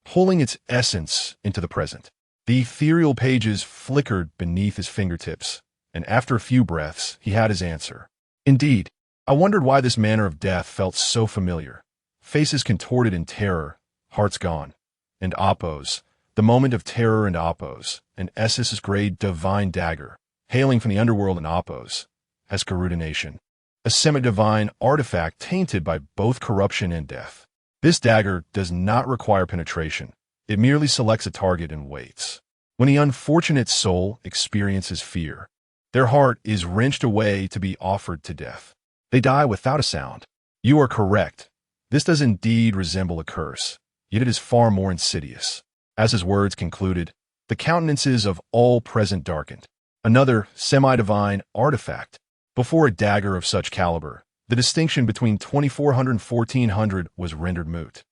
pulling its essence into the present. The ethereal pages flickered beneath his fingertips, and after a few breaths, he had his answer. Indeed, I wondered why this manner of death felt so familiar. Faces contorted in terror, hearts gone, and Appos, the moment of terror and Appos, an SS-grade divine dagger, hailing from the underworld in Appos, as Garudination, a semi-divine artifact tainted by both corruption and death. This dagger does not require penetration. It merely selects a target and waits. When the unfortunate soul experiences fear, their heart is wrenched away to be offered to death. They die without a sound. You are correct. This does indeed resemble a curse, yet it is far more insidious. As his words concluded, the countenances of all present darkened. Another semi-divine artifact. Before a dagger of such caliber, the distinction between 2400 and 1400 was rendered moot.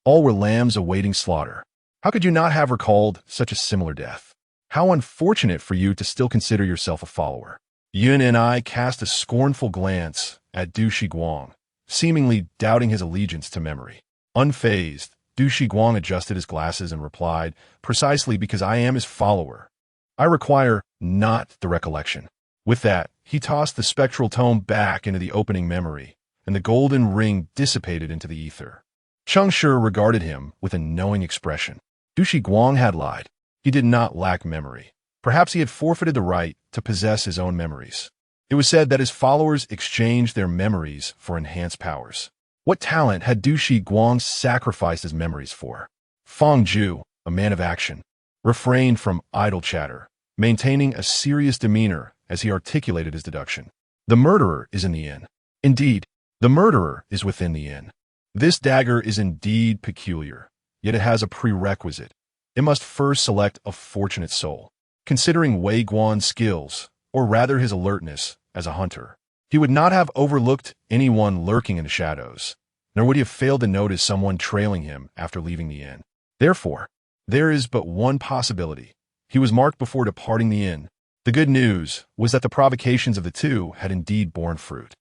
All were lambs awaiting slaughter. How could you not have recalled such a similar death? How unfortunate for you to still consider yourself a follower. Yun and I cast a scornful glance at Du Shiguang, seemingly doubting his allegiance to memory. Unfazed, Du Shiguang adjusted his glasses and replied, precisely because I am his follower. I require not the recollection. With that, he tossed the spectral tome back into the opening memory, and the golden ring dissipated into the ether. Cheng Shi regarded him with a knowing expression. Du Shiguang had lied. He did not lack memory. Perhaps he had forfeited the right to possess his own memories. It was said that his followers exchanged their memories for enhanced powers. What talent had Du Shiguang sacrificed his memories for? Fang Zhu, a man of action, refrained from idle chatter, maintaining a serious demeanor as he articulated his deduction. The murderer is in the inn. Indeed, the murderer is within the inn. This dagger is indeed peculiar, yet it has a prerequisite. It must first select a fortunate soul. Considering Wei Guan's skills, or rather his alertness, as a hunter, he would not have overlooked anyone lurking in the shadows, nor would he have failed to notice someone trailing him after leaving the inn. Therefore, there is but one possibility. He was marked before departing the inn. The good news was that the provocations of the two had indeed borne fruit.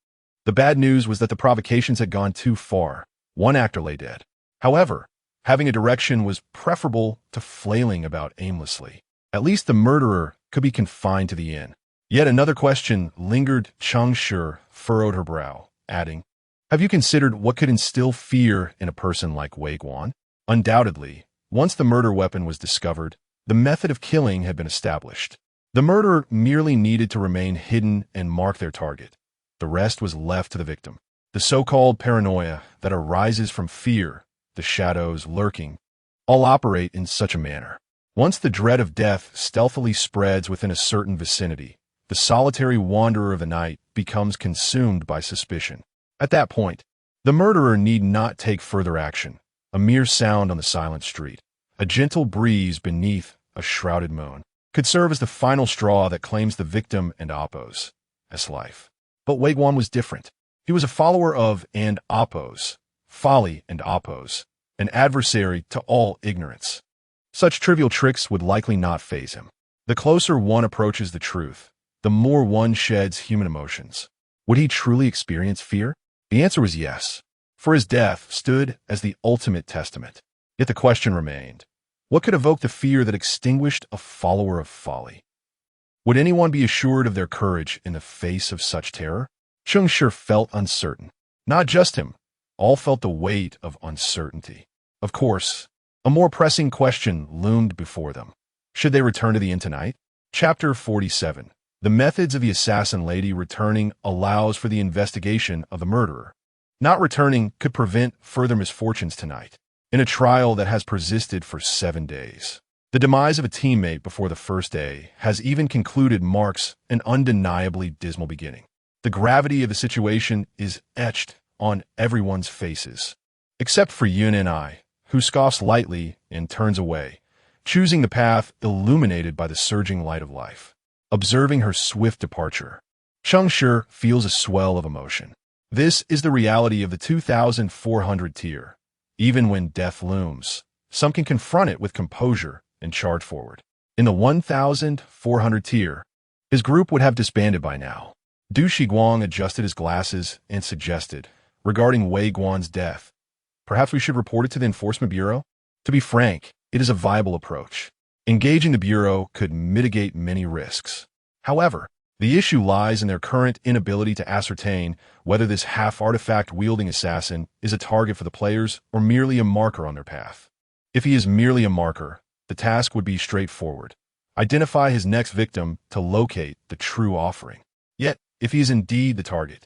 The bad news was that the provocations had gone too far. One actor lay dead. However, having a direction was preferable to flailing about aimlessly. At least the murderer could be confined to the inn. Yet another question lingered. Cheng Shi furrowed her brow, adding, have you considered what could instill fear in a person like Wei Guan? Undoubtedly, once the murder weapon was discovered, The method of killing had been established. The murderer merely needed to remain hidden and mark their target. The rest was left to the victim. The so-called paranoia that arises from fear, the shadows lurking, all operate in such a manner. Once the dread of death stealthily spreads within a certain vicinity, the solitary wanderer of the night becomes consumed by suspicion. At that point, the murderer need not take further action. A mere sound on the silent street, a gentle breeze beneath a shrouded moon, could serve as the final straw that claims the victim and oppose as life. But Wei Guan was different. He was a follower of and oppose, folly and oppose, an adversary to all ignorance. Such trivial tricks would likely not faze him. The closer one approaches the truth, the more one sheds human emotions. Would he truly experience fear? The answer was yes, for his death stood as the ultimate testament. Yet the question remained, what could evoke the fear that extinguished a follower of folly? Would anyone be assured of their courage in the face of such terror? Cheng Shi felt uncertain. Not just him, all felt the weight of uncertainty. Of course, a more pressing question loomed before them. Should they return to the inn tonight? Chapter 47. The methods of the assassin lady returning allows for the investigation of the murderer. Not returning could prevent further misfortunes tonight, in a trial that has persisted for 7 days. The demise of a teammate before the first day has even concluded marks an undeniably dismal beginning. The gravity of the situation is etched on everyone's faces, except for Yun and I, who scoffs lightly and turns away, choosing the path illuminated by the surging light of life. Observing her swift departure, Cheng Shi feels a swell of emotion. This is the reality of the 2,400 tier. Even when death looms, some can confront it with composure and charge forward. In the 1,400 tier, his group would have disbanded by now. Du Shiguang adjusted his glasses and suggested, regarding Wei Guan's death, perhaps we should report it to the Enforcement Bureau? To be frank, it is a viable approach. Engaging the Bureau could mitigate many risks. However, the issue lies in their current inability to ascertain whether this half-artifact-wielding assassin is a target for the players or merely a marker on their path. If he is merely a marker, the task would be straightforward. Identify his next victim to locate the true offering. Yet, if he is indeed the target,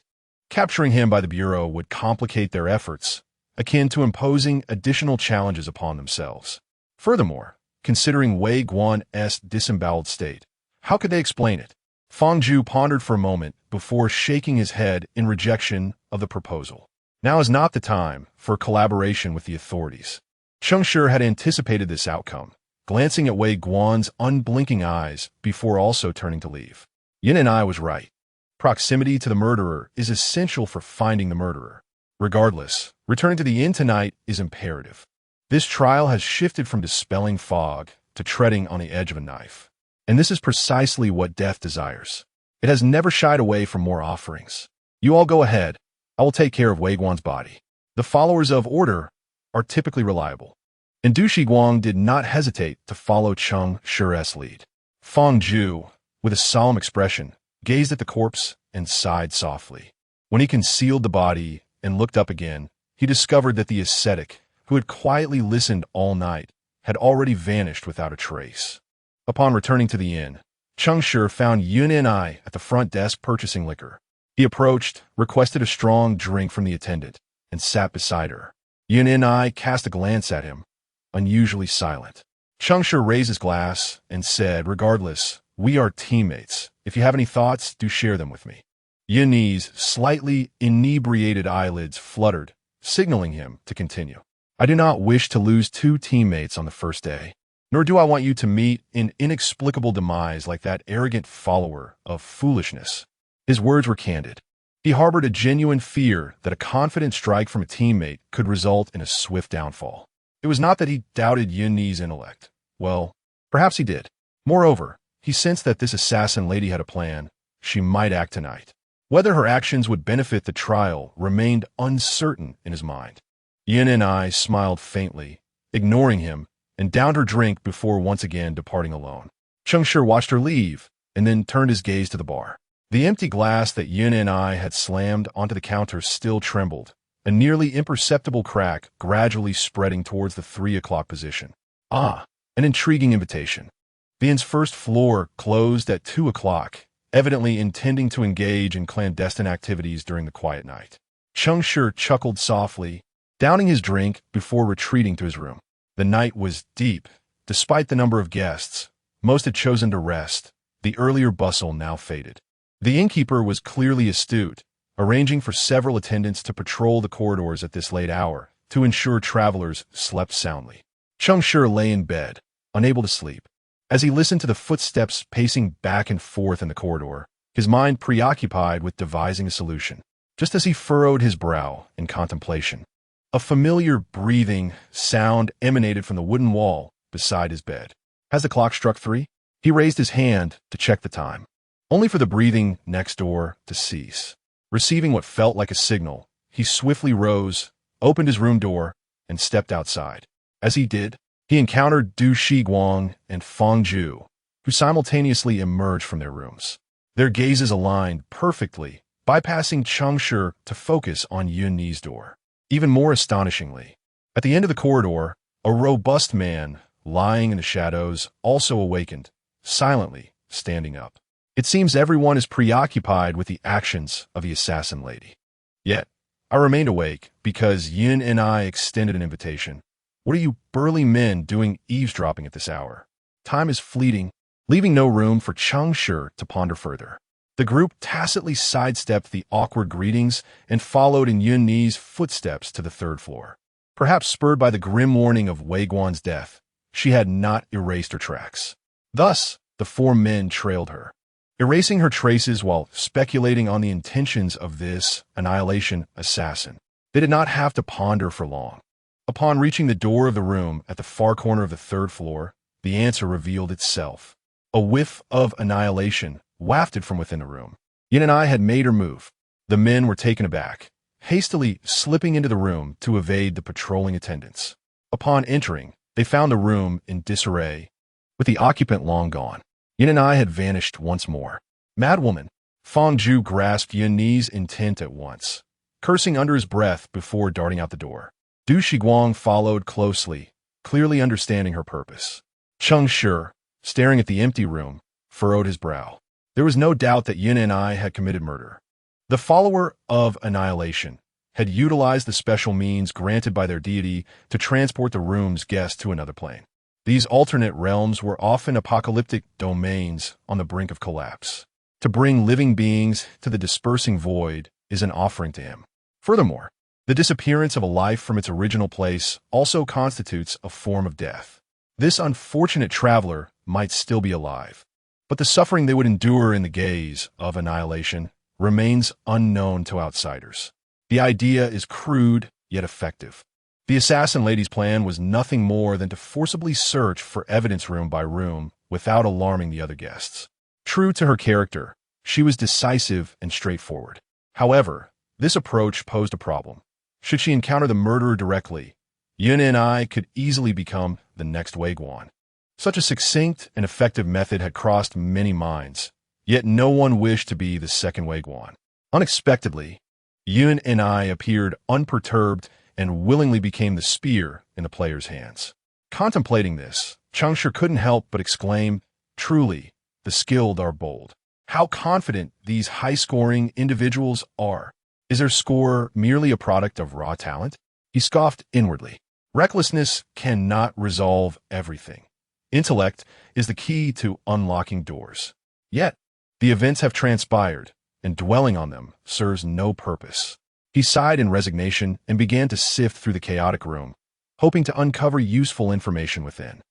capturing him by the Bureau would complicate their efforts, akin to imposing additional challenges upon themselves. Furthermore, considering Wei Guan's disemboweled state, how could they explain it? Fang Zhu pondered for a moment before shaking his head in rejection of the proposal. Now is not the time for collaboration with the authorities. Cheng Shi had anticipated this outcome, glancing at Wei Guan's unblinking eyes before also turning to leave. Yin and I was right. Proximity to the murderer is essential for finding the murderer. Regardless, returning to the inn tonight is imperative. This trial has shifted from dispelling fog to treading on the edge of a knife. And this is precisely what death desires. It has never shied away from more offerings. You all go ahead. I will take care of Wei Guan's body. The followers of order are typically reliable. And Du Shiguang did not hesitate to follow Cheng Shi's lead. Fang Zhu, with a solemn expression, gazed at the corpse and sighed softly. When he concealed the body and looked up again, he discovered that the ascetic, who had quietly listened all night, had already vanished without a trace. Upon returning to the inn, Cheng Shi found Yun and I at the front desk purchasing liquor. He approached, requested a strong drink from the attendant, and sat beside her. Yun and I cast a glance at him, unusually silent. Cheng Shi raised his glass and said, regardless, we are teammates. If you have any thoughts, do share them with me. Yun's slightly inebriated eyelids fluttered, signaling him to continue. I do not wish to lose 2 teammates on the first day, nor do I want you to meet an inexplicable demise like that arrogant follower of foolishness. His words were candid. He harbored a genuine fear that a confident strike from a teammate could result in a swift downfall. It was not that he doubted Yun's intellect. Well, perhaps he did. Moreover, he sensed that this assassin lady had a plan. She might act tonight. Whether her actions would benefit the trial remained uncertain in his mind. Yin and I smiled faintly, ignoring him, and downed her drink before once again departing alone. Cheng Shi watched her leave, and then turned his gaze to the bar. The empty glass that Yin and I had slammed onto the counter still trembled, a nearly imperceptible crack gradually spreading towards the 3 o'clock position. Ah, An intriguing invitation. The inn's first floor closed at 2 o'clock, evidently intending to engage in clandestine activities during the quiet night. Cheng Shi chuckled softly, downing his drink before retreating to his room. The night was deep. Despite the number of guests, most had chosen to rest. The earlier bustle now faded. The innkeeper was clearly astute, arranging for several attendants to patrol the corridors at this late hour to ensure travelers slept soundly. Cheng Shi lay in bed, unable to sleep. As he listened to the footsteps pacing back and forth in the corridor, his mind preoccupied with devising a solution. Just as he furrowed his brow in contemplation, a familiar breathing sound emanated from the wooden wall beside his bed. As the clock struck 3, he raised his hand to check the time, only for the breathing next door to cease. Receiving what felt like a signal, he swiftly rose, opened his room door, and stepped outside. As he did, he encountered Du Shiguang and Feng Zhu, who simultaneously emerged from their rooms. Their gazes aligned perfectly, bypassing Cheng Shi to focus on Yun Ni's door. Even more astonishingly, at the end of the corridor, a robust man, lying in the shadows, also awakened, silently standing up. It seems everyone is preoccupied with the actions of the assassin lady. Yet, I remained awake because Yun and I extended an invitation. What are you burly men doing eavesdropping at this hour? Time is fleeting, leaving no room for Cheng Shi to ponder further. The group tacitly sidestepped the awkward greetings and followed in Yun Ni's footsteps to the 3rd floor. Perhaps spurred by the grim warning of Wei Guan's death, she had not erased her tracks. Thus, the 4 men trailed her, erasing her traces while speculating on the intentions of this annihilation assassin. They did not have to ponder for long. Upon reaching the door of the room at the far corner of the 3rd floor, the answer revealed itself. A whiff of annihilation wafted from within the room. Yin and I had made her move. The men were taken aback, hastily slipping into the room to evade the patrolling attendants. Upon entering, they found the room in disarray, with the occupant long gone. Yin and I had vanished once more. Madwoman! Feng Zhu grasped Yun Ni's intent at once, cursing under his breath before darting out the door. Du Shiguang followed closely, clearly understanding her purpose. Cheng Shi, staring at the empty room, furrowed his brow. There was no doubt that Yin and I had committed murder. The follower of annihilation had utilized the special means granted by their deity to transport the room's guests to another plane. These alternate realms were often apocalyptic domains on the brink of collapse. To bring living beings to the dispersing void is an offering to him. Furthermore, the disappearance of a life from its original place also constitutes a form of death. This unfortunate traveler might still be alive, but the suffering they would endure in the gaze of annihilation remains unknown to outsiders. The idea is crude yet effective. The assassin lady's plan was nothing more than to forcibly search for evidence room by room without alarming the other guests. True to her character, she was decisive and straightforward. However, this approach posed a problem. Should she encounter the murderer directly, Yun and I could easily become the next Wei Guan. Such a succinct and effective method had crossed many minds, yet no one wished to be the second Wei Guan. Unexpectedly, Yun and I appeared unperturbed and willingly became the spear in the player's hands. Contemplating this, Cheng Shi couldn't help but exclaim, "Truly, the skilled are bold. How confident these high-scoring individuals are. Is their score merely a product of raw talent?" He scoffed inwardly. Recklessness cannot resolve everything. Intellect is the key to unlocking doors. Yet, the events have transpired, and dwelling on them serves no purpose. He sighed in resignation and began to sift through the chaotic room, hoping to uncover useful information within.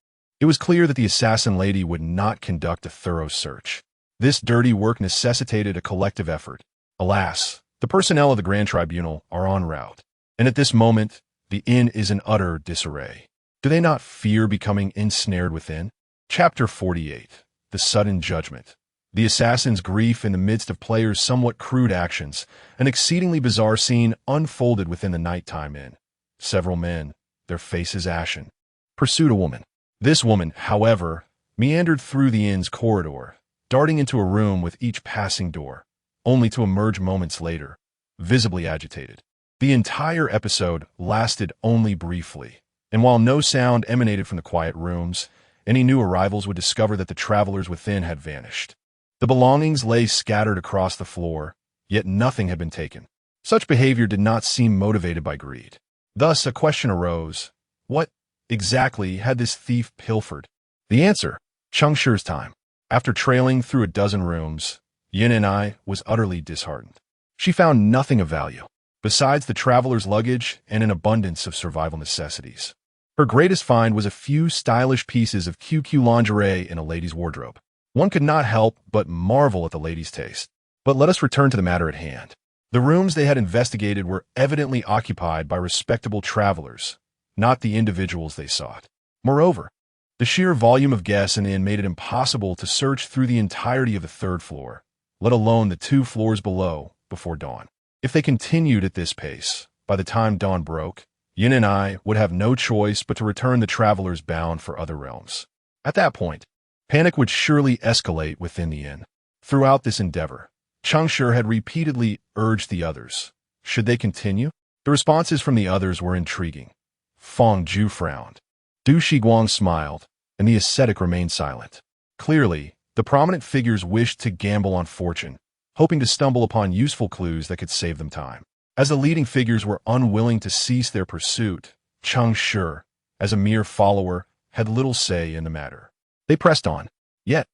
It was clear that the assassin lady would not conduct a thorough search. This dirty work necessitated a collective effort. Alas, the personnel of the Grand Tribunal are en route, and at this moment, the inn is in utter disarray. Do they not fear becoming ensnared within? Chapter 48. The Sudden Judgment. The assassin's grief in the midst of players' somewhat crude actions, an exceedingly bizarre scene unfolded within the nighttime inn. Several men, their faces ashen, pursued a woman. This woman, however, meandered through the inn's corridor, darting into a room with each passing door, only to emerge moments later, visibly agitated. The entire episode lasted only briefly, and while no sound emanated from the quiet rooms, Any new arrivals would discover that the travelers within had vanished. The belongings lay scattered across the floor, yet nothing had been taken. Such behavior did not seem motivated by greed. Thus, a question arose: what exactly had this thief pilfered? The answer: Cheng Shi's time. After trailing through a dozen rooms, Yin and I was utterly disheartened. She found nothing of value, besides the traveler's luggage and an abundance of survival necessities. Her greatest find was a few stylish pieces of QQ lingerie in a lady's wardrobe. One could not help but marvel at the lady's taste. But let us return to the matter at hand. The rooms they had investigated were evidently occupied by respectable travelers, not the individuals they sought. Moreover, the sheer volume of guests in the inn made it impossible to search through the entirety of the third floor, let alone the 2 floors below, before dawn. If they continued at this pace, by the time dawn broke, Yin and I would have no choice but to return the travelers bound for other realms. At that point, panic would surely escalate within the inn. Throughout this endeavor, Cheng Shi had repeatedly urged the others. Should they continue? The responses from the others were intriguing. Feng Zhu frowned. Du Shiguang smiled, and the ascetic remained silent. Clearly, the prominent figures wished to gamble on fortune, hoping to stumble upon useful clues that could save them time. As the leading figures were unwilling to cease their pursuit, Cheng Shi, as a mere follower, had little say in the matter. They pressed on. Yet,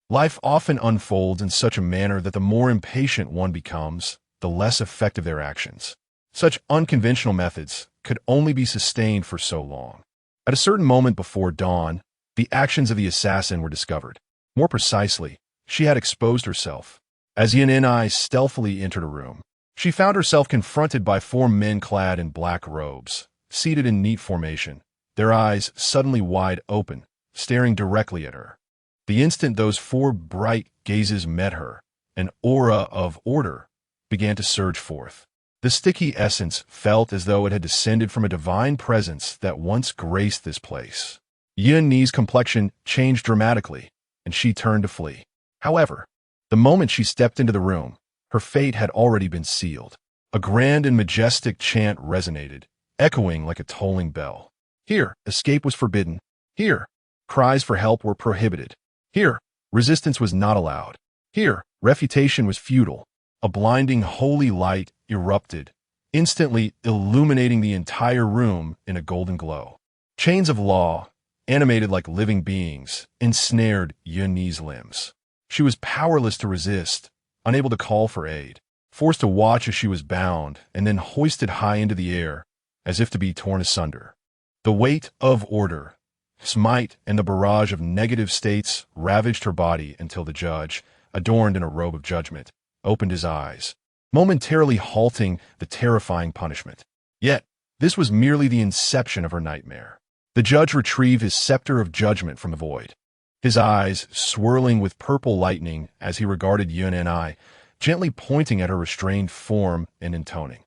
life often unfolds in such a manner that the more impatient one becomes, the less effective their actions. Such unconventional methods could only be sustained for so long. At a certain moment before dawn, the actions of the assassin were discovered. More precisely, she had exposed herself. As Yin and I stealthily entered a room, she found herself confronted by 4 men clad in black robes, seated in neat formation, their eyes suddenly wide open, staring directly at her. The instant those 4 bright gazes met her, an aura of order began to surge forth. The sticky essence felt as though it had descended from a divine presence that once graced this place. Yin Ni's complexion changed dramatically, and she turned to flee. However, the moment she stepped into the room, her fate had already been sealed. A grand and majestic chant resonated, echoing like a tolling bell. Here, escape was forbidden. Here, cries for help were prohibited. Here, resistance was not allowed. Here, refutation was futile. A blinding holy light erupted, instantly illuminating the entire room in a golden glow. Chains of law, animated like living beings, ensnared Yin Ni's limbs. She was powerless to resist, unable to call for aid, forced to watch as she was bound and then hoisted high into the air, as if to be torn asunder. The weight of order, smite, and the barrage of negative states ravaged her body until the judge, adorned in a robe of judgment, opened his eyes, momentarily halting the terrifying punishment. Yet, this was merely the inception of her nightmare. The judge retrieved his scepter of judgment from the void, his eyes swirling with purple lightning as he regarded Yun and I, gently pointing at her restrained form and intoning.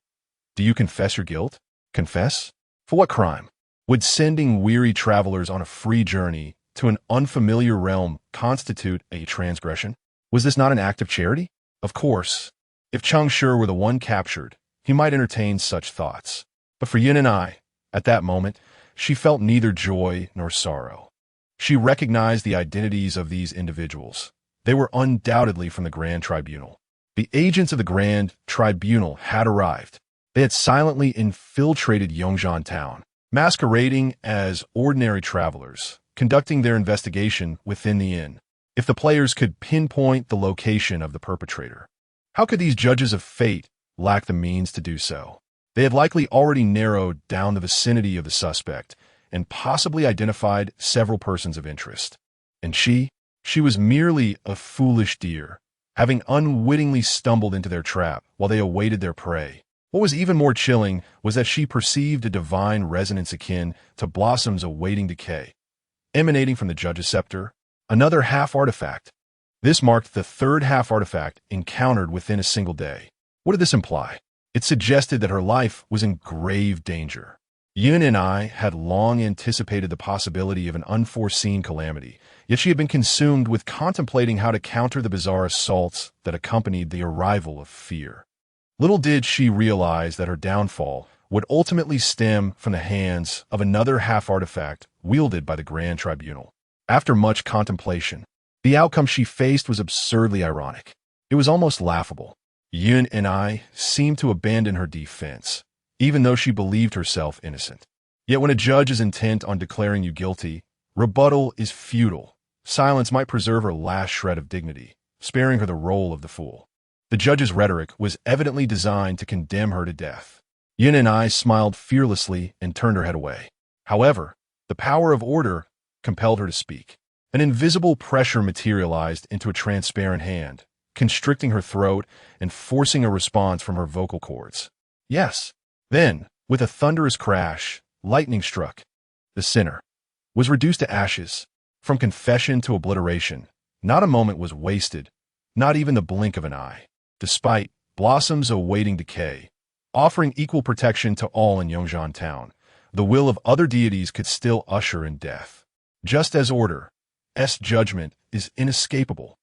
Do you confess your guilt? Confess? For what crime? Would sending weary travelers on a free journey to an unfamiliar realm constitute a transgression? Was this not an act of charity? Of course, if Cheng Shi were the one captured, he might entertain such thoughts. But for Yin and I, at that moment, she felt neither joy nor sorrow. She recognized the identities of these individuals. They were undoubtedly from the Grand Tribunal. The agents of the Grand Tribunal had arrived. They had silently infiltrated Yongzhan town, masquerading as ordinary travelers, conducting their investigation within the inn. If the players could pinpoint the location of the perpetrator, how could these judges of fate lack the means to do so? They had likely already narrowed down the vicinity of the suspect and possibly identified several persons of interest. And she was merely a foolish deer, having unwittingly stumbled into their trap while they awaited their prey. What was even more chilling was that she perceived a divine resonance akin to blossoms awaiting decay, emanating from the judge's scepter, another half-artifact. This marked the 3rd half-artifact encountered within a single day. What did this imply? It suggested that her life was in grave danger. Yun and I had long anticipated the possibility of an unforeseen calamity, yet she had been consumed with contemplating how to counter the bizarre assaults that accompanied the arrival of fear. Little did she realize that her downfall would ultimately stem from the hands of another half-artifact wielded by the Grand Tribunal. After much contemplation, the outcome she faced was absurdly ironic. It was almost laughable. Yun and I seemed to abandon her defense, even though she believed herself innocent. Yet when a judge is intent on declaring you guilty, rebuttal is futile. Silence might preserve her last shred of dignity, sparing her the role of the fool. The judge's rhetoric was evidently designed to condemn her to death. Yun and I smiled fearlessly and turned her head away. However, the power of order compelled her to speak. An invisible pressure materialized into a transparent hand, constricting her throat and forcing a response from her vocal cords. Yes. Then, with a thunderous crash, lightning struck. The sinner was reduced to ashes. From confession to obliteration, not a moment was wasted, not even the blink of an eye. Despite blossoms awaiting decay, offering equal protection to all in Yongzhan town, the will of other deities could still usher in death. Just as order's judgment is inescapable.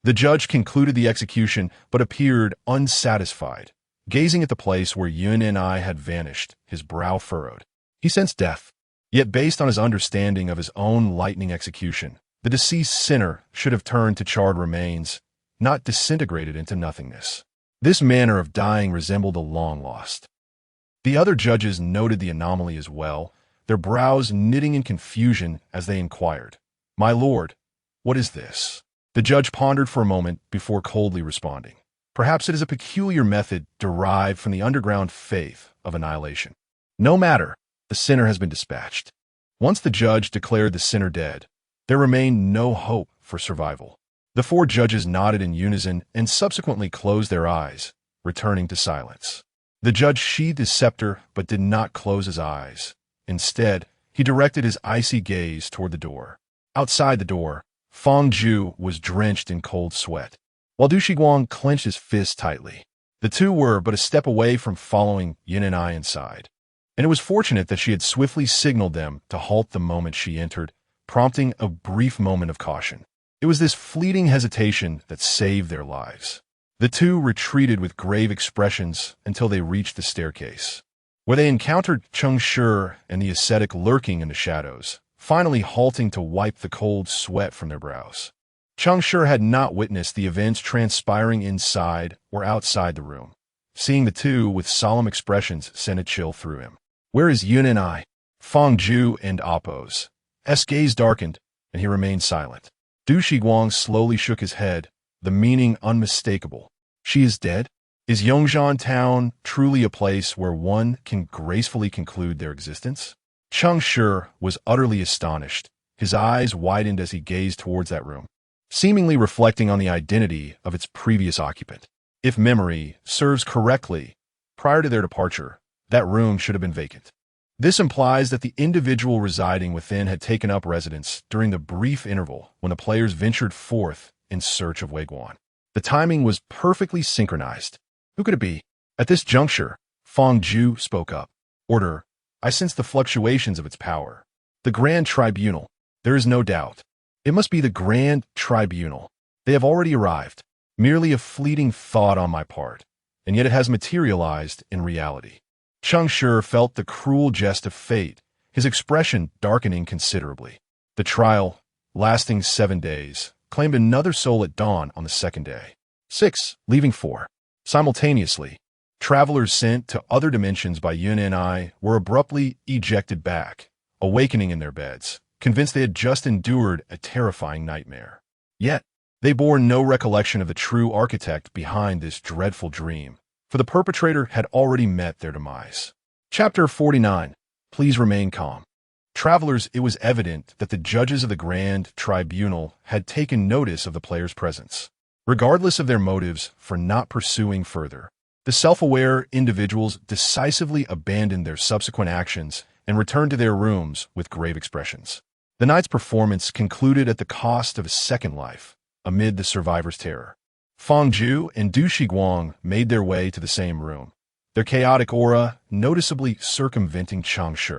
The judge concluded the execution but appeared unsatisfied. Gazing at the place where Yun and I had vanished, his brow furrowed. He sensed death. Yet based on his understanding of his own lightning execution, the deceased sinner should have turned to charred remains, not disintegrated into nothingness. This manner of dying resembled a long lost. The other judges noted the anomaly as well, their brows knitting in confusion as they inquired, "My lord, what is this?" The judge pondered for a moment before coldly responding. Perhaps it is a peculiar method derived from the underground faith of annihilation. No matter, the sinner has been dispatched. Once the judge declared the sinner dead, there remained no hope for survival. The four judges nodded in unison and subsequently closed their eyes, returning to silence. The judge sheathed his scepter but did not close his eyes. Instead, he directed his icy gaze toward the door. Outside the door, Feng Zhu was drenched in cold sweat, while Du Shiguang clenched his fist tightly. The two were but a step away from following Yin and I inside, and it was fortunate that she had swiftly signaled them to halt the moment she entered, prompting a brief moment of caution. It was this fleeting hesitation that saved their lives. The two retreated with grave expressions until they reached the staircase, where they encountered Cheng Shi and the ascetic lurking in the shadows, finally halting to wipe the cold sweat from their brows. Cheng Shi had not witnessed the events transpiring inside or outside the room. Seeing the two with solemn expressions sent a chill through him. "Where is Yun and I?" Feng Zhu and Appo's gaze darkened, and he remained silent. Du Shiguang slowly shook his head, the meaning unmistakable. "She is dead? Is Yongzhan town truly a place where one can gracefully conclude their existence?" Cheng Shi was utterly astonished. His eyes widened as he gazed towards that room, seemingly reflecting on the identity of its previous occupant. If memory serves correctly, prior to their departure, that room should have been vacant. This implies that the individual residing within had taken up residence during the brief interval when the players ventured forth in search of Weiguan. The timing was perfectly synchronized. Who could it be? At this juncture, Feng Zhu spoke up. "Order, I sense the fluctuations of its power. The Grand Tribunal, there is no doubt. It must be the Grand Tribunal. They have already arrived. Merely a fleeting thought on my part, and yet it has materialized in reality." Cheng Shi felt the cruel jest of fate, his expression darkening considerably. The trial, lasting 7 days, claimed another soul at dawn on the second day. 6, leaving 4. Simultaneously, travelers sent to other dimensions by Yun and I were abruptly ejected back, awakening in their beds, convinced they had just endured a terrifying nightmare. Yet, they bore no recollection of the true architect behind this dreadful dream, for the perpetrator had already met their demise. Chapter 49. Please remain calm. Travelers, it was evident that the judges of the Grand Tribunal had taken notice of the players' presence, regardless of their motives for not pursuing further. The self-aware individuals decisively abandoned their subsequent actions and returned to their rooms with grave expressions. The night's performance concluded at the cost of a second life, amid the survivors' terror. Feng Zhu and Du Shiguang made their way to the same room, their chaotic aura noticeably circumventing Cheng Shi.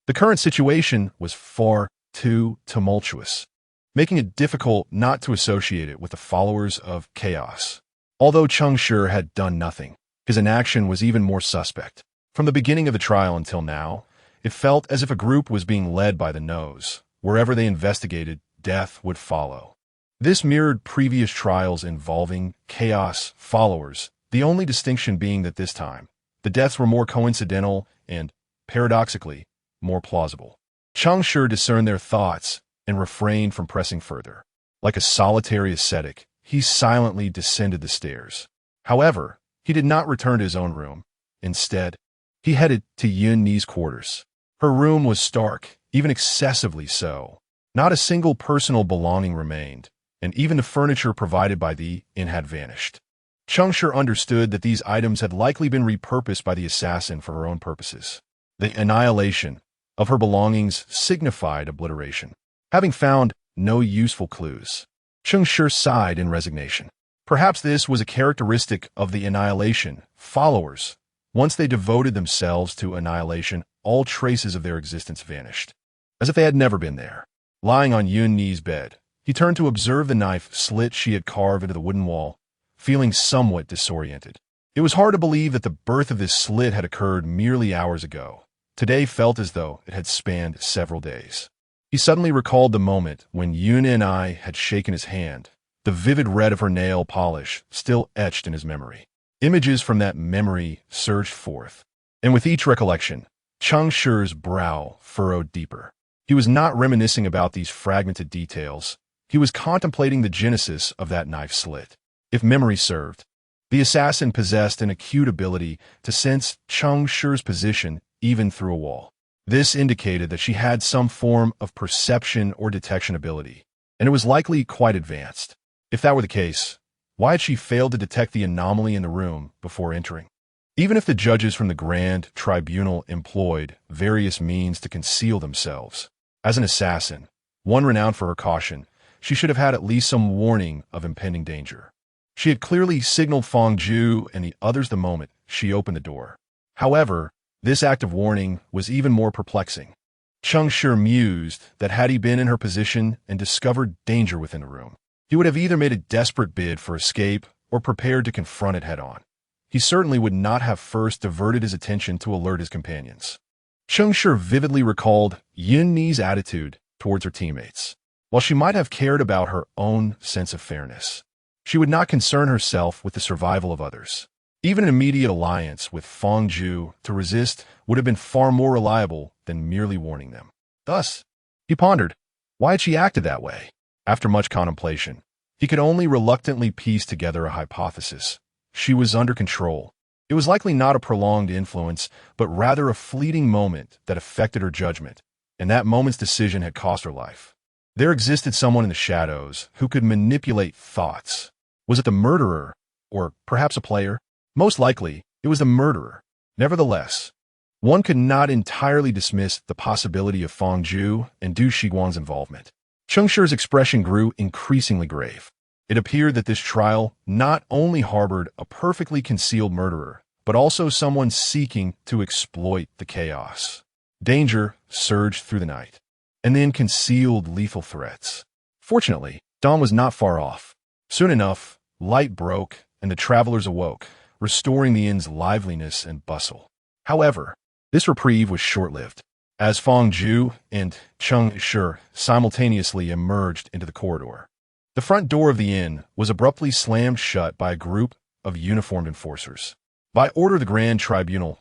The current situation was far too tumultuous, making it difficult not to associate it with the followers of chaos. Although Cheng Shi had done nothing, his inaction was even more suspect. From the beginning of the trial until now, it felt as if a group was being led by the nose. Wherever they investigated, death would follow. This mirrored previous trials involving chaos followers, the only distinction being that this time, the deaths were more coincidental and, paradoxically, more plausible. Cheng Shi discerned their thoughts and refrained from pressing further. Like a solitary ascetic, he silently descended the stairs. However, he did not return to his own room. Instead, he headed to Yun's quarters. Her room was stark, even excessively so. Not a single personal belonging remained, and even the furniture provided by the inn had vanished. Cheng Shi understood that these items had likely been repurposed by the assassin for her own purposes. The annihilation of her belongings signified obliteration. Having found no useful clues, Cheng Shi sighed in resignation. Perhaps this was a characteristic of the annihilation followers. Once they devoted themselves to annihilation, all traces of their existence vanished, as if they had never been there. Lying on Yun's bed, he turned to observe the knife slit she had carved into the wooden wall, feeling somewhat disoriented. It was hard to believe that the birth of this slit had occurred merely hours ago. Today felt as though it had spanned several days. He suddenly recalled the moment when Yun had shaken his hand, the vivid red of her nail polish still etched in his memory. Images from that memory surged forth, and with each recollection, Cheng Shi's brow furrowed deeper. He was not reminiscing about these fragmented details. He was contemplating the genesis of that knife slit. If memory served, the assassin possessed an acute ability to sense Cheng Shi's position even through a wall. This indicated that she had some form of perception or detection ability, and it was likely quite advanced. If that were the case, why had she failed to detect the anomaly in the room before entering? Even if the judges from the Grand Tribunal employed various means to conceal themselves, as an assassin, one renowned for her caution, she should have had at least some warning of impending danger. She had clearly signaled Feng Zhu and the others the moment she opened the door. However, this act of warning was even more perplexing. Cheng Shi mused that had he been in her position and discovered danger within the room, he would have either made a desperate bid for escape or prepared to confront it head-on. He certainly would not have first diverted his attention to alert his companions. Cheng Shi vividly recalled Yun's attitude towards her teammates. While she might have cared about her own sense of fairness, she would not concern herself with the survival of others. Even an immediate alliance with Feng Zhu to resist would have been far more reliable than merely warning them. Thus, he pondered, why had she acted that way? After much contemplation, he could only reluctantly piece together a hypothesis. She was under control. It was likely not a prolonged influence, but rather a fleeting moment that affected her judgment, and that moment's decision had cost her life. There existed someone in the shadows who could manipulate thoughts. Was it the murderer, or perhaps a player? Most likely, it was the murderer. Nevertheless, one could not entirely dismiss the possibility of Feng Zhu and Du Shiguang's involvement. Cheng Shi's expression grew increasingly grave. It appeared that this trial not only harbored a perfectly concealed murderer, but also someone seeking to exploit the chaos. Danger surged through the night, and then concealed lethal threats. Fortunately, dawn was not far off. Soon enough, light broke, and the travelers awoke, restoring the inn's liveliness and bustle. However, this reprieve was short-lived, as Feng Zhu and Cheng Shi simultaneously emerged into the corridor. The front door of the inn was abruptly slammed shut by a group of uniformed enforcers. By order of the Grand Tribunal,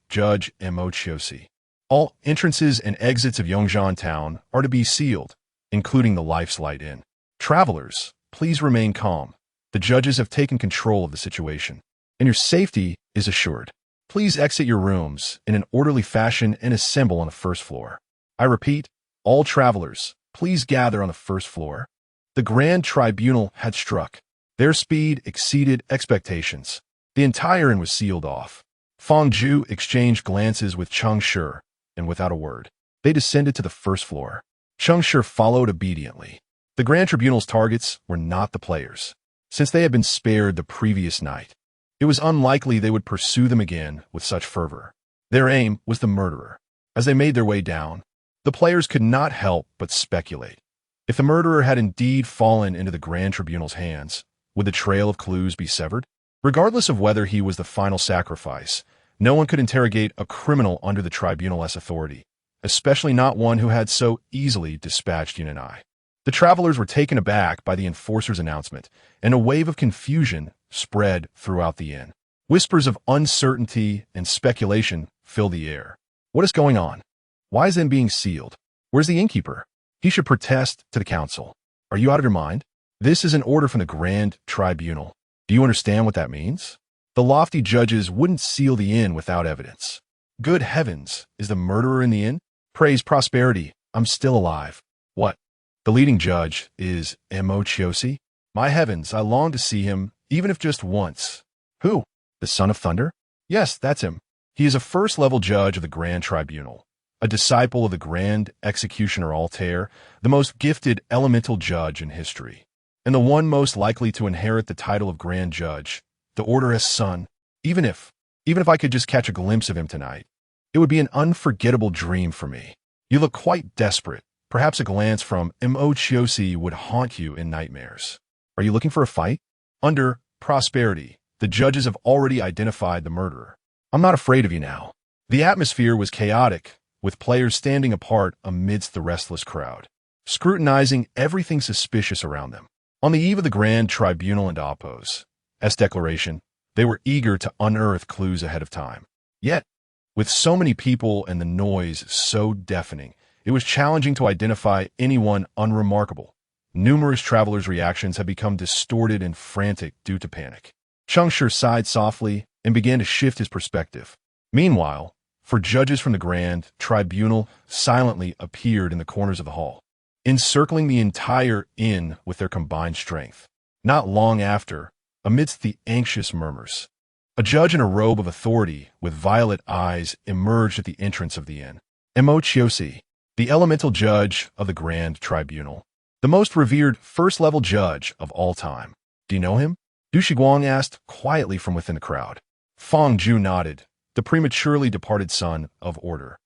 Judge Mo. All entrances and exits of Yongzhan town are to be sealed, including the Life's Light Inn. Travelers, please remain calm. The judges have taken control of the situation, and your safety is assured. Please exit your rooms in an orderly fashion and assemble on the first floor. I repeat, all travelers, please gather on the first floor. The Grand Tribunal had struck. Their speed exceeded expectations. The entire inn was sealed off. Feng Zhu exchanged glances with Cheng Shi, and without a word, they descended to the first floor. Cheng Shi followed obediently. The Grand Tribunal's targets were not the players. Since they had been spared the previous night, it was unlikely they would pursue them again with such fervor. Their aim was the murderer. As they made their way down, the players could not help but speculate. If the murderer had indeed fallen into the Grand Tribunal's hands, would the trail of clues be severed? Regardless of whether he was the final sacrifice, no one could interrogate a criminal under the Tribunal's authority, especially not one who had so easily dispatched Yun and I. The travelers were taken aback by the enforcer's announcement, and a wave of confusion spread throughout the inn. Whispers of uncertainty and speculation fill the air. What is going on? Why is it being sealed? Where's the innkeeper? He should protest to the council. Are you out of your mind? This is an order from the Grand Tribunal. Do you understand what that means? The lofty judges wouldn't seal the inn without evidence. Good heavens, is the murderer in the inn? Praise prosperity, I'm still alive. What? The leading judge is Cheng. My heavens, I long to see him, even if just once. Who? The Son of Thunder? Yes, that's him. He is a first-level judge of the Grand Tribunal, a disciple of the Grand Executioner Altair, the most gifted elemental judge in history, and the one most likely to inherit the title of Grand Judge, the Order's son. Even if I could just catch a glimpse of him tonight, it would be an unforgettable dream for me. You look quite desperate. Perhaps a glance from Cheng would haunt you in nightmares. Are you looking for a fight? Under prosperity, the judges have already identified the murderer. I'm not afraid of you now. The atmosphere was chaotic, with players standing apart amidst the restless crowd, scrutinizing everything suspicious around them. On the eve of the Grand Tribunal and Oppose, S declaration, they were eager to unearth clues ahead of time. Yet, with so many people and the noise so deafening, it was challenging to identify anyone unremarkable. Numerous travelers' reactions had become distorted and frantic due to panic. Cheng Shi sighed softly and began to shift his perspective. Meanwhile, four judges from the Grand Tribunal silently appeared in the corners of the hall, encircling the entire inn with their combined strength. Not long after, amidst the anxious murmurs, a judge in a robe of authority with violet eyes emerged at the entrance of the inn. Cheng, the elemental judge of the Grand Tribunal, the most revered first-level judge of all time. Do you know him? Du Shiguang asked quietly from within the crowd. Fang Zhu nodded, the prematurely departed son of Order.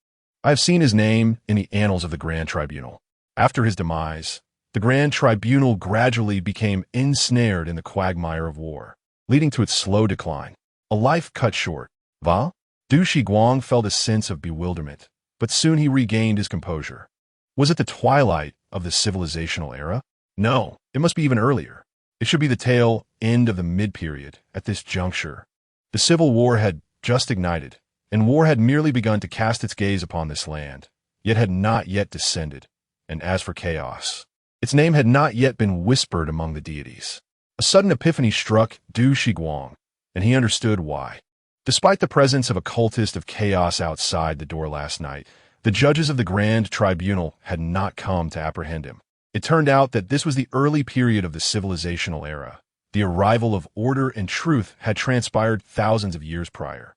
I have seen his name in the annals of the Grand Tribunal. After his demise, the Grand Tribunal gradually became ensnared in the quagmire of war, leading to its slow decline. A life cut short. Va? Du Shiguang felt a sense of bewilderment, but soon he regained his composure. Was it the twilight of the civilizational era? No, it must be even earlier. It should be the tail end of the mid-period. At this juncture, the Civil War had just ignited, and war had merely begun to cast its gaze upon this land, yet had not yet descended. And as for chaos, its name had not yet been whispered among the deities. A sudden epiphany struck Du Shiguang, and he understood why. Despite the presence of a cultist of chaos outside the door last night, the judges of the Grand Tribunal had not come to apprehend him. It turned out that this was the early period of the civilizational era. The arrival of order and truth had transpired thousands of years prior,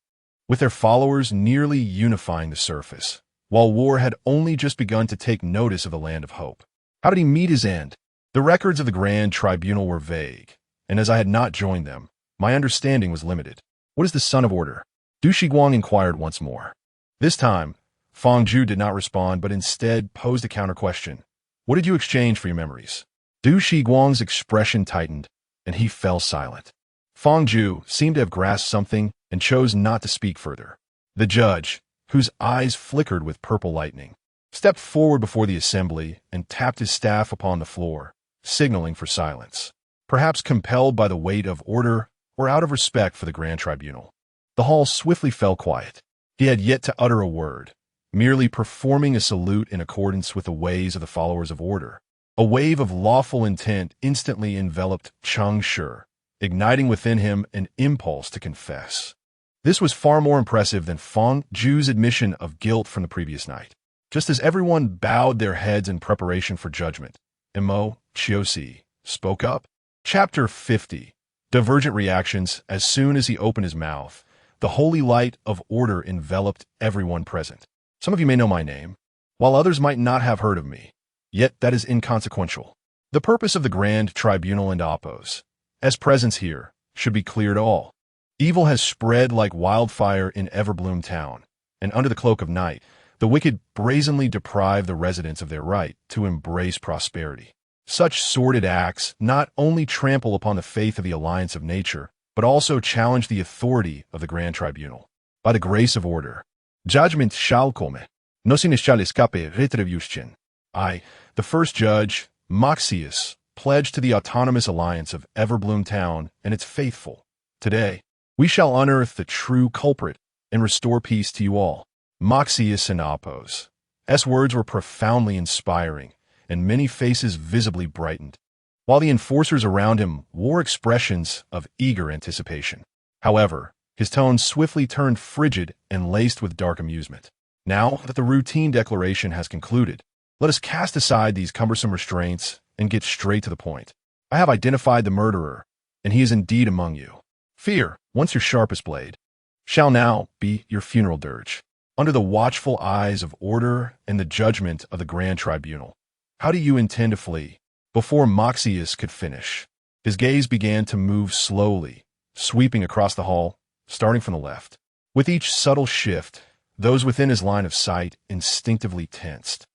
with their followers nearly unifying the surface, while war had only just begun to take notice of the land of hope. How did he meet his end? The records of the Grand Tribunal were vague, and as I had not joined them, my understanding was limited. What is the Son of Order? Du Shiguang inquired once more. This time, Fang Zhu did not respond, but instead posed a counter-question. What did you exchange for your memories? Du Shiguang's expression tightened, and he fell silent. Fang Zhu seemed to have grasped something and chose not to speak further. The judge, whose eyes flickered with purple lightning, stepped forward before the assembly and tapped his staff upon the floor, signaling for silence. Perhaps compelled by the weight of order or out of respect for the Grand Tribunal, the hall swiftly fell quiet. He had yet to utter a word, merely performing a salute in accordance with the ways of the followers of order. A wave of lawful intent instantly enveloped Cheng Shi, igniting within him an impulse to confess. This was far more impressive than Fang Zhu's admission of guilt from the previous night. Just as everyone bowed their heads in preparation for judgment, Cheng spoke up. Chapter 50. Divergent reactions. As soon as he opened his mouth, the holy light of order enveloped everyone present. Some of you may know my name, while others might not have heard of me. Yet that is inconsequential. The purpose of the Grand Tribunal and Oppose, as presence here, should be clear to all. Evil has spread like wildfire in Everbloom Town, and under the cloak of night, the wicked brazenly deprive the residents of their right to embrace prosperity. Such sordid acts not only trample upon the faith of the alliance of nature, but also challenge the authority of the Grand Tribunal. By the grace of order, judgment shall come, no se ne shall escape retribution. I, the first judge, Moxius, pledged to the autonomous alliance of Everbloom Town and its faithful. Today, we shall unearth the true culprit and restore peace to you all. Moxius and Oppos. S words were profoundly inspiring, and many faces visibly brightened, while the enforcers around him wore expressions of eager anticipation. However, his tone swiftly turned frigid and laced with dark amusement. Now that the routine declaration has concluded, let us cast aside these cumbersome restraints and get straight to the point. I have identified the murderer, and he is indeed among you. Fear, once your sharpest blade, shall now be your funeral dirge. Under the watchful eyes of order and the judgment of the Grand Tribunal, how do you intend to flee? Before Moxius could finish, his gaze began to move slowly, sweeping across the hall, starting from the left. With each subtle shift, those within his line of sight instinctively tensed,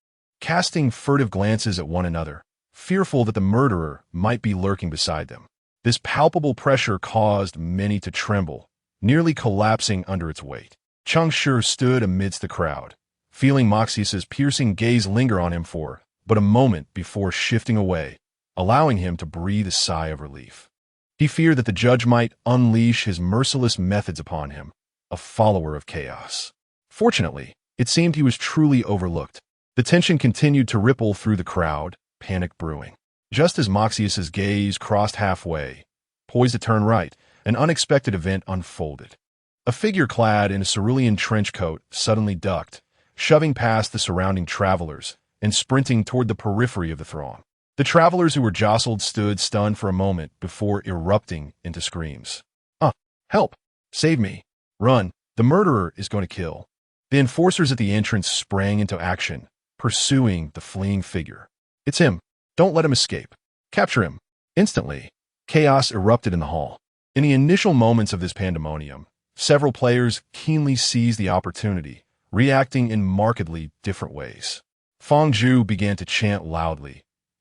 casting furtive glances at one another, fearful that the murderer might be lurking beside them. This palpable pressure caused many to tremble, nearly collapsing under its weight. Cheng Shi stood amidst the crowd, feeling Moxius's piercing gaze linger on him for but a moment before shifting away, allowing him to breathe a sigh of relief. He feared that the judge might unleash his merciless methods upon him, a follower of chaos. Fortunately, it seemed he was truly overlooked. The tension continued to ripple through the crowd, panic brewing. Just as Moxius's gaze crossed halfway, poised to turn right, an unexpected event unfolded. A figure clad in a cerulean trench coat suddenly ducked, shoving past the surrounding travelers and sprinting toward the periphery of the throng. The travelers who were jostled stood stunned for a moment before erupting into screams. Help! Save me! Run! The murderer is going to kill. The enforcers at the entrance sprang into action, pursuing the fleeing figure. It's him! Don't let him escape! Capture him! Instantly, chaos erupted in the hall. In the initial moments of this pandemonium, several players keenly seized the opportunity, reacting in markedly different ways. Feng Zhu began to chant loudly,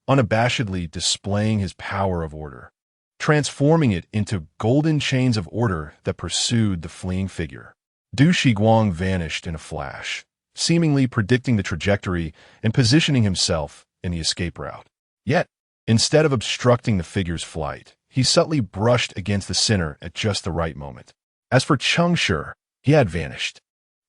unabashedly displaying his power of order, transforming it into golden chains of order that pursued the fleeing figure. Du Shiguang vanished in a flash, seemingly predicting the trajectory and positioning himself in the escape route. Yet, instead of obstructing the figure's flight, he subtly brushed against the center at just the right moment. As for Cheng Shi, he had vanished.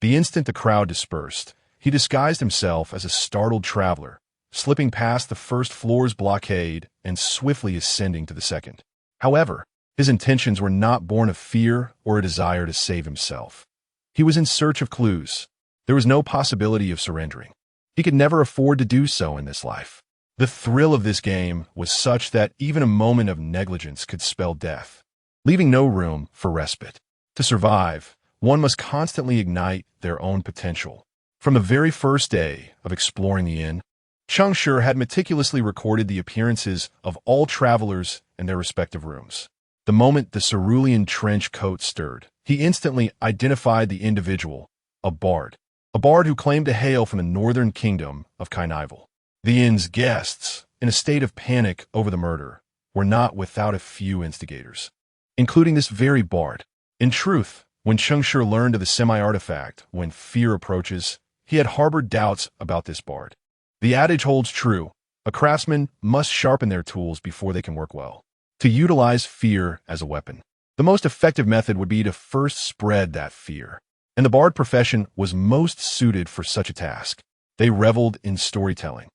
The instant the crowd dispersed, he disguised himself as a startled traveler, slipping past the first floor's blockade and swiftly ascending to the second. However, his intentions were not born of fear or a desire to save himself. He was in search of clues. There was no possibility of surrendering. He could never afford to do so in this life. The thrill of this game was such that even a moment of negligence could spell death, leaving no room for respite. To survive, one must constantly ignite their own potential. From the very first day of exploring the inn, Cheng Shi had meticulously recorded the appearances of all travelers in their respective rooms. The moment the cerulean trench coat stirred, he instantly identified the individual, a bard who claimed to hail from the northern kingdom of Kainival. The inn's guests, in a state of panic over the murder, were not without a few instigators, including this very bard. In truth, when Cheng Shi learned of the semi-artifact, when fear approaches, he had harbored doubts about this bard. The adage holds true: a craftsman must sharpen their tools before they can work well. To utilize fear as a weapon, the most effective method would be to first spread that fear. And the bard profession was most suited for such a task. They reveled in storytelling,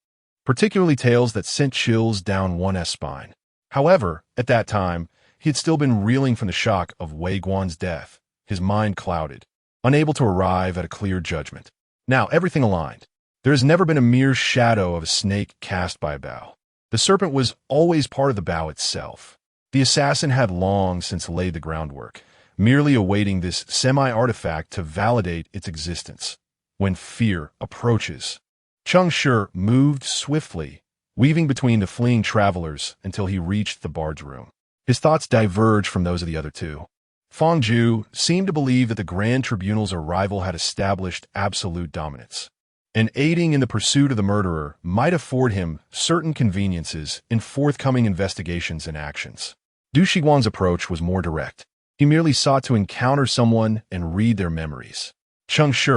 particularly tales that sent chills down one's spine. However, at that time, he had still been reeling from the shock of Wei Guan's death, his mind clouded, unable to arrive at a clear judgment. Now everything aligned. There has never been a mere shadow of a snake cast by a bough. The serpent was always part of the bough itself. The assassin had long since laid the groundwork, merely awaiting this semi-artifact to validate its existence. When fear approaches, Cheng Shi moved swiftly, weaving between the fleeing travelers until he reached the bard's room. His thoughts diverged from those of the other two. Feng Zhu seemed to believe that the Grand Tribunal's arrival had established absolute dominance, and aiding in the pursuit of the murderer might afford him certain conveniences in forthcoming investigations and actions. Du Shiguang's approach was more direct. He merely sought to encounter someone and read their memories. Cheng Shi,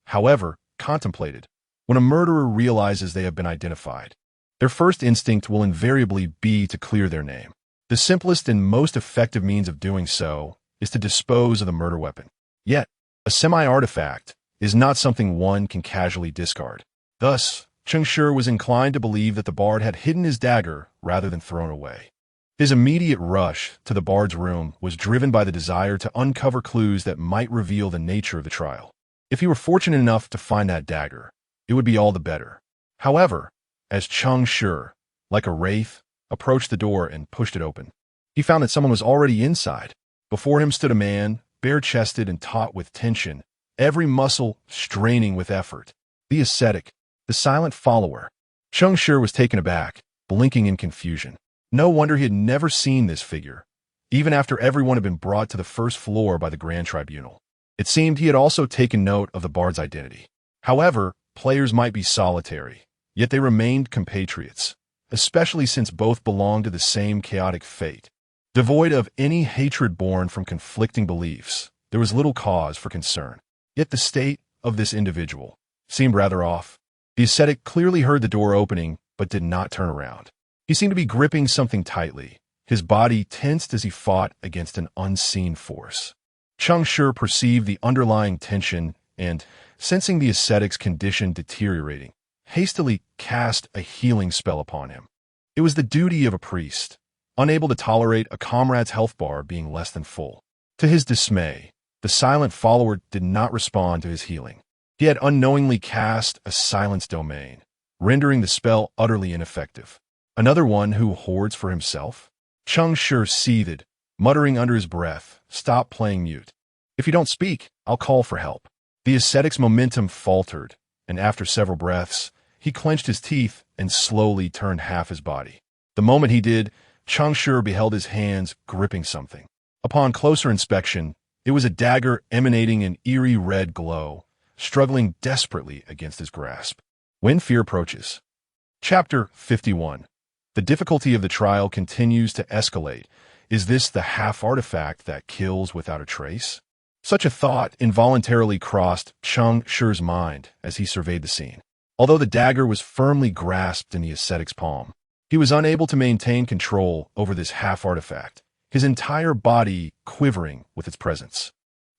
however, contemplated. When a murderer realizes they have been identified, their first instinct will invariably be to clear their name. The simplest and most effective means of doing so is to dispose of the murder weapon. Yet, a semi-artifact is not something one can casually discard. Thus, Cheng Shi was inclined to believe that the bard had hidden his dagger rather than thrown away. His immediate rush to the bard's room was driven by the desire to uncover clues that might reveal the nature of the trial. If he were fortunate enough to find that dagger, it would be all the better. However, as Cheng Shi, like a wraith, approached the door and pushed it open, he found that someone was already inside. Before him stood a man, bare-chested and taut with tension, every muscle straining with effort. The ascetic, the silent follower. Cheng Shi was taken aback, blinking in confusion. No wonder he had never seen this figure, even after everyone had been brought to the first floor by the Grand Tribunal. It seemed he had also taken note of the bard's identity. However, players might be solitary, yet they remained compatriots, especially since both belonged to the same chaotic fate. Devoid of any hatred born from conflicting beliefs, there was little cause for concern. Yet the state of this individual seemed rather off. The ascetic clearly heard the door opening, but did not turn around. He seemed to be gripping something tightly, his body tensed as he fought against an unseen force. Cheng Shi perceived the underlying tension and, sensing the ascetic's condition deteriorating, hastily cast a healing spell upon him. It was the duty of a priest, unable to tolerate a comrade's health bar being less than full. To his dismay, the silent follower did not respond to his healing. He had unknowingly cast a silence domain, rendering the spell utterly ineffective. Another one who hoards for himself? Cheng Shi seethed, muttering under his breath, "Stop playing mute. If you don't speak, I'll call for help." The ascetic's momentum faltered, and after several breaths, he clenched his teeth and slowly turned half his body. The moment he did, Cheng Shi beheld his hands gripping something. Upon closer inspection, it was a dagger emanating an eerie red glow, struggling desperately against his grasp. When fear approaches. Chapter 51. The difficulty of the trial continues to escalate. Is this the half-artifact that kills without a trace? Such a thought involuntarily crossed Cheng Shi's mind as he surveyed the scene. Although the dagger was firmly grasped in the ascetic's palm, he was unable to maintain control over this half-artifact, his entire body quivering with its presence.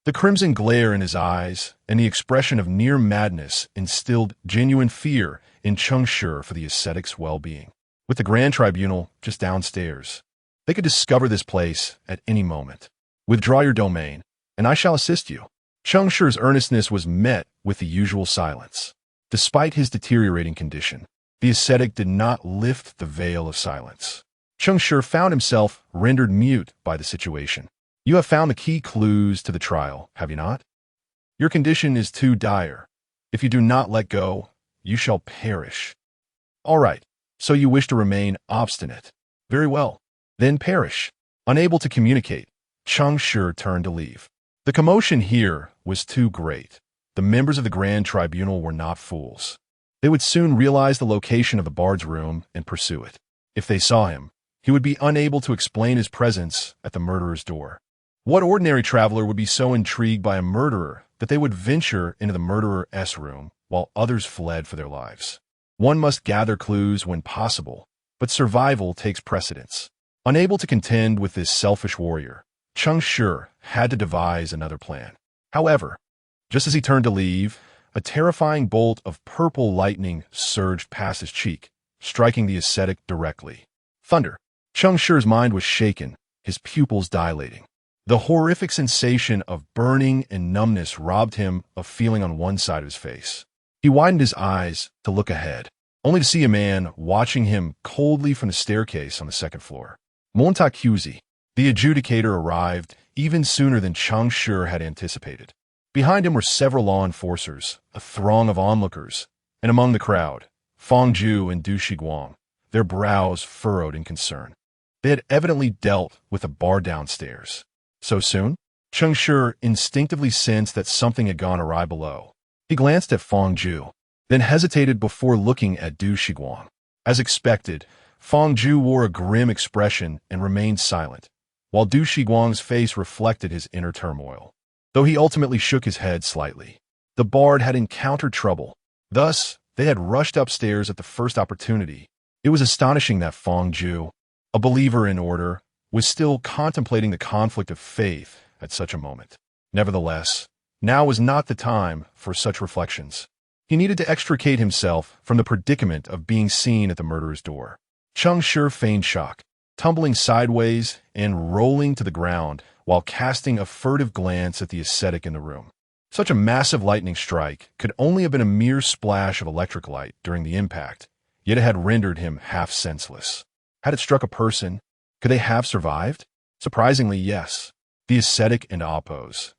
The crimson glare in his eyes and the expression of near madness instilled genuine fear in Cheng Shi for the ascetic's well-being. With the Grand Tribunal just downstairs, they could discover this place at any moment. Withdraw your domain, and I shall assist you. Cheng Shi's earnestness was met with the usual silence. Despite his deteriorating condition, the ascetic did not lift the veil of silence. Cheng Shi found himself rendered mute by the situation. You have found the key clues to the trial, have you not? Your condition is too dire. If you do not let go, you shall perish. All right, so you wish to remain obstinate. Very well, then perish. Unable to communicate, Cheng Shi turned to leave. The commotion here was too great. The members of the Grand Tribunal were not fools. They would soon realize the location of the bard's room and pursue it. If they saw him, he would be unable to explain his presence at the murderer's door. What ordinary traveler would be so intrigued by a murderer that they would venture into the murderer's room while others fled for their lives? One must gather clues when possible, but survival takes precedence. Unable to contend with this selfish warrior, Cheng Shi had to devise another plan. However, just as he turned to leave, a terrifying bolt of purple lightning surged past his cheek, striking the ascetic directly. Thunder! Cheng Shi's mind was shaken, his pupils dilating. The horrific sensation of burning and numbness robbed him of feeling on one side of his face. He widened his eyes to look ahead, only to see a man watching him coldly from the staircase on the second floor. Montacusi, the adjudicator, arrived even sooner than Cheng Shi had anticipated. Behind him were several law enforcers, a throng of onlookers, and among the crowd, Feng Zhu and Du Shiguang, their brows furrowed in concern. They had evidently dealt with a bar downstairs. So soon? Cheng Shi instinctively sensed that something had gone awry below. He glanced at Feng Zhu, then hesitated before looking at Du Shiguang. As expected, Feng Zhu wore a grim expression and remained silent, while Du Shiguang's face reflected his inner turmoil. Though he ultimately shook his head slightly. The bard had encountered trouble. Thus, they had rushed upstairs at the first opportunity, It was astonishing that Fong Ju, a believer in order, was still contemplating the conflict of faith at such a moment. Nevertheless, now was not the time for such reflections. He needed to extricate himself from the predicament of being seen at the murderer's door. Cheng Shi feigned shock, tumbling sideways and rolling to the ground while casting a furtive glance at the ascetic in the room. Such a massive lightning strike could only have been a mere splash of electric light during the impact, yet it had rendered him half senseless. Had it struck a person, could they have survived? Surprisingly, yes. The ascetic and Appo's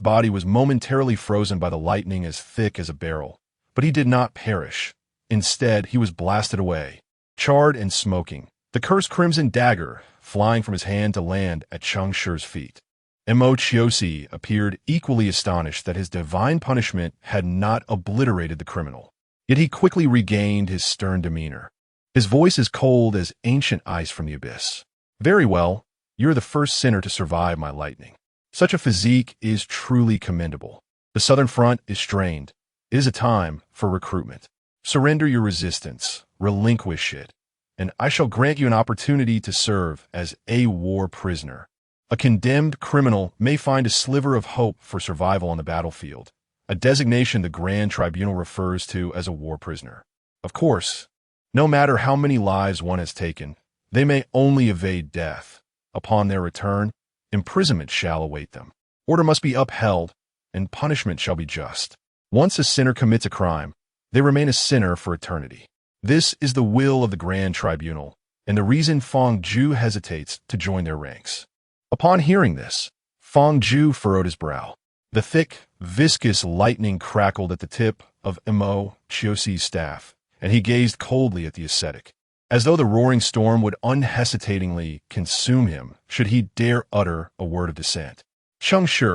body was momentarily frozen by the lightning as thick as a barrel, but he did not perish. Instead, he was blasted away, charred and smoking, the cursed crimson dagger flying from his hand to land at Cheng Shi's feet. Mo Chiosi appeared equally astonished that his divine punishment had not obliterated the criminal. Yet he quickly regained his stern demeanor, his voice as cold as ancient ice from the abyss. Very well, you're the first sinner to survive my lightning. Such a physique is truly commendable. The southern front is strained. It is a time for recruitment. Surrender your resistance, relinquish it, and I shall grant you an opportunity to serve as a war prisoner. A condemned criminal may find a sliver of hope for survival on the battlefield, a designation the Grand Tribunal refers to as a war prisoner. Of course, no matter how many lives one has taken, they may only evade death. Upon their return, imprisonment shall await them. Order must be upheld, and punishment shall be just. Once a sinner commits a crime, they remain a sinner for eternity. This is the will of the Grand Tribunal, and the reason Fong Ju hesitates to join their ranks. Upon hearing this, Fong Ju furrowed his brow. The thick, viscous lightning crackled at the tip of Mo Chiosi's staff, and he gazed coldly at the ascetic, as though the roaring storm would unhesitatingly consume him should he dare utter a word of dissent. Cheng Shi,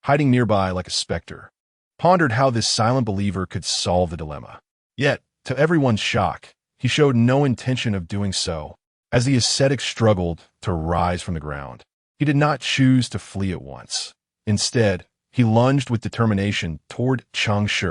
hiding nearby like a specter, pondered how this silent believer could solve the dilemma. Yet, to everyone's shock, he showed no intention of doing so, as the ascetic struggled to rise from the ground. He did not choose to flee at once. Instead, he lunged with determination toward Cheng Shi.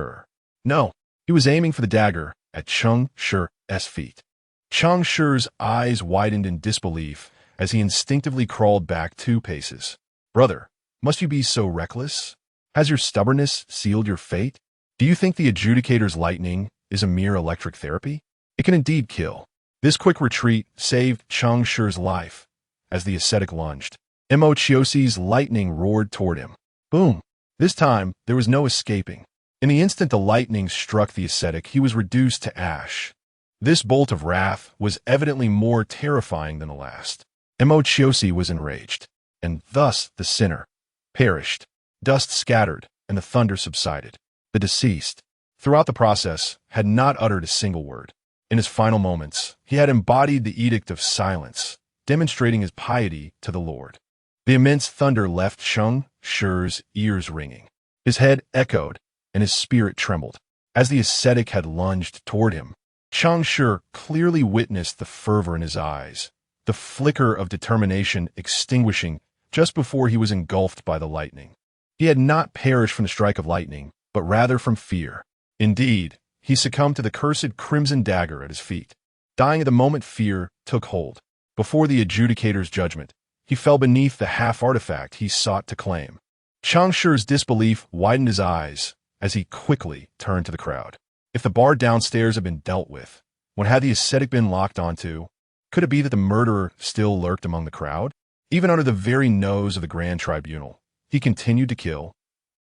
No, he was aiming for the dagger at Cheng Shi's feet. Cheng Shi's eyes widened in disbelief as he instinctively crawled back 2 paces. Brother, must you be so reckless? Has your stubbornness sealed your fate? Do you think the adjudicator's lightning is a mere electric therapy? It can indeed kill. This quick retreat saved Cheng Shi's life. As the ascetic lunged, Mo Chiosi's lightning roared toward him. Boom! This time, there was no escaping. In the instant the lightning struck the ascetic, he was reduced to ash. This bolt of wrath was evidently more terrifying than the last. Mo Chiosi was enraged, and thus the sinner perished. Dust scattered, and the thunder subsided. The deceased, throughout the process, had not uttered a single word. In his final moments, he had embodied the edict of silence, demonstrating his piety to the Lord. The immense thunder left Cheng Shi's ears ringing. His head echoed, and his spirit trembled. As the ascetic had lunged toward him, Cheng Shi clearly witnessed the fervor in his eyes, the flicker of determination extinguishing just before he was engulfed by the lightning. He had not perished from the strike of lightning, but rather from fear. Indeed, he succumbed to the cursed crimson dagger at his feet. Dying at the moment fear took hold. Before the adjudicator's judgment, he fell beneath the half-artifact he sought to claim. Cheng Shi's disbelief widened his eyes as he quickly turned to the crowd. If the bar downstairs had been dealt with, when had the ascetic been locked onto? Could it be that the murderer still lurked among the crowd? Even under the very nose of the Grand Tribunal, he continued to kill.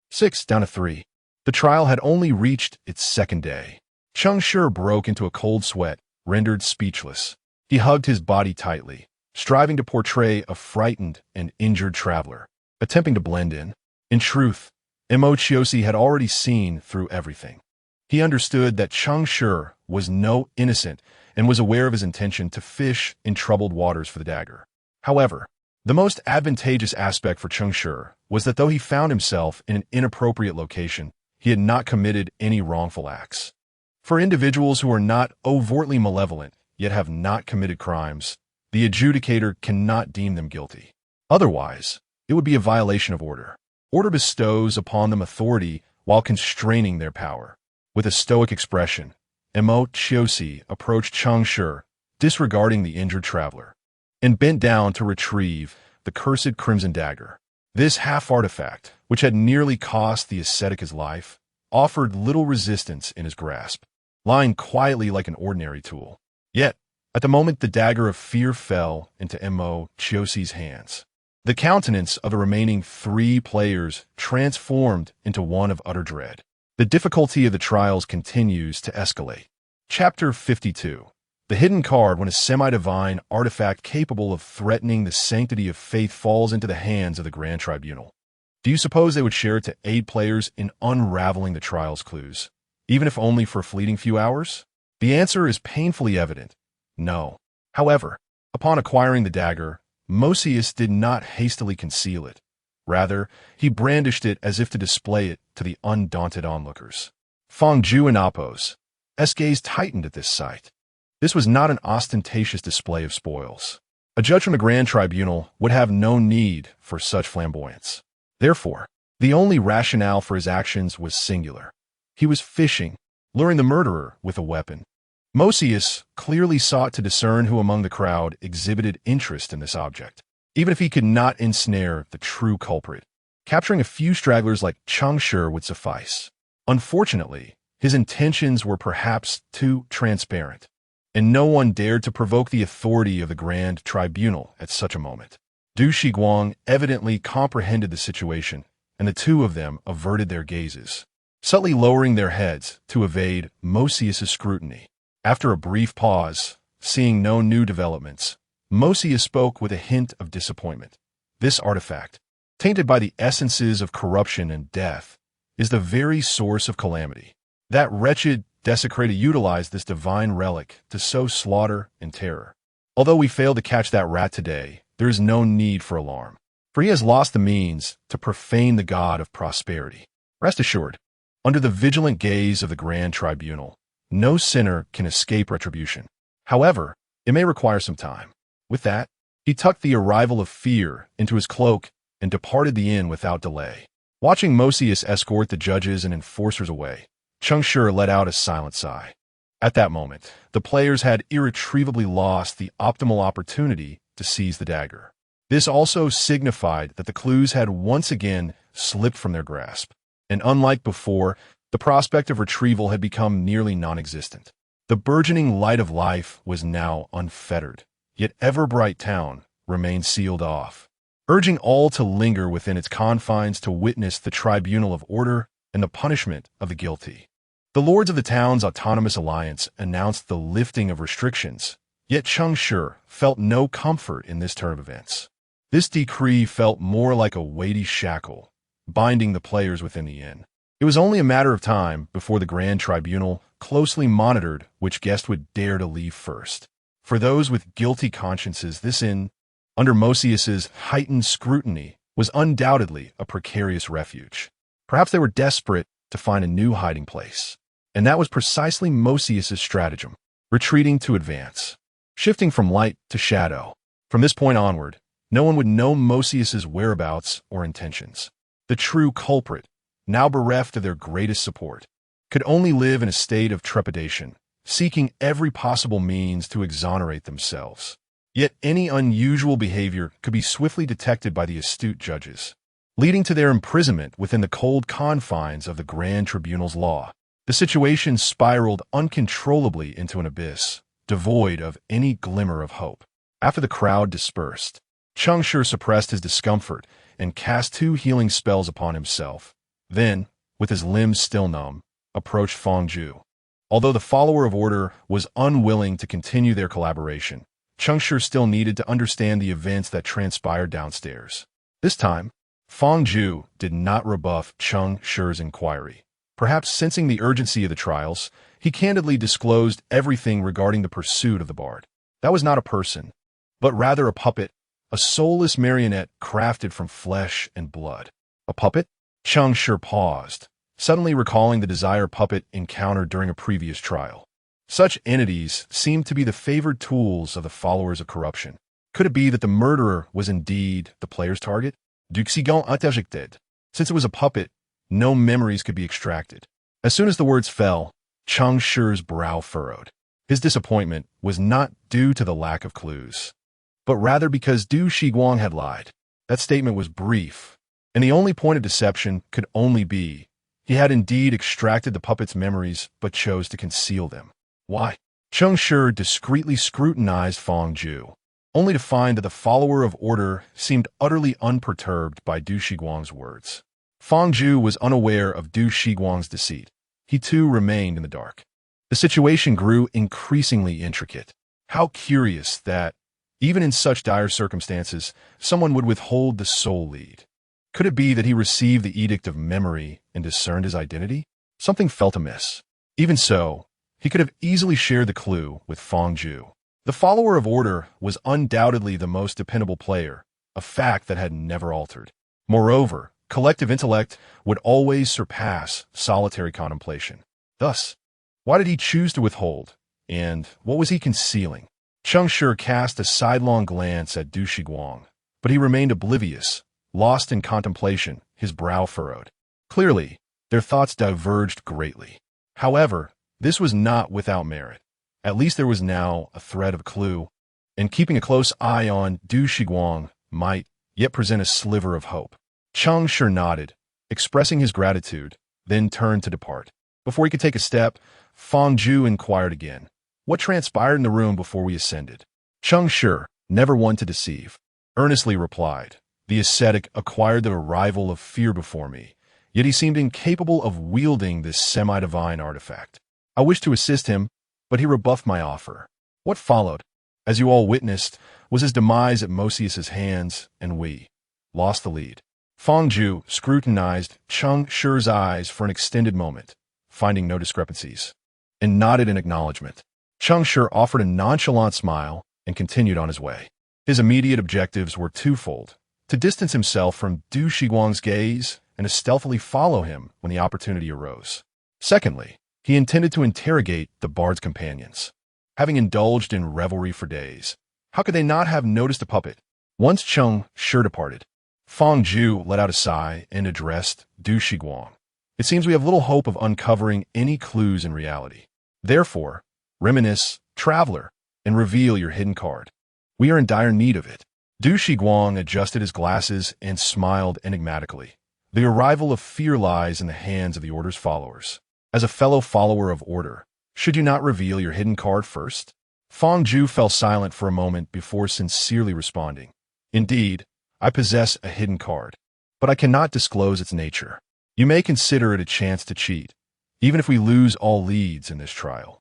6 down to 3. The trial had only reached its second day. Cheng Shi broke into a cold sweat, rendered speechless. He hugged his body tightly, striving to portray a frightened and injured traveler, attempting to blend in. In truth, Mo Chiosi had already seen through everything. He understood that Cheng Shi was no innocent and was aware of his intention to fish in troubled waters for the dagger. However, the most advantageous aspect for Cheng Shi was that though he found himself in an inappropriate location, he had not committed any wrongful acts. For individuals who are not overtly malevolent, yet have not committed crimes, the adjudicator cannot deem them guilty. Otherwise, it would be a violation of order. Order bestows upon them authority while constraining their power. With a stoic expression, Mo Chiosi approached Cheng Shi disregarding the injured traveler, and bent down to retrieve the cursed crimson dagger. This half-artifact, which had nearly cost the ascetic his life, offered little resistance in his grasp, lying quietly like an ordinary tool. Yet, at the moment the dagger of fear fell into Mo Chiosi's hands, the countenance of the remaining 3 players transformed into one of utter dread. The difficulty of the trials continues to escalate. Chapter 52. The hidden card when a semi-divine artifact capable of threatening the sanctity of faith falls into the hands of the Grand Tribunal. Do you suppose they would share it to aid players in unraveling the trial's clues, even if only for a fleeting few hours? The answer is painfully evident. No. However, upon acquiring the dagger, Mosius did not hastily conceal it. Rather, he brandished it as if to display it to the undaunted onlookers. Fangju and Appo's gaze tightened at this sight. This was not an ostentatious display of spoils. A judge from the Grand Tribunal would have no need for such flamboyance. Therefore, the only rationale for his actions was singular. He was fishing, luring the murderer with a weapon. Mosius clearly sought to discern who among the crowd exhibited interest in this object, even if he could not ensnare the true culprit. Capturing a few stragglers like Cheng Shi would suffice. Unfortunately, his intentions were perhaps too transparent, and no one dared to provoke the authority of the Grand Tribunal at such a moment. Du Shiguang evidently comprehended the situation, and the 2 of them averted their gazes, subtly lowering their heads to evade Mosius's scrutiny. After a brief pause, seeing no new developments, Mosius spoke with a hint of disappointment. This artifact, tainted by the essences of corruption and death, is the very source of calamity. That wretched desecrator utilized this divine relic to sow slaughter and terror. Although we failed to catch that rat today, there is no need for alarm, for he has lost the means to profane the god of prosperity. Rest assured, under the vigilant gaze of the Grand Tribunal, no sinner can escape retribution. However, it may require some time. With that, he tucked the arrival of fear into his cloak and departed the inn without delay. Watching Mosius escort the judges and enforcers away, Cheng Shi let out a silent sigh. At that moment, the players had irretrievably lost the optimal opportunity to seize the dagger. This also signified that the clues had once again slipped from their grasp, and unlike before, the prospect of retrieval had become nearly non-existent. The burgeoning light of life was now unfettered, yet ever-bright town remained sealed off, urging all to linger within its confines to witness the tribunal of order and the punishment of the guilty. The lords of the town's autonomous alliance announced the lifting of restrictions, yet Cheng Shi felt no comfort in this turn of events. This decree felt more like a weighty shackle, binding the players within the inn. It was only a matter of time before the Grand Tribunal closely monitored which guest would dare to leave first. For those with guilty consciences, this inn, under Mosius's heightened scrutiny, was undoubtedly a precarious refuge. Perhaps they were desperate to find a new hiding place. And that was precisely Mosius's stratagem, retreating to advance, shifting from light to shadow. From this point onward, no one would know Mosius's whereabouts or intentions. The true culprit, now bereft of their greatest support, could only live in a state of trepidation, seeking every possible means to exonerate themselves. Yet any unusual behavior could be swiftly detected by the astute judges, leading to their imprisonment within the cold confines of the Grand Tribunal's law. The situation spiraled uncontrollably into an abyss, devoid of any glimmer of hope. After the crowd dispersed, Cheng Shi suppressed his discomfort and cast 2 healing spells upon himself. Then, with his limbs still numb, approached Fangju. Although the follower of order was unwilling to continue their collaboration, Cheng Shi still needed to understand the events that transpired downstairs. This time, Fangju did not rebuff Cheng Shi's inquiry. Perhaps sensing the urgency of the trials, he candidly disclosed everything regarding the pursuit of the bard. That was not a person, but rather a puppet, a soulless marionette crafted from flesh and blood. A puppet? Cheng Shi paused, suddenly recalling the desire puppet encountered during a previous trial. Such entities seemed to be the favored tools of the followers of corruption. Could it be that the murderer was indeed the player's target? Since it was a puppet, no memories could be extracted. As soon as the words fell, Cheng Shi's brow furrowed. His disappointment was not due to the lack of clues, but rather because Du Shiguang had lied. That statement was brief, and the only point of deception could only be he had indeed extracted the puppet's memories but chose to conceal them. Why? Cheng Shi discreetly scrutinized Fang Ju, only to find that the follower of order seemed utterly unperturbed by Du Shiguang's words. Fang Ju was unaware of Du Shiguang's deceit. He too remained in the dark. The situation grew increasingly intricate. How curious that, even in such dire circumstances, someone would withhold the sole lead. Could it be that he received the edict of memory and discerned his identity? Something felt amiss. Even so, he could have easily shared the clue with Fang Ju. The follower of order was undoubtedly the most dependable player, a fact that had never altered. Moreover, collective intellect would always surpass solitary contemplation. Thus, why did he choose to withhold? And what was he concealing? Cheng Shi cast a sidelong glance at Du Shiguang, but he remained oblivious, lost in contemplation, his brow furrowed. Clearly, their thoughts diverged greatly. However, this was not without merit. At least there was now a thread of clue, and keeping a close eye on Du Shiguang might yet present a sliver of hope. Cheng Shi nodded, expressing his gratitude, then turned to depart. Before he could take a step, Fang Ju inquired again, "What transpired in the room before we ascended?" Cheng Shi, never one to deceive, earnestly replied, "The ascetic acquired the arrival of fear before me, yet he seemed incapable of wielding this semi-divine artifact. I wished to assist him, but he rebuffed my offer. What followed, as you all witnessed, was his demise at Mosius's hands, and we lost the lead." Fang Ju scrutinized Cheng Shi's eyes for an extended moment, finding no discrepancies, and nodded in acknowledgement. Cheng Shi offered a nonchalant smile and continued on his way. His immediate objectives were twofold: to distance himself from Du Shiguang's gaze and to stealthily follow him when the opportunity arose. Secondly, he intended to interrogate the bard's companions. Having indulged in revelry for days, how could they not have noticed a puppet? Once Cheng Shi departed, Fang Ju let out a sigh and addressed Du Shiguang. "It seems we have little hope of uncovering any clues in reality. Therefore, reminisce, traveler, and reveal your hidden card. We are in dire need of it." Du Shiguang adjusted his glasses and smiled enigmatically. "The arrival of fear lies in the hands of the order's followers. As a fellow follower of order, should you not reveal your hidden card first?" Fang Ju fell silent for a moment before sincerely responding, "Indeed, I possess a hidden card, but I cannot disclose its nature. You may consider it a chance to cheat, even if we lose all leads in this trial.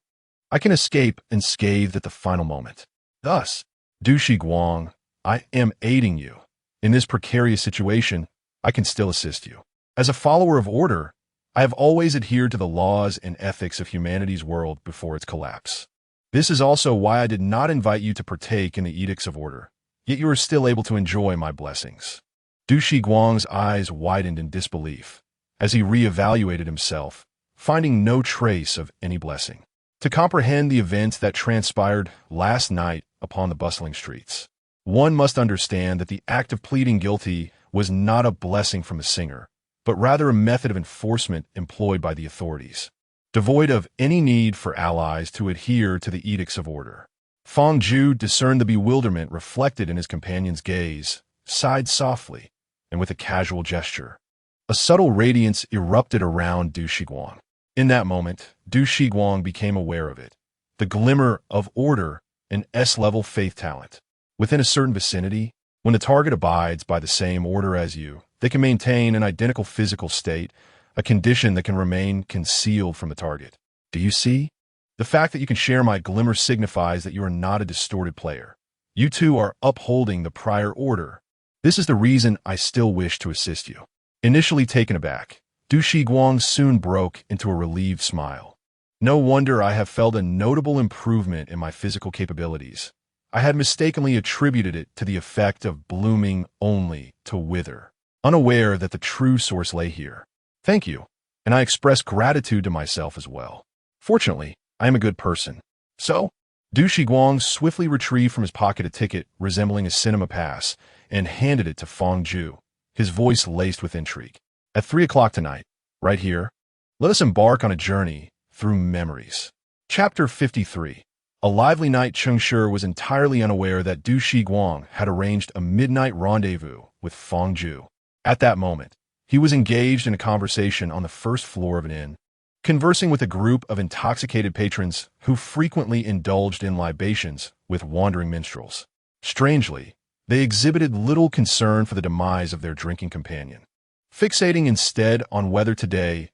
I can escape unscathed at the final moment. Thus, Du Shiguang, I am aiding you. In this precarious situation, I can still assist you. As a follower of order, I have always adhered to the laws and ethics of humanity's world before its collapse. This is also why I did not invite you to partake in the edicts of order, yet you are still able to enjoy my blessings." Du Shiguang's eyes widened in disbelief as he re-evaluated himself, finding no trace of any blessing. To comprehend the events that transpired last night upon the bustling streets, one must understand that the act of pleading guilty was not a blessing from the singer, but rather a method of enforcement employed by the authorities, devoid of any need for allies to adhere to the edicts of order. Fang Ju discerned the bewilderment reflected in his companion's gaze, sighed softly, and with a casual gesture, a subtle radiance erupted around Du Shiguang. In that moment, Du Shiguang became aware of it, the glimmer of order and S-level faith talent. Within a certain vicinity, when the target abides by the same order as you, they can maintain an identical physical state, a condition that can remain concealed from the target. Do you see? The fact that you can share my glimmer signifies that you are not a distorted player. You two are upholding the prior order. This is the reason I still wish to assist you." Initially taken aback, Du Shiguang soon broke into a relieved smile. "No wonder I have felt a notable improvement in my physical capabilities. I had mistakenly attributed it to the effect of blooming only to wither, unaware that the true source lay here. Thank you, and I express gratitude to myself as well. Fortunately, I am a good person." So, Du Shiguang swiftly retrieved from his pocket a ticket resembling a cinema pass and handed it to Fang Ju, his voice laced with intrigue. "At 3 o'clock tonight, right here, let us embark on a journey through memories." Chapter 53. A lively night. Cheng Shi was entirely unaware that Du Shiguang had arranged a midnight rendezvous with Feng Ju. At that moment, he was engaged in a conversation on the first floor of an inn, conversing with a group of intoxicated patrons who frequently indulged in libations with wandering minstrels. Strangely, they exhibited little concern for the demise of their drinking companion, fixating instead on whether today's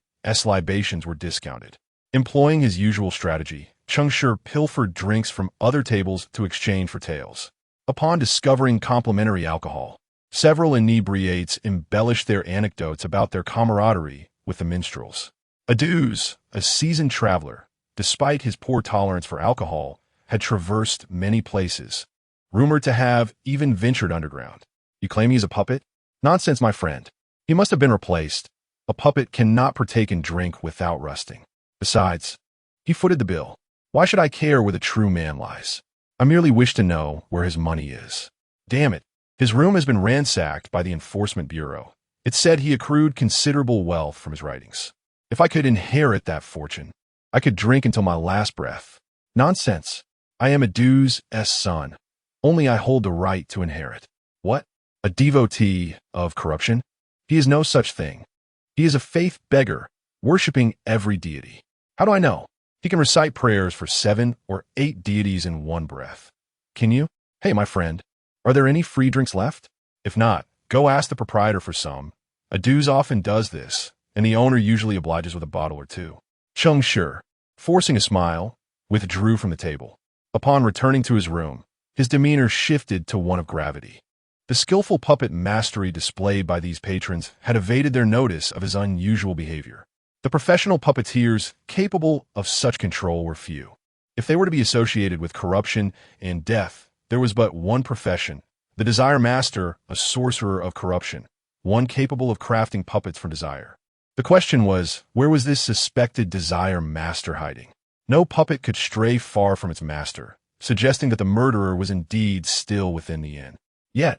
libations were discounted. Employing his usual strategy, Cheng Shi pilfered drinks from other tables to exchange for tales. Upon discovering complimentary alcohol, several inebriates embellished their anecdotes about their camaraderie with the minstrels. Aduse, a seasoned traveler, despite his poor tolerance for alcohol, had traversed many places, rumored to have even ventured underground. You claim he's a puppet? Nonsense, my friend. He must have been replaced. A puppet cannot partake in drink without rusting. Besides, he footed the bill. Why should I care where the true man lies? I merely wish to know where his money is. Damn it, his room has been ransacked by the Enforcement Bureau. It said he accrued considerable wealth from his writings. If I could inherit that fortune, I could drink until my last breath. Nonsense. I am Adu's son. Only I hold the right to inherit. What? A devotee of corruption? He is no such thing. He is a faith beggar, worshipping every deity. How do I know? He can recite prayers for 7 or 8 deities in one breath. Can you? Hey, my friend, are there any free drinks left? If not, go ask the proprietor for some. Adu's often does this, and the owner usually obliges with a bottle or two. Cheng Shi, forcing a smile, withdrew from the table. Upon returning to his room, his demeanor shifted to one of gravity. The skillful puppet mastery displayed by these patrons had evaded their notice of his unusual behavior. The professional puppeteers capable of such control were few. If they were to be associated with corruption and death, there was but one profession, the desire master, a sorcerer of corruption, one capable of crafting puppets for desire. The question was, where was this suspected desire master hiding? No puppet could stray far from its master, suggesting that the murderer was indeed still within the inn. Yet,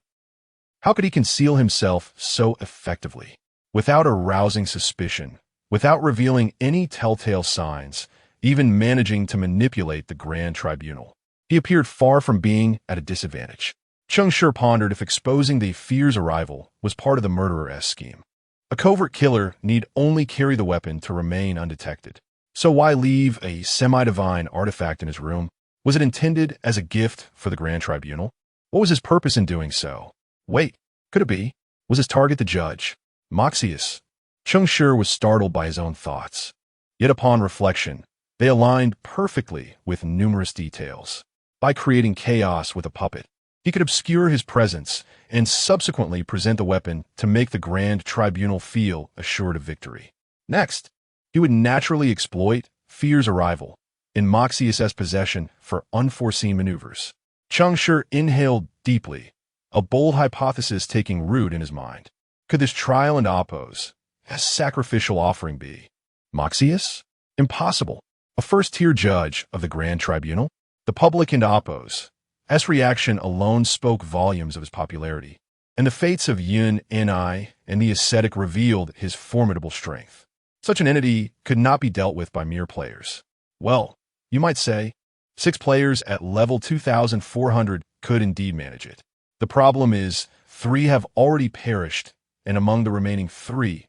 how could he conceal himself so effectively? Without arousing suspicion, without revealing any telltale signs, even managing to manipulate the Grand Tribunal. He appeared far from being at a disadvantage. Cheng Shi pondered if exposing the fear's arrival was part of the murderer's scheme. A covert killer need only carry the weapon to remain undetected. So why leave a semi-divine artifact in his room? Was it intended as a gift for the Grand Tribunal? What was his purpose in doing so? Wait, could it be? Was his target the judge? Moxius? Cheng Shi was startled by his own thoughts. Yet upon reflection, they aligned perfectly with numerous details. By creating chaos with a puppet, he could obscure his presence and subsequently present the weapon to make the Grand Tribunal feel assured of victory. Next, he would naturally exploit fear's arrival in Moxius' possession for unforeseen maneuvers. Cheng Shi inhaled deeply, a bold hypothesis taking root in his mind. Could this trial and oppose a sacrificial offering be? Moxius? Impossible. A first-tier judge of the Grand Tribunal? The public and oppose. S reaction alone spoke volumes of his popularity, and the fates of Yun Ni and the ascetic revealed his formidable strength. Such an entity could not be dealt with by mere players. Well, you might say, 6 players at level 2,400 could indeed manage it. The problem is, 3 have already perished, and among the remaining 3,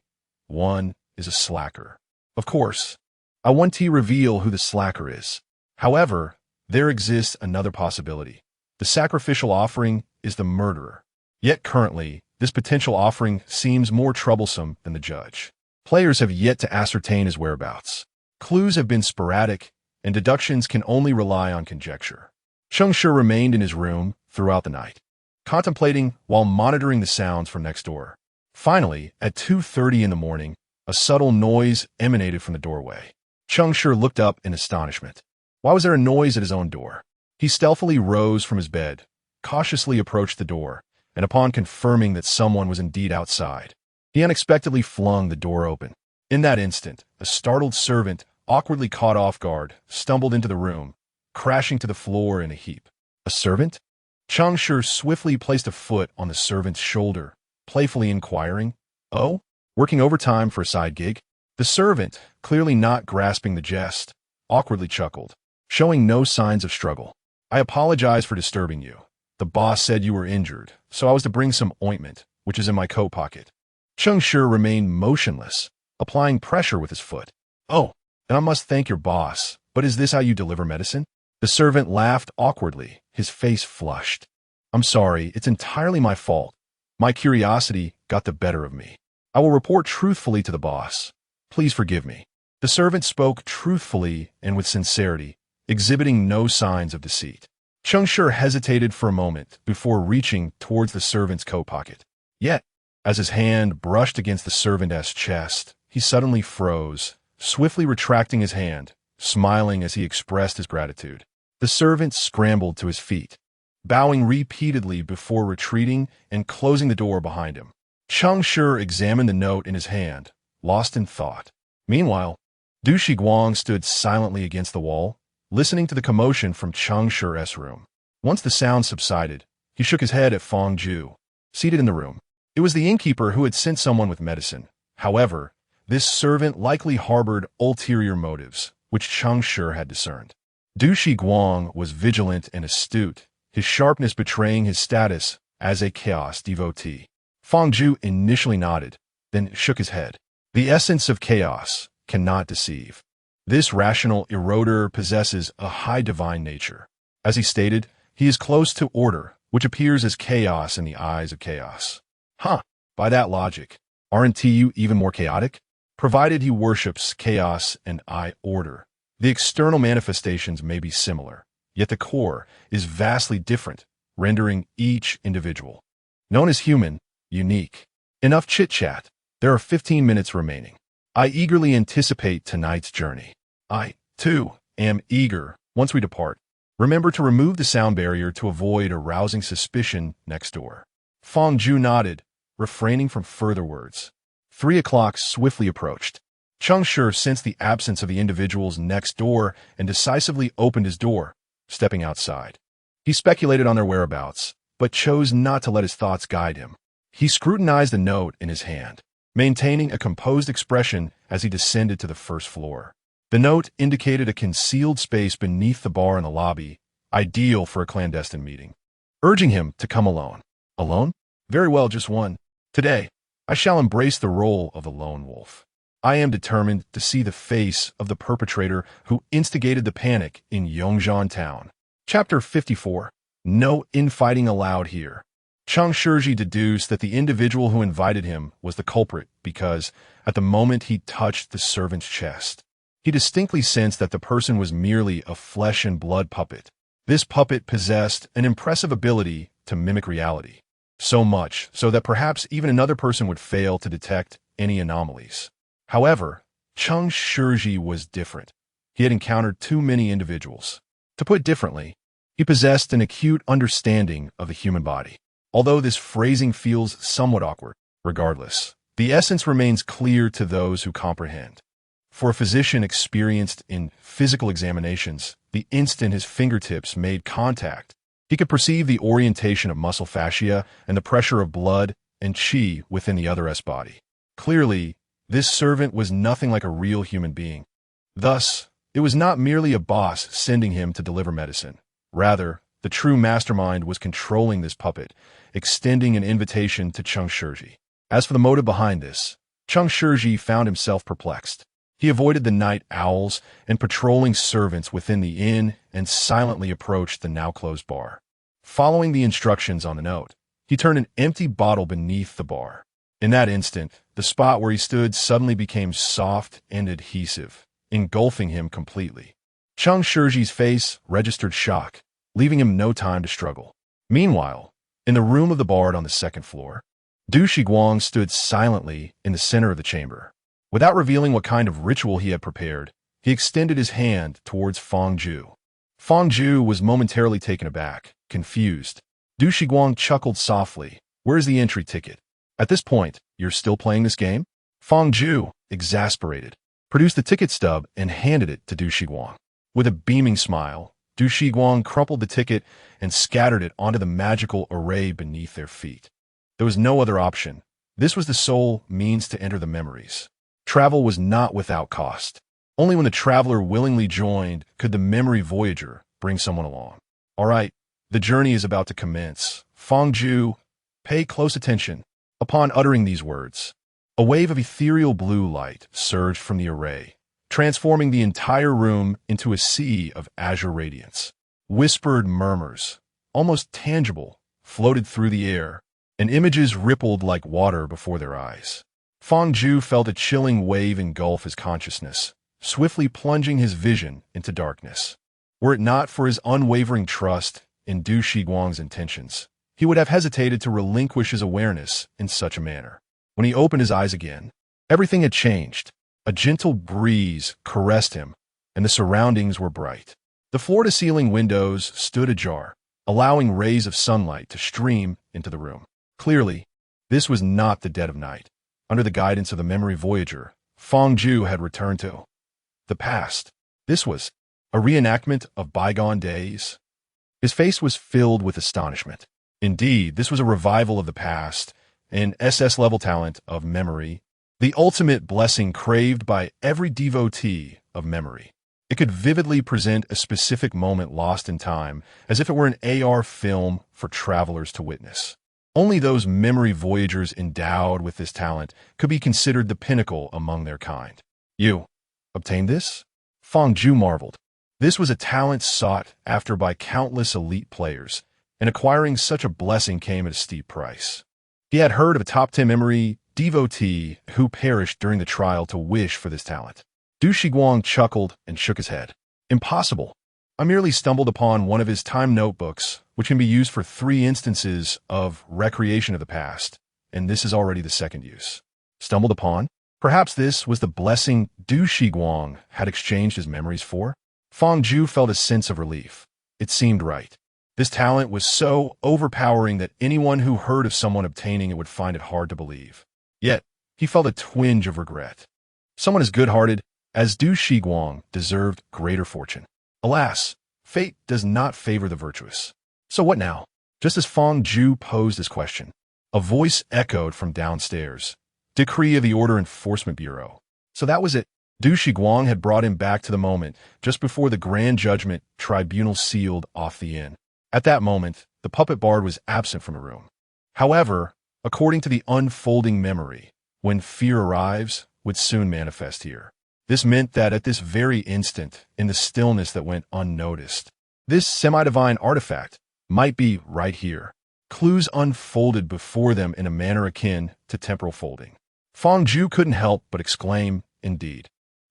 1 is a slacker. Of course, I want to reveal who the slacker is. However, there exists another possibility. The sacrificial offering is the murderer. Yet currently, this potential offering seems more troublesome than the judge. Players have yet to ascertain his whereabouts. Clues have been sporadic, and deductions can only rely on conjecture. Cheng Shi remained in his room throughout the night, contemplating while monitoring the sounds from next door. Finally, at 2:30 in the morning, a subtle noise emanated from the doorway. Cheng Shi looked up in astonishment. Why was there a noise at his own door? He stealthily rose from his bed, cautiously approached the door, and upon confirming that someone was indeed outside, he unexpectedly flung the door open. In that instant, a startled servant, awkwardly caught off guard, stumbled into the room, crashing to the floor in a heap. A servant? Cheng Shi swiftly placed a foot on the servant's shoulder, playfully inquiring, "Oh, working overtime for a side gig?" The servant, clearly not grasping the jest, awkwardly chuckled. showing no signs of struggle. I apologize for disturbing you. The boss said you were injured, so I was to bring some ointment, which is in my coat pocket. Cheng Shi remained motionless, applying pressure with his foot. Oh, and I must thank your boss, but is this how you deliver medicine? The servant laughed awkwardly, his face flushed. I'm sorry, it's entirely my fault. My curiosity got the better of me. I will report truthfully to the boss. Please forgive me. The servant spoke truthfully and with sincerity, exhibiting no signs of deceit. Cheng Shi hesitated for a moment before reaching towards the servant's coat pocket. Yet, as his hand brushed against the servant's chest, he suddenly froze, swiftly retracting his hand, smiling as he expressed his gratitude. The servant scrambled to his feet, bowing repeatedly before retreating and closing the door behind him. Cheng Shi examined the note in his hand, lost in thought. Meanwhile, Du Shiguang stood silently against the wall, listening to the commotion from Cheng Shi's room. Once the sound subsided, he shook his head at Fang Ju, seated in the room. It was the innkeeper who had sent someone with medicine. However, this servant likely harbored ulterior motives, which Cheng Shi had discerned. Du Shiguang was vigilant and astute, his sharpness betraying his status as a chaos devotee. Fang Ju initially nodded, then shook his head. The essence of chaos cannot deceive. This rational eroder possesses a high divine nature. As he stated, he is close to order, which appears as chaos in the eyes of chaos. By that logic, aren't you even more chaotic? Provided he worships chaos and I order. The external manifestations may be similar, yet the core is vastly different, rendering each individual known as human, unique. Enough chit-chat. There are 15 minutes remaining. I eagerly anticipate tonight's journey. I, too, am eager once we depart. Remember to remove the sound barrier to avoid arousing suspicion next door. Fang Ju nodded, refraining from further words. 3 o'clock swiftly approached. Cheng Shi sensed the absence of the individuals next door and decisively opened his door, stepping outside. He speculated on their whereabouts, but chose not to let his thoughts guide him. He scrutinized the note in his hand, maintaining a composed expression as he descended to the first floor. The note indicated a concealed space beneath the bar in the lobby, ideal for a clandestine meeting, urging him to come alone. Alone? Very well, just one. Today, I shall embrace the role of the lone wolf. I am determined to see the face of the perpetrator who instigated the panic in Yongzhan town. Chapter 54. No infighting allowed here. Cheng Shi deduced that the individual who invited him was the culprit because, at the moment he touched the servant's chest, he distinctly sensed that the person was merely a flesh and blood puppet. This puppet possessed an impressive ability to mimic reality, so much so that perhaps even another person would fail to detect any anomalies. However, Cheng Shi was different. He had encountered too many individuals. To put differently, he possessed an acute understanding of the human body. Although this phrasing feels somewhat awkward, regardless, the essence remains clear to those who comprehend. For a physician experienced in physical examinations, the instant his fingertips made contact, he could perceive the orientation of muscle fascia and the pressure of blood and qi within the other's body. Clearly, this servant was nothing like a real human being. Thus, it was not merely a boss sending him to deliver medicine. Rather, the true mastermind was controlling this puppet, extending an invitation to Cheng Shi. As for the motive behind this, Cheng Shi found himself perplexed. He avoided the night owls and patrolling servants within the inn and silently approached the now-closed bar. Following the instructions on the note, he turned an empty bottle beneath the bar. In that instant, the spot where he stood suddenly became soft and adhesive, engulfing him completely. Cheng Shi's face registered shock, leaving him no time to struggle. Meanwhile, in the room of the bard on the second floor, Du Shiguang stood silently in the center of the chamber. Without revealing what kind of ritual he had prepared, he extended his hand towards Fang Ju. Fang Ju was momentarily taken aback, confused. Du Shiguang chuckled softly. "Where's the entry ticket?" At this point, "You're still playing this game?" Fang Ju, exasperated, produced the ticket stub and handed it to Du Shiguang. With a beaming smile, Du Shiguang crumpled the ticket and scattered it onto the magical array beneath their feet. There was no other option. This was the sole means to enter the memories. Travel was not without cost. Only when the traveler willingly joined could the memory voyager bring someone along. All right, the journey is about to commence. Fangju, pay close attention. Upon uttering these words, a wave of ethereal blue light surged from the array, transforming the entire room into a sea of azure radiance. Whispered murmurs, almost tangible, floated through the air, and images rippled like water before their eyes. Fangju felt a chilling wave engulf his consciousness, swiftly plunging his vision into darkness. Were it not for his unwavering trust in Du Shiguang's intentions, he would have hesitated to relinquish his awareness in such a manner. When he opened his eyes again, everything had changed. A gentle breeze caressed him, and the surroundings were bright. The floor-to-ceiling windows stood ajar, allowing rays of sunlight to stream into the room. Clearly, this was not the dead of night. Under the guidance of the memory voyager, Fangju had returned to the past. This was a reenactment of bygone days. His face was filled with astonishment. Indeed, this was a revival of the past, an SS-level talent of memory, the ultimate blessing craved by every devotee of memory. It could vividly present a specific moment lost in time, as if it were an AR film for travelers to witness. Only those memory voyagers endowed with this talent could be considered the pinnacle among their kind. You obtained this? Fangju marveled. This was a talent sought after by countless elite players, and acquiring such a blessing came at a steep price. He had heard of a top 10 memory devotee who perished during the trial to wish for this talent. Du Shiguang chuckled and shook his head. Impossible. I merely stumbled upon one of his time notebooks, which can be used for 3 instances of recreation of the past, and this is already the second use. Stumbled upon? Perhaps this was the blessing Du Shiguang had exchanged his memories for? Fangju felt a sense of relief. It seemed right. This talent was so overpowering that anyone who heard of someone obtaining it would find it hard to believe. Yet, he felt a twinge of regret. Someone as good-hearted as Du Shiguang deserved greater fortune. Alas, fate does not favor the virtuous. So what now? Just as Fangju posed his question, a voice echoed from downstairs. Decree of the Order Enforcement Bureau. So that was it. Du Shiguang had brought him back to the moment just before the grand judgment tribunal sealed off the inn. At that moment, the puppet bard was absent from the room. However, according to the unfolding memory, when fear arrives, would soon manifest here. This meant that at this very instant, in the stillness that went unnoticed, this semi-divine artifact might be right here. Clues unfolded before them in a manner akin to temporal folding. Fangju couldn't help but exclaim, indeed.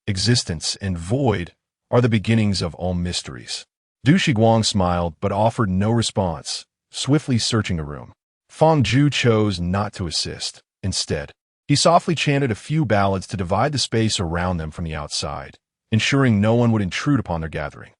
Existence and void are the beginnings of all mysteries. Du Shiguang smiled but offered no response, swiftly searching the room. Fangju chose not to assist. Instead, he softly chanted a few ballads to divide the space around them from the outside, ensuring no one would intrude upon their gathering.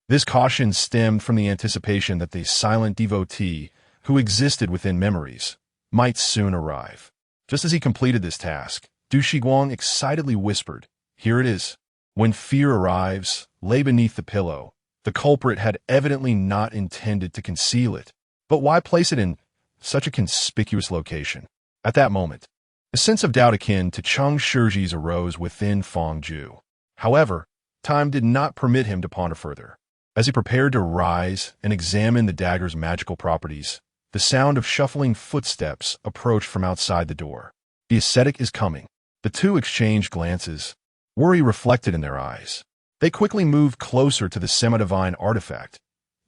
This caution stemmed from the anticipation that the silent devotee who existed within memories might soon arrive. Just as he completed this task, Du Shiguang excitedly whispered, "Here it is. When fear arrives, lay beneath the pillow." The culprit had evidently not intended to conceal it, but why place it in such a conspicuous location? At that moment, a sense of doubt akin to Cheng Shi's arose within Fangju. However, time did not permit him to ponder further. As he prepared to rise and examine the dagger's magical properties, the sound of shuffling footsteps approached from outside the door. The ascetic is coming. The two exchanged glances, worry reflected in their eyes. They quickly moved closer to the semi-divine artifact,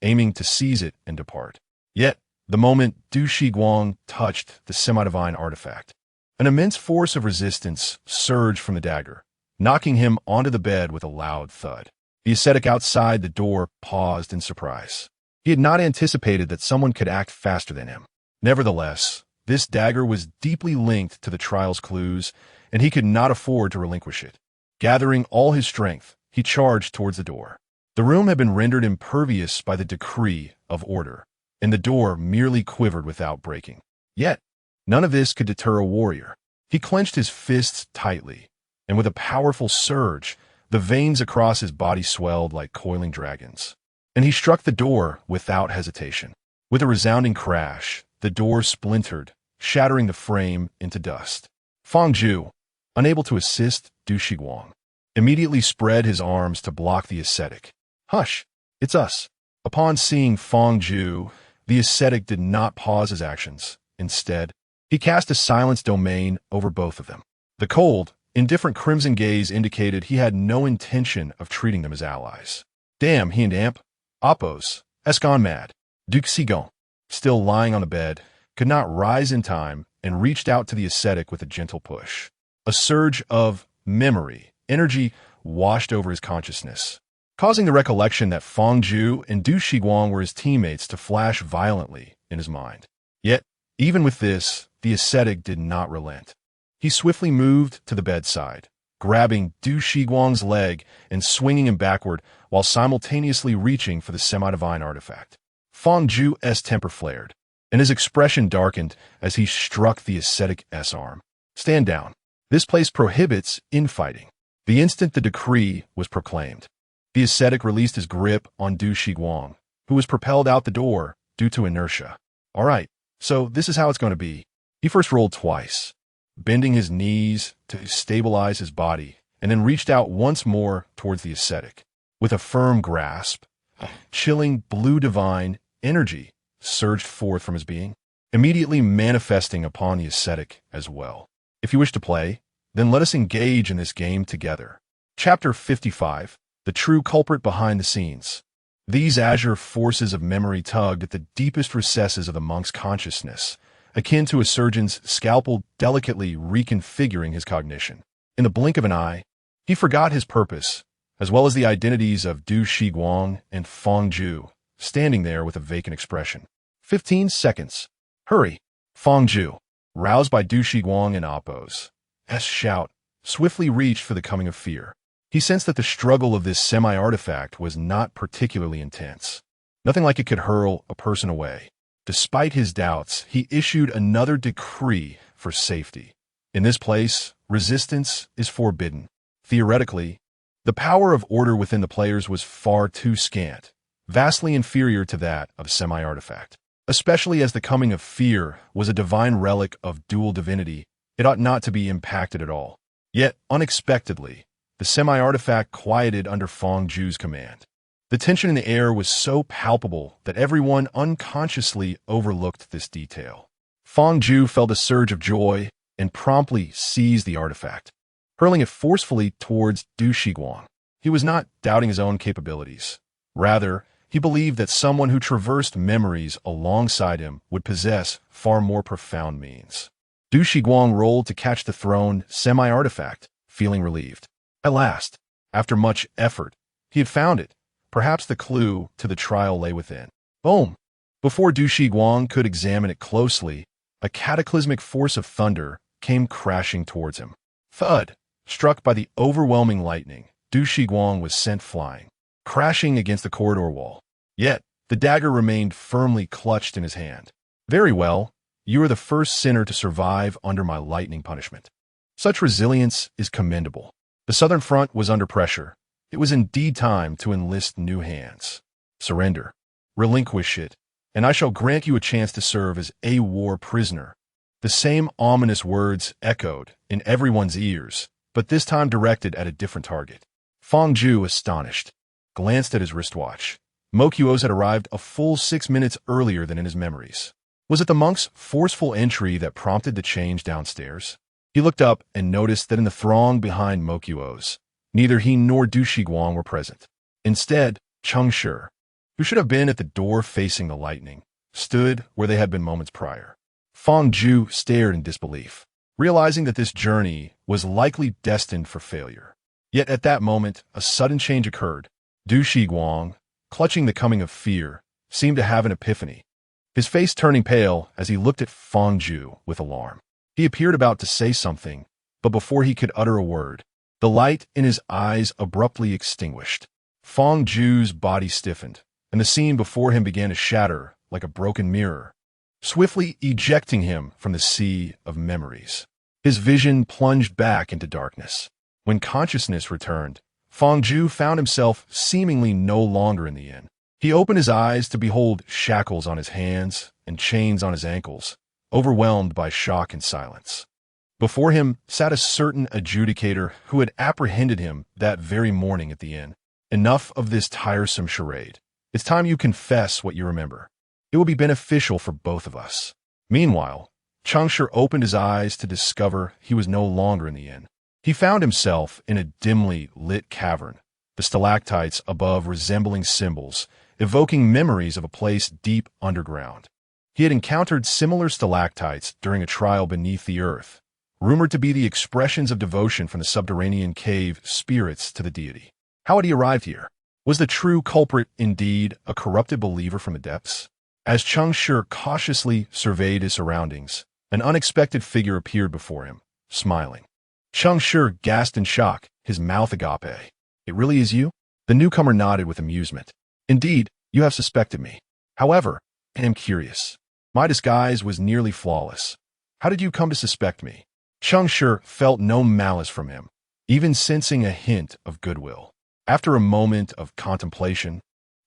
aiming to seize it and depart. Yet, the moment Du Shiguang touched the semi-divine artifact, an immense force of resistance surged from the dagger, knocking him onto the bed with a loud thud. The ascetic outside the door paused in surprise. He had not anticipated that someone could act faster than him. Nevertheless, this dagger was deeply linked to the trial's clues, and he could not afford to relinquish it. Gathering all his strength, he charged towards the door. The room had been rendered impervious by the decree of order, and the door merely quivered without breaking. Yet, none of this could deter a warrior. He clenched his fists tightly, and with a powerful surge, the veins across his body swelled like coiling dragons. And he struck the door without hesitation. With a resounding crash, the door splintered, shattering the frame into dust. Fangju, unable to assist Du Shiguang, immediately spread his arms to block the ascetic. "Hush, it's us." Upon seeing Fong Ju, the ascetic did not pause his actions. Instead, he cast a silence domain over both of them. The cold, indifferent crimson gaze indicated he had no intention of treating them as allies. "Damn, he and Amp. Oppos. Es gone mad." Duke Sigon, still lying on the bed, could not rise in time and reached out to the ascetic with a gentle push. A surge of memory, energy washed over his consciousness, causing the recollection that Fong Ju and Du Shiguang were his teammates to flash violently in his mind. Yet, even with this, the ascetic did not relent. He swiftly moved to the bedside, grabbing Du Shiguang's leg and swinging him backward while simultaneously reaching for the semi-divine artifact. Fong Ju's temper flared, and his expression darkened as he struck the ascetic's arm. "Stand down. This place prohibits infighting." The instant the decree was proclaimed, the ascetic released his grip on Du Shiguang, who was propelled out the door due to inertia. "All right, so this is how it's going to be." He first rolled twice, bending his knees to stabilize his body, and then reached out once more towards the ascetic. With a firm grasp, chilling blue divine energy surged forth from his being, immediately manifesting upon the ascetic as well. If you wish to play, then let us engage in this game together. Chapter 55, The True Culprit Behind the Scenes. These azure forces of memory tugged at the deepest recesses of the monk's consciousness, akin to a surgeon's scalpel delicately reconfiguring his cognition. In the blink of an eye, he forgot his purpose, as well as the identities of Du Shiguang and Fong Ju, standing there with a vacant expression. 15 seconds. "Hurry!" Fong Ju, roused by Du Shiguang and Appo's shout, swiftly reached for the coming of fear. He sensed that the struggle of this semi-artifact was not particularly intense. Nothing like it could hurl a person away. Despite his doubts, he issued another decree for safety. In this place, resistance is forbidden. Theoretically, the power of order within the players was far too scant, vastly inferior to that of a semi-artifact. Especially as the coming of fear was a divine relic of dual divinity, it ought not to be impacted at all. Yet, unexpectedly, the semi-artifact quieted under Fong Ju's command. The tension in the air was so palpable that everyone unconsciously overlooked this detail. Fong Ju felt a surge of joy and promptly seized the artifact, hurling it forcefully towards Du Shiguang. He was not doubting his own capabilities. Rather, he believed that someone who traversed memories alongside him would possess far more profound means. Du Shiguang rolled to catch the thrown semi-artifact, feeling relieved. At last, after much effort, he had found it. Perhaps the clue to the trial lay within. Boom! Before Du Shiguang could examine it closely, a cataclysmic force of thunder came crashing towards him. Thud! Struck by the overwhelming lightning, Du Shiguang was sent flying, crashing against the corridor wall. Yet, the dagger remained firmly clutched in his hand. "Very well, you are the first sinner to survive under my lightning punishment. Such resilience is commendable." The Southern Front was under pressure. It was indeed time to enlist new hands. "Surrender. Relinquish it, and I shall grant you a chance to serve as a war prisoner." The same ominous words echoed in everyone's ears, but this time directed at a different target. Fong Ju, astonished, glanced at his wristwatch. Mokyuo's had arrived a full 6 minutes earlier than in his memories. Was it the monk's forceful entry that prompted the change downstairs? He looked up and noticed that in the throng behind Mokyuo's, neither he nor Du Shiguang were present. Instead, Cheng Shi, who should have been at the door facing the lightning, stood where they had been moments prior. Fong Ju stared in disbelief, realizing that this journey was likely destined for failure. Yet at that moment, a sudden change occurred. Du Shiguang, clutching the coming of fear, seemed to have an epiphany, his face turning pale as he looked at Fong Ju with alarm. He appeared about to say something, but before he could utter a word, the light in his eyes abruptly extinguished. Fong Ju's body stiffened, and the scene before him began to shatter like a broken mirror, swiftly ejecting him from the sea of memories. His vision plunged back into darkness. When consciousness returned, Fong Ju found himself seemingly no longer in the inn. He opened his eyes to behold shackles on his hands and chains on his ankles, overwhelmed by shock and silence. Before him sat a certain adjudicator who had apprehended him that very morning at the inn. Enough of this tiresome charade. It's time you confess what you remember. It will be beneficial for both of us. Meanwhile, Cheng Shi opened his eyes to discover he was no longer in the inn. He found himself in a dimly lit cavern, the stalactites above resembling symbols, evoking memories of a place deep underground. He had encountered similar stalactites during a trial beneath the earth, rumored to be the expressions of devotion from the subterranean cave spirits to the deity. How had he arrived here? Was the true culprit indeed a corrupted believer from the depths? As Cheng Shi cautiously surveyed his surroundings, an unexpected figure appeared before him, smiling. Cheng Shi gasped in shock, his mouth agape. It really is you? The newcomer nodded with amusement. Indeed, you have suspected me. However, I am curious. My disguise was nearly flawless. How did you come to suspect me? Cheng Shi felt no malice from him, even sensing a hint of goodwill. After a moment of contemplation,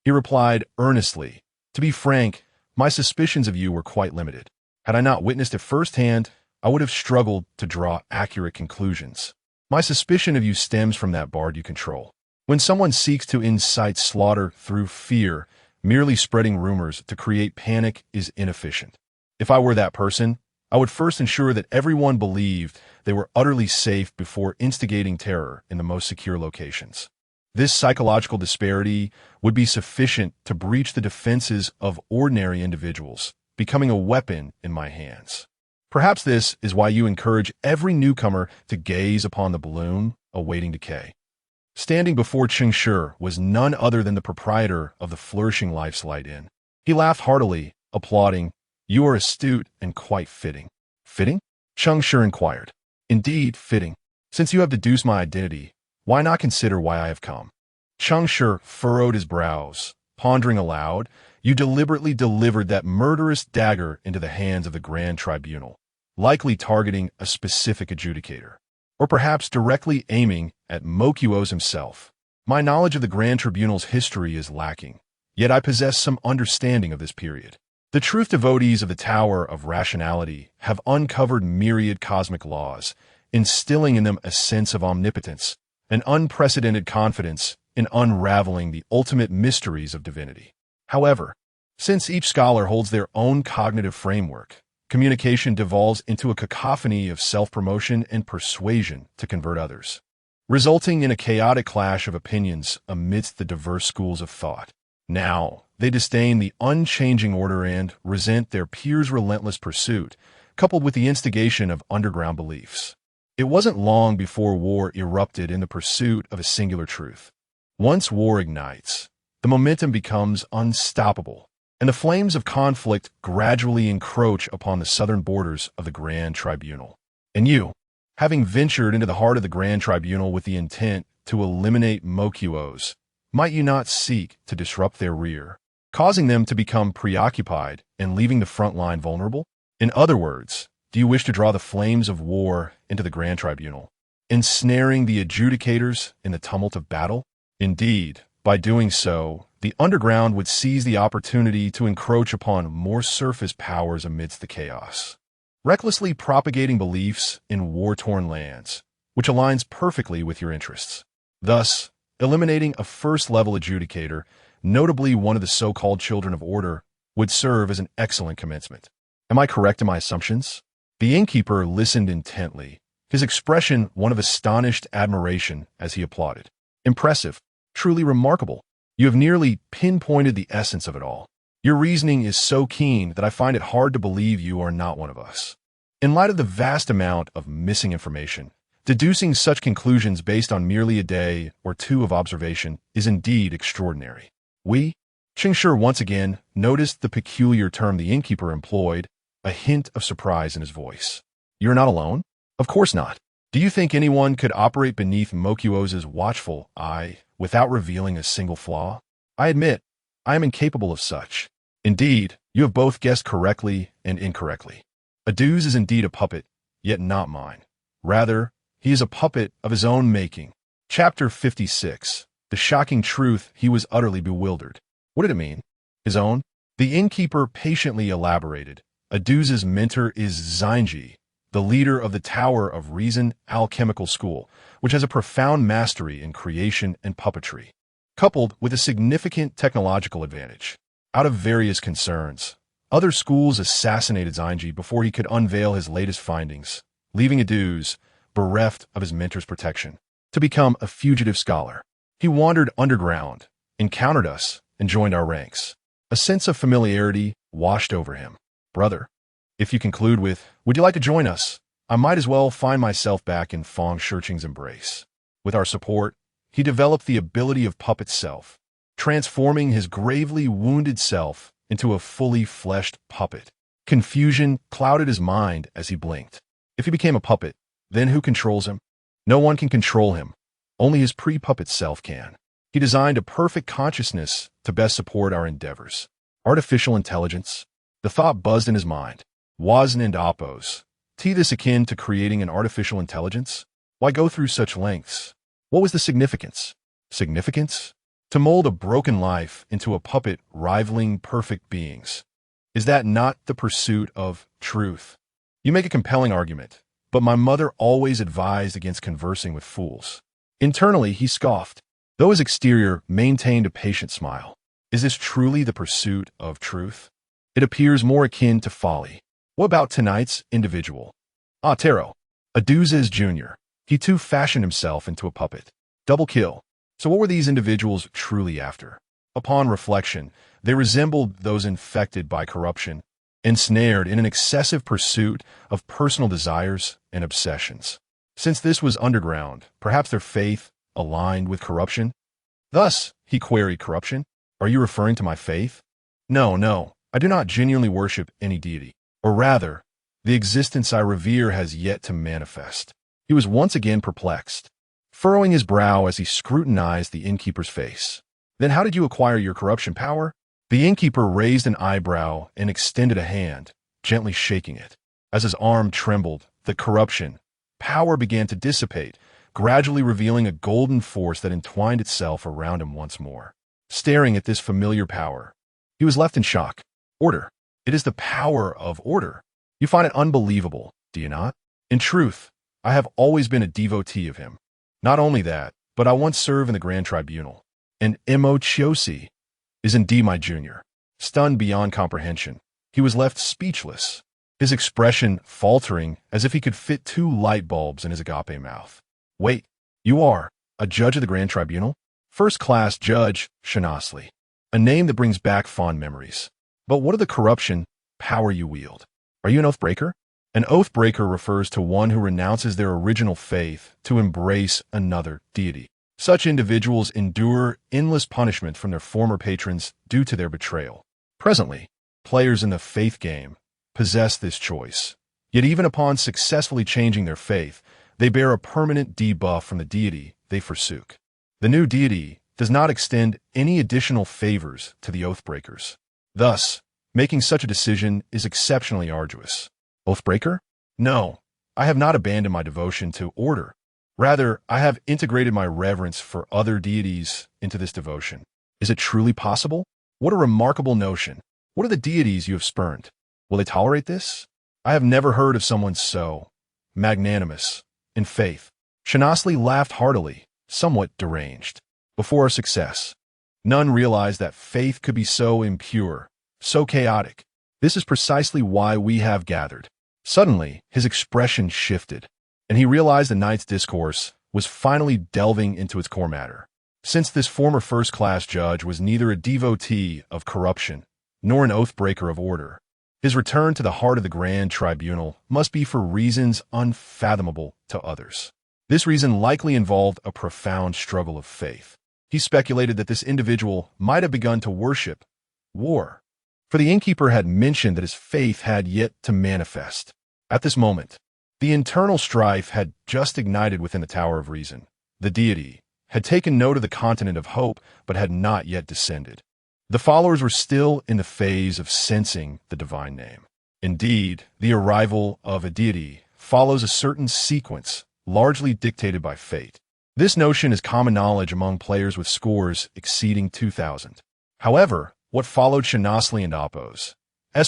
he replied earnestly, "To be frank, my suspicions of you were quite limited. Had I not witnessed it firsthand, I would have struggled to draw accurate conclusions. My suspicion of you stems from that bard you control. When someone seeks to incite slaughter through fear, merely spreading rumors to create panic is inefficient. If I were that person, I would first ensure that everyone believed they were utterly safe before instigating terror in the most secure locations. This psychological disparity would be sufficient to breach the defenses of ordinary individuals, becoming a weapon in my hands. Perhaps this is why you encourage every newcomer to gaze upon the balloon awaiting decay." Standing before Cheng Shi was none other than the proprietor of the flourishing Life's Light Inn. He laughed heartily, applauding, "You are astute and quite fitting." "Fitting?" Cheng Shi inquired. "Indeed, fitting. Since you have deduced my identity, why not consider why I have come?" Cheng Shi furrowed his brows, pondering aloud. "You deliberately delivered that murderous dagger into the hands of the Grand Tribunal, likely targeting a specific adjudicator, or perhaps directly aiming at Mokuos himself. My knowledge of the Grand Tribunal's history is lacking, yet I possess some understanding of this period. The truth devotees of the Tower of Rationality have uncovered myriad cosmic laws, instilling in them a sense of omnipotence, an unprecedented confidence in unraveling the ultimate mysteries of divinity. However, since each scholar holds their own cognitive framework, communication devolves into a cacophony of self-promotion and persuasion to convert others, resulting in a chaotic clash of opinions amidst the diverse schools of thought. Now, they disdain the unchanging order and resent their peers' relentless pursuit, coupled with the instigation of underground beliefs. It wasn't long before war erupted in the pursuit of a singular truth. Once war ignites, the momentum becomes unstoppable, and the flames of conflict gradually encroach upon the southern borders of the Grand Tribunal. And you, having ventured into the heart of the Grand Tribunal with the intent to eliminate Mokuos, might you not seek to disrupt their rear, causing them to become preoccupied and leaving the front line vulnerable? In other words, do you wish to draw the flames of war into the Grand Tribunal, ensnaring the adjudicators in the tumult of battle? Indeed, by doing so, the underground would seize the opportunity to encroach upon more surface powers amidst the chaos, recklessly propagating beliefs in war-torn lands, which aligns perfectly with your interests. Thus, eliminating a first-level adjudicator, notably one of the so-called children of order, would serve as an excellent commencement. Am I correct in my assumptions? The innkeeper listened intently, his expression one of astonished admiration as he applauded. Impressive, truly remarkable. You have nearly pinpointed the essence of it all. Your reasoning is so keen that I find it hard to believe you are not one of us. In light of the vast amount of missing information, deducing such conclusions based on merely a day or two of observation is indeed extraordinary. Cheng Shi once again noticed the peculiar term the innkeeper employed, a hint of surprise in his voice. You're not alone? Of course not. Do you think anyone could operate beneath Mokuos' watchful eye without revealing a single flaw? I admit, I am incapable of such. Indeed, you have both guessed correctly and incorrectly. Aduse is indeed a puppet, yet not mine. Rather, he is a puppet of his own making. Chapter 56. The shocking truth. He was utterly bewildered. What did it mean? His own? The innkeeper patiently elaborated. Aduse's mentor is Cheng Shi, the leader of the Tower of Reason alchemical school, which has a profound mastery in creation and puppetry, coupled with a significant technological advantage. Out of various concerns, other schools assassinated Zhangji before he could unveil his latest findings, leaving Aduse bereft of his mentor's protection. To become a fugitive scholar, he wandered underground, encountered us, and joined our ranks. A sense of familiarity washed over him. Brother, if you conclude with, would you like to join us? I might as well find myself back in Fang Shiqing's embrace. With our support, he developed the ability of puppet self, transforming his gravely wounded self into a fully fleshed puppet. Confusion clouded his mind as he blinked. If he became a puppet, then who controls him? No one can control him. Only his pre-puppet self can. He designed a perfect consciousness to best support our endeavors. Artificial intelligence? The thought buzzed in his mind. Wasn't and oppose. This akin to creating an artificial intelligence? Why go through such lengths? What was the significance? Significance? To mold a broken life into a puppet rivaling perfect beings. Is that not the pursuit of truth? You make a compelling argument, but my mother always advised against conversing with fools. Internally, he scoffed, though his exterior maintained a patient smile. Is this truly the pursuit of truth? It appears more akin to folly. What about tonight's individual? Taro, Aduze's junior. He too fashioned himself into a puppet. Double kill. So what were these individuals truly after? Upon reflection, they resembled those infected by corruption, ensnared in an excessive pursuit of personal desires and obsessions. Since this was underground, perhaps their faith aligned with corruption? Thus, he queried corruption. Are you referring to my faith? No, I do not genuinely worship any deity. Or rather, the existence I revere has yet to manifest. He was once again perplexed, furrowing his brow as he scrutinized the innkeeper's face. Then how did you acquire your corruption power? The innkeeper raised an eyebrow and extended a hand, gently shaking it. As his arm trembled, the corruption power began to dissipate, gradually revealing a golden force that entwined itself around him once more. Staring at this familiar power, he was left in shock. Order. It is the power of order. You find it unbelievable, do you not? In truth, I have always been a devotee of him. Not only that, but I once served in the Grand Tribunal. And Chiosi is indeed my junior. Stunned beyond comprehension, he was left speechless, his expression faltering as if he could fit 2 light bulbs in his agape mouth. Wait, you are a judge of the Grand Tribunal? First-class Judge Shanasli, a name that brings back fond memories. But what of the corruption power you wield? Are you an oath breaker? An oath breaker refers to one who renounces their original faith to embrace another deity. Such individuals endure endless punishment from their former patrons due to their betrayal. Presently, players in the faith game possess this choice. Yet even upon successfully changing their faith, they bear a permanent debuff from the deity they forsook. The new deity does not extend any additional favors to the oath breakers. Thus, making such a decision is exceptionally arduous. Oathbreaker? No, I have not abandoned my devotion to order. Rather, I have integrated my reverence for other deities into this devotion. Is it truly possible? What a remarkable notion. What are the deities you have spurned? Will they tolerate this? I have never heard of someone so magnanimous in faith. Shanasli laughed heartily, somewhat deranged. Before our success, none realized that faith could be so impure, so chaotic. This is precisely why we have gathered. Suddenly, his expression shifted, and he realized the night's discourse was finally delving into its core matter. Since this former first-class judge was neither a devotee of corruption nor an oath-breaker of order, his return to the heart of the Grand Tribunal must be for reasons unfathomable to others. This reason likely involved a profound struggle of faith. He speculated that this individual might have begun to worship war, for the innkeeper had mentioned that his faith had yet to manifest. At this moment, the internal strife had just ignited within the Tower of Reason. The deity had taken note of the continent of hope, but had not yet descended. The followers were still in the phase of sensing the divine name. Indeed, the arrival of a deity follows a certain sequence, largely dictated by fate. This notion is common knowledge among players with scores exceeding 2,000. However, what followed Shanasli and Appo's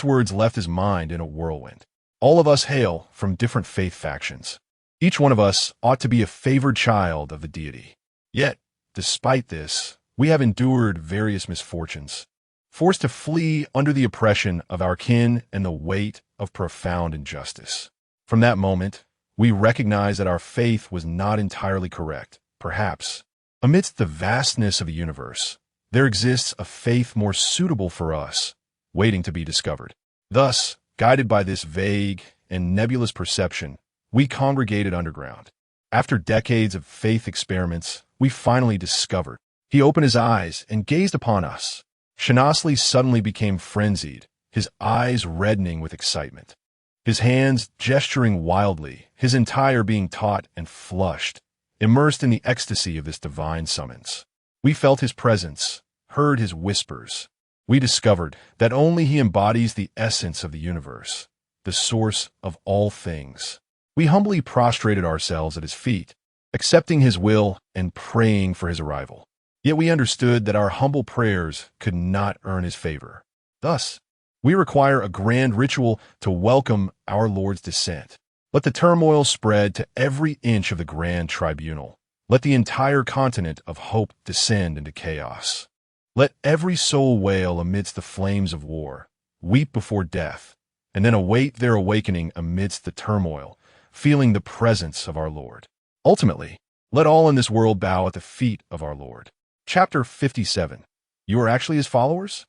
words left his mind in a whirlwind. All of us hail from different faith factions. Each one of us ought to be a favored child of the deity. Yet, despite this, we have endured various misfortunes, forced to flee under the oppression of our kin and the weight of profound injustice. From that moment, we recognize that our faith was not entirely correct. Perhaps, amidst the vastness of the universe, there exists a faith more suitable for us, waiting to be discovered. Thus, guided by this vague and nebulous perception, we congregated underground. After decades of faith experiments, we finally discovered. He opened his eyes and gazed upon us. Shanasli suddenly became frenzied, his eyes reddening with excitement. His hands gesturing wildly, his entire being taut and flushed, immersed in the ecstasy of this divine summons. We felt his presence, heard his whispers. We discovered that only he embodies the essence of the universe, the source of all things. We humbly prostrated ourselves at his feet, accepting his will and praying for his arrival. Yet we understood that our humble prayers could not earn his favor. Thus, we require a grand ritual to welcome our Lord's descent. Let the turmoil spread to every inch of the grand tribunal. Let the entire continent of hope descend into chaos. Let every soul wail amidst the flames of war, weep before death, and then await their awakening amidst the turmoil, feeling the presence of our Lord. Ultimately, let all in this world bow at the feet of our Lord. Chapter 57. You are actually his followers?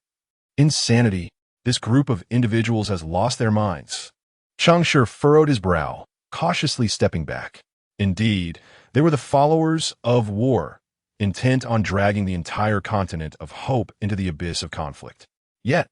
Insanity. This group of individuals has lost their minds. Cheng Shi furrowed his brow, cautiously stepping back. Indeed, they were the followers of war, intent on dragging the entire continent of hope into the abyss of conflict. Yet,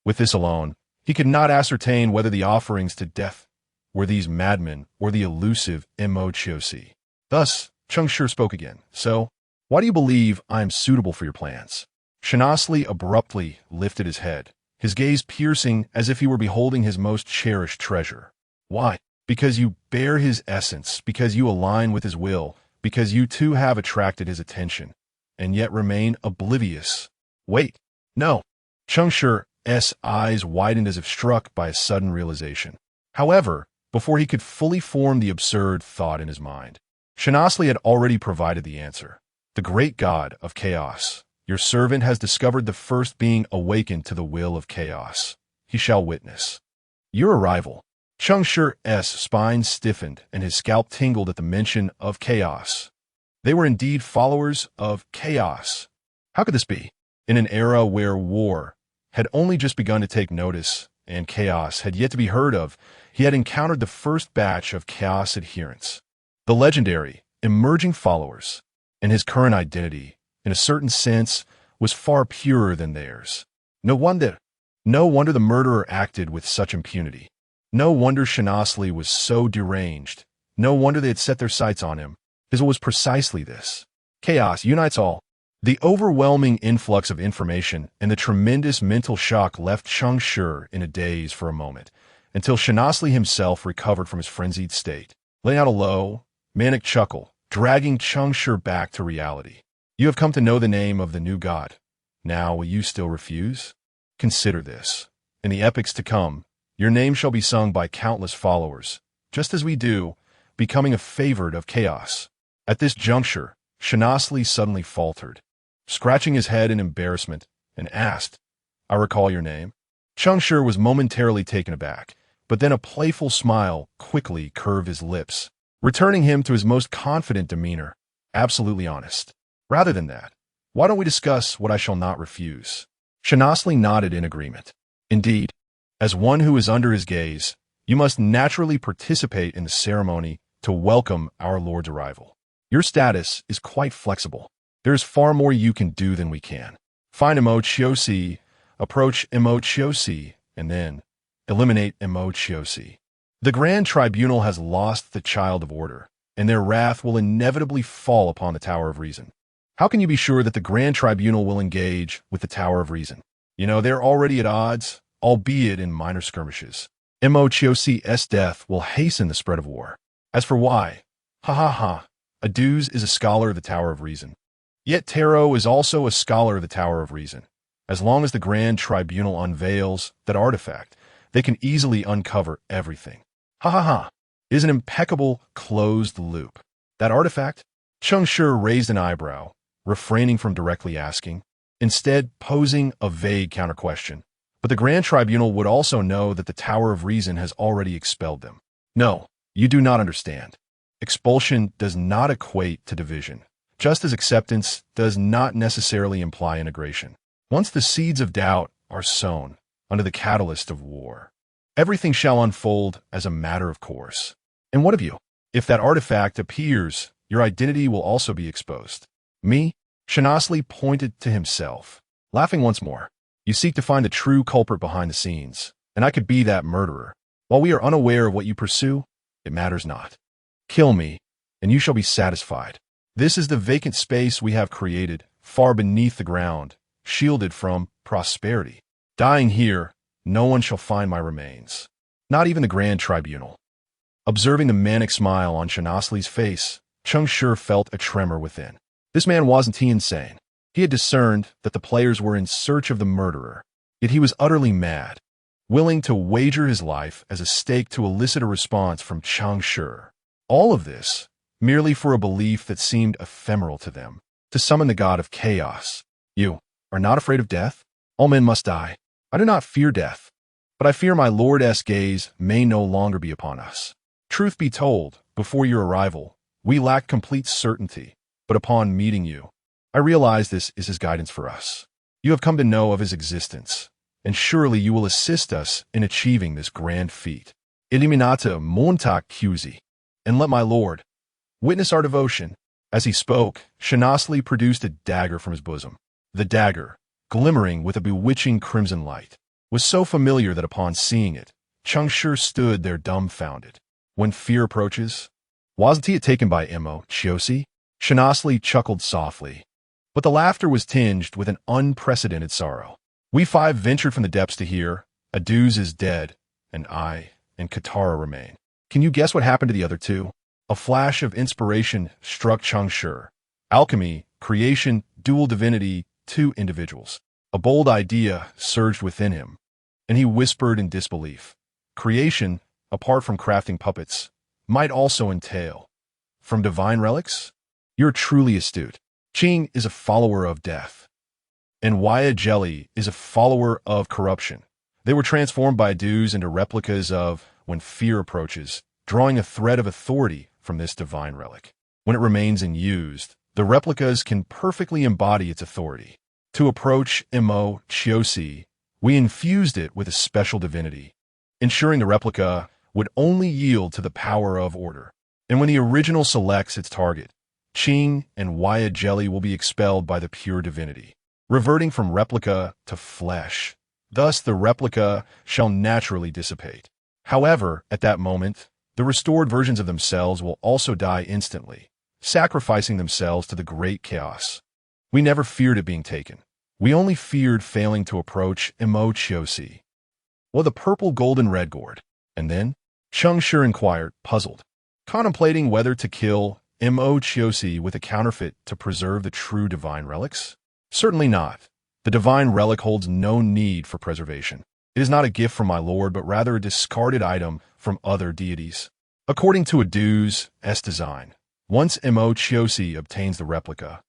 with this alone, he could not ascertain whether the offerings to death were these madmen or the elusive own.Sir. Thus, Cheng Shi spoke again. So, why do you believe I am suitable for your plans? Shanasli abruptly lifted his head, his gaze piercing as if he were beholding his most cherished treasure. Why? Because you bear his essence, because you align with his will, because you too have attracted his attention, and yet remain oblivious. Wait, no. Cheng Shi's eyes widened as if struck by a sudden realization. However, before he could fully form the absurd thought in his mind, Shanasli had already provided the answer. The great god of chaos, your servant has discovered the first being awakened to the will of chaos. He shall witness your arrival. Cheng Shi's spine stiffened and his scalp tingled at the mention of chaos. They were indeed followers of chaos. How could this be? In an era where war had only just begun to take notice and chaos had yet to be heard of, he had encountered the first batch of chaos adherents, the legendary, emerging followers, and his current identity, in a certain sense, was far purer than theirs. No wonder the murderer acted with such impunity. No wonder Shanasli was so deranged. No wonder they had set their sights on him, because it was precisely this. Chaos unites all. The overwhelming influx of information and the tremendous mental shock left Cheng Shi in a daze for a moment, until Shanasli himself recovered from his frenzied state, letting out a low, manic chuckle, dragging Cheng Shi back to reality. You have come to know the name of the new god. Now will you still refuse? Consider this. In the epochs to come, your name shall be sung by countless followers, just as we do, becoming a favored of chaos. At this juncture, Shanasli suddenly faltered, scratching his head in embarrassment, and asked, I recall your name? Cheng Shi was momentarily taken aback, but then a playful smile quickly curved his lips, returning him to his most confident demeanor, absolutely honest. Rather than that, why don't we discuss what I shall not refuse? Shanasli nodded in agreement. Indeed, as one who is under his gaze, you must naturally participate in the ceremony to welcome our Lord's arrival. Your status is quite flexible. There is far more you can do than we can. Find own.Sir, approach own.Sir, and then eliminate own.Sir. The Grand Tribunal has lost the child of order, and their wrath will inevitably fall upon the Tower of Reason. How can you be sure that the Grand Tribunal will engage with the Tower of Reason? They're already at odds, albeit in minor skirmishes. own.Sir's death will hasten the spread of war. As for why, Aduse is a scholar of the Tower of Reason. Yet Tarot is also a scholar of the Tower of Reason. As long as the Grand Tribunal unveils that artifact, they can easily uncover everything. Ha ha ha, is an impeccable closed loop. That artifact? Cheng Shi raised an eyebrow, refraining from directly asking, instead posing a vague counter-question. But the Grand Tribunal would also know that the Tower of Reason has already expelled them. No, you do not understand. Expulsion does not equate to division, just as acceptance does not necessarily imply integration. Once the seeds of doubt are sown under the catalyst of war, everything shall unfold as a matter of course. And what of you? If that artifact appears, your identity will also be exposed. Me? Shanasli pointed to himself, laughing once more. You seek to find the true culprit behind the scenes, and I could be that murderer. While we are unaware of what you pursue, it matters not. Kill me, and you shall be satisfied. This is the vacant space we have created, far beneath the ground, shielded from prosperity. Dying here, no one shall find my remains, not even the Grand Tribunal. Observing the manic smile on Shanasli's face, Cheng Shi felt a tremor within. This man wasn't he insane? He had discerned that the players were in search of the murderer, yet he was utterly mad, willing to wager his life as a stake to elicit a response from Cheng Shi. All of this, merely for a belief that seemed ephemeral to them, to summon the god of chaos. You are not afraid of death? All men must die. I do not fear death, but I fear my lord's gaze may no longer be upon us. Truth be told, before your arrival, we lacked complete certainty, but upon meeting you, I realize this is his guidance for us. You have come to know of his existence, and surely you will assist us in achieving this grand feat. Eliminata monta cusi, and let my lord witness our devotion. As he spoke, Shanasli produced a dagger from his bosom. The dagger, glimmering with a bewitching crimson light, was so familiar that upon seeing it, Cheng Shi stood there dumbfounded. When fear approaches, wasn't he taken by Imo, Chiosi? Shanasli chuckled softly, but the laughter was tinged with an unprecedented sorrow. We five ventured from the depths to hear, Aduse is dead, and I and Katara remain. Can you guess what happened to the other two? A flash of inspiration struck Cheng Shi. Alchemy, creation, dual divinity, two individuals. A bold idea surged within him, and he whispered in disbelief. Creation, apart from crafting puppets, might also entail. From divine relics? You're truly astute. Ching is a follower of death, and Waya Jelly is a follower of corruption. They were transformed by Aduse into replicas of when fear approaches, drawing a thread of authority from this divine relic. When it remains unused, the replicas can perfectly embody its authority. To approach Imo Chiosi, we infused it with a special divinity, ensuring the replica would only yield to the power of order. And when the original selects its target, Ching and Waya Jelly will be expelled by the pure divinity, reverting from replica to flesh. Thus, the replica shall naturally dissipate. However, at that moment, the restored versions of themselves will also die instantly, sacrificing themselves to the great chaos. We never feared it being taken. We only feared failing to approach Imo Chiosi, or the purple golden red gourd. And then, Cheng Shi inquired, puzzled, contemplating whether to kill Imo Chiosi with a counterfeit to preserve the true divine relics? Certainly not. The divine relic holds no need for preservation. It is not a gift from my lord, but rather a discarded item from other deities. According to Aduse's design, once Imo Chiosi obtains the replica,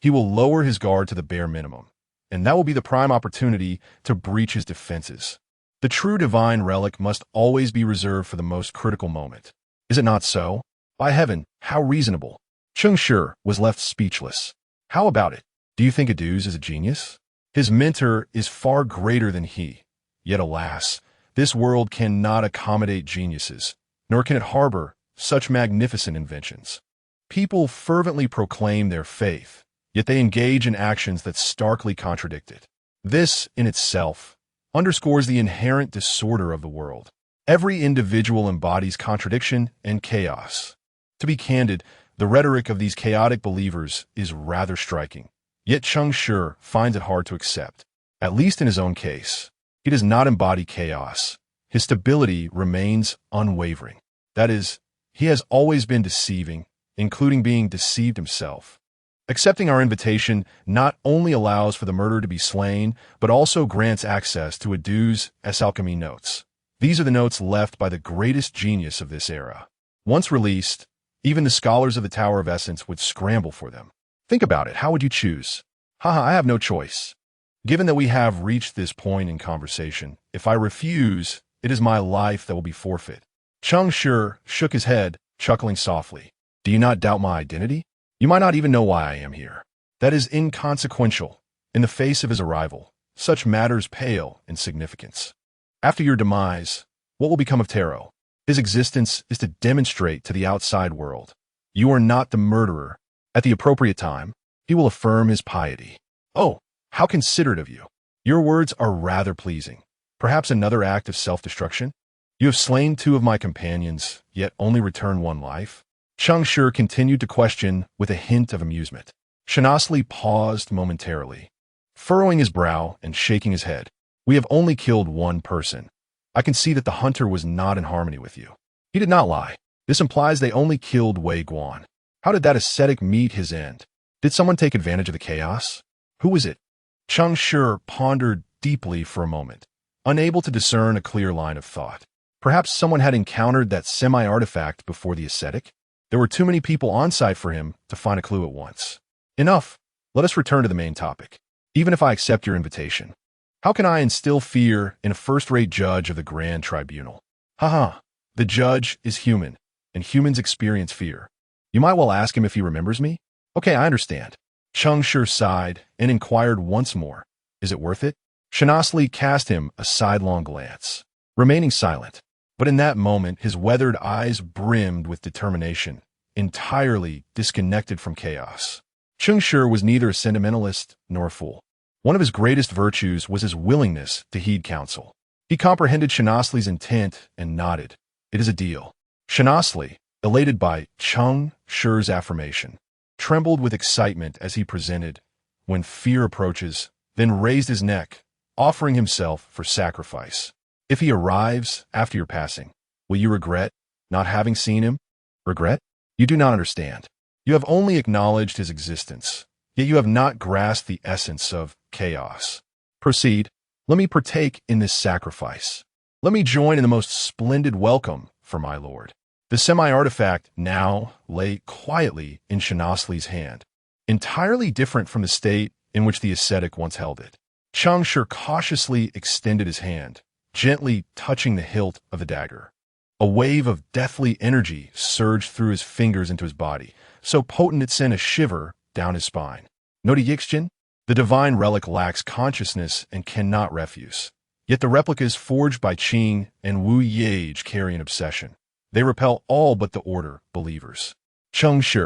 he will lower his guard to the bare minimum, and that will be the prime opportunity to breach his defenses. The true divine relic must always be reserved for the most critical moment. Is it not so? By heaven, how reasonable. Cheng Shi was left speechless. How about it? Do you think Aduse is a genius? His mentor is far greater than he. Yet alas, this world cannot accommodate geniuses, nor can it harbor such magnificent inventions. People fervently proclaim their faith, yet they engage in actions that starkly contradict it. This, in itself, underscores the inherent disorder of the world. Every individual embodies contradiction and chaos. To be candid, the rhetoric of these chaotic believers is rather striking. Yet Cheng Shi finds it hard to accept. At least in his own case, he does not embody chaos. His stability remains unwavering. That is, he has always been deceiving, including being deceived himself. Accepting our invitation not only allows for the murderer to be slain, but also grants access to Aduse's alchemy notes. These are the notes left by the greatest genius of this era. Once released, even the scholars of the Tower of Essence would scramble for them. Think about it. How would you choose? Haha, I have no choice. Given that we have reached this point in conversation, if I refuse, it is my life that will be forfeit. Cheng Shi shook his head, chuckling softly. Do you not doubt my identity? You might not even know why I am here. That is inconsequential. In the face of his arrival, such matters pale in significance. After your demise, what will become of Taro? His existence is to demonstrate to the outside world. You are not the murderer. At the appropriate time, he will affirm his piety. Oh, how considerate of you. Your words are rather pleasing. Perhaps another act of self-destruction? You have slain 2 of my companions, yet only return 1 life? Cheng Shi continued to question with a hint of amusement. Shanasli paused momentarily, furrowing his brow and shaking his head. We have only killed 1 person. I can see that the hunter was not in harmony with you. He did not lie. This implies they only killed Wei Guan. How did that ascetic meet his end? Did someone take advantage of the chaos? Who was it? Cheng Shi pondered deeply for a moment, unable to discern a clear line of thought. Perhaps someone had encountered that semi-artifact before the ascetic? There were too many people on site for him to find a clue at once. Enough. Let us return to the main topic. Even if I accept your invitation, how can I instill fear in a first-rate judge of the Grand Tribunal? Haha, the judge is human, and humans experience fear. You might well ask him if he remembers me? Okay, I understand. Cheng Shi sighed and inquired once more. Is it worth it? Shanasli cast him a sidelong glance, remaining silent. But in that moment, his weathered eyes brimmed with determination, entirely disconnected from chaos. Cheng Shi was neither a sentimentalist nor a fool. One of his greatest virtues was his willingness to heed counsel. He comprehended Shanasli's intent and nodded. It is a deal. Shanasli, elated by Cheng Shi's affirmation, trembled with excitement as he presented, when fear approaches, then raised his neck, offering himself for sacrifice. If he arrives after your passing, will you regret not having seen him? Regret? You do not understand. You have only acknowledged his existence, yet you have not grasped the essence of chaos. Proceed. Let me partake in this sacrifice. Let me join in the most splendid welcome for my lord. The semi-artifact now lay quietly in Shanasli's hand, entirely different from the state in which the ascetic once held it. Cheng Shi cautiously extended his hand, gently touching the hilt of the dagger. A wave of deathly energy surged through his fingers into his body, so potent it sent a shiver down his spine. Noti Yixchen, the divine relic lacks consciousness and cannot refuse. Yet the replicas forged by Qing and Wu Yage carry an obsession. They repel all but the order believers. Cheng Shi,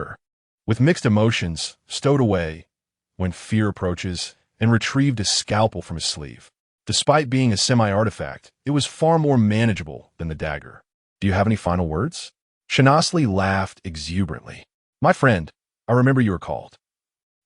with mixed emotions, stowed away when fear approaches and retrieved a scalpel from his sleeve. Despite being a semi-artifact, it was far more manageable than the dagger. Do you have any final words? Shanasli laughed exuberantly. My friend, I remember you were called.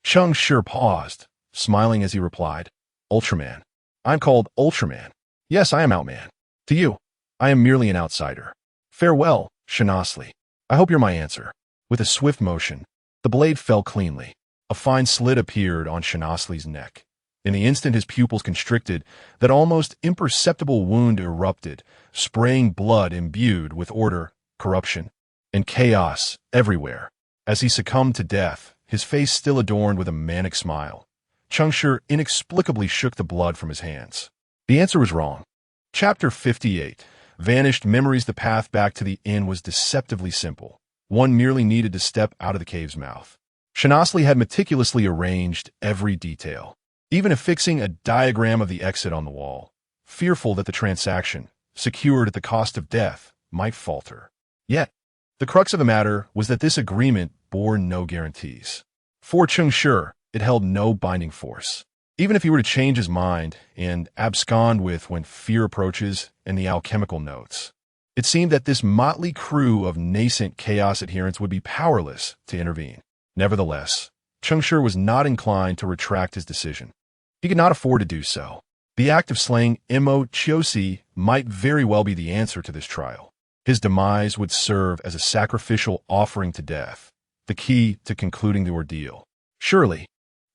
Cheng Shi paused, smiling as he replied, Ultraman. I'm called Ultraman. Yes, I am Outman. To you, I am merely an outsider. Farewell, Shanasli. I hope you're my answer. With a swift motion, the blade fell cleanly. A fine slit appeared on Shanasli's neck. In the instant his pupils constricted, that almost imperceptible wound erupted, spraying blood imbued with order, corruption, and chaos everywhere. As he succumbed to death, his face still adorned with a manic smile, Cheng Shi inexplicably shook the blood from his hands. The answer was wrong. Chapter 58. Vanished memories. The path back to the inn was deceptively simple. One merely needed to step out of the cave's mouth. Shanasli had meticulously arranged every detail, even affixing a diagram of the exit on the wall, fearful that the transaction, secured at the cost of death, might falter. Yet, the crux of the matter was that this agreement bore no guarantees. For Cheng Shi, it held no binding force. Even if he were to change his mind and abscond with when fear approaches and the alchemical notes, it seemed that this motley crew of nascent chaos adherents would be powerless to intervene. Nevertheless, Cheng Shi was not inclined to retract his decision. He could not afford to do so. The act of slaying Mo Chiosi might very well be the answer to this trial. His demise would serve as a sacrificial offering to death, the key to concluding the ordeal. Surely,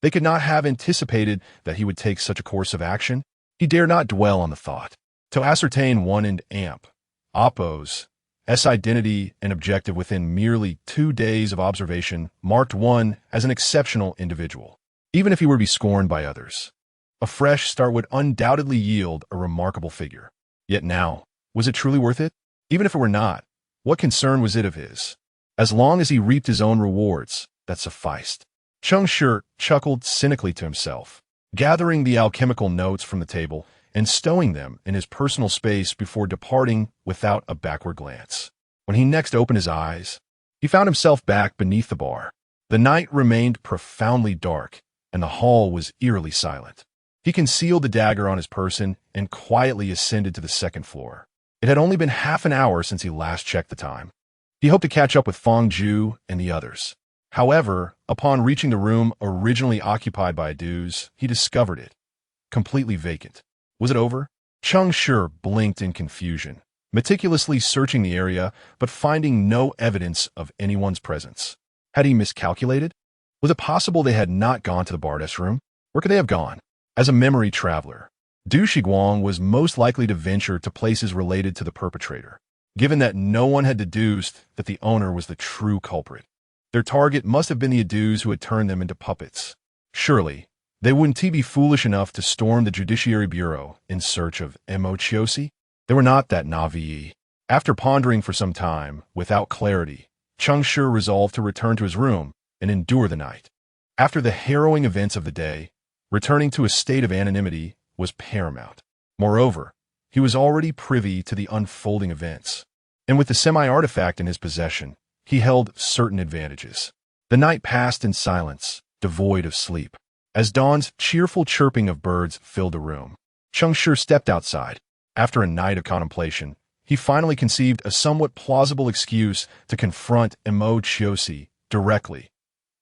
they could not have anticipated that he would take such a course of action. He dared not dwell on the thought. To ascertain one and amp, Oppo's S identity and objective within merely 2 days of observation marked one as an exceptional individual, even if he were to be scorned by others. A fresh start would undoubtedly yield a remarkable figure. Yet now, was it truly worth it? Even if it were not, what concern was it of his? As long as he reaped his own rewards, that sufficed. Cheng Shi chuckled cynically to himself, gathering the alchemical notes from the table and stowing them in his personal space before departing without a backward glance. When he next opened his eyes, he found himself back beneath the bar. The night remained profoundly dark, and the hall was eerily silent. He concealed the dagger on his person and quietly ascended to the second floor. It had only been half an hour since he last checked the time. He hoped to catch up with Feng Ju and the others. However, upon reaching the room originally occupied by adheres, he discovered it completely vacant. Was it over? Cheng Shi blinked in confusion, meticulously searching the area but finding no evidence of anyone's presence. Had he miscalculated? Was it possible they had not gone to the Bardess room? Where could they have gone? As a memory traveler, Du Shiguang was most likely to venture to places related to the perpetrator, given that no one had deduced that the owner was the true culprit. Their target must have been the adheres who had turned them into puppets. Surely, they wouldn't be foolish enough to storm the Judiciary Bureau in search of own.Sir? They were not that naive. After pondering for some time, without clarity, Cheng Shi resolved to return to his room and endure the night. After the harrowing events of the day, returning to a state of anonymity was paramount. Moreover, he was already privy to the unfolding events, and with the semi-artifact in his possession, he held certain advantages. The night passed in silence, devoid of sleep. As dawn's cheerful chirping of birds filled the room, Cheng Shi stepped outside. After a night of contemplation, he finally conceived a somewhat plausible excuse to confront own.Sir directly.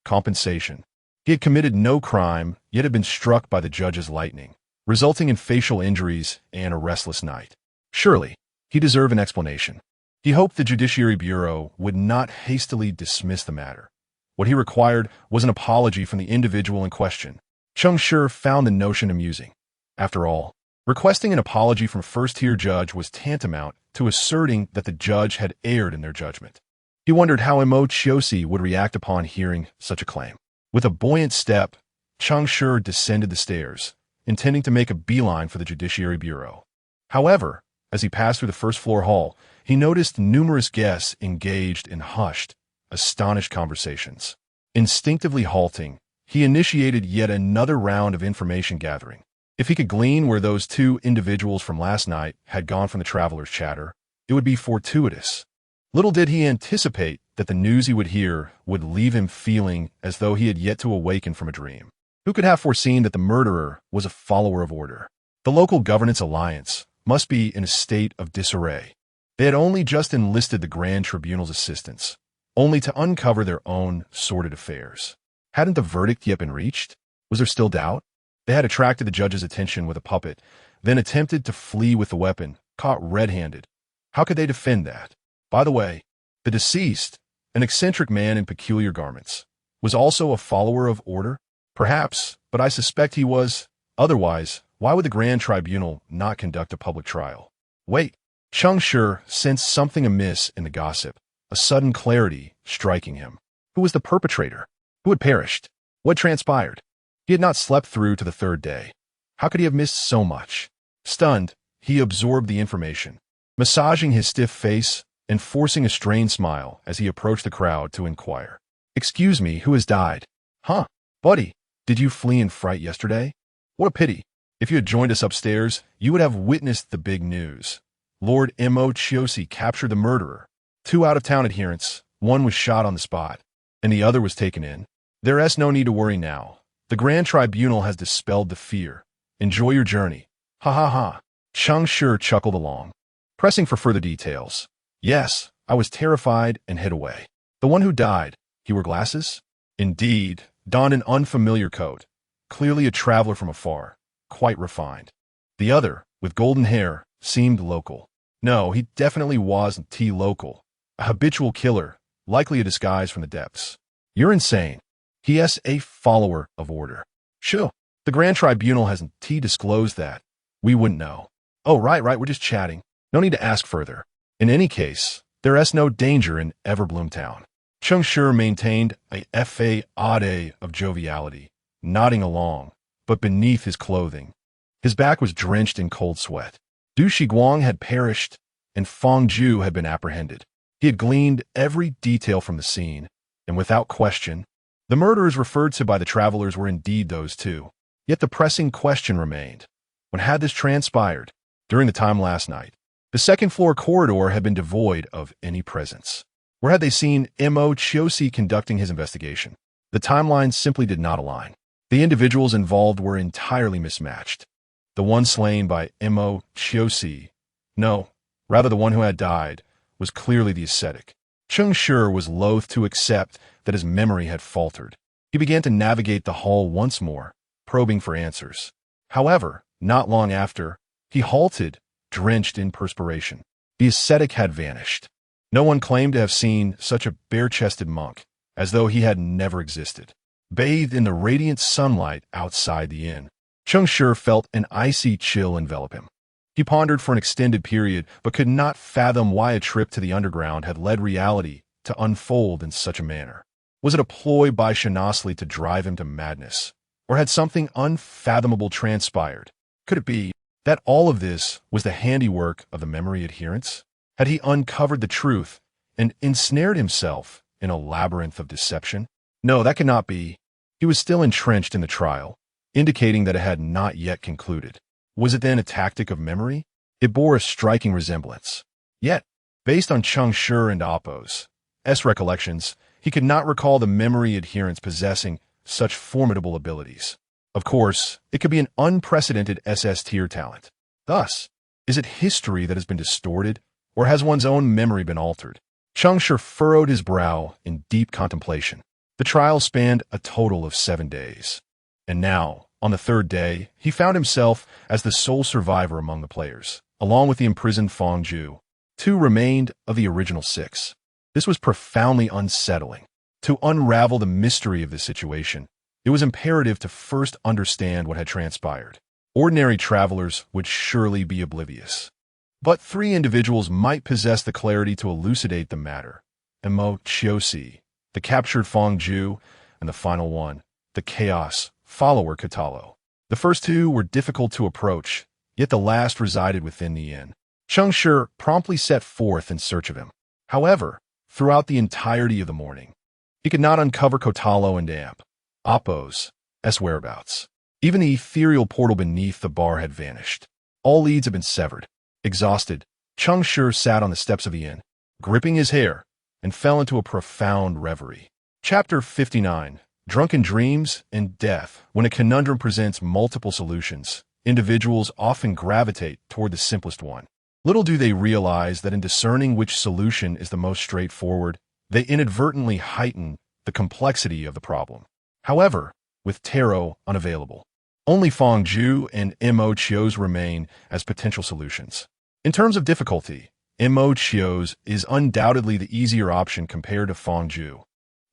Compensation. He had committed no crime, yet had been struck by the judge's lightning, resulting in facial injuries and a restless night. Surely, he deserved an explanation. He hoped the Judiciary Bureau would not hastily dismiss the matter. What he required was an apology from the individual in question. Cheng Shi found the notion amusing. After all, requesting an apology from a first-tier judge was tantamount to asserting that the judge had erred in their judgment. He wondered how own.Sir would react upon hearing such a claim. With a buoyant step, Cheng Shi descended the stairs, intending to make a beeline for the Judiciary Bureau. However, as he passed through the first-floor hall, he noticed numerous guests engaged in hushed, astonished conversations. Instinctively halting, he initiated yet another round of information gathering. If he could glean where those two individuals from last night had gone from the traveler's chatter, it would be fortuitous. Little did he anticipate that the news he would hear would leave him feeling as though he had yet to awaken from a dream. Who could have foreseen that the murderer was a follower of order? The local governance alliance must be in a state of disarray. They had only just enlisted the Grand Tribunal's assistance, only to uncover their own sordid affairs. Hadn't the verdict yet been reached? Was there still doubt? They had attracted the judge's attention with a puppet, then attempted to flee with the weapon, caught red-handed. How could they defend that? By the way, the deceased, an eccentric man in peculiar garments, was also a follower of order? Perhaps, but I suspect he was. Otherwise, why would the Grand Tribunal not conduct a public trial? Wait. Cheng Shi sensed something amiss in the gossip, a sudden clarity striking him. Who was the perpetrator? Who had perished? What transpired? He had not slept through to the third day. How could he have missed so much? Stunned, he absorbed the information, massaging his stiff face and forcing a strained smile as he approached the crowd to inquire. "Excuse me, who has died?" "Huh, buddy, did you flee in fright yesterday? What a pity. If you had joined us upstairs, you would have witnessed the big news. Lord own.Sir captured the murderer. 2 out-of-town adherents, one was shot on the spot, and the other was taken in. There's no need to worry now. The Grand Tribunal has dispelled the fear. Enjoy your journey. Ha ha ha." Cheng Shi chuckled along, pressing for further details. "Yes, I was terrified and hid away. The one who died, he wore glasses?" "Indeed, donned an unfamiliar coat. Clearly a traveler from afar, quite refined. The other, with golden hair, seemed local. No, he definitely wasn't local. A habitual killer, likely a disguise from the depths." "You're insane. He is a follower of order." "Sure. The Grand Tribunal hasn't disclosed that. We wouldn't know." "Oh, right, we're just chatting. No need to ask further. In any case, there is no danger in Everbloom Town." Cheng Shi maintained a facade of joviality, nodding along, but beneath his clothing, his back was drenched in cold sweat. Du Shiguang had perished, and Fang Ju had been apprehended. He had gleaned every detail from the scene, and without question, the murderers referred to by the travelers were indeed those two. Yet the pressing question remained. When had this transpired? During the time last night. The second-floor corridor had been devoid of any presence. Where had they seen Mo Chiosi conducting his investigation? The timelines simply did not align. The individuals involved were entirely mismatched. The one slain by Mo Chiosi, no, rather the one who had died, was clearly the ascetic. Cheng Shi was loath to accept that his memory had faltered. He began to navigate the hall once more, probing for answers. However, not long after, he halted, drenched in perspiration. The ascetic had vanished. No one claimed to have seen such a bare-chested monk, as though he had never existed. Bathed in the radiant sunlight outside the inn, Cheng Shi felt an icy chill envelop him. He pondered for an extended period, but could not fathom why a trip to the underground had led reality to unfold in such a manner. Was it a ploy by Shanasli to drive him to madness? Or had something unfathomable transpired? Could it be that all of this was the handiwork of the memory adherents? Had he uncovered the truth and ensnared himself in a labyrinth of deception? No, that could not be. He was still entrenched in the trial, indicating that it had not yet concluded. Was it then a tactic of memory? It bore a striking resemblance. Yet, based on Cheng Shi and Appo's recollections, he could not recall the memory adherents possessing such formidable abilities. Of course, it could be an unprecedented SS tier talent. Thus, is it history that has been distorted, or has one's own memory been altered? Cheng Shi furrowed his brow in deep contemplation. The trial spanned a total of 7 days. And now, on the third day, he found himself as the sole survivor among the players, along with the imprisoned Fang Ju. 2 remained of the original 6. This was profoundly unsettling. To unravel the mystery of this situation, it was imperative to first understand what had transpired. Ordinary travelers would surely be oblivious. But 3 individuals might possess the clarity to elucidate the matter. Mo Chiosi, the captured Fang Ju, and the final one, the chaos follower Katalo. The first 2 were difficult to approach, yet the last resided within the inn. Cheng Shi promptly set forth in search of him. However, throughout the entirety of the morning, he could not uncover Kotalo and Appo's whereabouts. Even the ethereal portal beneath the bar had vanished. All leads had been severed. Exhausted, Cheng Shi sat on the steps of the inn, gripping his hair, and fell into a profound reverie. Chapter 59. Drunken Dreams and Death. When a conundrum presents multiple solutions, individuals often gravitate toward the simplest one. Little do they realize that in discerning which solution is the most straightforward, they inadvertently heighten the complexity of the problem. However, with tarot unavailable, only Fang Ju and Mo Chio's remain as potential solutions. In terms of difficulty, Mo Chio's is undoubtedly the easier option compared to Fang Ju.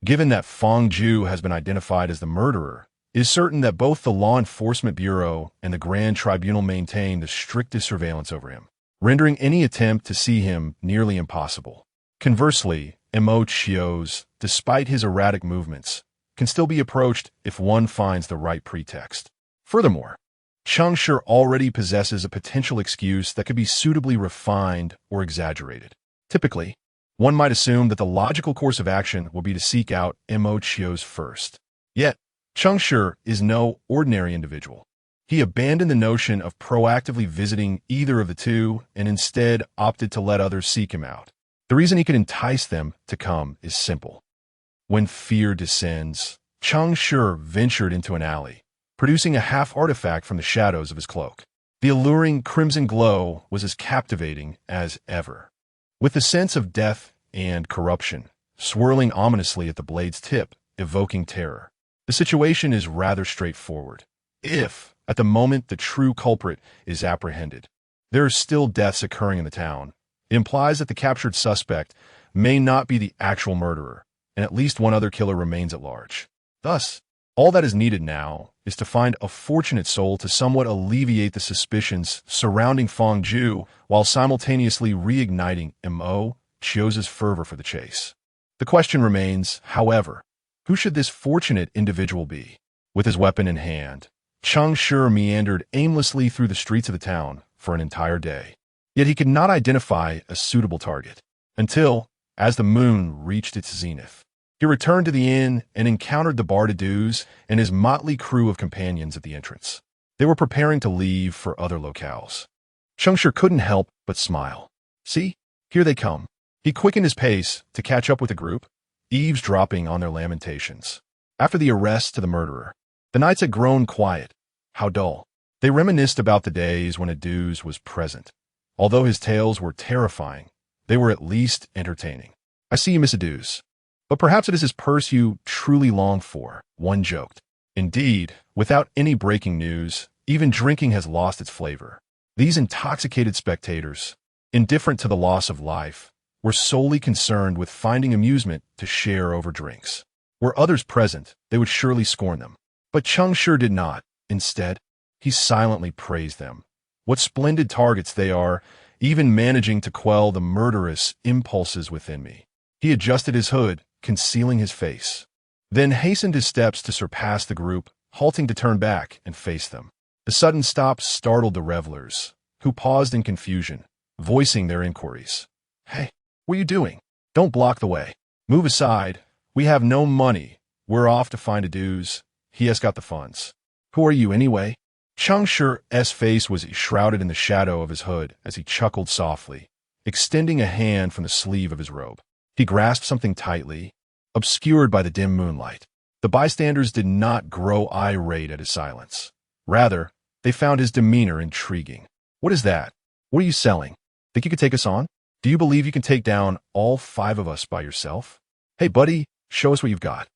Given that Fang Ju has been identified as the murderer, it is certain that both the Law Enforcement Bureau and the Grand Tribunal maintain the strictest surveillance over him, rendering any attempt to see him nearly impossible. Conversely, Mo Chio's, despite his erratic movements, can still be approached if one finds the right pretext. Furthermore, Cheng Shi already possesses a potential excuse that could be suitably refined or exaggerated. Typically, one might assume that the logical course of action will be to seek out Mo Chio's first. Yet, Cheng Shi is no ordinary individual. He abandoned the notion of proactively visiting either of the 2 and instead opted to let others seek him out. The reason he could entice them to come is simple. When fear descends, Cheng Shi ventured into an alley, producing a half-artifact from the shadows of his cloak. The alluring crimson glow was as captivating as ever. With the sense of death and corruption swirling ominously at the blade's tip, evoking terror. The situation is rather straightforward. If, at the moment the true culprit is apprehended, there are still deaths occurring in the town, it implies that the captured suspect may not be the actual murderer, and at least one other killer remains at large. Thus, all that is needed now is to find a fortunate soul to somewhat alleviate the suspicions surrounding Feng Zhu while simultaneously reigniting Mo Chio's fervor for the chase. The question remains, however, who should this fortunate individual be? With his weapon in hand, Cheng Shi meandered aimlessly through the streets of the town for an entire day. Yet he could not identify a suitable target until, as the moon reached its zenith, he returned to the inn and encountered the bar-de-dues and his motley crew of companions at the entrance. They were preparing to leave for other locales. Cheng Shi couldn't help but smile. See, here they come. He quickened his pace to catch up with the group, eavesdropping on their lamentations. After the arrest to the murderer, the nights had grown quiet. How dull. They reminisced about the days when Aduse was present. Although his tales were terrifying, they were at least entertaining. I see you, Miss Aduse. But perhaps it is his purse you truly long for, one joked. Indeed, without any breaking news, even drinking has lost its flavor. These intoxicated spectators, indifferent to the loss of life, were solely concerned with finding amusement to share over drinks. Were others present, they would surely scorn them. But Cheng Shi did not. Instead, he silently praised them. What splendid targets they are, even managing to quell the murderous impulses within me. He adjusted his hood, concealing his face, then hastened his steps to surpass the group, halting to turn back and face them. The sudden stop startled the revelers, who paused in confusion, voicing their inquiries. Hey, what are you doing? Don't block the way. Move aside. We have no money. We're off to find Aduse. He has got the funds. Who are you anyway? Cheng Shi's face was shrouded in the shadow of his hood as he chuckled softly, extending a hand from the sleeve of his robe. He grasped something tightly, obscured by the dim moonlight. The bystanders did not grow irate at his silence. Rather, they found his demeanor intriguing. What is that? What are you selling? Think you could take us on? Do you believe you can take down all 5 of us by yourself? Hey, buddy, show us what you've got.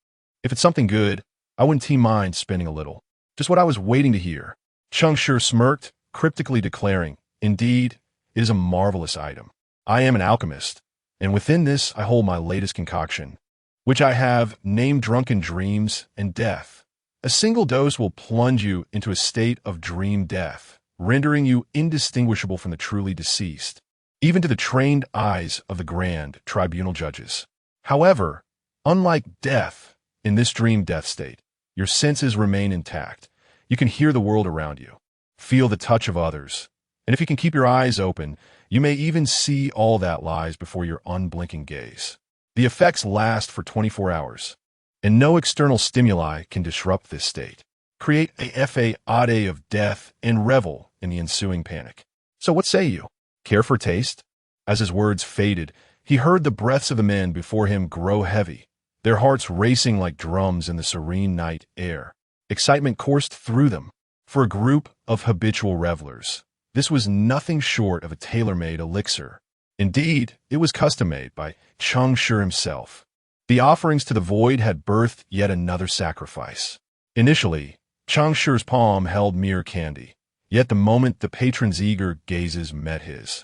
If it's something good, I wouldn't mind spending a little. Just what I was waiting to hear. Cheng Shi smirked, cryptically declaring, Indeed, it is a marvelous item. I am an alchemist, and within this I hold my latest concoction, which I have named Drunken Dreams and Death. A single dose will plunge you into a state of dream death, rendering you indistinguishable from the truly deceased, even to the trained eyes of the grand tribunal judges. However, unlike death, in this dream death state, your senses remain intact. You can hear the world around you, feel the touch of others, and if you can keep your eyes open, you may even see all that lies before your unblinking gaze. The effects last for 24 hours, and no external stimuli can disrupt this state. Create a fade of death and revel in the ensuing panic. So what say you? Care for a taste? As his words faded, he heard the breaths of the men before him grow heavy, their hearts racing like drums in the serene night air. Excitement coursed through them. For a group of habitual revelers, this was nothing short of a tailor-made elixir. Indeed, it was custom-made by Cheng Shi himself. The offerings to the void had birthed yet another sacrifice. Initially, Cheng Shi's palm held mere candy, yet the moment the patron's eager gazes met his,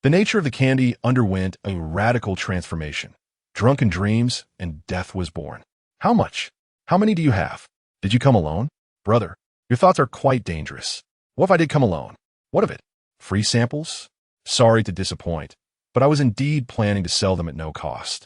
the nature of the candy underwent a radical transformation. Drunken dreams and death was born. How much? How many do you have? Did you come alone? Brother, your thoughts are quite dangerous. What if I did come alone? What of it? Free samples? Sorry to disappoint, but I was indeed planning to sell them at no cost.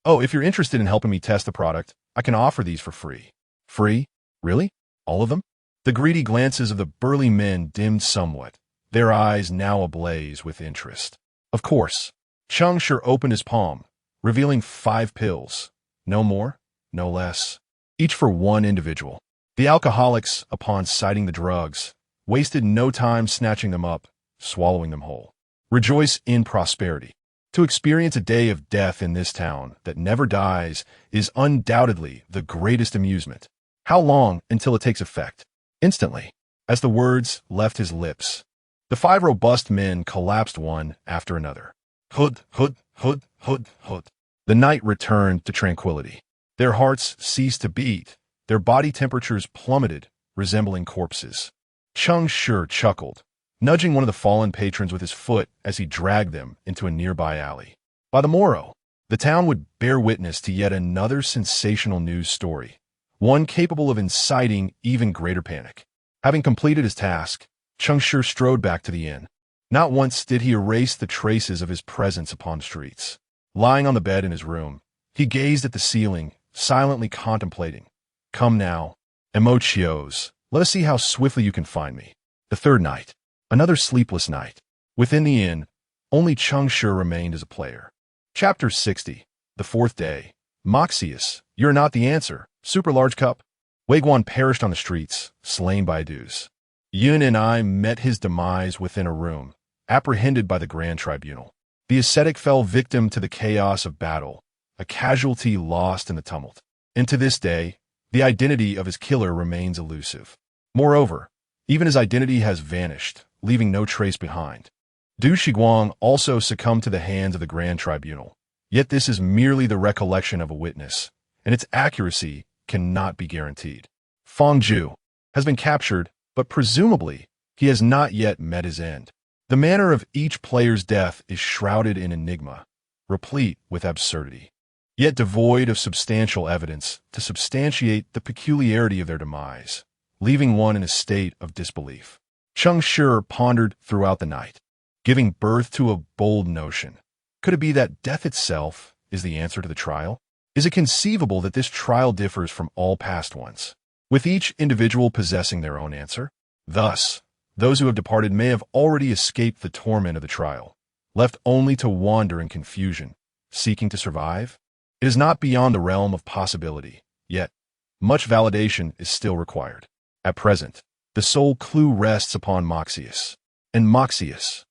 Oh, if you're interested in helping me test the product, I can offer these for free. Free? Really? All of them? The greedy glances of the burly men dimmed somewhat, their eyes now ablaze with interest. Of course. Cheng Shi opened his palm, revealing 5 pills. No more, no less. Each for one individual. The alcoholics, upon sighting the drugs, wasted no time snatching them up, swallowing them whole. Rejoice in prosperity. To experience a day of death in this town that never dies is undoubtedly the greatest amusement. How long until it takes effect? Instantly. As the words left his lips, the 5 robust men collapsed one after another. Hood, hood, hood, hood, hood. The night returned to tranquility. Their hearts ceased to beat. Their body temperatures plummeted, resembling corpses. Cheng Shi chuckled, nudging one of the fallen patrons with his foot as he dragged them into a nearby alley. By the morrow, the town would bear witness to yet another sensational news story, one capable of inciting even greater panic. Having completed his task, Cheng Shi strode back to the inn. Not once did he erase the traces of his presence upon the streets. Lying on the bed in his room, he gazed at the ceiling, silently contemplating. Come now, emochios, let us see how swiftly you can find me. The third night, another sleepless night. Within the inn, only Cheng Shi remained as a player. Chapter 60, the fourth day. Moxius, you're not the answer. Super large cup. Wei perished on the streets, slain by adheres. Yun and I met his demise within a room, apprehended by the Grand Tribunal. The ascetic fell victim to the chaos of battle, a casualty lost in the tumult. And to this day, the identity of his killer remains elusive. Moreover, even his identity has vanished, leaving no trace behind. Du Shiguang also succumbed to the hands of the Grand Tribunal. Yet this is merely the recollection of a witness, and its accuracy cannot be guaranteed. Feng Zhu has been captured, but presumably he has not yet met his end. The manner of each player's death is shrouded in enigma, replete with absurdity, yet devoid of substantial evidence to substantiate the peculiarity of their demise, leaving one in a state of disbelief. Cheng Shi pondered throughout the night, giving birth to a bold notion. Could it be that death itself is the answer to the trial? Is it conceivable that this trial differs from all past ones, with each individual possessing their own answer? Thus, those who have departed may have already escaped the torment of the trial, left only to wander in confusion, seeking to survive? It is not beyond the realm of possibility, yet much validation is still required. At present, the sole clue rests upon Moxius, and Moxius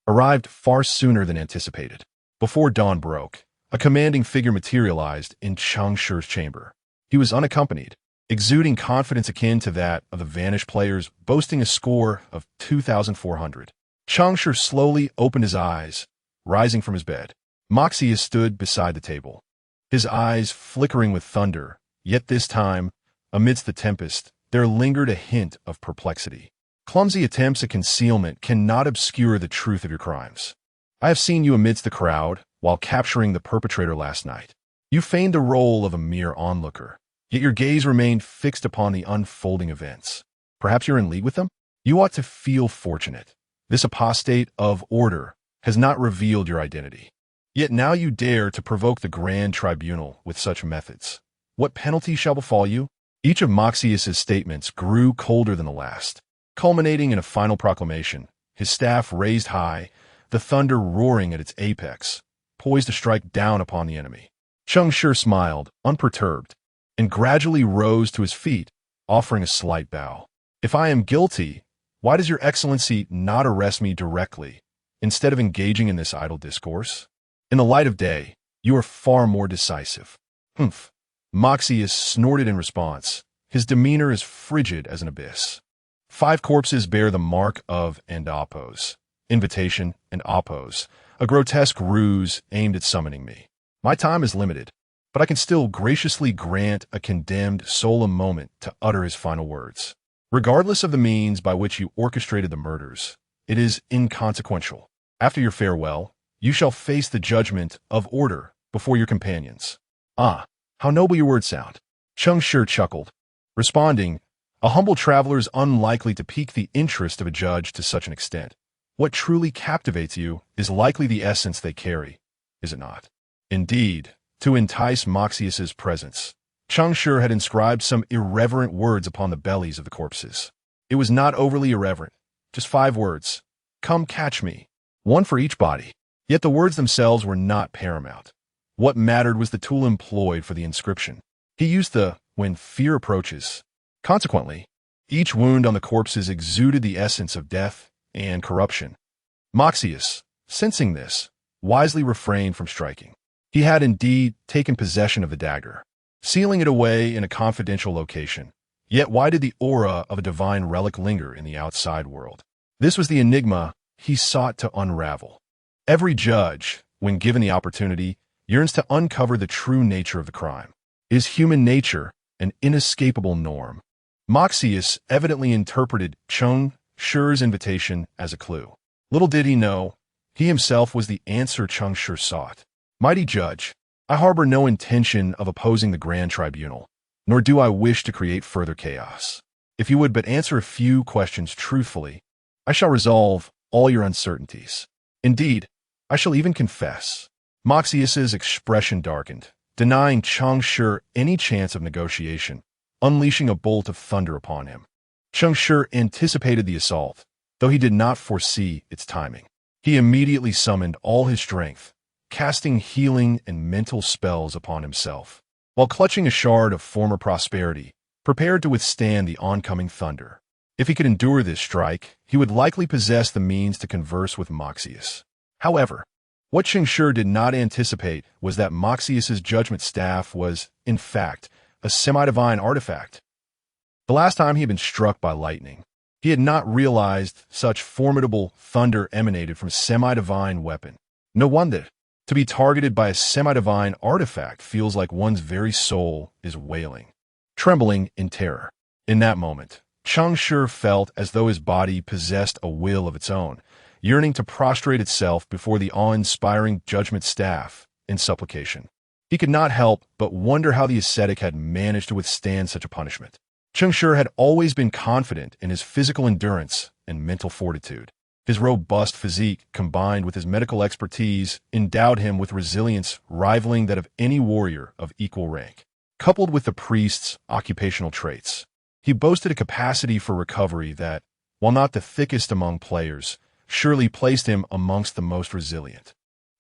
arrived far sooner than anticipated. Before dawn broke, a commanding figure materialized in Cheng Shi's chamber. He was unaccompanied, exuding confidence akin to that of the vanished players, boasting a score of 2,400. Cheng Shi slowly opened his eyes, rising from his bed. Moxius stood beside the table, his eyes flickering with thunder, yet this time, amidst the tempest, there lingered a hint of perplexity. Clumsy attempts at concealment cannot obscure the truth of your crimes. I have seen you amidst the crowd while capturing the perpetrator last night. You feigned the role of a mere onlooker, yet your gaze remained fixed upon the unfolding events. Perhaps you're in league with them? You ought to feel fortunate. This apostate of order has not revealed your identity. Yet now you dare to provoke the Grand Tribunal with such methods. What penalty shall befall you? Each of Moxius's statements grew colder than the last, culminating in a final proclamation, his staff raised high, the thunder roaring at its apex, poised to strike down upon the enemy. Cheng Shi smiled, unperturbed, and gradually rose to his feet, offering a slight bow. If I am guilty, why does your excellency not arrest me directly, instead of engaging in this idle discourse? In the light of day, you are far more decisive. Humph. Moxius snorted in response, his demeanor as frigid as an abyss. 5 corpses bear the mark of and oppose. Invitation and oppose, a grotesque ruse aimed at summoning me. My time is limited, but I can still graciously grant a condemned soul a moment to utter his final words. Regardless of the means by which you orchestrated the murders, it is inconsequential. After your farewell, you shall face the judgment of order before your companions. Ah, how noble your words sound. Cheng Shi chuckled, responding, a humble traveler is unlikely to pique the interest of a judge to such an extent. What truly captivates you is likely the essence they carry, is it not? Indeed, to entice Moxius's presence, Cheng Shi had inscribed some irreverent words upon the bellies of the corpses. It was not overly irreverent, just 5 words. Come catch me, one for each body. Yet the words themselves were not paramount. What mattered was the tool employed for the inscription. He used the when fear approaches. Consequently, each wound on the corpses exuded the essence of death and corruption. Moxius, sensing this, wisely refrained from striking. He had indeed taken possession of the dagger, sealing it away in a confidential location. Yet why did the aura of a divine relic linger in the outside world? This was the enigma he sought to unravel. Every judge, when given the opportunity, yearns to uncover the true nature of the crime. Is human nature an inescapable norm? Moxius evidently interpreted Cheng Shi's invitation as a clue. Little did he know, he himself was the answer Cheng Shi sought. Mighty judge, I harbor no intention of opposing the Grand Tribunal, nor do I wish to create further chaos. If you would but answer a few questions truthfully, I shall resolve all your uncertainties. Indeed, I shall even confess." Maxius's expression darkened, denying Cheng Shi any chance of negotiation, unleashing a bolt of thunder upon him. Cheng Shi anticipated the assault, though he did not foresee its timing. He immediately summoned all his strength, casting healing and mental spells upon himself, while clutching a shard of former prosperity, prepared to withstand the oncoming thunder. If he could endure this strike, he would likely possess the means to converse with Maxius. However, what Cheng Shi did not anticipate was that Maxius's judgment staff was, in fact, a semi-divine artifact. The last time he had been struck by lightning, he had not realized such formidable thunder emanated from a semi-divine weapon. No wonder, to be targeted by a semi-divine artifact feels like one's very soul is wailing, trembling in terror. In that moment, Cheng Shi felt as though his body possessed a will of its own, yearning to prostrate itself before the awe-inspiring judgment staff in supplication. He could not help but wonder how the ascetic had managed to withstand such a punishment. Cheng Shi had always been confident in his physical endurance and mental fortitude. His robust physique, combined with his medical expertise, endowed him with resilience rivaling that of any warrior of equal rank. Coupled with the priest's occupational traits, he boasted a capacity for recovery that, while not the thickest among players, surely placed him amongst the most resilient.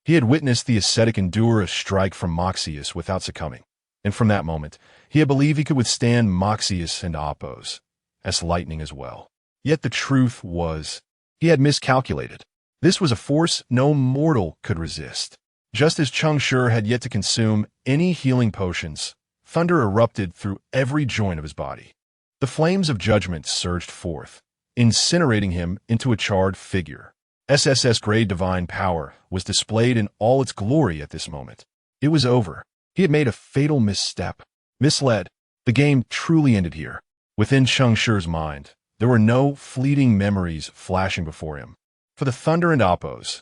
He had witnessed the ascetic endure a strike from Maxius without succumbing, and from that moment, he had believed he could withstand Maxius and Oppos, as lightning as well. Yet the truth was, he had miscalculated. This was a force no mortal could resist. Just as Cheng Shi had yet to consume any healing potions, thunder erupted through every joint of his body. The flames of judgment surged forth, incinerating him into a charred figure. SSS-grade divine power was displayed in all its glory at this moment. It was over. He had made a fatal misstep. Misled. The game truly ended here. Within Cheng Shi's mind, there were no fleeting memories flashing before him. For the thunder and Oppos'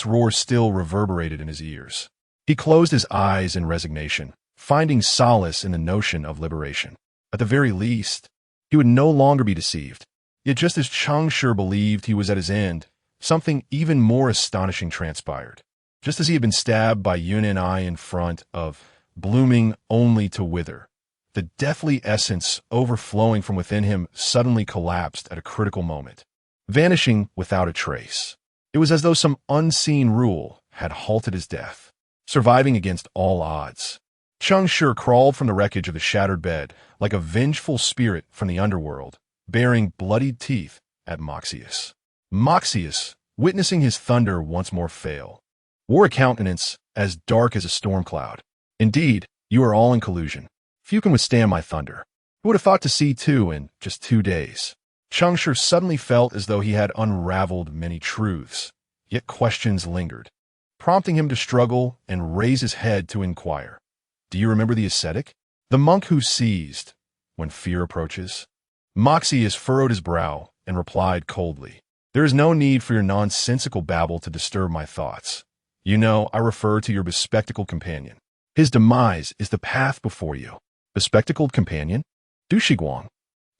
roar still reverberated in his ears. He closed his eyes in resignation, finding solace in the notion of liberation. At the very least, he would no longer be deceived. Yet just as Cheng Shi believed he was at his end, something even more astonishing transpired. Just as he had been stabbed by Yun and I in front of, blooming only to wither, the deathly essence overflowing from within him suddenly collapsed at a critical moment, vanishing without a trace. It was as though some unseen rule had halted his death, surviving against all odds. Cheng Shi crawled from the wreckage of the shattered bed like a vengeful spirit from the underworld, baring bloodied teeth at Maxius. Maxius, witnessing his thunder once more fail, wore a countenance as dark as a storm cloud. "Indeed, you are all in collusion. Few can withstand my thunder. Who would have thought to see two in just 2 days?" Cheng Shi suddenly felt as though he had unraveled many truths, yet questions lingered, prompting him to struggle and raise his head to inquire. "Do you remember the ascetic? The monk who seized when fear approaches?" Maxius furrowed his brow and replied coldly, "There is no need for your nonsensical babble to disturb my thoughts. You know I refer to your bespectacled companion. His demise is the path before you." Bespectacled companion? Du Shiguang.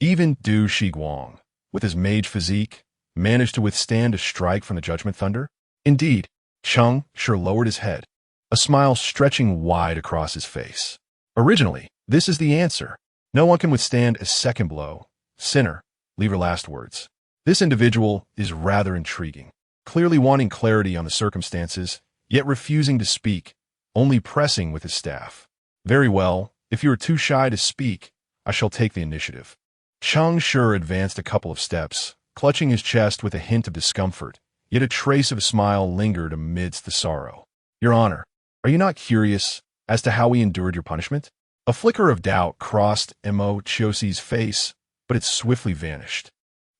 Even Du Shiguang, with his mage physique, managed to withstand a strike from the judgment thunder? Indeed, Cheng Shi lowered his head, a smile stretching wide across his face. "Originally, this is the answer. No one can withstand a second blow. Sinner, leave your last words." This individual is rather intriguing, clearly wanting clarity on the circumstances, yet refusing to speak, only pressing with his staff. "Very well, if you are too shy to speak, I shall take the initiative." Cheng Shi advanced a couple of steps, clutching his chest with a hint of discomfort, yet a trace of a smile lingered amidst the sorrow. "Your Honor, are you not curious as to how we endured your punishment?" A flicker of doubt crossed Mo Chiosi's face, but it swiftly vanished.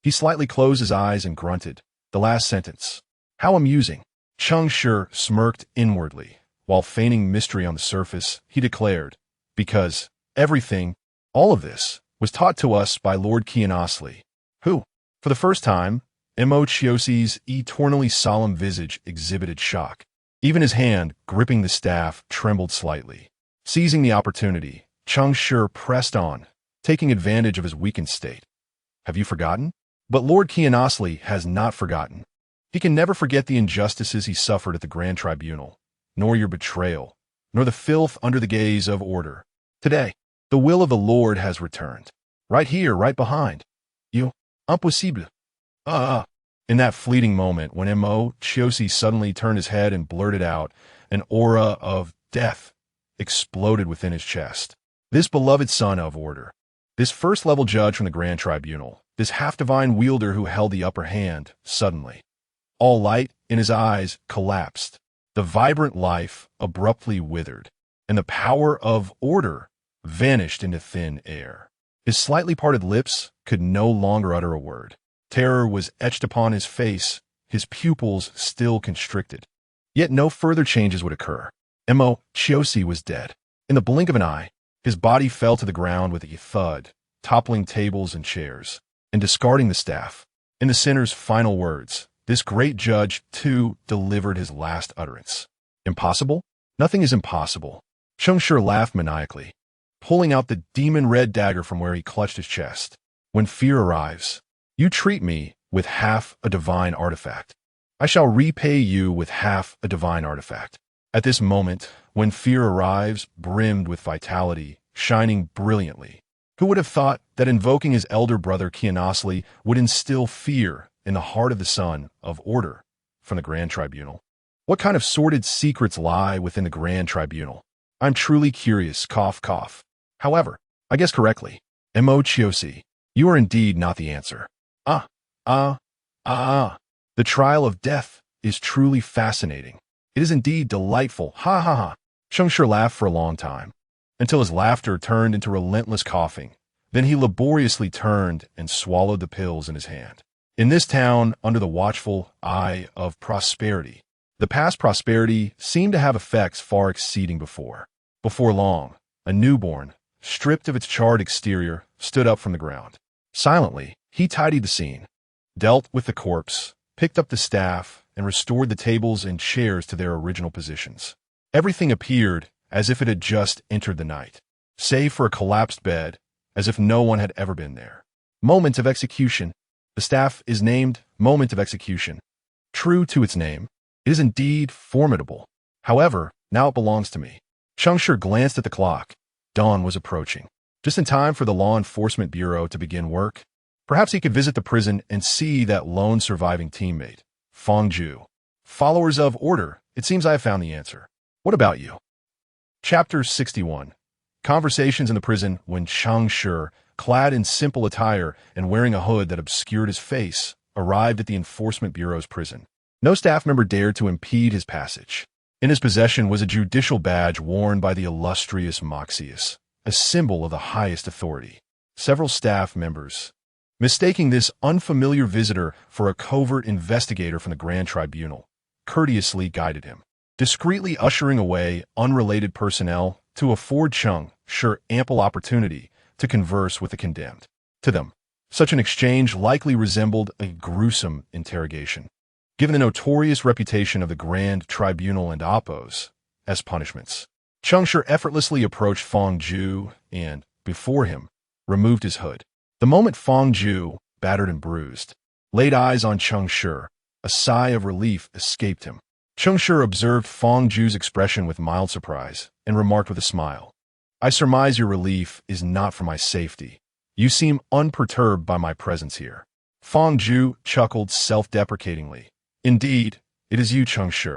He slightly closed his eyes and grunted, the last sentence. "How amusing." Cheng Shi smirked inwardly, while feigning mystery on the surface. He declared, "Because everything, all of this, was taught to us by Lord Kianosli, who, for the first time, Mo Chiosi's eternally solemn visage exhibited shock. Even his hand, gripping the staff, trembled slightly. Seizing the opportunity, Cheng Shi pressed on, taking advantage of his weakened state. Have you forgotten? But Lord Kianosli has not forgotten. He can never forget the injustices he suffered at the Grand Tribunal, nor your betrayal, nor the filth under the gaze of order. Today, the will of the Lord has returned. Right here, right behind you. Impossible. In that fleeting moment when Cheng suddenly turned his head and blurted out, an aura of death exploded within his chest. This beloved son of order, this first-level judge from the Grand Tribunal, this half-divine wielder who held the upper hand, suddenly, all light in his eyes collapsed. The vibrant life abruptly withered, and the power of order vanished into thin air. His slightly parted lips could no longer utter a word. Terror was etched upon his face, his pupils still constricted. Yet no further changes would occur. Cheng was dead. In the blink of an eye, his body fell to the ground with a thud, toppling tables and chairs, and discarding the staff. In the sinner's final words, this great judge, too, delivered his last utterance. Impossible? Nothing is impossible. Cheng Shi laughed maniacally, pulling out the demon-red dagger from where he clutched his chest. When fear arrives, you treat me with half a divine artifact. I shall repay you with half a divine artifact. At this moment, when fear arrives, brimmed with vitality, shining brilliantly, who would have thought that invoking his elder brother Kianosli would instill fear in the heart of the son of order from the Grand Tribunal? What kind of sordid secrets lie within the Grand Tribunal? I'm truly curious, cough, cough. However, I guess correctly. Cheng, you are indeed not the answer. The trial of death is truly fascinating. It is indeed delightful. Ha ha ha. Cheng Shi laughed for a long time, until his laughter turned into relentless coughing. Then he laboriously turned and swallowed the pills in his hand. In this town, under the watchful eye of prosperity, the past prosperity seemed to have effects far exceeding before. Before long, a newborn, stripped of its charred exterior, stood up from the ground. Silently, he tidied the scene, dealt with the corpse, picked up the staff, and restored the tables and chairs to their original positions. Everything appeared as if it had just entered the night, save for a collapsed bed, as if no one had ever been there. Moment of execution. The staff is named Moment of Execution. True to its name, it is indeed formidable. However, now it belongs to me. Cheng Shi glanced at the clock. Dawn was approaching, just in time for the Law Enforcement Bureau to begin work. Perhaps he could visit the prison and see that lone surviving teammate, Fong Ju. Followers of order, it seems I have found the answer. What about you? Chapter 61. Conversations in the prison when Cheng Shi, clad in simple attire and wearing a hood that obscured his face, arrived at the Enforcement Bureau's prison. No staff member dared to impede his passage. In his possession was a judicial badge worn by the illustrious Moxius, a symbol of the highest authority. Several staff members, mistaking this unfamiliar visitor for a covert investigator from the Grand Tribunal, courteously guided him, discreetly ushering away unrelated personnel to afford Cheng Shi ample opportunity to converse with the condemned. To them, such an exchange likely resembled a gruesome interrogation, given the notorious reputation of the Grand Tribunal and Oppos as punishments. Cheng Shi effortlessly approached Fong Ju and, before him, removed his hood. The moment Fong Ju, battered and bruised, laid eyes on Cheng Shi, a sigh of relief escaped him. Cheng Shi observed Fong Ju's expression with mild surprise and remarked with a smile, I surmise your relief is not for my safety. You seem unperturbed by my presence here. Fong Ju chuckled self-deprecatingly. Indeed, it is you, Cheng Shi.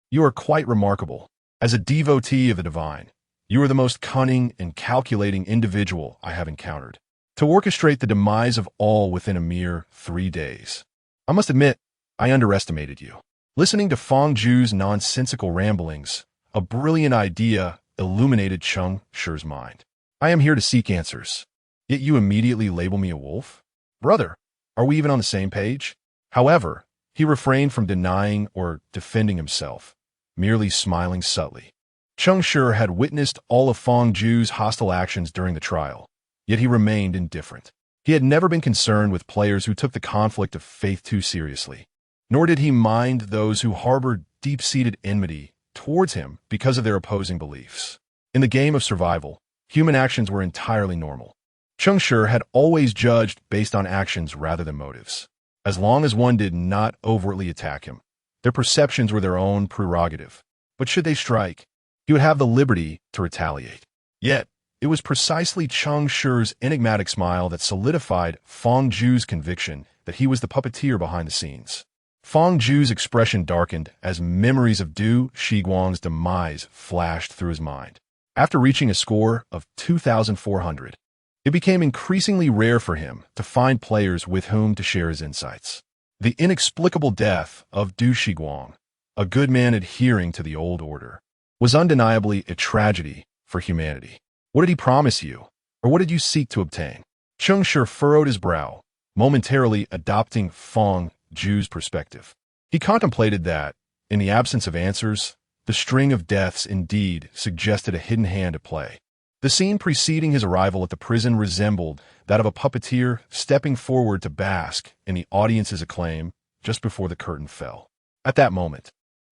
You are quite remarkable. As a devotee of the divine, you are the most cunning and calculating individual I have encountered. To orchestrate the demise of all within a mere 3 days. I must admit, I underestimated you. Listening to Fong Ju's nonsensical ramblings, a brilliant idea illuminated Cheng Shi's mind. I am here to seek answers. Yet you immediately label me a wolf? Brother, are we even on the same page? However, he refrained from denying or defending himself, merely smiling subtly. Cheng Shi had witnessed all of Fong Ju's hostile actions during the trial, yet he remained indifferent. He had never been concerned with players who took the conflict of faith too seriously, nor did he mind those who harbored deep-seated enmity towards him because of their opposing beliefs. In the game of survival, human actions were entirely normal. Cheng Shi had always judged based on actions rather than motives. As long as one did not overtly attack him, their perceptions were their own prerogative. But should they strike, he would have the liberty to retaliate. Yet, it was precisely Cheng Shi's enigmatic smile that solidified Fang Zhu's conviction that he was the puppeteer behind the scenes. Fang Zhu's expression darkened as memories of Du Shiguang's demise flashed through his mind. After reaching a score of 2,400, it became increasingly rare for him to find players with whom to share his insights. The inexplicable death of Du Shiguang, a good man adhering to the old order, was undeniably a tragedy for humanity. What did he promise you, or what did you seek to obtain? Cheng Shi furrowed his brow, momentarily adopting Fang Zhu's perspective. He contemplated that, in the absence of answers, the string of deaths indeed suggested a hidden hand at play. The scene preceding his arrival at the prison resembled that of a puppeteer stepping forward to bask in the audience's acclaim just before the curtain fell. At that moment,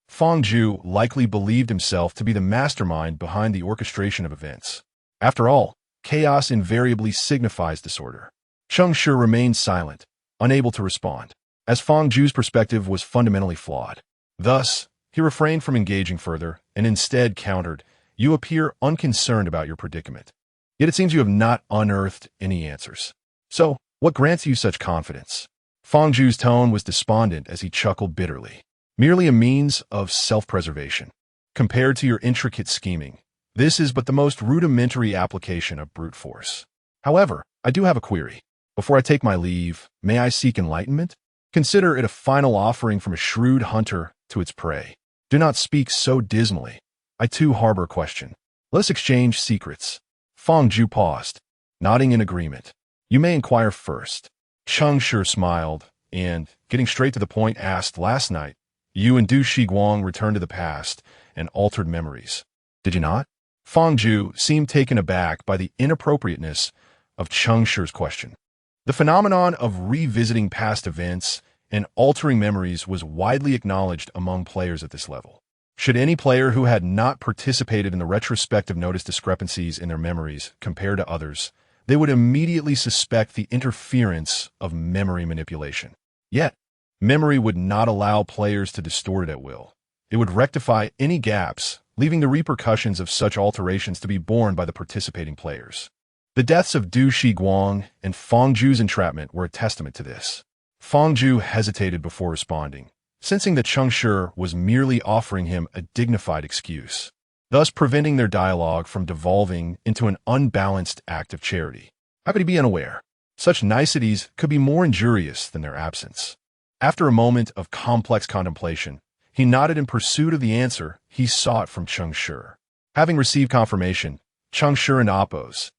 Fang Zhu likely believed himself to be the mastermind behind the orchestration of events. After all, chaos invariably signifies disorder. Cheng Shi remained silent, unable to respond, as Fang Zhu's perspective was fundamentally flawed. Thus, he refrained from engaging further and instead countered, "You appear unconcerned about your predicament. Yet it seems you have not unearthed any answers. So, what grants you such confidence?" Fang Zhu's tone was despondent as he chuckled bitterly. "Merely a means of self-preservation. Compared to your intricate scheming, this is but the most rudimentary application of brute force. However, I do have a query. Before I take my leave, may I seek enlightenment? Consider it a final offering from a shrewd hunter to its prey. Do not speak so dismally. I too harbor a question. Let us exchange secrets." Fang Zhu paused, nodding in agreement. "You may inquire first." Cheng Shi smiled and, getting straight to the point, asked, "Last night, you and Du Shiguang returned to the past and altered memories. Did you not?" Fang Zhu seemed taken aback by the inappropriateness of Cheng Shi's question. The phenomenon of revisiting past events and altering memories was widely acknowledged among players at this level. Should any player who had not participated in the retrospective notice discrepancies in their memories compared to others, they would immediately suspect the interference of memory manipulation. Yet, memory would not allow players to distort it at will. It would rectify any gaps, leaving the repercussions of such alterations to be borne by the participating players. The deaths of Du Shiguang and Fang Zhu's entrapment were a testament to this. Fang Zhu hesitated before responding, sensing that Cheng Shi was merely offering him a dignified excuse, thus preventing their dialogue from devolving into an unbalanced act of charity. How could he be unaware? Such niceties could be more injurious than their absence. After a moment of complex contemplation, he nodded in pursuit of the answer he sought from Cheng Shi. Having received confirmation, Cheng Shi and Appo's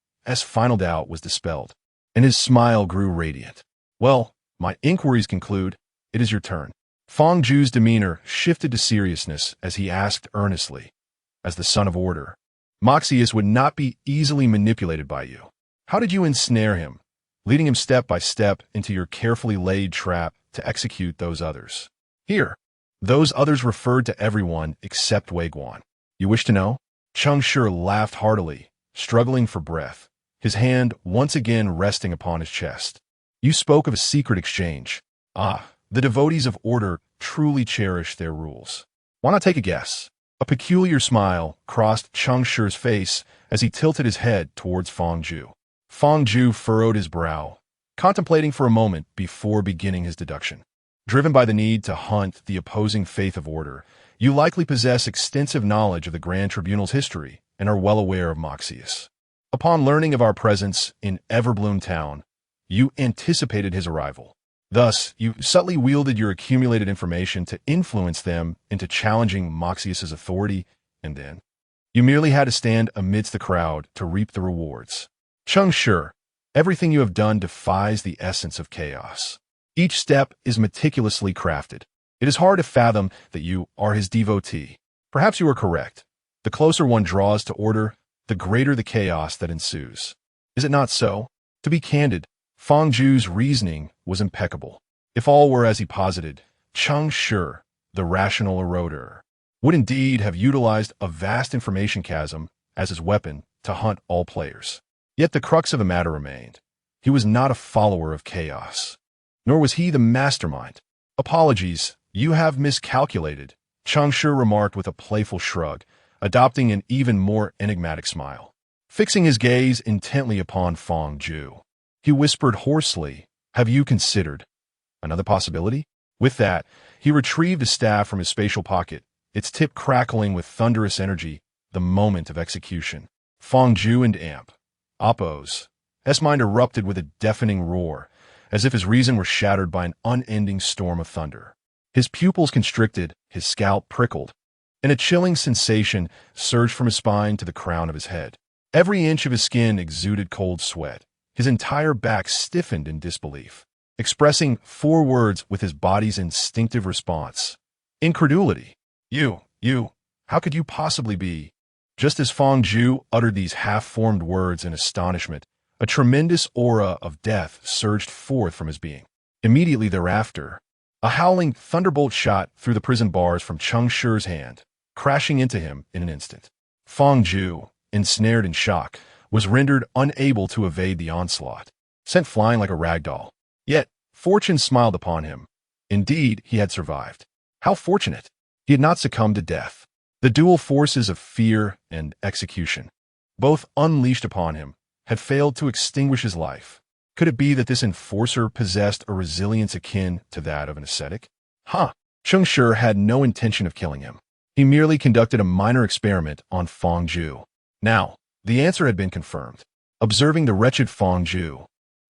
final doubt was dispelled, and his smile grew radiant. "Well, my inquiries conclude. It is your turn." Fang Zhu's demeanor shifted to seriousness as he asked earnestly, "As the son of order, Maxius would not be easily manipulated by you. How did you ensnare him, leading him step by step into your carefully laid trap to execute those others?" Here, those others referred to everyone except Wei Guan. "You wish to know?" Cheng Shi laughed heartily, struggling for breath, his hand once again resting upon his chest. "You spoke of a secret exchange. Ah, the devotees of order truly cherish their rules. Why not take a guess?" A peculiar smile crossed Cheng Shi's face as he tilted his head towards Fang Zhu. Fang Zhu furrowed his brow, contemplating for a moment before beginning his deduction. "Driven by the need to hunt the opposing faith of order, you likely possess extensive knowledge of the Grand Tribunal's history and are well aware of Maxius. Upon learning of our presence in Everbloom Town, you anticipated his arrival. Thus, you subtly wielded your accumulated information to influence them into challenging Maxius's authority, and then you merely had to stand amidst the crowd to reap the rewards. Cheng Shi, everything you have done defies the essence of chaos. Each step is meticulously crafted. It is hard to fathom that you are his devotee. Perhaps you are correct. The closer one draws to order, the greater the chaos that ensues. Is it not so? To be candid, Fang Zhu's reasoning was impeccable. If all were as he posited, Cheng Shi, the rational eroder, would indeed have utilized a vast information chasm as his weapon to hunt all players. Yet the crux of the matter remained. He was not a follower of chaos, nor was he the mastermind. Apologies, you have miscalculated, Cheng Shi remarked with a playful shrug, adopting an even more enigmatic smile. Fixing his gaze intently upon Fang Ju, he whispered hoarsely, "Have you considered another possibility?" With that, he retrieved a staff from his spatial pocket, its tip crackling with thunderous energy, the moment of execution. Fang Ju and Appo's mind erupted with a deafening roar, as if his reason were shattered by an unending storm of thunder. His pupils constricted, his scalp prickled, and a chilling sensation surged from his spine to the crown of his head. Every inch of his skin exuded cold sweat. His entire back stiffened in disbelief, expressing 4 words with his body's instinctive response: incredulity. You, how could you possibly be? Just as Fang Ju uttered these half-formed words in astonishment, a tremendous aura of death surged forth from his being. Immediately thereafter, a howling thunderbolt shot through the prison bars from Cheng Shi's hand, crashing into him in an instant. Fang Ju, ensnared in shock, was rendered unable to evade the onslaught, sent flying like a rag doll. Yet, fortune smiled upon him. Indeed, he had survived. How fortunate! He had not succumbed to death. The dual forces of fear and execution, both unleashed upon him, had failed to extinguish his life. Could it be that this enforcer possessed a resilience akin to that of an ascetic? Cheng Shi had no intention of killing him. He merely conducted a minor experiment on Fang Ju. Now, the answer had been confirmed. Observing the wretched Fang Ju,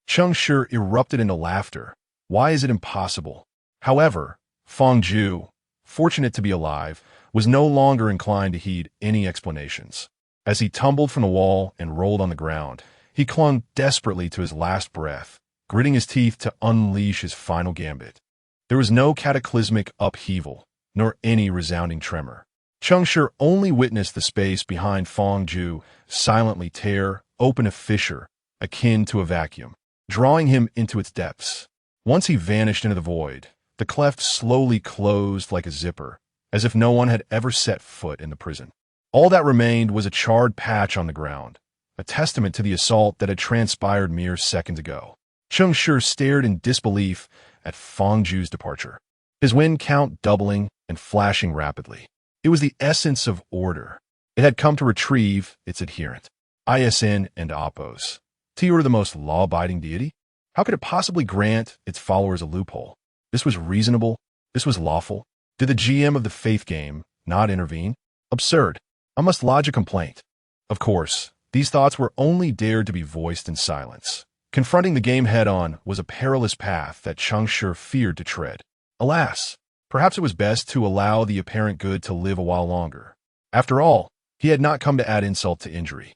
Cheng Shi erupted into laughter. Why is it impossible? However, Fang Ju, fortunate to be alive, was no longer inclined to heed any explanations. As he tumbled from the wall and rolled on the ground, he clung desperately to his last breath, gritting his teeth to unleash his final gambit. There was no cataclysmic upheaval, nor any resounding tremor. Cheng Shi only witnessed the space behind Fang Ju silently tear open a fissure akin to a vacuum, drawing him into its depths. Once he vanished into the void, the cleft slowly closed like a zipper, as if no one had ever set foot in the prison. All that remained was a charred patch on the ground, a testament to the assault that had transpired mere seconds ago. Cheng Shi stared in disbelief at Fang Ju's departure, his wind count doubling and flashing rapidly. It was the essence of order. It had come to retrieve its adherent. ISN and Appo's. Were the most law-abiding deity? How could it possibly grant its followers a loophole? This was reasonable. This was lawful. Did the GM of the faith game not intervene? Absurd. I must lodge a complaint. Of course, these thoughts were only dared to be voiced in silence. Confronting the game head-on was a perilous path that Cheng Shi feared to tread. Alas, perhaps it was best to allow the apparent good to live a while longer. After all, he had not come to add insult to injury.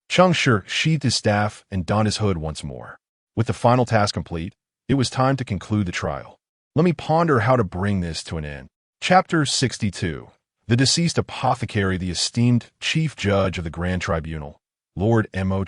Cheng Shi sheathed his staff and donned his hood once more. With the final task complete, it was time to conclude the trial. Let me ponder how to bring this to an end. Chapter 62. The deceased apothecary, the esteemed chief judge of the Grand Tribunal, Lord.Mo,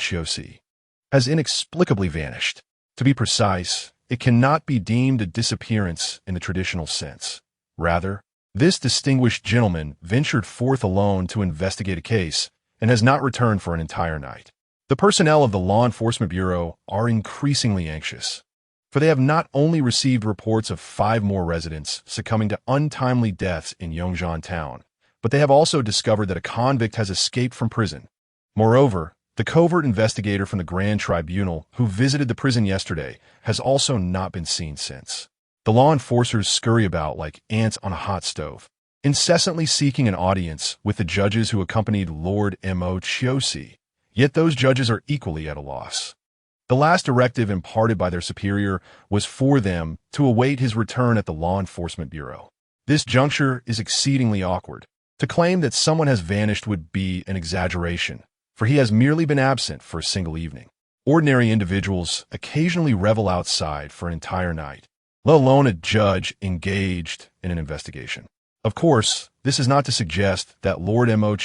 has inexplicably vanished. To be precise, it cannot be deemed a disappearance in the traditional sense. Rather, this distinguished gentleman ventured forth alone to investigate a case and has not returned for an entire night. The personnel of the Law Enforcement Bureau are increasingly anxious, for they have not only received reports of 5 more residents succumbing to untimely deaths in Yongzhan town, but they have also discovered that a convict has escaped from prison. Moreover, the covert investigator from the Grand Tribunal who visited the prison yesterday has also not been seen since. The law enforcers scurry about like ants on a hot stove, incessantly seeking an audience with the judges who accompanied Lord.Mo, yet those judges are equally at a loss. The last directive imparted by their superior was for them to await his return at the Law Enforcement Bureau. This juncture is exceedingly awkward. To claim that someone has vanished would be an exaggeration, for he has merely been absent for a single evening. Ordinary individuals occasionally revel outside for an entire night, let alone a judge engaged in an investigation. Of course, this is not to suggest that Lord.Mo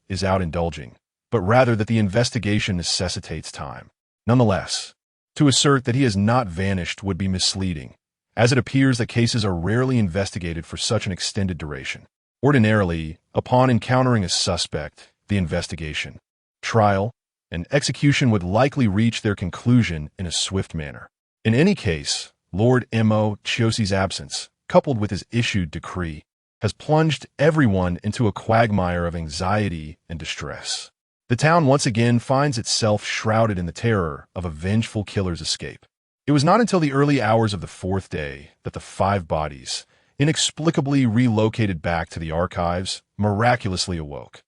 is out indulging, but rather that the investigation necessitates time. Nonetheless, to assert that he has not vanished would be misleading, as it appears that cases are rarely investigated for such an extended duration. Ordinarily, upon encountering a suspect, the investigation trial, and execution would likely reach their conclusion in a swift manner. In any case, Lord.Sir's absence, coupled with his issued decree, has plunged everyone into a quagmire of anxiety and distress. The town once again finds itself shrouded in the terror of a vengeful killer's escape. It was not until the early hours of the fourth day that the 5 bodies, inexplicably relocated back to the archives, miraculously awoke,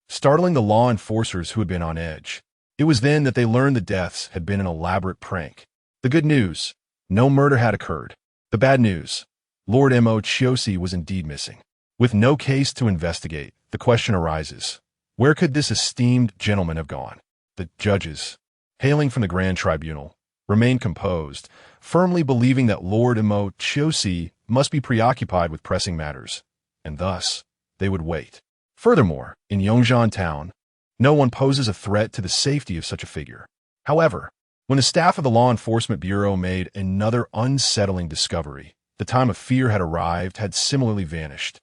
startling the law enforcers who had been on edge. It was then that they learned the deaths had been an elaborate prank. The good news: no murder had occurred. The bad news: Lord.Sir was indeed missing. With no case to investigate, the question arises: where could this esteemed gentleman have gone? The judges, hailing from the Grand Tribunal, remained composed, firmly believing that Lord.Sir must be preoccupied with pressing matters, and thus they would wait. Furthermore, in Yongzheng town, no one poses a threat to the safety of such a figure. However, when the staff of the Law Enforcement Bureau made another unsettling discovery, the time of fear had similarly vanished,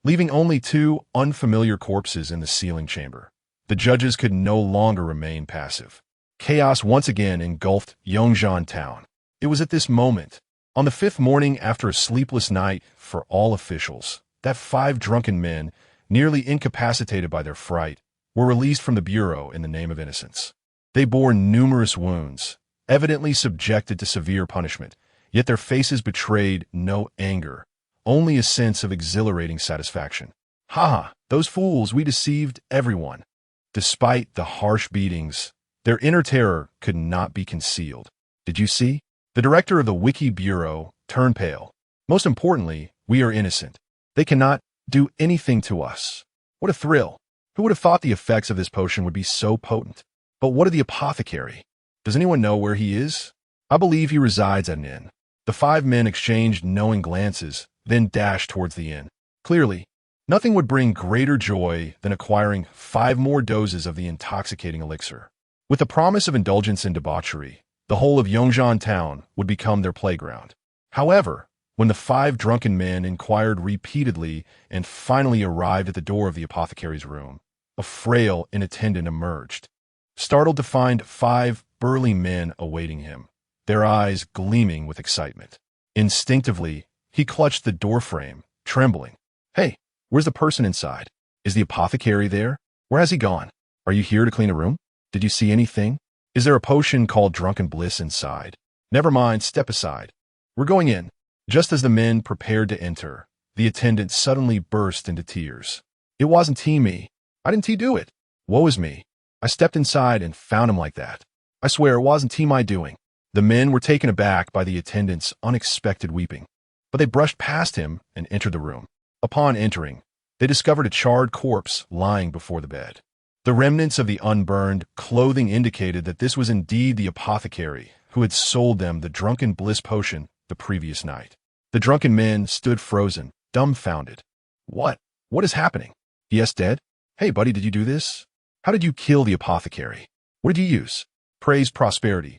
leaving only 2 unfamiliar corpses in the sealing chamber. The judges could no longer remain passive. Chaos once again engulfed Yongzheng town. It was at this moment, on the 5th morning after a sleepless night for all officials, that 5 drunken men, nearly incapacitated by their fright, were released from the bureau in the name of innocence. They bore numerous wounds, evidently subjected to severe punishment, yet their faces betrayed no anger, only a sense of exhilarating satisfaction. Ha! Those fools, we deceived everyone. Despite the harsh beatings, their inner terror could not be concealed. Did you see? The director of the Wiki Bureau turned pale. Most importantly, we are innocent. They cannot do anything to us. What a thrill! Who would have thought the effects of this potion would be so potent? But what of the apothecary? Does anyone know where he is? I believe he resides at an inn. The 5 men exchanged knowing glances, then dashed towards the inn. Clearly, nothing would bring greater joy than acquiring 5 more doses of the intoxicating elixir. With the promise of indulgence in debauchery, the whole of Yongzheng town would become their playground. However, when the 5 drunken men inquired repeatedly and finally arrived at the door of the apothecary's room, a frail attendant emerged, startled to find 5 burly men awaiting him, their eyes gleaming with excitement. Instinctively, he clutched the doorframe, trembling. Hey, where's the person inside? Is the apothecary there? Where has he gone? Are you here to clean a room? Did you see anything? Is there a potion called drunken bliss inside? Never mind, step aside. We're going in. Just as the men prepared to enter, the attendant suddenly burst into tears. It wasn't me. I didn't do it. Woe is me. I stepped inside and found him like that. I swear it wasn't my doing. The men were taken aback by the attendant's unexpected weeping, but they brushed past him and entered the room. Upon entering, they discovered a charred corpse lying before the bed. The remnants of the unburned clothing indicated that this was indeed the apothecary who had sold them the drunken bliss potion the previous night. The drunken men stood frozen, dumbfounded. What is happening? He.S. dead? Hey, buddy, did you do this? How did you kill the apothecary? What did you use? Praise prosperity.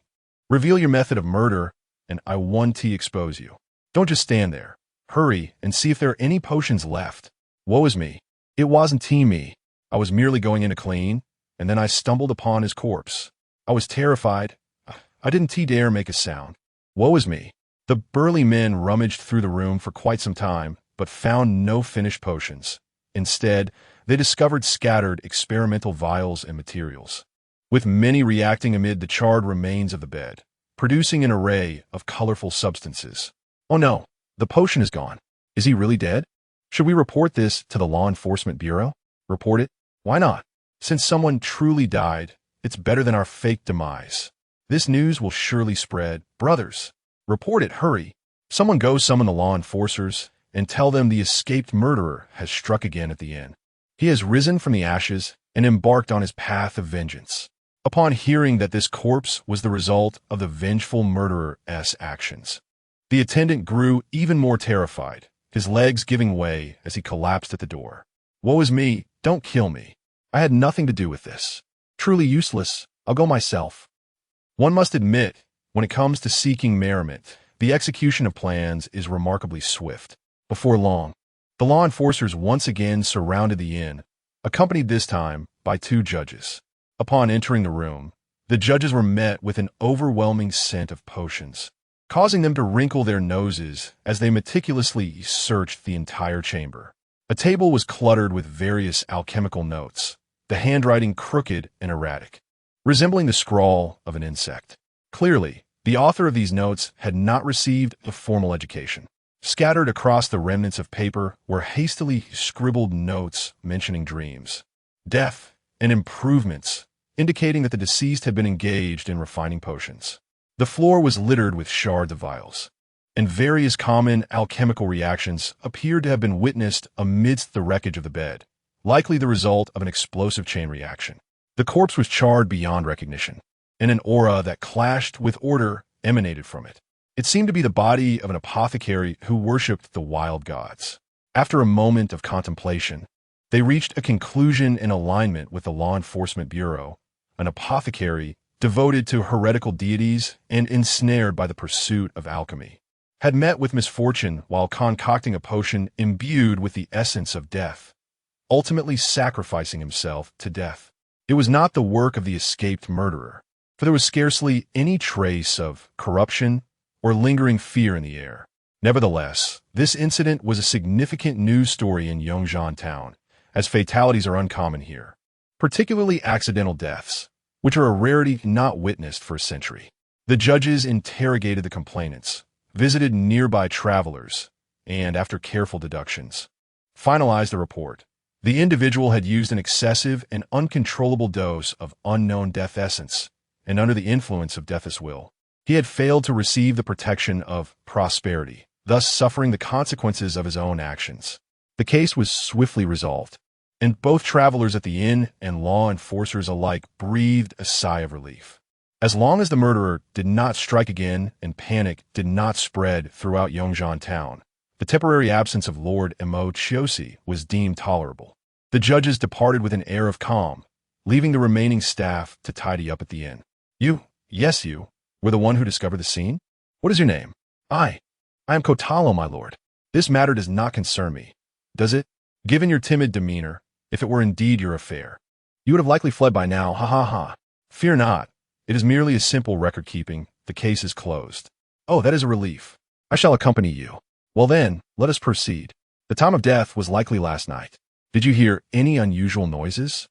Reveal your method of murder, and I own.T expose you. Don't just stand there. Hurry and see if there are any potions left. Woe is me. It wasn't me. I was merely going in to clean, and then I stumbled upon his corpse. I was terrified. I didn't dare make a sound. Woe is me. The burly men rummaged through the room for quite some time, but found no finished potions. Instead, they discovered scattered experimental vials and materials, with many reacting amid the charred remains of the bed, producing an array of colorful substances. Oh no, the potion is gone. Is he really dead? Should we report this to the Law Enforcement Bureau? Report it? Why not? Since someone truly died, it's better than our fake demise. This news will surely spread. Brothers, report it, hurry. Someone go summon the law enforcers and tell them the escaped murderer has struck again at the inn. He has risen from the ashes and embarked on his path of vengeance. Upon hearing that this corpse was the result of the vengeful murderer's actions, the attendant grew even more terrified, his legs giving way as he collapsed at the door. Woe is me, don't kill me. I had nothing to do with this. Truly useless, I'll go myself. One must admit, when it comes to seeking merriment, the execution of plans is remarkably swift. Before long, the law enforcers once again surrounded the inn, accompanied this time by 2 judges. Upon entering the room, the judges were met with an overwhelming scent of potions, causing them to wrinkle their noses as they meticulously searched the entire chamber. A table was cluttered with various alchemical notes, the handwriting crooked and erratic, resembling the scrawl of an insect. Clearly, the author of these notes had not received a formal education. Scattered across the remnants of paper were hastily scribbled notes mentioning dreams, death, and improvements, indicating that the deceased had been engaged in refining potions. The floor was littered with shards of vials, and various common alchemical reactions appeared to have been witnessed amidst the wreckage of the bed, likely the result of an explosive chain reaction. The corpse was charred beyond recognition, and an aura that clashed with order emanated from it. It seemed to be the body of an apothecary who worshipped the wild gods. After a moment of contemplation, they reached a conclusion in alignment with the Law Enforcement Bureau, an apothecary devoted to heretical deities and ensnared by the pursuit of alchemy, had met with misfortune while concocting a potion imbued with the essence of death, ultimately sacrificing himself to death. It was not the work of the escaped murderer, for there was scarcely any trace of corruption or lingering fear in the air. Nevertheless, this incident was a significant news story in Yongzhan town, as fatalities are uncommon here, particularly accidental deaths, which are a rarity not witnessed for a century. The judges interrogated the complainants, visited nearby travelers, and, after careful deductions, finalized the report. The individual had used an excessive and uncontrollable dose of unknown death essence, and under the influence of death's will, he had failed to receive the protection of prosperity, thus suffering the consequences of his own actions. The case was swiftly resolved, and both travelers at the inn and law enforcers alike breathed a sigh of relief. As long as the murderer did not strike again and panic did not spread throughout Yongzhan town, the temporary absence of Lord Mo Chiosi was deemed tolerable. The judges departed with an air of calm, leaving the remaining staff to tidy up at the inn. Yes, you, were the one who discovered the scene? What is your name? I am Kotalo, my lord. This matter does not concern me, does it? Given your timid demeanor, if it were indeed your affair, you would have likely fled by now, ha ha ha. Fear not, it is merely a simple record-keeping. The case is closed. Oh, that is a relief. I shall accompany you. Well then, let us proceed. The time of death was likely last night. Did you hear any unusual noises?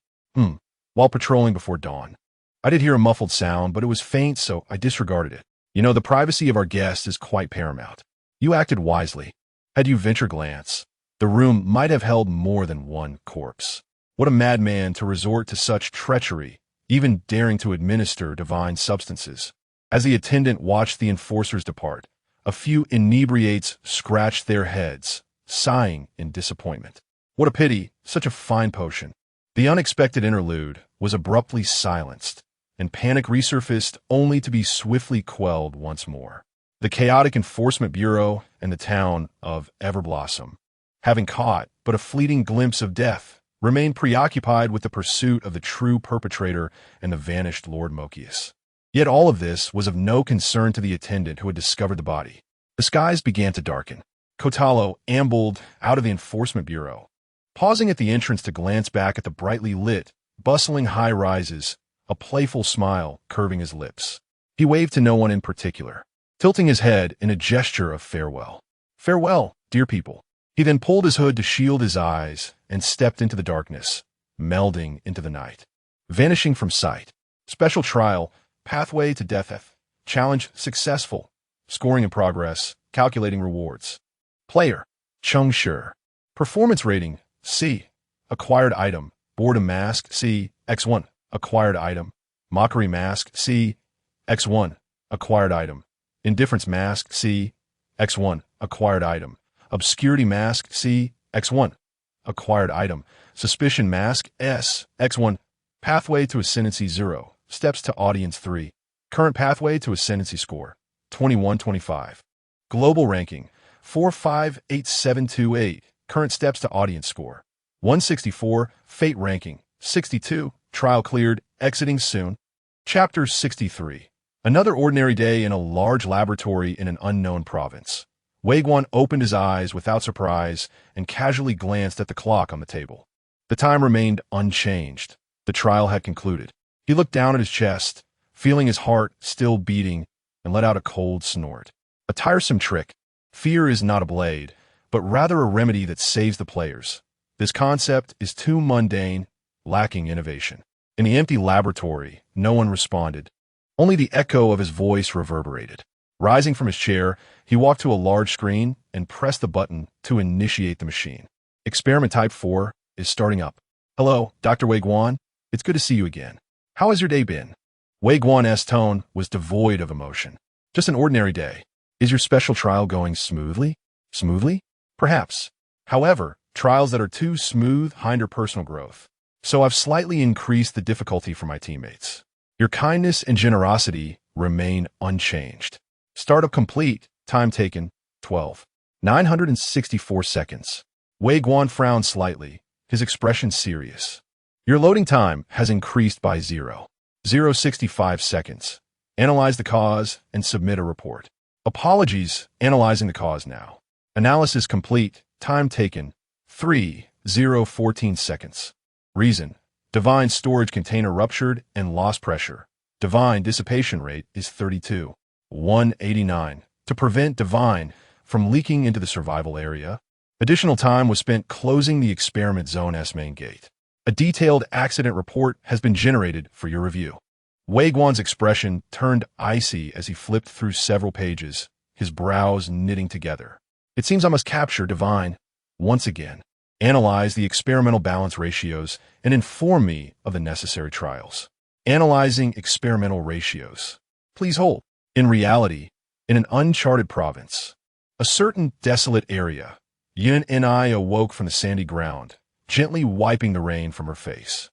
While patrolling before dawn. I did hear a muffled sound, but it was faint, so I disregarded it. You know, the privacy of our guests is quite paramount. You acted wisely. Had you ventured glance, the room might have held more than one corpse. What a madman to resort to such treachery, even daring to administer divine substances. As the attendant watched the enforcers depart, a few inebriates scratched their heads, sighing in disappointment. What a pity, such a fine potion. The unexpected interlude was abruptly silenced, and panic resurfaced only to be swiftly quelled once more. The chaotic Enforcement Bureau and the town of Everblossom, having caught but a fleeting glimpse of death, remained preoccupied with the pursuit of the true perpetrator and the vanished Lord Mokius. Yet all of this was of no concern to the attendant who had discovered the body. The skies began to darken. Kotalo ambled out of the Enforcement Bureau, pausing at the entrance to glance back at the brightly lit, bustling high-rises, a playful smile curving his lips. He waved to no one in particular, tilting his head in a gesture of farewell. Farewell, dear people. He then pulled his hood to shield his eyes and stepped into the darkness, melding into the night. Vanishing from sight. Special trial, pathway to death. Challenge successful. Scoring in progress, calculating rewards. Player, Cheng Shi. Performance rating, C. Acquired item, boredom mask, C. X1. Acquired item. Mockery mask, C. X1. Acquired item. Indifference mask, C. X1. Acquired item. Obscurity mask, C. X1. Acquired item. Suspicion mask, S. X1. Pathway to ascendancy 0. Steps to audience 3. Current pathway to ascendancy score, 2125. Global ranking, 458728. Current steps to audience score, 164. Fate ranking, 62. Trial cleared, exiting soon. Chapter 63. Another ordinary day in a large laboratory in an unknown province. Weiguan opened his eyes without surprise and casually glanced at the clock on the table. The time remained unchanged. The trial had concluded. He looked down at his chest, feeling his heart still beating, and let out a cold snort. A tiresome trick. Fear is not a blade, but rather a remedy that saves the players. This concept is too mundane, lacking innovation. In the empty laboratory, no one responded. Only the echo of his voice reverberated. Rising from his chair, he walked to a large screen and pressed the button to initiate the machine. Experiment Type 4 is starting up. Hello, Dr. Wei Guan. It's good to see you again. How has your day been? Wei Guan's tone was devoid of emotion. Just an ordinary day. Is your special trial going smoothly? Smoothly? Perhaps. However, trials that are too smooth hinder personal growth. So I've slightly increased the difficulty for my teammates. Your kindness and generosity remain unchanged. Startup complete. Time taken, 12,964 seconds. Wei Guan frowned slightly, his expression serious. Your loading time has increased by 0.065 seconds. Analyze the cause and submit a report. Apologies, analyzing the cause now. Analysis complete. Time taken, 3,014 seconds. Reason: divine storage container ruptured and lost pressure. Divine dissipation rate is 32,189. To prevent divine from leaking into the survival area, additional time was spent closing the experiment zone's main gate. A detailed accident report has been generated for your review. Wei Guan's expression turned icy as he flipped through several pages, his brows knitting together. It seems I must capture divine once again. Analyze the experimental balance ratios and inform me of the necessary trials. Analyzing experimental ratios. Please hold. In reality, in an uncharted province, a certain desolate area, Yun and I awoke from the sandy ground, gently wiping the rain from her face.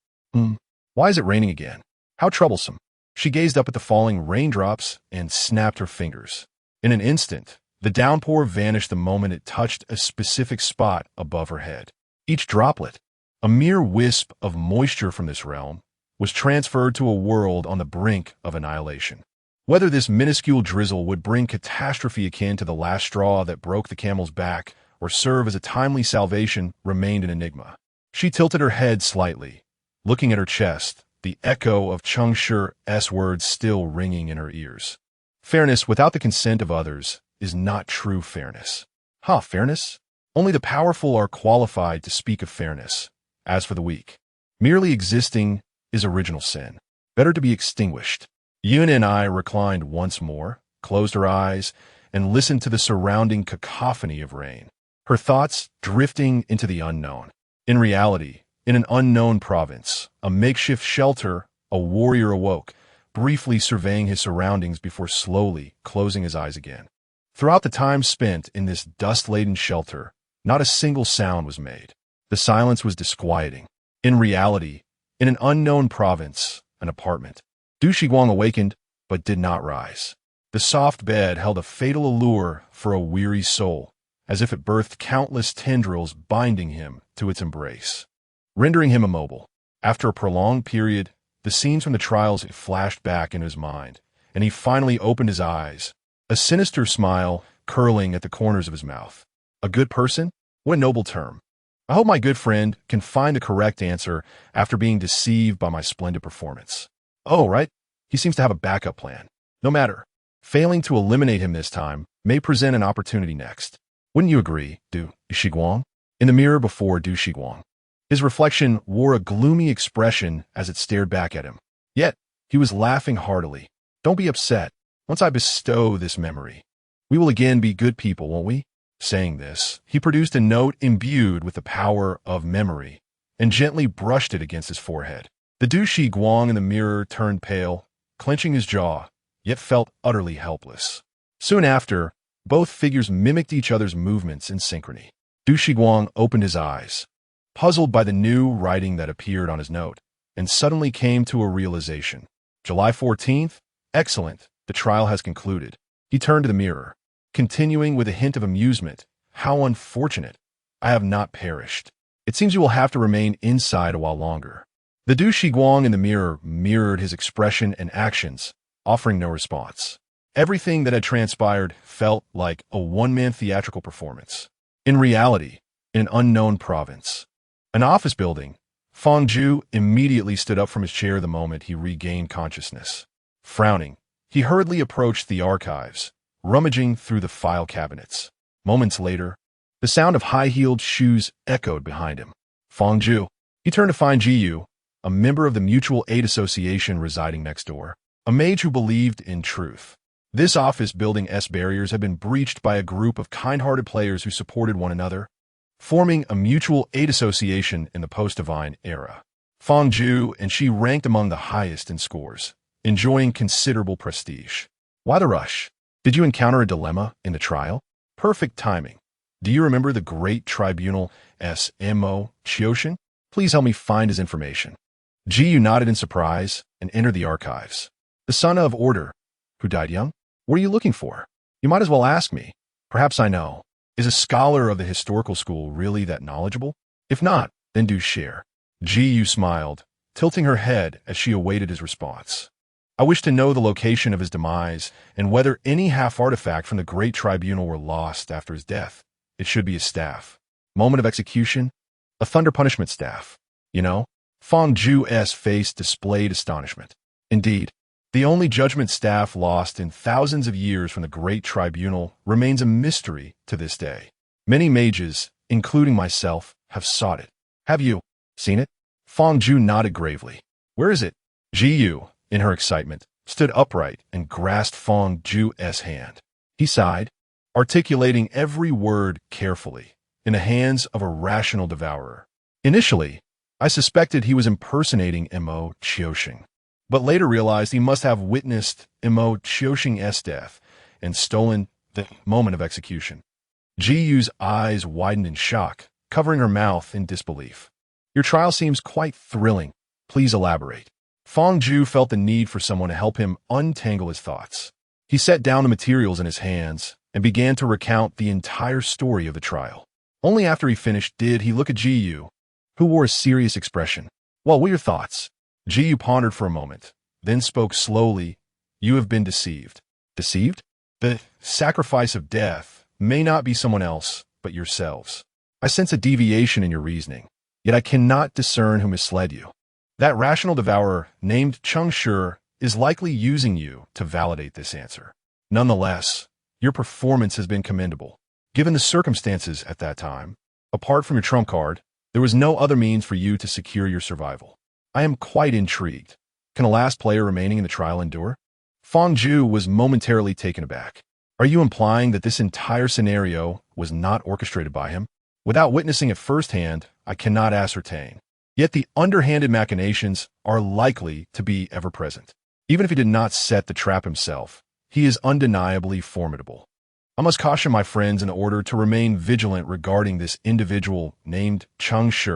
Why is it raining again? How troublesome. She gazed up at the falling raindrops and snapped her fingers. In an instant, the downpour vanished the moment it touched a specific spot above her head. Each droplet, a mere wisp of moisture from this realm, was transferred to a world on the brink of annihilation. Whether this minuscule drizzle would bring catastrophe akin to the last straw that broke the camel's back or serve as a timely salvation remained an enigma. She tilted her head slightly, looking at her chest, the echo of Cheng Shi's words still ringing in her ears. Fairness without the consent of others is not true fairness. Fairness? Only the powerful are qualified to speak of fairness. As for the weak, merely existing is original sin. Better to be extinguished. Yun and I reclined once more, closed her eyes, and listened to the surrounding cacophony of rain. Her thoughts drifting into the unknown. In reality, in an unknown province, a makeshift shelter, a warrior awoke, briefly surveying his surroundings before slowly closing his eyes again. Throughout the time spent in this dust-laden shelter, not a single sound was made. The silence was disquieting. In reality, in an unknown province, an apartment. Du Shiguang awakened, but did not rise. The soft bed held a fatal allure for a weary soul, as if it birthed countless tendrils binding him to its embrace, rendering him immobile. After a prolonged period, the scenes from the trials flashed back into his mind, and he finally opened his eyes, a sinister smile curling at the corners of his mouth. A good person? What a noble term. I hope my good friend can find the correct answer after being deceived by my splendid performance. Oh, right. He seems to have a backup plan. No matter. Failing to eliminate him this time may present an opportunity next. Wouldn't you agree, Du Shiguang? In the mirror before Du Shiguang, his reflection wore a gloomy expression as it stared back at him. Yet, he was laughing heartily. Don't be upset. Once I bestow this memory, we will again be good people, won't we? Saying this, he produced a note imbued with the power of memory and gently brushed it against his forehead. The Du Shiguang in the mirror turned pale, clenching his jaw, yet felt utterly helpless. Soon after, both figures mimicked each other's movements in synchrony. Du Shiguang opened his eyes, puzzled by the new writing that appeared on his note, and suddenly came to a realization. July 14th? Excellent. The trial has concluded. He turned to the mirror, continuing with a hint of amusement. How unfortunate. I have not perished. It seems you will have to remain inside a while longer. The Du Shiguang in the mirror mirrored his expression and actions, offering no response. Everything that had transpired felt like a one-man theatrical performance. In reality, in an unknown province, an office building, Fangju immediately stood up from his chair the moment he regained consciousness. Frowning, he hurriedly approached the archives, rummaging through the file cabinets. Moments later, the sound of high-heeled shoes echoed behind him. Fangju. He turned to find Jiyu, a member of the Mutual Aid Association residing next door, a mage who believed in truth. This office building's barriers had been breached by a group of kind-hearted players who supported one another, forming a mutual aid association in the post-divine era. Fangju and she ranked among the highest in scores, enjoying considerable prestige. Why the rush? Did you encounter a dilemma in the trial? Perfect timing. Do you remember the great tribunal's MO Chioshin? Please help me find his information. Jiyu nodded in surprise and entered the archives. The son of Order, who died young? What are you looking for? You might as well ask me. Perhaps I know. Is a scholar of the historical school really that knowledgeable? If not, then do share. Jiyu smiled, tilting her head as she awaited his response. I wish to know the location of his demise and whether any half-artifact from the Great Tribunal were lost after his death. It should be his staff. Moment of execution? A thunder punishment staff. You know? Fangju's face displayed astonishment. Indeed, the only judgment staff lost in thousands of years from the Great Tribunal remains a mystery to this day. Many mages, including myself, have sought it. Have you seen it? Fangju nodded gravely. Where is it? Jiyu, in her excitement, stood upright and grasped Fangju's hand. He sighed, articulating every word carefully, in the hands of a rational devourer. Initially, I suspected he was impersonating Mo Chioshin, but later realized he must have witnessed Mo Chioshin's death and stolen the moment of execution. Jiyu's eyes widened in shock, covering her mouth in disbelief. Your trial seems quite thrilling. Please elaborate. Fangju felt the need for someone to help him untangle his thoughts. He set down the materials in his hands and began to recount the entire story of the trial. Only after he finished did he look at Jiyu, who wore a serious expression. Well, what are your thoughts? Jiyu pondered for a moment, then spoke slowly. You have been deceived. Deceived? The sacrifice of death may not be someone else, but yourselves. I sense a deviation in your reasoning, yet I cannot discern who misled you. That rational devourer named Cheng Shi is likely using you to validate this answer. Nonetheless, your performance has been commendable. Given the circumstances at that time, apart from your trump card, there was no other means for you to secure your survival. I am quite intrigued. Can a last player remaining in the trial endure? Fangju was momentarily taken aback. Are you implying that this entire scenario was not orchestrated by him? Without witnessing it firsthand, I cannot ascertain. Yet the underhanded machinations are likely to be ever present. Even if he did not set the trap himself, he is undeniably formidable. I must caution my friends in order to remain vigilant regarding this individual named Cheng Shi,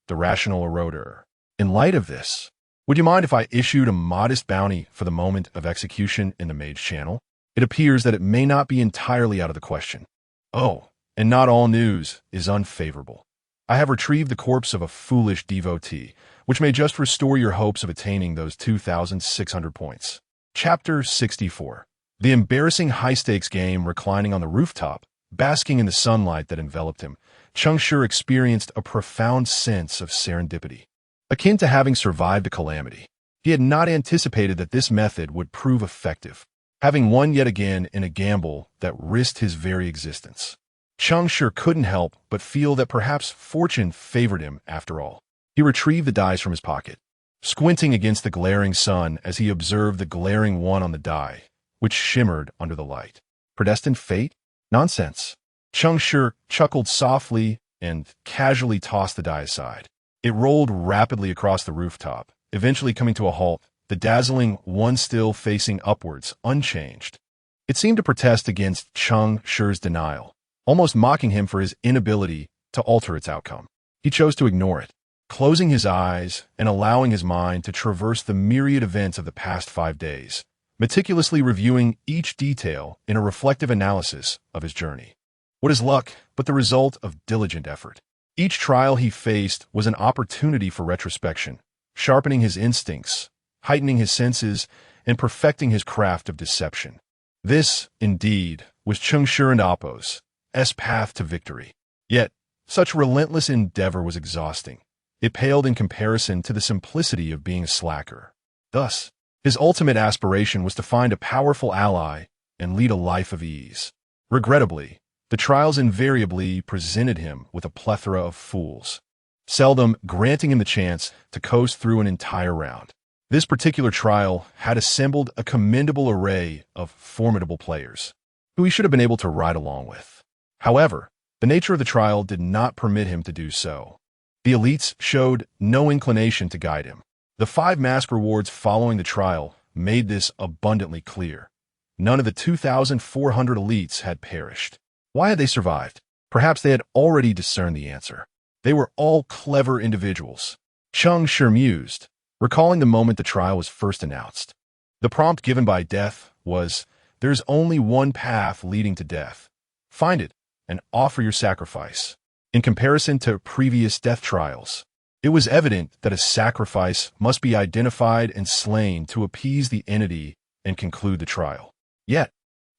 the rational eroder. In light of this, would you mind if I issued a modest bounty for the moment of execution in the Mage Channel? It appears that it may not be entirely out of the question. Oh, and not all news is unfavorable. I have retrieved the corpse of a foolish devotee, which may just restore your hopes of attaining those 2,600 points. Chapter 64. The embarrassing high-stakes game reclining on the rooftop, basking in the sunlight that enveloped him, Cheng Shi experienced a profound sense of serendipity. Akin to having survived a calamity, he had not anticipated that this method would prove effective, having won yet again in a gamble that risked his very existence. Cheng Shi couldn't help but feel that perhaps fortune favored him after all. He retrieved the dice from his pocket, squinting against the glaring sun as he observed the glaring one on the die, which shimmered under the light. Predestined fate? Nonsense. Cheng Shi chuckled softly and casually tossed the die aside. It rolled rapidly across the rooftop, eventually coming to a halt, the dazzling one still facing upwards, unchanged. It seemed to protest against Cheng Shi's denial, almost mocking him for his inability to alter its outcome. He chose to ignore it, closing his eyes and allowing his mind to traverse the myriad events of the past 5 days, meticulously reviewing each detail in a reflective analysis of his journey. What is luck but the result of diligent effort? Each trial he faced was an opportunity for retrospection, sharpening his instincts, heightening his senses, and perfecting his craft of deception. This, indeed, was Cheng Shi and Appo's path to victory. Yet, such relentless endeavor was exhausting, it paled in comparison to the simplicity of being a slacker. Thus, his ultimate aspiration was to find a powerful ally and lead a life of ease. Regrettably, the trials invariably presented him with a plethora of fools, seldom granting him the chance to coast through an entire round. This particular trial had assembled a commendable array of formidable players, who he should have been able to ride along with. However, the nature of the trial did not permit him to do so. The elites showed no inclination to guide him. The 5 mask rewards following the trial made this abundantly clear. None of the 2,400 elites had perished. Why had they survived? Perhaps they had already discerned the answer. They were all clever individuals. Cheng Shi mused, recalling the moment the trial was first announced. The prompt given by death was, "There's only one path leading to death. Find it and offer your sacrifice." In comparison to previous death trials, it was evident that a sacrifice must be identified and slain to appease the entity and conclude the trial. Yet,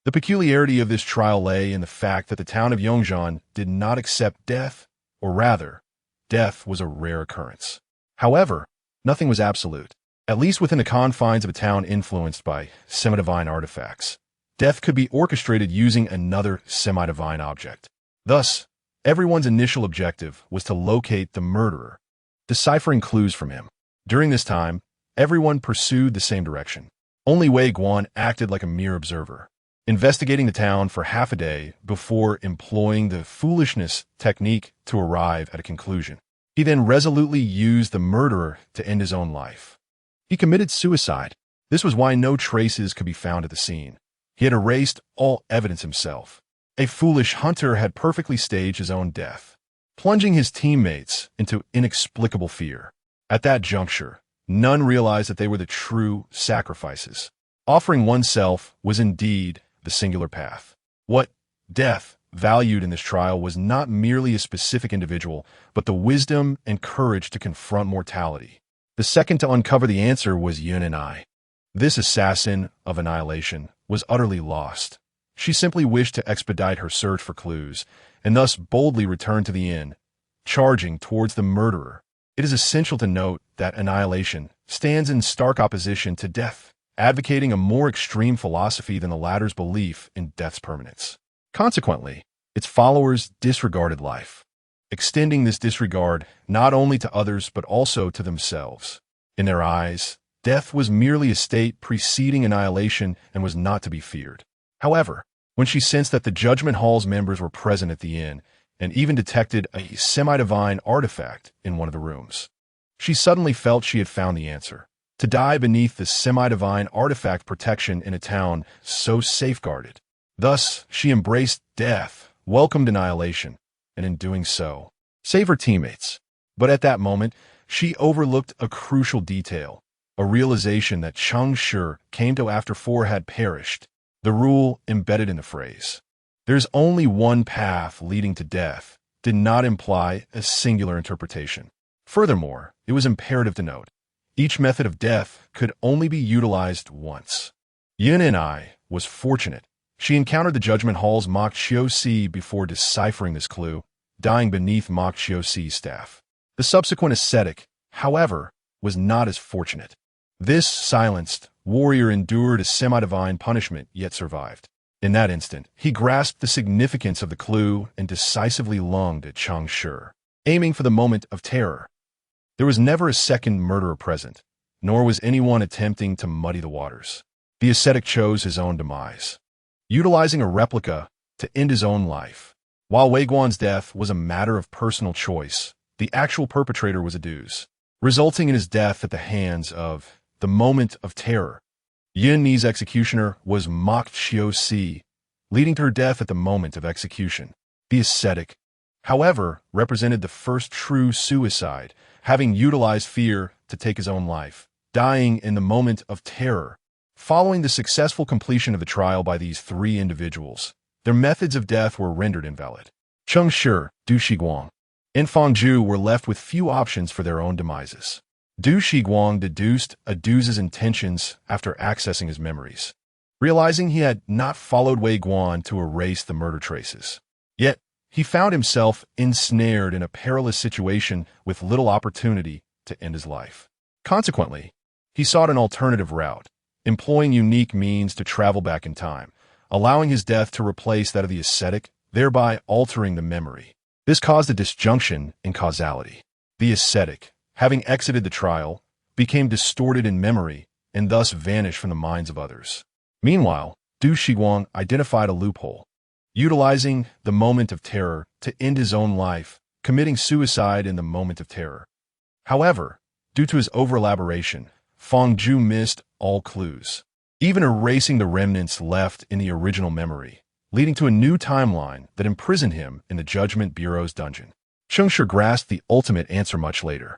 the peculiarity of this trial lay in the fact that the town of Yongzhan did not accept death, or rather, death was a rare occurrence. However, nothing was absolute. At least within the confines of a town influenced by semi-divine artifacts, death could be orchestrated using another semi-divine object. Thus, everyone's initial objective was to locate the murderer, deciphering clues from him. During this time, everyone pursued the same direction. Only Wei Guan acted like a mere observer, investigating the town for half a day before employing the foolishness technique to arrive at a conclusion. He then resolutely used the murderer to end his own life. He committed suicide. This was why no traces could be found at the scene. He had erased all evidence himself. A foolish hunter had perfectly staged his own death, plunging his teammates into inexplicable fear. At that juncture, none realized that they were the true sacrifices. Offering oneself was indeed the singular path. What death valued in this trial was not merely a specific individual, but the wisdom and courage to confront mortality. The second to uncover the answer was Yun and I. This assassin of annihilation was utterly lost. She simply wished to expedite her search for clues, and thus boldly returned to the inn, charging towards the murderer. It is essential to note that annihilation stands in stark opposition to death, advocating a more extreme philosophy than the latter's belief in death's permanence. Consequently, its followers disregarded life, extending this disregard not only to others but also to themselves. In their eyes, death was merely a state preceding annihilation and was not to be feared. However, when she sensed that the Judgment Hall's members were present at the inn and even detected a semi-divine artifact in one of the rooms, she suddenly felt she had found the answer. To die beneath the semi-divine artifact protection in a town so safeguarded. Thus, she embraced death, welcomed annihilation, and in doing so, saved her teammates. But at that moment, she overlooked a crucial detail, a realization that Cheng Shi came to after 4 had perished. The rule embedded in the phrase, "There's only one path leading to death," did not imply a singular interpretation. Furthermore, it was imperative to note, each method of death could only be utilized once. Yun and I was fortunate. She encountered the Judgment Hall's Mok Xiu before deciphering this clue, dying beneath Mok Xiu's staff. The subsequent ascetic, however, was not as fortunate. This silenced warrior endured a semi-divine punishment, yet survived. In that instant, he grasped the significance of the clue and decisively lunged at Cheng Shi, aiming for the moment of terror. There was never a second murderer present, nor was anyone attempting to muddy the waters. The ascetic chose his own demise, utilizing a replica to end his own life. While Wei Guan's death was a matter of personal choice, the actual perpetrator was a ruse, resulting in his death at the hands of the moment of terror. Yun Ni's executioner was Mok Xiu, leading to her death at the moment of execution. The ascetic, however, represented the first true suicide, having utilized fear to take his own life, dying in the moment of terror. Following the successful completion of the trial by these 3 individuals, their methods of death were rendered invalid. Cheng Shi, Du Shiguang, and Fangzhu were left with few options for their own demises. Du Shiguang deduced a ruse's intentions after accessing his memories, realizing he had not followed Wei Guan to erase the murder traces. Yet, he found himself ensnared in a perilous situation with little opportunity to end his life. Consequently, he sought an alternative route, employing unique means to travel back in time, allowing his death to replace that of the ascetic, thereby altering the memory. This caused a disjunction in causality. The ascetic, having exited the trial, became distorted in memory and thus vanished from the minds of others. Meanwhile, Du Shiguang identified a loophole, utilizing the moment of terror to end his own life, committing suicide in the moment of terror. However, due to his over-elaboration, Feng Zhu missed all clues, even erasing the remnants left in the original memory, leading to a new timeline that imprisoned him in the Judgment Bureau's dungeon. Cheng Shi grasped the ultimate answer much later.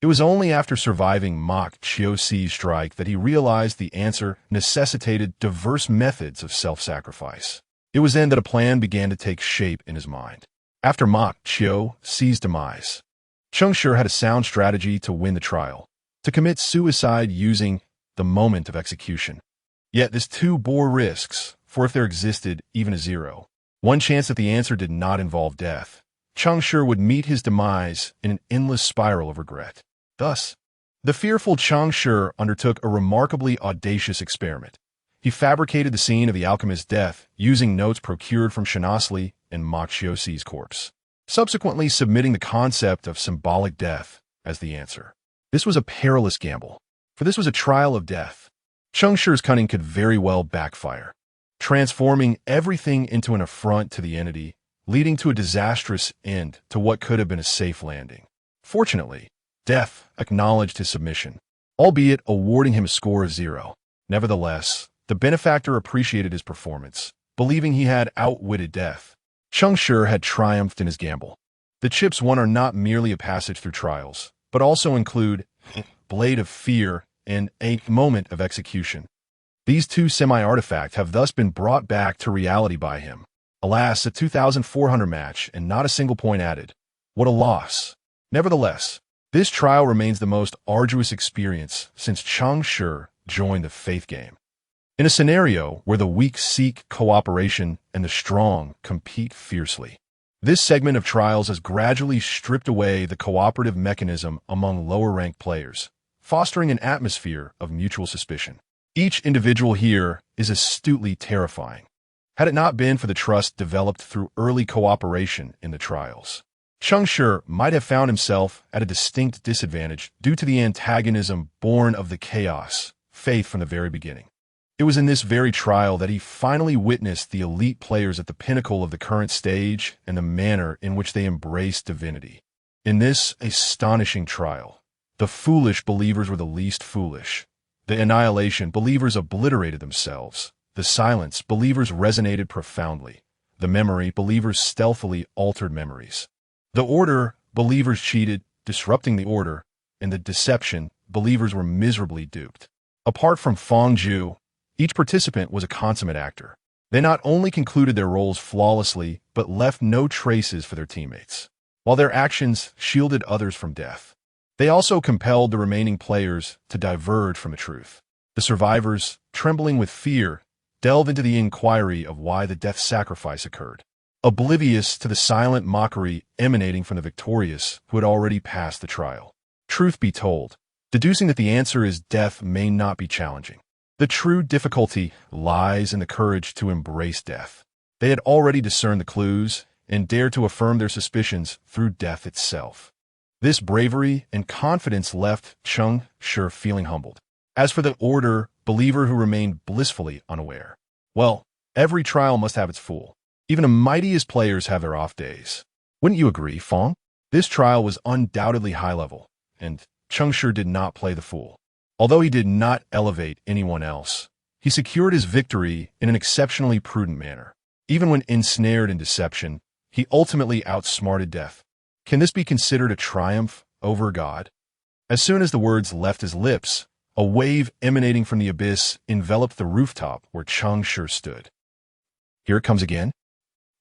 It was only after surviving Mok Chiu-Si's strike that he realized the answer necessitated diverse methods of self-sacrifice. It was then that a plan began to take shape in his mind. After Mok Chiu-Si's demise, Cheng Shi had a sound strategy to win the trial, to commit suicide using the moment of execution. Yet this too bore risks, for if there existed even a zero, one chance that the answer did not involve death, Cheng Shi would meet his demise in an endless spiral of regret. Thus, the fearful Cheng Shi undertook a remarkably audacious experiment. He fabricated the scene of the alchemist's death using notes procured from Shanasli and Mok Chiu-Si's corpse, subsequently submitting the concept of symbolic death as the answer. This was a perilous gamble, for this was a trial of death. Cheng Shi's cunning could very well backfire, transforming everything into an affront to the entity, leading to a disastrous end to what could have been a safe landing. Fortunately, death acknowledged his submission, albeit awarding him a score of 0. Nevertheless, the benefactor appreciated his performance, believing he had outwitted death. Cheng Shi had triumphed in his gamble. The chips won are not merely a passage through trials, but also include Blade of Fear and a moment of execution. These two semi-artifacts have thus been brought back to reality by him. Alas, a 2,400 match and not a single point added. What a loss. Nevertheless, this trial remains the most arduous experience since Cheng Shi joined the faith game. In a scenario where the weak seek cooperation and the strong compete fiercely, this segment of trials has gradually stripped away the cooperative mechanism among lower-ranked players, fostering an atmosphere of mutual suspicion. Each individual here is astutely terrifying. Had it not been for the trust developed through early cooperation in the trials, Cheng Shi might have found himself at a distinct disadvantage due to the antagonism born of the chaos, faith from the very beginning. It was in this very trial that he finally witnessed the elite players at the pinnacle of the current stage and the manner in which they embraced divinity. In this astonishing trial, the foolish believers were the least foolish. The annihilation, believers obliterated themselves. The silence, believers resonated profoundly. The memory, believers stealthily altered memories. The order, believers cheated, disrupting the order. And the deception, believers were miserably duped. Apart from Feng Zhu, each participant was a consummate actor. They not only concluded their roles flawlessly, but left no traces for their teammates. While their actions shielded others from death, they also compelled the remaining players to diverge from the truth. The survivors, trembling with fear, delve into the inquiry of why the death sacrifice occurred, oblivious to the silent mockery emanating from the victorious who had already passed the trial. Truth be told, deducing that the answer is death may not be challenging. The true difficulty lies in the courage to embrace death. They had already discerned the clues and dared to affirm their suspicions through death itself. This bravery and confidence left Cheng Shi feeling humbled. As for the order, believer who remained blissfully unaware. Well, every trial must have its fool. Even the mightiest players have their off days. Wouldn't you agree, Feng? This trial was undoubtedly high level, and Cheng Shi did not play the fool. Although he did not elevate anyone else, he secured his victory in an exceptionally prudent manner. Even when ensnared in deception, he ultimately outsmarted death. Can this be considered a triumph over God? As soon as the words left his lips, a wave emanating from the abyss enveloped the rooftop where Cheng Shi stood. Here it comes again.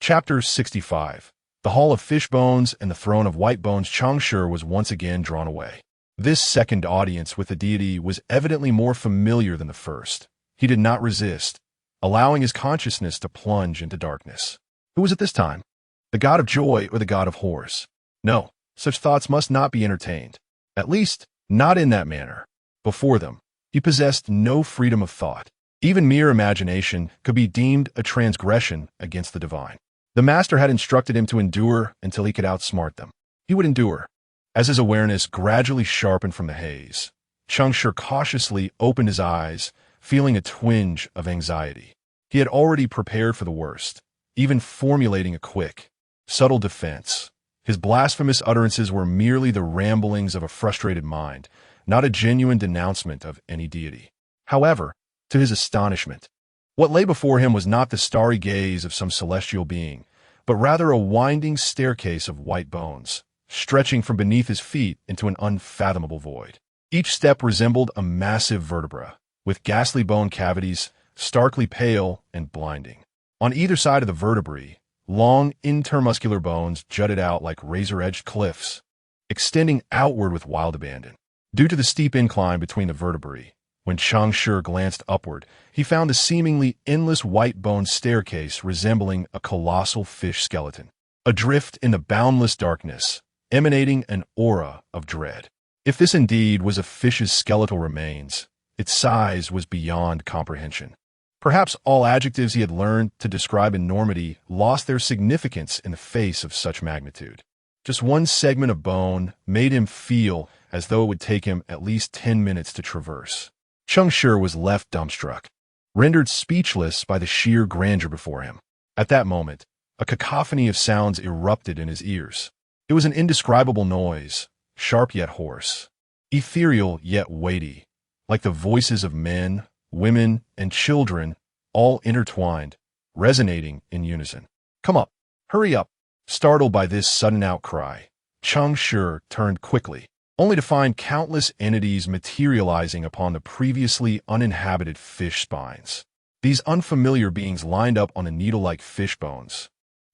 Chapter 65. The Hall of Fish Bones and the Throne of White Bones. Cheng Shi was once again drawn away. This second audience with the deity was evidently more familiar than the first. He did not resist, allowing his consciousness to plunge into darkness. Who was it this time? The god of joy or the god of horrors? No, such thoughts must not be entertained. At least, not in that manner. Before them, he possessed no freedom of thought. Even mere imagination could be deemed a transgression against the divine. The master had instructed him to endure until he could outsmart them. He would endure. As his awareness gradually sharpened from the haze, Cheng Shi cautiously opened his eyes, feeling a twinge of anxiety. He had already prepared for the worst, even formulating a quick, subtle defense. His blasphemous utterances were merely the ramblings of a frustrated mind, not a genuine denouncement of any deity. However, to his astonishment, what lay before him was not the starry gaze of some celestial being, but rather a winding staircase of white bones, stretching from beneath his feet into an unfathomable void. Each step resembled a massive vertebra, with ghastly bone cavities, starkly pale and blinding. On either side of the vertebrae, long intermuscular bones jutted out like razor-edged cliffs, extending outward with wild abandon. Due to the steep incline between the vertebrae, when Cheng Shi glanced upward, he found a seemingly endless white bone staircase resembling a colossal fish skeleton, adrift in the boundless darkness, emanating an aura of dread. If this indeed was a fish's skeletal remains, its size was beyond comprehension. Perhaps all adjectives he had learned to describe enormity lost their significance in the face of such magnitude. Just one segment of bone made him feel as though it would take him at least 10 minutes to traverse. Cheng Shi was left dumbstruck, rendered speechless by the sheer grandeur before him. At that moment, a cacophony of sounds erupted in his ears. It was an indescribable noise, sharp yet hoarse, ethereal yet weighty, like the voices of men, women, and children, all intertwined, resonating in unison. "Come up! Hurry up!" Startled by this sudden outcry, Cheng Shi turned quickly, only to find countless entities materializing upon the previously uninhabited fish spines. These unfamiliar beings lined up on the needle-like fish bones,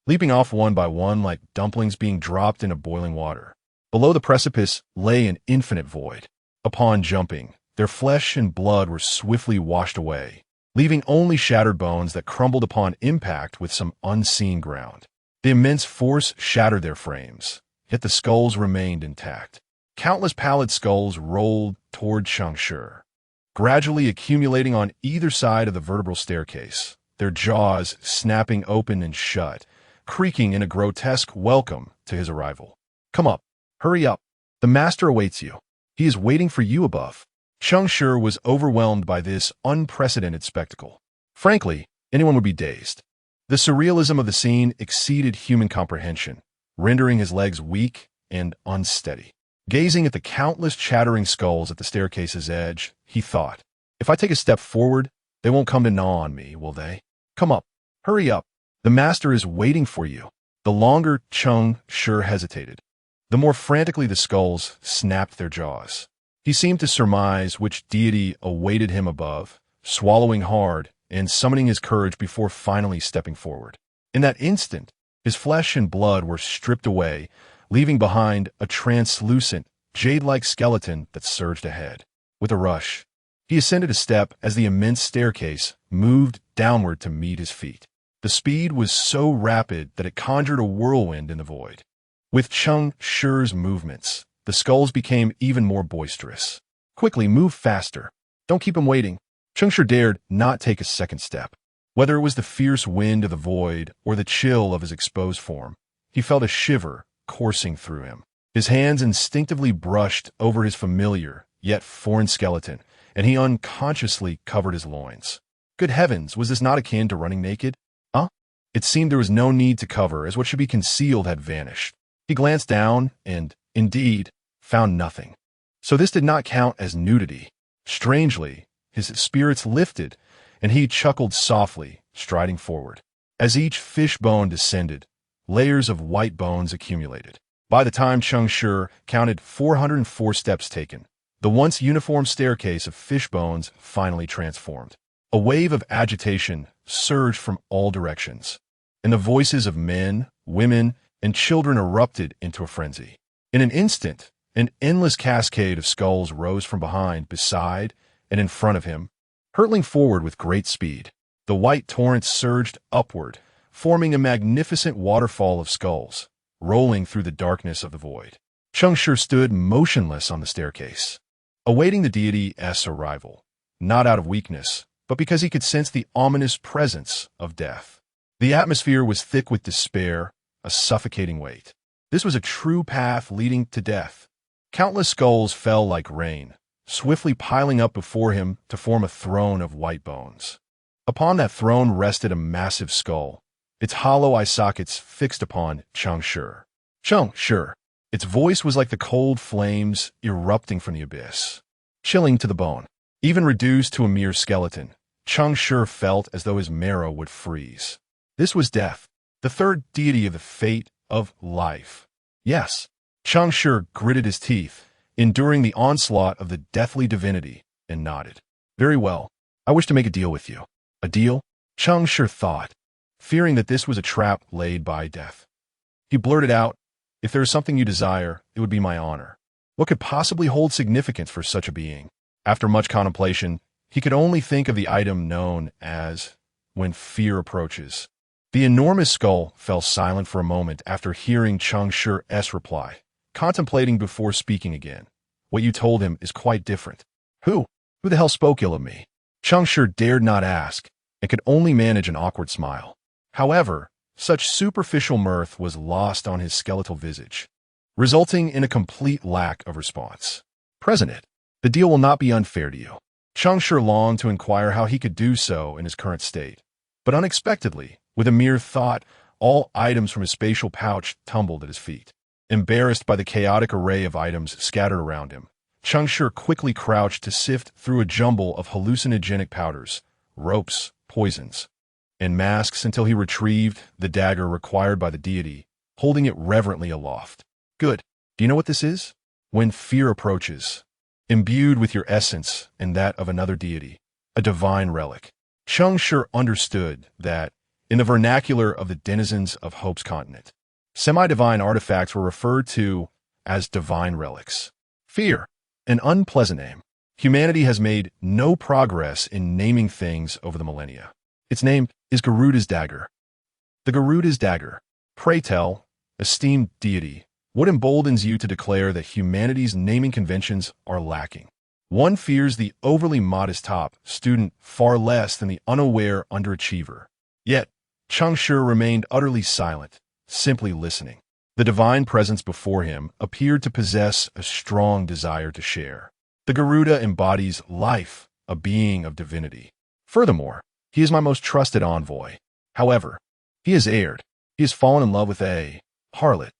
leaping off one by one like dumplings being dropped into boiling water. Below the precipice lay an infinite void. Upon jumping, their flesh and blood were swiftly washed away, leaving only shattered bones that crumbled upon impact with some unseen ground. The immense force shattered their frames, yet the skulls remained intact. Countless pallid skulls rolled toward Cheng Shi, gradually accumulating on either side of the vertebral staircase, their jaws snapping open and shut, creaking in a grotesque welcome to his arrival. "Come up! Hurry up! The master awaits you. He is waiting for you above." Cheng Shi was overwhelmed by this unprecedented spectacle. Frankly, anyone would be dazed. The surrealism of the scene exceeded human comprehension, rendering his legs weak and unsteady. Gazing at the countless chattering skulls at the staircase's edge, he thought, "If I take a step forward, they won't come to gnaw on me, will they? Come up! Hurry up! The master is waiting for you." The longer Cheng Shi hesitated, the more frantically the skulls snapped their jaws. He seemed to surmise which deity awaited him above, swallowing hard and summoning his courage before finally stepping forward. In that instant, his flesh and blood were stripped away, leaving behind a translucent, jade-like skeleton that surged ahead. With a rush, he ascended a step as the immense staircase moved downward to meet his feet. The speed was so rapid that it conjured a whirlwind in the void. With Cheng Shi's movements, the skulls became even more boisterous. "Quickly, move faster. Don't keep him waiting." Cheng Shi dared not take a second step. Whether it was the fierce wind of the void or the chill of his exposed form, he felt a shiver coursing through him. His hands instinctively brushed over his familiar, yet foreign skeleton, and he unconsciously covered his loins. Good heavens, was this not akin to running naked? It seemed there was no need to cover, as what should be concealed had vanished. He glanced down and, indeed, found nothing. So this did not count as nudity. Strangely, his spirits lifted, and he chuckled softly, striding forward. As each fish bone descended, layers of white bones accumulated. By the time Cheng Shi counted 404 steps taken, the once uniform staircase of fish bones finally transformed. A wave of agitation surged from all directions, and the voices of men, women, and children erupted into a frenzy. In an instant, an endless cascade of skulls rose from behind, beside, and in front of him, hurtling forward with great speed. The white torrent surged upward, forming a magnificent waterfall of skulls, rolling through the darkness of the void. Cheng Shi stood motionless on the staircase, awaiting the deity's arrival, not out of weakness, but because he could sense the ominous presence of death. The atmosphere was thick with despair, a suffocating weight. This was a true path leading to death. Countless skulls fell like rain, swiftly piling up before him to form a throne of white bones. Upon that throne rested a massive skull, its hollow eye sockets fixed upon Cheng Shi. Cheng Shi. Its voice was like the cold flames erupting from the abyss, chilling to the bone. Even reduced to a mere skeleton, Cheng Shi felt as though his marrow would freeze. This was death, the third deity of the fate of life. Yes, Cheng Shi gritted his teeth, enduring the onslaught of the deathly divinity, and nodded. Very well, I wish to make a deal with you. A deal? Cheng Shi thought, fearing that this was a trap laid by death. He blurted out, "If there is something you desire, it would be my honor." What could possibly hold significance for such a being? After much contemplation, he could only think of the item known as "when fear approaches." The enormous skull fell silent for a moment after hearing Cheng Shi's reply, contemplating before speaking again. "What you told him is quite different." Who the hell spoke ill of me? Cheng Shi dared not ask, and could only manage an awkward smile. However, such superficial mirth was lost on his skeletal visage, resulting in a complete lack of response. "Present it. The deal will not be unfair to you." Cheng Shi longed to inquire how he could do so in his current state, but unexpectedly, with a mere thought, all items from his spatial pouch tumbled at his feet. Embarrassed by the chaotic array of items scattered around him, Cheng Shi quickly crouched to sift through a jumble of hallucinogenic powders, ropes, poisons, and masks until he retrieved the dagger required by the deity, holding it reverently aloft. "Good. Do you know what this is?" "When fear approaches. Imbued with your essence and that of another deity, a divine relic." Cheng Shi understood that, in the vernacular of the denizens of Hope's continent, semi-divine artifacts were referred to as divine relics. Fear, an unpleasant name. Humanity has made no progress in naming things over the millennia. Its name is Garuda's dagger. The Garuda's dagger. Pray tell, esteemed deity, what emboldens you to declare that humanity's naming conventions are lacking? One fears the overly modest top student far less than the unaware underachiever. Yet, Cheng Shi remained utterly silent, simply listening. The divine presence before him appeared to possess a strong desire to share. The Garuda embodies life, a being of divinity. Furthermore, he is my most trusted envoy. However, he has erred. He has fallen in love with a harlot.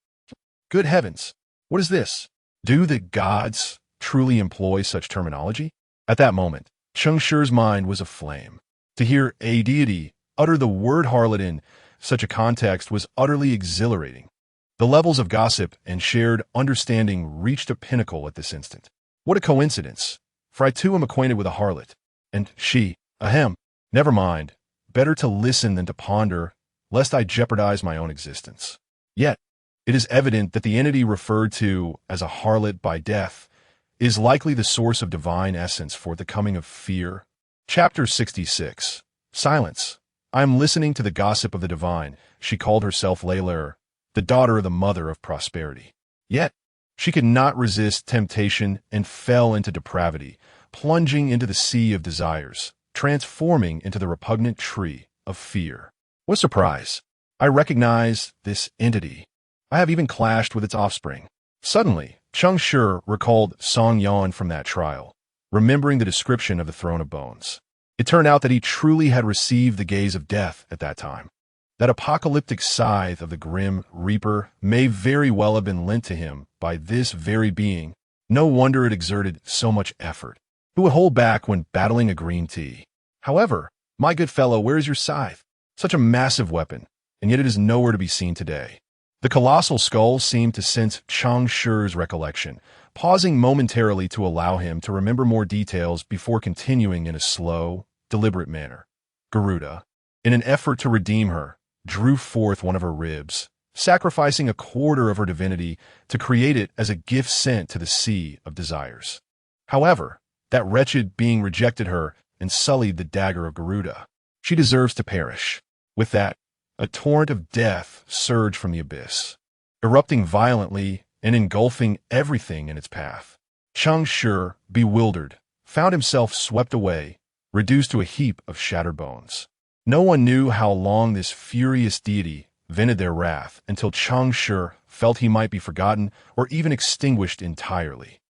Good heavens, what is this? Do the gods truly employ such terminology? At that moment, Cheng Shi's mind was aflame. To hear a deity utter the word harlot in such a context was utterly exhilarating. The levels of gossip and shared understanding reached a pinnacle at this instant. What a coincidence, for I too am acquainted with a harlot. And she, ahem, never mind, better to listen than to ponder, lest I jeopardize my own existence. Yet, it is evident that the entity referred to as a harlot by death is likely the source of divine essence for the coming of fear. Chapter 66. Silence. I am listening to the gossip of the divine. She called herself Layler, the daughter of the mother of prosperity. Yet, she could not resist temptation and fell into depravity, plunging into the sea of desires, transforming into the repugnant tree of fear. What surprise! I recognize this entity. I have even clashed with its offspring. Suddenly, Cheng Shi recalled Song Yan from that trial, remembering the description of the throne of bones. It turned out that he truly had received the gaze of death at that time. That apocalyptic scythe of the grim reaper may very well have been lent to him by this very being. No wonder it exerted so much effort. Who would hold back when battling a green tea? However, my good fellow, where is your scythe? Such a massive weapon, and yet it is nowhere to be seen today. The colossal skull seemed to sense Cheng Shi's recollection, pausing momentarily to allow him to remember more details before continuing in a slow, deliberate manner. Garuda, in an effort to redeem her, drew forth one of her ribs, sacrificing a quarter of her divinity to create it as a gift sent to the sea of desires. However, that wretched being rejected her and sullied the dagger of Garuda. She deserves to perish. With that, A torrent of death surged from the abyss, erupting violently and engulfing everything in its path. Cheng Shi, bewildered, found himself swept away, reduced to a heap of shattered bones. No one knew how long this furious deity vented their wrath until Cheng Shi felt he might be forgotten or even extinguished entirely,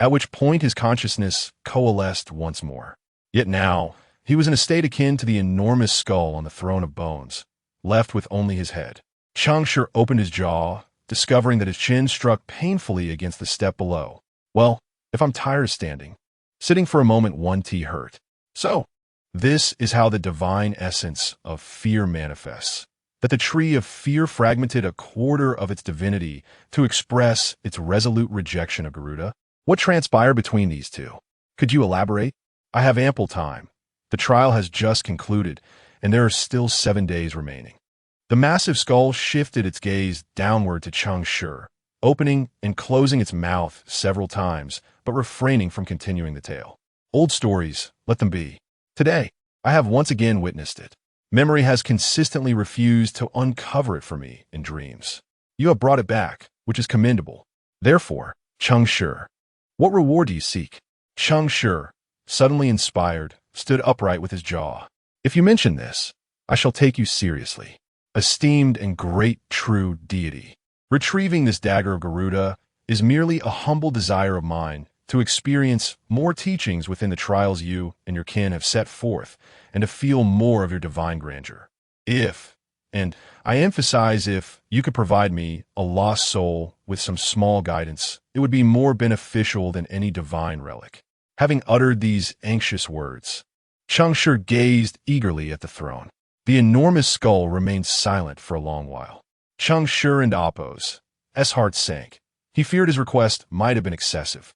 at which point his consciousness coalesced once more. Yet now, he was in a state akin to the enormous skull on the throne of bones, left with only his head. Cheng Shi opened his jaw, discovering that his chin struck painfully against the step below. Well, if I'm tired of standing, sitting for a moment 1T hurt. So, this is how the divine essence of fear manifests. That the tree of fear fragmented a quarter of its divinity to express its resolute rejection of Garuda. What transpired between these two? Could you elaborate? I have ample time. The trial has just concluded, and there are still 7 days remaining. The massive skull shifted its gaze downward to Cheng Shi, opening and closing its mouth several times, but refraining from continuing the tale. Old stories, let them be. Today, I have once again witnessed it. Memory has consistently refused to uncover it for me in dreams. You have brought it back, which is commendable. Therefore, Cheng Shi, what reward do you seek? Cheng Shi, suddenly inspired, stood upright with his jaw. If you mention this, I shall take you seriously. Esteemed and great true deity. Retrieving this dagger of Garuda is merely a humble desire of mine to experience more teachings within the trials you and your kin have set forth, and to feel more of your divine grandeur. If, and I emphasize if, you could provide me, a lost soul, with some small guidance, it would be more beneficial than any divine relic. Having uttered these anxious words, Cheng Shi gazed eagerly at the throne. The enormous skull remained silent for a long while. Cheng Shi and Appo's heart sank. He feared his request might have been excessive.